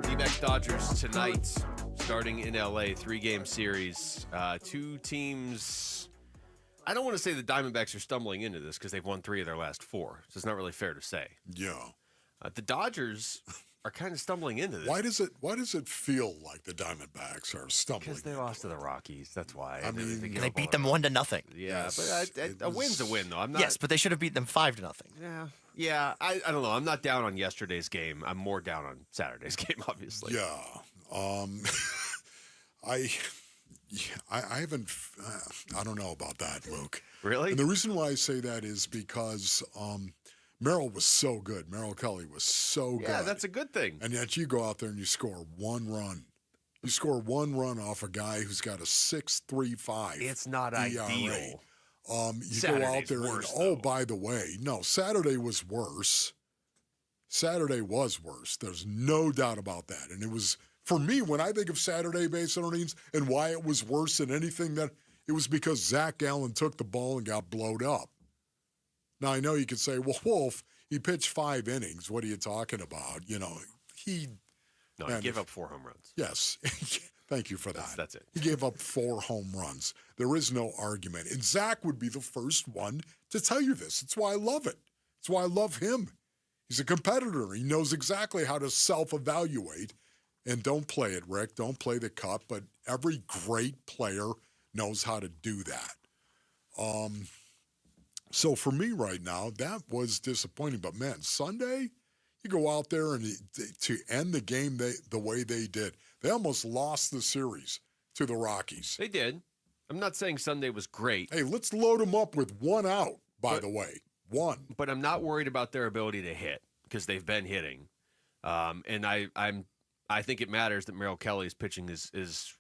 D-backs Dodgers tonight, starting in LA, 3-game series. Two teams. I don't want to say the Diamondbacks are stumbling into this because they've won 3 of their last 4, so it's not really fair to say. Yeah. The Dodgers are kind of stumbling into this. Why does it feel like the Diamondbacks are stumbling? Because they lost to the Rockies. That's why. I mean, they beat them 1-0. Yeah, but a win's a win, though. I'm not. Yes, but they should have beat them 5-0. Yeah. I don't know. I'm not down on yesterday's game. I'm more down on Saturday's game, obviously. Yeah. I haven't. I don't know about that, Luke. Really? And the reason why I say that is because Merrill was so good. Merrill Kelly was so good. Yeah, that's a good thing. And yet you go out there and you score 1 run. You score 1 run off a guy who's got a 6.35. It's not ERA. ideal. You Saturday's go out there worse, and, oh, by the way, no, Saturday was worse. Saturday was worse. There's no doubt about that. And it was, for me, when I think of Saturday base earnings and why it was worse than anything, that it was because Zach Gallen took the ball and got blowed up. Now, I know you could say, well, Wolf, he pitched 5 innings. What are you talking about? You know, he gave up 4 home runs. Yes. Thank you for that. That's it. He gave up 4 home runs. There is no argument. And Zach would be the first one to tell you this. It's why I love it. It's why I love him. He's a competitor. He knows exactly how to self-evaluate. And don't play it, Rick. Don't play the cut. But every great player knows how to do that. So for me right now, that was disappointing. But, man, Sunday, you go out there and to end the game the way they did, they almost lost the series to the Rockies. They did. I'm not saying Sunday was great. Hey, let's load them up with 1 out, by the way. 1. But I'm not worried about their ability to hit because they've been hitting. And I think it matters that Merrill Kelly's pitching as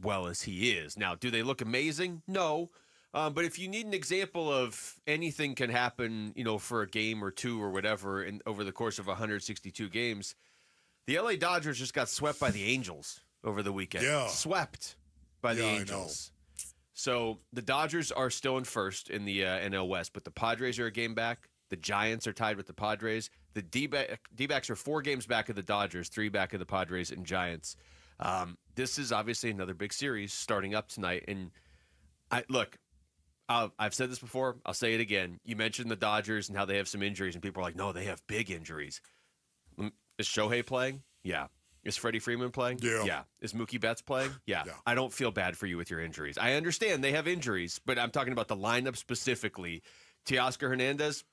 well as he is. Now, do they look amazing? No. But if you need an example of anything can happen, for a game or 2 or whatever over the course of 162 games, the LA Dodgers just got swept by the Angels over the weekend. Yeah. Swept by the Angels. So the Dodgers are still in first in the NL West, but the Padres are a game back. The Giants are tied with the Padres. The D-backs are 4 games back of the Dodgers, 3 back of the Padres and Giants. This is obviously another big series starting up tonight. And I've said this before. I'll say it again. You mentioned the Dodgers and how they have some injuries, and people are like, no, they have big injuries. Is Shohei playing? Yeah. Is Freddie Freeman playing? Yeah. Is Mookie Betts playing? Yeah. I don't feel bad for you with your injuries. I understand they have injuries, but I'm talking about the lineup specifically. Teoscar Hernandez,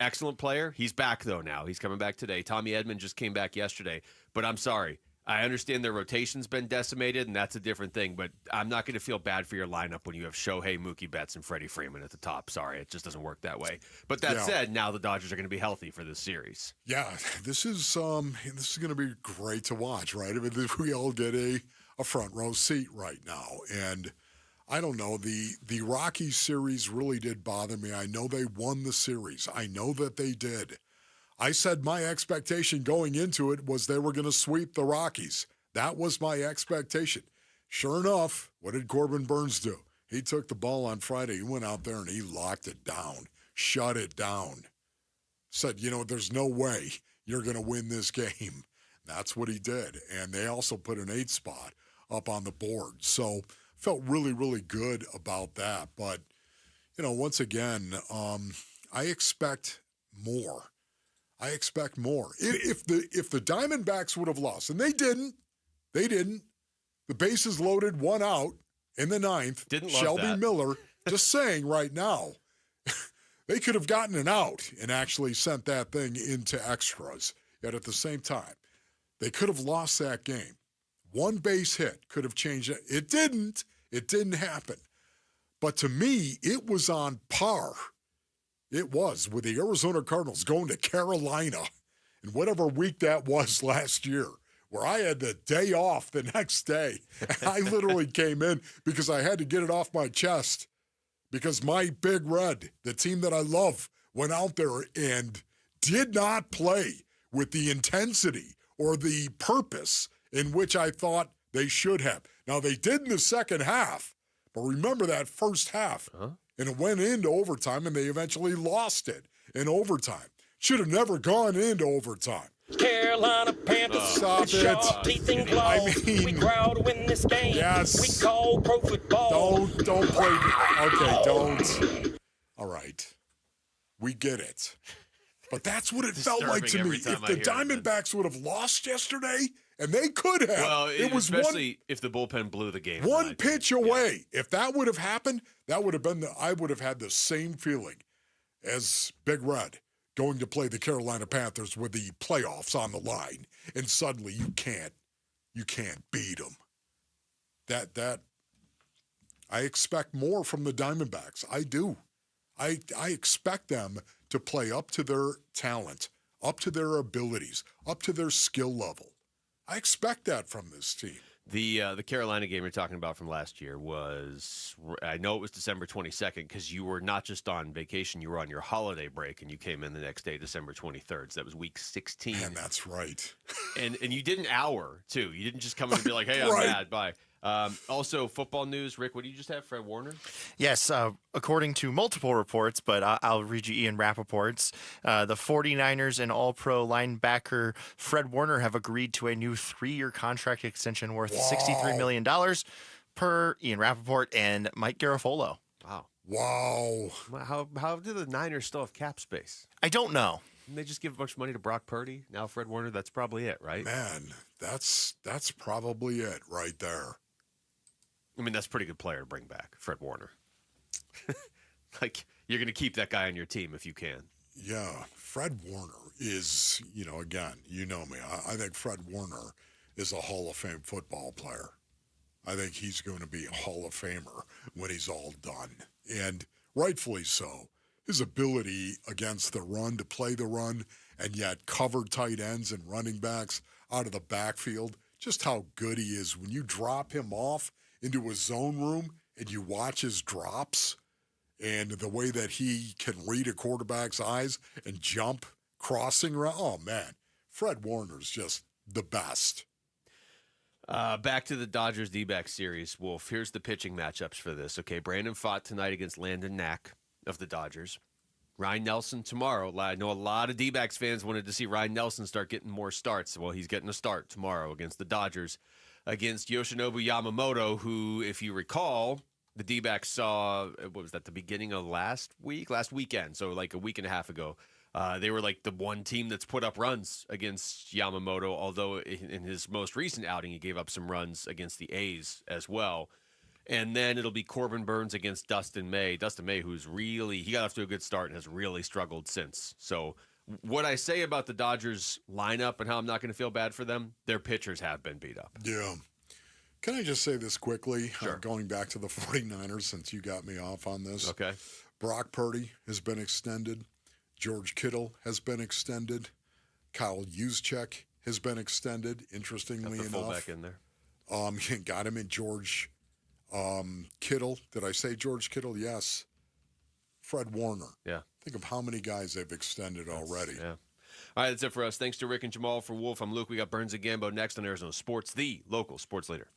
excellent player. He's back, though, now. He's coming back today. Tommy Edman just came back yesterday. But I'm sorry. I understand their rotation's been decimated, and that's a different thing, but I'm not going to feel bad for your lineup when you have Shohei, Mookie Betts, and Freddie Freeman at the top. Sorry, it just doesn't work that way. But that said, now the Dodgers are going to be healthy for this series. Yeah, this is going to be great to watch, right? I mean, we all get a front row seat right now, and I don't know, the Rockies series really did bother me. I know they won the series. I know that they did. I said my expectation going into it was they were going to sweep the Rockies. That was my expectation. Sure enough, what did Corbin Burns do? He took the ball on Friday. He went out there and he locked it down, shut it down. Said, there's no way you're going to win this game. That's what he did. And they also put an 8 spot up on the board. So felt really, really good about that. But, once again, I expect more. If the Diamondbacks would have lost, and they didn't. The bases loaded, 1 out in the 9th. Didn't love Shelby that. Miller, just saying right now. They could have gotten an out and actually sent that thing into extras. Yet at the same time, they could have lost that game. One base hit could have changed it. It didn't. It didn't happen. But to me, it was on par. It was with the Arizona Cardinals going to Carolina in whatever week that was last year, where I had the day off the next day. And I literally came in because I had to get it off my chest because my Big Red, the team that I love, went out there and did not play with the intensity or the purpose in which I thought they should have. Now, they did in the second half, but remember that first half, and it went into overtime, and they eventually lost it in overtime. Should have never gone into overtime. Carolina Panthers. Stop it. Teeth and claws. I mean, we proud to win this game. Yes. We call pro football. Don't play. Okay, don't. All right. We get it. But that's what it felt like to me. If the Diamondbacks would have lost yesterday, and they could have. Well, it was especially if the bullpen blew the game. One pitch away. Yeah. If that would have happened, that would have been I would have had the same feeling as Big Red going to play the Carolina Panthers with the playoffs on the line, and suddenly you can't beat them. That I expect more from the Diamondbacks. I do. I expect them to play up to their talent, up to their abilities, up to their skill level. I expect that from this team. The Carolina game you're talking about from last year was, I know it was December 22nd because you were not just on vacation, you were on your holiday break, and you came in the next day, December 23rd. So that was week 16. And that's right. and you did an hour, too. You didn't just come in and be like, hey, I'm mad, bye. Also, football news. Rick, what did you just have? Fred Warner? Yes, according to multiple reports, but I'll read you Ian Rappaport's. The 49ers and All-Pro linebacker Fred Warner have agreed to a new 3-year contract extension worth $63 million per Ian Rappaport and Mike Garafolo. Wow. How do the Niners still have cap space? I don't know. Didn't they just give a bunch of money to Brock Purdy? Now Fred Warner, that's probably it, right? Man, that's probably it right there. I mean, that's a pretty good player to bring back, Fred Warner. Like, you're going to keep that guy on your team if you can. Yeah, Fred Warner is, again, you know me. I think Fred Warner is a Hall of Fame football player. I think he's going to be a Hall of Famer when he's all done. And rightfully so. His ability against the run, to play the run, and yet cover tight ends and running backs out of the backfield, just how good he is. When you drop him off into a zone room and you watch his drops and the way that he can read a quarterback's eyes and jump crossing around, oh, man, Fred Warner's just the best. Back to the Dodgers Dbacks series. Wolf, here's the pitching matchups for this. Okay, Brandon Pfaadt tonight against Landon Knack of the Dodgers. Ryan Nelson tomorrow. I know a lot of D-backs fans wanted to see Ryan Nelson start getting more starts. Well, he's getting a start tomorrow against the Dodgers, against Yoshinobu Yamamoto, who, if you recall, the D-backs saw, what was that, the beginning of last weekend, so like a week and a half ago. They were like the one team that's put up runs against Yamamoto, although in his most recent outing, he gave up some runs against the A's as well. And then it'll be Corbin Burns against Dustin May. Dustin May, who's he got off to a good start and has really struggled since. So what I say about the Dodgers lineup and how I'm not going to feel bad for them, their pitchers have been beat up. Yeah. Can I just say this quickly? Sure. Going back to the 49ers, since you got me off on this. Okay. Brock Purdy has been extended. George Kittle has been extended. Kyle Juszczyk has been extended, interestingly enough. Fullback in there. Got him in George Kittle. Did I say George Kittle? Yes. Fred Warner. Yeah. Think of how many guys they've extended already. Yeah. All right, that's it for us. Thanks to Rick and Jamal. For Wolf, I'm Luke. We got Burns and Gambo next on Arizona Sports, the local sports leader.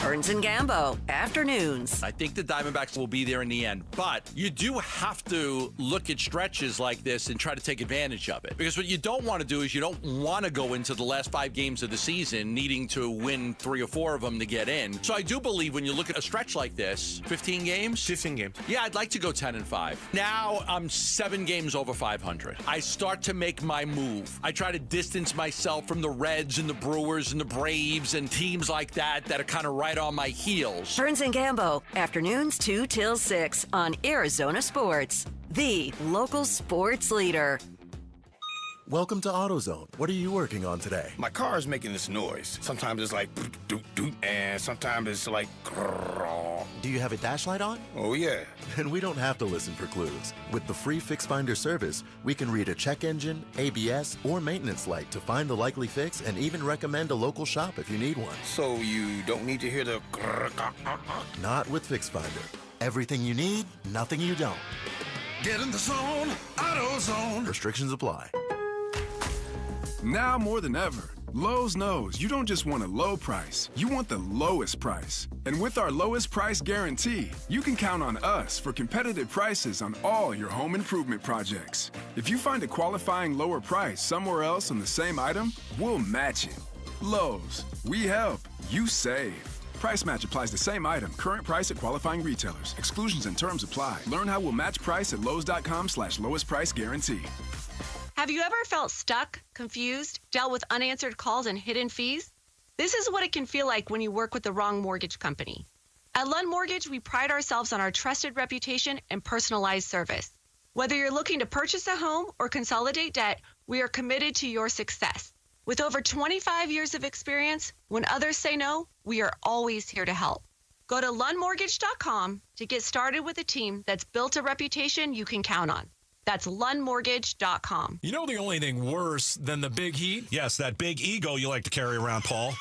Burns and Gambo, afternoons. I think the Diamondbacks will be there in the end, but you do have to look at stretches like this and try to take advantage of it. Because what you don't want to do is you don't want to go into the last 5 games of the season needing to win 3 or 4 of them to get in. So I do believe when you look at a stretch like this, 15 games? 15 games. Yeah, I'd like to go 10-5. Now I'm 7 games over 500. I start to make my move. I try to distance myself from the Reds and the Brewers and the Braves and teams like that are kind of right on my heels. Burns and Gambo, afternoons 2 till 6 on Arizona Sports. the local sports leader. Welcome to AutoZone. What are you working on today? My car is making this noise. Sometimes it's like doot doot, and sometimes it's like grrr. Do you have a dash light on? Oh yeah. Then we don't have to listen for clues. With the free Fix Finder service, we can read a check engine, ABS, or maintenance light to find the likely fix and even recommend a local shop if you need one. So you don't need to hear the grrr. Not with Fix Finder. Everything you need, nothing you don't. Get in the zone, AutoZone. Restrictions apply. Now more than ever, Lowe's knows you don't just want a low price, you want the lowest price. And with our lowest price guarantee, you can count on us for competitive prices on all your home improvement projects. If you find a qualifying lower price somewhere else on the same item, we'll match it. Lowe's, we help, you save. Price match applies to same item. Current price at qualifying retailers. Exclusions and terms apply. Learn how we'll match price at Lowe's.com/lowest price guarantee. Have you ever felt stuck, confused, dealt with unanswered calls and hidden fees? This is what it can feel like when you work with the wrong mortgage company. At Lund Mortgage, we pride ourselves on our trusted reputation and personalized service. Whether you're looking to purchase a home or consolidate debt, we are committed to your success. With over 25 years of experience, when others say no, we are always here to help. Go to lundmortgage.com to get started with a team that's built a reputation you can count on. That's lundmortgage.com. You know the only thing worse than the big heat? Yes, that big ego you like to carry around, Paul.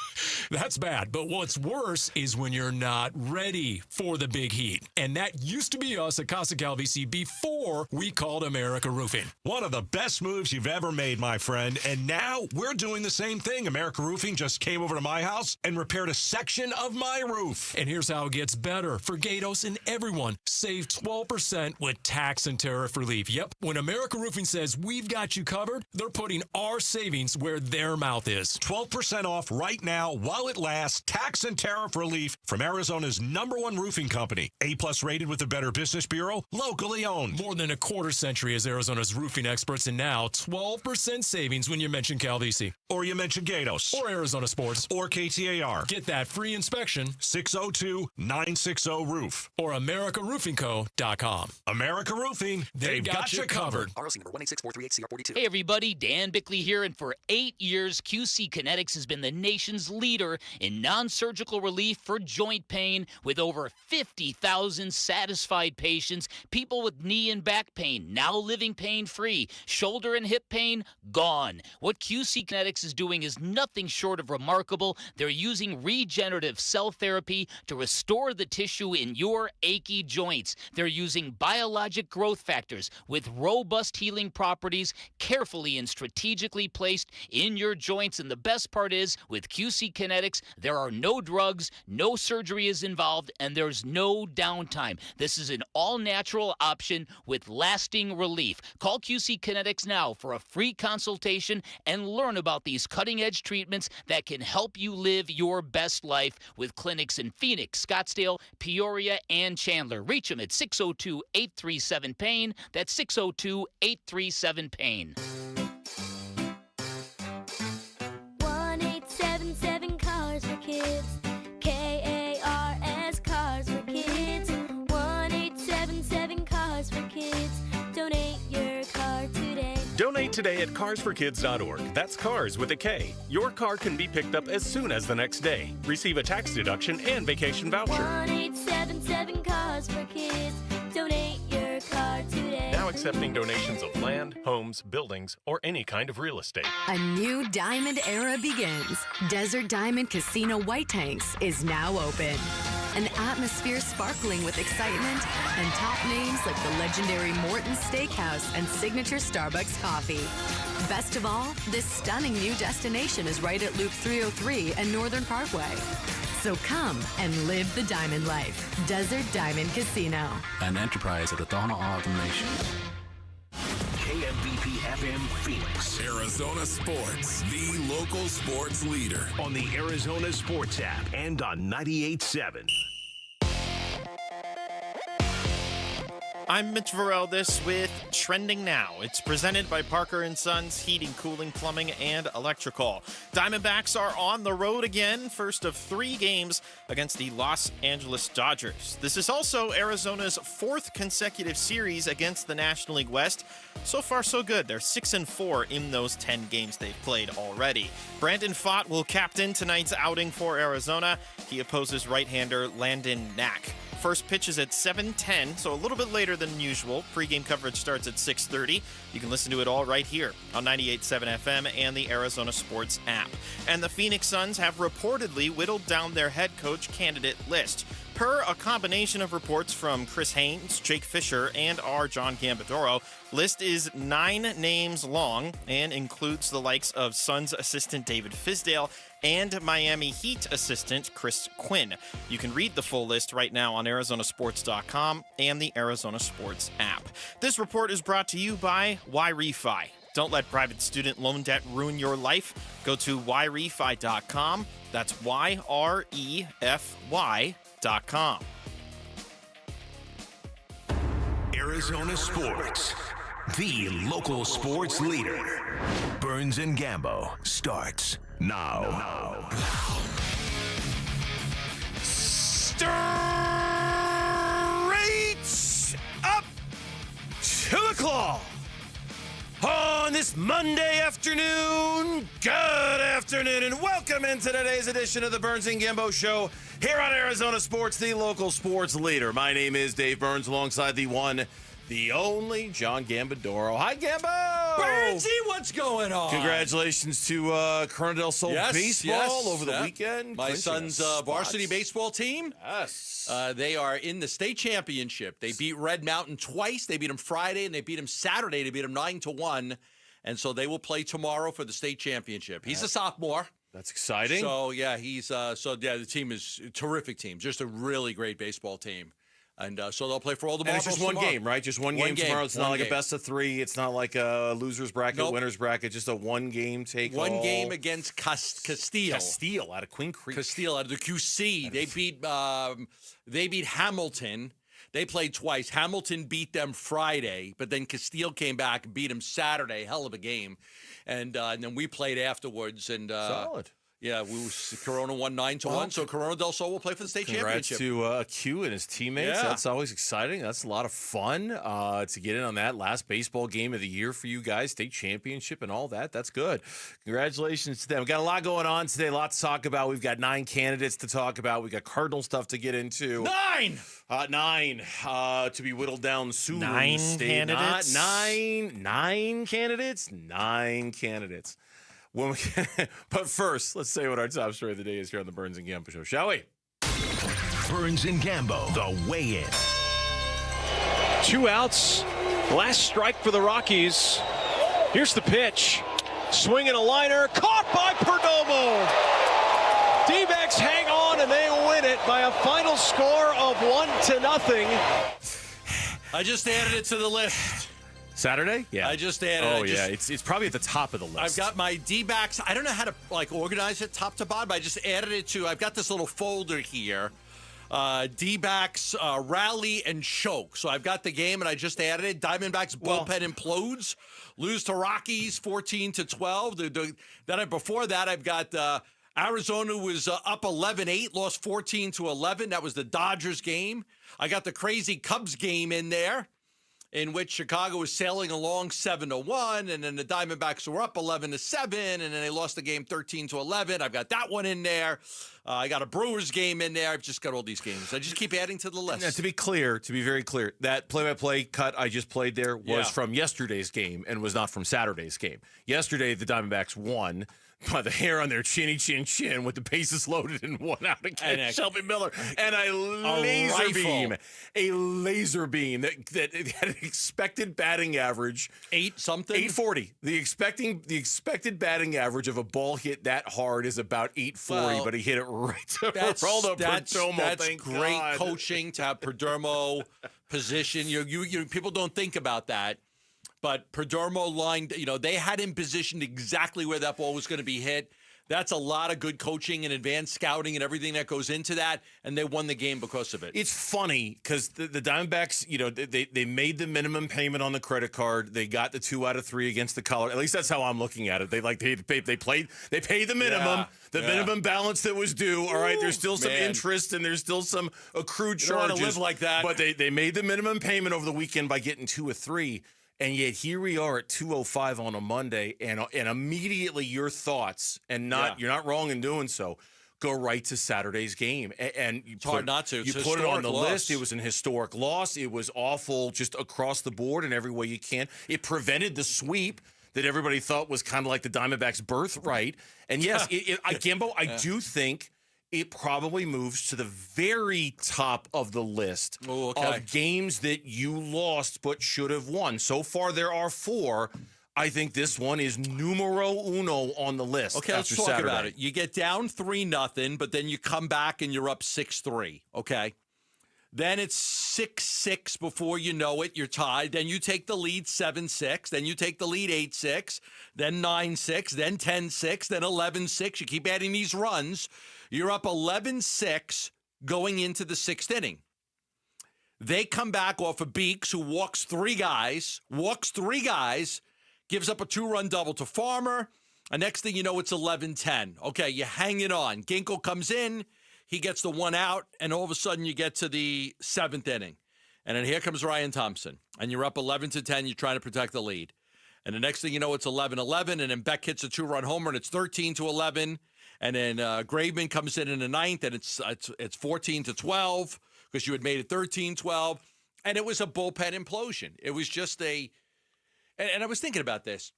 That's bad. But what's worse is when you're not ready for the big heat. And that used to be us at Casa Calvisi before we called America Roofing. One of the best moves you've ever made, my friend. And now we're doing the same thing. America Roofing just came over to my house and repaired a section of my roof. And here's how it gets better. For Gatos and everyone, save 12% with tax and tariff relief. Yep. When America Roofing says we've got you covered, they're putting our savings where their mouth is. 12% off right now while it lasts. Tax and tariff relief from Arizona's #1 roofing company. A+ rated with the Better Business Bureau. Locally owned. More than a quarter century as Arizona's roofing experts, and now 12% savings when you mention Calvisi. Or you mention Gatos. Or Arizona Sports. Or KTAR. Get that free inspection. 602-960-ROOF. Or AmericaRoofingCo.com. America Roofing. They've got you covered. ROC number 1864388CR42. Hey everybody, Dan Bickley here, and for 8 years, QC Kinetics has been the nation's leader in non-surgical relief for joint pain with over 50,000 satisfied patients, people with knee and back pain now living pain-free, shoulder and hip pain gone. What QC Kinetics is doing is nothing short of remarkable. They're using regenerative cell therapy to restore the tissue in your achy joints. They're using biologic growth factors with robust healing properties carefully and strategically placed in your joints. And the best part is, with QC Kinetics, there are no drugs, no surgery is involved, and there's no downtime. This is an all-natural option with lasting relief. Call QC Kinetics now for a free consultation and learn about these cutting-edge treatments that can help you live your best life, with clinics in Phoenix, Scottsdale, Peoria, and Chandler. Reach them at 602-837-PAIN. That's 602-837-PAIN. 1877 Cars for Kids. KARS Cars for Kids. 1877 Cars for Kids. Donate your car today. Donate today at carsforkids.org. That's cars with a K. Your car can be picked up as soon as the next day. Receive a tax deduction and vacation voucher. 1877 Cars for Kids. Donate your car today. Now accepting donations of land, homes, buildings, or any kind of real estate. A new diamond era begins. Desert Diamond Casino White Tanks is now open. An atmosphere sparkling with excitement and top names like the legendary Morton's Steakhouse and signature Starbucks coffee. Best of all, this stunning new destination is right at Loop 303 and Northern Parkway. So come and live the diamond life. Desert Diamond Casino. An enterprise of the Donna Autumn Nation. KMVP FM Phoenix. Arizona Sports, the local sports leader. On the Arizona Sports app and on 98.7. I'm Mitch Varel, with Trending Now. It's presented by Parker & Sons Heating, Cooling, Plumbing, and Electrical. Diamondbacks are on the road again, first of 3 games against the Los Angeles Dodgers. This is also Arizona's 4th consecutive series against the National League West. So far, so good. They're 6-4 in those 10 games they've played already. Brandon Pfaadt will captain tonight's outing for Arizona. He opposes right-hander Landon Knack. First pitch is at 7:10, so a little bit later than usual. Pre-game coverage starts at 6:30. You can listen to it all right here on 98.7 FM and the Arizona Sports app. And the Phoenix Suns have reportedly whittled down their head coach candidate list. Per a combination of reports from Chris Haynes, Jake Fisher, and our John Gambadoro, list is 9 names long and includes the likes of Suns assistant David Fizdale and Miami Heat assistant Chris Quinn. You can read the full list right now on ArizonaSports.com and the Arizona Sports app. This report is brought to you by YRefi. Don't let private student loan debt ruin your life. Go to YRefi.com. That's YREFY.com. Arizona Sports, the local sports leader. Burns and Gambo starts now. Straight up to the claw. On this Monday afternoon, good afternoon, and welcome into today's edition of the Burns and Gambo Show here on Arizona Sports, the local sports leader. My name is Dave Burns, alongside the one, the only John Gambadoro. Hi, Gambo! Burnsy, what's going on? Congratulations to Corona del Sol baseball over the weekend. My son's varsity baseball team. Yes. They are in the state championship. They beat Red Mountain twice. They beat them Friday, and they beat them Saturday. They beat them 9-1. And so they will play tomorrow for the state championship. He's a sophomore. That's exciting. So, yeah, the team is a terrific team. Just a really great baseball team. And so they'll play for all the marbles. And it's just one game, right? Just one game tomorrow. It's not like a best of 3. It's not like a loser's bracket, winner's bracket. Just a one-game take-all. One game against Castile. Castile out of Queen Creek. Castile out of the QC. They beat Hamilton. They played twice. Hamilton beat them Friday, but then Castile came back and beat them Saturday. Hell of a game. And then we played afterwards. And solid. Yeah, Corona won 9-1, so Corona del Sol will play for the state championship. Congrats to Q and his teammates. Yeah. That's always exciting. That's a lot of fun to get in on that last baseball game of the year for you guys, state championship and all that. That's good. Congratulations to them. We've got a lot going on today, a lot to talk about. We've got 9 candidates to talk about. We've got Cardinal stuff to get into. 9! 9 to be whittled down soon. 9 candidates? 9 candidates? 9 candidates. But first, let's say what our top story of the day is here on the Burns and Gambo Show, shall we? Burns and Gambo, the weigh-in. 2 outs. Last strike for the Rockies. Here's the pitch. Swinging a liner. Caught by Perdomo. Dbacks hang on and they win it by a final score of 1-0. I just added it to the list. Saturday? Yeah. I just added it. It's probably at the top of the list. I've got my Dbacks. I don't know how to organize it top to bottom, but I just added it to, I've got this little folder here. Dbacks, rally, and choke. So I've got the game, and I just added it. Diamondbacks bullpen implodes. Lose to Rockies 14-12. Then before that, I've got Arizona was up 11-8, lost 14-11. That was the Dodgers game. I got the crazy Cubs game in there, in which Chicago was sailing along 7-1, and then the Diamondbacks were up 11-7, and then they lost the game 13-11. I've got that one in there. I got a Brewers game in there. I've just got all these games. I just keep adding to the list. Now, to be very clear, that play-by-play cut I just played there was from yesterday's game and was not from Saturday's game. Yesterday, the Diamondbacks won by the hair on their chinny chin with the bases loaded and 1 out against Shelby Miller and a laser beam that had an expected batting average 840. The expected batting average of a ball hit that hard is about 840, but he hit it right to Geraldo Perdomo. That's great coaching to have Perdomo position. You people don't think about that. But Perdomo lined, they had him positioned exactly where that ball was going to be hit. That's a lot of good coaching and advanced scouting and everything that goes into that, and they won the game because of it. It's funny because the Diamondbacks, they made the minimum payment on the credit card. They got the 2 out of 3 against the Colorado. At least that's how I'm looking at it. They paid the minimum, minimum balance that was due. All right, there's still some interest and there's still some accrued charges. You don't want to live like that. But they made the minimum payment over the weekend by getting 2 of 3. And yet here we are at 2:05 on a Monday, and immediately your thoughts, and you're not wrong in doing so, go right to Saturday's game. And it's hard not to. You put it on the list. It was an historic loss. It was awful just across the board in every way you can. It prevented the sweep that everybody thought was kind of like the Diamondbacks' birthright. And yes, Gambo, I do think it probably moves to the very top of the list of games that you lost but should have won. So far, there are 4. I think this one is numero uno on the list. Okay, let's talk about it. You get down 3-0, but then you come back and you're up 6-3. Okay. Then it's 6-6 before you know it. You're tied. Then you take the lead 7-6. Then you take the lead 8-6. Then 9-6. Then 10-6. Then 11-6. You keep adding these runs. You're up 11-6 going into the 6th inning. They come back off of Beeks, who walks 3 guys, gives up a 2-run double to Farmer. And next thing you know, it's 11-10. Okay, you hang it on. Ginkel comes in. He gets the 1 out, and all of a sudden you get to the 7th inning. And then here comes Ryan Thompson, and you're up 11-10. You're trying to protect the lead. And the next thing you know, it's 11-11, and then Beck hits a 2-run homer, and it's 13-11. And then Graveman comes in the 9th, and it's 14-12 because you had made it 13-12. And it was a bullpen implosion. It was just and I was thinking about this.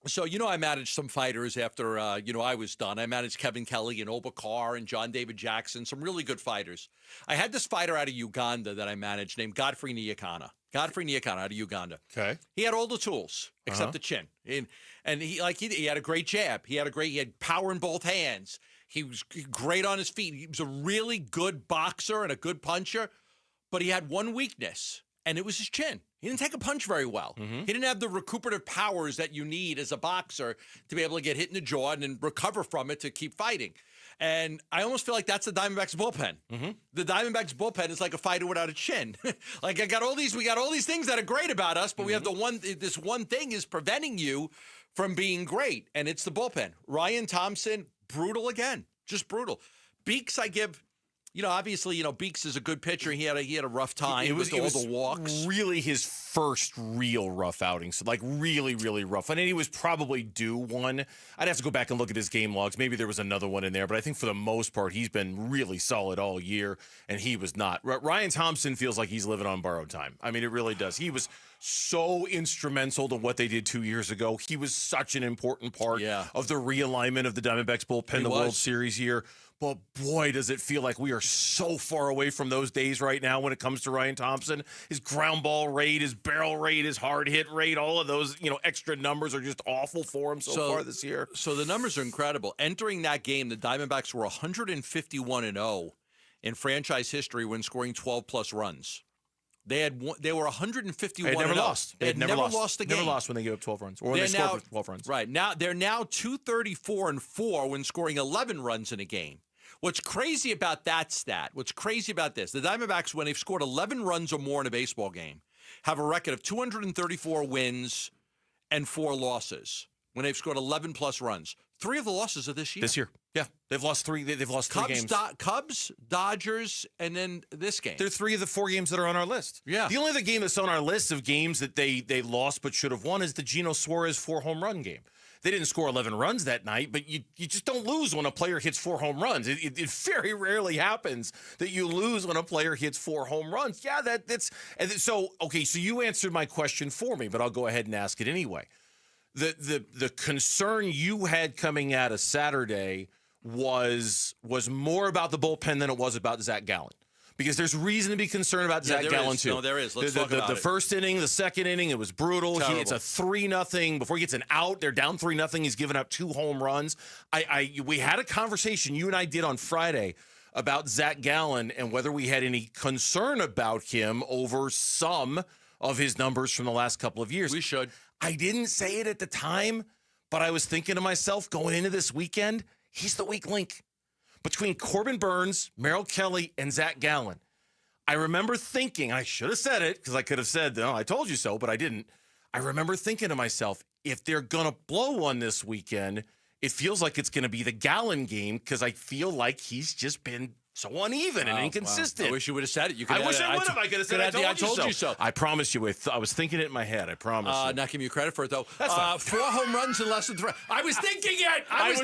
So, I managed some fighters after, I was done. I managed Kevin Kelly and Oba Carr and John David Jackson, some really good fighters. I had this fighter out of Uganda that I managed named Godfrey Nyakana. Out of Uganda. Okay. He had all the tools except the chin. And he had a great jab. He had power in both hands. He was great on his feet. He was a really good boxer and a good puncher, but he had one weakness, and it was his chin. He didn't take a punch very well. He didn't have the recuperative powers that you need as a boxer to be able to get hit in the jaw and then recover from it to keep fighting. And I almost feel like that's the Diamondbacks bullpen. The Diamondbacks bullpen is like a fighter without a chin. Like we got all these things that are great about us, but we have this one thing is preventing you from being great, and it's the bullpen. Ryan Thompson, brutal again, just brutal. Beeks, I give. Obviously, Beeks is a good pitcher. He had a rough time. It was the walks. Really his first real rough outing. So, really, really rough. And he was probably due one. I'd have to go back and look at his game logs. Maybe there was another one in there. But I think for the most part, he's been really solid all year, and he was not. Ryan Thompson feels like he's living on borrowed time. I mean, it really does. He was so instrumental to what they did 2 years ago. He was such an important part of the realignment of the Diamondbacks bullpen, the World Series year. But boy, does it feel like we are so far away from those days right now when it comes to Ryan Thompson. His ground ball rate, his barrel rate, his hard hit rate, all of those, extra numbers are just awful for him so far this year. So the numbers are incredible. Entering that game, the Diamondbacks were 151-0 in franchise history when scoring 12-plus runs. They were 151. They had never lost. They had never lost a game. Never lost when they gave up 12 runs, or when they scored 12 runs. Right now, they're now 234-4 when scoring 11 runs in a game. What's crazy about that stat? What's crazy about this? The Diamondbacks, when they've scored 11 runs or more in a baseball game, have a record of 234 wins and 4 losses. When they've scored 11 plus runs, 3 of the losses are this year. This year, yeah, they've lost 3. They've lost 3 games. Cubs, Dodgers, and then this game. They're 3 of the 4 games that are on our list. Yeah. The only other game that's on our list of games that they lost but should have won is the Geno Suarez 4-home run game. They didn't score 11 runs that night, but you just don't lose when a player hits 4 home runs. It very rarely happens that you lose when a player hits 4 home runs. Yeah, that's and so okay. So you answered my question for me, but I'll go ahead and ask it anyway. The concern you had coming out of Saturday was more about the bullpen than it was about Zach Gallen. Because there's reason to be concerned about Zach Gallen, too. No, there is. Let's talk about it. The first inning, the second inning, it was brutal. It's a 3-0. Before he gets an out, they're down 3-0. He's given up 2 home runs. We had a conversation, you and I did on Friday, about Zach Gallen and whether we had any concern about him over some of his numbers from the last couple of years. We should. I didn't say it at the time, But I was thinking to myself, going into this weekend, he's the weak link. Between Corbin Burnes, Merrill Kelly, and Zach Gallen, I remember thinking, I should have said it because I could have said, no, I told you so, but I didn't. I remember thinking to myself, if they're going to blow one this weekend, it feels like it's going to be the Gallen game because I feel like he's just been so uneven and inconsistent. I wish you would have said it. I wish I would have. I could have said, I told you so. I promise you. I was thinking it in my head. I promise you. Not giving you credit for it, though. That's fine. 4 home runs in less than 3. I was thinking it. I was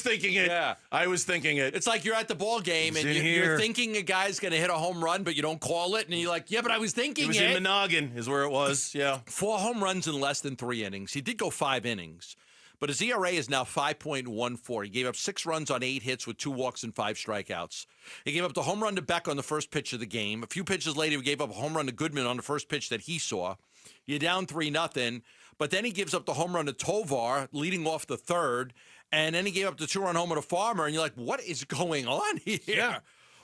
thinking it. Yeah. I was thinking it. It's like you're at the ball game and you're thinking a guy's going to hit a home run, but you don't call it. And you're like, yeah, but I was thinking it. Was in Monoghan is where it was. Yeah. 4 home runs in less than 3 innings. He did go 5 innings. But his ERA is now 5.14. He gave up 6 runs on 8 hits with 2 walks and 5 strikeouts. He gave up the home run to Beck on the first pitch of the game. A few pitches later, he gave up a home run to Goodman on the first pitch that he saw. You're down 3-0. But then he gives up the home run to Tovar, leading off the third. And then he gave up the 2-run homer to Farmer. And you're like, what is going on here? Yeah.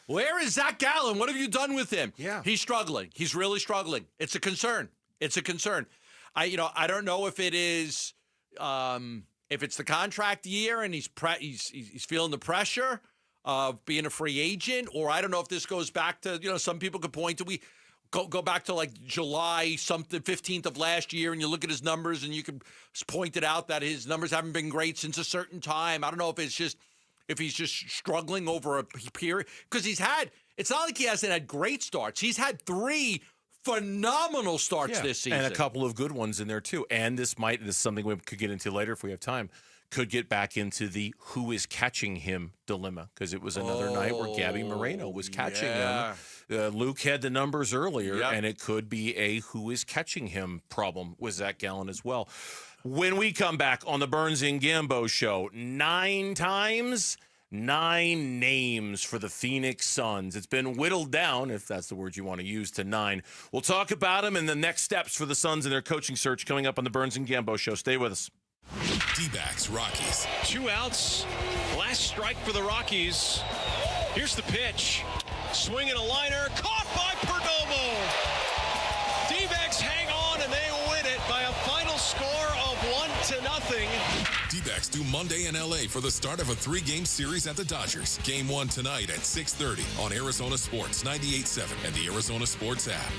Where is Zach Gallen? What have you done with him? Yeah. He's struggling. He's really struggling. It's a concern. It's a concern. I don't know if it is... if it's the contract year and he's feeling the pressure of being a free agent, or I don't know if this goes back to, some people could point to, we go back to like July 15th of last year, and you look at his numbers and you can point it out that his numbers haven't been great since a certain time. I don't know if he's just struggling over a period, because it's not like he hasn't had great starts. He's had 3 phenomenal starts this season. And a couple of good ones in there, too. And this is something we could get into later if we have time, could get back into the who is catching him dilemma, because it was another night where Gabby Moreno was catching him. Luke had the numbers earlier, and it could be a who is catching him problem with Zach Gallen as well. When we come back on the Burns and Gambo show, 9 times... 9 names for the Phoenix Suns. It's been whittled down, if that's the word you want to use, to 9. We'll talk about them and the next steps for the Suns and their coaching search coming up on the Burns and Gambo show. Stay with us. Dbacks Rockies. 2 outs. Last strike for the Rockies. Here's the pitch. Swinging a liner. Caught by Perdomo. Dbacks hang on and they win it by a final score of 1-0. Dbacks do Monday in LA for the start of a 3-game series at the Dodgers. Game 1 tonight at 6:30 on Arizona Sports 98.7 and the Arizona Sports app.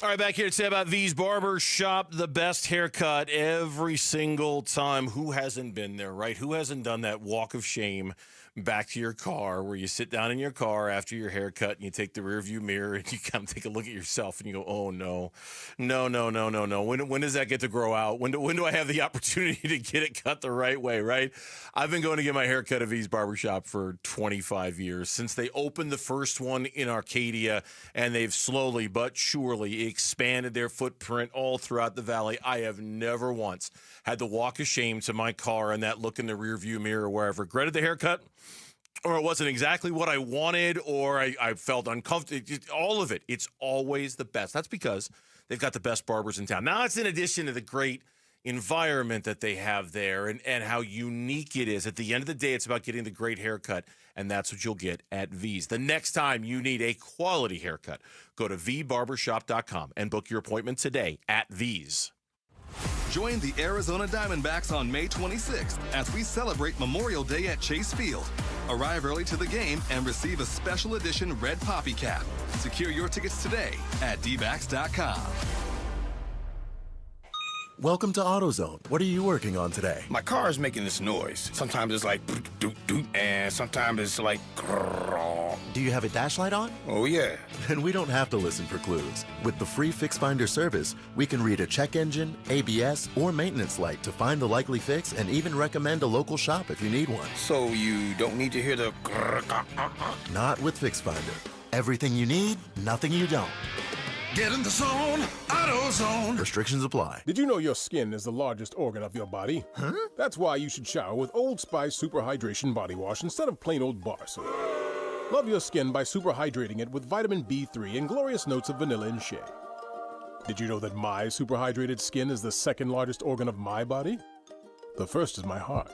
All right, back here to say about V's Barber Shop, the best haircut every single time. Who hasn't been there, right? Who hasn't done that walk of shame back to your car where you sit down in your car after your haircut and you take the rearview mirror and you kind of take a look at yourself and you go, oh, no. When does that get to grow out? When do I have the opportunity to get it cut the right way, right? I've been going to get my haircut at V's Barbershop for 25 years, since they opened the first one in Arcadia, and they've slowly but surely expanded their footprint all throughout the valley. I have never once had the walk of shame to my car and that look in the rearview mirror where I've regretted the haircut, or it wasn't exactly what I wanted, or I felt uncomfortable. All of it. It's always the best. That's because they've got the best barbers in town. Now, it's in addition to the great environment that they have there and how unique it is. At the end of the day, it's about getting the great haircut, and that's what you'll get at V's. The next time you need a quality haircut, go to vbarbershop.com and book your appointment today at V's. Join the Arizona Diamondbacks on May 26th as we celebrate Memorial Day at Chase Field. Arrive early to the game and receive a special edition red poppy cap. Secure your tickets today at dbacks.com. Welcome to AutoZone. What are you working on today? My car is making this noise. Sometimes it's like doot doot, and sometimes it's like grrr. Do you have a dash light on? Oh yeah. Then we don't have to listen for clues. With the free Fix Finder service, we can read a check engine, ABS, or maintenance light to find the likely fix and even recommend a local shop if you need one. So you don't need to hear the grrr. Not with Fix Finder. Everything you need, nothing you don't. Get in the zone, AutoZone. Restrictions apply. Did you know your skin is the largest organ of your body? Huh? That's why you should shower with Old Spice Super Hydration Body Wash instead of plain old bar soap. Love your skin by super hydrating it with vitamin B3 and glorious notes of vanilla and shea. Did you know that my super hydrated skin is the second largest organ of my body? The first is my heart.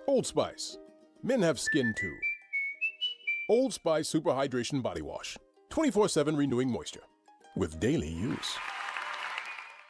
Old Spice. Men have skin too. Old Spice Super Hydration Body Wash. 24/7 renewing moisture. With daily use.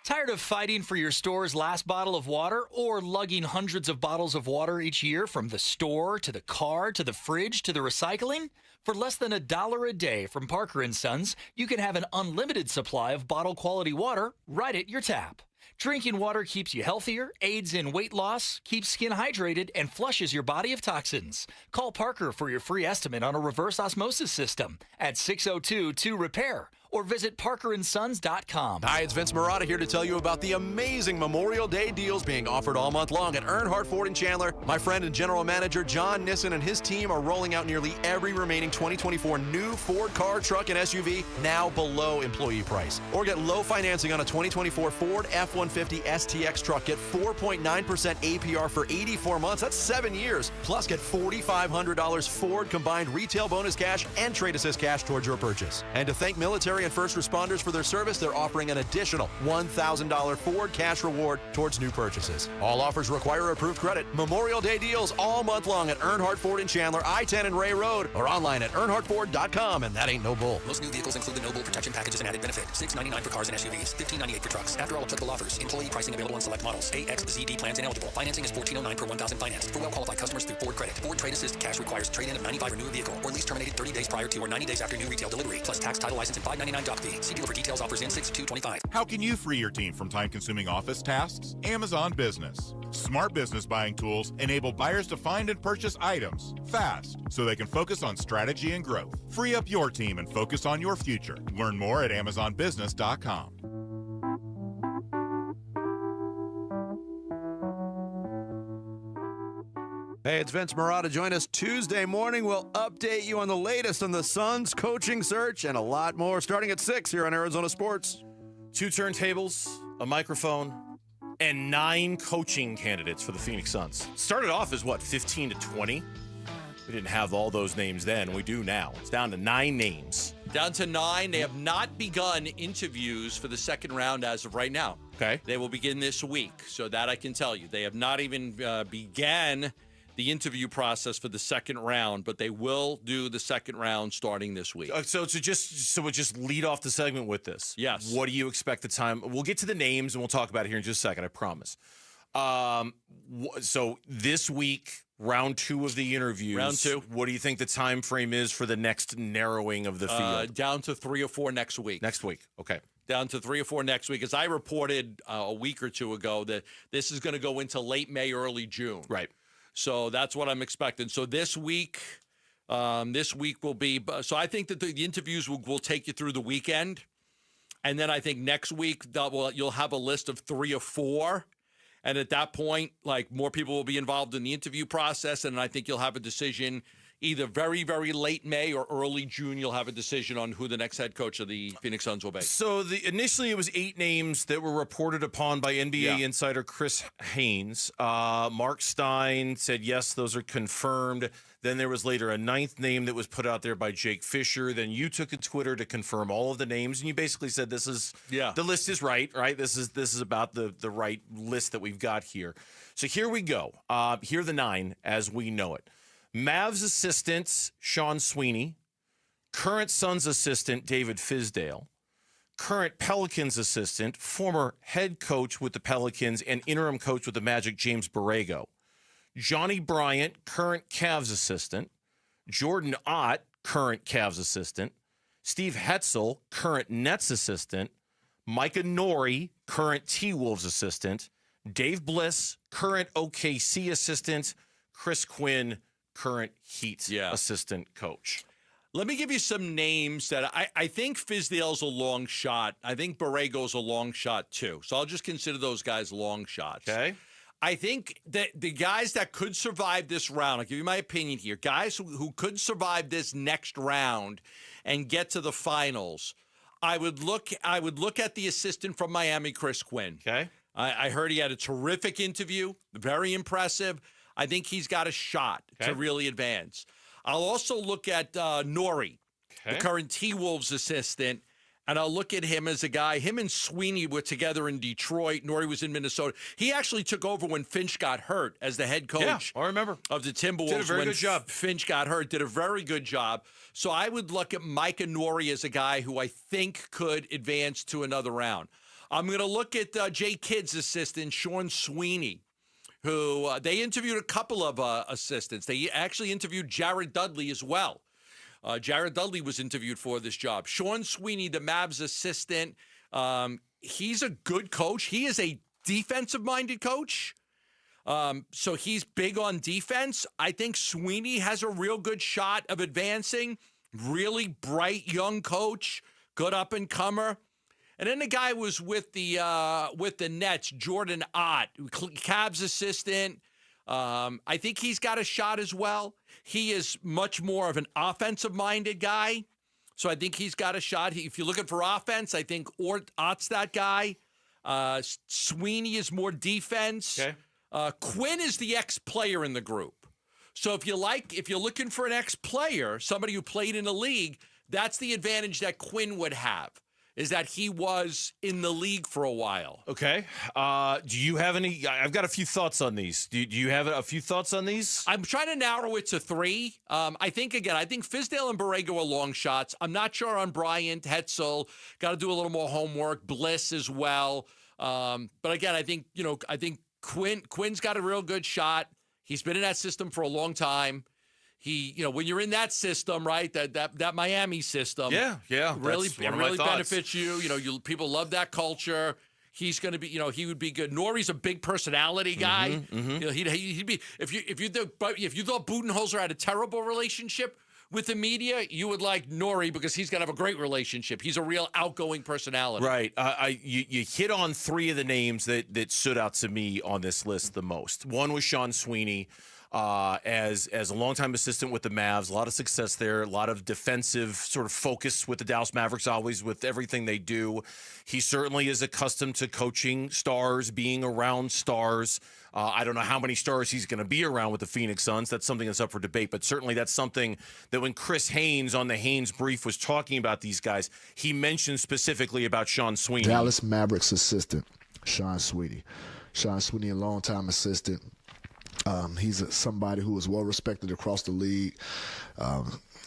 Tired of fighting for your store's last bottle of water or lugging hundreds of bottles of water each year from the store to the car to the fridge to the recycling? For less than $1 a day from Parker & Sons, you can have an unlimited supply of bottle-quality water right at your tap. Drinking water keeps you healthier, aids in weight loss, keeps skin hydrated, and flushes your body of toxins. Call Parker for your free estimate on a reverse osmosis system at 602-2-REPAIR or visit parkerandsons.com. Hi, it's Vince Marotta here to tell you about the amazing Memorial Day deals being offered all month long at Earnhardt Ford in Chandler. My friend and general manager John Nissen and his team are rolling out nearly every remaining 2024 new Ford car, truck, and SUV now below employee price. Or get low financing on a 2024 Ford F-150 STX truck. Get 4.9% APR for 84 months. That's 7 years. Plus, get $4,500 Ford combined retail bonus cash and trade assist cash towards your purchase. And to thank military and first responders for their service, they're offering an additional $1,000 Ford cash reward towards new purchases. All offers require approved credit. Memorial Day deals all month long at Earnhardt Ford in Chandler, I-10 and Ray Road, or online at earnhardtford.com, and that ain't no bull. Most new vehicles include the No Bull protection package as an added benefit. $699 for cars and SUVs, $1598 for trucks. After all applicable offers, employee pricing available on select models. AXZD plans ineligible. Financing is $1,409 per $1,000 financed. For well-qualified customers through Ford Credit. Ford Trade Assist cash requires trade-in of 95 or newer vehicle, or lease terminated 30 days prior to or 90 days after new retail delivery, plus tax, title, license, and $599 doc fee. See dealer for details. Offers in 6/2/25. How can you free your team from time-consuming office tasks? Amazon Business. Smart business buying tools enable buyers to find and purchase items fast so they can focus on strategy and growth. Free up your team and focus on your future. Learn more at amazonbusiness.com. Hey, it's Vince Marotta. Join us Tuesday morning. We'll update you on the latest on the Suns coaching search and a lot more starting at 6 here on Arizona Sports. 2 turntables, a microphone, and 9 coaching candidates for the Phoenix Suns. Started off as, 15 to 20? We didn't have all those names then. We do now. It's down to 9 names. Down to 9. They have not begun interviews for the second round as of right now. Okay. They will begin this week, so that I can tell you. They have not even began the interview process for the second round, but they will do the second round starting this week. So we'll just lead off the segment with this. Yes. What do you expect the time? We'll get to the names and we'll talk about it here in just a second, I promise. So this week, round 2 of the interviews. Round 2. What do you think the time frame is for the next narrowing of the field? Down to 3 or 4 next week. Next week. Okay. Down to 3 or 4 next week. As I reported a week or two ago, that this is going to go into late May, early June. Right. So that's what I'm expecting. So this week will be. So I think that the interviews will take you through the weekend, and then I think next week you'll have a list of 3 or 4, and at that point, more people will be involved in the interview process, and I think you'll have a decision either very, very late May or early June. You'll have a decision on who the next head coach of the Phoenix Suns will be. So initially it was 8 names that were reported upon by NBA insider Chris Haynes. Mark Stein said, yes, those are confirmed. Then there was later a 9th name that was put out there by Jake Fisher. Then you took to Twitter to confirm all of the names, and you basically said the list is right? This is about the right list that we've got here. So here we go. Here are the 9 as we know it. Mavs assistant Sean Sweeney, current Suns assistant David Fizdale, current Pelicans assistant, former head coach with the Pelicans and interim coach with the Magic James Borrego, Johnny Bryant, current Cavs assistant, Jordan Ott, current Cavs assistant, Steve Hetzel, current Nets assistant, Micah Nori, current T-Wolves assistant, Dave Bliss, current OKC assistant, Chris Quinn, current Heat assistant coach. Let me give you some names that I think Fizdale's a long shot. I think Borrego's a long shot too. So I'll just consider those guys long shots. Okay. I think that the guys that could survive this round, I'll give you my opinion here, guys who could survive this next round and get to the finals, I would look at the assistant from Miami, Chris Quinn. Okay. I heard he had a terrific interview, very impressive. I think he's got a shot to really advance. I'll also look at Nori, the current T-Wolves assistant, and I'll look at him as a guy. Him and Sweeney were together in Detroit. Nori was in Minnesota. He actually took over when Finch got hurt as the head coach. I remember. Of the Timberwolves. Did a very good job. Finch got hurt. Did a very good job. So I would look at Micah Nori as a guy who I think could advance to another round. I'm going to look at Jay Kidd's assistant, Sean Sweeney, who they interviewed a couple of assistants. They actually interviewed Jared Dudley as well. Jared Dudley was interviewed for this job. Sean Sweeney, the Mavs assistant, he's a good coach. He is a defensive-minded coach. So he's big on defense. I think Sweeney has a real good shot of advancing. Really bright young coach, good up-and-comer. And then the guy was with the Nets, Jordan Ott, Cavs assistant. I think he's got a shot as well. He is much more of an offensive-minded guy, so I think he's got a shot. If you're looking for offense, I think Ott's that guy. Sweeney is more defense. Okay. Quinn is the ex-player in the group. So if you're looking for an ex-player, somebody who played in the league, that's the advantage that Quinn would have, is that he was in the league for a while. Okay. Do you have any? I've got a few thoughts on these. Do you have a few thoughts on these? I'm trying to narrow it to 3. I think Fizdale and Borrego are long shots. I'm not sure on Bryant, Hetzel. Got to do a little more homework. Bliss as well. But again, I think Quinn's got a real good shot. He's been in that system for a long time. When you're in that system, right, that Miami system, really benefits you. People love that culture. He's going to be, he would be good. Nori's a big personality guy. He'd be if you thought Budenholzer had a terrible relationship with the media, you would like Nori because he's going to have a great relationship. He's a real outgoing personality. Right. You hit on 3 of the names that stood out to me on this list the most. One was Sean Sweeney. As a longtime assistant with the Mavs, a lot of success there, a lot of defensive sort of focus with the Dallas Mavericks, always with everything they do. He certainly is accustomed to coaching stars, being around stars. I don't know how many stars he's going to be around with the Phoenix Suns. That's something that's up for debate, but certainly that's something that when Chris Haynes on the Haynes brief was talking about these guys, he mentioned specifically about Sean Sweeney. Dallas Mavericks assistant, Sean Sweeney. Sean Sweeney, a longtime assistant. He's somebody who is well respected across the league,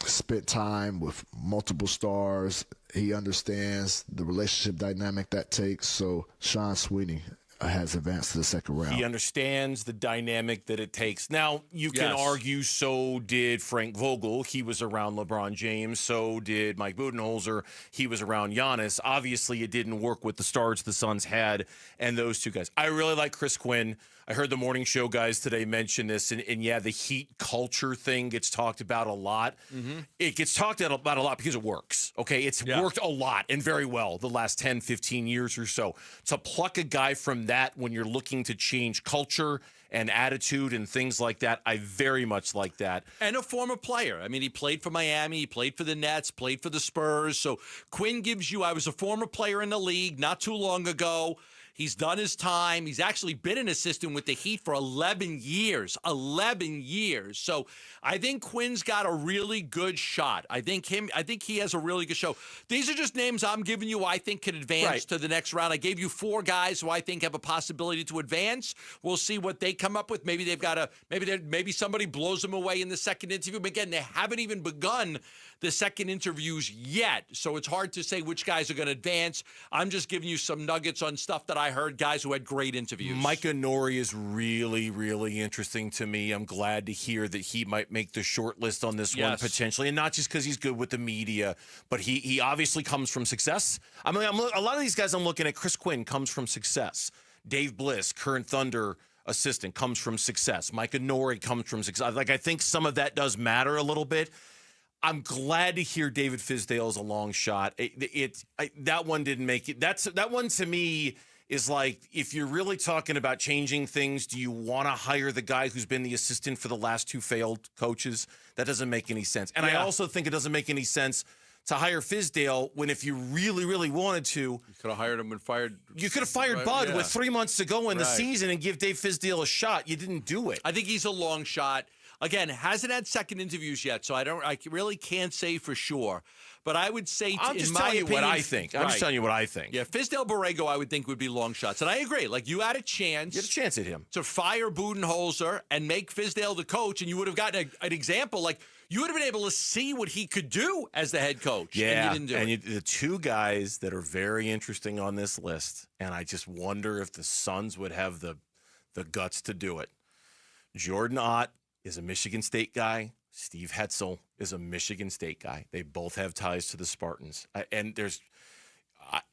spent time with multiple stars. He understands the relationship dynamic that takes. So Sean Sweeney has advanced to the second round. He understands the dynamic that it takes. Now, you can argue so did Frank Vogel. He was around LeBron James. So did Mike Budenholzer. He was around Giannis. Obviously, it didn't work with the stars the Suns had and those 2 guys. I really like Chris Quinn. I heard the morning show guys today mention this, and yeah, the Heat culture thing gets talked about a lot. Mm-hmm. It gets talked about a lot because it works, okay? It's worked a lot and very well the last 10, 15 years or so. To pluck a guy from that when you're looking to change culture and attitude and things like that, I very much like that. And a former player. I mean, he played for Miami, he played for the Nets, played for the Spurs. So Quinn gives you, I was a former player in the league not too long ago. He's done his time. He's actually been an assistant with the Heat for 11 years. 11 years. So I think Quinn's got a really good shot. I think he has a really good show. These are just names I'm giving you I think can advance to the next round. I gave you 4 guys who I think have a possibility to advance. We'll see what they come up with. Maybe they've got maybe somebody blows them away in the second interview. But again, they haven't even begun the second interviews yet. So it's hard to say which guys are going to advance. I'm just giving you some nuggets on stuff that I heard, guys who had great interviews. Micah Nori is really, really interesting to me. I'm glad to hear that he might make the short list on this one potentially, and not just because he's good with the media, but he obviously comes from success. I mean, a lot of these guys I'm looking at, Chris Quinn comes from success. Dave Bliss, current Thunder assistant, comes from success. Micah Nori comes from success. Like, I think some of that does matter a little bit. I'm glad to hear David Fizdale is a long shot. That one didn't make it. That one to me is like, if you're really talking about changing things, do you want to hire the guy who's been the assistant for the last 2 failed coaches? That doesn't make any sense. And I also think it doesn't make any sense to hire Fizdale when, if you really, really wanted to, you could have hired him and fired. You could have fired Bud with 3 months to go in the season and give Dave Fizdale a shot. You didn't do it. I think he's a long shot. Again, hasn't had second interviews yet, so I really can't say for sure. But I would say, I'm just telling you what I think. I'm just telling you what I think. Yeah, Fizdale Borrego, I would think would be long shots, and I agree. Like, you had a chance. You had a chance at him to fire Budenholzer and make Fizdale the coach, and you would have gotten an example. Like, You would have been able to see what he could do as the head coach. Yeah, and you didn't do it. The two guys that are very interesting on this list, and I just wonder if the Suns would have the guts to do it. Jordan Ott is a Michigan State guy. Steve Hetzel is a Michigan State guy. They both have ties to the Spartans. And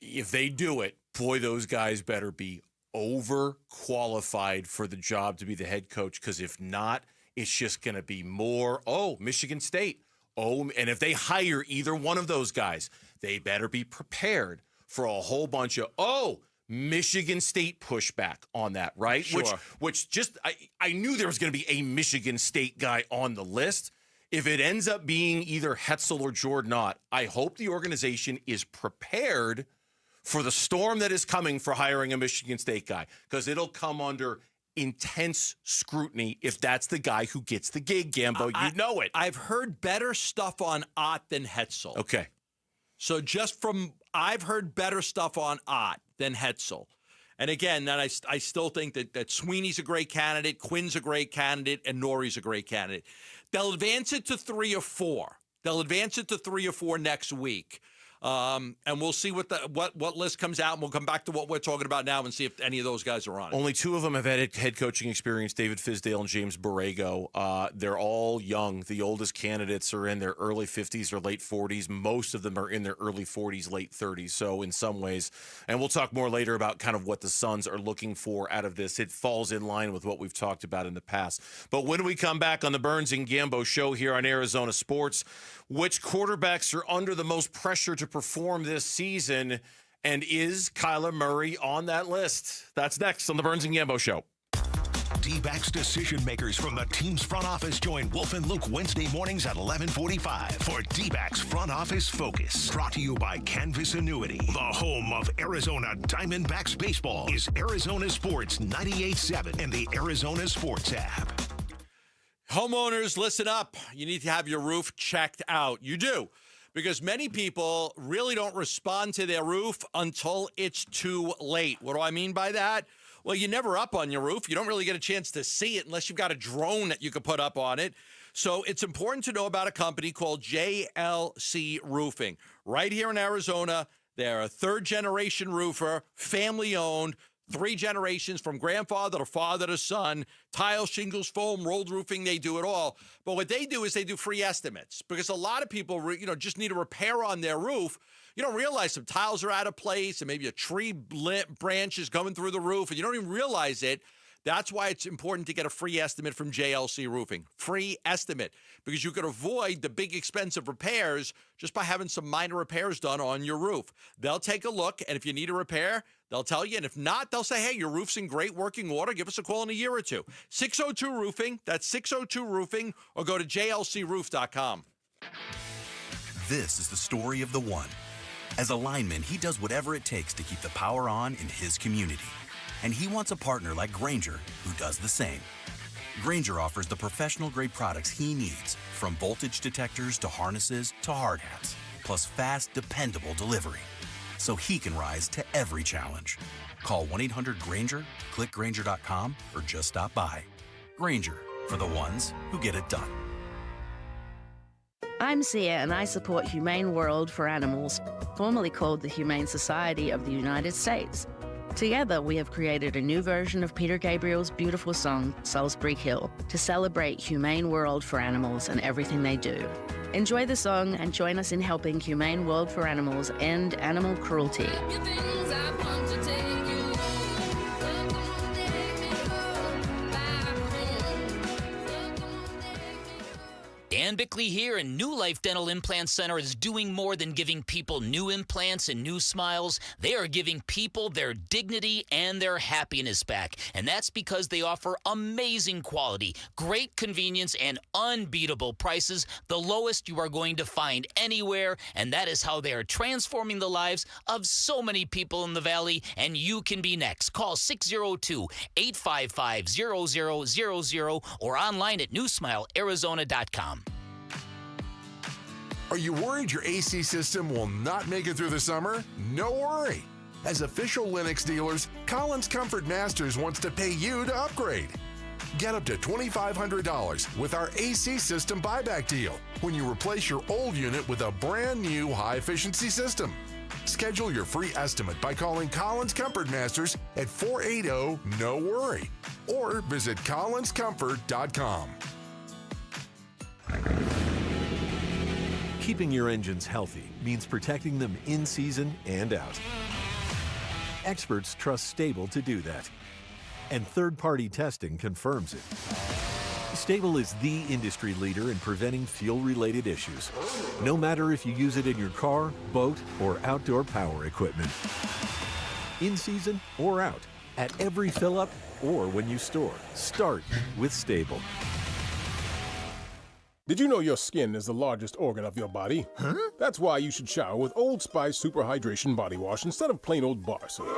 if they do it, boy, those guys better be overqualified for the job to be the head coach, because if not, it's just going to be more, Michigan State. And if they hire either one of those guys, they better be prepared for a whole bunch of, Michigan State pushback on that, right? Sure. Which just, I knew there was going to be a Michigan State guy on the list. If it ends up being either Hetzel or Jordan Ott, I hope the organization is prepared for the storm that is coming for hiring a Michigan State guy, because it'll come under intense scrutiny if that's the guy who gets the gig, Gambo. You know it. I've heard better stuff on Ott than Hetzel. Okay. So I've heard better stuff on Ott than Hetzel. And again, I still think that Sweeney's a great candidate, Quinn's a great candidate, and Nori's a great candidate. They'll advance it to 3 or 4. They'll advance it to 3 or 4 next week. And we'll see what list comes out, and we'll come back to what we're talking about now and see if any of those guys are on it. Only 2 of them have had head coaching experience, David Fizdale and James Borrego. They're all young. The oldest candidates are in their early 50s or late 40s. Most of them are in their early 40s, late 30s. So in some ways, and we'll talk more later about kind of what the Suns are looking for out of this. It falls in line with what we've talked about in the past. But when we come back on the Burns and Gambo show here on Arizona Sports, which quarterbacks are under the most pressure to perform this season, and is Kyler Murray on that list? That's next on the Burns and Gambo show. Dbacks decision makers from the team's front office join Wolf and Luke Wednesday mornings at 11:45 for Dbacks Front Office Focus. Brought to you by Canvas Annuity. The home of Arizona Diamondbacks baseball is Arizona Sports 98.7 and the Arizona Sports app. Homeowners, listen up. You need to have your roof checked out. You do. Because many people really don't respond to their roof until it's too late. What do I mean by that? Well, you're never up on your roof. You don't really get a chance to see it unless you've got a drone that you could put up on it. So it's important to know about a company called JLC Roofing. Right here in Arizona, they're a third-generation roofer, family-owned, 3 generations from grandfather to father to son, tile, shingles, foam, rolled roofing, they do it all. But what they do is they do free estimates, because a lot of people, just need a repair on their roof. You don't realize some tiles are out of place and maybe a tree branch is going through the roof and you don't even realize it. That's why it's important to get a free estimate from JLC Roofing. Free estimate, because you could avoid the big expensive repairs just by having some minor repairs done on your roof. They'll take a look, and if you need a repair, they'll tell you. And if not, they'll say, hey, your roof's in great working order. Give us a call in a year or two. 602 Roofing. That's 602 Roofing, or go to jlcroof.com. This is the story of the one. As a lineman, he does whatever it takes to keep the power on in his community. And he wants a partner like Grainger who does the same. Grainger offers the professional-grade products he needs, from voltage detectors to harnesses to hard hats, plus fast, dependable delivery, so he can rise to every challenge. Call 1-800-GRAINGER, click Grainger.com, or just stop by. Grainger, for the ones who get it done. I'm Sia, and I support Humane World for Animals, formerly called the Humane Society of the United States. Together, we have created a new version of Peter Gabriel's beautiful song, Salisbury Hill, to celebrate Humane World for Animals and everything they do. Enjoy the song and join us in helping Humane World for Animals end animal cruelty. Dan Bickley here, and New Life Dental Implant Center is doing more than giving people new implants and new smiles. They are giving people their dignity and their happiness back. And that's because they offer amazing quality, great convenience, and unbeatable prices, the lowest you are going to find anywhere. And that is how they are transforming the lives of so many people in the Valley, and you can be next. Call 602-855-0000 or online at newsmilearizona.com. Are you worried your AC system will not make it through the summer? No worry. As official Lennox dealers, Collins Comfort Masters wants to pay you to upgrade. Get up to $2,500 with our AC system buyback deal when you replace your old unit with a brand new high-efficiency system. Schedule your free estimate by calling Collins Comfort Masters at 480-NO-WORRY or visit collinscomfort.com. Keeping your engines healthy means protecting them in season and out. Experts trust Stable to do that, and third-party testing confirms it. Stable is the industry leader in preventing fuel-related issues, no matter if you use it in your car, boat, or outdoor power equipment. In season or out, at every fill-up or when you store, start with Stable. Did you know your skin is the largest organ of your body? Huh? That's why you should shower with Old Spice Super Hydration Body Wash instead of plain old bar soap.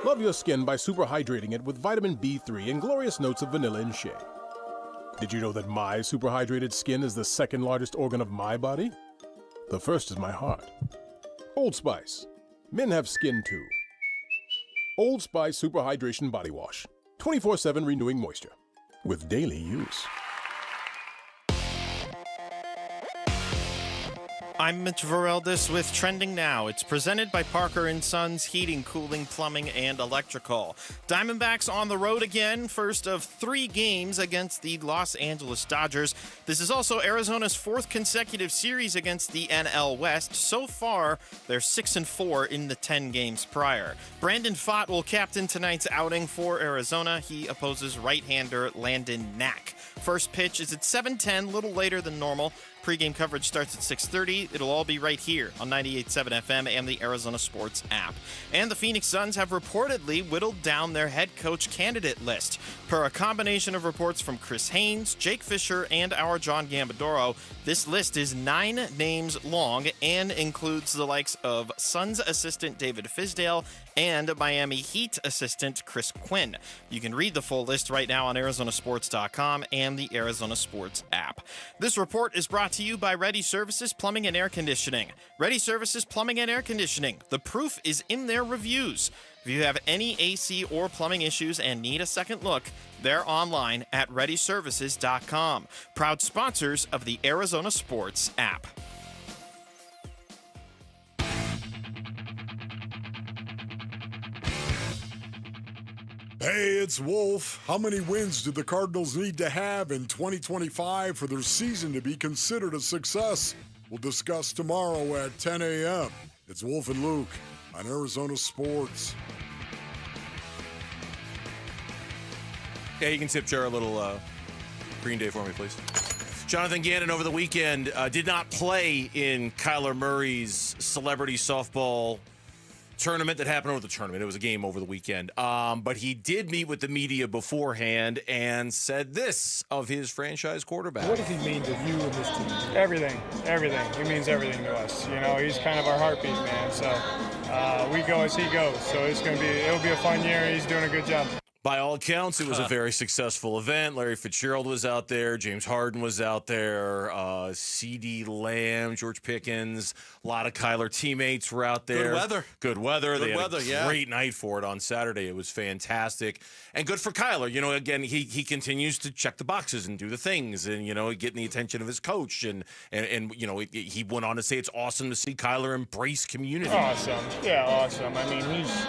Love your skin by super hydrating it with vitamin B3 and glorious notes of vanilla and shea. Did you know that my super hydrated skin is the second largest organ of my body? The first is my heart. Old Spice. Men have skin too. Old Spice Super Hydration Body Wash. 24/7 renewing moisture. With daily use. I'm Mitch Vareldis with Trending Now. It's presented by Parker & Sons Heating, Cooling, Plumbing, and Electrical. Diamondbacks on the road again, first of 3 games against the Los Angeles Dodgers. This is also Arizona's 4th consecutive series against the NL West. So far, they're 6-4 in the 10 games prior. Brandon Pfaadt will captain tonight's outing for Arizona. He opposes right-hander Landon Knack. First pitch is at 7:10, a little later than normal. Pre-game coverage starts at 6:30. It'll all be right here on 98.7 FM and the Arizona Sports app. And the Phoenix Suns have reportedly whittled down their head coach candidate list. Per a combination of reports from Chris Haynes, Jake Fisher, and our John Gambadoro, this list is 9 names long and includes the likes of Suns assistant David Fizdale and Miami Heat assistant Chris Quinn. You can read the full list right now on ArizonaSports.com and the Arizona Sports app. This report is brought to you by Ready Services Plumbing and Air Conditioning. Ready Services Plumbing and Air Conditioning. The proof is in their reviews. If you have any AC or plumbing issues and need a second look, they're online at ReadyServices.com. Proud sponsors of the Arizona Sports app. Hey, it's Wolf. How many wins do the Cardinals need to have in 2025 for their season to be considered a success? We'll discuss tomorrow at 10 a.m. It's Wolf and Luke on Arizona Sports. Yeah, you can tip jar a little Green Day for me, please. Jonathan Gannon over the weekend did not play in Kyler Murray's celebrity softball tournament that happened over the tournament. It was a game over the weekend. But he did meet with the media beforehand and said this of his franchise quarterback. What does he mean to you and this team? Everything. He means everything to us. You know, he's kind of our heartbeat, man. So we go as he goes. So it'll be a fun year. He's doing a good job. By all accounts, it was a very successful event. Larry Fitzgerald was out there. James Harden was out there. C.D. Lamb, George Pickens. A lot of Kyler teammates were out there. Good weather. They had a great night for it on Saturday. It was fantastic. And good for Kyler. You know, again, he continues to check the boxes and do the things and, you know, getting the attention of his coach. And you know, he went on to say it's awesome to see Kyler embrace community. Awesome. Yeah, awesome. I mean,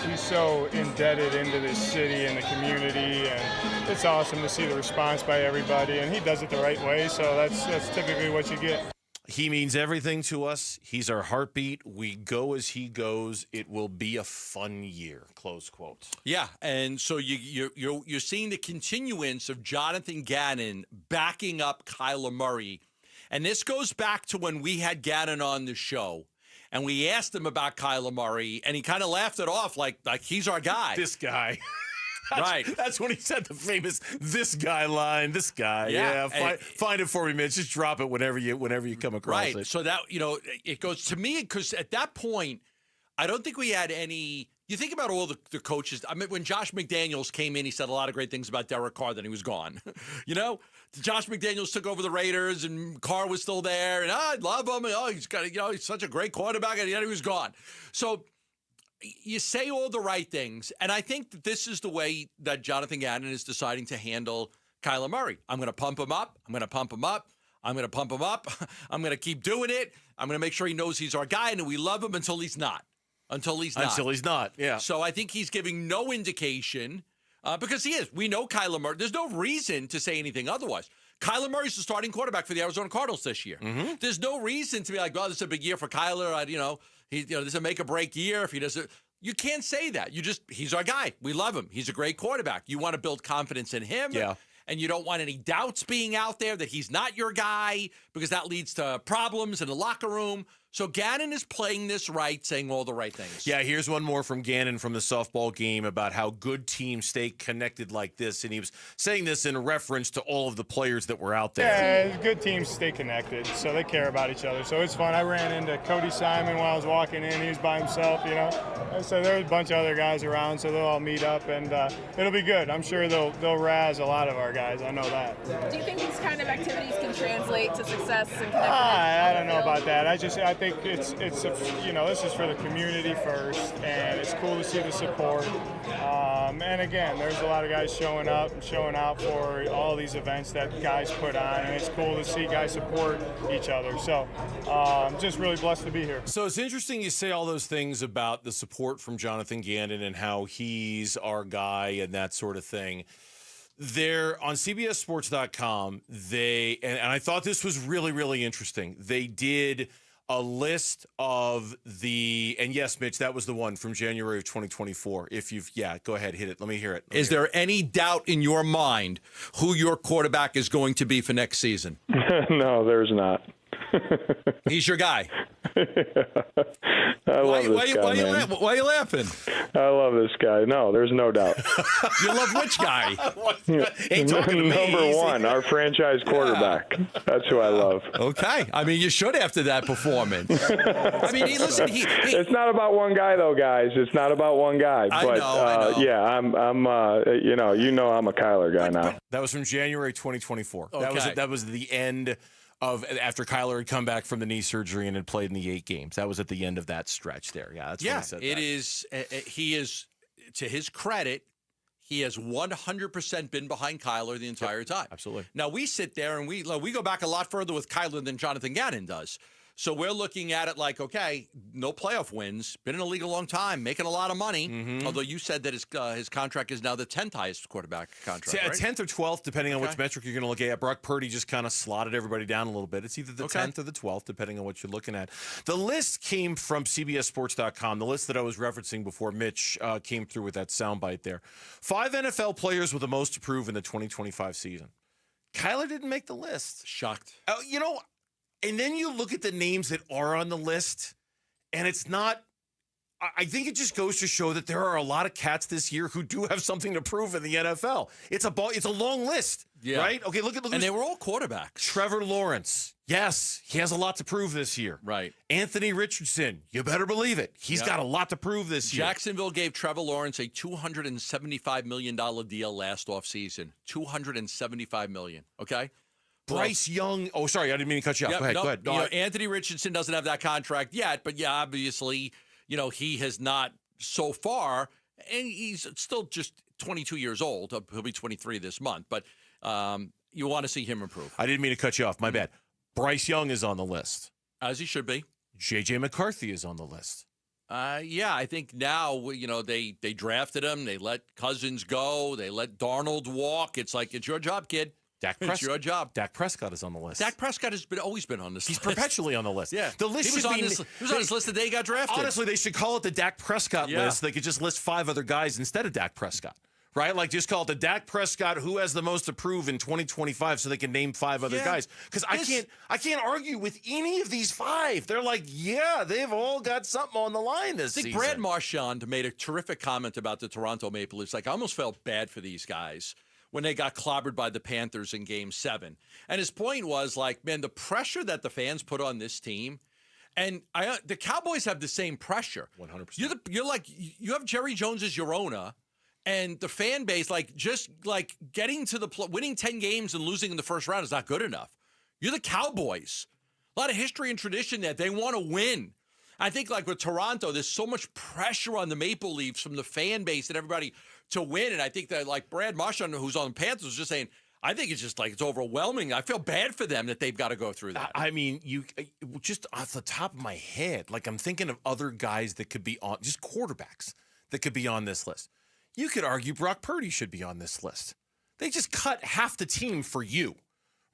he's so indebted into this city and the community. And it's awesome to see the response by everybody, and he does it the right way, so that's typically what you get. He means everything to us. He's our heartbeat. We go as he goes. It will be a fun year, close quote. Yeah, and so you're seeing the continuance of Jonathan Gannon backing up Kyler Murray, and this goes back to when we had Gannon on the show. And we asked him about Kyler Murray, and he kind of laughed it off like he's our guy. This guy. Right. That's when he said the famous "this guy" line. This guy. Yeah. Find it for me, Mitch. Just drop it whenever you come across it. So that, you know, it goes to me because at that point, I don't think we had any. You think about all the coaches. I mean, when Josh McDaniels came in, he said a lot of great things about Derek Carr. Then he was gone. You know, Josh McDaniels took over the Raiders, and Carr was still there, and I love him. And, he's such a great quarterback, and yet he was gone. So you say all the right things, and I think that this is the way that Jonathan Gannon is deciding to handle Kyler Murray. I'm going to pump him up. I'm going to pump him up. I'm going to pump him up. I'm going to keep doing it. I'm going to make sure he knows he's our guy and we love him until he's not. Until he's not, yeah. So I think he's giving no indication because he is. We know Kyler Murray. There's no reason to say anything otherwise. Kyler Murray's the starting quarterback for the Arizona Cardinals this year. Mm-hmm. There's no reason to be like, well, this is a big year for Kyler. This is a make-or-break year. If he doesn't, you can't say that. He's our guy. We love him. He's a great quarterback. You want to build confidence in him. Yeah. And you don't want any doubts being out there that he's not your guy because that leads to problems in the locker room. So Gannon is playing this right, saying all the right things. Yeah, here's one more from Gannon from the softball game about how good teams stay connected like this. And he was saying this in reference to all of the players that were out there. Yeah, good teams stay connected, so they care about each other. So it's fun. I ran into Cody Simon while I was walking in. He was by himself, So there was a bunch of other guys around, so they'll all meet up, and it'll be good. I'm sure they'll razz a lot of our guys. I know that. Do you think these kind of activities can translate to success and connectedness? I don't know about that. I think it's this is for the community first, and it's cool to see the support. And again, there's a lot of guys showing up and showing out for all these events that guys put on, and it's cool to see guys support each other. So I'm just really blessed to be here. So it's interesting you say all those things about the support from Jonathan Gannon and how he's our guy and that sort of thing. They're on CBSSports.com. And I thought this was really, really interesting. They did a list of and yes, Mitch, that was the one from January of 2024. Go ahead, hit it. Let me hear it. Is there any doubt in your mind who your quarterback is going to be for next season? No, there's not. He's your guy. I love this guy, man. Why are you laughing? I love this guy. No, there's no doubt. You love which guy? Ain't talking to me. Number one, our franchise quarterback. Yeah. That's who I love. Okay. I mean, you should after that performance. I mean, listen. It's not about one guy, though, guys. It's not about one guy. I know. Yeah, I'm. I'm a Kyler guy now. That was from January 2024. Okay. That was the end of after Kyler had come back from the knee surgery and had played in the 8 games. That was at the end of that stretch there. Yeah, that's what he said. It is. He is, to his credit, he has 100% been behind Kyler the entire time. Absolutely. Now we sit there and we go back a lot further with Kyler than Jonathan Gannon does. So we're looking at it like, okay, no playoff wins, been in the league a long time, making a lot of money. Mm-hmm. Although you said that his contract is now the 10th highest quarterback contract, right? 10th or 12th, depending on which metric you're going to look at. Brock Purdy just kind of slotted everybody down a little bit. It's either the 10th or the 12th, depending on what you're looking at. The list came from CBSSports.com, the list that I was referencing before Mitch came through with that soundbite there. 5 NFL players with the most to prove in the 2025 season. Kyler didn't make the list. Shocked. And then you look at the names that are on the list, and it's not – I think it just goes to show that there are a lot of cats this year who do have something to prove in the NFL. It's a long list, right? Okay, look. And they were all quarterbacks. Trevor Lawrence. Yes, he has a lot to prove this year. Right. Anthony Richardson. You better believe it. He's got a lot to prove this year. Jacksonville gave Trevor Lawrence a $275 million deal last offseason. $275 million, okay? Bryce Young. Oh, sorry, I didn't mean to cut you off. Go ahead. No, Anthony Richardson doesn't have that contract yet, but obviously, he has not so far, and he's still just 22 years old. He'll be 23 this month, but you want to see him improve. I didn't mean to cut you off. My bad. Bryce Young is on the list. As he should be. J.J. McCarthy is on the list. I think now, they drafted him. They let Cousins go. They let Darnold walk. It's like, it's your job, kid. It's your job. Dak Prescott is on the list. Dak Prescott has always been on this list. He's perpetually on the list. Yeah. The list he was on his list the day he got drafted. Honestly, they should call it the Dak Prescott list. They could just list 5 other guys instead of Dak Prescott. Right? Like, just call it the Dak Prescott who has the most to prove in 2025 so they can name 5 other guys. Because I can't argue with any of these 5. They're like, they've all got something on the line this season. Brad Marchand made a terrific comment about the Toronto Maple Leafs. Like, I almost felt bad for these guys when they got clobbered by the Panthers in Game 7. And his point was like, man, the pressure that the fans put on this team, and the Cowboys have the same pressure. 100%. You're like, you have Jerry Jones as your owner, and the fan base, just getting to winning 10 games and losing in the first round is not good enough. You're the Cowboys. A lot of history and tradition there. They want to win. I think with Toronto, there's so much pressure on the Maple Leafs from the fan base and everybody to win. And I think that Brad Marchand, who's on the Panthers, was just saying, I think it's just like it's overwhelming. I feel bad for them that they've got to go through that. I mean, you just off the top of my head, like I'm thinking of other guys that could be on, just quarterbacks that could be on this list. You could argue Brock Purdy should be on this list. They just cut half the team for you,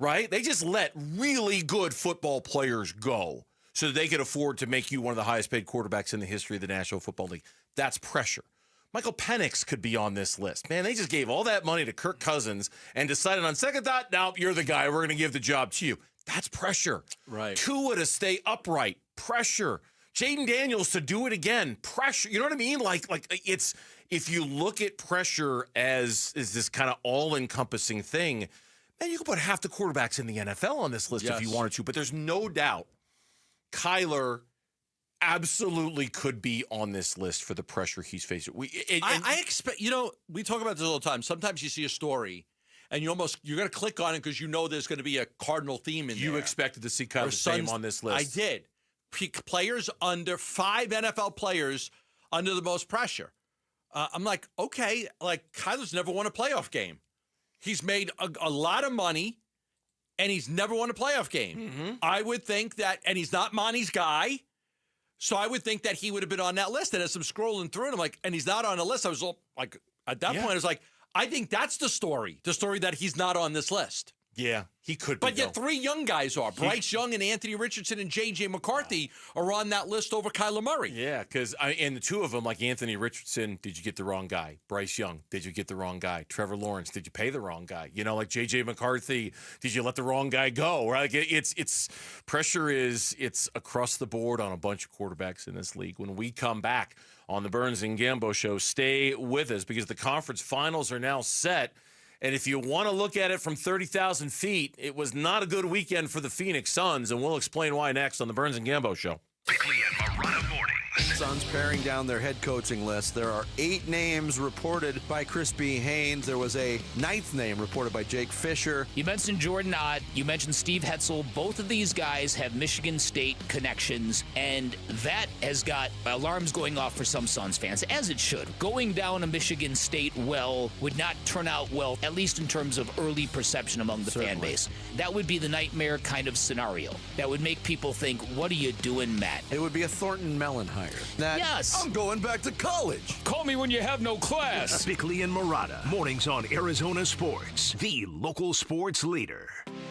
right? They just let really good football players go so that they could afford to make you one of the highest paid quarterbacks in the history of the National Football League. That's pressure. Michael Penix could be on this list. Man, they just gave all that money to Kirk Cousins and decided on second thought, no, you're the guy. We're going to give the job to you. That's pressure. Right. Tua to stay upright. Pressure. Jaden Daniels to do it again. Pressure. You know what I mean? Like it's, if you look at pressure as this kind of all-encompassing thing, man, you could put half the quarterbacks in the NFL on this list if you wanted to. But there's no doubt Kyler absolutely could be on this list for the pressure he's facing. I expect, we talk about this all the time. Sometimes you see a story and you're going to click on it because you know there's going to be a Cardinal theme in there. You expected to see Kyler's name on this list. I did. Players under 5 NFL players under the most pressure. I'm like, okay, like Kyler's never won a playoff game. He's made a lot of money and he's never won a playoff game. Mm-hmm. I would think that, and he's not Monty's guy. So I would think that he would have been on that list. And as I'm scrolling through it, I'm like, and he's not on the list. I was like, at that point, I was like, I think that's the story that he's not on this list. Yeah, he could be. But yet 3 young guys are. Bryce Young and Anthony Richardson and J.J. McCarthy are on that list over Kyler Murray. Yeah, because and the two of them, like Anthony Richardson, did you get the wrong guy? Bryce Young, did you get the wrong guy? Trevor Lawrence, did you pay the wrong guy? Like J.J. McCarthy, did you let the wrong guy go? Right? Like it's pressure it's across the board on a bunch of quarterbacks in this league. When we come back on the Burns and Gambo show, stay with us because the conference finals are now set. And if you want to look at it from 30,000 feet, it was not a good weekend for the Phoenix Suns, and we'll explain why next on the Burns and Gambo Show. Bickley and Morada mornings. Suns paring down their head coaching list. There are 8 names reported by Chris B. Haynes. There was a 9th name reported by Jake Fisher. You mentioned Jordan Ott. You mentioned Steve Hetzel. Both of these guys have Michigan State connections, and that has got alarms going off for some Suns fans, as it should. Going down a Michigan State well would not turn out well, at least in terms of early perception among the fan base. That would be the nightmare kind of scenario. That would make people think, what are you doing, Matt? It would be a Thornton Mellon hire. Yes. I'm going back to college. Call me when you have no class. Bickley and Morada, mornings on Arizona Sports, the local sports leader.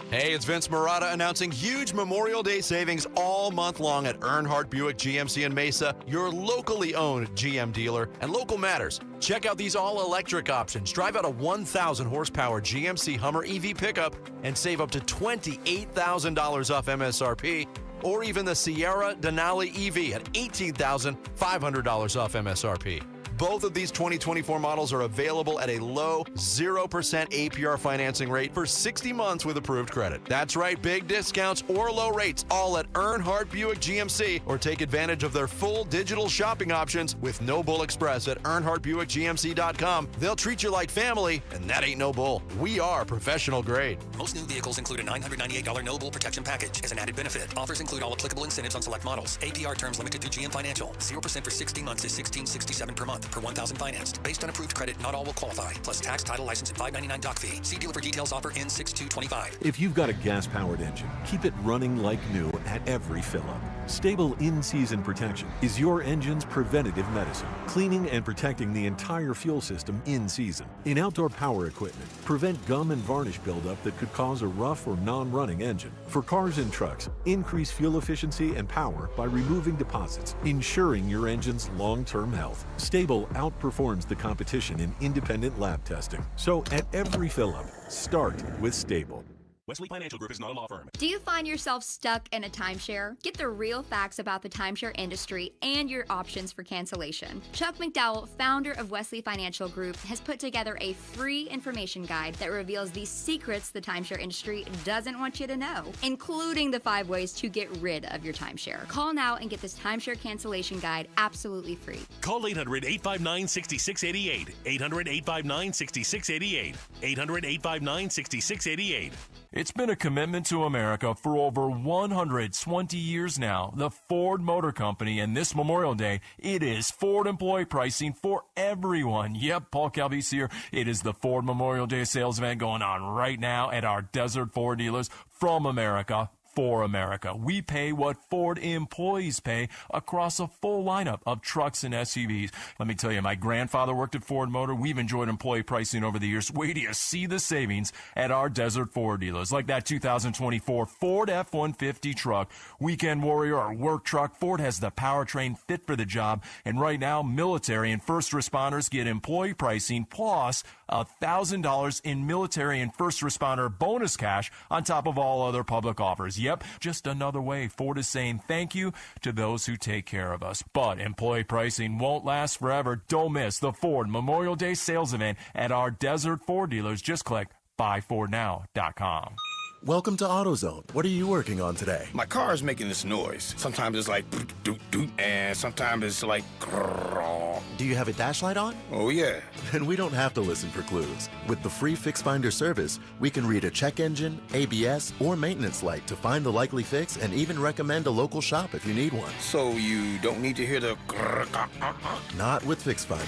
Hey, it's Vince Morada announcing huge Memorial Day savings all month long at Earnhardt Buick GMC in Mesa, your locally owned GM dealer. And local matters. Check out these all-electric options. Drive out a 1,000 horsepower GMC Hummer EV pickup and save up to $28,000 off MSRP. Or even the Sierra Denali EV at $18,500 off MSRP. Both of these 2024 models are available at a low 0% APR financing rate for 60 months with approved credit. That's right, big discounts or low rates, all at Earnhardt Buick GMC, or take advantage of their full digital shopping options with No Bull Express at EarnhardtBuickGMC.com. They'll treat you like family, and that ain't no bull. We are professional grade. Most new vehicles include a $998 no bull protection package as an added benefit. Offers include all applicable incentives on select models. APR terms limited through GM Financial. 0% for 60 months is $16.67 per month per 1,000 financed. Based on approved credit, not all will qualify. Plus tax, title, license, and $5.99 doc fee. See dealer for details. Offer ends 6/2/25. If you've got a gas-powered engine, keep it running like new at every fill-up. Stable in-season protection is your engine's preventative medicine, cleaning and protecting the entire fuel system in season. In outdoor power equipment, prevent gum and varnish buildup that could cause a rough or non-running engine. For cars and trucks, increase fuel efficiency and power by removing deposits, ensuring your engine's long-term health. Stable outperforms the competition in independent lab testing. So at every fill-up, start with Stable. Wesley Financial Group is not a law firm. Do you find yourself stuck in a timeshare? Get the real facts about the timeshare industry and your options for cancellation. Chuck McDowell, founder of Wesley Financial Group, has put together a free information guide that reveals the secrets the timeshare industry doesn't want you to know, including the 5 ways to get rid of your timeshare. Call now and get this timeshare cancellation guide absolutely free. Call 800-859-6688. 800-859-6688. 800-859-6688. It's been a commitment to America for over 120 years now. The Ford Motor Company, and this Memorial Day, it is Ford employee pricing for everyone. Yep, Paul Calvi's here. It is the Ford Memorial Day sales event going on right now at our Desert Ford dealers from America. For America. We pay what Ford employees pay across a full lineup of trucks and SUVs. Let me tell you, my grandfather worked at Ford Motor. We've enjoyed employee pricing over the years. Wait till you see the savings at our Desert Ford dealers, like that 2024 Ford F-150 truck, Weekend Warrior or work truck. Ford has the powertrain fit for the job, and right now, military and first responders get employee pricing plus $1,000 in military and first responder bonus cash on top of all other public offers. Yep, just another way Ford is saying thank you to those who take care of us. But employee pricing won't last forever. Don't miss the Ford Memorial Day sales event at our Desert Ford dealers. Just click buyfordnow.com. Welcome to AutoZone. What are you working on today? My car is making this noise. Sometimes it's like doot doot, and sometimes it's like grrr. Do you have a dash light on? Oh yeah. Then we don't have to listen for clues. With the free Fix Finder service, we can read a check engine, ABS, or maintenance light to find the likely fix and even recommend a local shop if you need one. So you don't need to hear the grrr. Not with Fix Finder.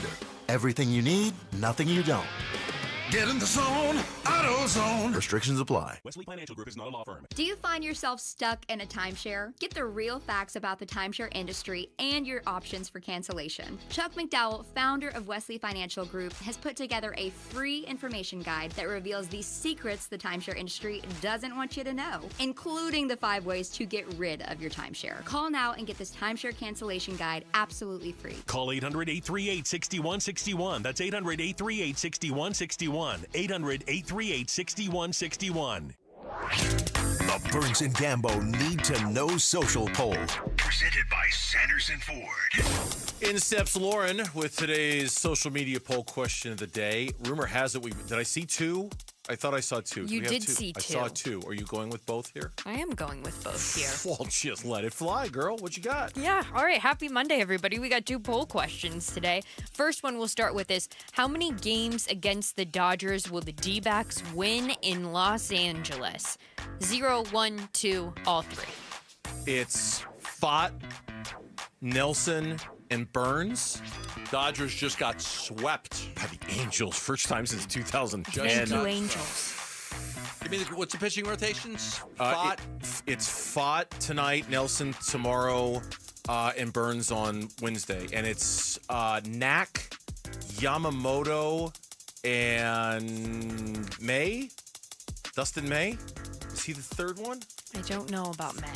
Everything you need, nothing you don't. Get in the zone, AutoZone. Restrictions apply. Wesley Financial Group is not a law firm. Do you find yourself stuck in a timeshare? Get the real facts about the timeshare industry and your options for cancellation. Chuck McDowell, founder of Wesley Financial Group, has put together a free information guide that reveals the secrets the timeshare industry doesn't want you to know, including the 5 ways to get rid of your timeshare. Call now and get this timeshare cancellation guide absolutely free. Call 800-838-6161. That's 800-838-6161. 800-838-6161. The Burns and Gambo Need to Know Social Poll. Presented by Sanderson Ford. In steps Lauren with today's social media poll question of the day. Rumor has it did I see 2? I thought I saw 2. You did see 2. I saw 2. Are you going with both here? I am going with both here. Well, just let it fly, girl. What you got? Yeah. All right. Happy Monday, everybody. We got 2 poll questions today. First one we'll start with is, how many games against the Dodgers will the Dbacks win in Los Angeles? 0, 1, 2, all 3. It's Fott, Nelson, and Burns. Dodgers just got swept by the Angels. First time since 2010. Thank you, Angels. Give me what's the pitching rotations? Fott. It's Fott tonight, Nelson tomorrow, and Burns on Wednesday. And it's Knack, Yamamoto, and May. Dustin May. Is he the third one? I don't know about May.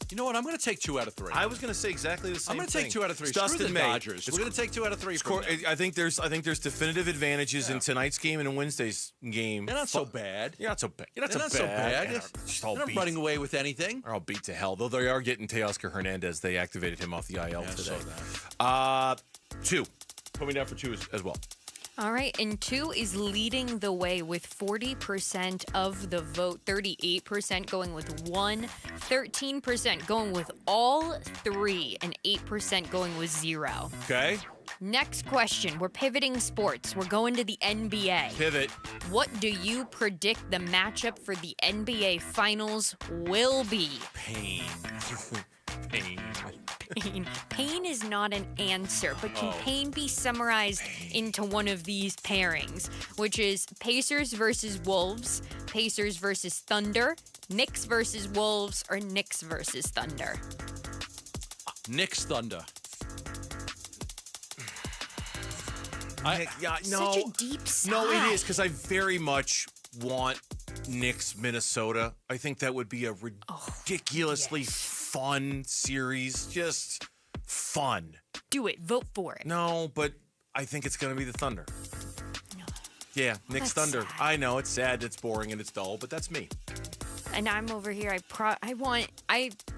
You know what? I'm going to take 2 out of 3. I was going to say exactly the same thing. I'm going to take 2 out of 3. It's Dustin May. Dodgers. We're going to take 2 out of 3. I think there's definitive advantages in tonight's game and in Wednesday's game. They're not so bad. You're not so bad. You're not so bad. They're not running away with anything. They're all beat to hell. Though they are getting Teoscar Hernandez. They activated him off the IL today. 2. Put me down for 2 as well. All right, and 2 is leading the way with 40% of the vote, 38% going with 1, 13% going with all 3, and 8% going with 0. Okay. Next question. We're pivoting sports. We're going to the NBA. Pivot. What do you predict the matchup for the NBA Finals will be? Pain. Pain is not an answer, but can pain be summarized into one of these pairings, which is Pacers versus Wolves, Pacers versus Thunder, Knicks versus Wolves, or Knicks versus Thunder? Knicks Thunder. Such a deep sigh. No, it is, because I very much want Knicks Minnesota. I think that would be a ridiculously fun series. Just fun. Do it. Vote for it. No, but I think it's going to be the Thunder. No. Yeah, Knicks Thunder. Sad. I know, it's sad, it's boring, and it's dull, but that's me. And I'm over here.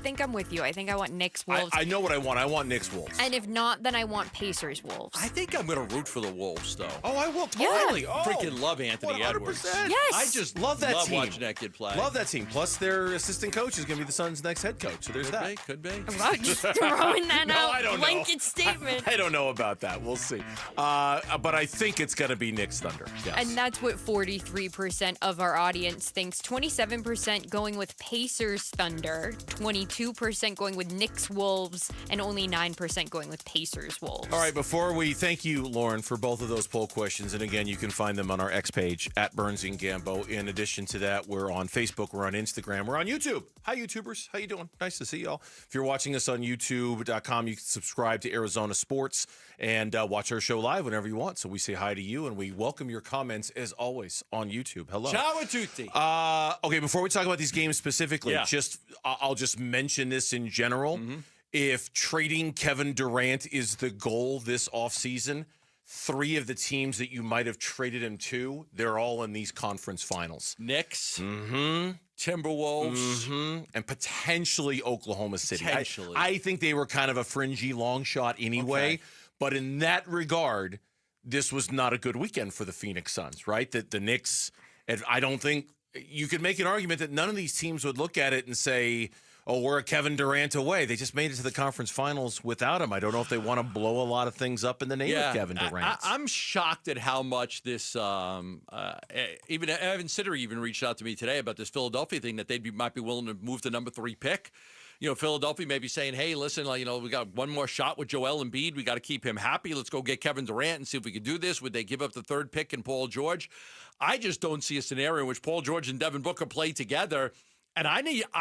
think I'm with you. I think I want Knicks Wolves. I know what I want. I want Knicks Wolves. And if not, then I want Pacers Wolves. I think I'm going to root for the Wolves, though. Oh, I will totally. Yeah. Oh, Freaking love Anthony 100%. Edwards. Yes. I just love that team. Watching that kid play. Love that team. Plus, their assistant coach is going to be the Suns' next head coach. So there's that. Could be. Wow, just throwing that out. I don't Blanket know. statement. I don't know about that. We'll see. But I think it's going to be Knicks Thunder. Yes. And that's what 43% of our audience thinks. 27% going with Pacers Thunder, 22% going with Knicks Wolves, and only 9% going with Pacers Wolves. All right, before we thank you, Lauren, for both of those poll questions. And again, you can find them on our X page at Burns and Gambo. In addition to that, we're on Facebook, we're on Instagram, we're on YouTube. Hi, YouTubers. How you doing? Nice to see y'all. If you're watching us on YouTube.com, you can subscribe to Arizona Sports and watch our show live whenever you want. So we say hi to you, and we welcome your comments, as always, on YouTube. Hello. Ciao a tutti. Okay, before we talk about these games specifically, I'll just mention this in general. Mm-hmm. If trading Kevin Durant is the goal this offseason, 3 of the teams that you might have traded him to, they're all in these conference finals. Knicks, Mm-hmm. Timberwolves, Mm-hmm. And potentially Oklahoma City. Potentially. I think they were kind of a fringy long shot anyway. Okay. But in that regard, this was not a good weekend for the Phoenix Suns, right? That the Knicks, and I don't think you could make an argument that none of these teams would look at it and say, oh, we're a Kevin Durant away. They just made it to the conference finals without him. I don't know if they want to blow a lot of things up in the name of Kevin Durant. I'm shocked at how much this, even Evan Sitter even reached out to me today about this Philadelphia thing, that might be willing to move the number 3 pick. You know, Philadelphia may be saying, hey, listen, we got one more shot with Joel Embiid. We got to keep him happy. Let's go get Kevin Durant and see if we can do this. Would they give up the 3rd pick and Paul George? I just don't see a scenario in which Paul George and Devin Booker play together. And I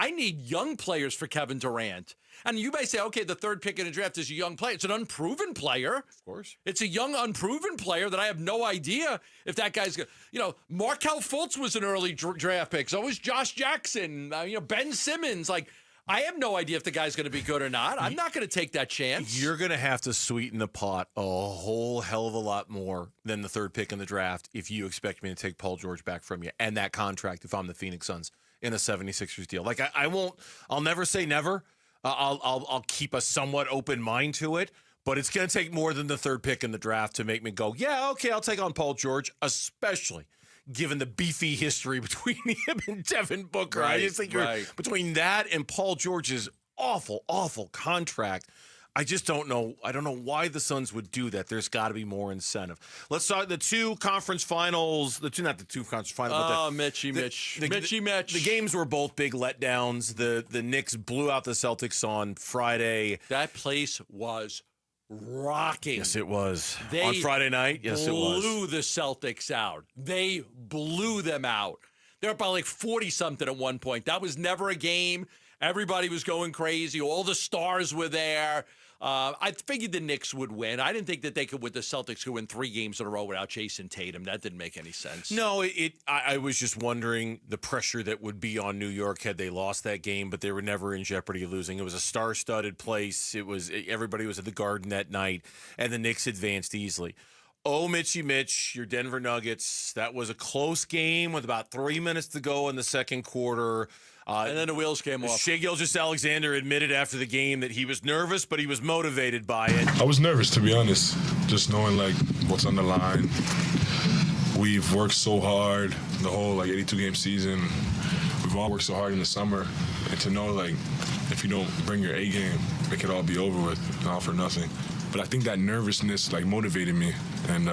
need young players for Kevin Durant. And you may say, okay, the 3rd pick in the draft is a young player. It's an unproven player. Of course. It's a young, unproven player that I have no idea if that guy's going to, Markelle Fultz was an early draft pick. So was Josh Jackson, Ben Simmons. I have no idea if the guy's going to be good or not. I'm not going to take that chance. You're going to have to sweeten the pot a whole hell of a lot more than the 3rd pick in the draft if you expect me to take Paul George back from you and that contract if I'm the Phoenix Suns in a 76ers deal. I'll never say never. I'll keep a somewhat open mind to it, but it's going to take more than the 3rd pick in the draft to make me go, yeah, okay, I'll take on Paul George, especially given the beefy history between him and Devin Booker. I just think between that and Paul George's awful, awful contract, I just don't know. I don't know why the Suns would do that. There's got to be more incentive. Let's start the 2 conference finals. Not the 2 conference finals. Oh, Mitch. The games were both big letdowns. The Knicks blew out the Celtics on Friday. That place was rocking. Yes, it was. On Friday night, yes, it was. Blew the Celtics out. They blew them out. They were up by 40-something at one point. That was never a game. Everybody was going crazy. All the stars were there. I figured the Knicks would win. I didn't think that they could, with the Celtics, could win 3 games in a row without Jason Tatum. That didn't make any sense. No, I was just wondering the pressure that would be on New York had they lost that game, but they were never in jeopardy of losing. It was a star-studded place. Everybody was at the Garden that night, and the Knicks advanced easily. Oh, Mitch, your Denver Nuggets. That was a close game with about 3 minutes to go in the second quarter. And then the wheels came off. Shai Gilgeous-Alexander admitted after the game that he was nervous, but he was motivated by it. I was nervous, to be honest, just knowing what's on the line. We've worked so hard the whole 82-game season. We've all worked so hard in the summer, and to know if you don't bring your A game, it could all be over with, all for nothing. But I think that nervousness motivated me and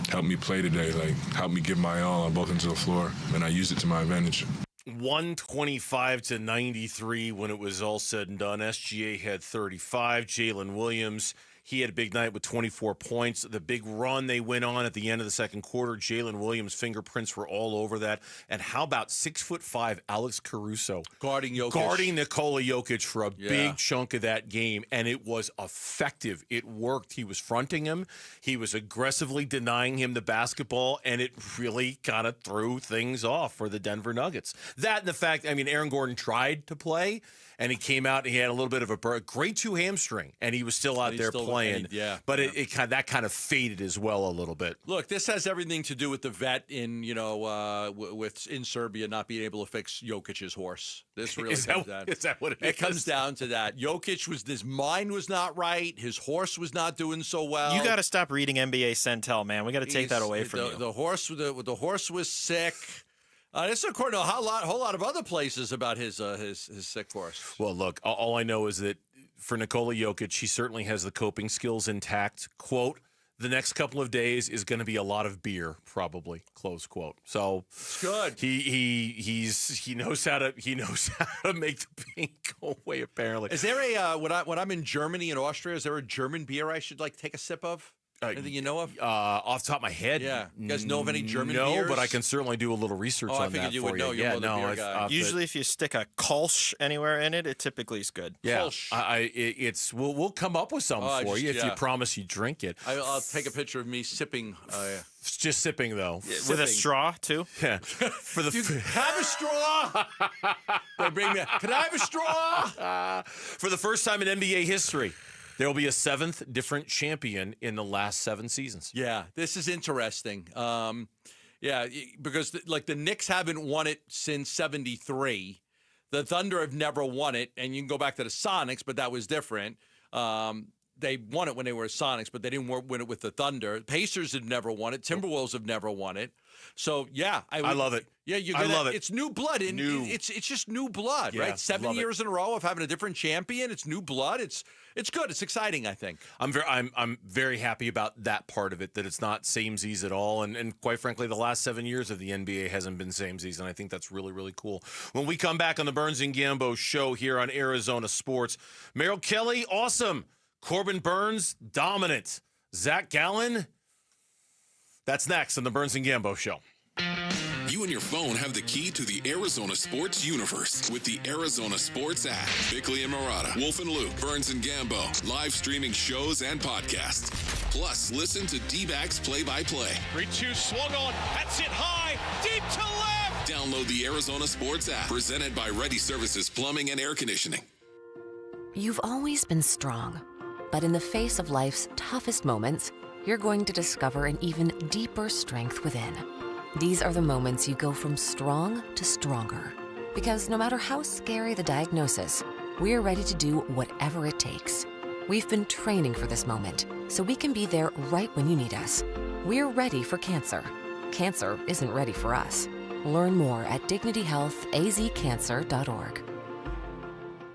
helped me play today. Helped me give my all on both ends of the floor, and I used it to my advantage. 125-93 when it was all said and done. SGA had 35. Jalen Williams, he had a big night with 24 points. The big run they went on at the end of the second quarter, Jalen Williams' fingerprints were all over that. And how about 6'5" Alex Caruso guarding Nikola Jokic for a big chunk of that game, and it was effective. It worked. He was fronting him. He was aggressively denying him the basketball, and it really kind of threw things off for the Denver Nuggets. That and the fact, Aaron Gordon tried to play, and he came out and he had a little bit of a grade 2 hamstring, and he was still out there playing. playing. But it kind of faded as well a little bit. Look, this has everything to do with the vet in in Serbia not being able to fix Jokic's horse. This really comes down. Is that what it is? It comes down to that. Jokic his mind was not right. His horse was not doing so well. You got to stop reading NBA Centel, man. We got to take that away from you. The horse was sick. This is according to a whole lot of other places about his sick horse. Well, look, all I know is that for Nikola Jokic, he certainly has the coping skills intact. Quote, the next couple of days is going to be a lot of beer, probably. Close quote. So it's good. He knows how to make the pain go away. Apparently, is there a when I'm in Germany and Austria? Is there a German beer I should take a sip of? Anything you know of? Off the top of my head, yeah. You guys know of any German beers? No, but I can certainly do a little research on that. I figured you for would know. Yeah, the beer guy. Usually, if you stick a Kolsch anywhere in it, it typically is good. Yeah, Kolsch. We'll come up with some for you if you promise you drink it. I'll take a picture of me sipping. Just sipping though, with a straw too. Yeah, for the have a straw. They bring me. Can I have a straw? For the first time in NBA history, there will be a 7th different champion in the last 7 seasons. Yeah, this is interesting. Because the Knicks haven't won it since '73. The Thunder have never won it, and you can go back to the Sonics, but that was different. They won it when they were Sonics, but they didn't win it with the Thunder. Pacers have never won it. Timberwolves have never won it. So I love it. Yeah, I love it. It's new blood. It's just new blood, right? 7 years in a row of having a different champion. It's new blood. It's good. It's exciting, I think. I'm very happy about that part of it, that it's not samesies at all. And quite frankly, the last 7 years of the NBA hasn't been samesies, and I think that's really, really cool. When we come back on the Burns and Gambo show here on Arizona Sports, Merrill Kelly, awesome. Corbin Burns, dominant. Zach Gallen, that's next on the Burns and Gambo show. You and your phone have the key to the Arizona sports universe with the Arizona Sports app. Bickley and Murata, Wolf and Luke, Burns and Gambo, live streaming shows and podcasts. Plus, listen to Dbacks play-by-play. 3-2 swung on. That's it high, deep to left. Download the Arizona Sports app, presented by Ready Services Plumbing and Air Conditioning. You've always been strong, but in the face of life's toughest moments, you're going to discover an even deeper strength within. These are the moments you go from strong to stronger. Because no matter how scary the diagnosis, we're ready to do whatever it takes. We've been training for this moment, so we can be there right when you need us. We're ready for cancer. Cancer isn't ready for us. Learn more at dignityhealthazcancer.org.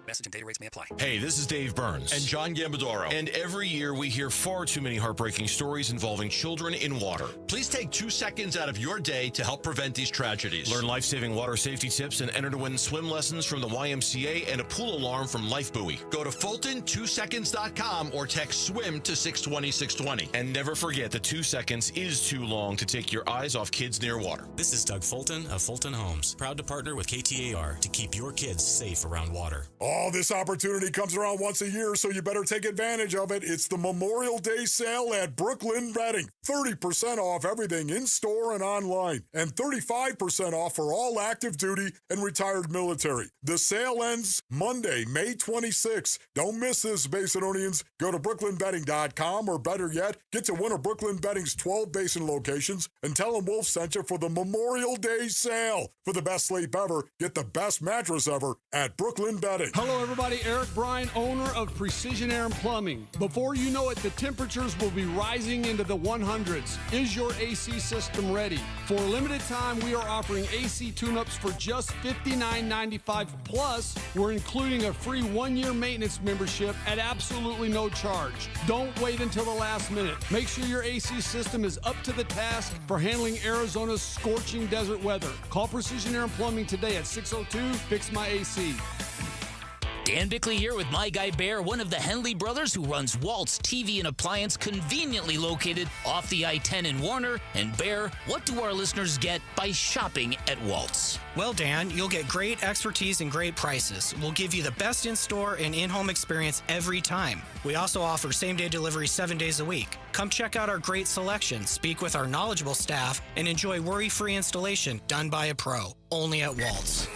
Message and data rates may apply. Hey, this is Dave Burns. And John Gambadoro. And every year we hear far too many heartbreaking stories involving children in water. Please take 2 seconds out of your day to help prevent these tragedies. Learn life-saving water safety tips and enter to win swim lessons from the YMCA and a pool alarm from Lifebuoy. Go to Fulton2seconds.com or text SWIM to 620-620. And never forget that 2 seconds is too long to take your eyes off kids near water. This is Doug Fulton of Fulton Homes, proud to partner with KTAR to keep your kids safe around water. Oh, this opportunity comes around once a year, so you better take advantage of it. It's the Memorial Day sale at Brooklyn Bedding. 30% off everything in-store and online, and 35% off for all active duty and retired military. The sale ends Monday, May 26th. Don't miss this, Basinonians. Go to brooklynbedding.com, or better yet, get to one of Brooklyn Bedding's 12 Basin locations and tell them Wolf sent you for the Memorial Day sale. For the best sleep ever, get the best mattress ever at Brooklyn Bedding. Hello, everybody. Eric Bryan, owner of Precision Air and Plumbing. Before you know it, the temperatures will be rising into the 100s. Is your AC system ready? For a limited time, we are offering AC tune-ups for just $59.95. Plus, we're including a free 1-year maintenance membership at absolutely no charge. Don't wait until the last minute. Make sure your AC system is up to the task for handling Arizona's scorching desert weather. Call Precision Air and Plumbing today at 602-FIX-MY-AC. Dan Bickley here with my guy Bear, one of the Henley brothers who runs Walt's TV and Appliance, conveniently located off the I-10 in Warner. And Bear, what do our listeners get by shopping at Walt's? Well, Dan, you'll get great expertise and great prices. We'll give you the best in-store and in-home experience every time. We also offer same-day delivery 7 days a week. Come check out our great selection, speak with our knowledgeable staff, and enjoy worry-free installation done by a pro. Only at Walt's.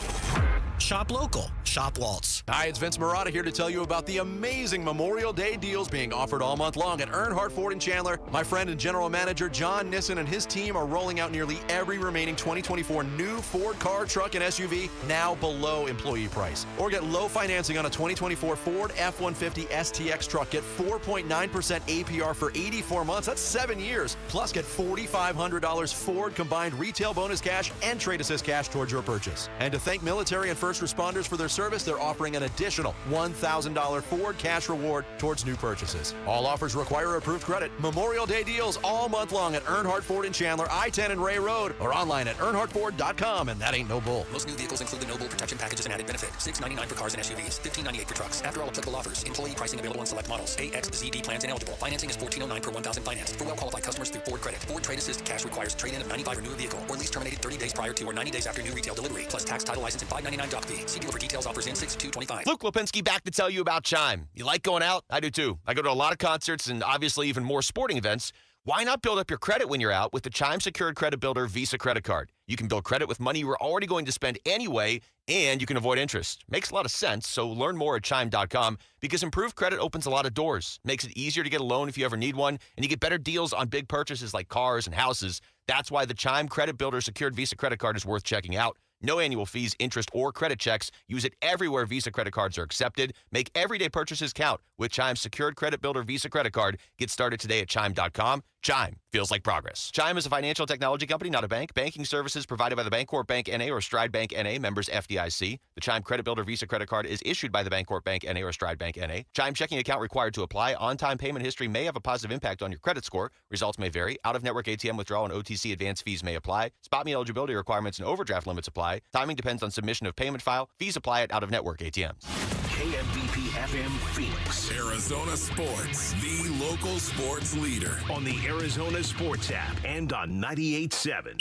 Shop local. Shop Waltz. Hi, it's Vince Marotta here to tell you about the amazing Memorial Day deals being offered all month long at Earnhardt Ford in Chandler. My friend and general manager John Nissen and his team are rolling out nearly every remaining 2024 new Ford car, truck, and SUV now below employee price. Or get low financing on a 2024 Ford F-150 STX truck. Get 4.9% APR for 84 months. That's 7 years. Plus, get $4,500 Ford combined retail bonus cash and trade assist cash towards your purchase. And to thank military and first responders for their service, they're offering an additional $1,000 Ford cash reward towards new purchases. All offers require approved credit. Memorial Day deals all month long at Earnhardt Ford in Chandler, I-10 and Ray Road, or online at earnhardtford.com, and that ain't no bull. Most new vehicles include the No Bull protection package as an added benefit. $699 for cars and SUVs, $1598 for trucks. After all applicable offers, employee pricing available on select models. AXZD plans ineligible. Financing is $1,409 per $1,000 financed. For well-qualified customers through Ford Credit. Ford Trade Assist cash requires trade-in of 95 or newer vehicle, or lease terminated 30 days prior to or 90 days after new retail delivery, plus tax, title, license, and $599 doc fee. See dealer for details. Offers in 6/2/25. Luke Lipinski back to tell you about Chime. You like going out? I do too. I go to a lot of concerts and obviously even more sporting events. Why not build up your credit when you're out with the Chime Secured Credit Builder Visa Credit Card? You can build credit with money you were already going to spend anyway, and you can avoid interest. Makes a lot of sense, so learn more at Chime.com because improved credit opens a lot of doors, makes it easier to get a loan if you ever need one, and you get better deals on big purchases like cars and houses. That's why the Chime Credit Builder Secured Visa Credit Card is worth checking out. No annual fees, interest, or credit checks. Use it everywhere Visa credit cards are accepted. Make everyday purchases count with Chime's Secured Credit Builder Visa Credit Card. Get started today at Chime.com. Chime feels like progress. Chime is a financial technology company, not a bank. Banking services provided by the Bancorp Bank N.A. or Stride Bank N.A. members FDIC. The Chime Credit Builder Visa Credit Card is issued by the Bancorp Bank N.A. or Stride Bank N.A. Chime checking account required to apply. On-time payment history may have a positive impact on your credit score. Results may vary. Out-of-network ATM withdrawal and OTC advance fees may apply. Spot me eligibility requirements and overdraft limits apply. Timing depends on submission of payment file. Fees apply at out-of-network ATMs. KMVP FM Phoenix. Arizona Sports, the local sports leader. On the Arizona Sports app and on 98.7.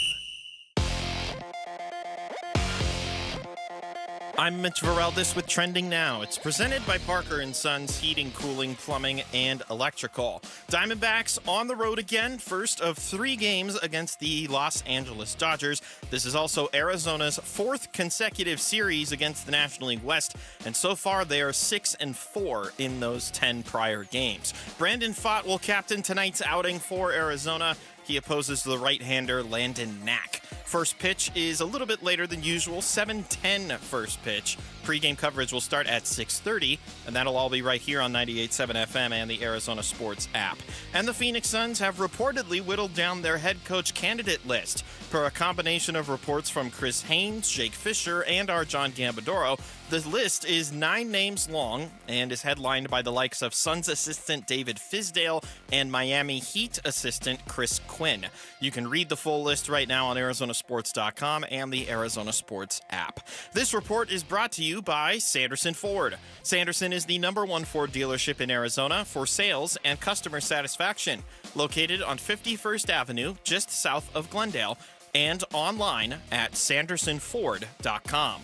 I'm Mitch Vareldes with Trending Now. It's presented by Parker & Sons Heating, Cooling, Plumbing, and Electrical. Diamondbacks on the road again, first of 3 games against the Los Angeles Dodgers. This is also Arizona's 4th consecutive series against the National League West, and so far they are 6-4 in those 10 prior games. Brandon Pfaadt will captain tonight's outing for Arizona. He opposes the right-hander Landon Knack. First pitch is a little bit later than usual, 7:10 first pitch. Pre-game coverage will start at 6:30, and that'll all be right here on 98.7 FM and the Arizona Sports app. And the Phoenix Suns have reportedly whittled down their head coach candidate list. Per a combination of reports from Chris Haynes, Jake Fisher, and our John Gambadoro, the list is 9 names long and is headlined by the likes of Suns assistant David Fizdale and Miami Heat assistant Chris Quinn. You can read the full list right now on ArizonaSports.com and the Arizona Sports app. This report is brought to you by Sanderson Ford. Sanderson is the #1 Ford dealership in Arizona for sales and customer satisfaction. Located on 51st Avenue, just south of Glendale, and online at sandersonford.com.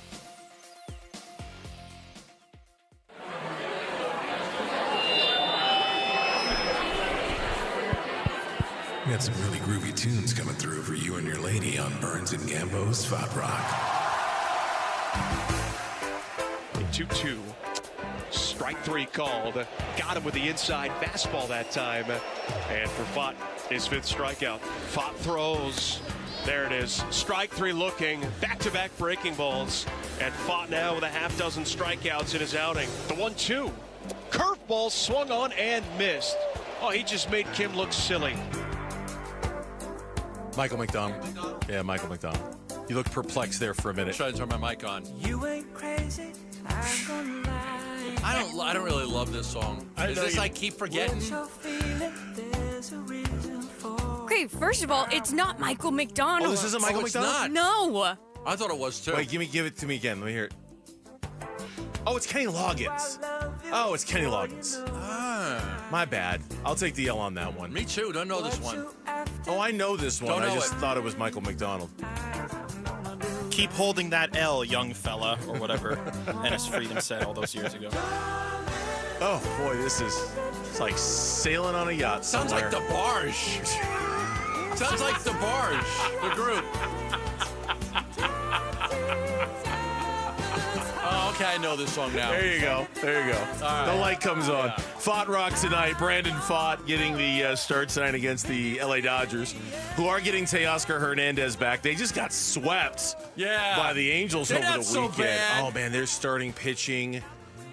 We got some really groovy tunes coming through for you and your lady on Burns and Gambo's Fat Rock. 2-2. Strike 3 called. Got him with the inside fastball that time. And for Pfaadt, his 5th strikeout. Pfaadt throws. There it is. Strike 3 looking. Back-to-back breaking balls. And Pfaadt now with a half-dozen strikeouts in his outing. The 1-2. Curveball swung on and missed. Oh, he just made Kim look silly. Michael McDonald. Yeah, Michael McDonald. You looked perplexed there for a minute. Trying to turn my mic on. You ain't crazy. I'm gonna lie. I don't really love this song. Is this I keep forgetting? Okay, first of all, it's not Michael McDonald. Oh, this isn't Michael McDonald? No. I thought it was too. Wait, give it to me again. Let me hear it. Oh, it's Kenny Loggins. Oh, it's Kenny Loggins. My bad. I'll take the L on that one. Me too. Don't know this one. Oh, I know this one. I just thought it was Michael McDonald. Keep holding that L, young fella, or whatever Ennis Freedom said all those years ago. Oh, boy, it's like sailing on a yacht somewhere. Sounds like the barge. Sounds like the barge, the group. know this song now. There you go. right. The light comes on. Yeah. Fott rock tonight. Brandon Fott getting the start tonight against the LA Dodgers, who are getting Teoscar Hernandez back. They just got swept by the Angels They're over not the so weekend. bad. Oh, man, their starting pitching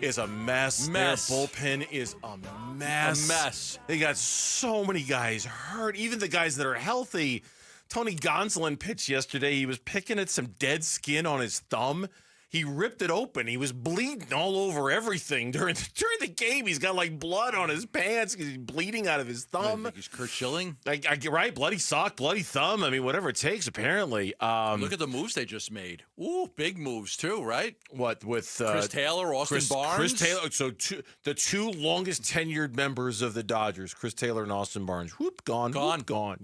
is a mess. Their bullpen is a mess. They got so many guys hurt, even the guys that are healthy. Tony Gonsolin pitched yesterday. He was picking at some dead skin on his thumb. He ripped it open. He was bleeding all over everything during the game. He's got like blood on his pants because he's bleeding out of his thumb. Think he's Kurt Schilling? Right, bloody sock, bloody thumb. I mean, whatever it takes, apparently. Look at the moves they just made. Ooh, big moves too, right? What with Chris Taylor, Austin Barnes? Chris Taylor. So the two longest tenured members of the Dodgers, Chris Taylor and Austin Barnes, gone.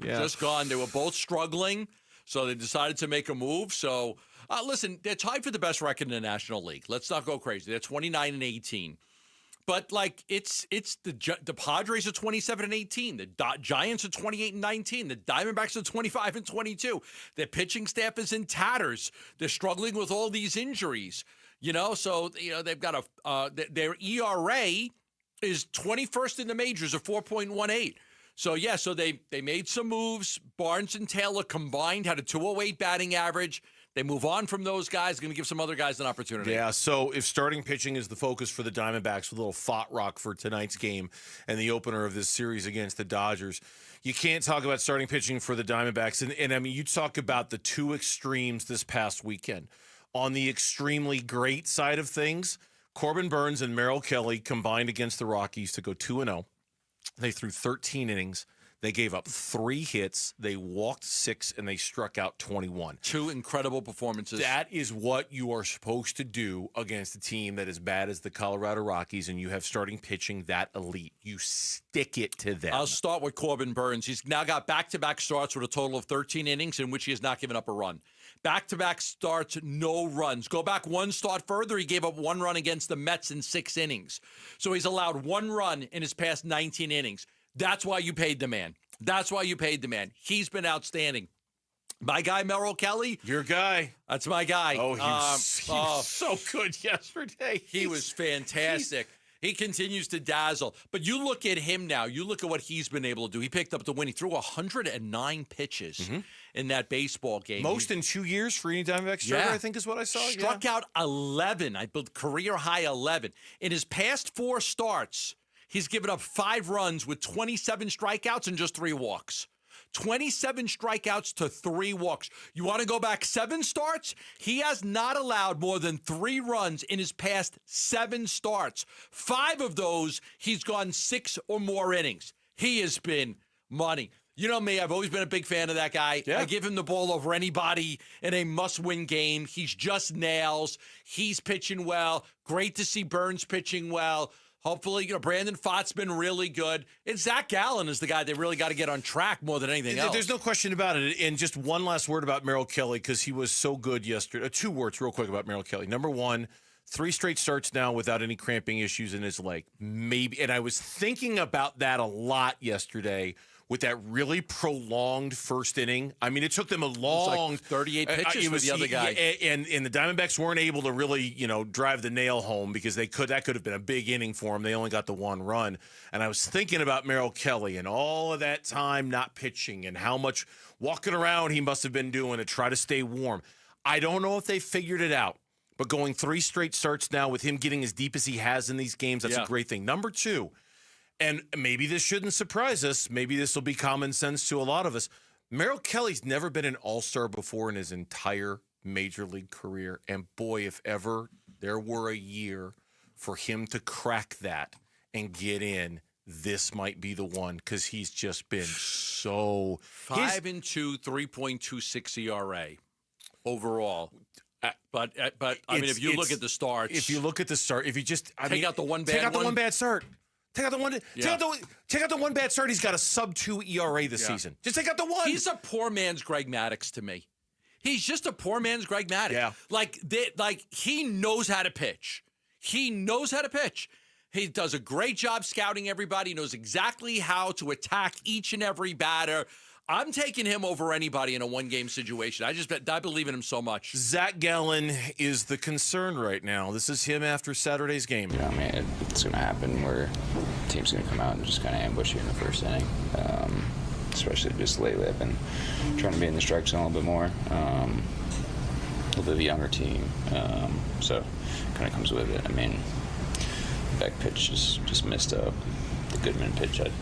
Yeah, just gone. They were both struggling, so they decided to make a move. So. Listen, they're tied for the best record in the National League. Let's not go crazy. They're 29-18. But like it's the Padres are 27-18. The Giants are 28-19. The Diamondbacks are 25-22. Their pitching staff is in tatters. They're struggling with all these injuries. So they've got their ERA is 21st in the majors at 4.18. So they made some moves. Barnes and Taylor combined had a 208 batting average. They move on from those guys, going to give some other guys an opportunity. Yeah, so if starting pitching is the focus for the Diamondbacks, with a little Fott rock for tonight's game and the opener of this series against the Dodgers, you can't talk about starting pitching for the Diamondbacks. And I mean, you talk about the two extremes this past weekend. On the extremely great side of things, Corbin Burnes and Merrill Kelly combined against the Rockies to go 2-0. They threw 13 innings. They gave up 3 hits, they walked 6, and they struck out 21. 2 incredible performances. That is what you are supposed to do against a team that is bad as the Colorado Rockies, and you have starting pitching that elite. You stick it to them. I'll start with Corbin Burnes. He's now got back-to-back starts with a total of 13 innings in which he has not given up a run. Back-to-back starts, no runs. Go back one start further, he gave up 1 run against the Mets in 6 innings. So he's allowed 1 run in his past 19 innings. That's why you paid the man. He's been outstanding. My guy, Merrill Kelly. Your guy. That's my guy. Oh, he was so good yesterday. He was fantastic. He continues to dazzle. But you look at him now. You look at what he's been able to do. He picked up the win. He threw 109 pitches in that baseball game. Most in 2 years for any Diamondback starter, I think is what I saw. Struck out 11. I believe career high 11. In his past 4 starts, he's given up 5 runs with 27 strikeouts and just 3 walks. 27 strikeouts to 3 walks. You want to go back 7 starts? He has not allowed more than 3 runs in his past 7 starts. 5 of those, he's gone 6 or more innings. He has been money. You know me, I've always been a big fan of that guy. Yeah. I give him the ball over anybody in a must-win game. He's just nails. He's pitching well. Great to see Burnes pitching well. Hopefully, Brandon Fott's been really good. And Zach Gallen is the guy they really got to get on track more than anything else. There's no question about it. And just one last word about Merrill Kelly, because he was so good yesterday. 2 words real quick about Merrill Kelly. Number 1, 3 straight starts now without any cramping issues in his leg. Maybe, and I was thinking about that a lot yesterday with that really prolonged first inning. I mean, it took them a long... Like 38 pitches with the other guy. And the Diamondbacks weren't able to really, drive the nail home because that could have been a big inning for them. They only got the 1 run. And I was thinking about Merrill Kelly and all of that time not pitching and how much walking around he must have been doing to try to stay warm. I don't know if they figured it out, but going 3 straight starts now with him getting as deep as he has in these games, that's a great thing. Number 2, and maybe this shouldn't surprise us. Maybe this will be common sense to a lot of us. Merrill Kelly's never been an all-star before in his entire major league career. And boy, if ever there were a year for him to crack that and get in, this might be the one, because he's just been so... 5-2, 3.26 ERA overall. But I mean, if you look at the starts... If you look at the start, if you just... Take out the one bad Take out the one. one bad start. Take out the one. Take out the one bad start. He's got a sub-2 ERA this season. Just take out the one. He's a poor man's Greg Maddux to me. He's just a poor man's Greg Maddux. Yeah. Like he knows how to pitch. He knows how to pitch. He does a great job scouting everybody. He knows exactly how to attack each and every batter. I'm taking him over anybody in a one-game situation. I believe in him so much. Zach Gallen is the concern right now. This is him after Saturday's game. I mean, it's going to happen where the team's going to come out and just kind of ambush you in the first inning. Especially just lately, I've been trying to be in the strike zone a little bit more. A little bit of a younger team, so kind of comes with it. I mean, the back pitch just missed up. The Goodman pitch, I'd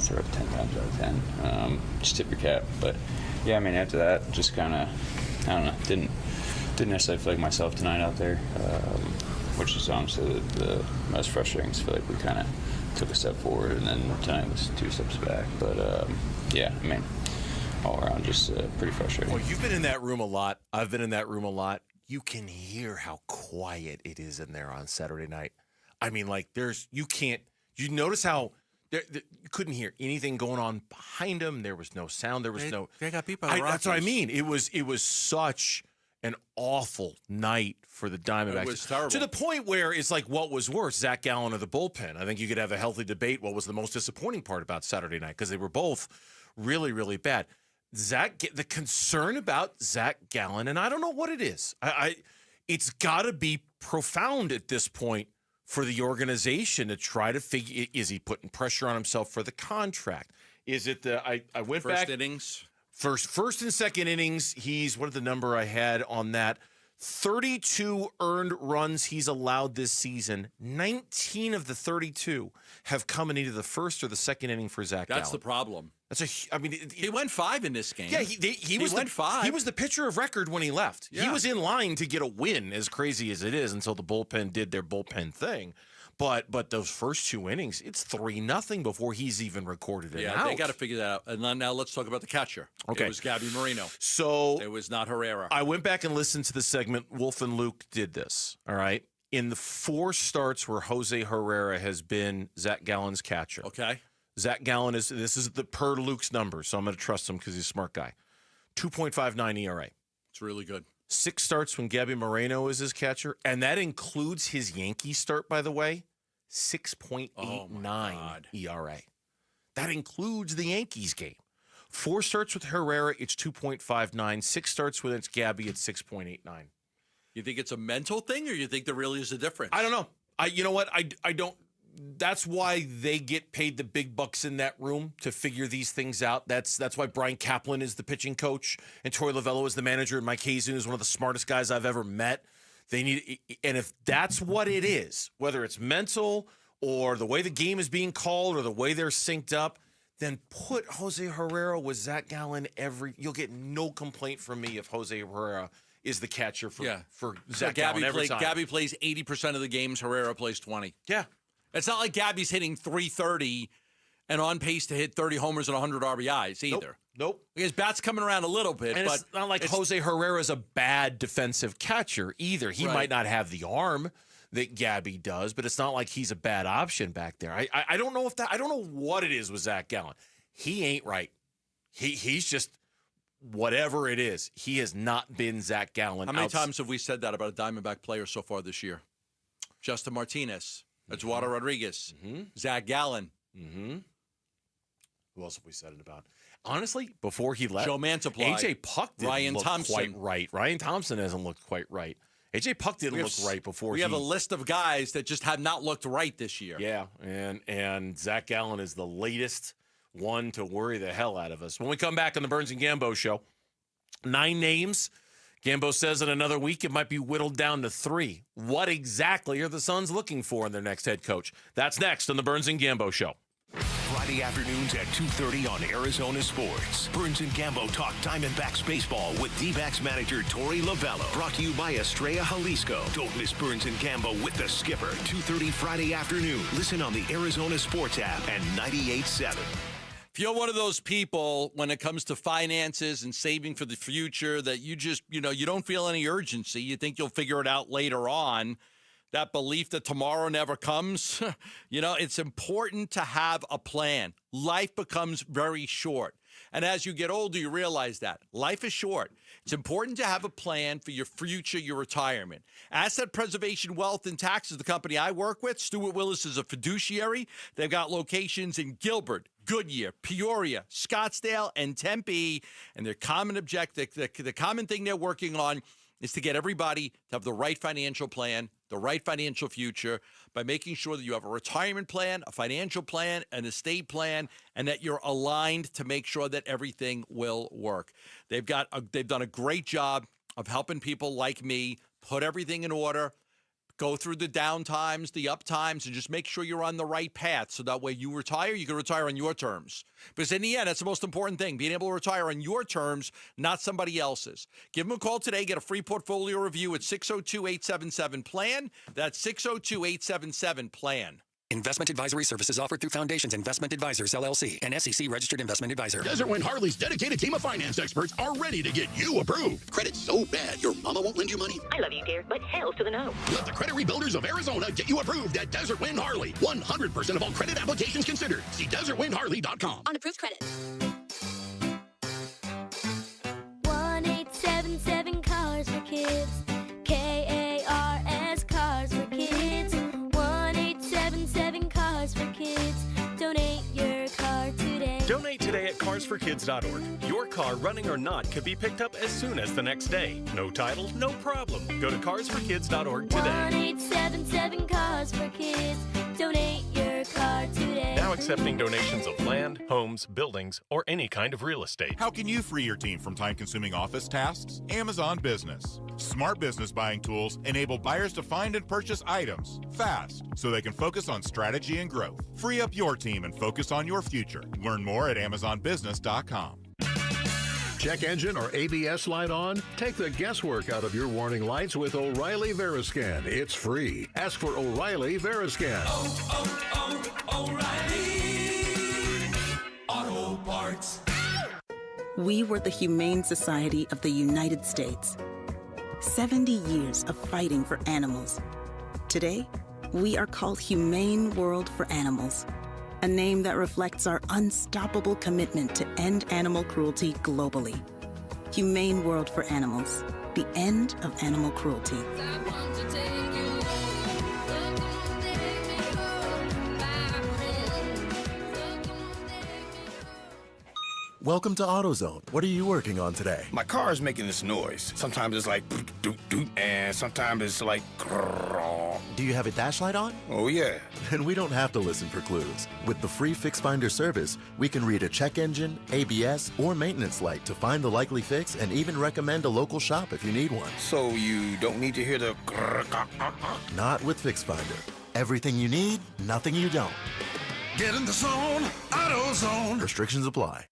throw it 10 times out of 10. Just tip your cap. But yeah, I mean, after that, just kind of, I don't know, didn't necessarily feel like myself tonight out there, which is honestly the most frustrating. I feel like we kind of took a step forward, and then tonight was 2 steps back. But yeah, I mean, all around just pretty frustrating. Well, you've been in that room a lot. I've been in that room a lot. You can hear how quiet it is in there on Saturday night. I mean, like, you notice how you couldn't hear anything going on behind them. There was no sound. There was no. They got beat by the Rockies. That's what I mean. It was such an awful night for the Diamondbacks. It was terrible. To the point where it's like, what was worse, Zach Gallen or the bullpen? I think you could have a healthy debate. What was the most disappointing part about Saturday night? Because they were both really, really bad. The concern about Zach Gallen, and I don't know what it is. It's got to be profound at this point for the organization to try to figure, is he putting pressure on himself for the contract? Is it I went first back. Innings? First and second innings, he's, what is the number I had on that? 32 earned runs he's allowed this season. 19 of the 32 have come in either the first or the second inning for Zach Gallen. That's the problem. He went 5 in this game. Yeah, he went 5. He was the pitcher of record when he left. Yeah. He was in line to get a win, as crazy as it is, until the bullpen did their bullpen thing. But those first 2 innings, it's 3-0 before he's even recorded it out. Yeah, they got to figure that out. And now let's talk about the catcher. Okay. It was Gabby Moreno. So it was not Herrera. I went back and listened to the segment. Wolf and Luke did this, all right? In the 4 starts where Jose Herrera has been Zach Gallen's catcher. Okay. Zach Gallen this is the per Luke's number, so I'm going to trust him because he's a smart guy. 2.59 ERA. It's really good. 6 starts when Gabby Moreno is his catcher, and that includes his Yankee start, by the way, 6.89 ERA. That includes the Yankees game. 4 starts with Herrera, it's 2.59. 6 starts with Gabby, it's 6.89. You think it's a mental thing, or you think there really is a difference? I don't know. You know what? I don't. That's why they get paid the big bucks in that room to figure these things out. That's why Brian Kaplan is the pitching coach and Tory Lovullo is the manager, and Mike Hazen is one of the smartest guys I've ever met. And if that's what it is, whether it's mental or the way the game is being called or the way they're synced up, then put Jose Herrera with Zach Gallen you'll get no complaint from me if Jose Herrera is the catcher for Zach Gallen every time. Gabby plays 80% of the games. Herrera plays 20. Yeah. It's not like Gabby's hitting 330 and on pace to hit 30 homers and 100 RBIs either. Nope. His bat's coming around a little bit. And but it's not like Jose Herrera's a bad defensive catcher either. He might not have the arm that Gabby does, but it's not like he's a bad option back there. I don't know I don't know what it is with Zach Gallen. He ain't right. He's just whatever it is. He has not been Zach Gallen. How many times have we said that about a Diamondback player so far this year? Justin Martinez, Eduardo Rodriguez, Zach Gallen. Who else have we said it about? Honestly, before he left, Joe Mantiply, AJ Puck didn't Ryan look Thompson. quite right. Ryan Thompson hasn't looked quite right. AJ Puck didn't look right before. We have a list of guys that just have not looked right this year. Yeah, and Zach Gallen is the latest one to worry the hell out of us. When we come back on the Burns and Gambo show, 9 names. Gambo says in another week it might be whittled down to 3. What exactly are the Suns looking for in their next head coach? That's next on the Burns and Gambo show. Friday afternoons at 2:30 on Arizona Sports. Burns and Gambo talk Diamondbacks baseball with Dbacks manager Tory Lovullo. Brought to you by Estrella Jalisco. Don't miss Burns and Gambo with the skipper. 2:30 Friday afternoon. Listen on the Arizona Sports app and 98.7. If you're one of those people when it comes to finances and saving for the future that you just, you don't feel any urgency, you think you'll figure it out later on, that belief that tomorrow never comes, it's important to have a plan. Life becomes very short. And as you get older, you realize that. Life is short. It's important to have a plan for your future, your retirement. Asset Preservation Wealth and Taxes, the company I work with, Stuart Willis is a fiduciary. They've got locations in Gilbert, Goodyear, Peoria, Scottsdale, and Tempe. And their common objective, the common thing they're working on is to get everybody to have the right financial plan, the right financial future, by making sure that you have a retirement plan, a financial plan, an estate plan, and that you're aligned to make sure that everything will work. They've done a great job of helping people like me put everything in order, go through the down times, the up times, and just make sure you're on the right path. So that way you retire, you can retire on your terms. Because in the end, that's the most important thing, being able to retire on your terms, not somebody else's. Give them a call today. Get a free portfolio review at 602-877-PLAN. That's 602-877-PLAN. Investment advisory services offered through Foundations Investment Advisors, LLC, an SEC-registered investment advisor. Desert Wind Harley's dedicated team of finance experts are ready to get you approved. Credit so bad your mama won't lend you money? I love you, dear, but hell's to the no. Let the credit rebuilders of Arizona get you approved at Desert Wind Harley. 100% of all credit applications considered. See desertwindharley.com. On approved credit. 1877 Cars for Kids. KARS Cars for Kids. 1877 Cars for Kids. Donate your car today. Donate today at carsforkids.org. Your car, running or not, could be picked up as soon as the next day. No title, no problem. Go to carsforkids.org today. 1877 Cars for Kids. Donate your car today. Now accepting donations of land, homes, buildings, or any kind of real estate. How can you free your team from time-consuming office tasks? Amazon Business. Smart business buying tools enable buyers to find and purchase items fast so they can focus on strategy and growth. Free up your team and focus on your future. Learn more at amazonbusiness.com. Check engine or ABS light on? Take the guesswork out of your warning lights with O'Reilly Veriscan. It's free. Ask for O'Reilly Veriscan. O'Reilly Auto Parts. We were the Humane Society of the United States. 70 years of fighting for animals. Today, we are called Humane World for Animals, a name that reflects our unstoppable commitment to end animal cruelty globally. Humane World for Animals, the end of animal cruelty. Welcome to AutoZone. What are you working on today? My car is making this noise. Sometimes it's like doot doot, and sometimes it's like grrr. Do you have a dash light on? Oh yeah. Then we don't have to listen for clues. With the free Fix Finder service, we can read a check engine, ABS, or maintenance light to find the likely fix and even recommend a local shop if you need one. So you don't need to hear the grrr. Not with Fix Finder. Everything you need, nothing you don't. Get in the zone, AutoZone. Restrictions apply.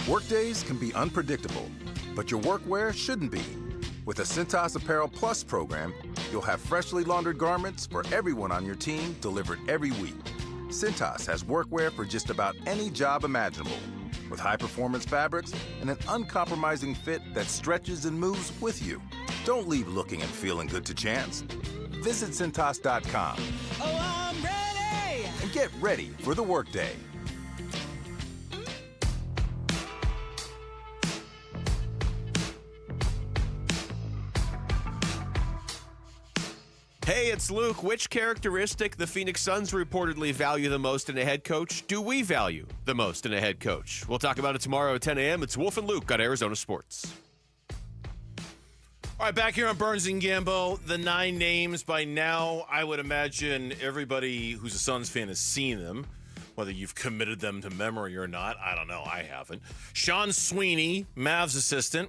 Workdays can be unpredictable, but your workwear shouldn't be. With the Cintas Apparel Plus program, you'll have freshly laundered garments for everyone on your team delivered every week. Cintas has workwear for just about any job imaginable, with high-performance fabrics and an uncompromising fit that stretches and moves with you. Don't leave looking and feeling good to chance. Visit Cintas.com. Oh, I'm ready! And get ready for the workday. Hey, it's Luke. Which characteristic the Phoenix Suns reportedly value the most in a head coach do we value the most in a head coach? We'll talk about it tomorrow at 10 a.m. It's Wolf and Luke on Arizona Sports. All right, back here on Burns and Gambo, the 9 names. By now, I would imagine everybody who's a Suns fan has seen them. Whether you've committed them to memory or not, I don't know. I haven't. Sean Sweeney, Mavs assistant.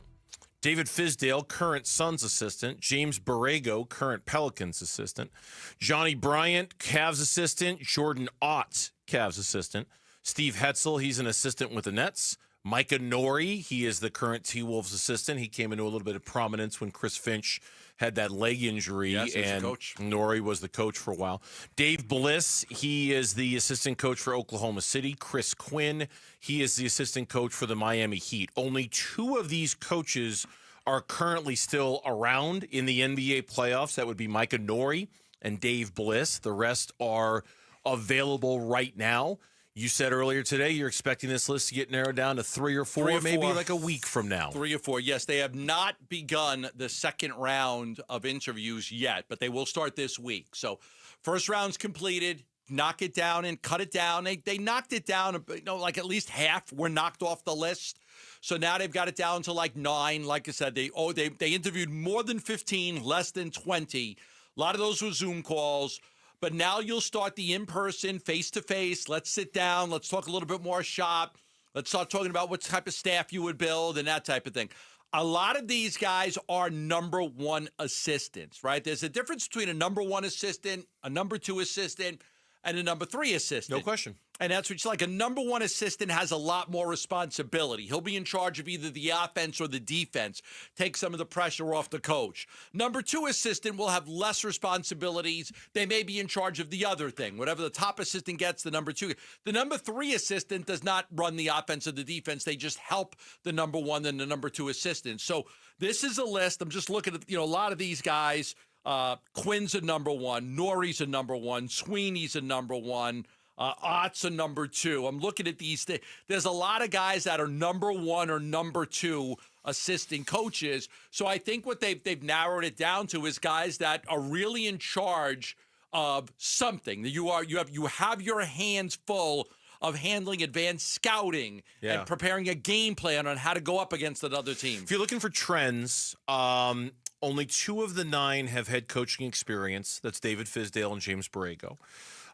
David Fizdale, current Suns assistant. James Borrego, current Pelicans assistant. Johnny Bryant, Cavs assistant. Jordan Ott, Cavs assistant. Steve Hetzel, he's an assistant with the Nets. Micah Nori, he is the current T-Wolves assistant. He came into a little bit of prominence when Chris Finch had that leg injury, yes, and coach. Nori was the coach for a while. Dave Bliss, he is the assistant coach for Oklahoma City. Chris Quinn, he is the assistant coach for the Miami Heat. Only 2 of these coaches are currently still around in the NBA playoffs. That would be Micah Nori and Dave Bliss. The rest are available right now. You said earlier today you're expecting this list to get narrowed down to 3 or 4, maybe like a week from now. 3 or 4. Yes, they have not begun the second round of interviews yet, but they will start this week. So first round's completed. knock it down and cut it down. They knocked it down, like at least half were knocked off the list. So now they've got it down to like 9. Like I said, they interviewed more than 15, less than 20. A lot of those were Zoom calls. But now you'll start the in-person, face-to-face. Let's sit down. Let's talk a little bit more shop. Let's start talking about what type of staff you would build and that type of thing. A lot of these guys are number 1 assistants, right? There's a difference between a number 1 assistant, a number 2 assistant, and a number 3 assistant. No question. And that's what it's like. A number 1 assistant has a lot more responsibility. He'll be in charge of either the offense or the defense, take some of the pressure off the coach. Number 2 assistant will have less responsibilities. They may be in charge of the other thing. Whatever the top assistant gets, the number 2. The number 3 assistant does not run the offense or the defense. They just help the number 1 and the number 2 assistant. So this is a list. I'm just looking at, a lot of these guys. Quinn's a number 1. Norrie's a number 1. Sweeney's a number 1. Ott's a number 2. I'm looking at these things. There's a lot of guys that are number 1 or number 2 assistant coaches. So I think what they've narrowed it down to is guys that are really in charge of something. You have your hands full of handling advanced scouting and preparing a game plan on how to go up against another team. If you're looking for trends, only 2 of the 9 have head coaching experience. That's David Fizdale and James Borrego.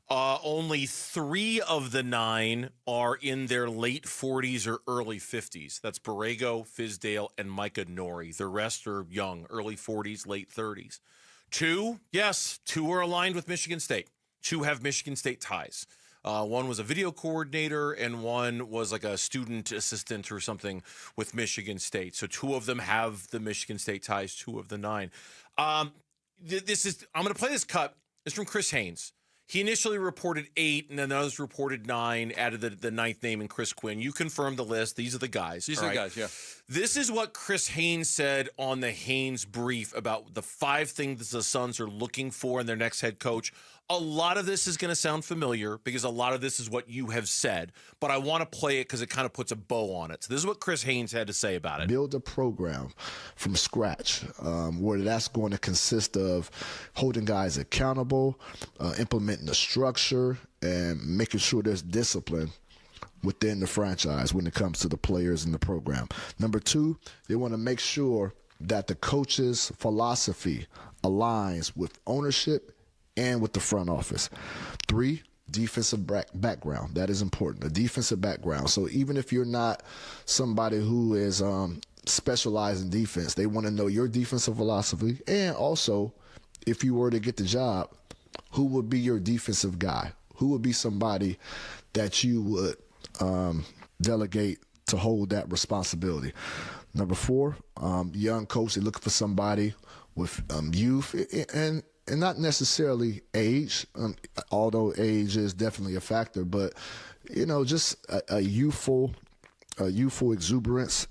Only 3 of the 9 are in their late 40s or early 50s. That's Borrego, Fizdale, and Micah Norrie. The rest are young, early 40s, late 30s. 2 are aligned with Michigan State. 2 have Michigan State ties. One was a video coordinator, and one was like a student assistant or something with Michigan State. So 2 of them have the Michigan State ties, 2 of the 9. I'm going to play this cut. It's from Chris Haynes. He initially reported 8, and then others reported 9, added the 9th name in Chris Quinn. You confirmed the list. These are the guys. These are the guys, yeah. This is what Chris Haynes said on the Haynes brief about the 5 things the Suns are looking for in their next head coach. A lot of this is going to sound familiar because a lot of this is what you have said, but I want to play it because it kind of puts a bow on it. So this is what Chris Haynes had to say about it. Build a program from scratch where that's going to consist of holding guys accountable, implementing the structure, and making sure there's discipline within the franchise when it comes to the players in the program. Number 2, they want to make sure that the coach's philosophy aligns with ownership and with the front office. 3, defensive background. That is important, a defensive background. So even if you're not somebody who is specialized in defense, they want to know your defensive philosophy. And also, if you were to get the job, who would be your defensive guy? Who would be somebody that you would delegate to hold that responsibility? Number 4, young coach, they're looking for somebody with youth and not necessarily age, although age is definitely a factor, but, just a youthful exuberance,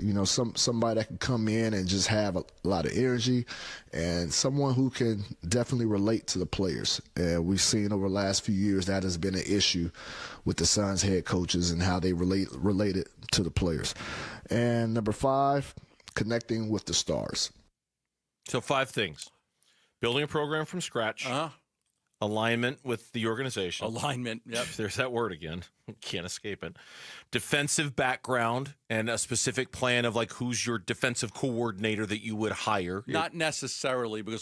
somebody that can come in and just have a lot of energy, and someone who can definitely relate to the players. And we've seen over the last few years that has been an issue with the Suns head coaches and how they related to the players. And number 5, connecting with the stars. So 5 things. Building a program from scratch. Alignment with the organization. Alignment, yep. There's that word again. Can't escape it. Defensive background and a specific plan of who's your defensive coordinator that you would hire. Not necessarily, because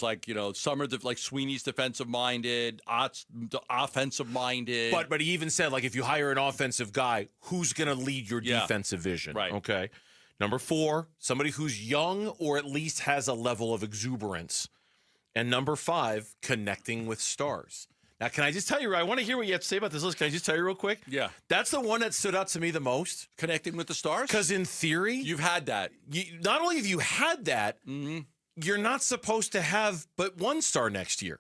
some are like Sweeney's defensive minded, Ott's offensive minded. But he even said if you hire an offensive guy, who's going to lead your defensive vision? Right. Okay. Number 4, somebody who's young or at least has a level of exuberance. And number 5, connecting with stars. Now, can I just tell you, I want to hear what you have to say about this list. Can I just tell you real quick? Yeah. That's the one that stood out to me the most. Connecting with the stars? Because in theory, you've had that. Not only have you had that, you're not supposed to have but 1 star next year.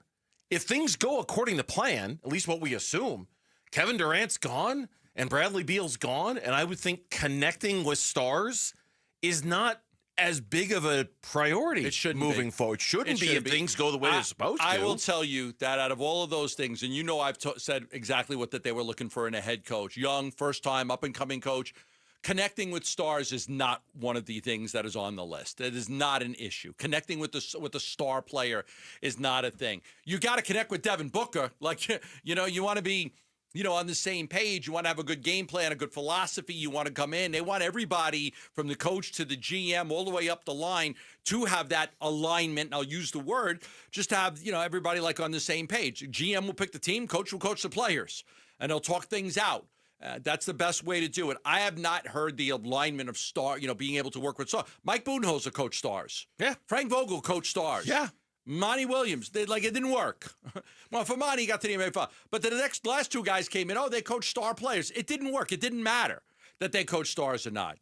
If things go according to plan, at least what we assume, Kevin Durant's gone and Bradley Beal's gone, and I would think connecting with stars is not as big of a priority. It shouldn't moving be. forward. Shouldn't be if things go the way they're supposed to. I will tell you that out of all of those things, and I've said exactly what that they were looking for in a head coach. Young, first-time, up-and-coming coach. Connecting with stars is not one of the things that is on the list. It is not an issue. Connecting with the star player is not a thing. You got to connect with Devin Booker. You want to be on the same page. You want to have a good game plan, a good philosophy. You want to come in. They want everybody from the coach to the GM all the way up the line to have that alignment. And I'll use the word, just to have, everybody like on the same page. GM will pick the team, coach will coach the players, and they'll talk things out. That's the best way to do it. I have not heard the alignment of being able to work with stars. Mike Budenholzer coached stars. Yeah. Frank Vogel coached stars. Yeah. Monty Williams, it didn't work. Well, for Monty, he got to the NBA. But the last two guys came in, they coached star players. It didn't work. It didn't matter that they coached stars or not.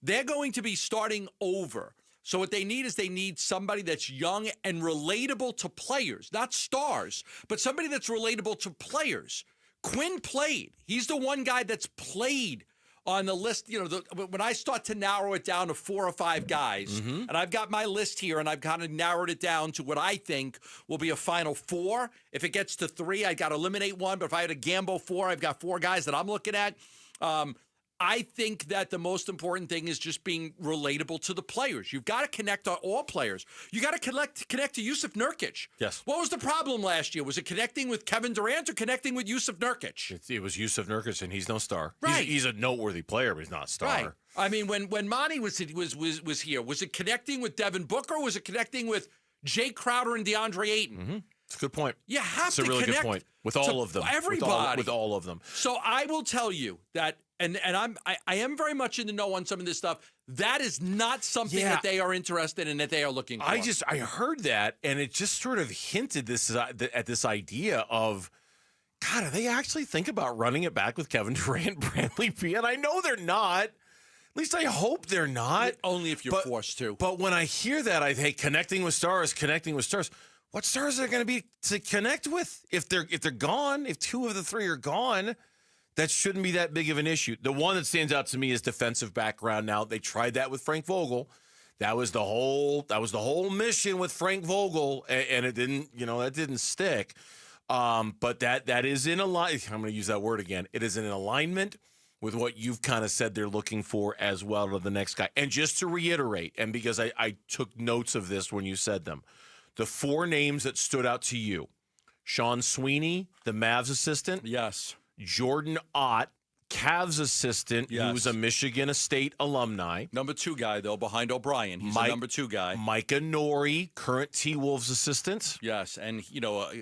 They're going to be starting over. So what they need somebody that's young and relatable to players, not stars, but somebody that's relatable to players. Quinn played. He's the one guy that's played on the list. When I start to narrow it down to 4 or 5 guys, and I've got my list here, and I've kind of narrowed it down to what I think will be a final 4. If it gets to 3, I got to eliminate one. But if I had to gamble 4, I've got 4 guys that I'm looking at. I think that the most important thing is just being relatable to the players. You've got to connect to all players. You got to connect to Yusuf Nurkic. Yes. What was the problem last year? Was it connecting with Kevin Durant or connecting with Yusuf Nurkic? It was Yusuf Nurkic, and he's no star. Right. He's a noteworthy player, but he's not a star. Right. I mean, when Monty was here, was it connecting with Devin Booker? Or was it connecting with Jay Crowder and DeAndre Ayton? Mm-hmm. It's a good point. You have it's to a really connect good point. With all of them. Everybody. With all of them. So I will tell you that, and I am very much in the know on some of this stuff. That is not something that they are interested in, that they are looking for. I heard that, and it just sort of hinted at this idea of, God, are they actually think about running it back with Kevin Durant, Bradley Beal? I know they're not. At least I hope they're not. Only if you're forced to. But when I hear that, connecting with stars. What stars are there going to be to connect with if they're gone? If 2 of the 3 are gone, that shouldn't be that big of an issue. The one that stands out to me is defensive background. Now they tried that with Frank Vogel. That was the whole mission with Frank Vogel, and it didn't. That didn't stick. But that is in alignment. I'm going to use that word again. It is in alignment with what you've kind of said they're looking for as well to the next guy. And just to reiterate, and because I took notes of this when you said them. The 4 names that stood out to you: Sean Sweeney, the Mavs assistant. Yes. Jordan Ott, Cavs assistant, who's a Michigan State alumni. Number 2 guy, though, behind O'Brien. He's the number 2 guy. Micah Nori, current T-Wolves assistant. Yes, and,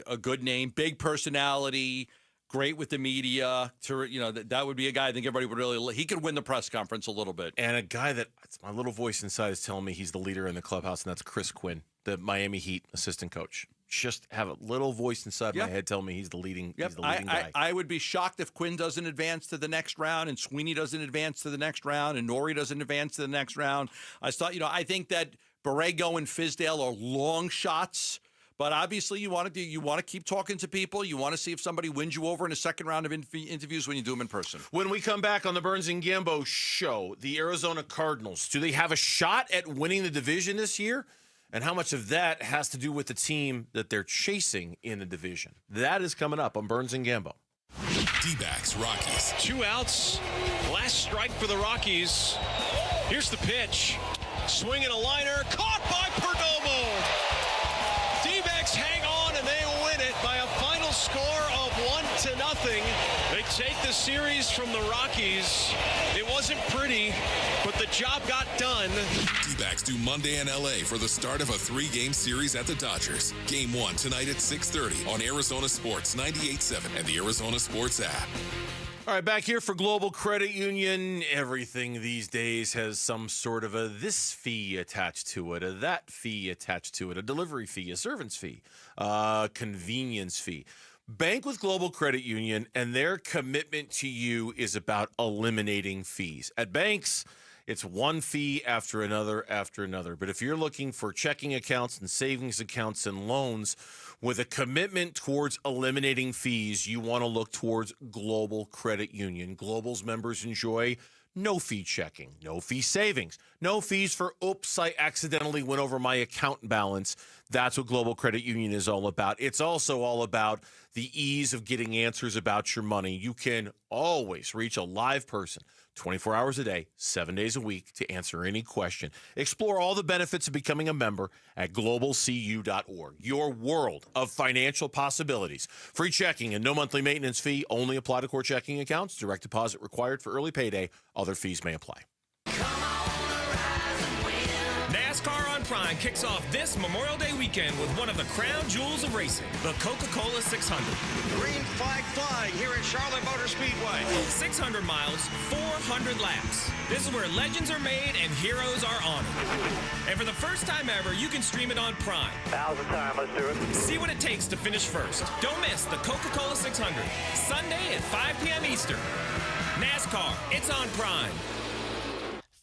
a good name, big personality, great with the media. That would be a guy I think everybody would really – he could win the press conference a little bit. And a guy that my little voice inside is telling me he's the leader in the clubhouse, and that's Chris Quinn, the Miami Heat assistant coach. Just have a little voice inside my head telling me he's the leading guy. I would be shocked if Quinn doesn't advance to the next round and Sweeney doesn't advance to the next round and Nori doesn't advance to the next round. I think that Borrego and Fizdale are long shots. But obviously, you want to keep talking to people. You want to see if somebody wins you over in a second round of interviews when you do them in person. When we come back on the Burns and Gambo show, the Arizona Cardinals, do they have a shot at winning the division this year? And how much of that has to do with the team that they're chasing in the division? That is coming up on Burns and Gambo. Dbacks Rockies. 2 outs. Last strike for the Rockies. Here's the pitch. Swinging a liner. Caught by Perdomo. Dbacks hang on and they win it by a final score of 1-0. They take the series from the Rockies. It wasn't pretty, but the job got done. Dbacks do Monday in LA for the start of a 3-game series at the Dodgers. Game 1 tonight at 6:30 on Arizona Sports 98.7 and the Arizona Sports app. All right, back here for Global Credit Union. Everything these days has some sort of a this fee attached to it, a that fee attached to it, a delivery fee, a servant's fee, a convenience fee. Bank with Global Credit Union, and their commitment to you is about eliminating fees. At banks, it's one fee after another after another. But if you're looking for checking accounts and savings accounts and loans with a commitment towards eliminating fees, you want to look towards Global Credit Union. Global's members enjoy no fee checking, no fee savings, no fees for, oops, I accidentally went over my account balance. That's what Global Credit Union is all about. It's also all about the ease of getting answers about your money. You can always reach a live person 24 hours a day, 7 days a week to answer any question. Explore all the benefits of becoming a member at globalcu.org. Your world of financial possibilities. Free checking and no monthly maintenance fee. Only apply to core checking accounts. Direct deposit required for early payday. Other fees may apply. NASCAR on Prime kicks off this Memorial Day weekend with one of the crown jewels of racing, the Coca-Cola 600. Green flag flying here at Charlotte Motor Speedway. 600 miles, 400 laps. This is where legends are made and heroes are honored. And for the first time ever, you can stream it on Prime. Now's the time, let's do it. See what it takes to finish first. Don't miss the Coca-Cola 600, Sunday at 5 p.m. Eastern. NASCAR, it's on Prime.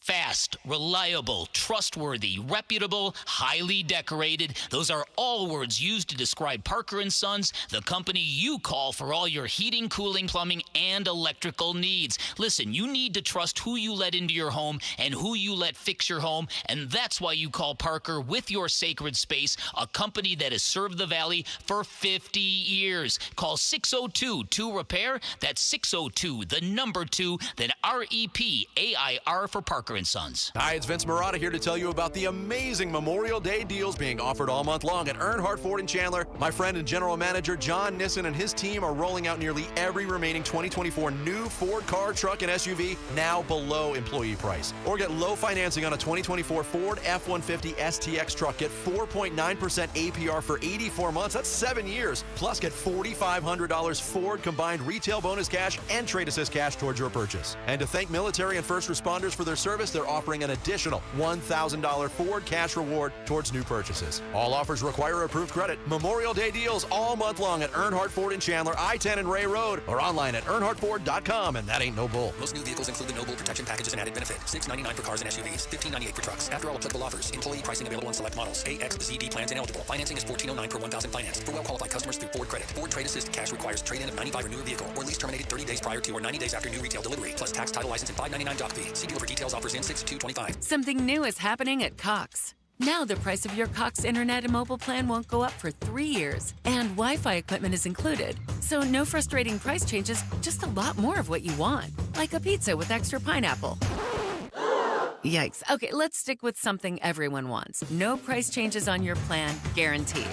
Fast, reliable, trustworthy, reputable, highly decorated. Those are all words used to describe Parker & Sons, the company you call for all your heating, cooling, plumbing, and electrical needs. Listen, you need to trust who you let into your home and who you let fix your home, and that's why you call Parker with your sacred space, a company that has served the Valley for 50 years. Call 602-2REPAIR. That's 602-2, then REPAIR for Parker & Sons. Hi, it's Vince Marotta here to tell you about the amazing Memorial Day deals being offered all month long at Earnhardt Ford in Chandler. My friend and general manager John Nissen and his team are rolling out nearly every remaining 2024 new Ford car, truck, and SUV now below employee price. Or get low financing on a 2024 Ford F-150 STX truck. Get 4.9% APR for 84 months. That's 7 years. Plus, get $4,500 Ford combined retail bonus cash and trade assist cash towards your purchase. And to thank military and first responders for their service, they're offering an additional $1,000 Ford cash reward towards new purchases. All offers require approved credit. Memorial Day deals all month long at Earnhardt Ford in Chandler, I-10 and Ray Road, or online at earnhardtford.com, and that ain't no bull. Most new vehicles include the Noble Protection Package as an added benefit. $699 for cars and SUVs, $1598 for trucks. After all applicable offers, employee pricing available on select models. AXZD plans ineligible. Financing is $1,409 per $1,000 financed. For well-qualified customers through Ford Credit. Ford Trade Assist cash requires trade-in of 95 or newer vehicle, or lease terminated 30 days prior to or 90 days after new retail delivery, plus tax, title, license, and $599 doc fee. See dealer for details. Offers in 6/2/25. Something new is happening at Cox. Now the price of your Cox internet and mobile plan won't go up for 3 years, and Wi-Fi equipment is included. So no frustrating price changes, just a lot more of what you want, like a pizza with extra pineapple. Yikes. Okay, let's stick with something everyone wants. No price changes on your plan, guaranteed.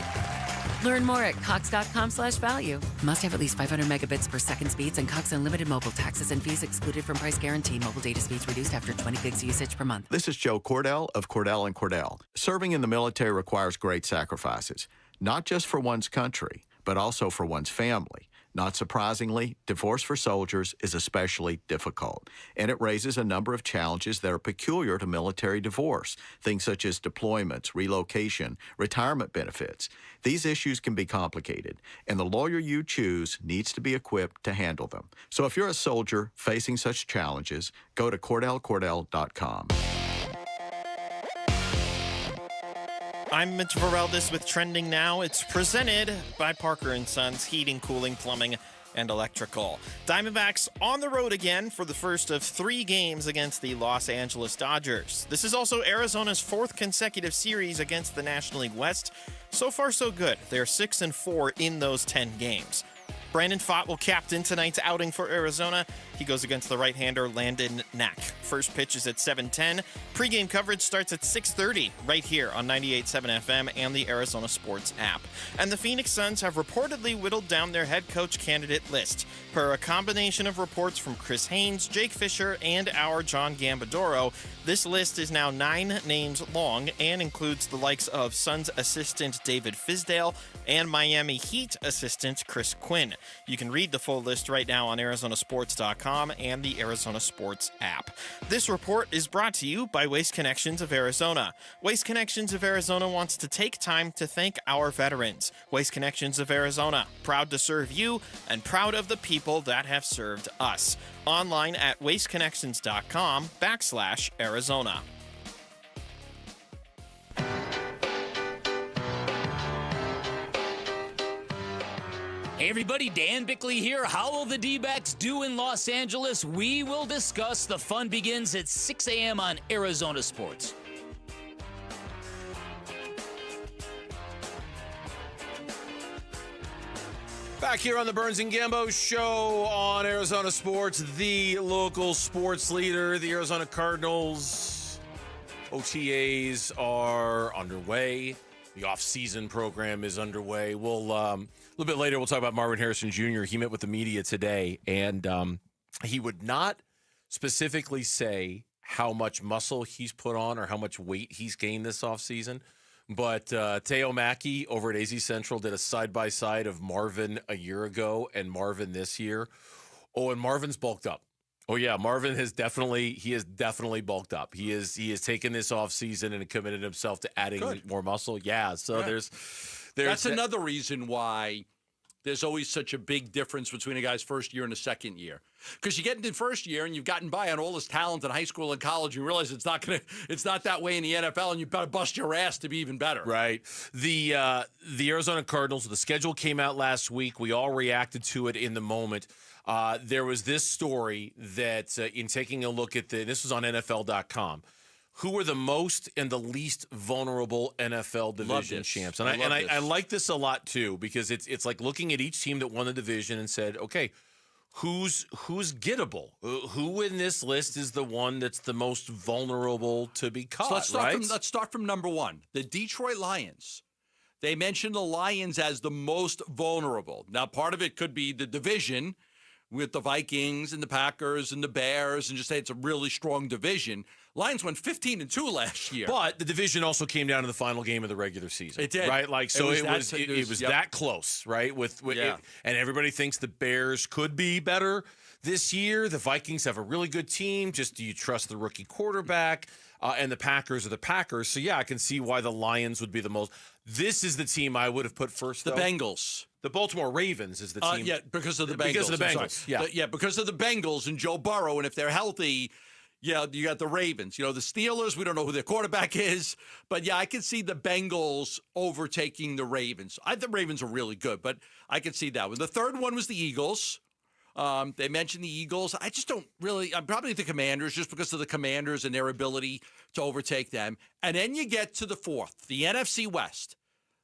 Learn more at cox.com/value. Must have at least 500 megabits per second speeds and Cox Unlimited mobile. Taxes and fees excluded from price guarantee. Mobile data speeds reduced after 20 gigs usage per month. This is Joe Cordell of Cordell & Cordell. Serving in the military requires great sacrifices, not just for one's country, but also for one's family. Not surprisingly, divorce for soldiers is especially difficult, and it raises a number of challenges that are peculiar to military divorce, things such as deployments, relocation, retirement benefits. These issues can be complicated, and the lawyer you choose needs to be equipped to handle them. So if you're a soldier facing such challenges, go to CordellCordell.com. I'm Mitch Vareldis with Trending Now. It's presented by Parker & Sons Heating, Cooling, Plumbing, and Electrical. Diamondbacks on the road again for the first of 3 games against the Los Angeles Dodgers. This is also Arizona's 4th consecutive series against the National League West. So far, so good. They're 6-4 in those 10 games. Brandon Pfaadt will captain tonight's outing for Arizona. He goes against the right-hander Landon Knack. First pitch is at 7:10. Pre-game coverage starts at 6:30 right here on 98.7 FM and the Arizona Sports app. And the Phoenix Suns have reportedly whittled down their head coach candidate list. Per a combination of reports from Chris Haynes, Jake Fisher, and our John Gambadoro, this list is now 9 names long and includes the likes of Suns assistant David Fizdale and Miami Heat assistant Chris Quinn. You can read the full list right now on ArizonaSports.com and the Arizona Sports app. This report is brought to you by Waste Connections of Arizona. Waste Connections of Arizona wants to take time to thank our veterans. Waste Connections of Arizona, proud to serve you and proud of the people that have served us. Online at wasteconnections.com/Arizona. Hey everybody, Dan Bickley here. How will the Dbacks do in Los Angeles? We will discuss. The fun begins at 6 a.m. on Arizona Sports. Back here on the Burns and Gambo show on Arizona Sports, the local sports leader, the Arizona Cardinals. OTAs are underway. The off-season program is underway. We'll a little bit later, we'll talk about Marvin Harrison Jr. He met with the media today, and he would not specifically say how much muscle he's put on or how much weight he's gained this offseason. But Teo Mackey over at AZ Central did a side-by-side of Marvin a year ago and Marvin this year. Oh, and Marvin's bulked up. Oh, yeah, Marvin has definitely bulked up. He has taken this offseason and committed himself to adding more muscle. Yeah, so there's that's another reason why there's always such a big difference between a guy's first year and a second year. Because you get into the first year and you've gotten by on all this talent in high school and college, you realize it's not that way in the NFL, and you've got to bust your ass to be even better. Right. The Arizona Cardinals, the schedule came out last week. We all reacted to it in the moment. There was this story that in taking a look at this was on NFL.com. Who are the most and the least vulnerable NFL division champs? And I like this a lot too, because it's like looking at each team that won the division and said, okay, who's gettable? Who in this list is the one that's the most vulnerable to be caught? So let's start from number one, the Detroit Lions. They mentioned the Lions as the most vulnerable. Now, part of it could be the division with the Vikings and the Packers and the Bears, and just say it's a really strong division. Lions went 15-2 last year. But the division also came down to the final game of the regular season. It did. Right? Like, so it was that close, right? And everybody thinks the Bears could be better this year. The Vikings have a really good team. Just do you trust the rookie quarterback? And the Packers are the Packers. So, yeah, I can see why the Lions would be the most. This is the team I would have put first, though. The Bengals. The Baltimore Ravens is the team. Yeah, because of the Bengals. Because of the Bengals, yeah, because of the Bengals and Joe Burrow. And if they're healthy, yeah, you got the Ravens. You know, the Steelers, we don't know who their quarterback is. But, yeah, I can see the Bengals overtaking the Ravens. The Ravens are really good, but I can see that one. The third one was the Eagles. They mentioned the Eagles. I just don't really – I'm probably the Commanders just because of the Commanders and their ability to overtake them. And then you get to the fourth, the NFC West.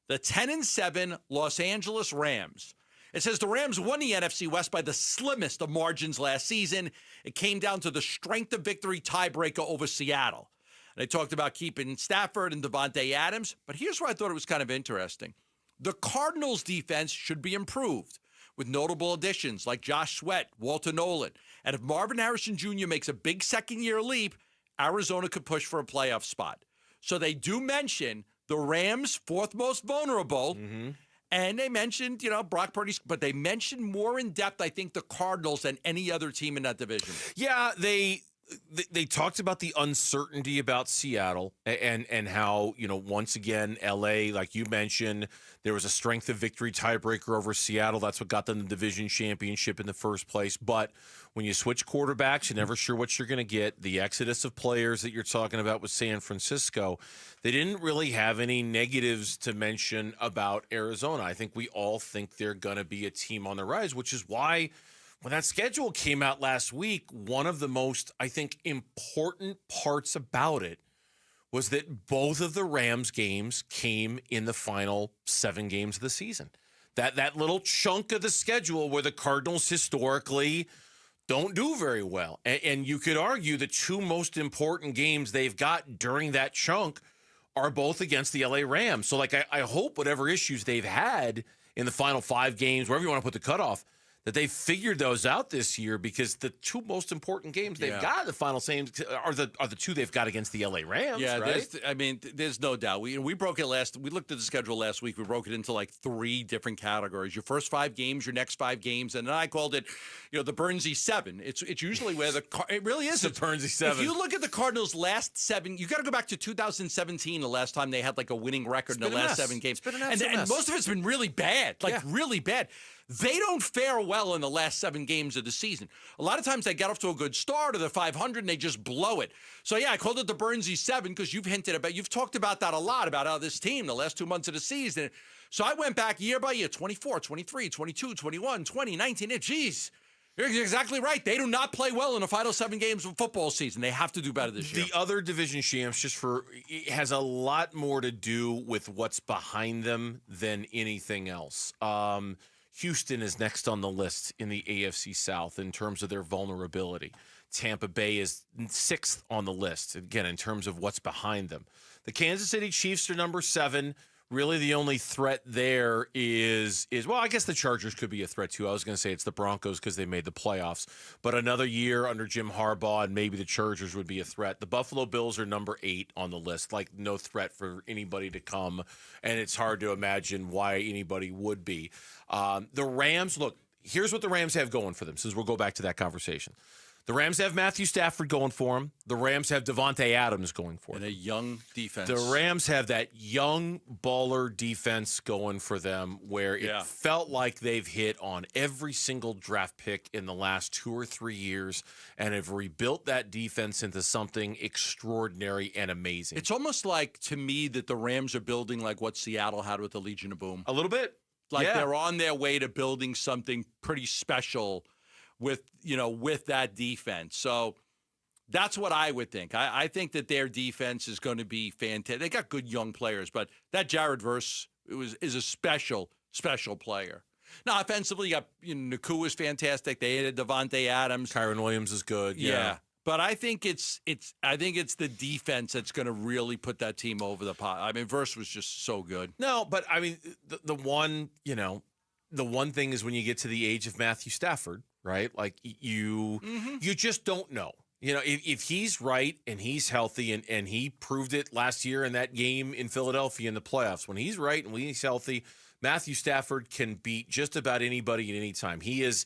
The 10-7 Los Angeles Rams. It says the Rams won the NFC West by the slimmest of margins last season. It came down to the strength of victory tiebreaker over Seattle. And they talked about keeping Stafford and Devontae Adams. But here's where I thought it was kind of interesting. The Cardinals' defense should be improved with notable additions like Josh Sweat, Walter Nolan. And if Marvin Harrison Jr. makes a big second-year leap, Arizona could push for a playoff spot. So they do mention the Rams, fourth most vulnerable, and they mentioned, Brock Purdy, but they mentioned more in depth, I think, the Cardinals than any other team in that division. Yeah, they talked about the uncertainty about Seattle and how, once again, L.A., like you mentioned, there was a strength of victory tiebreaker over Seattle. That's what got them the division championship in the first place. But when you switch quarterbacks, you're never sure what you're going to get. The exodus of players that you're talking about with San Francisco, they didn't really have any negatives to mention about Arizona. I think we all think they're going to be a team on the rise, which is why when that schedule came out last week, one of the most, I think, important parts about it was that both of the Rams games came in the final 7 games of the season. That little chunk of the schedule where the Cardinals historically don't do very well. And you could argue the 2 most important games they've got during that chunk are both against the LA Rams. So, I hope whatever issues they've had in the final 5 games, wherever you want to put the cutoff, that they figured those out this year, because the 2 most important games they've got in the final games are the 2 they've got against the LA Rams. Yeah, right? There's no doubt. We looked at the schedule last week. We broke it into 3 different categories. Your first 5 games, your next 5 games, and then I called it, the Burnsy 7. It's usually where it really is. It's the Burnsy 7. If you look at the Cardinals' last 7, you got to go back to 2017, the last time they had a winning record in the last 7 games. It's been and most of it's been really bad, really bad. They don't fare well in the last 7 games of the season. A lot of times they get off to a good start, or they're 500 and they just blow it. So, yeah, I called it the Burnsy 7 because you've talked about that a lot, about how this team, the last 2 months of the season. So I went back year by year, 24, 23, 22, 21, 20, 19. Geez, you're exactly right. They do not play well in the final 7 games of football season. They have to do better this year. The other division champs, it has a lot more to do with what's behind them than anything else. Houston is next on the list in the AFC South in terms of their vulnerability. Tampa Bay is 6th on the list, again, in terms of what's behind them. The Kansas City Chiefs are number 7. Really, the only threat there is well, I guess the Chargers could be a threat too. I was going to say it's the Broncos because they made the playoffs. But another year under Jim Harbaugh, and maybe the Chargers would be a threat. The Buffalo Bills are number 8 on the list, like no threat for anybody to come. And it's hard to imagine why anybody would be. The Rams, look, here's what the Rams have going for them, since we'll go back to that conversation. The Rams have Matthew Stafford going for them. The Rams have Devontae Adams going for them. And a young defense. The Rams have that young baller defense going for them where it felt like they've hit on every single draft pick in the last 2 or 3 years and have rebuilt that defense into something extraordinary and amazing. It's almost like, to me, that the Rams are building like what Seattle had with the Legion of Boom. A little bit. Like they're on their way to building something pretty special with that defense. So that's what I would think. I think that their defense is going to be fantastic. They got good young players, but that Jared Verse is a special player. Now, offensively, you got Nakua is fantastic. They added Devontae Adams. Kyron Williams is good. Yeah. But I think it's the defense that's going to really put that team over the pot. I mean, Verse was just so good. No, but I mean, the one thing is when you get to the age of Matthew Stafford, right? Like you just don't know. If he's right and he's healthy, and he proved it last year in that game in Philadelphia in the playoffs. When he's right and when he's healthy, Matthew Stafford can beat just about anybody at any time. He is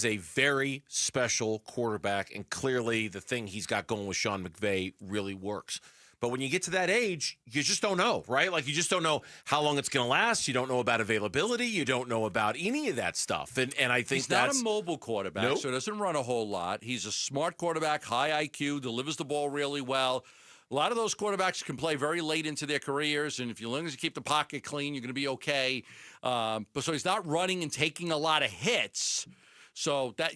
a very special quarterback, and clearly the thing he's got going with Sean McVay really works. But when you get to that age, you just don't know, right? Like, you just don't know how long it's going to last. You don't know about availability. You don't know about any of that stuff. And I think he's not a mobile quarterback, so he doesn't run a whole lot. He's a smart quarterback, high IQ, delivers the ball really well. A lot of those quarterbacks can play very late into their careers, and as long as you keep the pocket clean, you're going to be okay. But so he's not running and taking a lot of hits. So that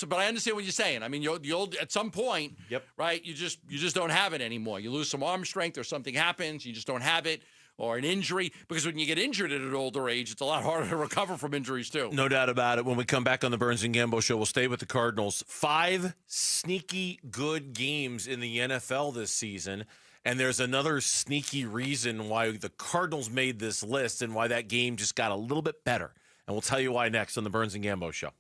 but I understand what you're saying. I mean, you'll at some point, right? You just don't have it anymore. You lose some arm strength, or something happens, you just don't have it, or an injury. Because when you get injured at an older age, it's a lot harder to recover from injuries too. No doubt about it. When we come back on the Burns and Gambo Show, we'll stay with the Cardinals. 5 sneaky good games in the NFL this season. And there's another sneaky reason why the Cardinals made this list and why that game just got a little bit better. And we'll tell you why next on the Burns and Gambo Show.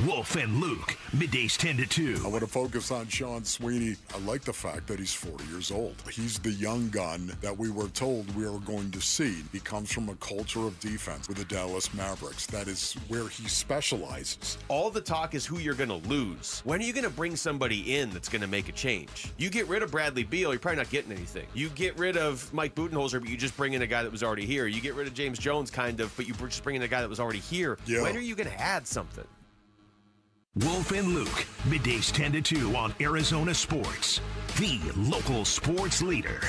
Wolf and Luke, middays 10 to 2. I want to focus on Sean Sweeney. I like the fact that he's 40 years old. He's the young gun that we were told we were going to see. He comes from a culture of defense with the Dallas Mavericks. That is where he specializes. All the talk is who you're going to lose. When are you going to bring somebody in that's going to make a change? You get rid of Bradley Beal, you're probably not getting anything. You get rid of Mike Budenholzer, but you just bring in a guy that was already here. You get rid of James Jones, kind of, but you just bring in a guy that was already here. Yeah. When are you going to add something? Wolf and Luke, middays 10 to 2 on Arizona Sports, the local sports leader.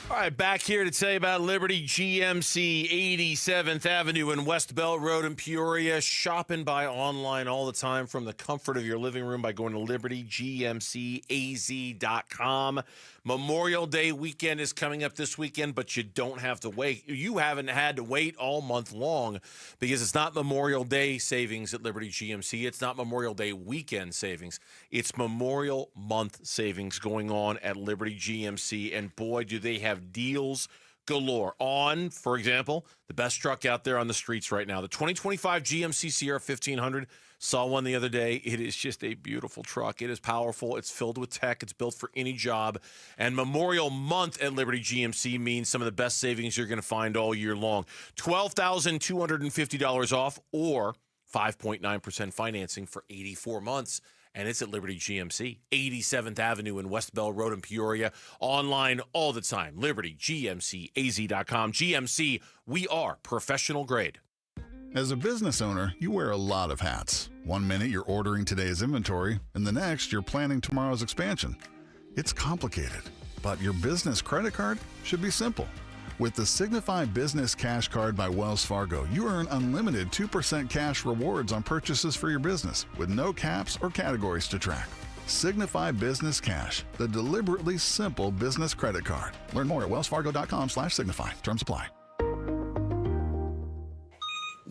All right, back here to tell you about Liberty GMC, 87th Avenue and West Bell Road in Peoria. Shop and buy online all the time from the comfort of your living room by going to libertygmcaz.com. Memorial Day weekend is coming up this weekend, but you don't have to wait. You haven't had to wait all month long because it's not Memorial Day savings at Liberty GMC. It's not Memorial Day weekend savings. It's Memorial Month savings going on at Liberty GMC, and boy, do they have deals galore on, for example, the best truck out there on the streets right now, the 2025 GMC Sierra 1500. Saw one the other day. It is just a beautiful truck. It is powerful. It's filled with tech. It's built for any job. And Memorial Month at Liberty GMC means some of the best savings you're going to find all year long. $12,250 off or 5.9% financing for 84 months. And it's at Liberty GMC, 87th Avenue and West Bell Road in Peoria. Online all the time, libertygmcaz.com. GMC, we are professional grade. As a business owner, you wear a lot of hats. One minute you're ordering today's inventory, and the next you're planning tomorrow's expansion. It's complicated, but your business credit card should be simple. With the Signify Business Cash Card by Wells Fargo, you earn unlimited 2% cash rewards on purchases for your business with no caps or categories to track. Signify Business Cash, the deliberately simple business credit card. Learn more at wellsfargo.com/signify. Terms apply.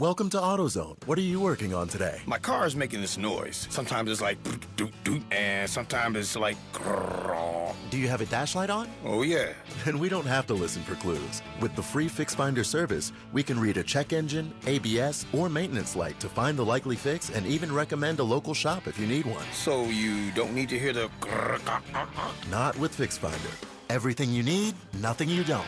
Welcome to AutoZone. What are you working on today? My car is making this noise. Sometimes it's like doot doot, and sometimes it's like grrr. Do you have a dash light on? Oh yeah. Then we don't have to listen for clues. With the free Fix Finder service, we can read a check engine, ABS, or maintenance light to find the likely fix and even recommend a local shop if you need one. So you don't need to hear the grrr. Not with Fix Finder. Everything you need, nothing you don't.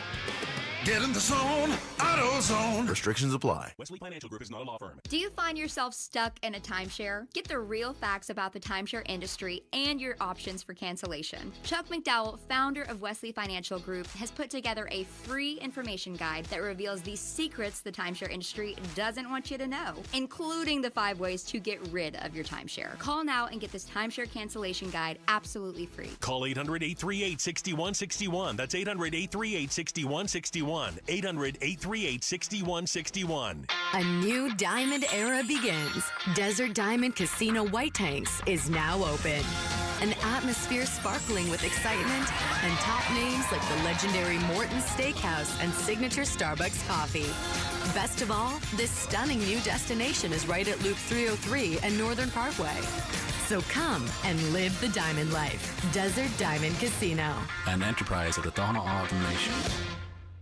Get in the zone, AutoZone. Restrictions apply. Wesley Financial Group is not a law firm. Do you find yourself stuck in a timeshare? Get the real facts about the timeshare industry and your options for cancellation. Chuck McDowell, founder of Wesley Financial Group, has put together a free information guide that reveals the secrets the timeshare industry doesn't want you to know, including the 5 ways to get rid of your timeshare. Call now and get this timeshare cancellation guide absolutely free. Call 800-838-6161. That's 800-838-6161. 800-838-6161. A new diamond era begins. Desert Diamond Casino White Tanks is now open. An atmosphere sparkling with excitement and top names like the legendary Morton's Steakhouse and signature Starbucks coffee. Best of all, this stunning new destination is right at Loop 303 and Northern Parkway. So come and live the diamond life. Desert Diamond Casino. An enterprise of the Tohono O'odham Nation.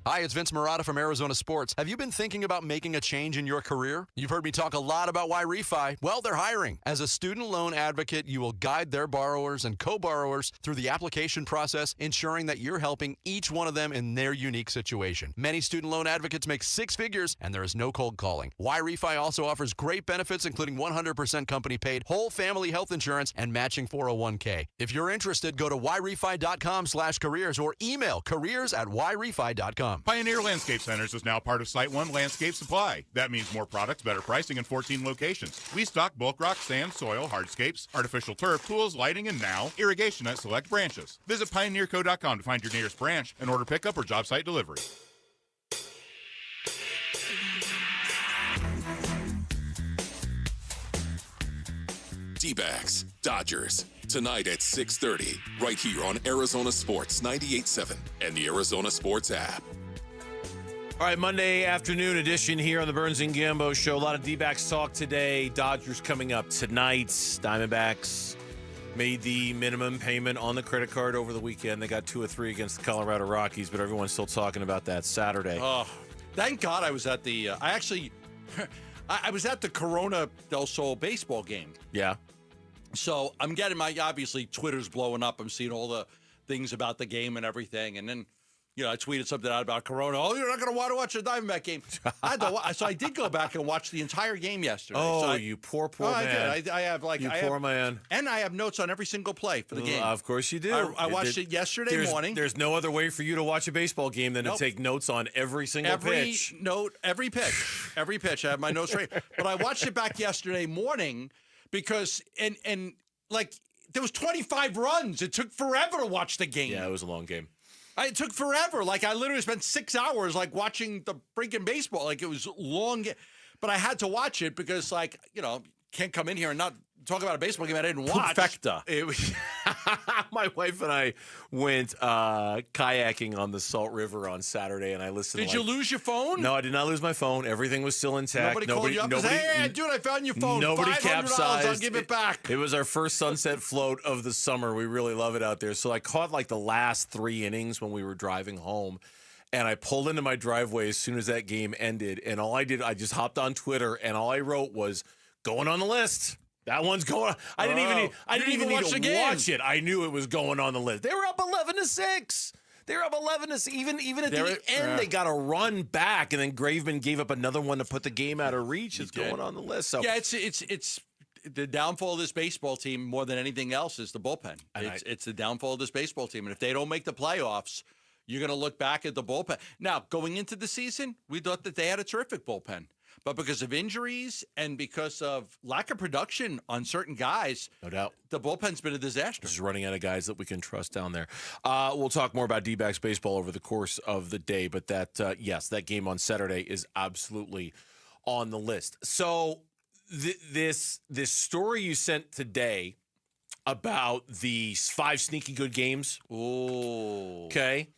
Hi, it's Vince Marotta from Arizona Sports. Have you been thinking about making a change in your career? You've heard me talk a lot about why refi. Well, they're hiring. As a student loan advocate, you will guide their borrowers and co-borrowers through the application process, ensuring that you're helping each one of them in their unique situation. Many student loan advocates make 6 figures, and there is no cold calling. Why refi also offers great benefits, including 100% company paid, whole family health insurance, and matching 401k. If you're interested, go to whyrefi.com/careers or email careers@whyrefi.com. Pioneer Landscape Centers is now part of Site One Landscape Supply. That means more products, better pricing, and 14 locations. We stock bulk rock, sand, soil, hardscapes, artificial turf, tools, lighting, and now irrigation at select branches. Visit pioneerco.com to find your nearest branch and order pickup or job site delivery. Dbacks, Dodgers, tonight at 6:30, right here on Arizona Sports 98.7 and the Arizona Sports app. All right, Monday afternoon edition here on the Burns and Gambo Show. A lot of D-backs talk today. Dodgers coming up tonight. Diamondbacks made the minimum payment on the credit card over the weekend. They got 2 or 3 against the Colorado Rockies, but everyone's still talking about that Saturday. Oh, thank God I was at the I was at the Corona del Sol baseball game. Yeah. So I'm getting obviously Twitter's blowing up. I'm seeing all the things about the game and everything. And then, I tweeted something out about Corona. Oh, you're not going to want to watch a Diamondback game. So I did go back and watch the entire game yesterday. Oh, you poor man. I did. I have poor man. And I have notes on every single play for the game. Of course you do. I watched it yesterday morning. There's no other way for you to watch a baseball game than to take notes on every single pitch. Every pitch. Every pitch. I have my notes right. But I watched it back yesterday morning because, and there was 25 runs. It took forever to watch the game. Yeah, it was a long game. It took forever. I literally spent 6 hours, watching the freaking baseball. It was long. But I had to watch it because, can't come in here and not talk about a baseball game I didn't watch. Perfecta. It was my wife and I went kayaking on the Salt River on Saturday, and I listened. Did you lose your phone? No, I did not lose my phone. Everything was still intact. Nobody called you up and said, hey, dude, I found your phone. Nobody $500, capsized. I'll give it back. It was our first sunset float of the summer. We really love it out there. So I caught the last 3 innings when we were driving home. And I pulled into my driveway as soon as that game ended. And all I did, I just hopped on Twitter, and all I wrote was, going on the list. That one's going on. I didn't even need to watch it. I knew it was going on the list. They were up 11-6. They were up 11-6. Even at the end, they got a run back, and then Graveman gave up another one to put the game out of reach. It's going on the list. So yeah, it's the downfall of this baseball team more than anything else is the bullpen. It's the downfall of this baseball team, and if they don't make the playoffs, you're going to look back at the bullpen. Now, going into the season, we thought that they had a terrific bullpen. But because of injuries and because of lack of production on certain guys, no doubt, the bullpen's been a disaster. Just running out of guys that we can trust down there. We'll talk more about D-backs baseball over the course of the day, but that game on Saturday is absolutely on the list. So this story you sent today about the 5 sneaky good games. Oh, okay.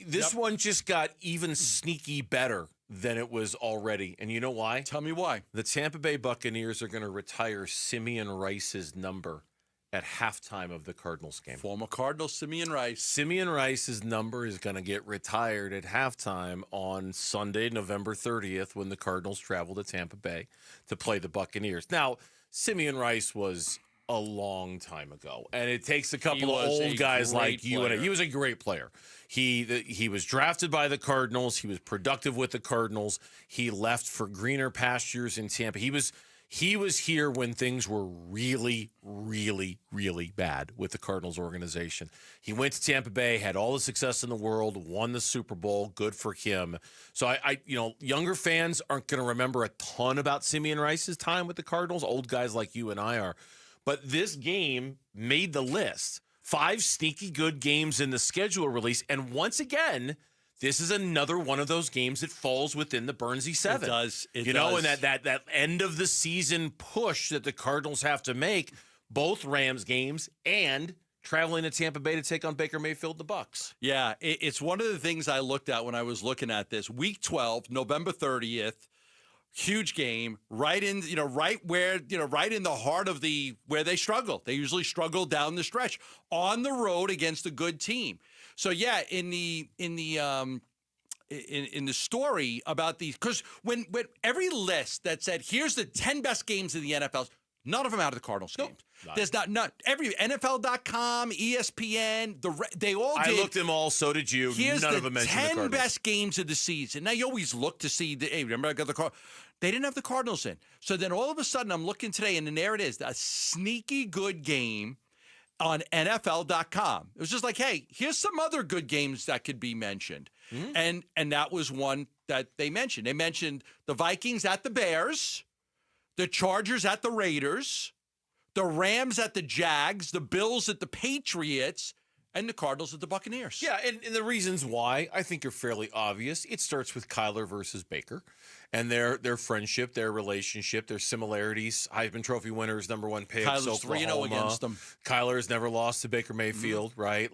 This one just got even sneaky better than it was already. And you know why? Tell me why. The Tampa Bay Buccaneers are going to retire Simeon Rice's number at halftime of the Cardinals game. Former Cardinal Simeon Rice. Simeon Rice's number is going to get retired at halftime on Sunday, November 30th, when the Cardinals travel to Tampa Bay to play the Buccaneers. Now, Simeon Rice was a long time ago, and it takes a couple of old guys like you and he was a great player. He was drafted by the Cardinals. He was productive with the Cardinals. He left for greener pastures in Tampa. He was here when things were really, really, really bad with the Cardinals organization. He went to Tampa Bay, had all the success in the world, won the Super Bowl. Good for him. So I younger fans aren't going to remember a ton about Simeon Rice's time with the Cardinals. Old guys like you and I are. But this game made the list. 5 sneaky good games in the schedule release. And once again, this is another one of those games that falls within the Burnsy 7. It does. It does. And that end of the season push that the Cardinals have to make, both Rams games and traveling to Tampa Bay to take on Baker Mayfield, the Bucs. Yeah, it's one of the things I looked at when I was looking at this. Week 12, November 30th. Huge game, right in the heart of where they struggle. They usually struggle down the stretch on the road against a good team. So yeah, in the story about these, because when every list that said here's the 10 best games in the NFL, none of them out of the Cardinals games. There's not every NFL.com, ESPN, they all did. I looked them all, so did you. Here's None the of them mentioned the 10 Cardinals. best games of the season. Now, you always look to see, hey, remember I got the Cardinals. They didn't have the Cardinals in. So then all of a sudden I'm looking today, and there it is, a sneaky good game on NFL.com. It was just like, hey, here's some other good games that could be mentioned. Mm-hmm. And that was one that they mentioned. They mentioned the Vikings at the Bears, the Chargers at the Raiders, the Rams at the Jags, the Bills at the Patriots, and the Cardinals at the Buccaneers. Yeah, and the reasons why, I think, are fairly obvious. It starts with Kyler versus Baker and their friendship, their relationship, their similarities. Heisman Trophy winners, number 1 pick. Kyler's 3-0 against them. Kyler has never lost to Baker Mayfield, right?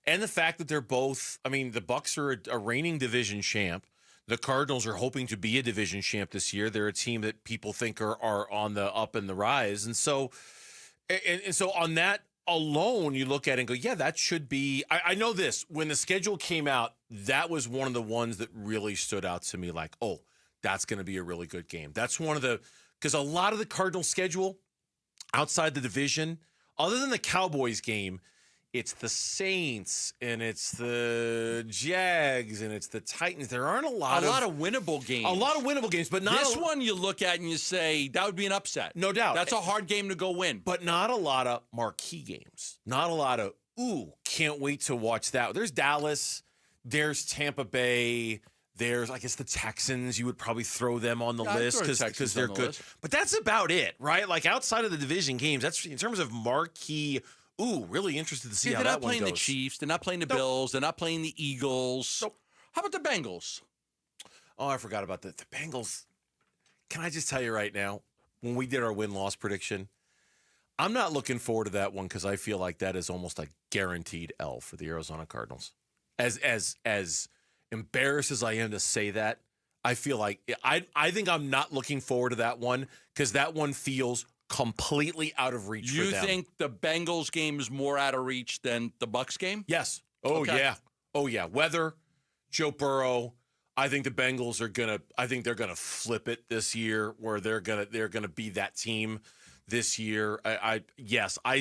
And the fact that they're both, the Bucs are a reigning division champ. The Cardinals are hoping to be a division champ this year. They're a team that people think are on the up and the rise. And so on that alone, you look at it and go, yeah, that should be. I know this. When the schedule came out, that was one of the ones that really stood out to me, like, oh, that's going to be a really good game. That's one of because a lot of the Cardinals schedule outside the division, other than the Cowboys game, it's the Saints and it's the Jags and it's the Titans. There aren't a lot of winnable games. A lot of winnable games, but not this one you look at and you say that would be an upset. No doubt. That's a hard game to go win. But not a lot of marquee games. Not a lot of, can't wait to watch that. There's Dallas. There's Tampa Bay. There's, I guess, the Texans. You would probably throw them on the list because they're good. But that's about it, right? Like outside of the division games, that's in terms of marquee. Really interested to see how that one goes. They're not playing the Chiefs. They're not playing the Bills. They're not playing the Eagles. Nope. How about the Bengals? Oh, I forgot about the Bengals. Can I just tell you right now, when we did our win-loss prediction, I'm not looking forward to that one because I feel like that is almost a guaranteed L for the Arizona Cardinals. As embarrassed as I am to say that, I feel like I think I'm not looking forward to that one because that one feels completely out of reach for them. You think the Bengals game is more out of reach than the Bucs game? Yes. Oh, yeah. Weather, Joe Burrow. I think the Bengals they're gonna flip it this year where they're gonna be that team this year. I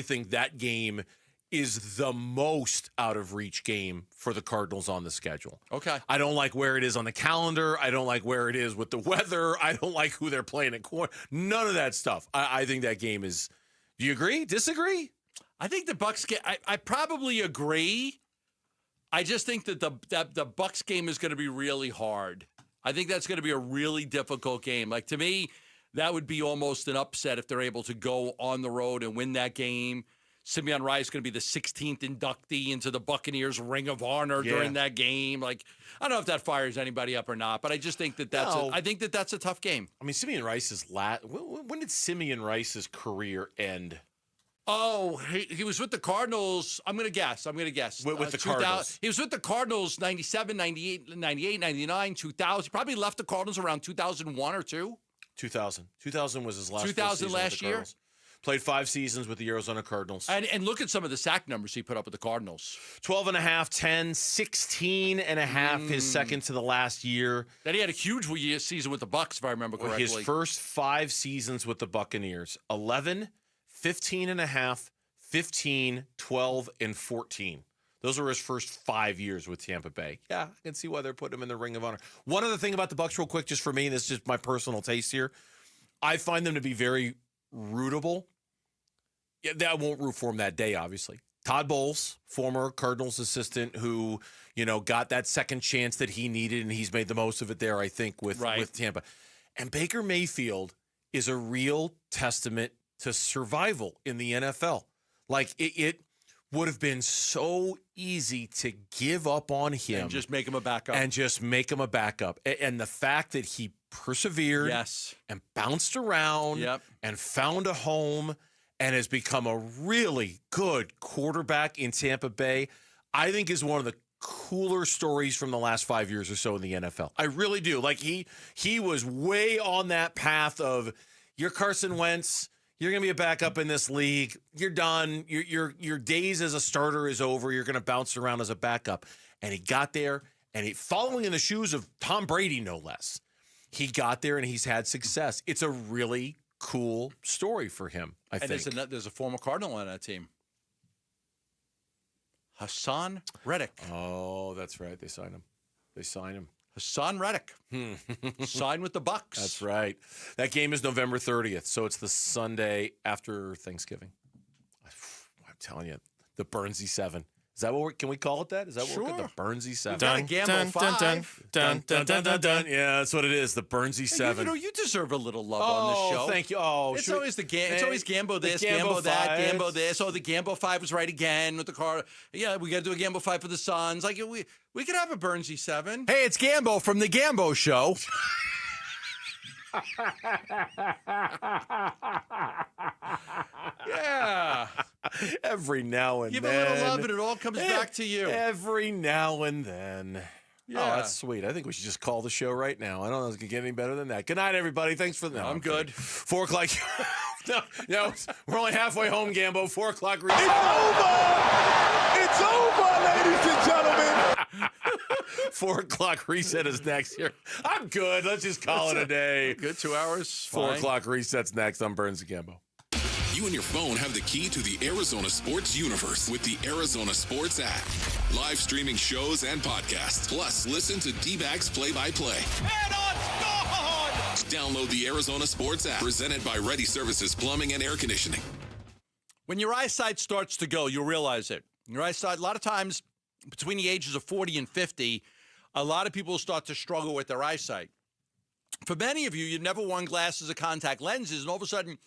think that game is the most out of reach game for the Cardinals on the schedule. Okay. I don't like where it is on the calendar. I don't like where it is with the weather. I don't like who they're playing at quarter. None of that stuff. I think that game is. Do you agree? Disagree? I think the Bucs game. I probably agree. I just think that the Bucs game is going to be really hard. I think that's going to be a really difficult game. Like to me, that would be almost an upset if they're able to go on the road and win that game. Simeon Rice is going to be the 16th inductee into the Buccaneers Ring of Honor during that game. Like, I don't know if that fires anybody up or not, but I just think that's a tough game. Simeon Rice's when did Simeon Rice's career end? Oh, he was with the Cardinals. I'm going to guess. With the Cardinals. He was with the Cardinals 97, 98, 99, 2000. He probably left the Cardinals around 2001 or 2. 2000. 2000 was his last 2000 last year? Played 5 seasons with the Arizona Cardinals. And look at some of the sack numbers he put up with the Cardinals. 12.5, 10, 16.5 his second to the last year. Then he had a huge season with the Bucks, if I remember correctly. His first 5 seasons with the Buccaneers. 11, 15.5, 15, 12, and 14. Those were his first 5 years with Tampa Bay. Yeah, I can see why they're putting him in the Ring of Honor. One other thing about the Bucs real quick, just for me, this is just my personal taste here. I find them to be very rootable. Yeah, I won't root for him that day, obviously. Todd Bowles, former Cardinals assistant who, got that second chance that he needed, and he's made the most of it there, I think, with Tampa. And Baker Mayfield is a real testament to survival in the NFL. Like, it would have been so easy to give up on him. And just make him a backup. And the fact that he persevered and bounced around and found a home and has become a really good quarterback in Tampa Bay, I think is one of the cooler stories from the last 5 years or so in the NFL. I really do. Like, he was way on that path of, you're Carson Wentz, you're going to be a backup in this league, you're done, your days as a starter is over, you're going to bounce around as a backup. And he got there, and following in the shoes of Tom Brady, no less, he got there and he's had success. It's a really cool story for him, I think. And there's a former Cardinal on that team. Hassan Reddick. Oh, that's right. They signed him. Hassan Reddick. Signed with the Bucs. That's right. That game is November 30th, so it's the Sunday after Thanksgiving. I'm telling you, the Burnsy 7. Is that what can we call it that? Is that what we're the Burnsy 7? Dun, dun, dun, dun, dun, dun, dun, dun, dun. Yeah, that's what it is. The Burnsy 7. You deserve a little love on this show. Thank you. Oh, it's always it's always Gambo this, Gambo that, Gambo this. Oh, the Gambo 5 was right again with the car. Yeah, we got to do a Gambo 5 for the Suns. Like we could have a Burnsy 7. Hey, it's Gambo from the Gambo Show. Yeah. Every now and then. Give a little love and it all comes back to you. Every now and then. Yeah. Oh, that's sweet. I think we should just call the show right now. I don't know if it's going to get any better than that. Good night, everybody. Thanks for that. I'm good. 4 o'clock. No, we're only halfway home, Gambo. 4 o'clock. It's over! It's over, ladies and gentlemen! 4 o'clock reset is next here. I'm good. Let's just call it a day. Good 2 hours. 4 o'clock reset's next. I'm Burns and Gambo. You and your phone have the key to the Arizona sports universe with the Arizona Sports app. Live streaming shows and podcasts. Plus, listen to Dbacks play-by-play. And on God! Download the Arizona Sports app, presented by Ready Services Plumbing and Air Conditioning. When your eyesight starts to go, you'll realize it. Your eyesight, a lot of times, between the ages of 40 and 50, a lot of people start to struggle with their eyesight. For many of you, you've never worn glasses or contact lenses, and all of a sudden,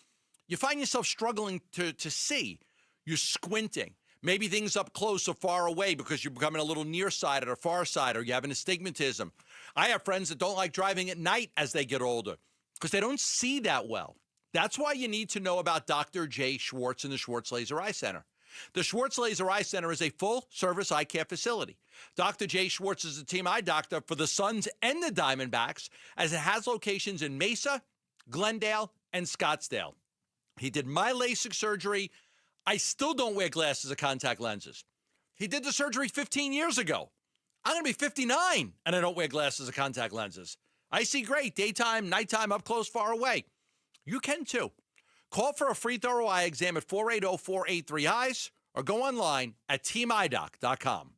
you find yourself struggling to see. You're squinting. Maybe things up close or far away because you're becoming a little nearsighted or farsighted, or you're having astigmatism. I have friends that don't like driving at night as they get older because they don't see that well. That's why you need to know about Dr. J. Schwartz and the Schwartz Laser Eye Center. The Schwartz Laser Eye Center is a full-service eye care facility. Dr. J. Schwartz is a team eye doctor for the Suns and the Diamondbacks, as it has locations in Mesa, Glendale, and Scottsdale. He did my LASIK surgery. I still don't wear glasses or contact lenses. He did the surgery 15 years ago. I'm going to be 59, and I don't wear glasses or contact lenses. I see great, daytime, nighttime, up close, far away. You can too. Call for a free thorough eye exam at 480-483-EYES or go online at teamidoc.com.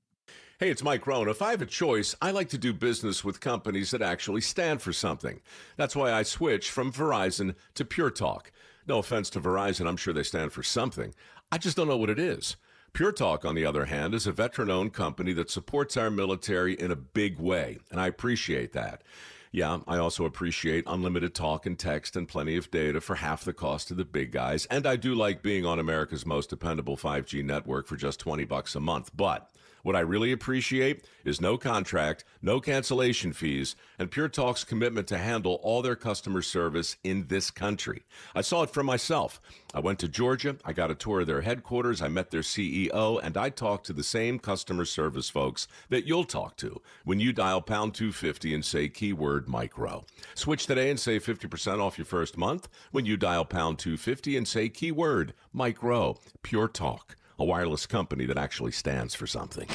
Hey, it's Mike Rohn. If I have a choice, I like to do business with companies that actually stand for something. That's why I switched from Verizon to Pure Talk. No offense to Verizon, I'm sure they stand for something. I just don't know what it is. Pure Talk, on the other hand, is a veteran-owned company that supports our military in a big way, and I appreciate that. Yeah, I also appreciate unlimited talk and text and plenty of data for half the cost of the big guys, and I do like being on America's most dependable 5G network for just $20 a month. But What I really appreciate is no contract, no cancellation fees, and Pure Talk's commitment to handle all their customer service in this country. I saw it for myself. I went to Georgia, I got a tour of their headquarters, I met their CEO, and I talked to the same customer service folks that you'll talk to when you dial pound 250 and say keyword micro. Switch today and save 50% off your first month when you dial pound 250 and say keyword micro. Pure Talk, a wireless company that actually stands for something.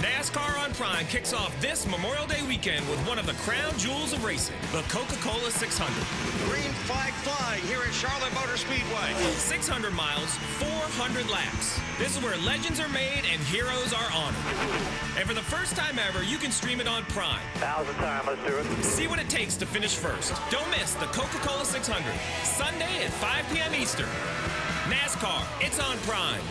NASCAR on Prime kicks off this Memorial Day weekend with one of the crown jewels of racing, the Coca-Cola 600. Green flag flying here at Charlotte Motor Speedway. 600 miles, 400 laps. This is where legends are made and heroes are honored. And for the first time ever, you can stream it on Prime. Now's the time, let's do it. See what it takes to finish first. Don't miss the Coca-Cola 600, Sunday at 5 p.m. Eastern. NASCAR, it's on Prime.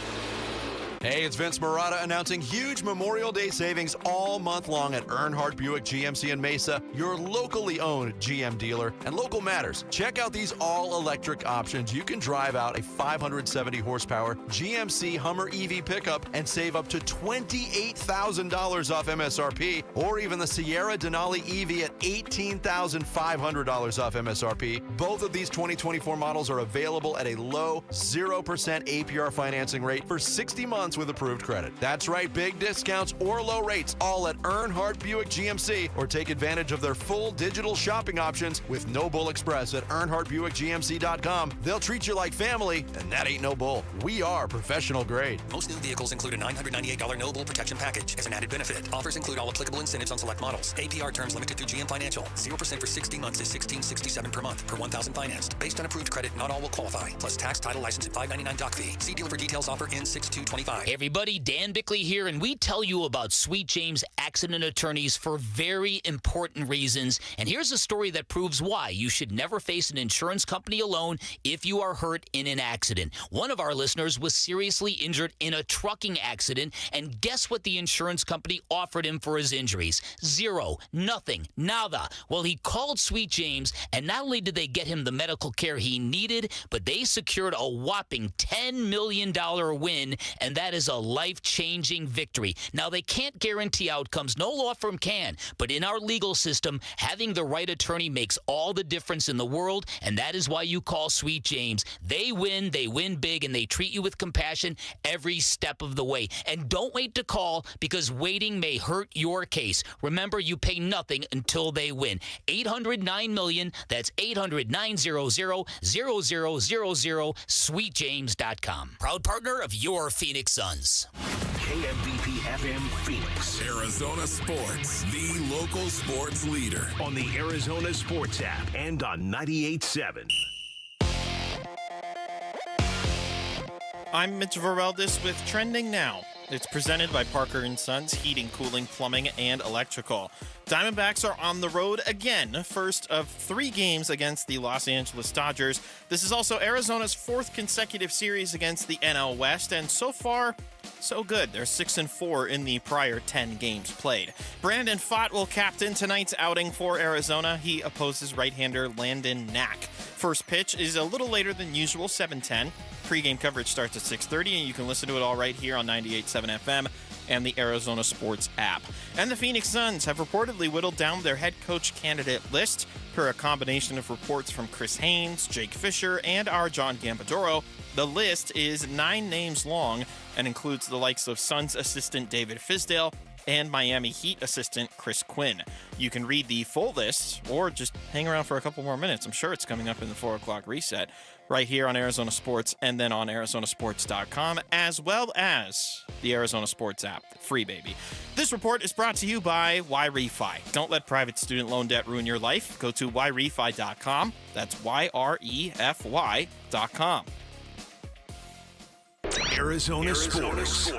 Hey, it's Vince Marotta announcing huge Memorial Day savings all month long at Earnhardt Buick GMC in Mesa, your locally owned GM dealer. And local matters. Check out these all-electric options. You can drive out a 570 horsepower GMC Hummer EV pickup and save up to $28,000 off MSRP, or even the Sierra Denali EV at $18,500 off MSRP. Both of these 2024 models are available at a low 0% APR financing rate for 60 months with approved credit. That's right, big discounts or low rates, all at Earnhardt Buick GMC, or take advantage of their full digital shopping options with No Bull Express at EarnhardtBuickGMC.com. They'll treat you like family, and that ain't no bull. We are professional grade. Most new vehicles include a $998 No Bull protection package as an added benefit. Offers include all applicable incentives on select models. APR terms limited through GM Financial. 0% for 60 months is $16.67 per month per 1,000 financed. Based on approved credit, not all will qualify. Plus tax, title, license, and $599 doc fee. See dealer for details. Offer ends 6/2/25. Hey everybody, Dan Bickley here, and we tell you about Sweet James Accident Attorneys for very important reasons. And here's a story that proves why you should never face an insurance company alone if you are hurt in an accident. One of our listeners was seriously injured in a trucking accident, and guess what the insurance company offered him for his injuries? Zero, nothing, nada. Well, he called Sweet James, and not only did they get him the medical care he needed, but they secured a whopping $10 million win, and that is a life-changing victory. Now, they can't guarantee outcomes. No law firm can. But in our legal system, having the right attorney makes all the difference in the world, and that is why you call Sweet James. They win big, and they treat you with compassion every step of the way. And don't wait to call, because waiting may hurt your case. Remember, you pay nothing until they win. 800-9-million. That's 800-900-0000. SweetJames.com. Proud partner of your Phoenix Suns. KMVP FM Phoenix. Arizona Sports, the local sports leader. On the Arizona Sports app and on 98.7. I'm Mitch Vareldis with Trending Now. It's presented by Parker & Sons Heating, Cooling, Plumbing, and Electrical. Diamondbacks are on the road again, first of 3 games against the Los Angeles Dodgers. This is also Arizona's 4th consecutive series against the NL West, and so far, so good. They're 6-4 in the prior 10 games played. Brandon Pfaadt will captain tonight's outing for Arizona. He opposes right-hander Landon Knack. First pitch is a little later than usual, 7:10. Pre-game coverage starts at 6:30, and you can listen to it all right here on 98.7 FM and the Arizona Sports app. And the Phoenix Suns have reportedly whittled down their head coach candidate list per a combination of reports from Chris Haynes, Jake Fisher, and our John Gambadoro. The list is 9 names long and includes the likes of Suns assistant David Fizdale and Miami Heat assistant Chris Quinn. You can read the full list or just hang around for a couple more minutes. I'm sure it's coming up in the 4 o'clock reset right here on Arizona Sports and then on ArizonaSports.com, as well as the Arizona Sports app. Free, baby. This report is brought to you by YRefi. Don't let private student loan debt ruin your life. Go to YRefi.com. That's YREFY.com. Arizona Sports,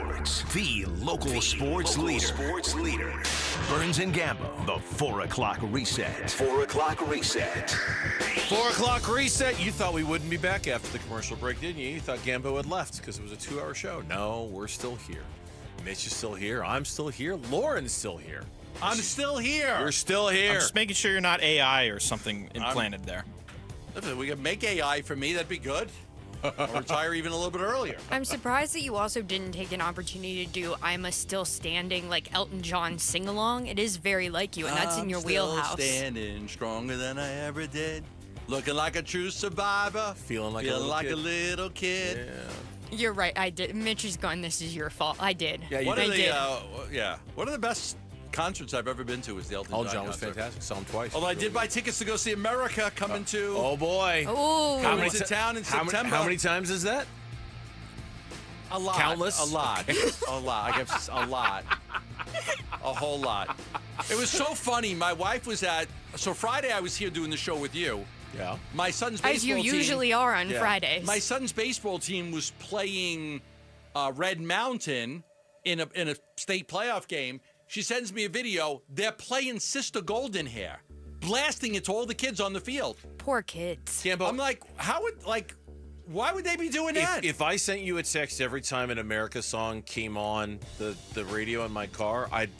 the local sports leader. Burns and Gambo, the 4 o'clock reset. 4 o'clock reset. 4 o'clock reset. You thought we wouldn't be back after the commercial break, didn't you? You thought Gambo had left because it was a 2-hour show. No, we're still here. Mitch is still here. I'm still here. Lauren's still here. I'm still here. You're still here. I'm just making sure you're not AI or something implanted there. If we could make AI for me, that'd be good. Or retire even a little bit earlier. I'm surprised that you also didn't take an opportunity to do I'm a Still Standing, like Elton John sing-along. It is very like you, and that's in your wheelhouse. Still standing stronger than I ever did. Looking like a true survivor. Feeling like a little kid. Yeah. You're right, I did. Mitch is going, this is your fault. I did. Yeah, you One did. of the, one of the best concerts I've ever been to was the Elton John was concert. fantastic. Saw him twice. Although I did buy tickets to go see America coming to. Oh boy! Oh, coming to town in September. How many times is that? A lot. Countless? A lot. Okay. A lot. I guess a lot. A whole lot. It was so funny. My wife was so Friday I was here doing the show with you. Yeah. My son's baseball As you team, usually are on Fridays. My son's baseball team was playing Red Mountain in a state playoff game. She sends me a video. They're playing Sister Golden Hair, blasting it to all the kids on the field. Poor kids. Gambo, I'm like, why would they be doing that? If I sent you a text every time an America song came on the radio in my car, I'd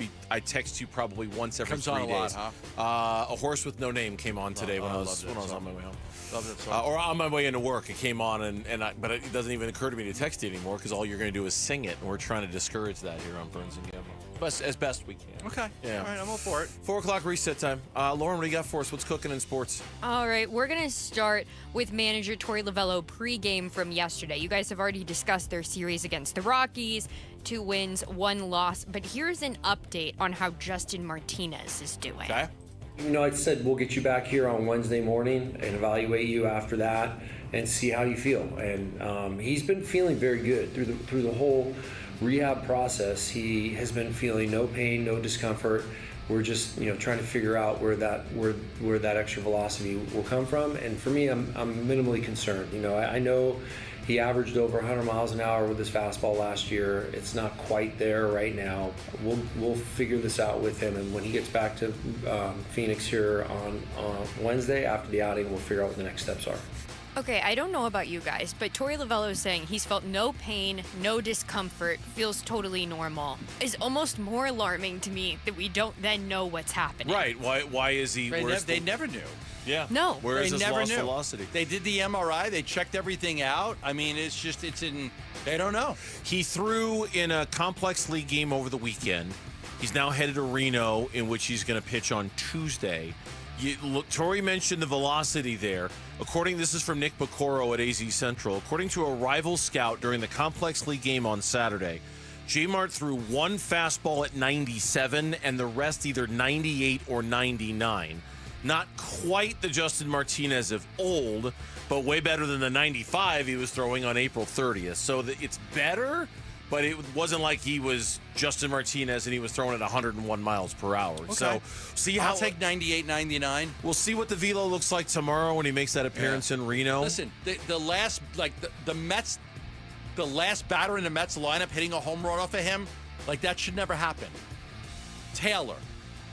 text you probably once every 3 days. Comes on a lot, A Horse with No Name came on today when I was on my way home. Love that song. Or on my way into work, it came on, but it doesn't even occur to me to text you anymore because all you're going to do is sing it, and we're trying to discourage that here on Burns and Gambo. As best we can. Okay. Yeah. All right, I'm all for it. 4 o'clock reset time. Lauren, what do you got for us? What's cooking in sports? All right, we're going to start with manager Tory Lovullo pregame from yesterday. You guys have already discussed their series against the Rockies, 2 wins, 1 loss. But here's an update on how Justin Martinez is doing. Okay. Like I said, we'll get you back here on Wednesday morning and evaluate you after that and see how you feel. And he's been feeling very good through the whole rehab process. He has been feeling no pain, no discomfort. We're just trying to figure out where that extra velocity will come from. And for me, I'm minimally concerned. I know he averaged over 100 miles an hour with his fastball last year. It's not quite there right now. We'll figure this out with him, and when he gets back to Phoenix here on Wednesday after the outing, we'll figure out what the next steps are. Okay, I don't know about you guys, but Tory Lovullo is saying he's felt no pain, no discomfort, feels totally normal. It's almost more alarming to me that we don't then know what's happening. Right. Why is he? They never knew. Yeah. No. Where is They his never lost knew. velocity? They did the MRI. They checked everything out. I mean, they don't know. He threw in a complex league game over the weekend. He's now headed to Reno, in which he's going to pitch on Tuesday. Tory mentioned the velocity there. This is from Nick Pecoro at AZ Central. According to a rival scout during the complex league game on Saturday, J-Mart threw 1 fastball at 97 and the rest either 98 or 99. Not quite the Justin Martinez of old, but way better than the 95 he was throwing on April 30th. So it's better, but it wasn't like he was Justin Martinez and he was throwing at 101 miles per hour. Okay. So see how I'll take 98, 99. We'll see what the velo looks like tomorrow when he makes that appearance in Reno. Listen, the last the Mets, the last batter in the Mets lineup hitting a home run off of him, that should never happen. Taylor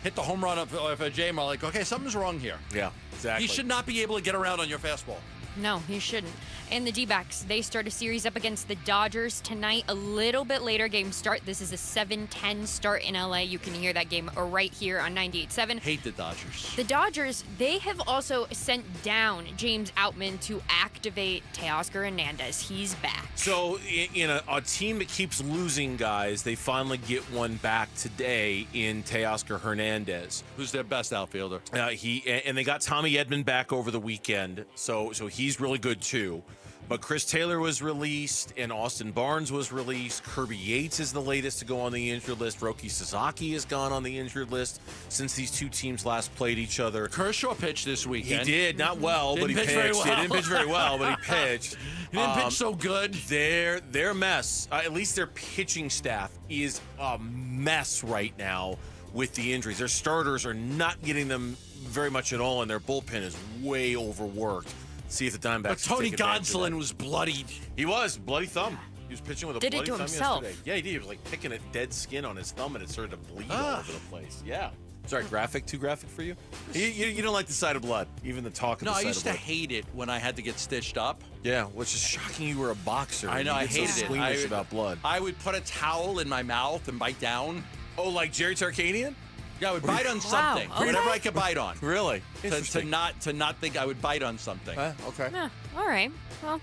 hit the home run off of J-Mar. Okay, something's wrong here. Yeah, exactly. He should not be able to get around on your fastball. No, he shouldn't. And the Dbacks, they start a series up against the Dodgers tonight, a little bit later game start. This is a 7:10 start in LA. You can hear that game right here on 98.7. Hate the Dodgers. The Dodgers, they have also sent down James Outman to activate Teoscar Hernandez. He's back. So in a team that keeps losing guys, they finally get one back today in Teoscar Hernandez. Who's their best outfielder? And they got Tommy Edman back over the weekend, so he's really good too. But Chris Taylor was released, and Austin Barnes was released. Kirby Yates is the latest to go on the injured list. Roki Sasaki has gone on the injured list since these two teams last played each other. Kershaw pitched this weekend. He did, not well, but he pitched. Very well. He didn't pitch very well, but he pitched. He didn't pitch so good. Their mess, at least their pitching staff, is a mess right now with the injuries. Their starters are not getting them very much at all, and their bullpen is way overworked. See if the Diamondbacks. But Tony Gonsolin was bloodied. He was bloody thumb. He was pitching with a Did it bloody to thumb himself. yesterday. Yeah, he did. He was picking at dead skin on his thumb, and it started to bleed all over the place. Yeah. Sorry, too graphic for you? You don't like the sight of blood, even the talk of the sight of blood. No, I used to hate it when I had to get stitched up. Yeah, which is shocking. You were a boxer. I know, I hated so it. Squeamish about blood. I would put a towel in my mouth and bite down. Oh, like Jerry Tarkanian? Yeah, I would bite on something. Okay. Whatever I could bite on. Really? To not think I would bite on something. Okay. Yeah, all right. Well,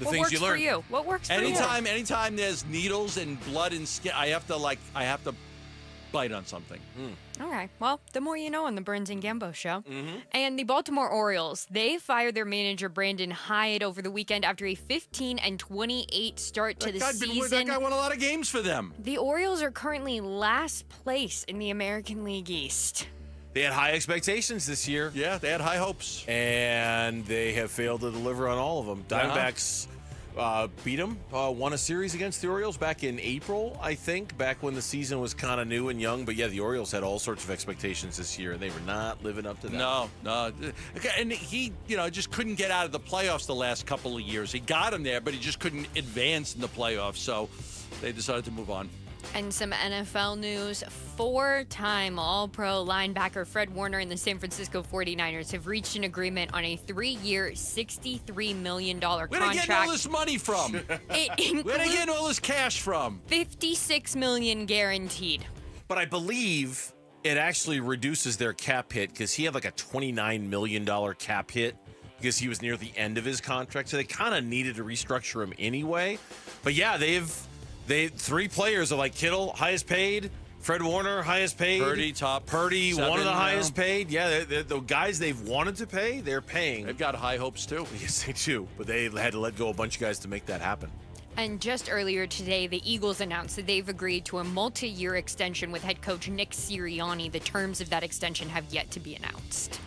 The what things works you learn. for you? What works for Anytime there's needles and blood and skin, I have to bite on something. Okay, well, the more you know on the Burns and Gambo show. Mm-hmm. And the Baltimore Orioles, they fired their manager Brandon Hyde over the weekend after a 15-28 start to the season. That guy won a lot of games for them. The Orioles are currently last place in the American League East. They had high expectations this year. Yeah, they had high hopes. And they have failed to deliver on all of them. Diamondbacks beat them, won a series against the Orioles back in April, I think, back when the season was kind of new and young. But yeah, the Orioles had all sorts of expectations this year, and they were not living up to that. No. And he, just couldn't get out of the playoffs the last couple of years. He got him there, but he just couldn't advance in the playoffs. So they decided to move on. And some NFL news. 4-time All-Pro linebacker Fred Warner and the San Francisco 49ers have reached an agreement on a 3-year, $63 million contract. Where are they getting all this money from? Where are they getting all this cash from? $56 million guaranteed. But I believe it actually reduces their cap hit because he had like a $29 million cap hit because he was near the end of his contract. So they kind of needed to restructure him anyway. But yeah, three players are like Kittle, highest paid, Fred Warner, highest paid, Purdy, one of the highest paid. Yeah, the guys they've wanted to pay, they're paying. They've got high hopes too. Yes, they do. But they had to let go a bunch of guys to make that happen. And just earlier today, the Eagles announced that they've agreed to a multi-year extension with head coach Nick Sirianni. The terms of that extension have yet to be announced.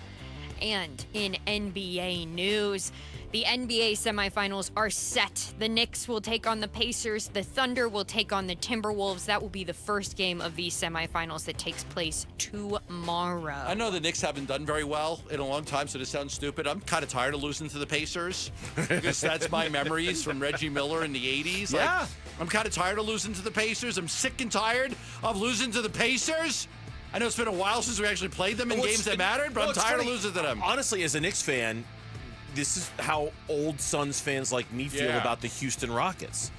And in NBA news, the NBA semifinals are set. The Knicks will take on the Pacers. The Thunder will take on the Timberwolves. That will be the first game of these semifinals that takes place tomorrow. I know the Knicks haven't done very well in a long time, so this sounds stupid. I'm kind of tired of losing to the Pacers because that's my memories from Reggie Miller in the 80s. Yeah. I'm kind of tired of losing to the Pacers. I'm sick and tired of losing to the Pacers. I know it's been a while since we actually played them in games that mattered, but I'm tired of losing to them. Honestly, as a Knicks fan, this is how old Suns fans like me feel about the Houston Rockets.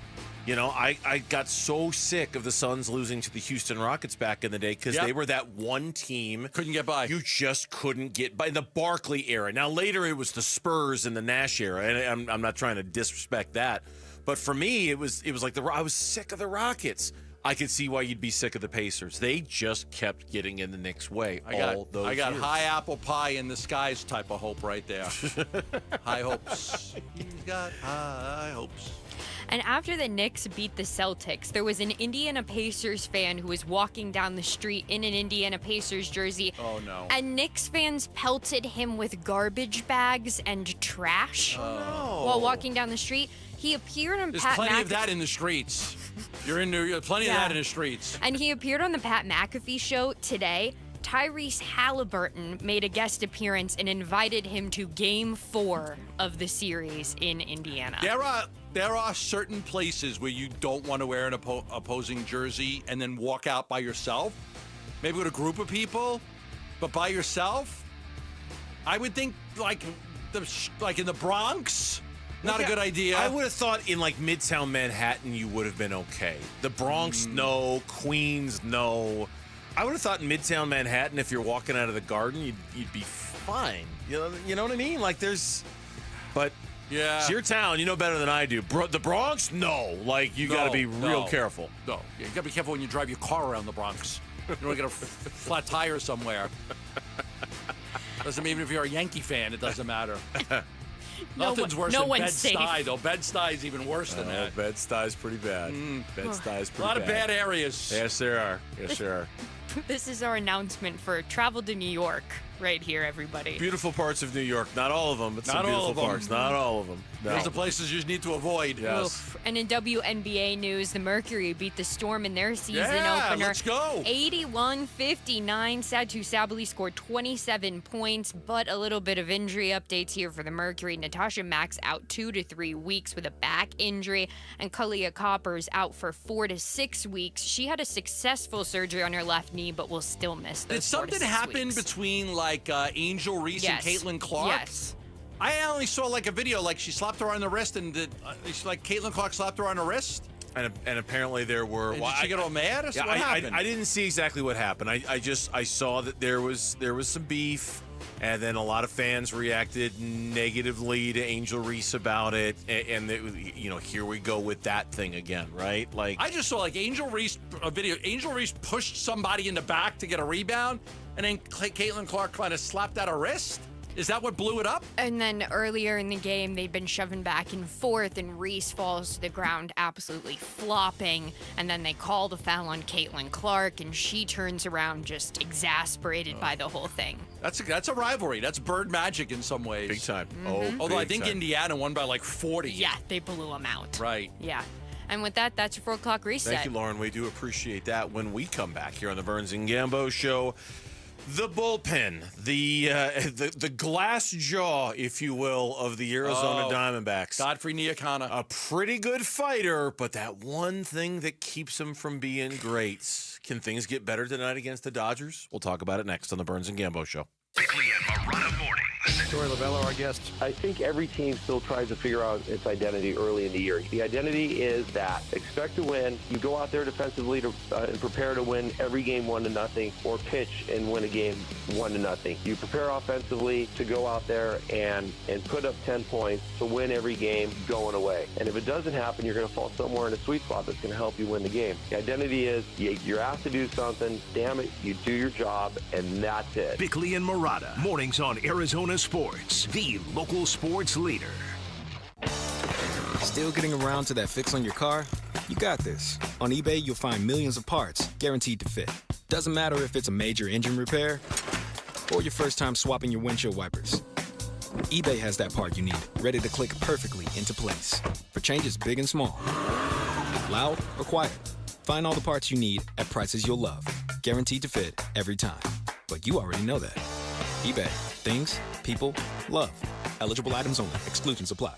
I got so sick of the Suns losing to the Houston Rockets back in the day because they were that one team. Couldn't get by. You just couldn't get by. The Barkley era. Now, later it was the Spurs and the Nash era, and I'm not trying to disrespect that. But for me, it was like I was sick of the Rockets. I could see why you'd be sick of the Pacers. They just kept getting in the Knicks' way all those years. High apple pie in the skies type of hope right there. High hopes. He's got high hopes. And after the Knicks beat the Celtics, there was an Indiana Pacers fan who was walking down the street in an Indiana Pacers jersey. Oh, no. And Knicks fans pelted him with garbage bags and trash while walking down the street. He appeared on There's Pat plenty of that in the streets. You're in plenty of that in the streets. And he appeared on the Pat McAfee show today. Tyrese Halliburton made a guest appearance and invited him to Game 4 of the series in Indiana. There are certain places where you don't want to wear an opposing jersey and then walk out by yourself. Maybe with a group of people, but by yourself. I would think like in the Bronx. Not a good idea. I would have thought in like Midtown Manhattan you would have been okay. The Bronx, no. Queens, no. I would have thought in Midtown Manhattan, if you're walking out of the Garden, you'd be fine. You know what I mean? Like but it's your town. You know better than I do. The Bronx, no. Like you got to be real careful. No, you got to be careful when you drive your car around the Bronx. You don't want to get a flat tire somewhere. Doesn't mean if you're a Yankee fan, it doesn't matter. Nothing's worse than Bed-Stuy, though. Bed-Stuy is even worse than that. Bed-Stuy's pretty bad. Bed-Stuy's pretty bad. A lot of bad areas. Yes, there are. Yes, there are. This is our announcement for travel to New York right here, everybody. Beautiful parts of New York. Not all of them, but some beautiful parts. Not all of them. No. Those are places you need to avoid. Yes. Oof. And in WNBA news, the Mercury beat the Storm in their season opener. Let's go. 81-59. Satu Sabally scored 27 points, but a little bit of injury updates here for the Mercury. Natasha Max out 2 to 3 weeks with a back injury, and Kalia Copper's out for 4 to 6 weeks. She had a successful surgery on her left knee, but will still miss those. Did something happen between Angel Reese and Caitlin Clark? Yes. I only saw a video, she slapped her on the wrist, and Caitlin Clark slapped her on the wrist. And apparently there were. Did she get all mad? What happened? I didn't see exactly what happened. I saw that there was some beef. And then a lot of fans reacted negatively to Angel Reese about it. And here we go with that thing again, right? Like, I just saw Angel Reese, a video. Angel Reese pushed somebody in the back to get a rebound, and then Caitlin Clark kind of slapped out a wrist. Is that what blew it up? And then earlier in the game, they've been shoving back and forth, and Reese falls to the ground absolutely flopping. And then they call the foul on Caitlin Clark, and she turns around just exasperated by the whole thing. That's a rivalry. That's bird magic in some ways. Big time. Mm-hmm. Although I think Indiana won by 40. Yeah, they blew them out. Right. Yeah. And with that, that's your 4 o'clock reset. Thank you, Lauren. We do appreciate that. When we come back here on the Burns and Gambo Show, the bullpen, the glass jaw, if you will, of the Arizona Diamondbacks. Godfrey Niakana. A pretty good fighter, but that one thing that keeps him from being great. Can things get better tonight against the Dodgers? We'll talk about it next on the Burns and Gambo Show. Bickley and Morata mornings. Tory, Lovullo, our guest. I think every team still tries to figure out its identity early in the year. The identity is that expect to win. You go out there defensively and prepare to win every game 1-0, or pitch and win a game 1-0. You prepare offensively to go out there and put up 10 points to win every game going away. And if it doesn't happen, you're going to fall somewhere in a sweet spot that's going to help you win the game. The identity is you're asked to do something. Damn it, you do your job, and that's it. Bickley and Morata mornings on Arizona Sports, the local sports leader. Still getting around to that fix on your car? You got this. On eBay, you'll find millions of parts guaranteed to fit. Doesn't matter if it's a major engine repair or your first time swapping your windshield wipers. eBay has that part you need, ready to click perfectly into place for changes big and small. Loud or quiet. Find all the parts you need at prices you'll love. Guaranteed to fit every time. But you already know that. eBay. Things, people, love. Eligible items only. Exclusions apply.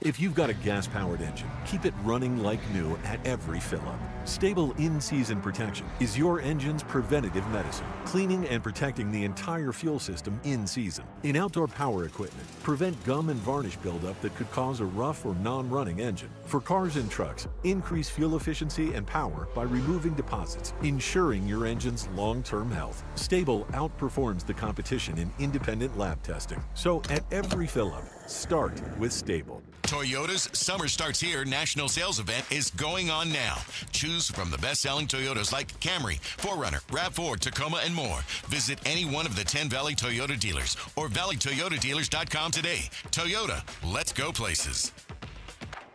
If you've got a gas-powered engine, keep it running like new at every fill-up. Stable in-season protection is your engine's preventative medicine, cleaning and protecting the entire fuel system in season. In outdoor power equipment, prevent gum and varnish buildup that could cause a rough or non-running engine. For cars and trucks, increase fuel efficiency and power by removing deposits, ensuring your engine's long-term health. Stable outperforms the competition in independent lab testing. So at every fill-up, start with Stable. Toyota's Summer Starts Here national sales event is going on now. Choose from the best-selling Toyotas like Camry, 4Runner, RAV4, Tacoma, and more. Visit any one of the 10 Valley Toyota dealers or valleytoyotadealers.com today. Toyota, let's go places.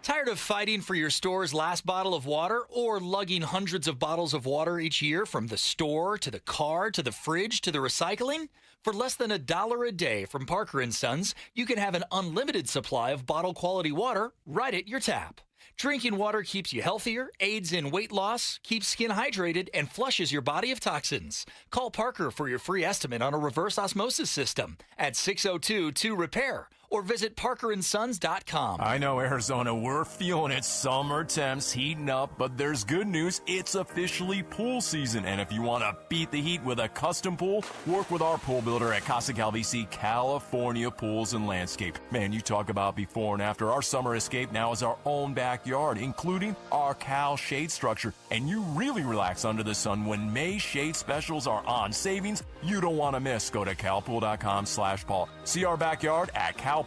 Tired of fighting for your store's last bottle of water or lugging hundreds of bottles of water each year from the store to the car to the fridge to the recycling? For less than $1 a day from Parker & Sons, you can have an unlimited supply of bottle-quality water right at your tap. Drinking water keeps you healthier, aids in weight loss, keeps skin hydrated, and flushes your body of toxins. Call Parker for your free estimate on a reverse osmosis system at 602-2-REPAIR or visit parkerandsons.com. I know, Arizona, we're feeling it. Summer temps heating up, but there's good news. It's officially pool season, and if you want to beat the heat with a custom pool, work with our pool builder at Casa Calvisi California Pools and Landscape. Man, you talk about before and after. Our summer escape now is our own backyard, including our Cal shade structure, and you really relax under the sun when May shade specials are on. Savings you don't want to miss. Go to calpool.com/Paul. See our backyard at calpool.com/Paul.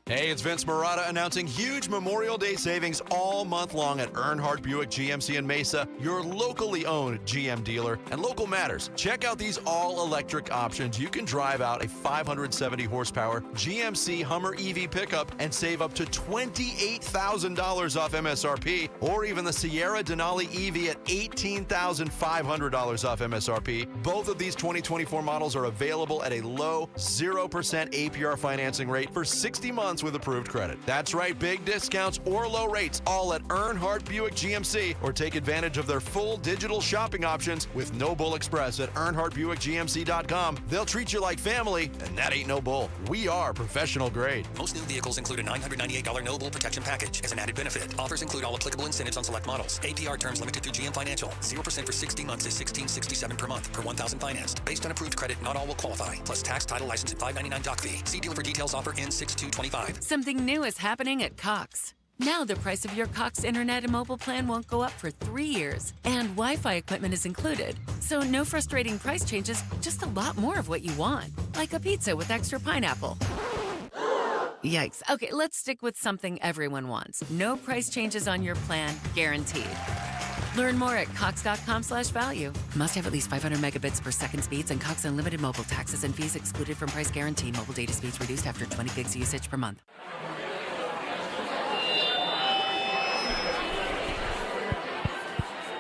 Hey, it's Vince Morata announcing huge Memorial Day savings all month long at Earnhardt Buick GMC in Mesa, your locally owned GM dealer. And local matters. Check out these all-electric options. You can drive out a 570 horsepower GMC Hummer EV pickup and save up to $28,000 off MSRP, or even the Sierra Denali EV at $18,500 off MSRP. Both of these 2024 models are available at a low 0% APR financing rate for 60 months with approved credit. That's right, big discounts or low rates, all at Earnhardt Buick GMC, or take advantage of their full digital shopping options with No Bull Express at EarnhardtBuickGMC.com. They'll treat you like family, and that ain't no bull. We are professional grade. Most new vehicles include a $998 No Bull protection package as an added benefit. Offers include all applicable incentives on select models. APR terms limited through GM Financial. 0% for 60 months is $16.67 per month per 1,000 financed. Based on approved credit, not all will qualify. Plus tax, title, license, and $599 doc fee. See dealer for details. Offer ends 6/2/25. Something new is happening at Cox. Now the price of your Cox Internet and mobile plan won't go up for 3 years, and Wi-Fi equipment is included. So no frustrating price changes, just a lot more of what you want. Like a pizza with extra pineapple. Yikes. Okay, let's stick with something everyone wants. No price changes on your plan, guaranteed. Learn more at cox.com/value. Must have at least 500 megabits per second speeds and Cox Unlimited mobile. Taxes and fees excluded from price guarantee. Mobile data speeds reduced after 20 gigs usage per month.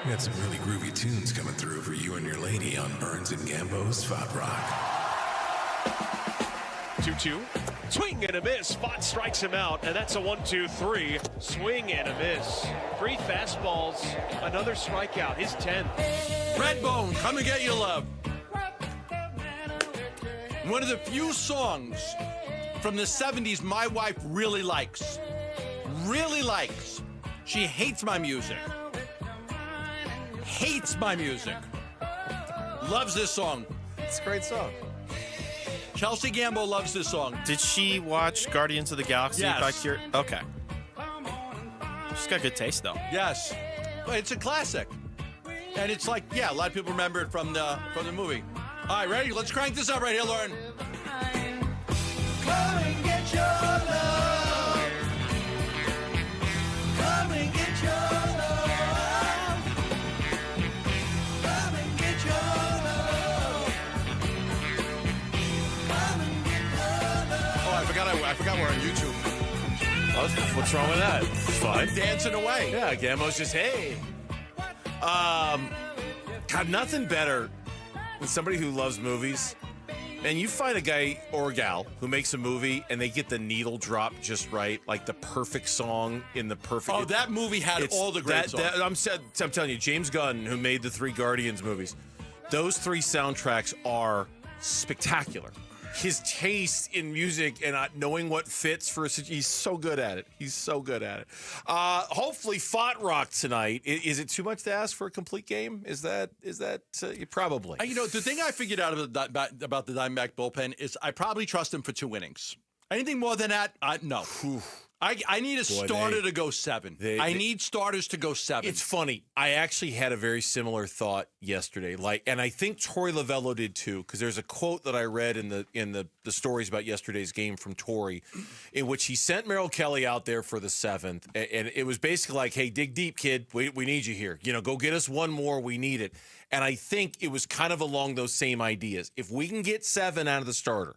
We got some really groovy tunes coming through for you and your lady on Burns and Gambo's Spot Rock. 2-2. Swing and a miss. Spot strikes him out, and that's a 1-2-3. Swing and a miss. 3 fastballs. Another strikeout. His 10th. Redbone, come and get your love. One of the few songs from the 70s my wife really likes. Really likes. She hates my music. Hates my music. Loves this song. It's a great song. Chelsea Gamble loves this song. Did she watch Guardians of the Galaxy? Yes. Okay. She's got good taste, though. Yes. But it's a classic. And it's like, yeah, a lot of people remember it from the movie. All right, ready? Let's crank this up right here, Lauren. Come and get your love. Come and get your love. Come and get your love. Come and get your love. Oh, I forgot we're on YouTube. What's wrong with that? It's fine. I'm dancing away. Yeah, Gambo's just, hey. God, nothing better than somebody who loves movies. And you find a guy or a gal who makes a movie and they get the needle drop just right, like the perfect song in the perfect. Oh, that movie had all the great songs. I'm telling you, James Gunn, who made the 3 Guardians movies, those 3 soundtracks are spectacular. His taste in music and knowing what fits for he's so good at it. He's so good at it. Hopefully, Font Rock tonight. Is it too much to ask for a complete game? Is that probably? The thing I figured out about the Diamondback bullpen is I probably trust him for 2 innings. Anything more than that, no. I need a starter to go 7. I need starters to go 7. It's funny. I actually had a very similar thought yesterday, and I think Tory Lovullo did too, because there's a quote that I read in the stories about yesterday's game from Tory, in which he sent Merrill Kelly out there for the 7th, and it was basically like, "Hey, dig deep, kid. We need you here. Go get us one more. We need it." And I think it was kind of along those same ideas. If we can get 7 out of the starter.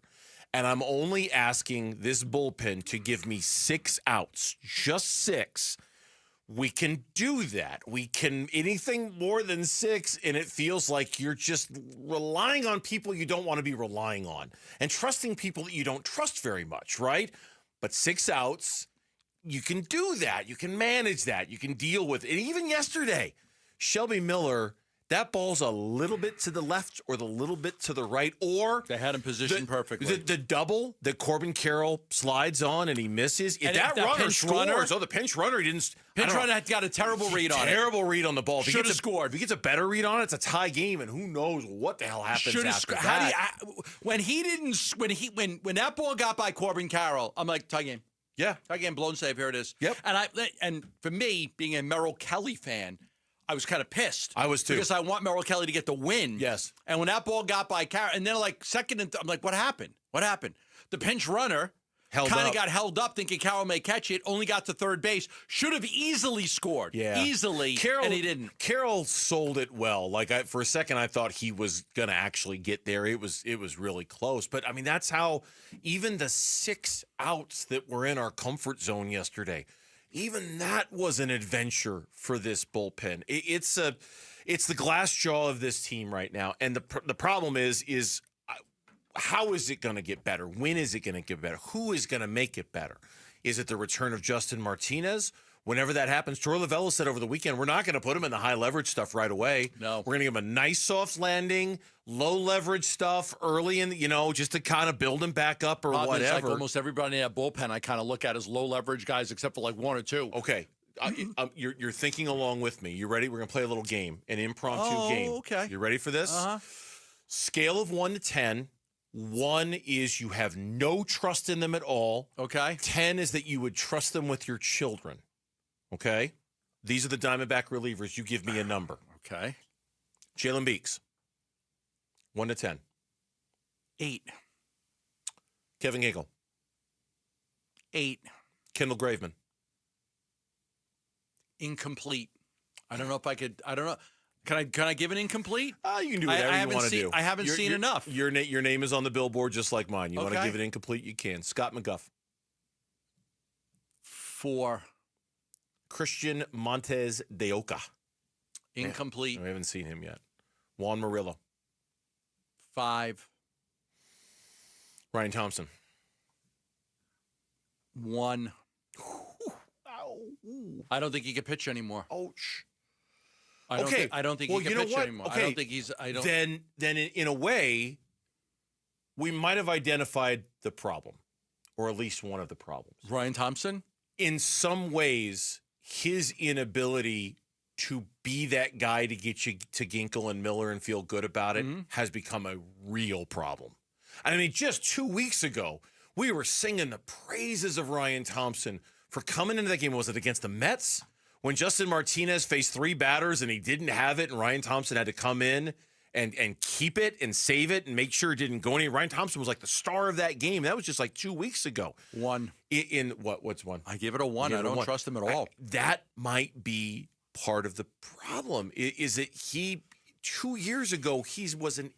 And I'm only asking this bullpen to give me 6 outs, just 6. We can do that. We can anything more than 6, and it feels like you're just relying on people you don't want to be relying on and trusting people that you don't trust very much, right? But 6 outs, you can do that. You can manage that. You can deal with it. And even yesterday, Shelby Miller, that ball's a little bit to the left or the little bit to the right, or they had him positioned perfectly. The double that Corbin Carroll slides on and he misses. If that runner scores, the pinch runner didn't. Pinch runner got a terrible read on it. Terrible read on the ball. Should have scored. If he gets a better read on it, it's a tie game, and who knows what the hell happens after that. When that ball got by Corbin Carroll, I'm like, tie game. Yeah, tie game, blown save. Here it is. Yep. And for me, being a Merrill Kelly fan, I was kind of pissed. I was too. Because I want Merrill Kelly to get the win. Yes. And when that ball got by Carroll, and then second and I'm like, what happened? What happened? The pinch runner kind of got held up thinking Carroll may catch it, only got to third base. Should have easily scored. Yeah. Easily. And he didn't. Carroll sold it well. For a second, I thought he was going to actually get there. It was really close. But, that's how even the 6 outs that were in our comfort zone yesterday, even that was an adventure for this bullpen. It's the glass jaw of this team right now. And the problem is how is it going to get better? When is it going to get better? Who is going to make it better? Is it the return of Justin Martinez? Whenever that happens, Tory Lovullo said over the weekend, we're not going to put him in the high leverage stuff right away. No. We're going to give him a nice soft landing, low leverage stuff early in, just to kind of build him back up or whatever. It's like almost everybody in that bullpen I kind of look at as low leverage guys except for 1 or 2. Okay. You're thinking along with me. You ready? We're going to play a little game, an impromptu game. Okay. You ready for this? Uh-huh. Scale of 1 to 10. 1 is you have no trust in them at all. Okay. 10 is that you would trust them with your children. Okay? These are the Diamondback relievers. You give me a number. Okay. Jalen Beeks, 1 to 10. 8. Kevin Ginkel. 8. Kendall Graveman. Incomplete. I don't know if I could. I don't know. Can I give an incomplete? You can do whatever you want to do. I haven't seen enough. Your name is on the billboard just like mine. You want to Okay. give it incomplete, you can. Scott McGuff. 4. Christian Montes de Oca. Incomplete. I haven't seen him yet. Juan Murillo. 5. Ryan Thompson. 1. I don't think he can pitch anymore. Ouch. I don't think he can pitch anymore. Okay. I don't think he's. I don't. Then in a way, we might have identified the problem, or at least one of the problems. Ryan Thompson. In some ways, his inability to be that guy to get you to Ginkel and Miller and feel good about it has become a real problem. I mean, just 2 weeks ago, we were singing the praises of Ryan Thompson for coming into that game. Was it against the Mets? When Justin Martinez faced 3 batters and he didn't have it, and Ryan Thompson had to come in and keep it and save it and make sure it didn't go anywhere. Ryan Thompson was like the star of that game. That was just like 2 weeks ago. 1. In what's 1? I give it a 1. I don't trust him at all. That might be part of the problem. Is that he 2 years ago he was an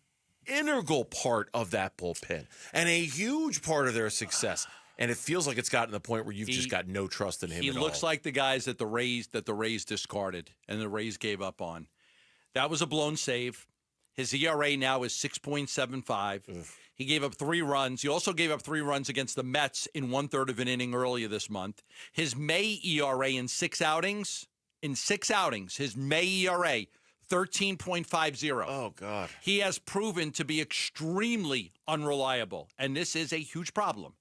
integral part of that bullpen and a huge part of their success. And it feels like it's gotten to the point where you've just got no trust in him at all. He looks like the guys that the Rays discarded and the Rays gave up on. That was a blown save. His ERA now is 6.75. He gave up 3 runs. He also gave up 3 runs against the Mets in 1/3 of an inning earlier this month. His May ERA in 6 outings, his May ERA, 13.50. Oh, God. He has proven to be extremely unreliable, and this is a huge problem.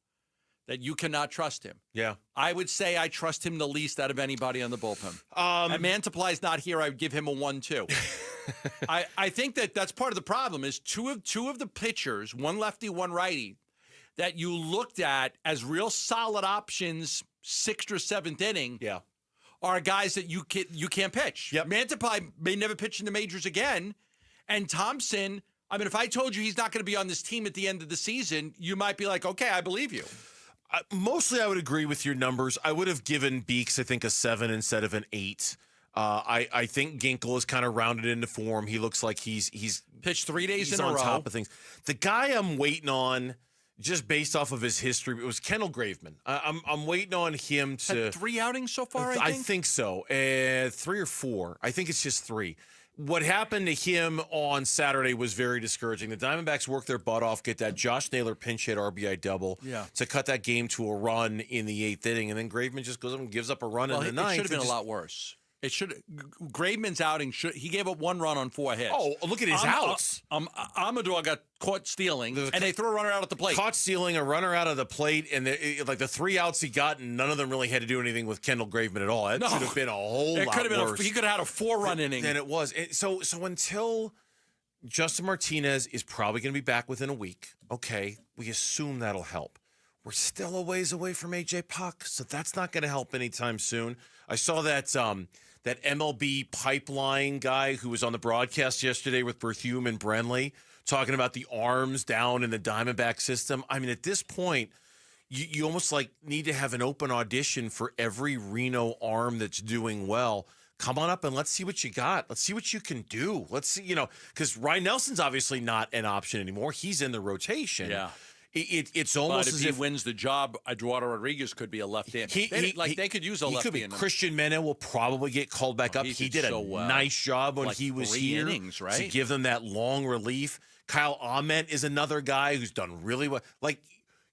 That you cannot trust him. Yeah. I would say I trust him the least out of anybody on the bullpen. And Mantiply's not here. I would give him a 1, too. I think that's part of the problem is two of the pitchers, one lefty, one righty, that you looked at as real solid options 6th or 7th inning are guys that you can't pitch. Yep. Mantiply may never pitch in the majors again. And Thompson, I mean, if I told you he's not going to be on this team at the end of the season, you might be like, okay, I believe you. Mostly, I would agree with your numbers. I would have given Beeks, I think, a 7 instead of an 8. I think Ginkel is kind of rounded into form. He looks like he's pitched 3 days in a row. On top of things. The guy I'm waiting on, just based off of his history, it was Kendall Graveman. I'm waiting on him to had 3 outings so far. I think so. 3 or 4. I think it's just 3. What happened to him on Saturday was very discouraging. The Diamondbacks worked their butt off, get that Josh Naylor pinch hit RBI double to cut that game to a run in the 8th inning, and then Graveman just goes up and gives up a run in the 9th. It should have been a lot worse. Graveman's outing he gave up 1 run on 4 hits. Oh, look at his outs. Amador got caught stealing, and they threw a runner out at the plate. Caught stealing, a runner out of the plate, and the 3 outs he got, and none of them really had to do anything with Kendall Graveman at all. That should have been a whole lot worse. He could have had a 4-run inning. Than it was. So until Justin Martinez is probably going to be back within a week, okay, we assume that'll help. We're still a ways away from A.J. Puck, so that's not going to help anytime soon. I saw that MLB pipeline guy who was on the broadcast yesterday with Berthume and Brenly talking about the arms down in the Diamondback system. I mean, at this point, you almost like need to have an open audition for every Reno arm that's doing well. Come on up and let's see what you got. Let's see what you can do. Let's see, because Ryan Nelson's obviously not an option anymore. He's in the rotation. Yeah. It's almost but as if he if wins the job, Eduardo Rodriguez could be a left-hand. They could use a lefty in him. Christian Mena will probably get called back up. He did a nice job when he was 3 here innings, right? to give them that long relief. Kyle Ahmed is another guy who's done really well. Like,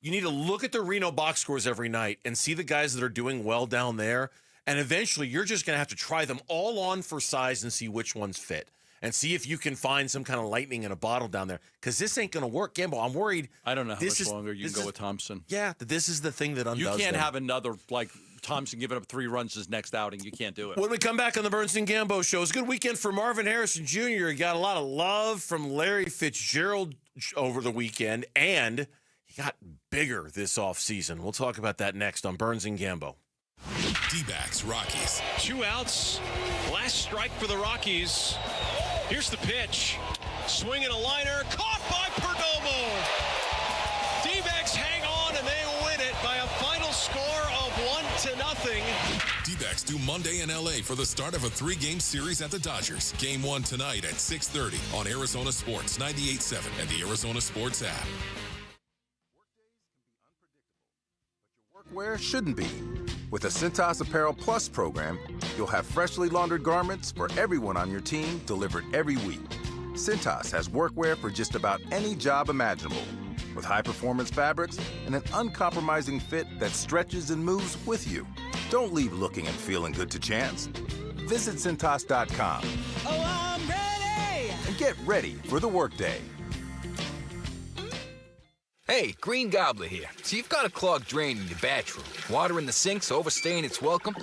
you need to look at the Reno box scores every night and see the guys that are doing well down there. And eventually, you're just going to have to try them all on for size and see which ones fit. And see if you can find some kind of lightning in a bottle down there. Because this ain't going to work. Gamble, I'm worried. I don't know how much longer you can go with Thompson. Yeah, this is the thing that undoes You can't them. have another, Thompson giving up 3 runs his next outing. You can't do it. When we come back on the Burns and Gambo show, it's a good weekend for Marvin Harrison Jr. He got a lot of love from Larry Fitzgerald over the weekend, and he got bigger this offseason. We'll talk about that next on Burns and Gambo. Dbacks, Rockies. 2 outs. Last strike for the Rockies. Here's the pitch. Swinging a liner. Caught by Perdomo. Dbacks hang on and they win it by a final score of 1-0. Dbacks do Monday in LA for the start of a 3-game series at the Dodgers. Game 1 tonight at 6:30 on Arizona Sports 98.7 and the Arizona Sports app. Workwear shouldn't be. With the Cintas Apparel Plus program, you'll have freshly laundered garments for everyone on your team delivered every week. Cintas has workwear for just about any job imaginable, with high-performance fabrics and an uncompromising fit that stretches and moves with you. Don't leave looking and feeling good to chance. Visit Cintas.com. Oh, I'm ready! And get ready for the workday. Hey, Green Gobbler here. So you've got a clogged drain in your bathroom. Water in the sink's overstaying its welcome.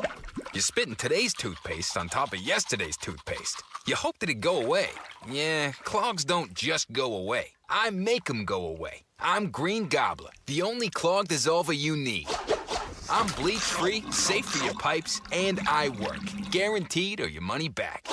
You're spitting today's toothpaste on top of yesterday's toothpaste. You hope that it'd go away. Yeah, clogs don't just go away. I make them go away. I'm Green Gobbler, the only clog dissolver you need. I'm bleach-free, safe for your pipes, and I work. Guaranteed or your money back.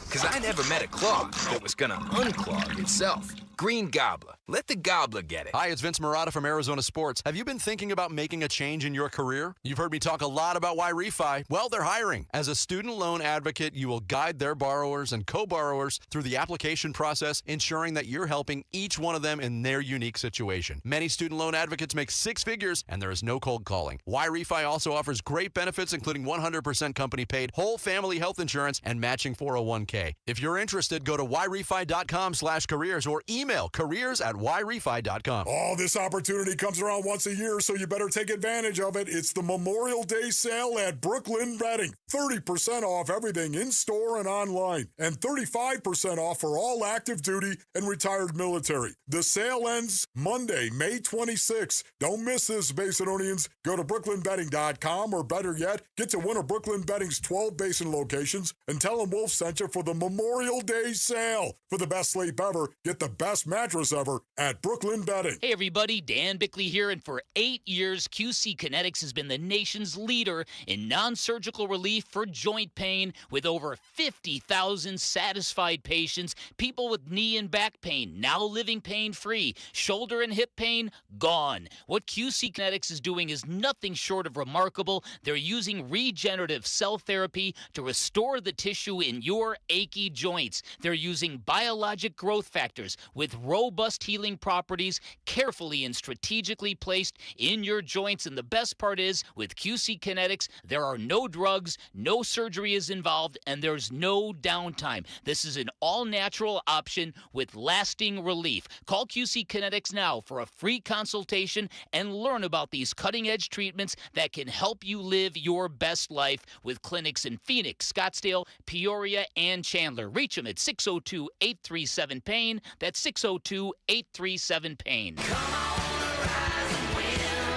Because I never met a clog that was gonna unclog itself. Green Gobbler. Let the gobbler get it. Hi, it's Vince Marotta from Arizona Sports. Have you been thinking about making a change in your career? You've heard me talk a lot about Y-Refi. Well, they're hiring. As a student loan advocate, you will guide their borrowers and co-borrowers through the application process, ensuring that you're helping each one of them in their unique situation. Many student loan advocates make 6 figures, and there is no cold calling. Y-Refi also offers great benefits, including 100% company-paid whole family health insurance and matching 401k. If you're interested, go to yrefi.com/careers or email careers@yrefi.com. Oh, this opportunity comes around once a year, so you better take advantage of it. It's the Memorial Day sale at Brooklyn Bedding. 30% off everything in-store and online, and 35% off for all active duty and retired military. The sale ends Monday, May 26th. Don't miss this, Basinonians. Go to brooklynbedding.com, or better yet, get to one of Brooklyn Bedding's 12 Basin locations and tell them Wolf sent you for the Memorial Day sale. For the best sleep ever, get the best mattress ever at Brooklyn Bedding. Hey everybody, Dan Bickley here, and for 8 years, QC Kinetics has been the nation's leader in non-surgical relief for joint pain, with over 50,000 satisfied patients, people with knee and back pain now living pain-free, shoulder and hip pain gone. What QC Kinetics is doing is nothing short of remarkable. They're using regenerative cell therapy to restore the tissue in your achy joints. They're using biologic growth factors with robust healing properties, carefully and strategically placed in your joints. And the best part is, with QC Kinetics, there are no drugs, no surgery is involved, and there's no downtime. This is an all-natural option with lasting relief. Call QC Kinetics now for a free consultation and learn about these cutting-edge treatments that can help you live your best life, with clinics in Phoenix, Scottsdale, Peoria, and Chandler. Reach them at 602-837-PAIN. That's 602-837-PAIN.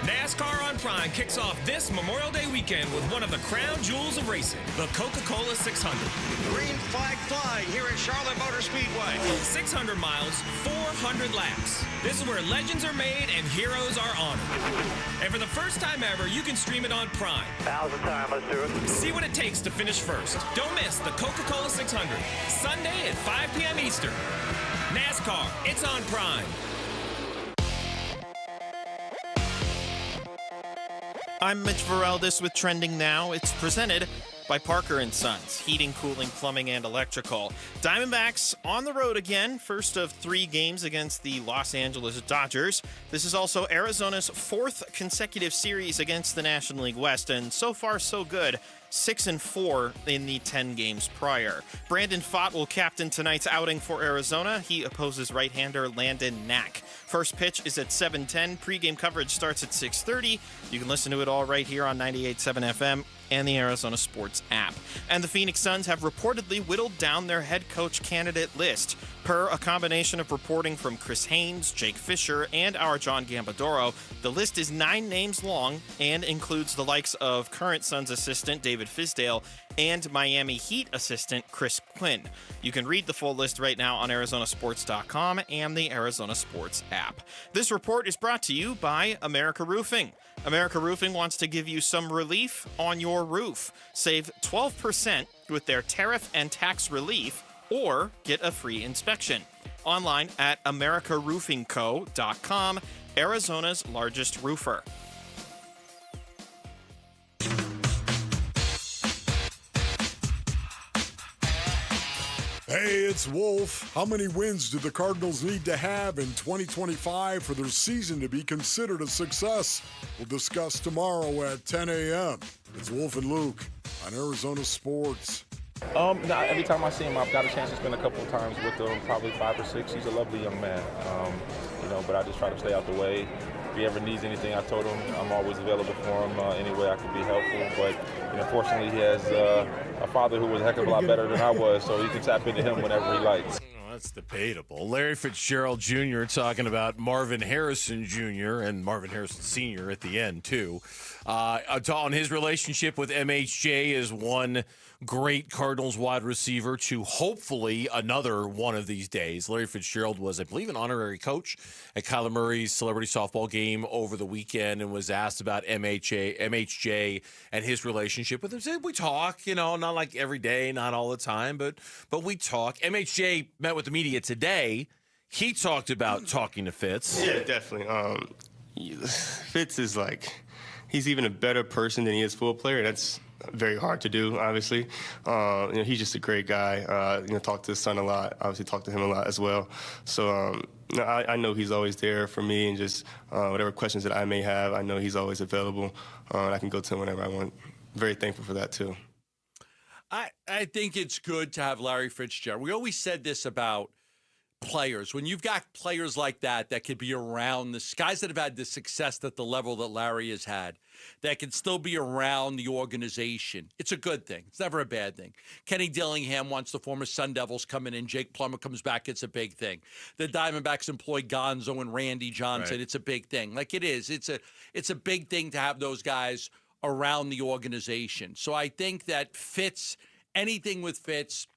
NASCAR on Prime kicks off this Memorial Day weekend with one of the crown jewels of racing, the Coca-Cola 600. Green flag flying here at Charlotte Motor Speedway. 600 miles, 400 laps. This is where legends are made and heroes are honored. And for the first time ever, you can stream it on Prime. Now's the time, let's do it. See what it takes to finish first. Don't miss the Coca-Cola 600, Sunday at 5 p.m. Eastern. NASCAR, it's on Prime. I'm Mitch Varaldis with Trending Now. It's presented by Parker & Sons, heating, cooling, plumbing, and electrical. Diamondbacks on the road again, first of 3 games against the Los Angeles Dodgers. This is also Arizona's 4th consecutive series against the National League West, and so far so good. 6-4 in the 10 games prior. Brandon Pfaadt will captain tonight's outing for Arizona. He opposes right-hander Landon Knack. First pitch is at 7:10. Pre-game coverage starts at 6:30. You can listen to it all right here on 98.7 FM and the Arizona Sports app. And the Phoenix Suns have reportedly whittled down their head coach candidate list. Per a combination of reporting from Chris Haynes, Jake Fisher, and our John Gambadoro, the list is 9 names long and includes the likes of current Suns assistant David Fizdale and Miami Heat assistant Chris Quinn. You can read the full list right now on ArizonaSports.com and the Arizona Sports app. This report is brought to you by America Roofing. America Roofing wants to give you some relief on your roof. Save 12% with their tariff and tax relief, or get a free inspection. Online at americaroofingco.com, Arizona's largest roofer. Hey, it's Wolf. How many wins do the Cardinals need to have in 2025 for their season to be considered a success? We'll discuss tomorrow at 10 a.m. It's Wolf and Luke on Arizona Sports. Every time I see him, I've got a chance to spend a couple of times with him, probably 5 or 6. He's a lovely young man, but I just try to stay out the way. If he ever needs anything, I told him I'm always available for him any way I can be helpful. But fortunately, he has a father who was a heck of a lot better than I was, so he can tap into him whenever he likes. That's debatable. Larry Fitzgerald Jr. talking about Marvin Harrison Jr. and Marvin Harrison Sr. at the end, too. On his relationship with MHJ as one great Cardinals wide receiver to hopefully another one of these days. Larry Fitzgerald was, I believe, an honorary coach at Kyler Murray's celebrity softball game over the weekend and was asked about MHJ and his relationship with him. Said, we talk, not like every day, not all the time, but we talk. MHJ met with the media today. He talked about talking to Fitz. Yeah, definitely. Fitz is he's even a better person than he is full player. That's very hard to do, obviously. He's just a great guy. Talk to his son a lot. Obviously, talk to him a lot as well. So I know he's always there for me, and just whatever questions that I may have, I know he's always available. And I can go to him whenever I want. Very thankful for that too. I think it's good to have Larry Fitzgerald. We always said this about players. When you've got players like that could be around, the guys that have had the success at the level that Larry has had, that can still be around the organization, it's a good thing. It's never a bad thing. Kenny Dillingham wants the former Sun Devils coming in. Jake Plummer comes back. It's a big thing. The Diamondbacks employ Gonzo and Randy Johnson. Right. It's a big thing. It is. It's a big thing to have those guys around the organization. So I think that Fitz, anything with Fitz,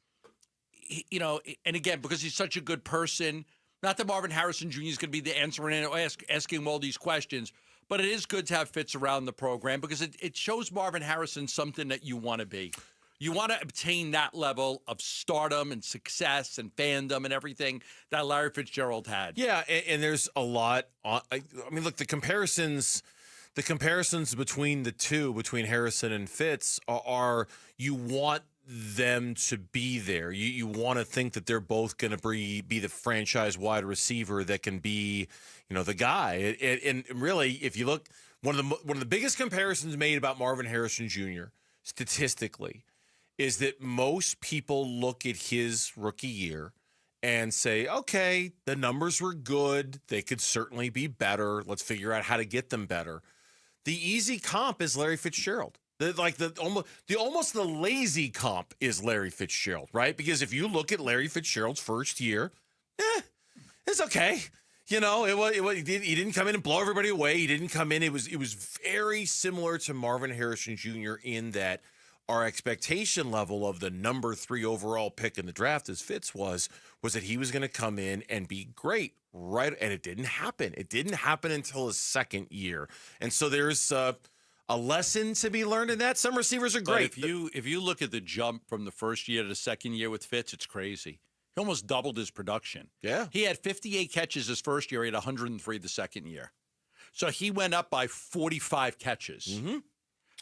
and again, because he's such a good person, not that Marvin Harrison Jr. is going to be the answer and asking him all these questions, but it is good to have Fitz around the program because it shows Marvin Harrison something that you want to be. You want to obtain that level of stardom and success and fandom and everything that Larry Fitzgerald had. Yeah, and there's a lot. Look, the comparisons between the two, between Harrison and Fitz, are you want them to be there. You want to think that they're both going to be the franchise wide receiver that can be, the guy. And really, if you look, one of the biggest comparisons made about Marvin Harrison Jr. statistically is that most people look at his rookie year and say, okay, the numbers were good. They could certainly be better. Let's figure out how to get them better. The easy comp is Larry Fitzgerald. Almost the lazy comp is Larry Fitzgerald, right? Because if you look at Larry Fitzgerald's first year, it's okay. He didn't come in and blow everybody away. He didn't come in. It was very similar to Marvin Harrison Jr. in that our expectation level of the number 3 overall pick in the draft, as Fitz was that he was going to come in and be great, right? And it didn't happen. It didn't happen until his second year. And so there's a lesson to be learned in that. Some receivers are great. But if you look at the jump from the first year to the second year with Fitz, it's crazy. He almost doubled his production. Yeah. He had 58 catches his first year. He had 103 the second year. So he went up by 45 catches. Mm-hmm.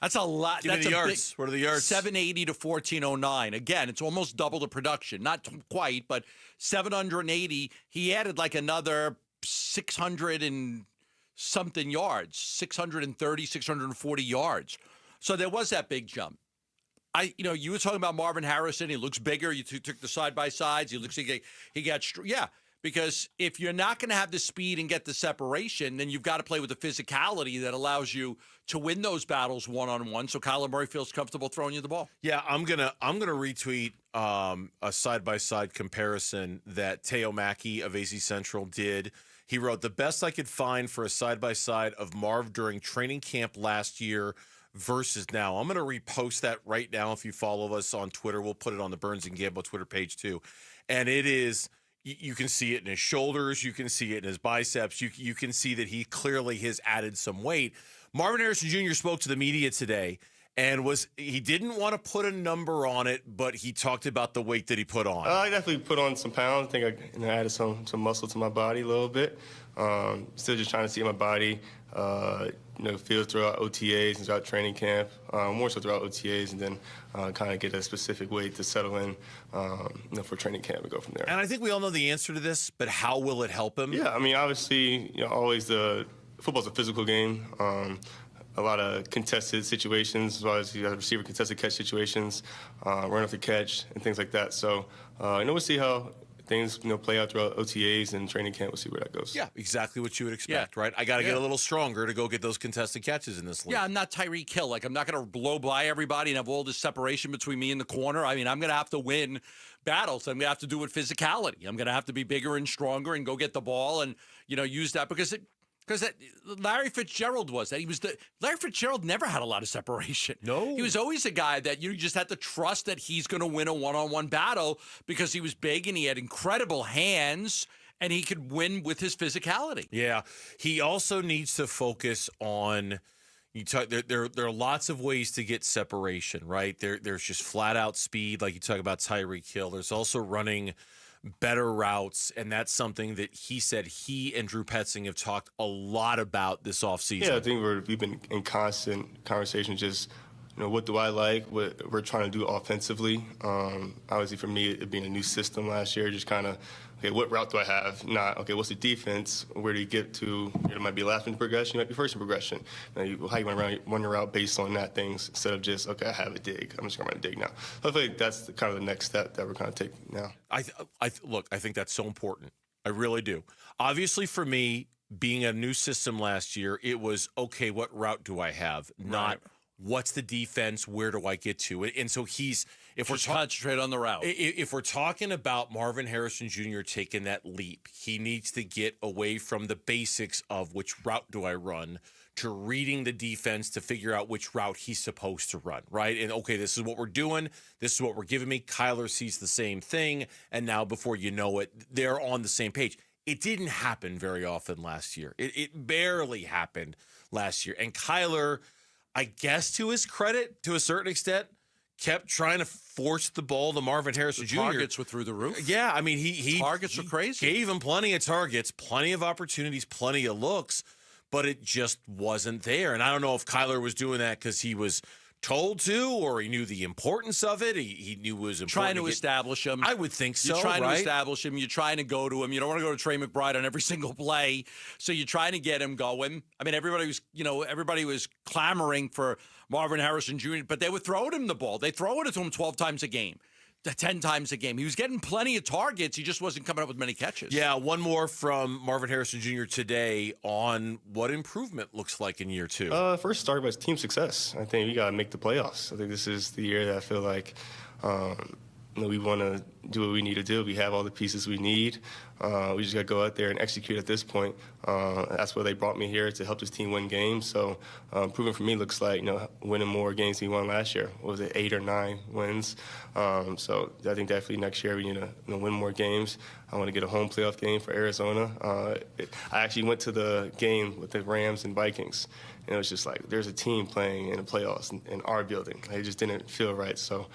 That's a lot. Give me the yards. What are the yards? 780 to 1409. Again, it's almost double the production. Not quite, but 780. He added another 600 and something yards, 630, 640 yards. So there was that big jump. You were talking about Marvin Harrison. He looks bigger. You took the side-by-sides. He looks like he got, Because if you're not going to have the speed and get the separation, then you've got to play with the physicality that allows you to win those battles one-on-one. So Kyler Murray feels comfortable throwing you the ball. Yeah, I'm gonna retweet a side-by-side comparison that Teo Mackey of AZ Central did. He wrote, the best I could find for a side-by-side of Marv during training camp last year versus now. I'm going to repost that right now. If you follow us on Twitter, we'll put it on the Burns and Gambo Twitter page too. And it is, you can see it in his shoulders. You can see it in his biceps. You can see that he clearly has added some weight. Marvin Harrison Jr. spoke to the media today and he didn't want to put a number on it, but he talked about the weight that he put on. I definitely put on some pounds. I think I added some muscle to my body a little bit. Still just trying to see my body, feel throughout OTAs and throughout training camp, more so throughout OTAs, and then kind of get a specific weight to settle in, for training camp and go from there. And I think we all know the answer to this, but how will it help him? Yeah, I mean, obviously, always football's a physical game. A lot of contested situations, as well as receiver contested catch situations, run off the catch, and things like that. So, we'll see how things play out throughout OTAs and training camp. We'll see where that goes. Yeah, exactly what you would expect, right? I got to get a little stronger to go get those contested catches in this league. Yeah, I'm not Tyreek Hill. I'm not going to blow by everybody and have all this separation between me and the corner. I mean, I'm going to have to win battles. I'm going to have to do it with physicality. I'm going to have to be bigger and stronger and go get the ball and, use that because Larry Fitzgerald was that. Larry Fitzgerald never had a lot of separation. No. He was always a guy that you just had to trust that he's going to win a one-on-one battle because he was big and he had incredible hands and he could win with his physicality. Yeah. He also needs to focus on there are lots of ways to get separation, right? There's just flat-out speed, like you talk about Tyreek Hill. There's also running better routes, and that's something that he said he and Drew Petzing have talked a lot about this offseason. Yeah, I think we've been in constant conversation, just, what do I like, what we're trying to do offensively. Obviously, for me, it being a new system last year, just kind of, okay, what route do I have? Not, okay, what's the defense? Where do you get to? It might be last in progression, it might be first in progression. How you want to run your route based on that things instead of just, okay, I have a dig. I'm just going to run a dig now. So I feel like that's kind of the next step that we're kind of taking now. Look, I think that's so important. I really do. Obviously, for me, being a new system last year, it was, okay, what route do I have? Not what's the defense, where do I get to? And so if we're concentrate on the route. If we're talking about Marvin Harrison Jr. taking that leap, he needs to get away from the basics of which route do I run to reading the defense to figure out which route he's supposed to run, right? And, okay, this is what we're doing. This is what we're giving me. Kyler sees the same thing, and now before you know it, they're on the same page. It didn't happen very often last year. It barely happened last year. And Kyler, I guess to his credit, to a certain extent, kept trying to force the ball to Marvin Harrison Jr. Targets were through the roof. Yeah, I mean, he targets were crazy. Gave him plenty of targets, plenty of opportunities, plenty of looks, but it just wasn't there. And I don't know if Kyler was doing that because he was told to, or he knew the importance of it. He knew it was important. Trying to establish him. I would think so. You're trying to establish him. You're trying to go to him. You don't want to go to Trey McBride on every single play. So you're trying to get him going. I mean, everybody was clamoring for Marvin Harrison Jr., but they were throwing him the ball. They throw it to him 12 times a game. 10 times a game. He was getting plenty of targets. He just wasn't coming up with many catches. Yeah, one more from Marvin Harrison Jr. today on what improvement looks like in year two. First, start by team success. I think we got to make the playoffs. I think this is the year that I feel like we want to do what we need to do. We have all the pieces we need. We just got to go out there and execute at this point. That's why they brought me here, to help this team win games. So improving for me looks like, winning more games than we won last year. What was it, 8 or 9 wins? So I think definitely next year we need to win more games. I want to get a home playoff game for Arizona. I actually went to the game with the Rams and Vikings, and it was just like, there's a team playing in the playoffs in our building. It just didn't feel right. So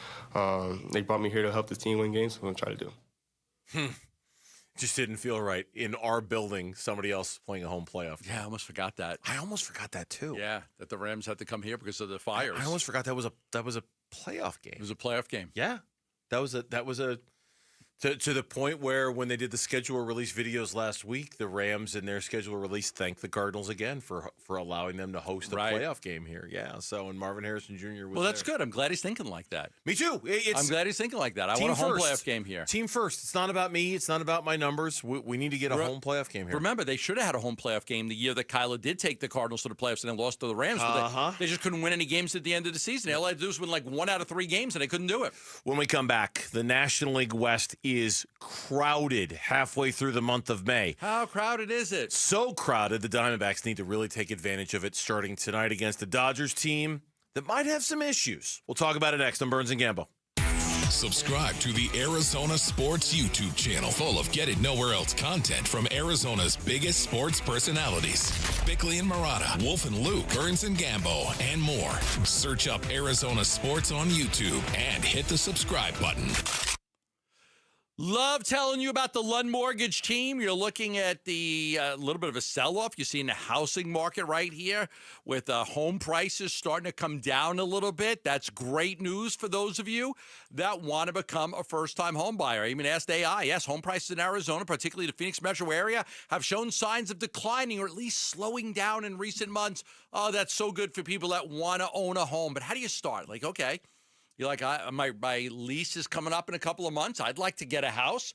they brought me here to help the team win games. So I'm going to try to do. Just didn't feel right. In our building, somebody else playing a home playoff. Yeah, I almost forgot that. I almost forgot that too. Yeah, that the Rams had to come here because of the fires. I almost forgot that was a playoff game. It was a playoff game. Yeah, that was a To the point where when they did the schedule release videos last week, the Rams in their schedule release thanked the Cardinals again for allowing them to host a playoff game here. Yeah, so and Marvin Harrison Jr. was that's good. I'm glad he's thinking like that. Me too. I'm glad he's thinking like that. I want a home playoff game here. Team first. It's not about me. It's not about my numbers. We need to get a home playoff game here. Remember, they should have had a home playoff game the year that Kyler did take the Cardinals to the playoffs and then lost to the Rams. But they just couldn't win any games at the end of the season. All they had to do was win like 1 out of 3 games, and they couldn't do it. When we come back, the National League West is crowded halfway through the month of May. How crowded is it? So crowded, the Diamondbacks need to really take advantage of it starting tonight against the Dodgers team that might have some issues. We'll talk about it next on Burns and Gambo. Subscribe to the Arizona Sports YouTube channel, full of Get It Nowhere Else content from Arizona's biggest sports personalities. Bickley and Murata, Wolf and Luke, Burns and Gambo, and more. Search up Arizona Sports on YouTube and hit the subscribe button. Love telling you about the Lund Mortgage team. You're looking at the little bit of a sell-off. You're seeing the housing market right here with home prices starting to come down a little bit. That's great news for those of you that want to become a first-time home buyer. I even asked AI. Yes, home prices in Arizona, particularly the Phoenix metro area, have shown signs of declining or at least slowing down in recent months. Oh, that's so good for people that want to own a home. But how do you start? Like, okay. You're like, my lease is coming up in a couple of months. I'd like to get a house.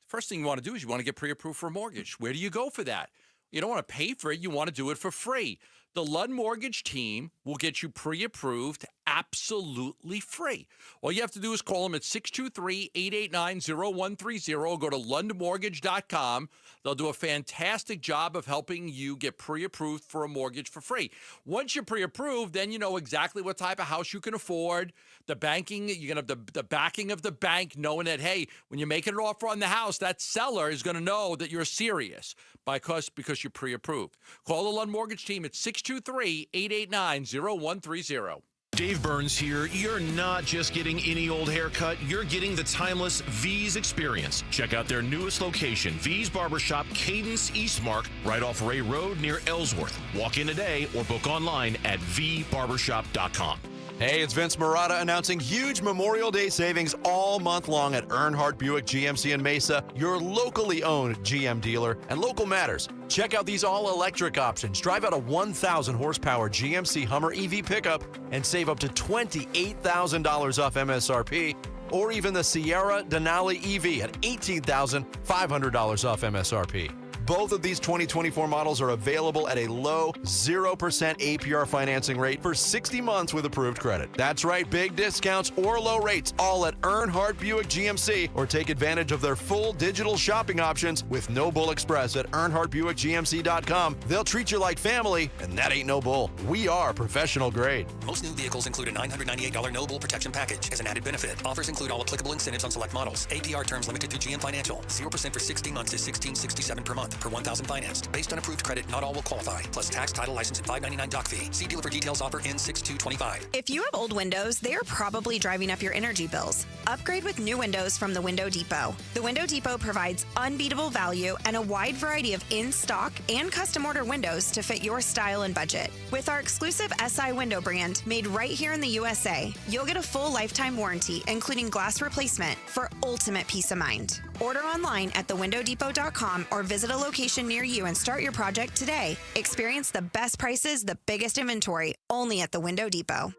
First thing you want to do is you want to get pre-approved for a mortgage. Where do you go for that? You don't want to pay for it. You want to do it for free. The Lund Mortgage team will get you pre-approved absolutely free. All you have to do is call them at 623-889-0130 or go to lundmortgage.com. They'll do a fantastic job of helping you get pre-approved for a mortgage for free. Once you're pre-approved, then you know exactly what type of house you can afford. The banking, you're going to have the backing of the bank, knowing that, hey, when you're making an offer on the house, that seller is going to know that you're serious because you're pre-approved. Call the Lund Mortgage team at 623-889-0130. Dave Burns here. You're not just getting any old haircut, you're getting the timeless V's experience. Check out their newest location, V's Barbershop, Cadence Eastmark, right off Ray Road near Ellsworth. Walk in today or book online at vbarbershop.com. Hey, it's Vince Murata announcing huge Memorial Day savings all month long at Earnhardt Buick GMC in Mesa, your locally owned GM dealer, and Local Matters. Check out these all-electric options. Drive out a 1,000 horsepower GMC Hummer EV pickup and save up to $28,000 off MSRP, or even the Sierra Denali EV at $18,500 off MSRP. Both of these 2024 models are available at a low 0% APR financing rate for 60 months with approved credit. That's right, big discounts or low rates, all at Earnhardt Buick GMC, or take advantage of their full digital shopping options with No Bull Express at EarnhardtBuickGMC.com. They'll treat you like family, and that ain't no bull. We are professional grade. Most new vehicles include a $998 No Bull protection package as an added benefit. Offers include all applicable incentives on select models. APR terms limited through GM Financial. 0% for 60 months is $1667 per month. Per 1,000 financed. Based on approved credit, not all will qualify. Plus tax, title, license, and $599 doc fee. See dealer for details. Offer ends 6/2/25. If you have old windows, they are probably driving up your energy bills. Upgrade with new windows from the Window Depot. The Window Depot provides unbeatable value and a wide variety of in-stock and custom order windows to fit your style and budget. With our exclusive SI window brand, made right here in the USA, you'll get a full lifetime warranty, including glass replacement, for ultimate peace of mind. Order online at thewindowdepot.com or visit a location near you and start your project today. Experience the best prices, the biggest inventory, only at the Window Depot.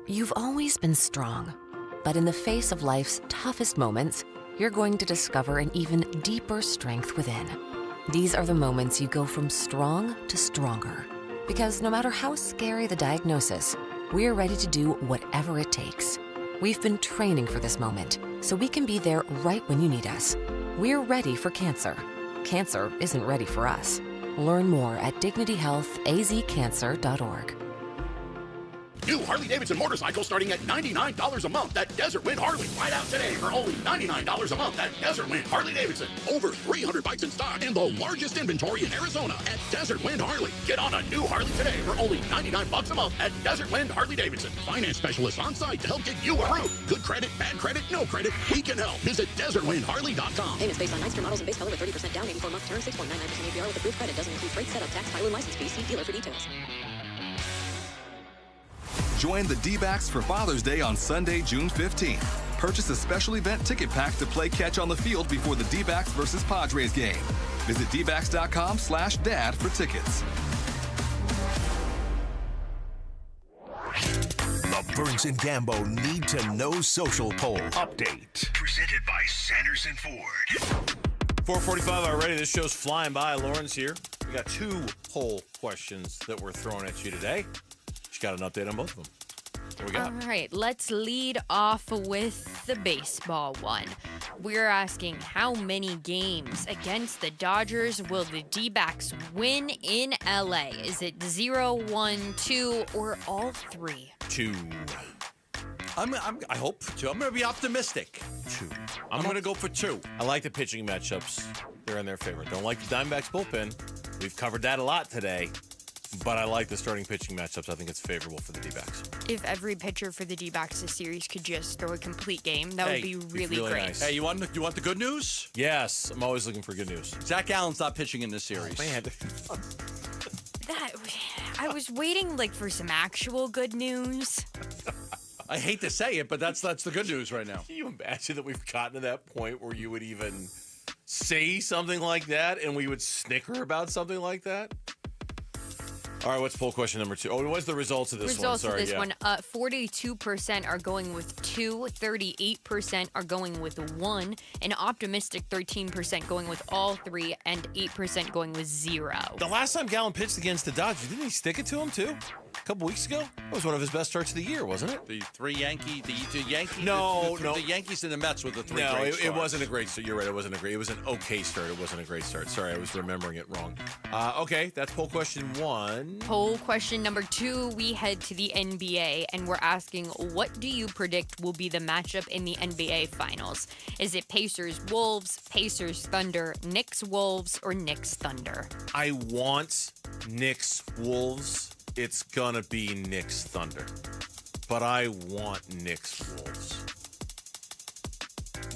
You've always been strong, but in the face of life's toughest moments, you're going to discover an even deeper strength within. These are the moments you go from strong to stronger. Because no matter how scary the diagnosis, we're ready to do whatever it takes. We've been training for this moment, so we can be there right when you need us. We're ready for cancer. Cancer isn't ready for us. Learn more at dignityhealthazcancer.org. New Harley-Davidson motorcycles starting at $99 a month at Desert Wind Harley. Right out today for only $99 a month at Desert Wind Harley-Davidson. Over 300 bikes in stock and the largest inventory in Arizona at Desert Wind Harley. Get on a new Harley today for only $99 a month at Desert Wind Harley-Davidson. Finance specialists on site to help get you approved. Good credit, bad credit, no credit. We can help. Visit DesertWindHarley.com. Payments based on Nightster models and base color with 30% down, 84-month term, 6.99% APR with approved credit. Doesn't include freight, setup, tax, title, and license fees. See dealer for details. Join the Dbacks for Father's Day on Sunday, June 15th. Purchase a special event ticket pack to play catch on the field before the Dbacks versus Padres game. Visit dbacks.com/dad for tickets. The Burns and Gambo Need to Know Social Poll Update. Presented by Sanderson Ford. 4:45 already. This show's flying by. Lauren's here. We got 2 poll questions that we're throwing at you today. She's got an update on both of them. What we got? All right, let's lead off with the baseball one. We're asking how many games against the Dodgers will the D-backs win in LA? Is it 0, 1, 2, or all 3? 2. I hope 2. I'm going to be optimistic. 2. I'm going to go for 2. I like the pitching matchups. They're in their favor. Don't like the Diamondbacks bullpen. We've covered that a lot today. But I like the starting pitching matchups. I think it's favorable for the D-backs. If every pitcher for the D-backs this series could just throw a complete game, that would be really great. Nice. Hey, you want the good news? Yes, I'm always looking for good news. Zach Allen's not pitching in this series. Oh, man. I was waiting for some actual good news. I hate to say it, but that's the good news right now. Can you imagine that we've gotten to that point where you would even say something like that and we would snicker about something like that? All right, what's poll question number 2? Oh, what's the results of this one? Sorry, one. 42% are going with 2, 38% are going with 1, an optimistic 13% going with all 3, and 8% going with 0. The last time Gallen pitched against the Dodgers, didn't he stick it to him too? A couple weeks ago? That was one of his best starts of the year, wasn't it? The Yankees. No. The Yankees and the Mets were the 3 No, great it wasn't a great start. You're right. It wasn't a great. It was an okay start. It wasn't a great start. Sorry, I was remembering it wrong. Okay, that's poll question 1. Poll question number 2, we head to the NBA, and we're asking, what do you predict will be the matchup in the NBA Finals? Is it Pacers-Wolves, Pacers-Thunder, Knicks-Wolves, or Knicks-Thunder? I want Knicks-Wolves. It's gonna be Knicks-Thunder. But I want Knicks-Wolves.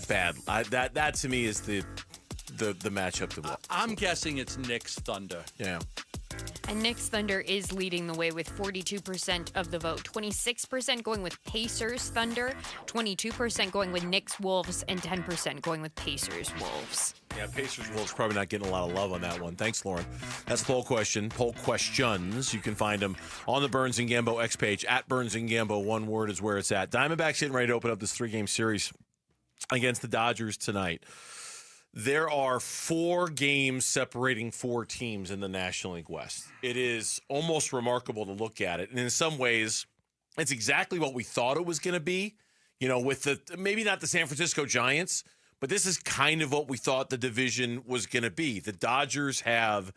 Bad. That to me is the matchup to watch. I'm guessing it's Knicks-Thunder. Yeah. And Knicks Thunder is leading the way with 42% of the vote. 26% going with Pacers Thunder, 22% going with Knicks Wolves, and 10% going with Pacers Wolves. Yeah, Pacers Wolves probably not getting a lot of love on that one. Thanks, Lauren. That's poll question. Poll questions. You can find them on the Burns and Gambo X page. At Burns and Gambo, one word is where it's at. Diamondbacks getting ready to open up this 3-game series against the Dodgers tonight. There are 4 games separating 4 teams in the National League West. It is almost remarkable to look at it. And in some ways, it's exactly what we thought it was going to be. You know, with maybe not the San Francisco Giants, but this is kind of what we thought the division was going to be. The Dodgers have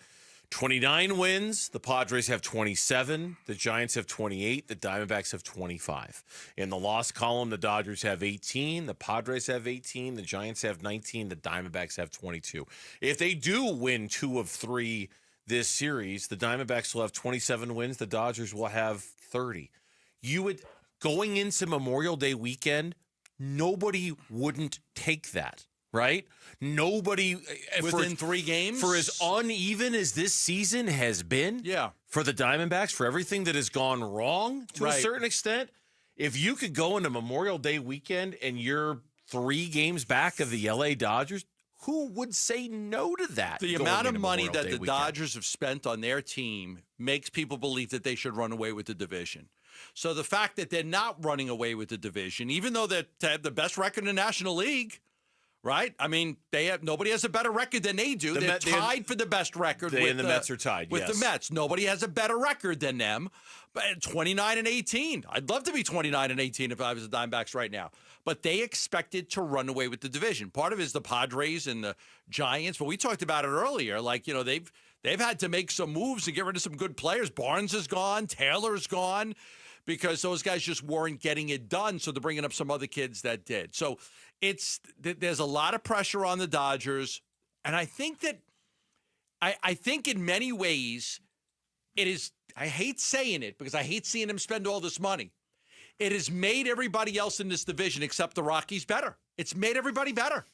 29 wins. The Padres have 27. The Giants have 28. The Diamondbacks have 25. In the loss column, the Dodgers have 18. The Padres have 18. The Giants have 19. The Diamondbacks have 22. If they do win 2 of 3 this series, the Diamondbacks will have 27 wins. The Dodgers will have 30. Going into Memorial Day weekend, nobody wouldn't take that. Right? Nobody within 3 games? For as uneven as this season has been, for the Diamondbacks, for everything that has gone wrong to a certain extent, if you could go into Memorial Day weekend and you're 3 games back of the LA Dodgers, who would say no to that? The amount of money that the Dodgers have spent on their team makes people believe that they should run away with the division. So the fact that they're not running away with the division, even though they have the best record in the National League, right? I mean, nobody has a better record than they do. They're tied for the best record. The Mets are tied, with the Mets. Nobody has a better record than them. But 29-18. I'd love to be 29-18 if I was the Diamondbacks right now. But they expected to run away with the division. Part of it is the Padres and the Giants. But we talked about it earlier. They've had to make some moves to get rid of some good players. Barnes is gone. Taylor's gone. Because those guys just weren't getting it done, so they're bringing up some other kids that did. So there's a lot of pressure on the Dodgers, and I think that I think in many ways it is. I hate saying it because I hate seeing them spend all this money. It has made everybody else in this division except the Rockies better. It's made everybody better.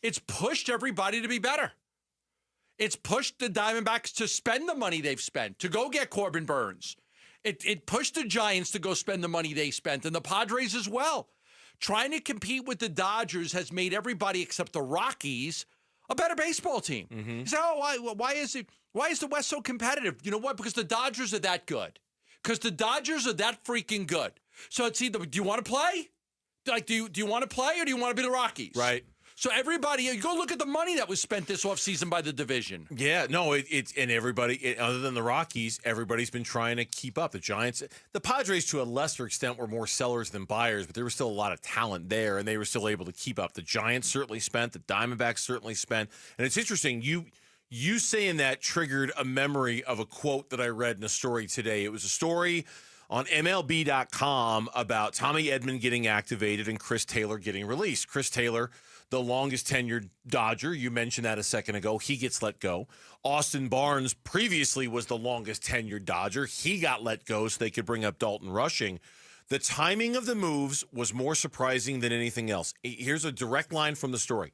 It's pushed everybody to be better. It's pushed the Diamondbacks to spend the money they've spent, to go get Corbin Burns. It pushed the Giants to go spend the money they spent, and the Padres as well. trying to compete with the Dodgers has made everybody except the Rockies a better baseball team. You say, why is the West so competitive? You know what? Because the Dodgers are that good. Because the Dodgers are that freaking good. So it's either, do you want to play? Like, do you want to play or do you want to be the Rockies? Right. So everybody, you go look at the money that was spent this offseason by the division. Yeah, no, it's and everybody, other than the Rockies, everybody's been trying to keep up. The Giants, the Padres to a lesser extent were more sellers than buyers, but there was still a lot of talent there, and they were still able to keep up. The Giants certainly spent, the Diamondbacks certainly spent, and it's interesting. You saying that triggered a memory of a quote that I read in a story today. It was a story on MLB.com about Tommy Edman getting activated and Chris Taylor getting released. Chris Taylor, the longest tenured Dodger. You mentioned that a second ago. He gets let go. Austin Barnes previously was the longest tenured Dodger. He got let go so they could bring up Dalton Rushing. The timing of the moves was more surprising than anything else. Here's a direct line from the story.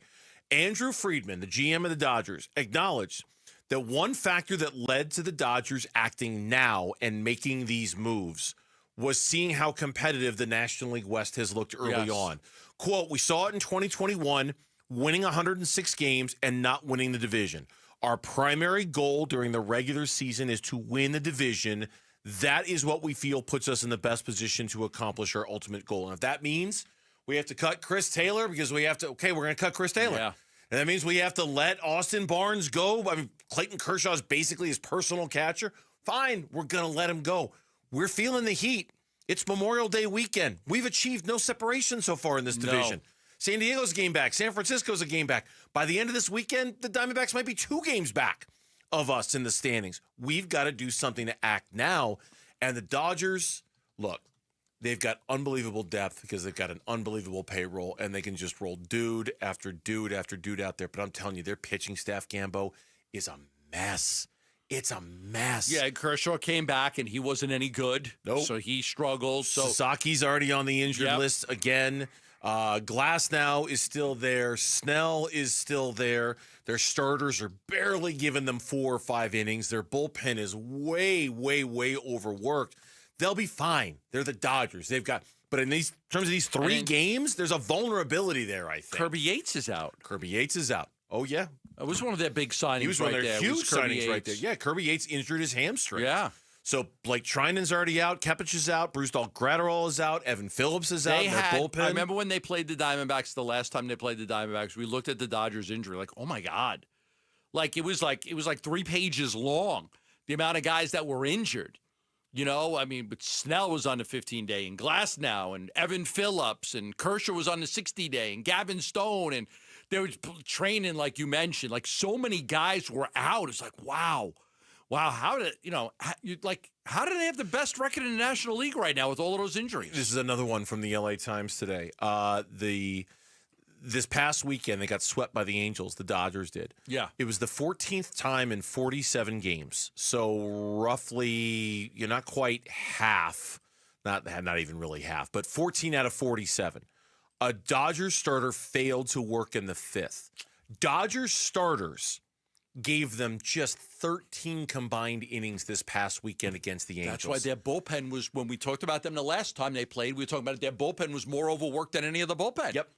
Andrew Friedman, the GM of the Dodgers, acknowledged that one factor that led to the Dodgers acting now and making these moves was seeing how competitive the National League West has looked early on. Quote, we saw it in 2021, winning 106 games and not winning the division. Our primary goal during the regular season is to win the division. That is what we feel puts us in the best position to accomplish our ultimate goal. And if that means we have to cut Chris Taylor because we have to, okay, we're going to cut Chris Taylor. Yeah. And that means we have to let Austin Barnes go. I mean, Clayton Kershaw is basically his personal catcher. Fine, we're going to let him go. We're feeling the heat. It's Memorial Day weekend. We've achieved no separation so far in this division. No. San Diego's a game back. San Francisco's a game back. By the end of this weekend, the Diamondbacks might be 2 games back of us in the standings. We've got to do something to act now. And the Dodgers, look, they've got unbelievable depth because they've got an unbelievable payroll, and they can just roll dude after dude after dude out there. But I'm telling you, their pitching staff, Gambo, is a mess. It's a mess. Yeah, Kershaw came back, and he wasn't any good. Nope. So he struggled. So Sasaki's already on the injured list again. Glass now is still there. Schnell is still there. Their starters are barely giving them 4 or 5 innings. Their bullpen is way, way, way overworked. They'll be fine. They're the Dodgers. They've got, but in these terms of these 3 games, there's a vulnerability there, I think. Kirby Yates is out. Oh, yeah. It was one of their big signings. He was one of their huge signings right there. Yeah, Kirby Yates injured his hamstring. Yeah. So Blake Treinen's already out. Kepich is out. Bruce Gratterall is out. Evan Phillips is out. Their bullpen. I remember when they played the Diamondbacks, the last time they played the Diamondbacks, we looked at the Dodgers injury like, oh my God. It was like 3 pages long, the amount of guys that were injured. You know, I mean, but Snell was on the 15-day, and Glass now, and Evan Phillips, and Kershaw was on the 60-day, and Gavin Stone, and they were training, like you mentioned. Like, so many guys were out. It's like, wow, how did, how do they have the best record in the National League right now with all of those injuries? This is another one from the LA Times today. This past weekend, they got swept by the Angels. The Dodgers did. Yeah. It was the 14th time in 47 games. So roughly, you're not quite half, not even really half, but 14 out of 47. A Dodgers starter failed to work in the 5th. Dodgers starters gave them just 13 combined innings this past weekend against the Angels. That's why their bullpen was, when we talked about them the last time they played, we were talking about it, their bullpen was more overworked than any of the bullpen. Yep.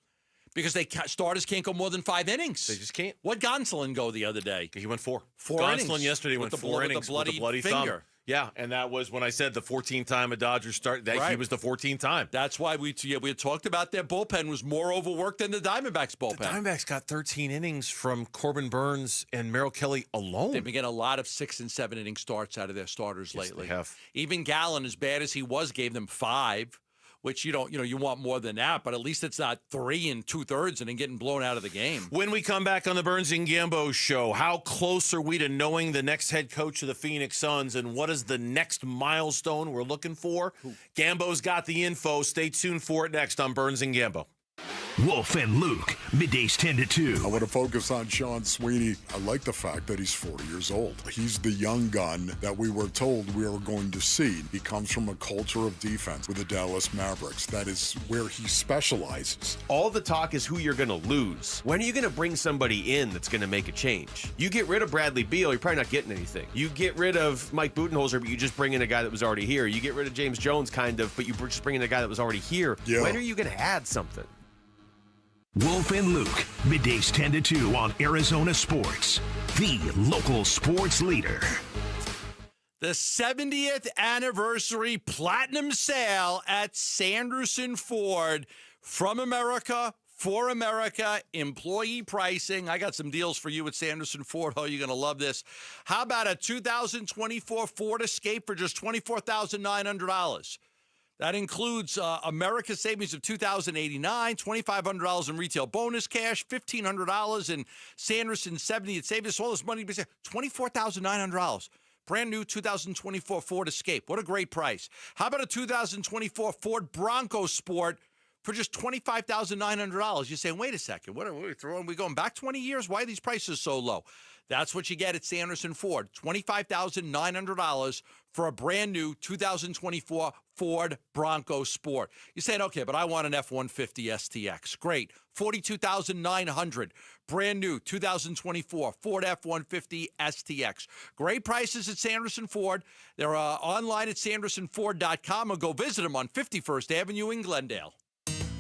Because starters can't go more than 5 innings. They just can't. What Gonsolin go the other day? He went 4. 4 innings. Gonsolin yesterday went 4 innings with a bloody finger. thumb. Yeah, and that was when I said the 14th time a Dodgers start. He was the 14th time. That's why we had talked about their bullpen was more overworked than the Diamondbacks bullpen. The Diamondbacks got 13 innings from Corbin Burns and Merrill Kelly alone. They've been getting a lot of 6 and 7 inning starts out of their starters lately. They have. Even Gallen, as bad as he was, gave them 5. Which you want more than that, but at least it's not 3 2/3 and then getting blown out of the game. When we come back on the Burns and Gambo show, how close are we to knowing the next head coach of the Phoenix Suns, and what is the next milestone we're looking for? Gambo's got the info. Stay tuned for it next on Burns and Gambo. Wolf and Luke, middays 10 to 2. I want to focus on Sean Sweeney. I like the fact that he's 40 years old. He's the young gun that we were told we were going to see. He comes from a culture of defense with the Dallas Mavericks. That is where he specializes. All the talk is who you're going to lose. When are you going to bring somebody in that's going to make a change? You get rid of Bradley Beal, you're probably not getting anything. You get rid of Mike Budenholzer, but you just bring in a guy that was already here. You get rid of James Jones, kind of, but you just bring in a guy that was already here. Yeah. When are you going to add something? Wolf and Luke, middays 10 to 2 on Arizona Sports, the local sports leader. The 70th anniversary platinum sale at Sanderson Ford. From America, for America, employee pricing. I got some deals for you at Sanderson Ford. Oh, you're going to love this. How about a 2024 Ford Escape for just $24,900? That includes America savings of $2,089, $2,500 in retail bonus cash, $1,500 in Sanderson 70th savings. All this money, $24,900. Brand new 2024 Ford Escape. What a great price. How about a 2024 Ford Bronco Sport for just $25,900? You're saying, wait a second, what are we throwing? We going back 20 years? Why are these prices so low? That's what you get at Sanderson Ford. $25,900 for a brand new 2024 Ford Bronco Sport. You're saying, okay, but I want an F-150 STX. Great. $42,900. Brand new 2024 Ford F-150 STX. Great prices at Sanderson Ford. They're online at sandersonford.com or go visit them on 51st Avenue in Glendale.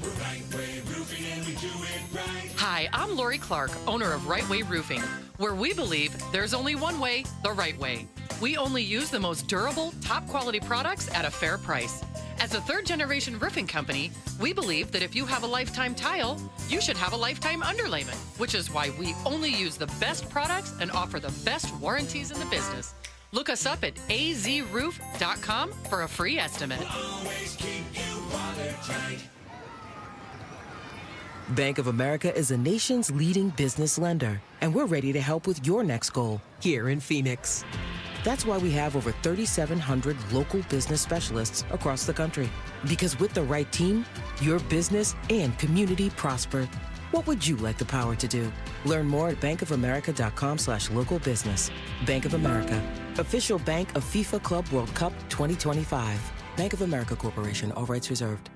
We're Right Way Roofing and we do it right. Hi, I'm Lori Clark, owner of Right Way Roofing, where we believe there's only one way, the right way. We only use the most durable, top-quality products at a fair price. As a third-generation roofing company, we believe that if you have a lifetime tile, you should have a lifetime underlayment, which is why we only use the best products and offer the best warranties in the business. Look us up at azroof.com for a free estimate. We'll always keep you watertight. Bank of America is the nation's leading business lender, and we're ready to help with your next goal here in Phoenix. That's why we have over 3,700 local business specialists across the country. Because with the right team, your business and community prosper. What would you like the power to do? Learn more at bankofamerica.com/local business. Bank of America, official bank of FIFA Club World Cup 2025. Bank of America Corporation, all rights reserved.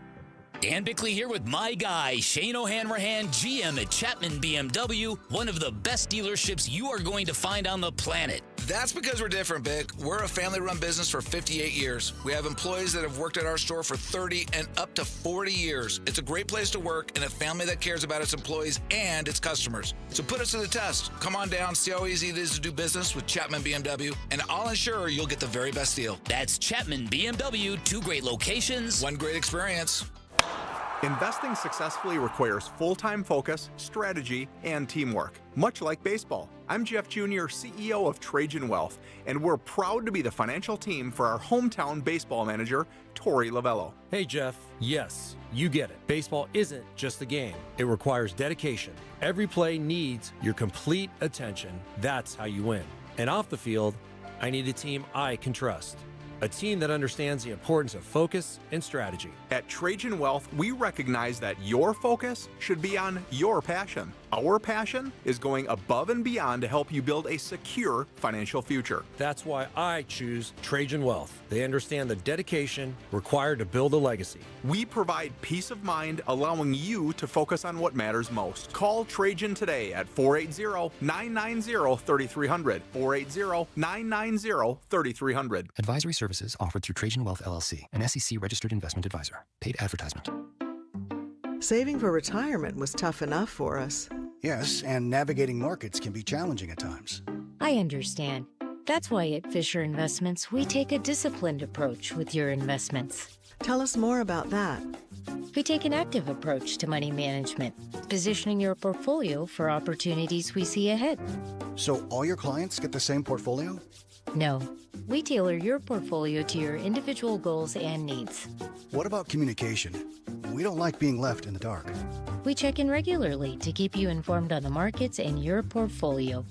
Dan Bickley here with my guy, Shane O'Hanrahan, GM at Chapman BMW, one of the best dealerships you are going to find on the planet. That's because we're different, Bick. We're a family-run business for 58 years. We have employees that have worked at our store for 30 and up to 40 years. It's a great place to work and a family that cares about its employees and its customers. So put us to the test. Come on down, see how easy it is to do business with Chapman BMW, and I'll ensure you'll get the very best deal. That's Chapman BMW, 2 great locations, 1 great experience. Investing successfully requires full-time focus, strategy, and teamwork, much like baseball. I'm Jeff Jr., CEO of Trajan Wealth, and we're proud to be the financial team for our hometown baseball manager, Tory Lovullo. Hey, Jeff. Yes, you get it. Baseball isn't just a game. It requires dedication. Every play needs your complete attention. That's how you win. And off the field, I need a team I can trust. A team that understands the importance of focus and strategy. At Trajan Wealth, we recognize that your focus should be on your passion. Our passion is going above and beyond to help you build a secure financial future. That's why I choose Trajan Wealth. They understand the dedication required to build a legacy. We provide peace of mind, allowing you to focus on what matters most. Call Trajan today at 480-990-3300. 480-990-3300. Advisory services offered through Trajan Wealth LLC, an SEC registered investment advisor. Paid advertisement. Saving for retirement was tough enough for us. Yes, and navigating markets can be challenging at times. I understand. That's why at Fisher Investments, we take a disciplined approach with your investments. Tell us more about that. We take an active approach to money management, positioning your portfolio for opportunities we see ahead. So all your clients get the same portfolio? No. We tailor your portfolio to your individual goals and needs. What about communication? We don't like being left in the dark. We check in regularly to keep you informed on the markets and your portfolio.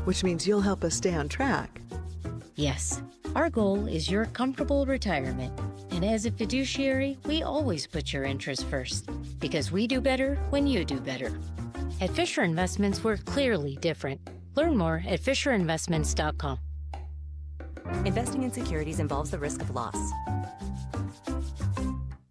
Which means you'll help us stay on track. Yes. Our goal is your comfortable retirement. And as a fiduciary, we always put your interests first. Because we do better when you do better. At Fisher Investments, we're clearly different. Learn more at FisherInvestments.com. Investing in securities involves the risk of loss.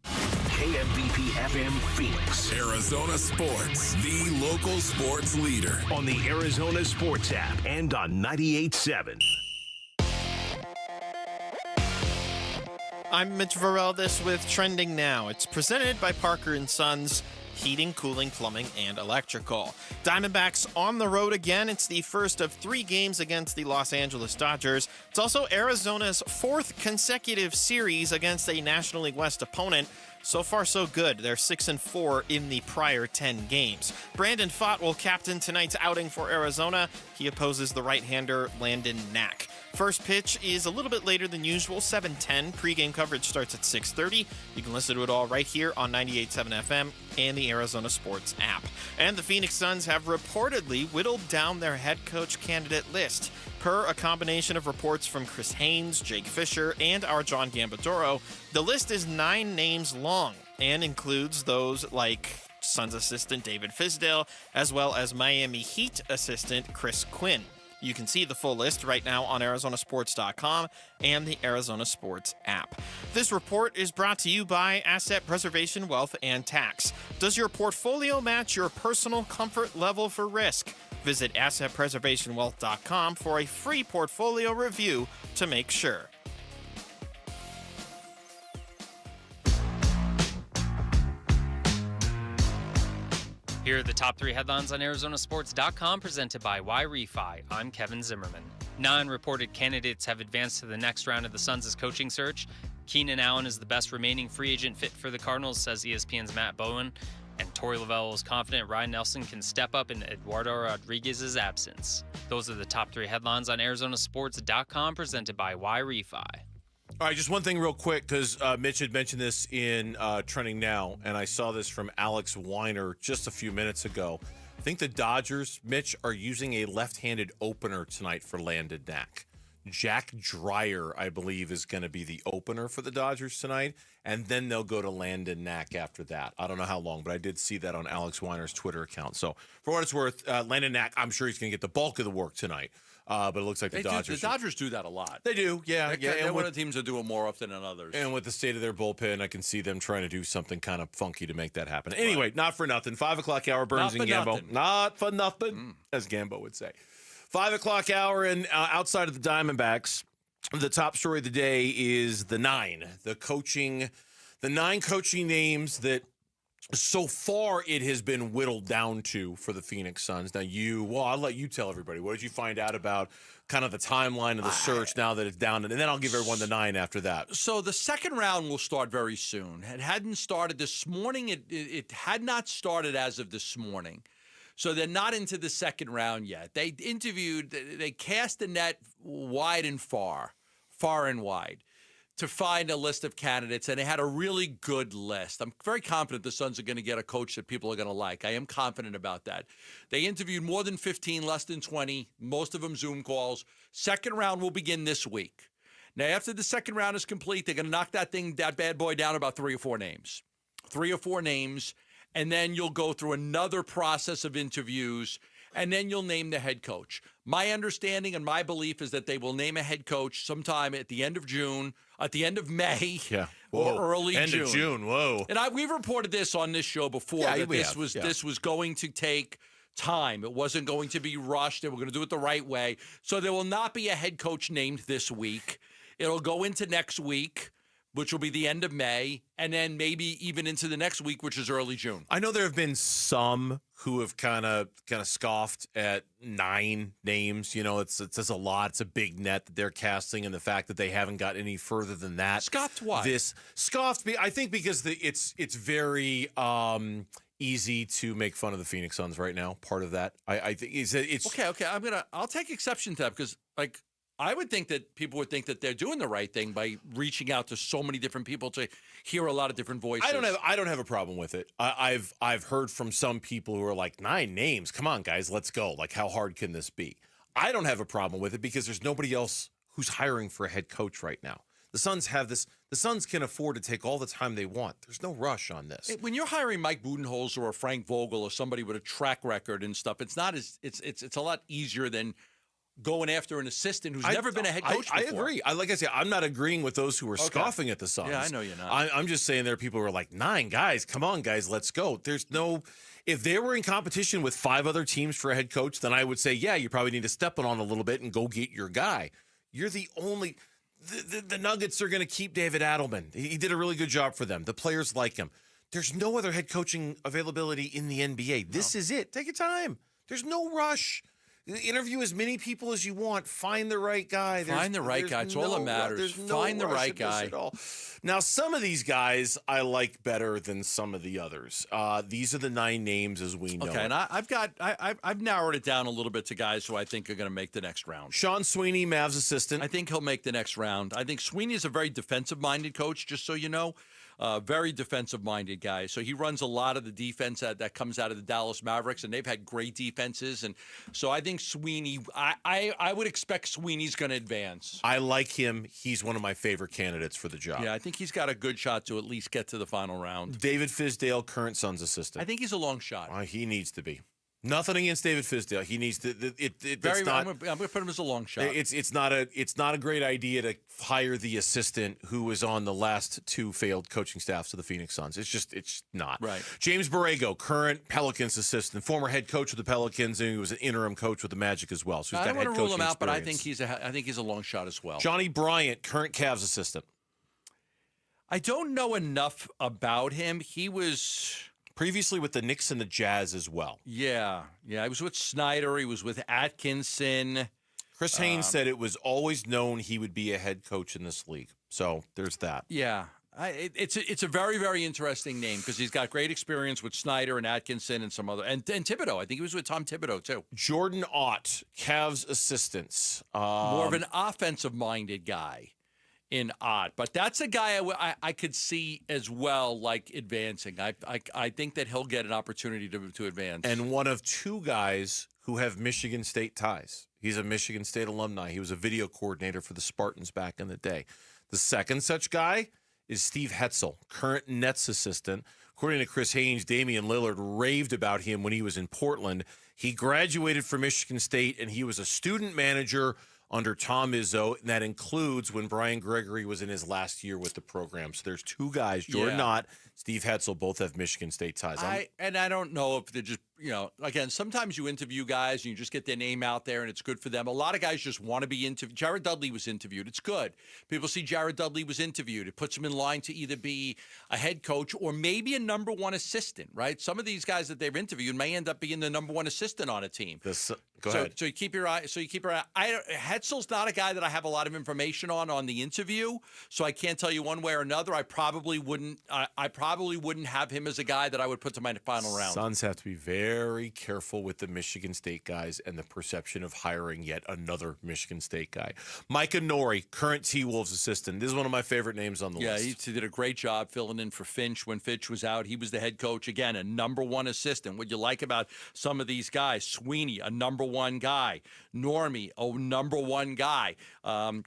KMVP FM Phoenix. Arizona Sports, the local sports leader. On the Arizona Sports app and on 98.7. I'm Mitch Vareldes with Trending Now. It's presented by Parker & Sons Heating, Cooling, Plumbing, and Electrical. Diamondbacks on the road again. It's the first of 3 games against the Los Angeles Dodgers. It's also Arizona's 4th consecutive series against a National League West opponent. So far, so good. They're 6-4 in the prior 10 games. Brandon Pfaadt will captain tonight's outing for Arizona. He opposes the right-hander Landon Knack. First pitch is a little bit later than usual, 7:10. Pre-game coverage starts at 6:30. You can listen to it all right here on 98.7 FM and the Arizona Sports app. And the Phoenix Suns have reportedly whittled down their head coach candidate list. Per a combination of reports from Chris Haynes, Jake Fisher, and our John Gambadoro, the list is 9 names long and includes those like Suns assistant David Fizdale, as well as Miami Heat assistant Chris Quinn. You can see the full list right now on ArizonaSports.com and the Arizona Sports app. This report is brought to you by Asset Preservation Wealth and Tax. Does your portfolio match your personal comfort level for risk? Visit AssetPreservationWealth.com for a free portfolio review to make sure. Here are the top 3 headlines on ArizonaSports.com presented by Y-Refi. I'm Kevin Zimmerman. 9 reported candidates have advanced to the next round of the Suns' coaching search. Keenan Allen is the best remaining free agent fit for the Cardinals, says ESPN's Matt Bowen. And Tory Lovullo is confident Ryan Nelson can step up in Eduardo Rodriguez's absence. Those are the top 3 headlines on ArizonaSports.com presented by Y-Refi. All right, just one thing real quick, because Mitch had mentioned this in Trending Now, and I saw this from Alex Weiner just a few minutes ago. I think the Dodgers, Mitch, are using a left-handed opener tonight for Landon Knack. Jack Dreyer, I believe, is going to be the opener for the Dodgers tonight, and then they'll go to Landon Knack after that. I don't know how long, but I did see that on Alex Weiner's Twitter account. So for what it's worth, Landon Knack, I'm sure he's going to get the bulk of the work tonight. But it looks like the Dodgers do that a lot. They do, yeah. They're one of the teams that do it more often than others. And with the state of their bullpen, I can see them trying to do something kind of funky to make that happen. Anyway, not for nothing. 5 o'clock hour, Burns and Gambo. Nothing. Not for nothing, as Gambo would say. 5 o'clock hour, and outside of the Diamondbacks, the top story of the day is the 9 coaching names that so far it has been whittled down to for the Phoenix Suns. Now I'll let you tell everybody. What did you find out about kind of the timeline of the search now that it's down? And then I'll give everyone the 9 after that. So the second round will start very soon. It hadn't started this morning. It had not started as of this morning. So they're not into the second round yet. They cast the net wide and far and wide, to find a list of candidates, and they had a really good list. I'm very confident the Suns are going to get a coach that people are going to like. I am confident about that. They interviewed more than 15, less than 20, most of them Zoom calls. Second round will begin this week. Now, after the second round is complete, they're going to knock that bad boy down about 3 or 4 names. 3 or 4 names, and then you'll go through another process of interviews, and then you'll name the head coach. My understanding and my belief is that they will name a head coach sometime at the end of June, at the end of May, or early June. End of June, whoa. And we've reported this on this show before, that this was going to take time. It wasn't going to be rushed. They were going to do it the right way. So there will not be a head coach named this week. It'll go into next week, which will be the end of May, and then maybe even into the next week, which is early June. I know there have been some who have kind of scoffed at 9 names. You know, it's a lot. It's a big net that they're casting, and the fact that they haven't got any further than that. Scoffed why? I think because it's very easy to make fun of the Phoenix Suns right now. Part of that, I think, is that it's okay. I'll take exception to that because I would think that people would think that they're doing the right thing by reaching out to so many different people to hear a lot of different voices. I don't have a problem with it. I've heard from some people who are like, 9 names. Come on, guys, let's go. Like, how hard can this be? I don't have a problem with it because there's nobody else who's hiring for a head coach right now. The Suns have this. The Suns can afford to take all the time they want. There's no rush on this. When you're hiring Mike Budenholzer or Frank Vogel or somebody with a track record and stuff, it's not as it's a lot easier than going after an assistant who's never been a head coach before. I agree. Like I say, I'm not agreeing with those who are scoffing at the Suns. Yeah, I know you're not. I'm just saying there are people who are like, 9 guys, come on, guys, let's go. There's no. If they were in competition with 5 other teams for a head coach, then I would say, yeah, you probably need to step it on a little bit and go get your guy. You're the only. The Nuggets are going to keep David Adelman. He did a really good job for them. The players like him. There's no other head coaching availability in the NBA. This is it. Take your time. There's no rush. Interview as many people as you want. Find the right guy. Find the right guy. It's all that matters. Find the right guy. At all. Now, some of these guys I like better than some of the others. These are the 9 names as we know. Okay, and I've narrowed it down a little bit to guys who I think are going to make the next round. Sean Sweeney, Mavs assistant. I think he'll make the next round. I think Sweeney is a very defensive-minded coach, just so you know. Very defensive-minded guy. So he runs a lot of the defense that comes out of the Dallas Mavericks, and they've had great defenses. And so I think Sweeney, I would expect Sweeney's going to advance. I like him. He's one of my favorite candidates for the job. Yeah, I think he's got a good shot to at least get to the final round. David Fizdale, current Suns assistant. I think he's a long shot. He needs to be. Nothing against David Fizdale. He needs to. I'm going to put him as a long shot. It's not a great idea to hire the assistant who was on the last 2 failed coaching staffs of the Phoenix Suns. It's not right. James Borrego, current Pelicans assistant, former head coach of the Pelicans, and he was an interim coach with the Magic as well. So he's got head coaching experience. I don't want to rule him out, but I think he's a long shot as well. Johnny Bryant, current Cavs assistant. I don't know enough about him. He was previously with the Knicks and the Jazz as well. Yeah. He was with Snyder. He was with Atkinson. Chris Haynes said it was always known he would be a head coach in this league. So there's that. Yeah. It's a very, very interesting name because he's got great experience with Snyder and Atkinson and some other and Thibodeau. I think he was with Tom Thibodeau too. Jordan Ott, Cavs assistants. More of an offensive-minded guy in Ott, but that's a guy I could see as well, like advancing. I think that he'll get an opportunity to advance. And one of 2 guys who have Michigan State ties. He's a Michigan State alumni. He was a video coordinator for the Spartans back in the day. The second such guy is Steve Hetzel, current Nets assistant. According to Chris Haynes, Damian Lillard raved about him when he was in Portland. He graduated from Michigan State, and he was a student manager under Tom Izzo, and that includes when Brian Gregory was in his last year with the program. So there's 2 guys, Jordan Ott, Steve Hetzel, both have Michigan State ties. I don't know if they're just, again, sometimes you interview guys and you just get their name out there and it's good for them. A lot of guys just want to be interviewed. Jared Dudley was interviewed. It's good. People see Jared Dudley was interviewed. It puts him in line to either be a head coach or maybe a number 1 assistant, right? Some of these guys that they've interviewed may end up being the number 1 assistant on a team. Go ahead. So you keep your eye. Hetzel's not a guy that I have a lot of information on the interview, so I can't tell you one way or another. I probably wouldn't have him as a guy that I would put to my final round. Suns have to be very careful with the Michigan State guys and the perception of hiring yet another Michigan State guy. Micah Nori, current T-Wolves assistant. This is one of my favorite names on the list. Yeah, he did a great job filling in for Finch when Finch was out. He was the head coach. Again, a number 1 assistant. What you like about some of these guys, Sweeney, a number 1 guy. Normie, a number 1 guy.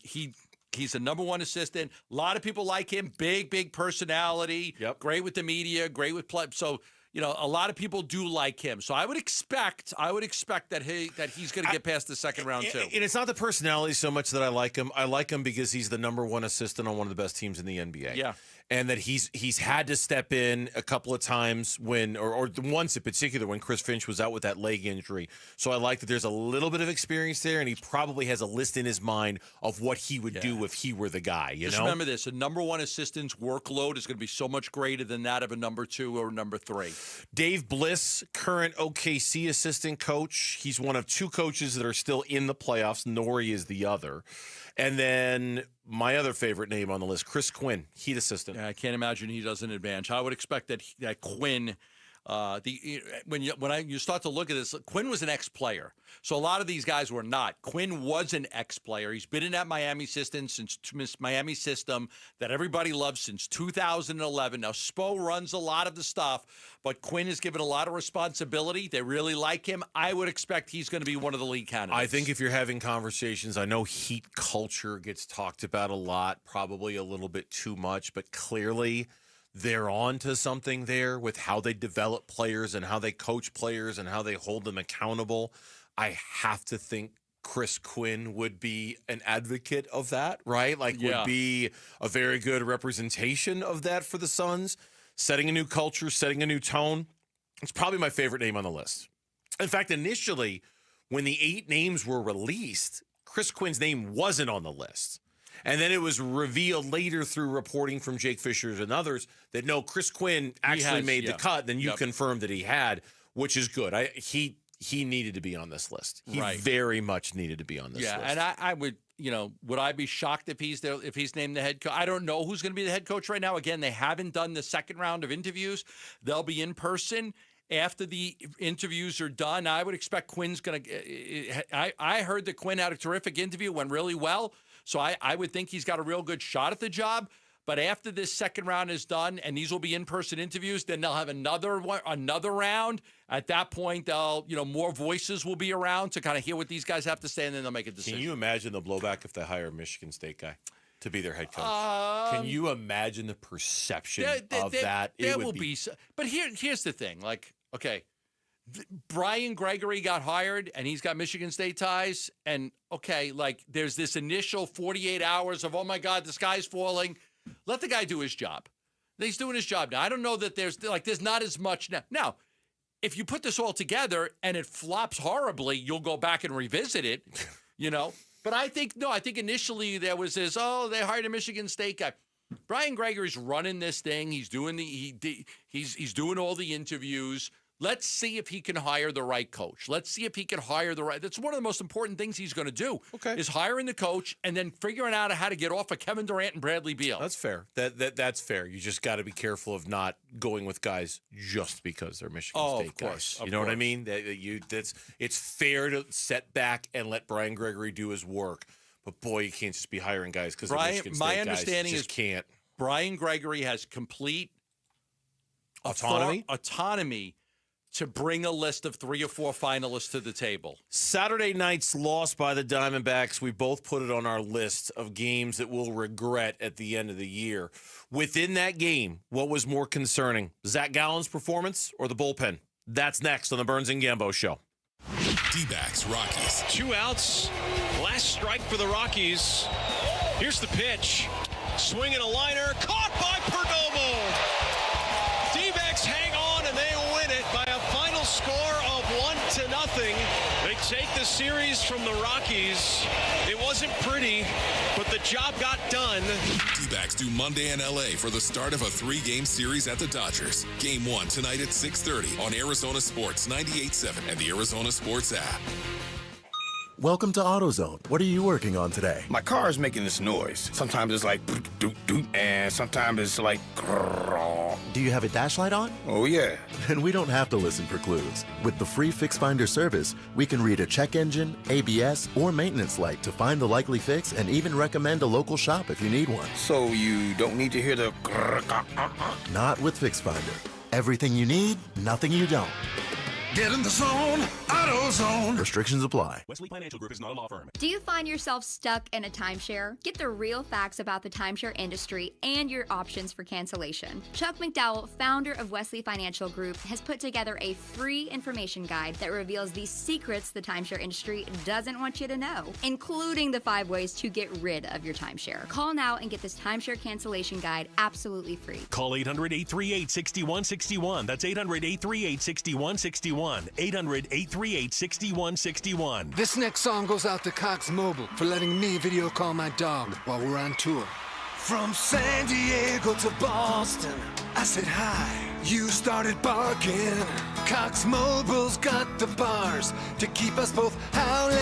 He's a number 1 assistant. A lot of people like him. Big personality. Yep. Great with the media. Great with play. So, a lot of people do like him. So I would expect that he's going to get past the second round too. And it's not the personality so much that I like him. I like him because he's the number 1 assistant on one of the best teams in the NBA. Yeah. And that he's had to step in a couple of times or once in particular when Chris Finch was out with that leg injury. So I like that there's a little bit of experience there, and he probably has a list in his mind of what he would do if he were the guy. Just remember this: a number 1 assistant's workload is going to be so much greater than that of a number 2 or number 3. Dave Bliss, current OKC assistant coach. He's one of 2 coaches that are still in the playoffs. Nori is the other. And then my other favorite name on the list, Chris Quinn, Heat assistant. Yeah, I can't imagine he doesn't advance. I would expect that Quinn When you start to look at this, Quinn was an ex-player, so a lot of these guys were not. Quinn was an ex-player. He's been in that Miami system that everybody loves since 2011. Now Spo runs a lot of the stuff, but Quinn is given a lot of responsibility. They really like him. I would expect he's going to be one of the lead candidates. I think if you're having conversations, I know Heat culture gets talked about a lot, probably a little bit too much, but clearly they're on to something there with how they develop players and how they coach players and how they hold them accountable. I have to think Chris Quinn would be an advocate of that, right? Would be a very good representation of that for the Suns, setting a new culture, setting a new tone. It's probably my favorite name on the list. In fact, initially, when the 8 names were released, Chris Quinn's name wasn't on the list. And then it was revealed later through reporting from Jake Fishers and others that no, Chris Quinn actually made the cut. Then you confirmed that he had, which is good. He needed to be on this list. He very much needed to be on this list. Yeah, and I would, would I be shocked if he's there, if he's named the head coach? I don't know who's going to be the head coach right now. Again, they haven't done the second round of interviews. They'll be in person. After the interviews are done, I would expect Quinn's going to I heard that Quinn had a terrific interview, went really well. So I would think he's got a real good shot at the job. But after this second round is done, and these will be in-person interviews, then they'll have another round. At that point, they'll more voices will be around to kind of hear what these guys have to say, and then they'll make a decision. Can you imagine the blowback if they hire a Michigan State guy to be their head coach? Can you imagine the perception of that? There will be. But here's the thing. Okay, Brian Gregory got hired, and he's got Michigan State ties. And, there's this initial 48 hours of, oh, my God, the sky's falling. Let the guy do his job. He's doing his job now. I don't know that there's not as much now. Now, if you put this all together and it flops horribly, you'll go back and revisit it, But I think initially there was this, they hired a Michigan State guy. Brian Gregory's running this thing. He's doing he's doing all the interviews. Let's see if he can hire the right coach. Let's see if he can hire the right. That's one of the most important things he's going to do. Okay, is hiring the coach and then figuring out how to get off of Kevin Durant and Bradley Beal. That's fair. That's fair. You just got to be careful of not going with guys just because they're Michigan State guys. You know what I mean? It's fair to set back and let Brian Gregory do his work. But boy, you can't just be hiring guys because Michigan State my guys understanding just can't. Brian Gregory has complete autonomy to bring a list of 3 or 4 finalists to the table. Saturday night's loss by the Diamondbacks, we both put it on our list of games that we'll regret at the end of the year. Within that game, what was more concerning, Zach Gallen's performance or the bullpen? That's next on the Burns and Gambo Show. Dbacks Rockies. 2 outs. Last strike for the Rockies. Here's the pitch. Swinging a liner. Caught by Perdomo. Dbacks hang on and they win it by a final score of 1-0. They take the series from the Rockies. It wasn't pretty, but the job got done. Dbacks do Monday in LA for the start of a 3-game series at the Dodgers. Game 1 tonight at 6:30 on Arizona Sports 98.7 and the Arizona Sports app. Welcome to AutoZone. What are you working on today? My car is making this noise. Sometimes it's like doot doot, and sometimes it's like grrr. Do you have a dash light on? Oh yeah. Then we don't have to listen for clues. With the free Fix Finder service, we can read a check engine, ABS, or maintenance light to find the likely fix and even recommend a local shop if you need one. So you don't need to hear the grrr. Not with Fix Finder. Everything you need, nothing you don't. Get in the zone, AutoZone. Restrictions apply. Wesley Financial Group is not a law firm. Do you find yourself stuck in a timeshare? Get the real facts about the timeshare industry and your options for cancellation. Chuck McDowell, founder of Wesley Financial Group, has put together a free information guide that reveals the secrets the timeshare industry doesn't want you to know, including the 5 ways to get rid of your timeshare. Call now and get this timeshare cancellation guide absolutely free. Call 800-838-6161. That's 800-838-6161. 800-838-6161. This next song goes out to Cox Mobile for letting me video call my dog while we're on tour. From San Diego to Boston, I said hi. You started barking. Cox Mobile's got the bars to keep us both howling.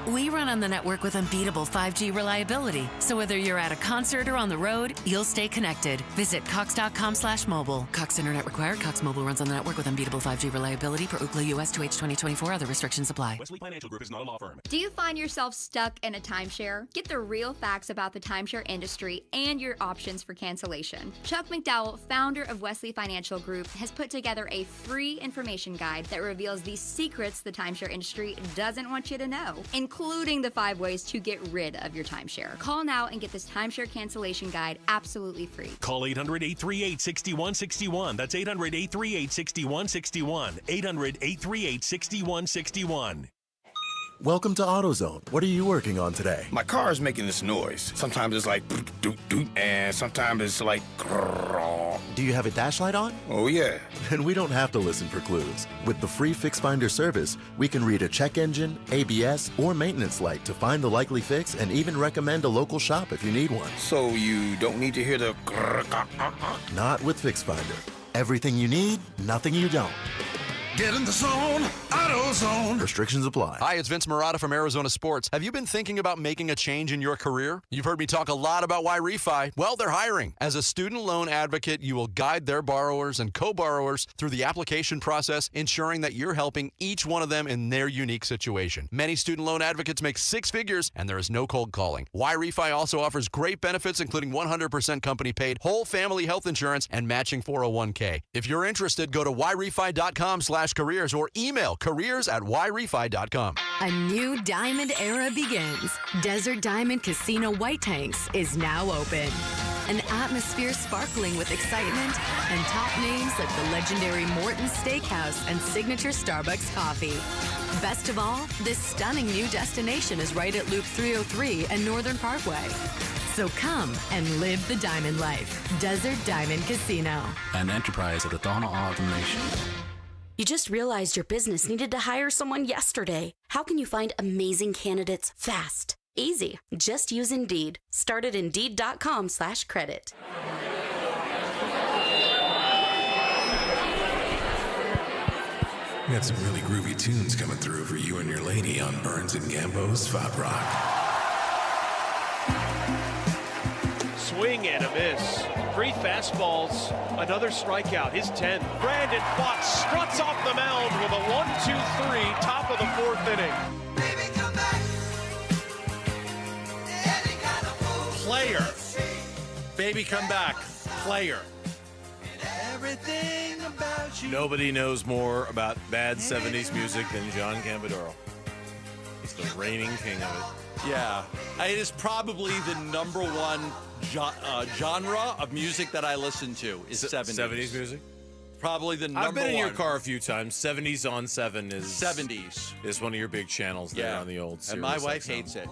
We run on the network with unbeatable 5G reliability. So whether you're at a concert or on the road, you'll stay connected. Visit cox.com/mobile. Cox Internet required. Cox Mobile runs on the network with unbeatable 5G reliability per Ookla US 2H 2024. Other restrictions apply. Wesley Financial Group is not a law firm. Do you find yourself stuck in a timeshare? Get the real facts about the timeshare industry and your options for cancellation. Chuck McDowell, founder of Wesley Financial Group, has put together a free information guide that reveals the secrets the timeshare industry doesn't want you to know, including the 5 ways to get rid of your timeshare. Call now and get this timeshare cancellation guide absolutely free. Call 800-838-6161. That's 800-838-6161. 800-838-6161. Welcome to AutoZone. What are you working on today? My car is making this noise. Sometimes it's like doot doot, and sometimes it's like grrr. Do you have a dash light on? Oh yeah. Then we don't have to listen for clues. With the free Fix Finder service, we can read a check engine, ABS, or maintenance light to find the likely fix and even recommend a local shop if you need one. So you don't need to hear the grrr. Not with Fix Finder. Everything you need, nothing you don't. Get in the zone, AutoZone. Restrictions apply. Hi, it's Vince Marotta from Arizona Sports. Have you been thinking about making a change in your career? You've heard me talk a lot about why refi. Well, they're hiring. As a student loan advocate, you will guide their borrowers and co-borrowers through the application process, ensuring that you're helping each one of them in their unique situation. Many student loan advocates make 6 figures, and there is no cold calling. Why refi also offers great benefits, including 100% company paid, whole family health insurance, and matching 401k. If you're interested, go to whyrefi.com/careers or email careers@whyrefi.com. A new diamond era begins. Desert Diamond Casino White Tanks is now open. An atmosphere sparkling with excitement and top names like the legendary Morton's Steakhouse and signature Starbucks coffee. Best of all, this stunning new destination is right at Loop 303 and Northern Parkway. So come and live the diamond life. Desert Diamond Casino. An enterprise of the Donna Automation. You just realized your business needed to hire someone yesterday. How can you find amazing candidates fast? Easy. Just use Indeed. Start at Indeed.com/credit. We got some really groovy tunes coming through for you and your lady on Burns and Gambo's Fat Rock. Swing and a miss. 3 fastballs, another strikeout, his 10th. Brandon Fox struts off the mound with a 1-2-3, top of the 4th inning. Player. Baby, come back. Player. Everything about you. Nobody knows more about bad 70s music than John Gambadoro. He's the reigning king of it. Yeah. It is probably the number one genre of music that I listen to is 70s. 70s music? Probably the number one. I've been in your car a few times. 70s on 7 is... 70s. Is one of your big channels there on the old Sirius. And my wife XM. hates it.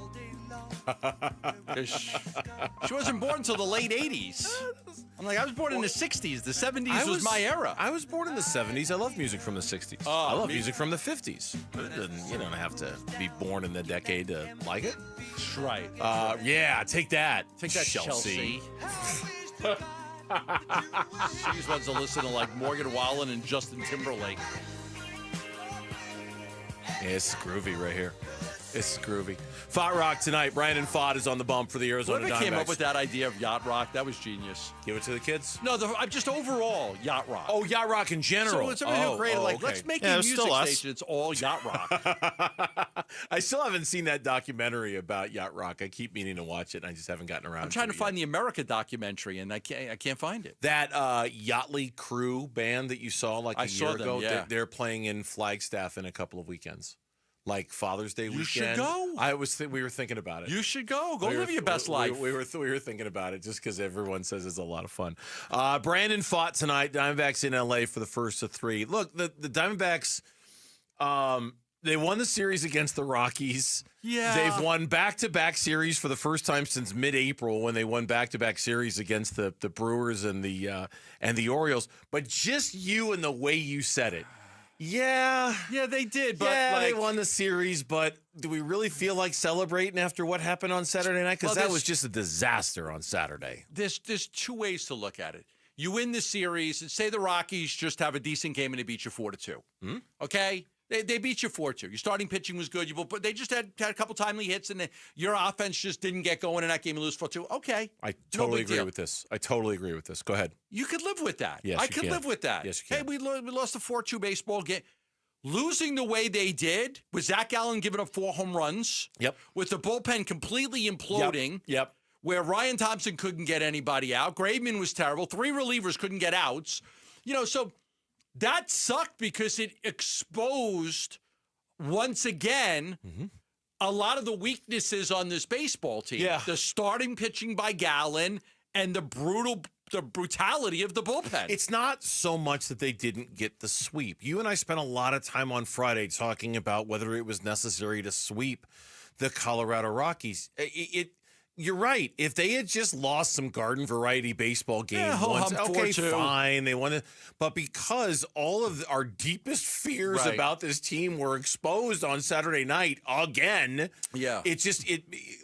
She wasn't born until the late 80s. I'm like, I was born in the 60s. The 70s was my era. I was born in the 70s. I love music from the 60s. I love music from the 50s. You don't have to be born in the decade to like it. That's right. Yeah, take that. Take that, Chelsea. She's ones to listen to like Morgan Wallen and Justin Timberlake. Yeah, it's groovy right here. It's groovy. Fat Rock tonight. Brandon Fott is on the bump for the Arizona Diamondbacks. Whoever came up with that idea of yacht rock, that was genius. Give it to the kids? No, just overall yacht rock. Oh, yacht rock in general. So it's somebody who created okay. let's make a music station. It's all yacht rock. I still haven't seen that documentary about yacht rock. I keep meaning to watch it, and I just haven't gotten around. I'm trying to find the America documentary, and I can't find it. That Yachtly Crew band that you saw like a year ago, yeah. They're playing in Flagstaff in a couple of weekends. Like Father's Day weekend. You should go. We were thinking about it. You should go. Go live your best life. We were thinking about it just because everyone says it's a lot of fun. Brandon Fott tonight. Diamondbacks in LA for the first of 3. Look, the Diamondbacks, they won the series against the Rockies. Yeah. They've won back-to-back series for the first time since mid-April when they won back-to-back series against the Brewers and the Orioles. But just you and the way you said it. Yeah, they did. But they won the series. But do we really feel like celebrating after what happened on Saturday night? Because that was just a disaster on Saturday. There's 2 ways to look at it. You win the series, and say the Rockies just have a decent game and they beat you 4-2. Okay, They beat you 4-2. Your starting pitching was good. But they just had a couple timely hits, and your offense just didn't get going in that game and lose 4-2. Okay. I totally agree with this. Go ahead. You could live with that. Yes, I could live with that. Yes, you can. Hey, we lost a 4-2 baseball game. Losing the way they did, with Zach Gallen giving up 4 home runs. Yep. With the bullpen completely imploding. Yep. Where Ryan Thompson couldn't get anybody out. Graveman was terrible. 3 relievers couldn't get outs. So that sucked because it exposed, once again, a lot of the weaknesses on this baseball team. Yeah. The starting pitching by Gallen and the brutality of the bullpen. It's not so much that they didn't get the sweep. You and I spent a lot of time on Friday talking about whether it was necessary to sweep the Colorado Rockies. You're right. If they had just lost some garden variety baseball games once, okay, 4-2. fine. They won it. But because all of our deepest fears Right. about this team were exposed on Saturday night again,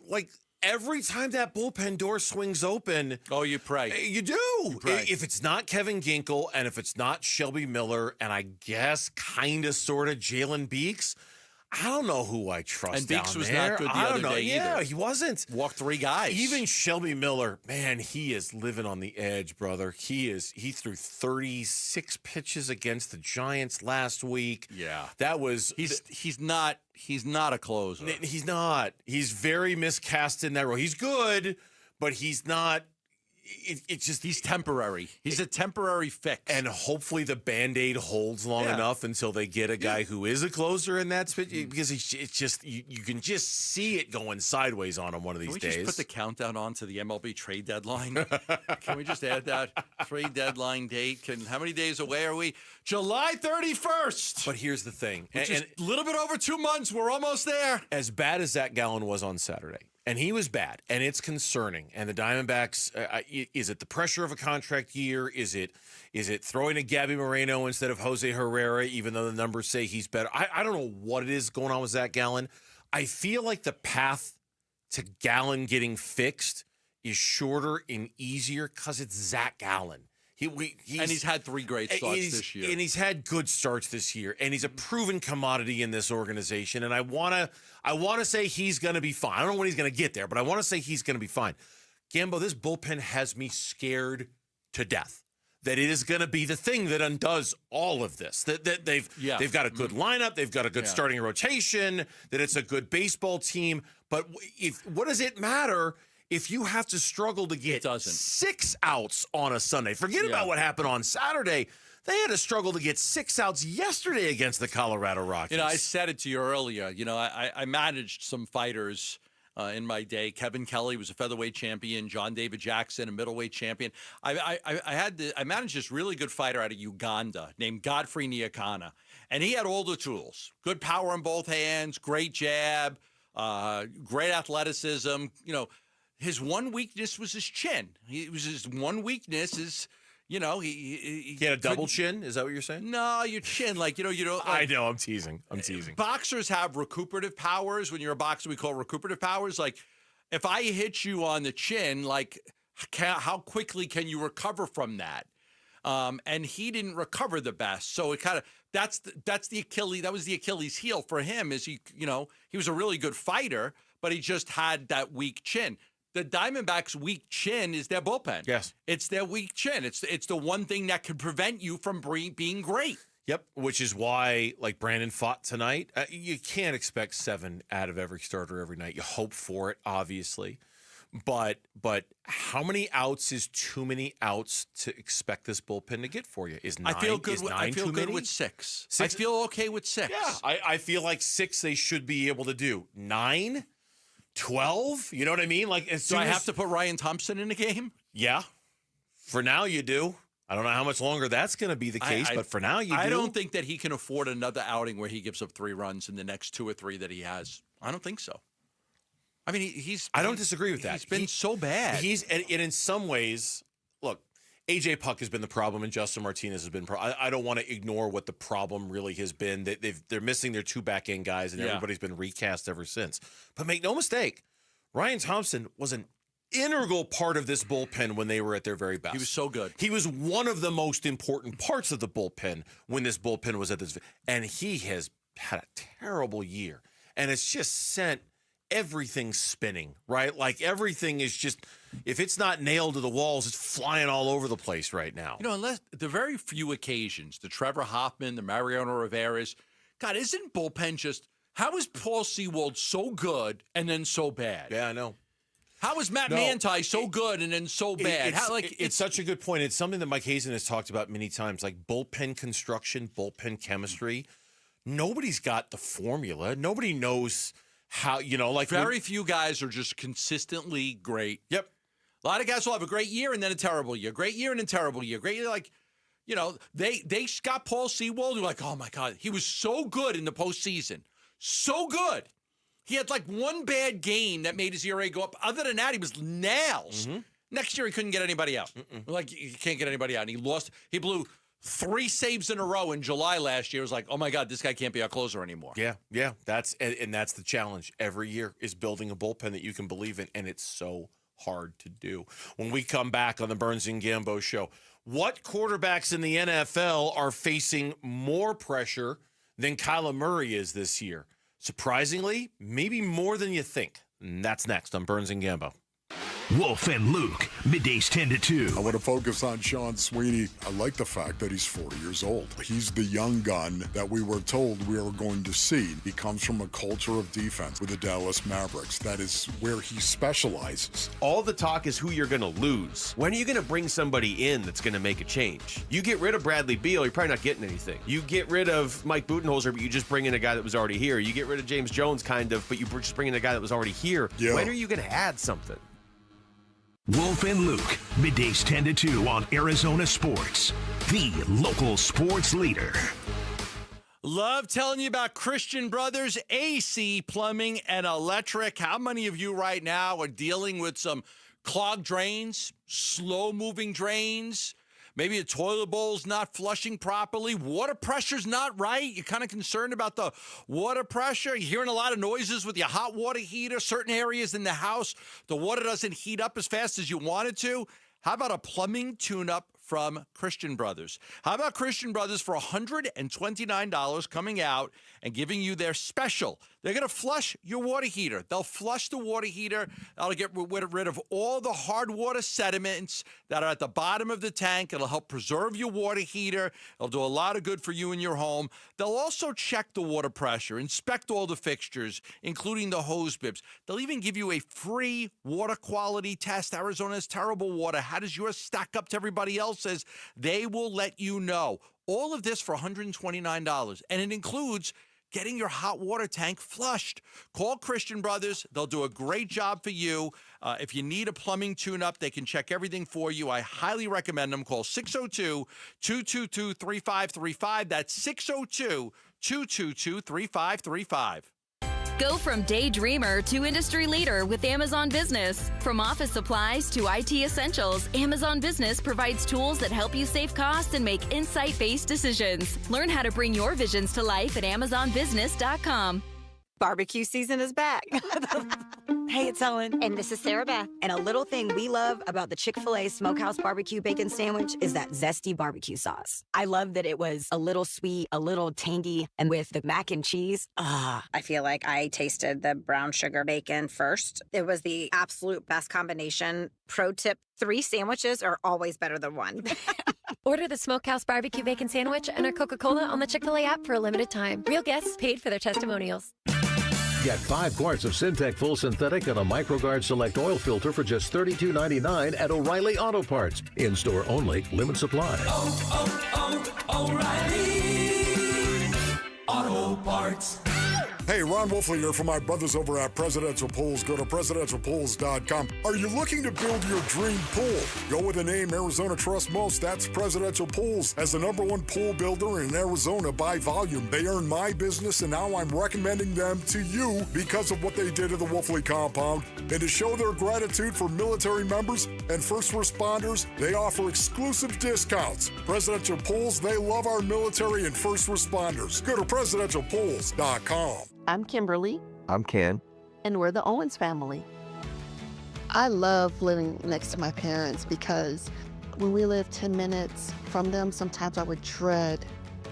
like every time that bullpen door swings open, you pray. You do. You pray. If it's not Kevin Ginkel and if it's not Shelby Miller and I guess kind of sort of Jalen Beeks, I don't know who I trust. And Beeks down was there. not good the I other don't know. day Yeah, either. he wasn't. Walked 3 guys. Even Shelby Miller, man, he is living on the edge, brother. He threw 36 pitches against the Giants last week. Yeah. That was he's not a closer. He's not. He's very miscast in that role. He's good, but he's not. It's just he's temporary. He's a temporary fix, and hopefully the Band-Aid holds long enough until they get a guy who is a closer in that spot. Because it's just you can just see it going sideways on him one of these Can we days. just put the countdown on to the MLB trade deadline? Can we just add that trade deadline date? How many days away are we? July 31st. But here's the thing, Which is a little bit over 2 months. We're almost there. As bad as Zach Gallen was on Saturday. And he was bad, and it's concerning. And the Diamondbacks, is it the pressure of a contract year? Is it throwing a Gabby Moreno instead of Jose Herrera, even though the numbers say he's better? I don't know what it is going on with Zach Gallen. I feel like the path to Gallen getting fixed is shorter and easier because it's Zach Gallen. He's had 3 great starts this year. And he's had good starts this year. And he's a proven commodity in this organization. And I want to say he's going to be fine. I don't know when he's going to get there, but I want to say he's going to be fine. Gambo, this bullpen has me scared to death that it is going to be the thing that undoes all of this. That they've got a good lineup. They've got a good starting rotation. That it's a good baseball team. But what does it matter if you have to struggle to get 6 outs on a Sunday? Forget about what happened on Saturday. They had to struggle to get 6 outs yesterday against the Colorado Rockies. I said it to you earlier. I managed some fighters in my day. Kevin Kelly was a featherweight champion. John David Jackson, a middleweight champion. I managed this really good fighter out of Uganda named Godfrey Nyakana. And he had all the tools. Good power in both hands, great jab, great athleticism. His one weakness was his chin. His one weakness is, he had a double chin. Is that what you're saying? No, your chin, you don't. I know. I'm teasing. Boxers have recuperative powers. When you're a boxer, we call recuperative powers. Like, if I hit you on the chin, how quickly can you recover from that? And he didn't recover the best. So it kind of that's the Achilles. That was the Achilles heel for him. Is he was a really good fighter, but he just had that weak chin. The Diamondbacks' weak chin is their bullpen. Yes. It's their weak chin. It's the one thing that can prevent you from being great. Yep, which is why, like Brandon fought tonight, you can't expect 7 out of every starter every night. You hope for it, obviously. But how many outs is too many outs to expect this bullpen to get for you? Is 9, I feel good. I feel good many? with 6. I feel okay with 6. Yeah, I feel like 6 they should be able to do. 9? 12? You know what I mean? Do I have to put Ryan Thompson in the game? Yeah. For now, you do. I don't know how much longer that's going to be the case, but for now, you do. I don't think that he can afford another outing where he gives up 3 runs in the next 2 or 3 that he has. I don't think so. I mean, I don't disagree with that. He's been so bad. And in some ways, look, AJ Puck has been the problem, and Justin Martinez has been. I don't want to ignore what the problem really has been. They're missing their 2 back end guys, and everybody's been recast ever since. But make no mistake, Ryan Thompson was an integral part of this bullpen when they were at their very best. He was so good. He was one of the most important parts of the bullpen when this bullpen was at this, and he has had a terrible year, and it's just sent everything spinning, right? Like everything is just, if it's not nailed to the walls, it's flying all over the place right now. You know, unless the very few occasions, the Trevor Hoffman, the Mariano Rivera's, God, isn't bullpen just, how is Paul Sewald so good and then so bad? Yeah, I know. How is Matt Manti so good and then so bad? It's such a good point. It's something that Mike Hazen has talked about many times, like bullpen construction, bullpen chemistry. Nobody's got the formula. Nobody knows how, like very few guys are just consistently great. Yep. A lot of guys will have a great year and then a terrible year. Great year and a terrible year. Great year, they got Paul Sewald. You're like, oh my God, he was so good in the postseason. So good. He had like one bad game that made his ERA go up. Other than that, he was nails. Mm-hmm. Next year, he couldn't get anybody out. Like, you can't get anybody out. And he lost. He blew 3 saves in a row in July last year. It was like, oh my God, this guy can't be our closer anymore. Yeah. That's the challenge every year, is building a bullpen that you can believe in, and it's so hard to do. When we come back on the Burns and Gambo show, what quarterbacks in the NFL are facing more pressure than Kyler Murray is this year? Surprisingly, maybe more than you think. And that's next on Burns and Gambo. Wolf and Luke, middays 10 to 2. I want to focus on Sean Sweeney. I like the fact that he's 40 years old. He's the young gun that we were told we were going to see. He comes from a culture of defense with the Dallas Mavericks. That is where he specializes. All the talk is who you're going to lose. When are you going to bring somebody in that's going to make a change? You get rid of Bradley Beal, you're probably not getting anything. You get rid of Mike Budenholzer, but you just bring in a guy that was already here. You get rid of James Jones, kind of, but you just bring in a guy that was already here. Yeah. When are you going to add something? Wolf and Luke, middays 10 to 2 on Arizona Sports, the local sports leader. Love telling you about Christian Brothers AC Plumbing and Electric. How many of you right now are dealing with some clogged drains, slow-moving drains? Maybe a toilet bowl's not flushing properly. Water pressure's not right. You're kind of concerned about the water pressure. You're hearing a lot of noises with your hot water heater. Certain areas in the house, the water doesn't heat up as fast as you want it to. How about a plumbing tune-up from Christian Brothers? How about Christian Brothers for $129 coming out and giving you their special? They're going to flush your water heater. They'll flush the water heater. That'll get rid of all the hard water sediments that are at the bottom of the tank. It'll help preserve your water heater. It'll do a lot of good for you and your home. They'll also check the water pressure, inspect all the fixtures, including the hose bibs. They'll even give you a free water quality test. Arizona has terrible water. How does yours stack up to everybody else's? They will let you know. All of this for $129, and it includes getting your hot water tank flushed. Call Christian Brothers. They'll do a great job for you. If you need a plumbing tune-up, they can check everything for you. I highly recommend them. Call 602-222-3535. That's 602-222-3535. Go from daydreamer to industry leader with Amazon Business. From office supplies to IT essentials, Amazon Business provides tools that help you save costs and make insight-based decisions. Learn how to bring your visions to life at AmazonBusiness.com. Barbecue season is back. Hey, it's Ellen. And this is Sarah Beth. And a little thing we love about the Chick-fil-A Smokehouse Barbecue Bacon Sandwich is that zesty barbecue sauce. I love that it was a little sweet, a little tangy, and with the mac and cheese, I feel like I tasted the brown sugar bacon first. It was the absolute best combination. Pro tip, 3 sandwiches are always better than 1. Order the Smokehouse Barbecue Bacon Sandwich and our Coca-Cola on the Chick-fil-A app for a limited time. Real guests paid for their testimonials. Get 5 quarts of Syntec Full Synthetic and a MicroGuard Select Oil Filter for just $32.99 at O'Reilly Auto Parts. In-store only. Limit supply. O'Reilly Auto Parts. Hey, Ron Wolfley here for my brothers over at Presidential Pools. Go to presidentialpools.com. Are you looking to build your dream pool? Go with the name Arizona trusts most. That's Presidential Pools. As the #1 pool builder in Arizona by volume, they earned my business, and now I'm recommending them to you because of what they did at the Wolfley compound. And to show their gratitude for military members and first responders, they offer exclusive discounts. Presidential Pools, they love our military and first responders. Go to presidentialpools.com. I'm Kimberly. I'm Ken. And we're the Owens family. I love living next to my parents because when we lived 10 minutes from them, sometimes I would dread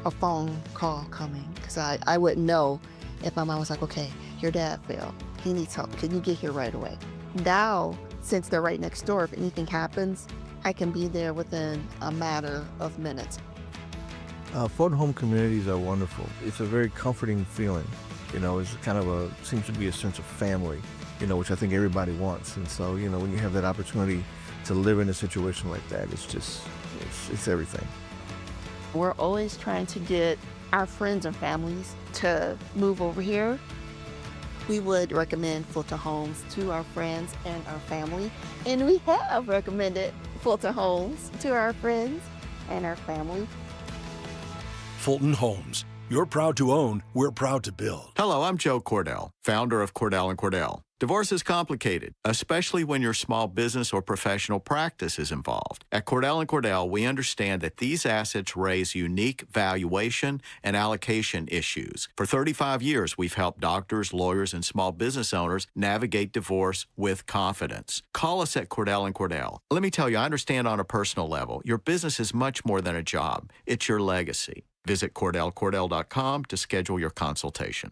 a phone call coming because I wouldn't know if my mom was like, okay, your dad fell. He needs help. Can you get here right away? Now, since they're right next door, if anything happens, I can be there within a matter of minutes. Floating home communities are wonderful. It's a very comforting feeling. It's kind of seems to be a sense of family, which I think everybody wants. And so, when you have that opportunity to live in a situation like that, it's everything. We're always trying to get our friends and families to move over here. We would recommend Fulton Homes to our friends and our family, and we have recommended Fulton Homes to our friends and our family. Fulton Homes. You're proud to own, we're proud to build. Hello, I'm Joe Cordell, founder of Cordell & Cordell. Divorce is complicated, especially when your small business or professional practice is involved. At Cordell & Cordell, we understand that these assets raise unique valuation and allocation issues. For 35 years, we've helped doctors, lawyers, and small business owners navigate divorce with confidence. Call us at Cordell & Cordell. Let me tell you, I understand on a personal level, your business is much more than a job. It's your legacy. Visit CordellCordell.com to schedule your consultation.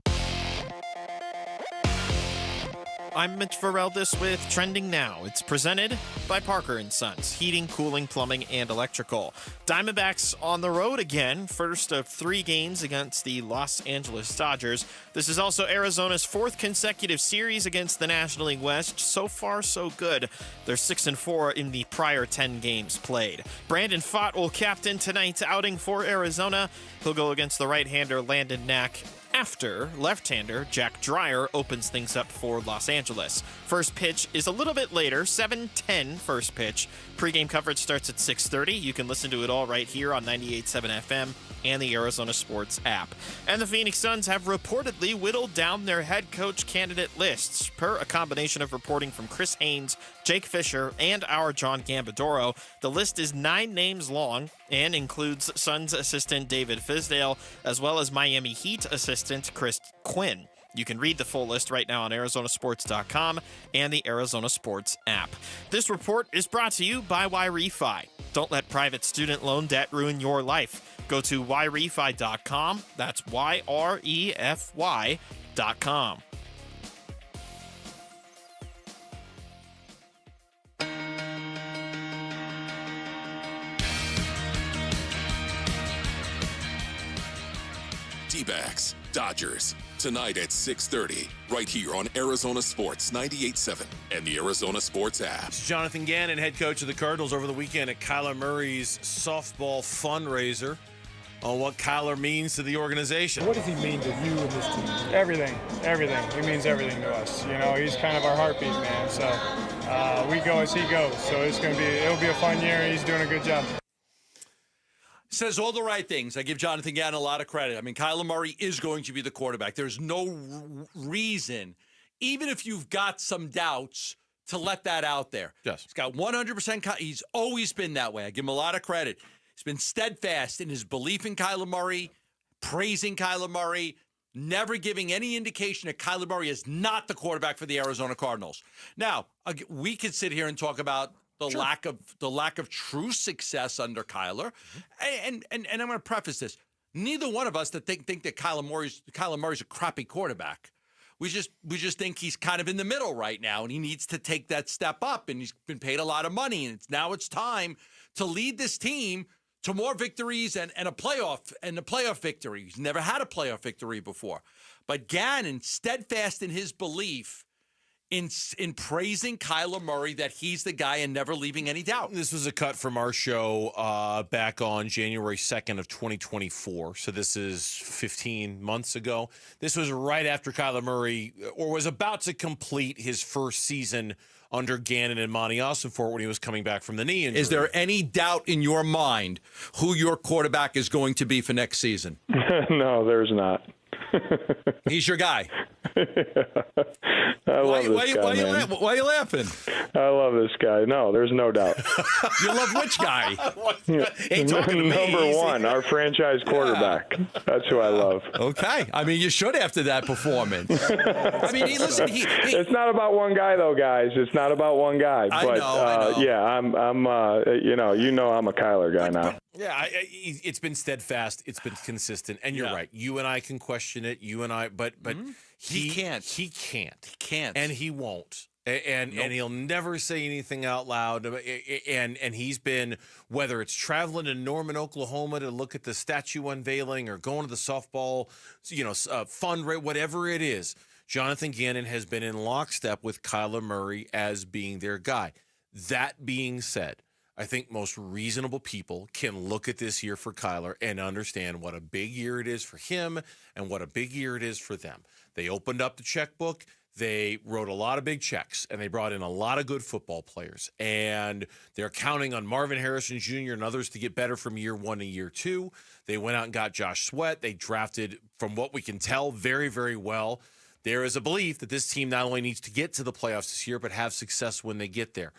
I'm Mitch Varel with Trending Now. It's presented by Parker & Sons, heating, cooling, plumbing, and electrical. Diamondbacks on the road again, first of 3 games against the Los Angeles Dodgers. This is also Arizona's 4th consecutive series against the National League West. So far, so good. They're 6-4 in the prior 10 games played. Brandon Pfaadt will captain tonight's outing for Arizona. He'll go against the right-hander Landon Knack after left-hander Jack Dreyer opens things up for Los Angeles. First pitch is a little bit later, 7:10 first pitch. Pre-game coverage starts at 6:30. You can listen to it all right here on 98.7 FM and the Arizona Sports app. And the Phoenix Suns have reportedly whittled down their head coach candidate lists, per a combination of reporting from Chris Haynes, Jake Fisher, and our John Gambadoro. The list is 9 names long and includes Suns assistant David Fizdale, as well as Miami Heat assistant Chris Quinn. You can read the full list right now on ArizonaSports.com and the Arizona Sports app. This report is brought to you by YRefi. Don't let private student loan debt ruin your life. Go to YRefi.com. That's YREFY.com. Dbacks, Dodgers, tonight at 6:30, right here on Arizona Sports 98.7 and the Arizona Sports app. It's Jonathan Gannon, head coach of the Cardinals, over the weekend at Kyler Murray's softball fundraiser on what Kyler means to the organization. What does he mean to you and this team? Everything. He means everything to us. He's kind of our heartbeat, man. So we go as he goes. So it'll be a fun year, and he's doing a good job. Says all the right things. I give Jonathan Gannon a lot of credit. I mean, Kyler Murray is going to be the quarterback. There's no reason, even if you've got some doubts, to let that out there. Yes. He's got 100%. He's always been that way. I give him a lot of credit. He's been steadfast in his belief in Kyler Murray, praising Kyler Murray, never giving any indication that Kyler Murray is not the quarterback for the Arizona Cardinals. Now, we could sit here and talk about the lack of true success under Kyler, and I'm going to preface this: neither one of us that think that Kyler Murray's a crappy quarterback. We just think he's kind of in the middle right now, and he needs to take that step up. And he's been paid a lot of money, and it's time to lead this team to more victories and a playoff victory. He's never had a playoff victory before, but Gannon, steadfast in his belief in praising Kyler Murray, that he's the guy and never leaving any doubt. This was a cut from our show back on January 2nd of 2024. So this is 15 months ago. This was right after Kyler Murray, or was about to complete his first season under Gannon and Monty Ossenfort when he was coming back from the knee injury. Is there any doubt in your mind who your quarterback is going to be for next season? No, there's not. He's your guy. I love this guy, man. Why are you laughing? I love this guy. No, there's no doubt. You love which guy? Number one, our franchise quarterback. Yeah. That's who I love. Okay. I mean, you should after that performance. I mean, listen. It's not about one guy, though, guys. It's not about one guy. I know. Yeah, I'm. I'm a Kyler guy now. Yeah, it's been steadfast. It's been consistent. And you're right. You and I can question it. You and I, but he can't. He can't. And he won't. And he'll never say anything out loud. And he's been, whether it's traveling to Norman, Oklahoma to look at the statue unveiling or going to the softball, fundraiser, whatever it is, Jonathan Gannon has been in lockstep with Kyler Murray as being their guy. That being said, I think most reasonable people can look at this year for Kyler and understand what a big year it is for him and what a big year it is for them. They opened up the checkbook. They wrote a lot of big checks, and they brought in a lot of good football players. And they're counting on Marvin Harrison Jr. and others to get better from year 1 to year 2. They went out and got Josh Sweat. They drafted, from what we can tell, very, very well. There is a belief that this team not only needs to get to the playoffs this year, but have success when they get there.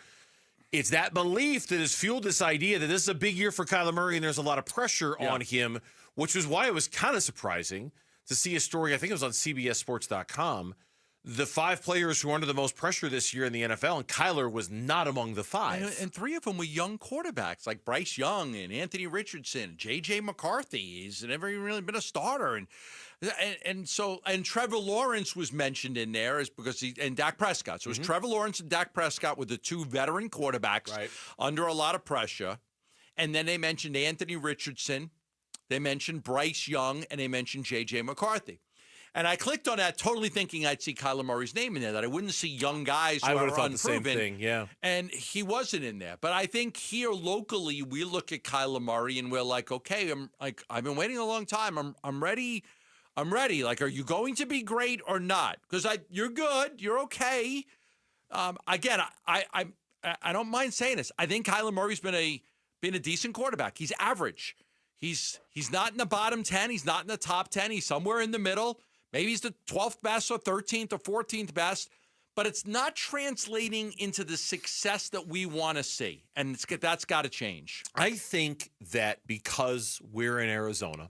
It's that belief that has fueled this idea that this is a big year for Kyler Murray and there's a lot of pressure on him, which is why it was kind of surprising to see a story, I think it was on CBSSports.com, the 5 players who are under the most pressure this year in the NFL, and Kyler was not among the 5. And 3 of them were young quarterbacks, like Bryce Young and Anthony Richardson, J.J. McCarthy. He's never even really been a starter. And Trevor Lawrence was mentioned in there is because and Dak Prescott. So it was Trevor Lawrence and Dak Prescott with the 2 veteran quarterbacks under a lot of pressure. And then they mentioned Anthony Richardson, they mentioned Bryce Young, and they mentioned J.J. McCarthy. And I clicked on that totally thinking I'd see Kyler Murray's name in there, that I wouldn't see young guys who I would are have thought unproven. the same thing, yeah. And he wasn't in there. But I think here locally, we look at Kyler Murray and we're like, okay, I've been waiting a long time. I'm ready. I'm ready. Like, are you going to be great or not? Because you're good. You're okay. Again, I don't mind saying this. I think Kyler Murray's been a decent quarterback. He's average. He's not in the bottom 10. He's not in the top 10. He's somewhere in the middle. Maybe he's the 12th best or 13th or 14th best. But it's not translating into the success that we want to see. And that's got to change. I think that because we're in Arizona,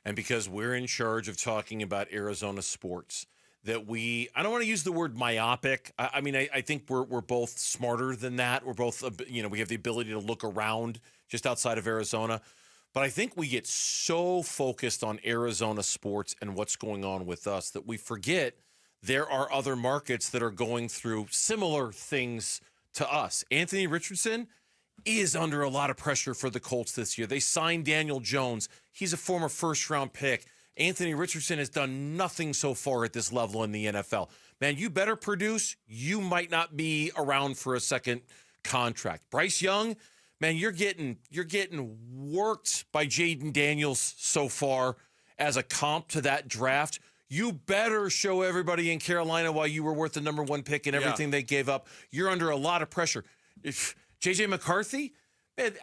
and because we're in charge of talking about Arizona sports, that I don't want to use the word myopic. I mean, I think we're both smarter than that. We're both, we have the ability to look around just outside of Arizona. But I think we get so focused on Arizona sports and what's going on with us that we forget there are other markets that are going through similar things to us. Anthony Richardson is under a lot of pressure for the Colts this year. They signed Daniel Jones. He's a former first-round pick. Anthony Richardson has done nothing so far at this level in the NFL. Man, you better produce. You might not be around for a second contract. Bryce Young, man, you're getting worked by Jaden Daniels so far as a comp to that draft. You better show everybody in Carolina why you were worth the number 1 pick and everything they gave up. You're under a lot of pressure. If J.J. McCarthy, man,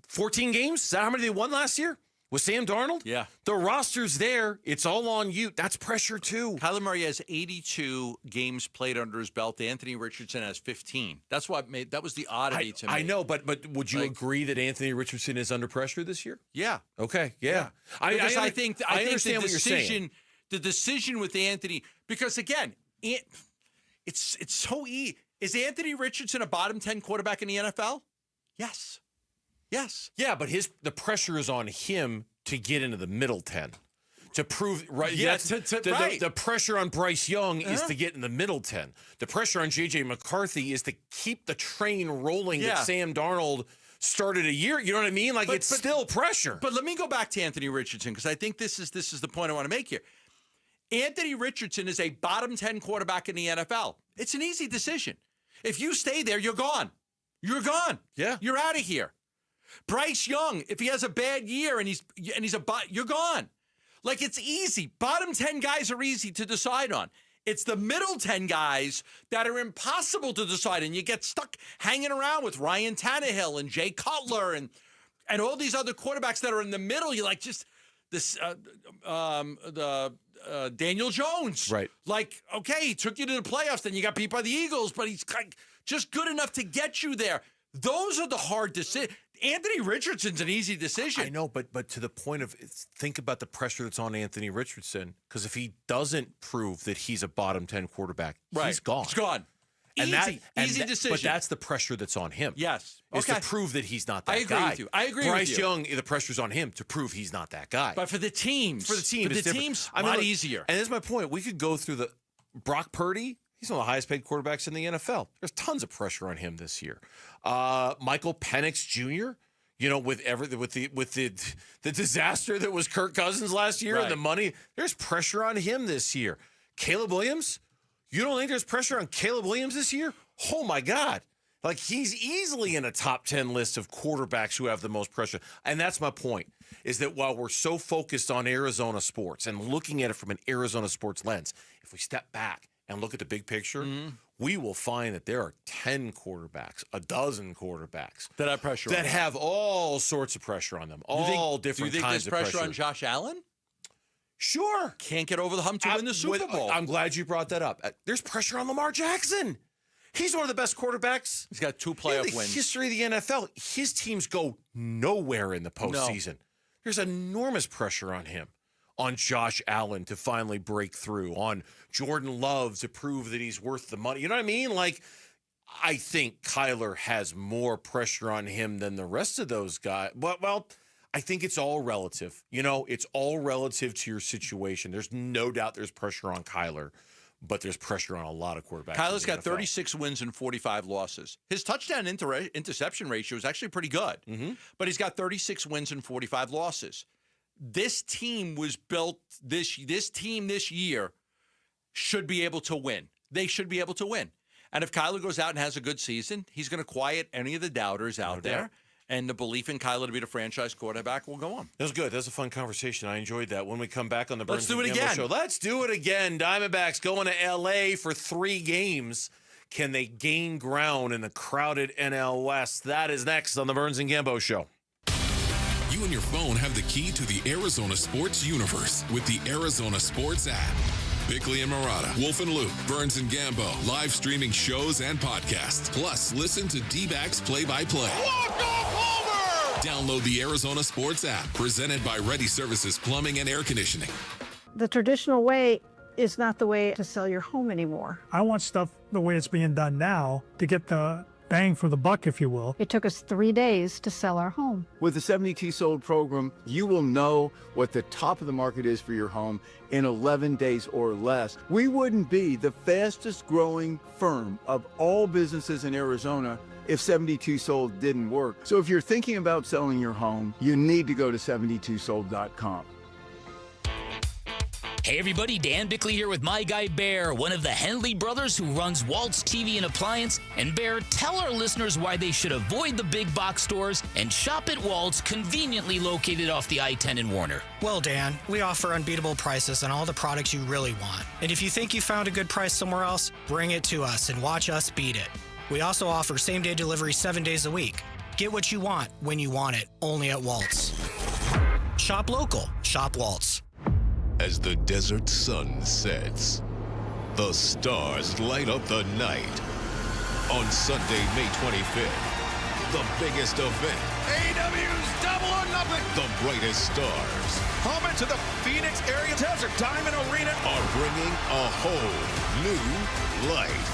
14 games? Is that how many they won last year? With Sam Darnold? Yeah. The roster's there. It's all on you. That's pressure, too. Kyler Murray has 82 games played under his belt. Anthony Richardson has 15. That was the oddity to me. I know, but would you agree that Anthony Richardson is under pressure this year? Yeah. Okay, yeah. I think understand what you're saying. The decision with Anthony, because again, it's so easy. Is Anthony Richardson a bottom 10 quarterback in the NFL? Yes. Yes. Yeah, but the pressure is on him to get into the middle 10. To prove right. Yeah, the pressure on Bryce Young is to get in the middle 10. The pressure on J.J. McCarthy is to keep the train rolling that Sam Darnold started a year. You know what I mean? Like, it's still pressure. But let me go back to Anthony Richardson, because I think this is the point I want to make here. Anthony Richardson is a bottom 10 quarterback in the NFL. It's an easy decision. If you stay there, you're gone. You're gone. Yeah. You're out of here. Bryce Young, if he has a bad year and he's you're gone. Like, it's easy. Bottom 10 guys are easy to decide on. It's the middle 10 guys that are impossible to decide, and you get stuck hanging around with Ryan Tannehill and Jay Cutler and all these other quarterbacks that are in the middle. You're like, just this Daniel Jones. Right. Like, okay, he took you to the playoffs, then you got beat by the Eagles, but he's just good enough to get you there. Those are the hard decisions. Anthony Richardson's an easy decision. I know, but to the point of, think about the pressure that's on Anthony Richardson, because if he doesn't prove that he's a bottom 10 quarterback, he's gone. He's gone. Easy decision. But that's the pressure that's on him. Yes. Is to prove that he's not that I agree guy. with you. I agree Bryce with you. Young, the pressure's on him to prove he's not that guy. But for the teams. It's a lot easier. And that's my point. We could go through the Brock Purdy. He's one of the highest paid quarterbacks in the NFL. There's tons of pressure on him this year. Michael Penix Jr., with the disaster that was Kirk Cousins last year and the money, there's pressure on him this year. Caleb Williams, you don't think there's pressure on Caleb Williams this year? Oh my God. Like, he's easily in a top 10 list of quarterbacks who have the most pressure. And that's my point, is that while we're so focused on Arizona sports and looking at it from an Arizona sports lens, if we step back and look at the big picture, we will find that there are 10 quarterbacks, a dozen quarterbacks that have pressure that have all sorts of pressure on them, all different kinds of pressure. Do you think there's pressure on Josh Allen? Sure. Can't get over the hump to win the Super Bowl. I'm glad you brought that up. There's pressure on Lamar Jackson. He's one of the best quarterbacks. He's got 2 playoff wins. In the history of the NFL, his teams go nowhere in the postseason. No. There's enormous pressure on him, on Josh Allen to finally break through, on Jordan Love to prove that he's worth the money. You know what I mean? Like, I think Kyler has more pressure on him than the rest of those guys. Well, I think it's all relative. It's all relative to your situation. There's no doubt there's pressure on Kyler, but there's pressure on a lot of quarterbacks. Kyler's got 36 wins and 45 losses. His touchdown interception ratio is actually pretty good, but he's got 36 wins and 45 losses. This team was built, this team this year should be able to win. They should be able to win. And if Kyler goes out and has a good season, he's going to quiet any of the doubters out there. And the belief in Kyler to be the franchise quarterback will go on. That was good. That was a fun conversation. I enjoyed that. When we come back on the Burns Let's do it and Gamble again. Show, let's do it again. Diamondbacks going to L.A. for 3 games. Can they gain ground in the crowded NL West? That is next on the Burns and Gambo Show. You and your phone have the key to the Arizona sports universe with the Arizona Sports app. Bickley and Murata, Wolf and Luke, Burns and Gambo, live streaming shows and podcasts. Plus, listen to Dbacks play-by-play. Download the Arizona Sports app, presented by Ready Services Plumbing and Air Conditioning. The traditional way is not the way to sell your home anymore. I want stuff the way it's being done now to get the bang for the buck, if you will. It took us 3 days to sell our home. With the 72 Sold program, you will know what the top of the market is for your home in 11 days or less. We wouldn't be the fastest growing firm of all businesses in Arizona if 72 Sold didn't work. So if you're thinking about selling your home, you need to go to 72sold.com. Hey everybody, Dan Bickley here with my guy Bear, one of the Henley brothers who runs Waltz TV and Appliance. And Bear, tell our listeners why they should avoid the big box stores and shop at Waltz, conveniently located off the I-10 in Warner. Well, Dan, we offer unbeatable prices on all the products you really want. And if you think you found a good price somewhere else, bring it to us and watch us beat it. We also offer same-day delivery 7 days a week. Get what you want when you want it, only at Waltz. Shop local. Shop Waltz. As the desert sun sets, the stars light up the night. On Sunday, May 25th, the biggest event. AEW's Double or Nothing. The brightest stars. Home into the Phoenix area Desert Diamond Arena are bringing a whole new light.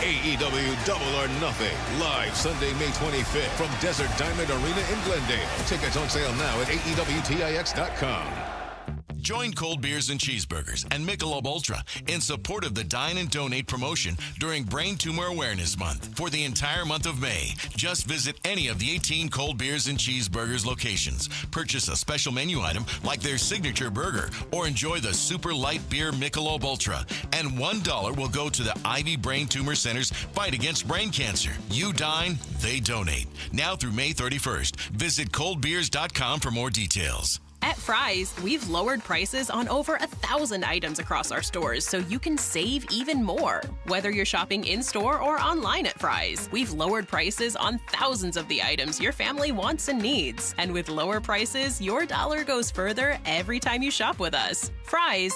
AEW Double or Nothing, live Sunday, May 25th from Desert Diamond Arena in Glendale. Tickets on sale now at AEWTIX.com. Join Cold Beers and Cheeseburgers and Michelob Ultra in support of the Dine and Donate promotion during Brain Tumor Awareness Month. For the entire month of May, just visit any of the 18 Cold Beers and Cheeseburgers locations. Purchase a special menu item like their signature burger or enjoy the super light beer Michelob Ultra. And $1 will go to the Ivy Brain Tumor Center's fight against brain cancer. You dine, they donate. Now through May 31st. Visit coldbeers.com for more details. At Fry's, we've lowered prices on over 1,000 items across our stores so you can save even more. Whether you're shopping in-store or online at Fry's, we've lowered prices on thousands of the items your family wants and needs. And with lower prices, your dollar goes further every time you shop with us. Fry's,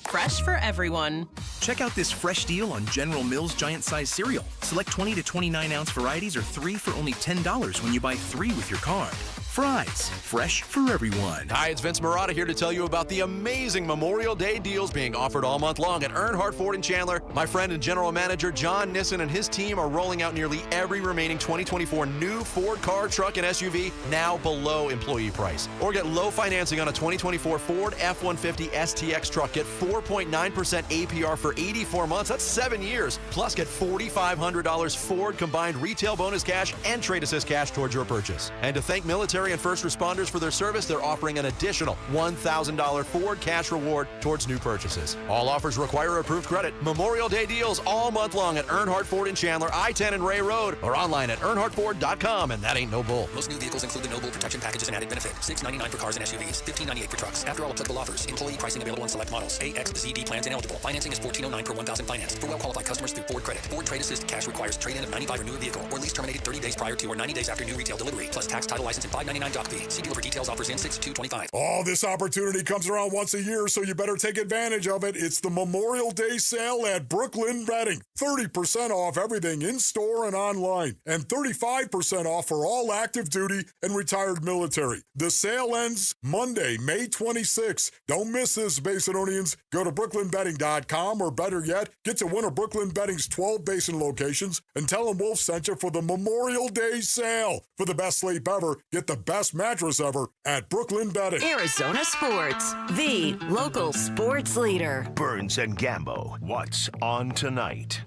fresh for everyone. Check out this fresh deal on General Mills Giant Size cereal. Select 20 to 29 ounce varieties or 3 for only $10 when you buy 3 with your card. Fries, fresh for everyone. Hi, it's Vince Marotta here to tell you about the amazing Memorial Day deals being offered all month long at Earnhardt Ford in Chandler. My friend and general manager John Nissen and his team are rolling out nearly every remaining 2024 new Ford car, truck, and SUV now below employee price. Or get low financing on a 2024 Ford F-150 STX truck. Get 4.9% APR for 84 months. That's 7 years. Plus, get $4,500 Ford combined retail bonus cash and trade assist cash towards your purchase. And to thank military and first responders for their service, they're offering an additional $1,000 Ford cash reward towards new purchases. All offers require approved credit. Memorial Day deals all month long at Earnhardt Ford in Chandler, I-10 and Ray Road, or online at earnhardtford.com, and that ain't no bull. Most new vehicles include the no bull protection packages and added benefit. $699 for cars and SUVs, $1598 for trucks. After all applicable offers, employee pricing available on select models. AXZD plans ineligible. Financing is $1,409 per $1,000 financed. For well-qualified customers through Ford Credit. Ford Trade Assist cash requires trade-in of 95 or newer vehicle, or lease terminated 30 days prior to or 90 days after new retail delivery, plus tax, title, license, and $599 doc fee. See dealer for details. Offers in 6/2/25. Oh, this opportunity comes around once a year, so you better take advantage of it. It's the Memorial Day sale at Brooklyn Bedding. 30% off everything in-store and online, and 35% off for all active duty and retired military. The sale ends Monday, May 26th. Don't miss this, Basinonians. Go to brooklynbedding.com, or better yet, get to one of Brooklyn Bedding's 12 Basin locations and tell them Wolf sent you for the Memorial Day sale. For the best sleep ever, get the best mattress ever at Brooklyn Bedding. Arizona Sports, the local sports leader. Burns and Gambo, what's on tonight?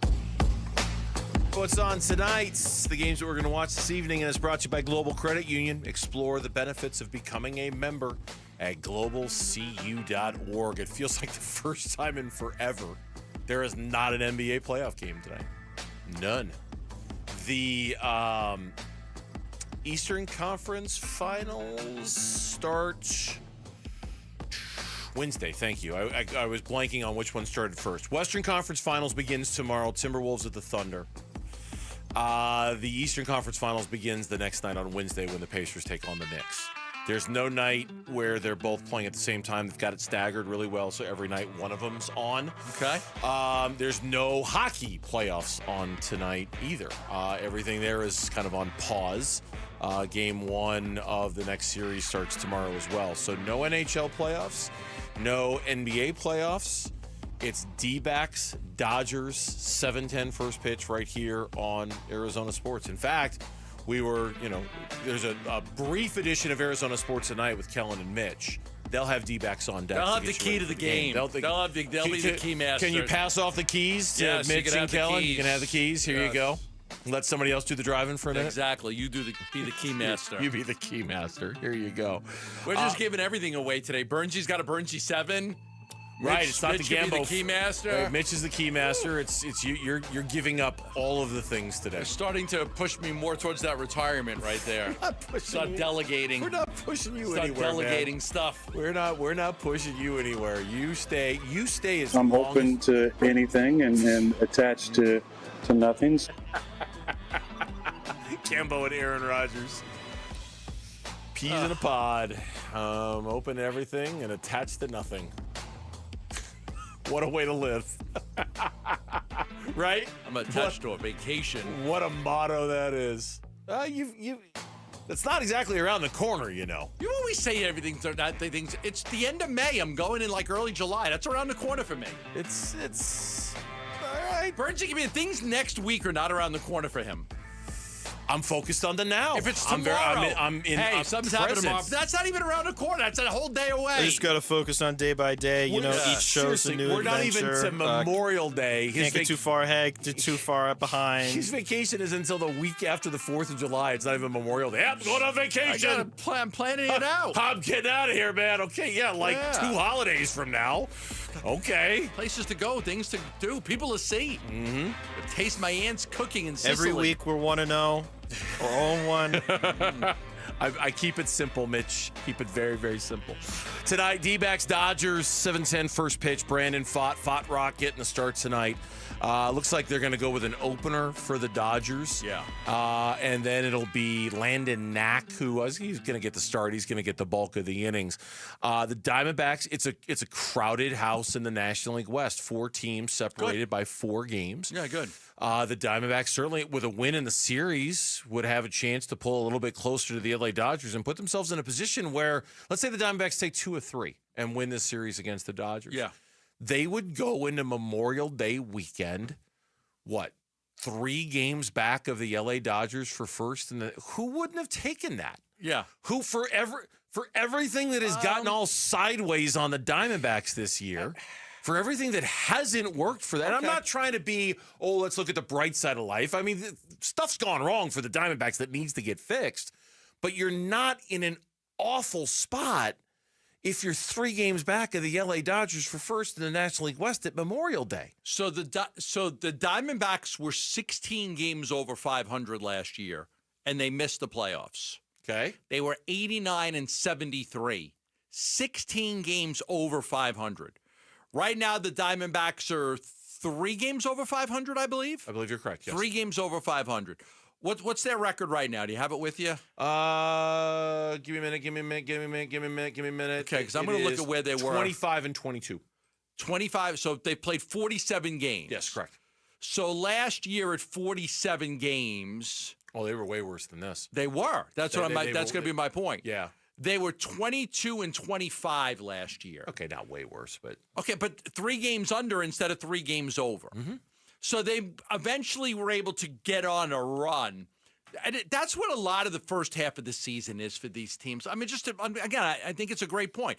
What's on tonight? The games that we're going to watch this evening, and it's brought to you by Global Credit Union. Explore the benefits of becoming a member at globalcu.org. It feels like the first time in forever there is not an NBA playoff game tonight. None. The Eastern Conference Finals start Wednesday. Thank you. I was blanking on which one started first. Western Conference Finals begins tomorrow. Timberwolves at the Thunder. The Eastern Conference Finals begins the next night on Wednesday when the Pacers take on the Knicks. There's no night where they're both playing at the same time. They've got it staggered really well, so every night one of them's on. Okay. There's no hockey playoffs on tonight either. Everything there is kind of on pause. Game 1 of the next series starts tomorrow as well. So no NHL playoffs, no NBA playoffs. It's Dbacks, Dodgers, 7:10 first pitch right here on Arizona Sports. In fact, there's a brief edition of Arizona Sports tonight with Kellen and Mitch. They'll have Dbacks on deck. They'll have the key to the game. They'll be the key master. Can you pass off the keys to Mitch and Kellen? You can have the keys. Here you go. Let somebody else do the driving for a minute. Exactly. You be the key master. You be the key master. Here you go. We're just giving everything away today. Burnsy's got a Burnsy 7. Right, it's not Mitch the Gambo. Be the key master. Mitch is the key master. It's you. You're giving up all of the things today. You're starting to push me more towards that retirement right there. Start delegating. We're not pushing you anywhere. Start delegating man. Stuff. We're not pushing you anywhere. You stay as I'm long open to anything and attached to nothings. Gambo and Aaron Rodgers. Peas in a pod. Open to everything and attached to nothing. What a way to live. Right? I'm attached to a vacation. What a motto that is. That's not exactly around the corner, you know. You always say everything's not things. It's the end of May. I'm going in like early July. That's around the corner for me. It's all right. Burnsy, give me things next week are not around the corner for him. I'm focused on the now. If it's tomorrow, I'm in. Hey, something's happening tomorrow. That's not even around the corner. That's a whole day away. You just got to focus on day by day. Each show's a new we're adventure. Not even to Memorial Day. Can't get too far ahead, too far behind. His vacation is until the week after the 4th of July. It's not even Memorial Day. I'm going on vacation. I'm planning it out. I'm getting out of here, man. Okay, 2 holidays from now. Okay. Places to go, things to do, people to see. Mm-hmm. Taste my aunt's cooking in Sicily. Every week we're 1-0. Or own one. I keep it simple, Mitch. Keep it very, very simple. Tonight, Dbacks Dodgers, 7:10 first pitch. Brandon Fott Rock getting the start tonight. Looks like they're going to go with an opener for the Dodgers. Yeah. And then it'll be Landon Knack, he's going to get the start. He's going to get the bulk of the innings. The Diamondbacks, it's a crowded house in the National League West. 4 teams separated by 4 games. Yeah, good. The Diamondbacks, certainly with a win in the series, would have a chance to pull a little bit closer to the LA Dodgers and put themselves in a position where, let's say the Diamondbacks take 2 of 3 and win this series against the Dodgers. Yeah. They would go into Memorial Day weekend, 3 games back of the LA Dodgers for first? And who wouldn't have taken that? Yeah. Who, for everything that has gotten all sideways on the Diamondbacks this year, for everything that hasn't worked for that. Okay. And I'm not trying to be, let's look at the bright side of life. I mean, stuff's gone wrong for the Diamondbacks that needs to get fixed. But you're not in an awful spot if you're 3 games back of the LA Dodgers for first in the National League West at Memorial Day. So the Diamondbacks were 16 games over 500 last year, and they missed the playoffs. Okay. They were 89-73, 16 games over 500. Right now, the Diamondbacks are 3 games over 500, I believe. I believe you're correct, yes. 3 games over 500. What's their record right now? Do you have it with you? Give me a minute. Okay, because I'm going to look at where they were. 25-22. 25. So they played 47 games. Yes, correct. So last year at 47 games. Oh, they were way worse than this. They were. That's going to be my point. Yeah. They were 22-25 last year. Okay, not way worse, but. Okay, but 3 games under instead of 3 games over. Mm-hmm. So they eventually were able to get on a run. And that's what a lot of the first half of the season is for these teams. I mean, I think it's a great point.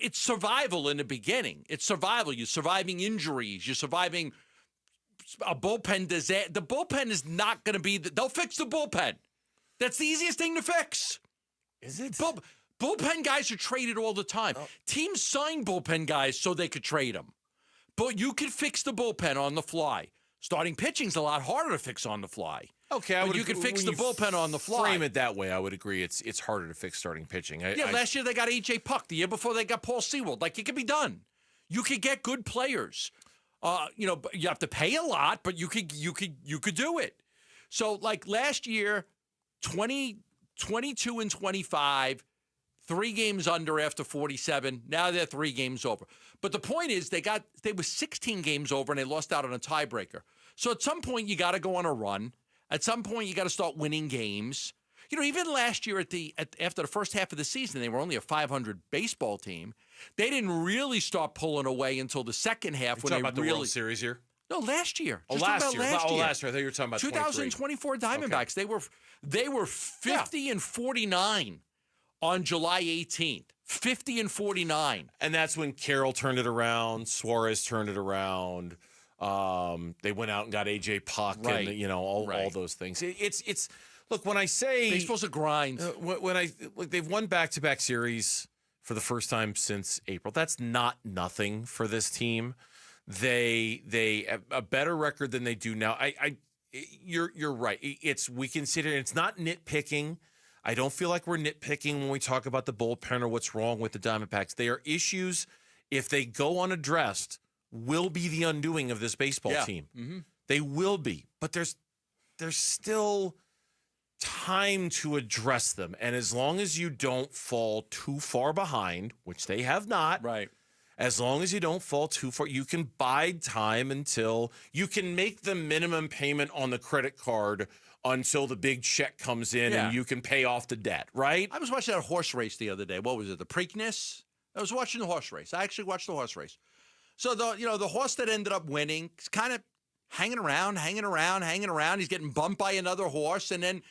It's survival in the beginning. It's survival. You're surviving injuries. You're surviving a bullpen disaster. The bullpen is not going to be they'll fix the bullpen. That's the easiest thing to fix. Is it? Bullpen guys are traded all the time. Oh. Teams sign bullpen guys so they could trade them. But you can fix the bullpen on the fly. Starting pitching's a lot harder to fix on the fly. Okay, you can fix the bullpen on the fly. Frame it that way, I would agree. It's harder to fix starting pitching. Last year they got A.J. Puck. The year before they got Paul Sewald. It can be done. You could get good players. You have to pay a lot, but you could do it. So last year, 22-25. 3 games under after 47. Now they're 3 games over. But the point is they were 16 games over and they lost out on a tiebreaker. So at some point you got to go on a run. At some point you got to start winning games. Even last year after the first half of the season, they were only a 500 baseball team. They didn't really start pulling away until the second half when they about the World Series here? No, last year. Last year. Last year. I thought you were talking about 2024 Diamondbacks. Okay. They were 50-49. On July 18th, 50-49. And that's when Carroll turned it around, Suarez turned it around. They went out and got A.J. Puck and, all those things. It's look, when I say... Baseball's a grind. They've won back-to-back series for the first time since April. That's not nothing for this team. They have a better record than they do now. You're right. We consider it's not nitpicking. I don't feel like we're nitpicking when we talk about the bullpen or what's wrong with the Diamondbacks. They are issues, if they go unaddressed, will be the undoing of this baseball team. Mm-hmm. They will be. But there's still time to address them. And as long as you don't fall too far behind, which they have not, right? As long as you don't fall too far, you can bide time until you can make the minimum payment on the credit card until the big check comes in and you can pay off the debt, right? I was watching that horse race the other day. What was it, the Preakness? I was watching the horse race. I actually watched the horse race. So, the horse that ended up winning is kind of hanging around. He's getting bumped by another horse, and then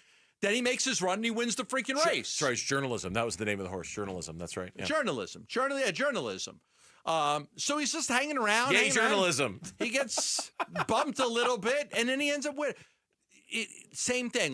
he makes his run and he wins the freaking race. Sorry, it's Journalism. That was the name of the horse, Journalism. That's right. Yeah. Journalism. So he's just hanging around. Yay, journalism. He gets bumped a little bit, and then he ends up winning. Same thing.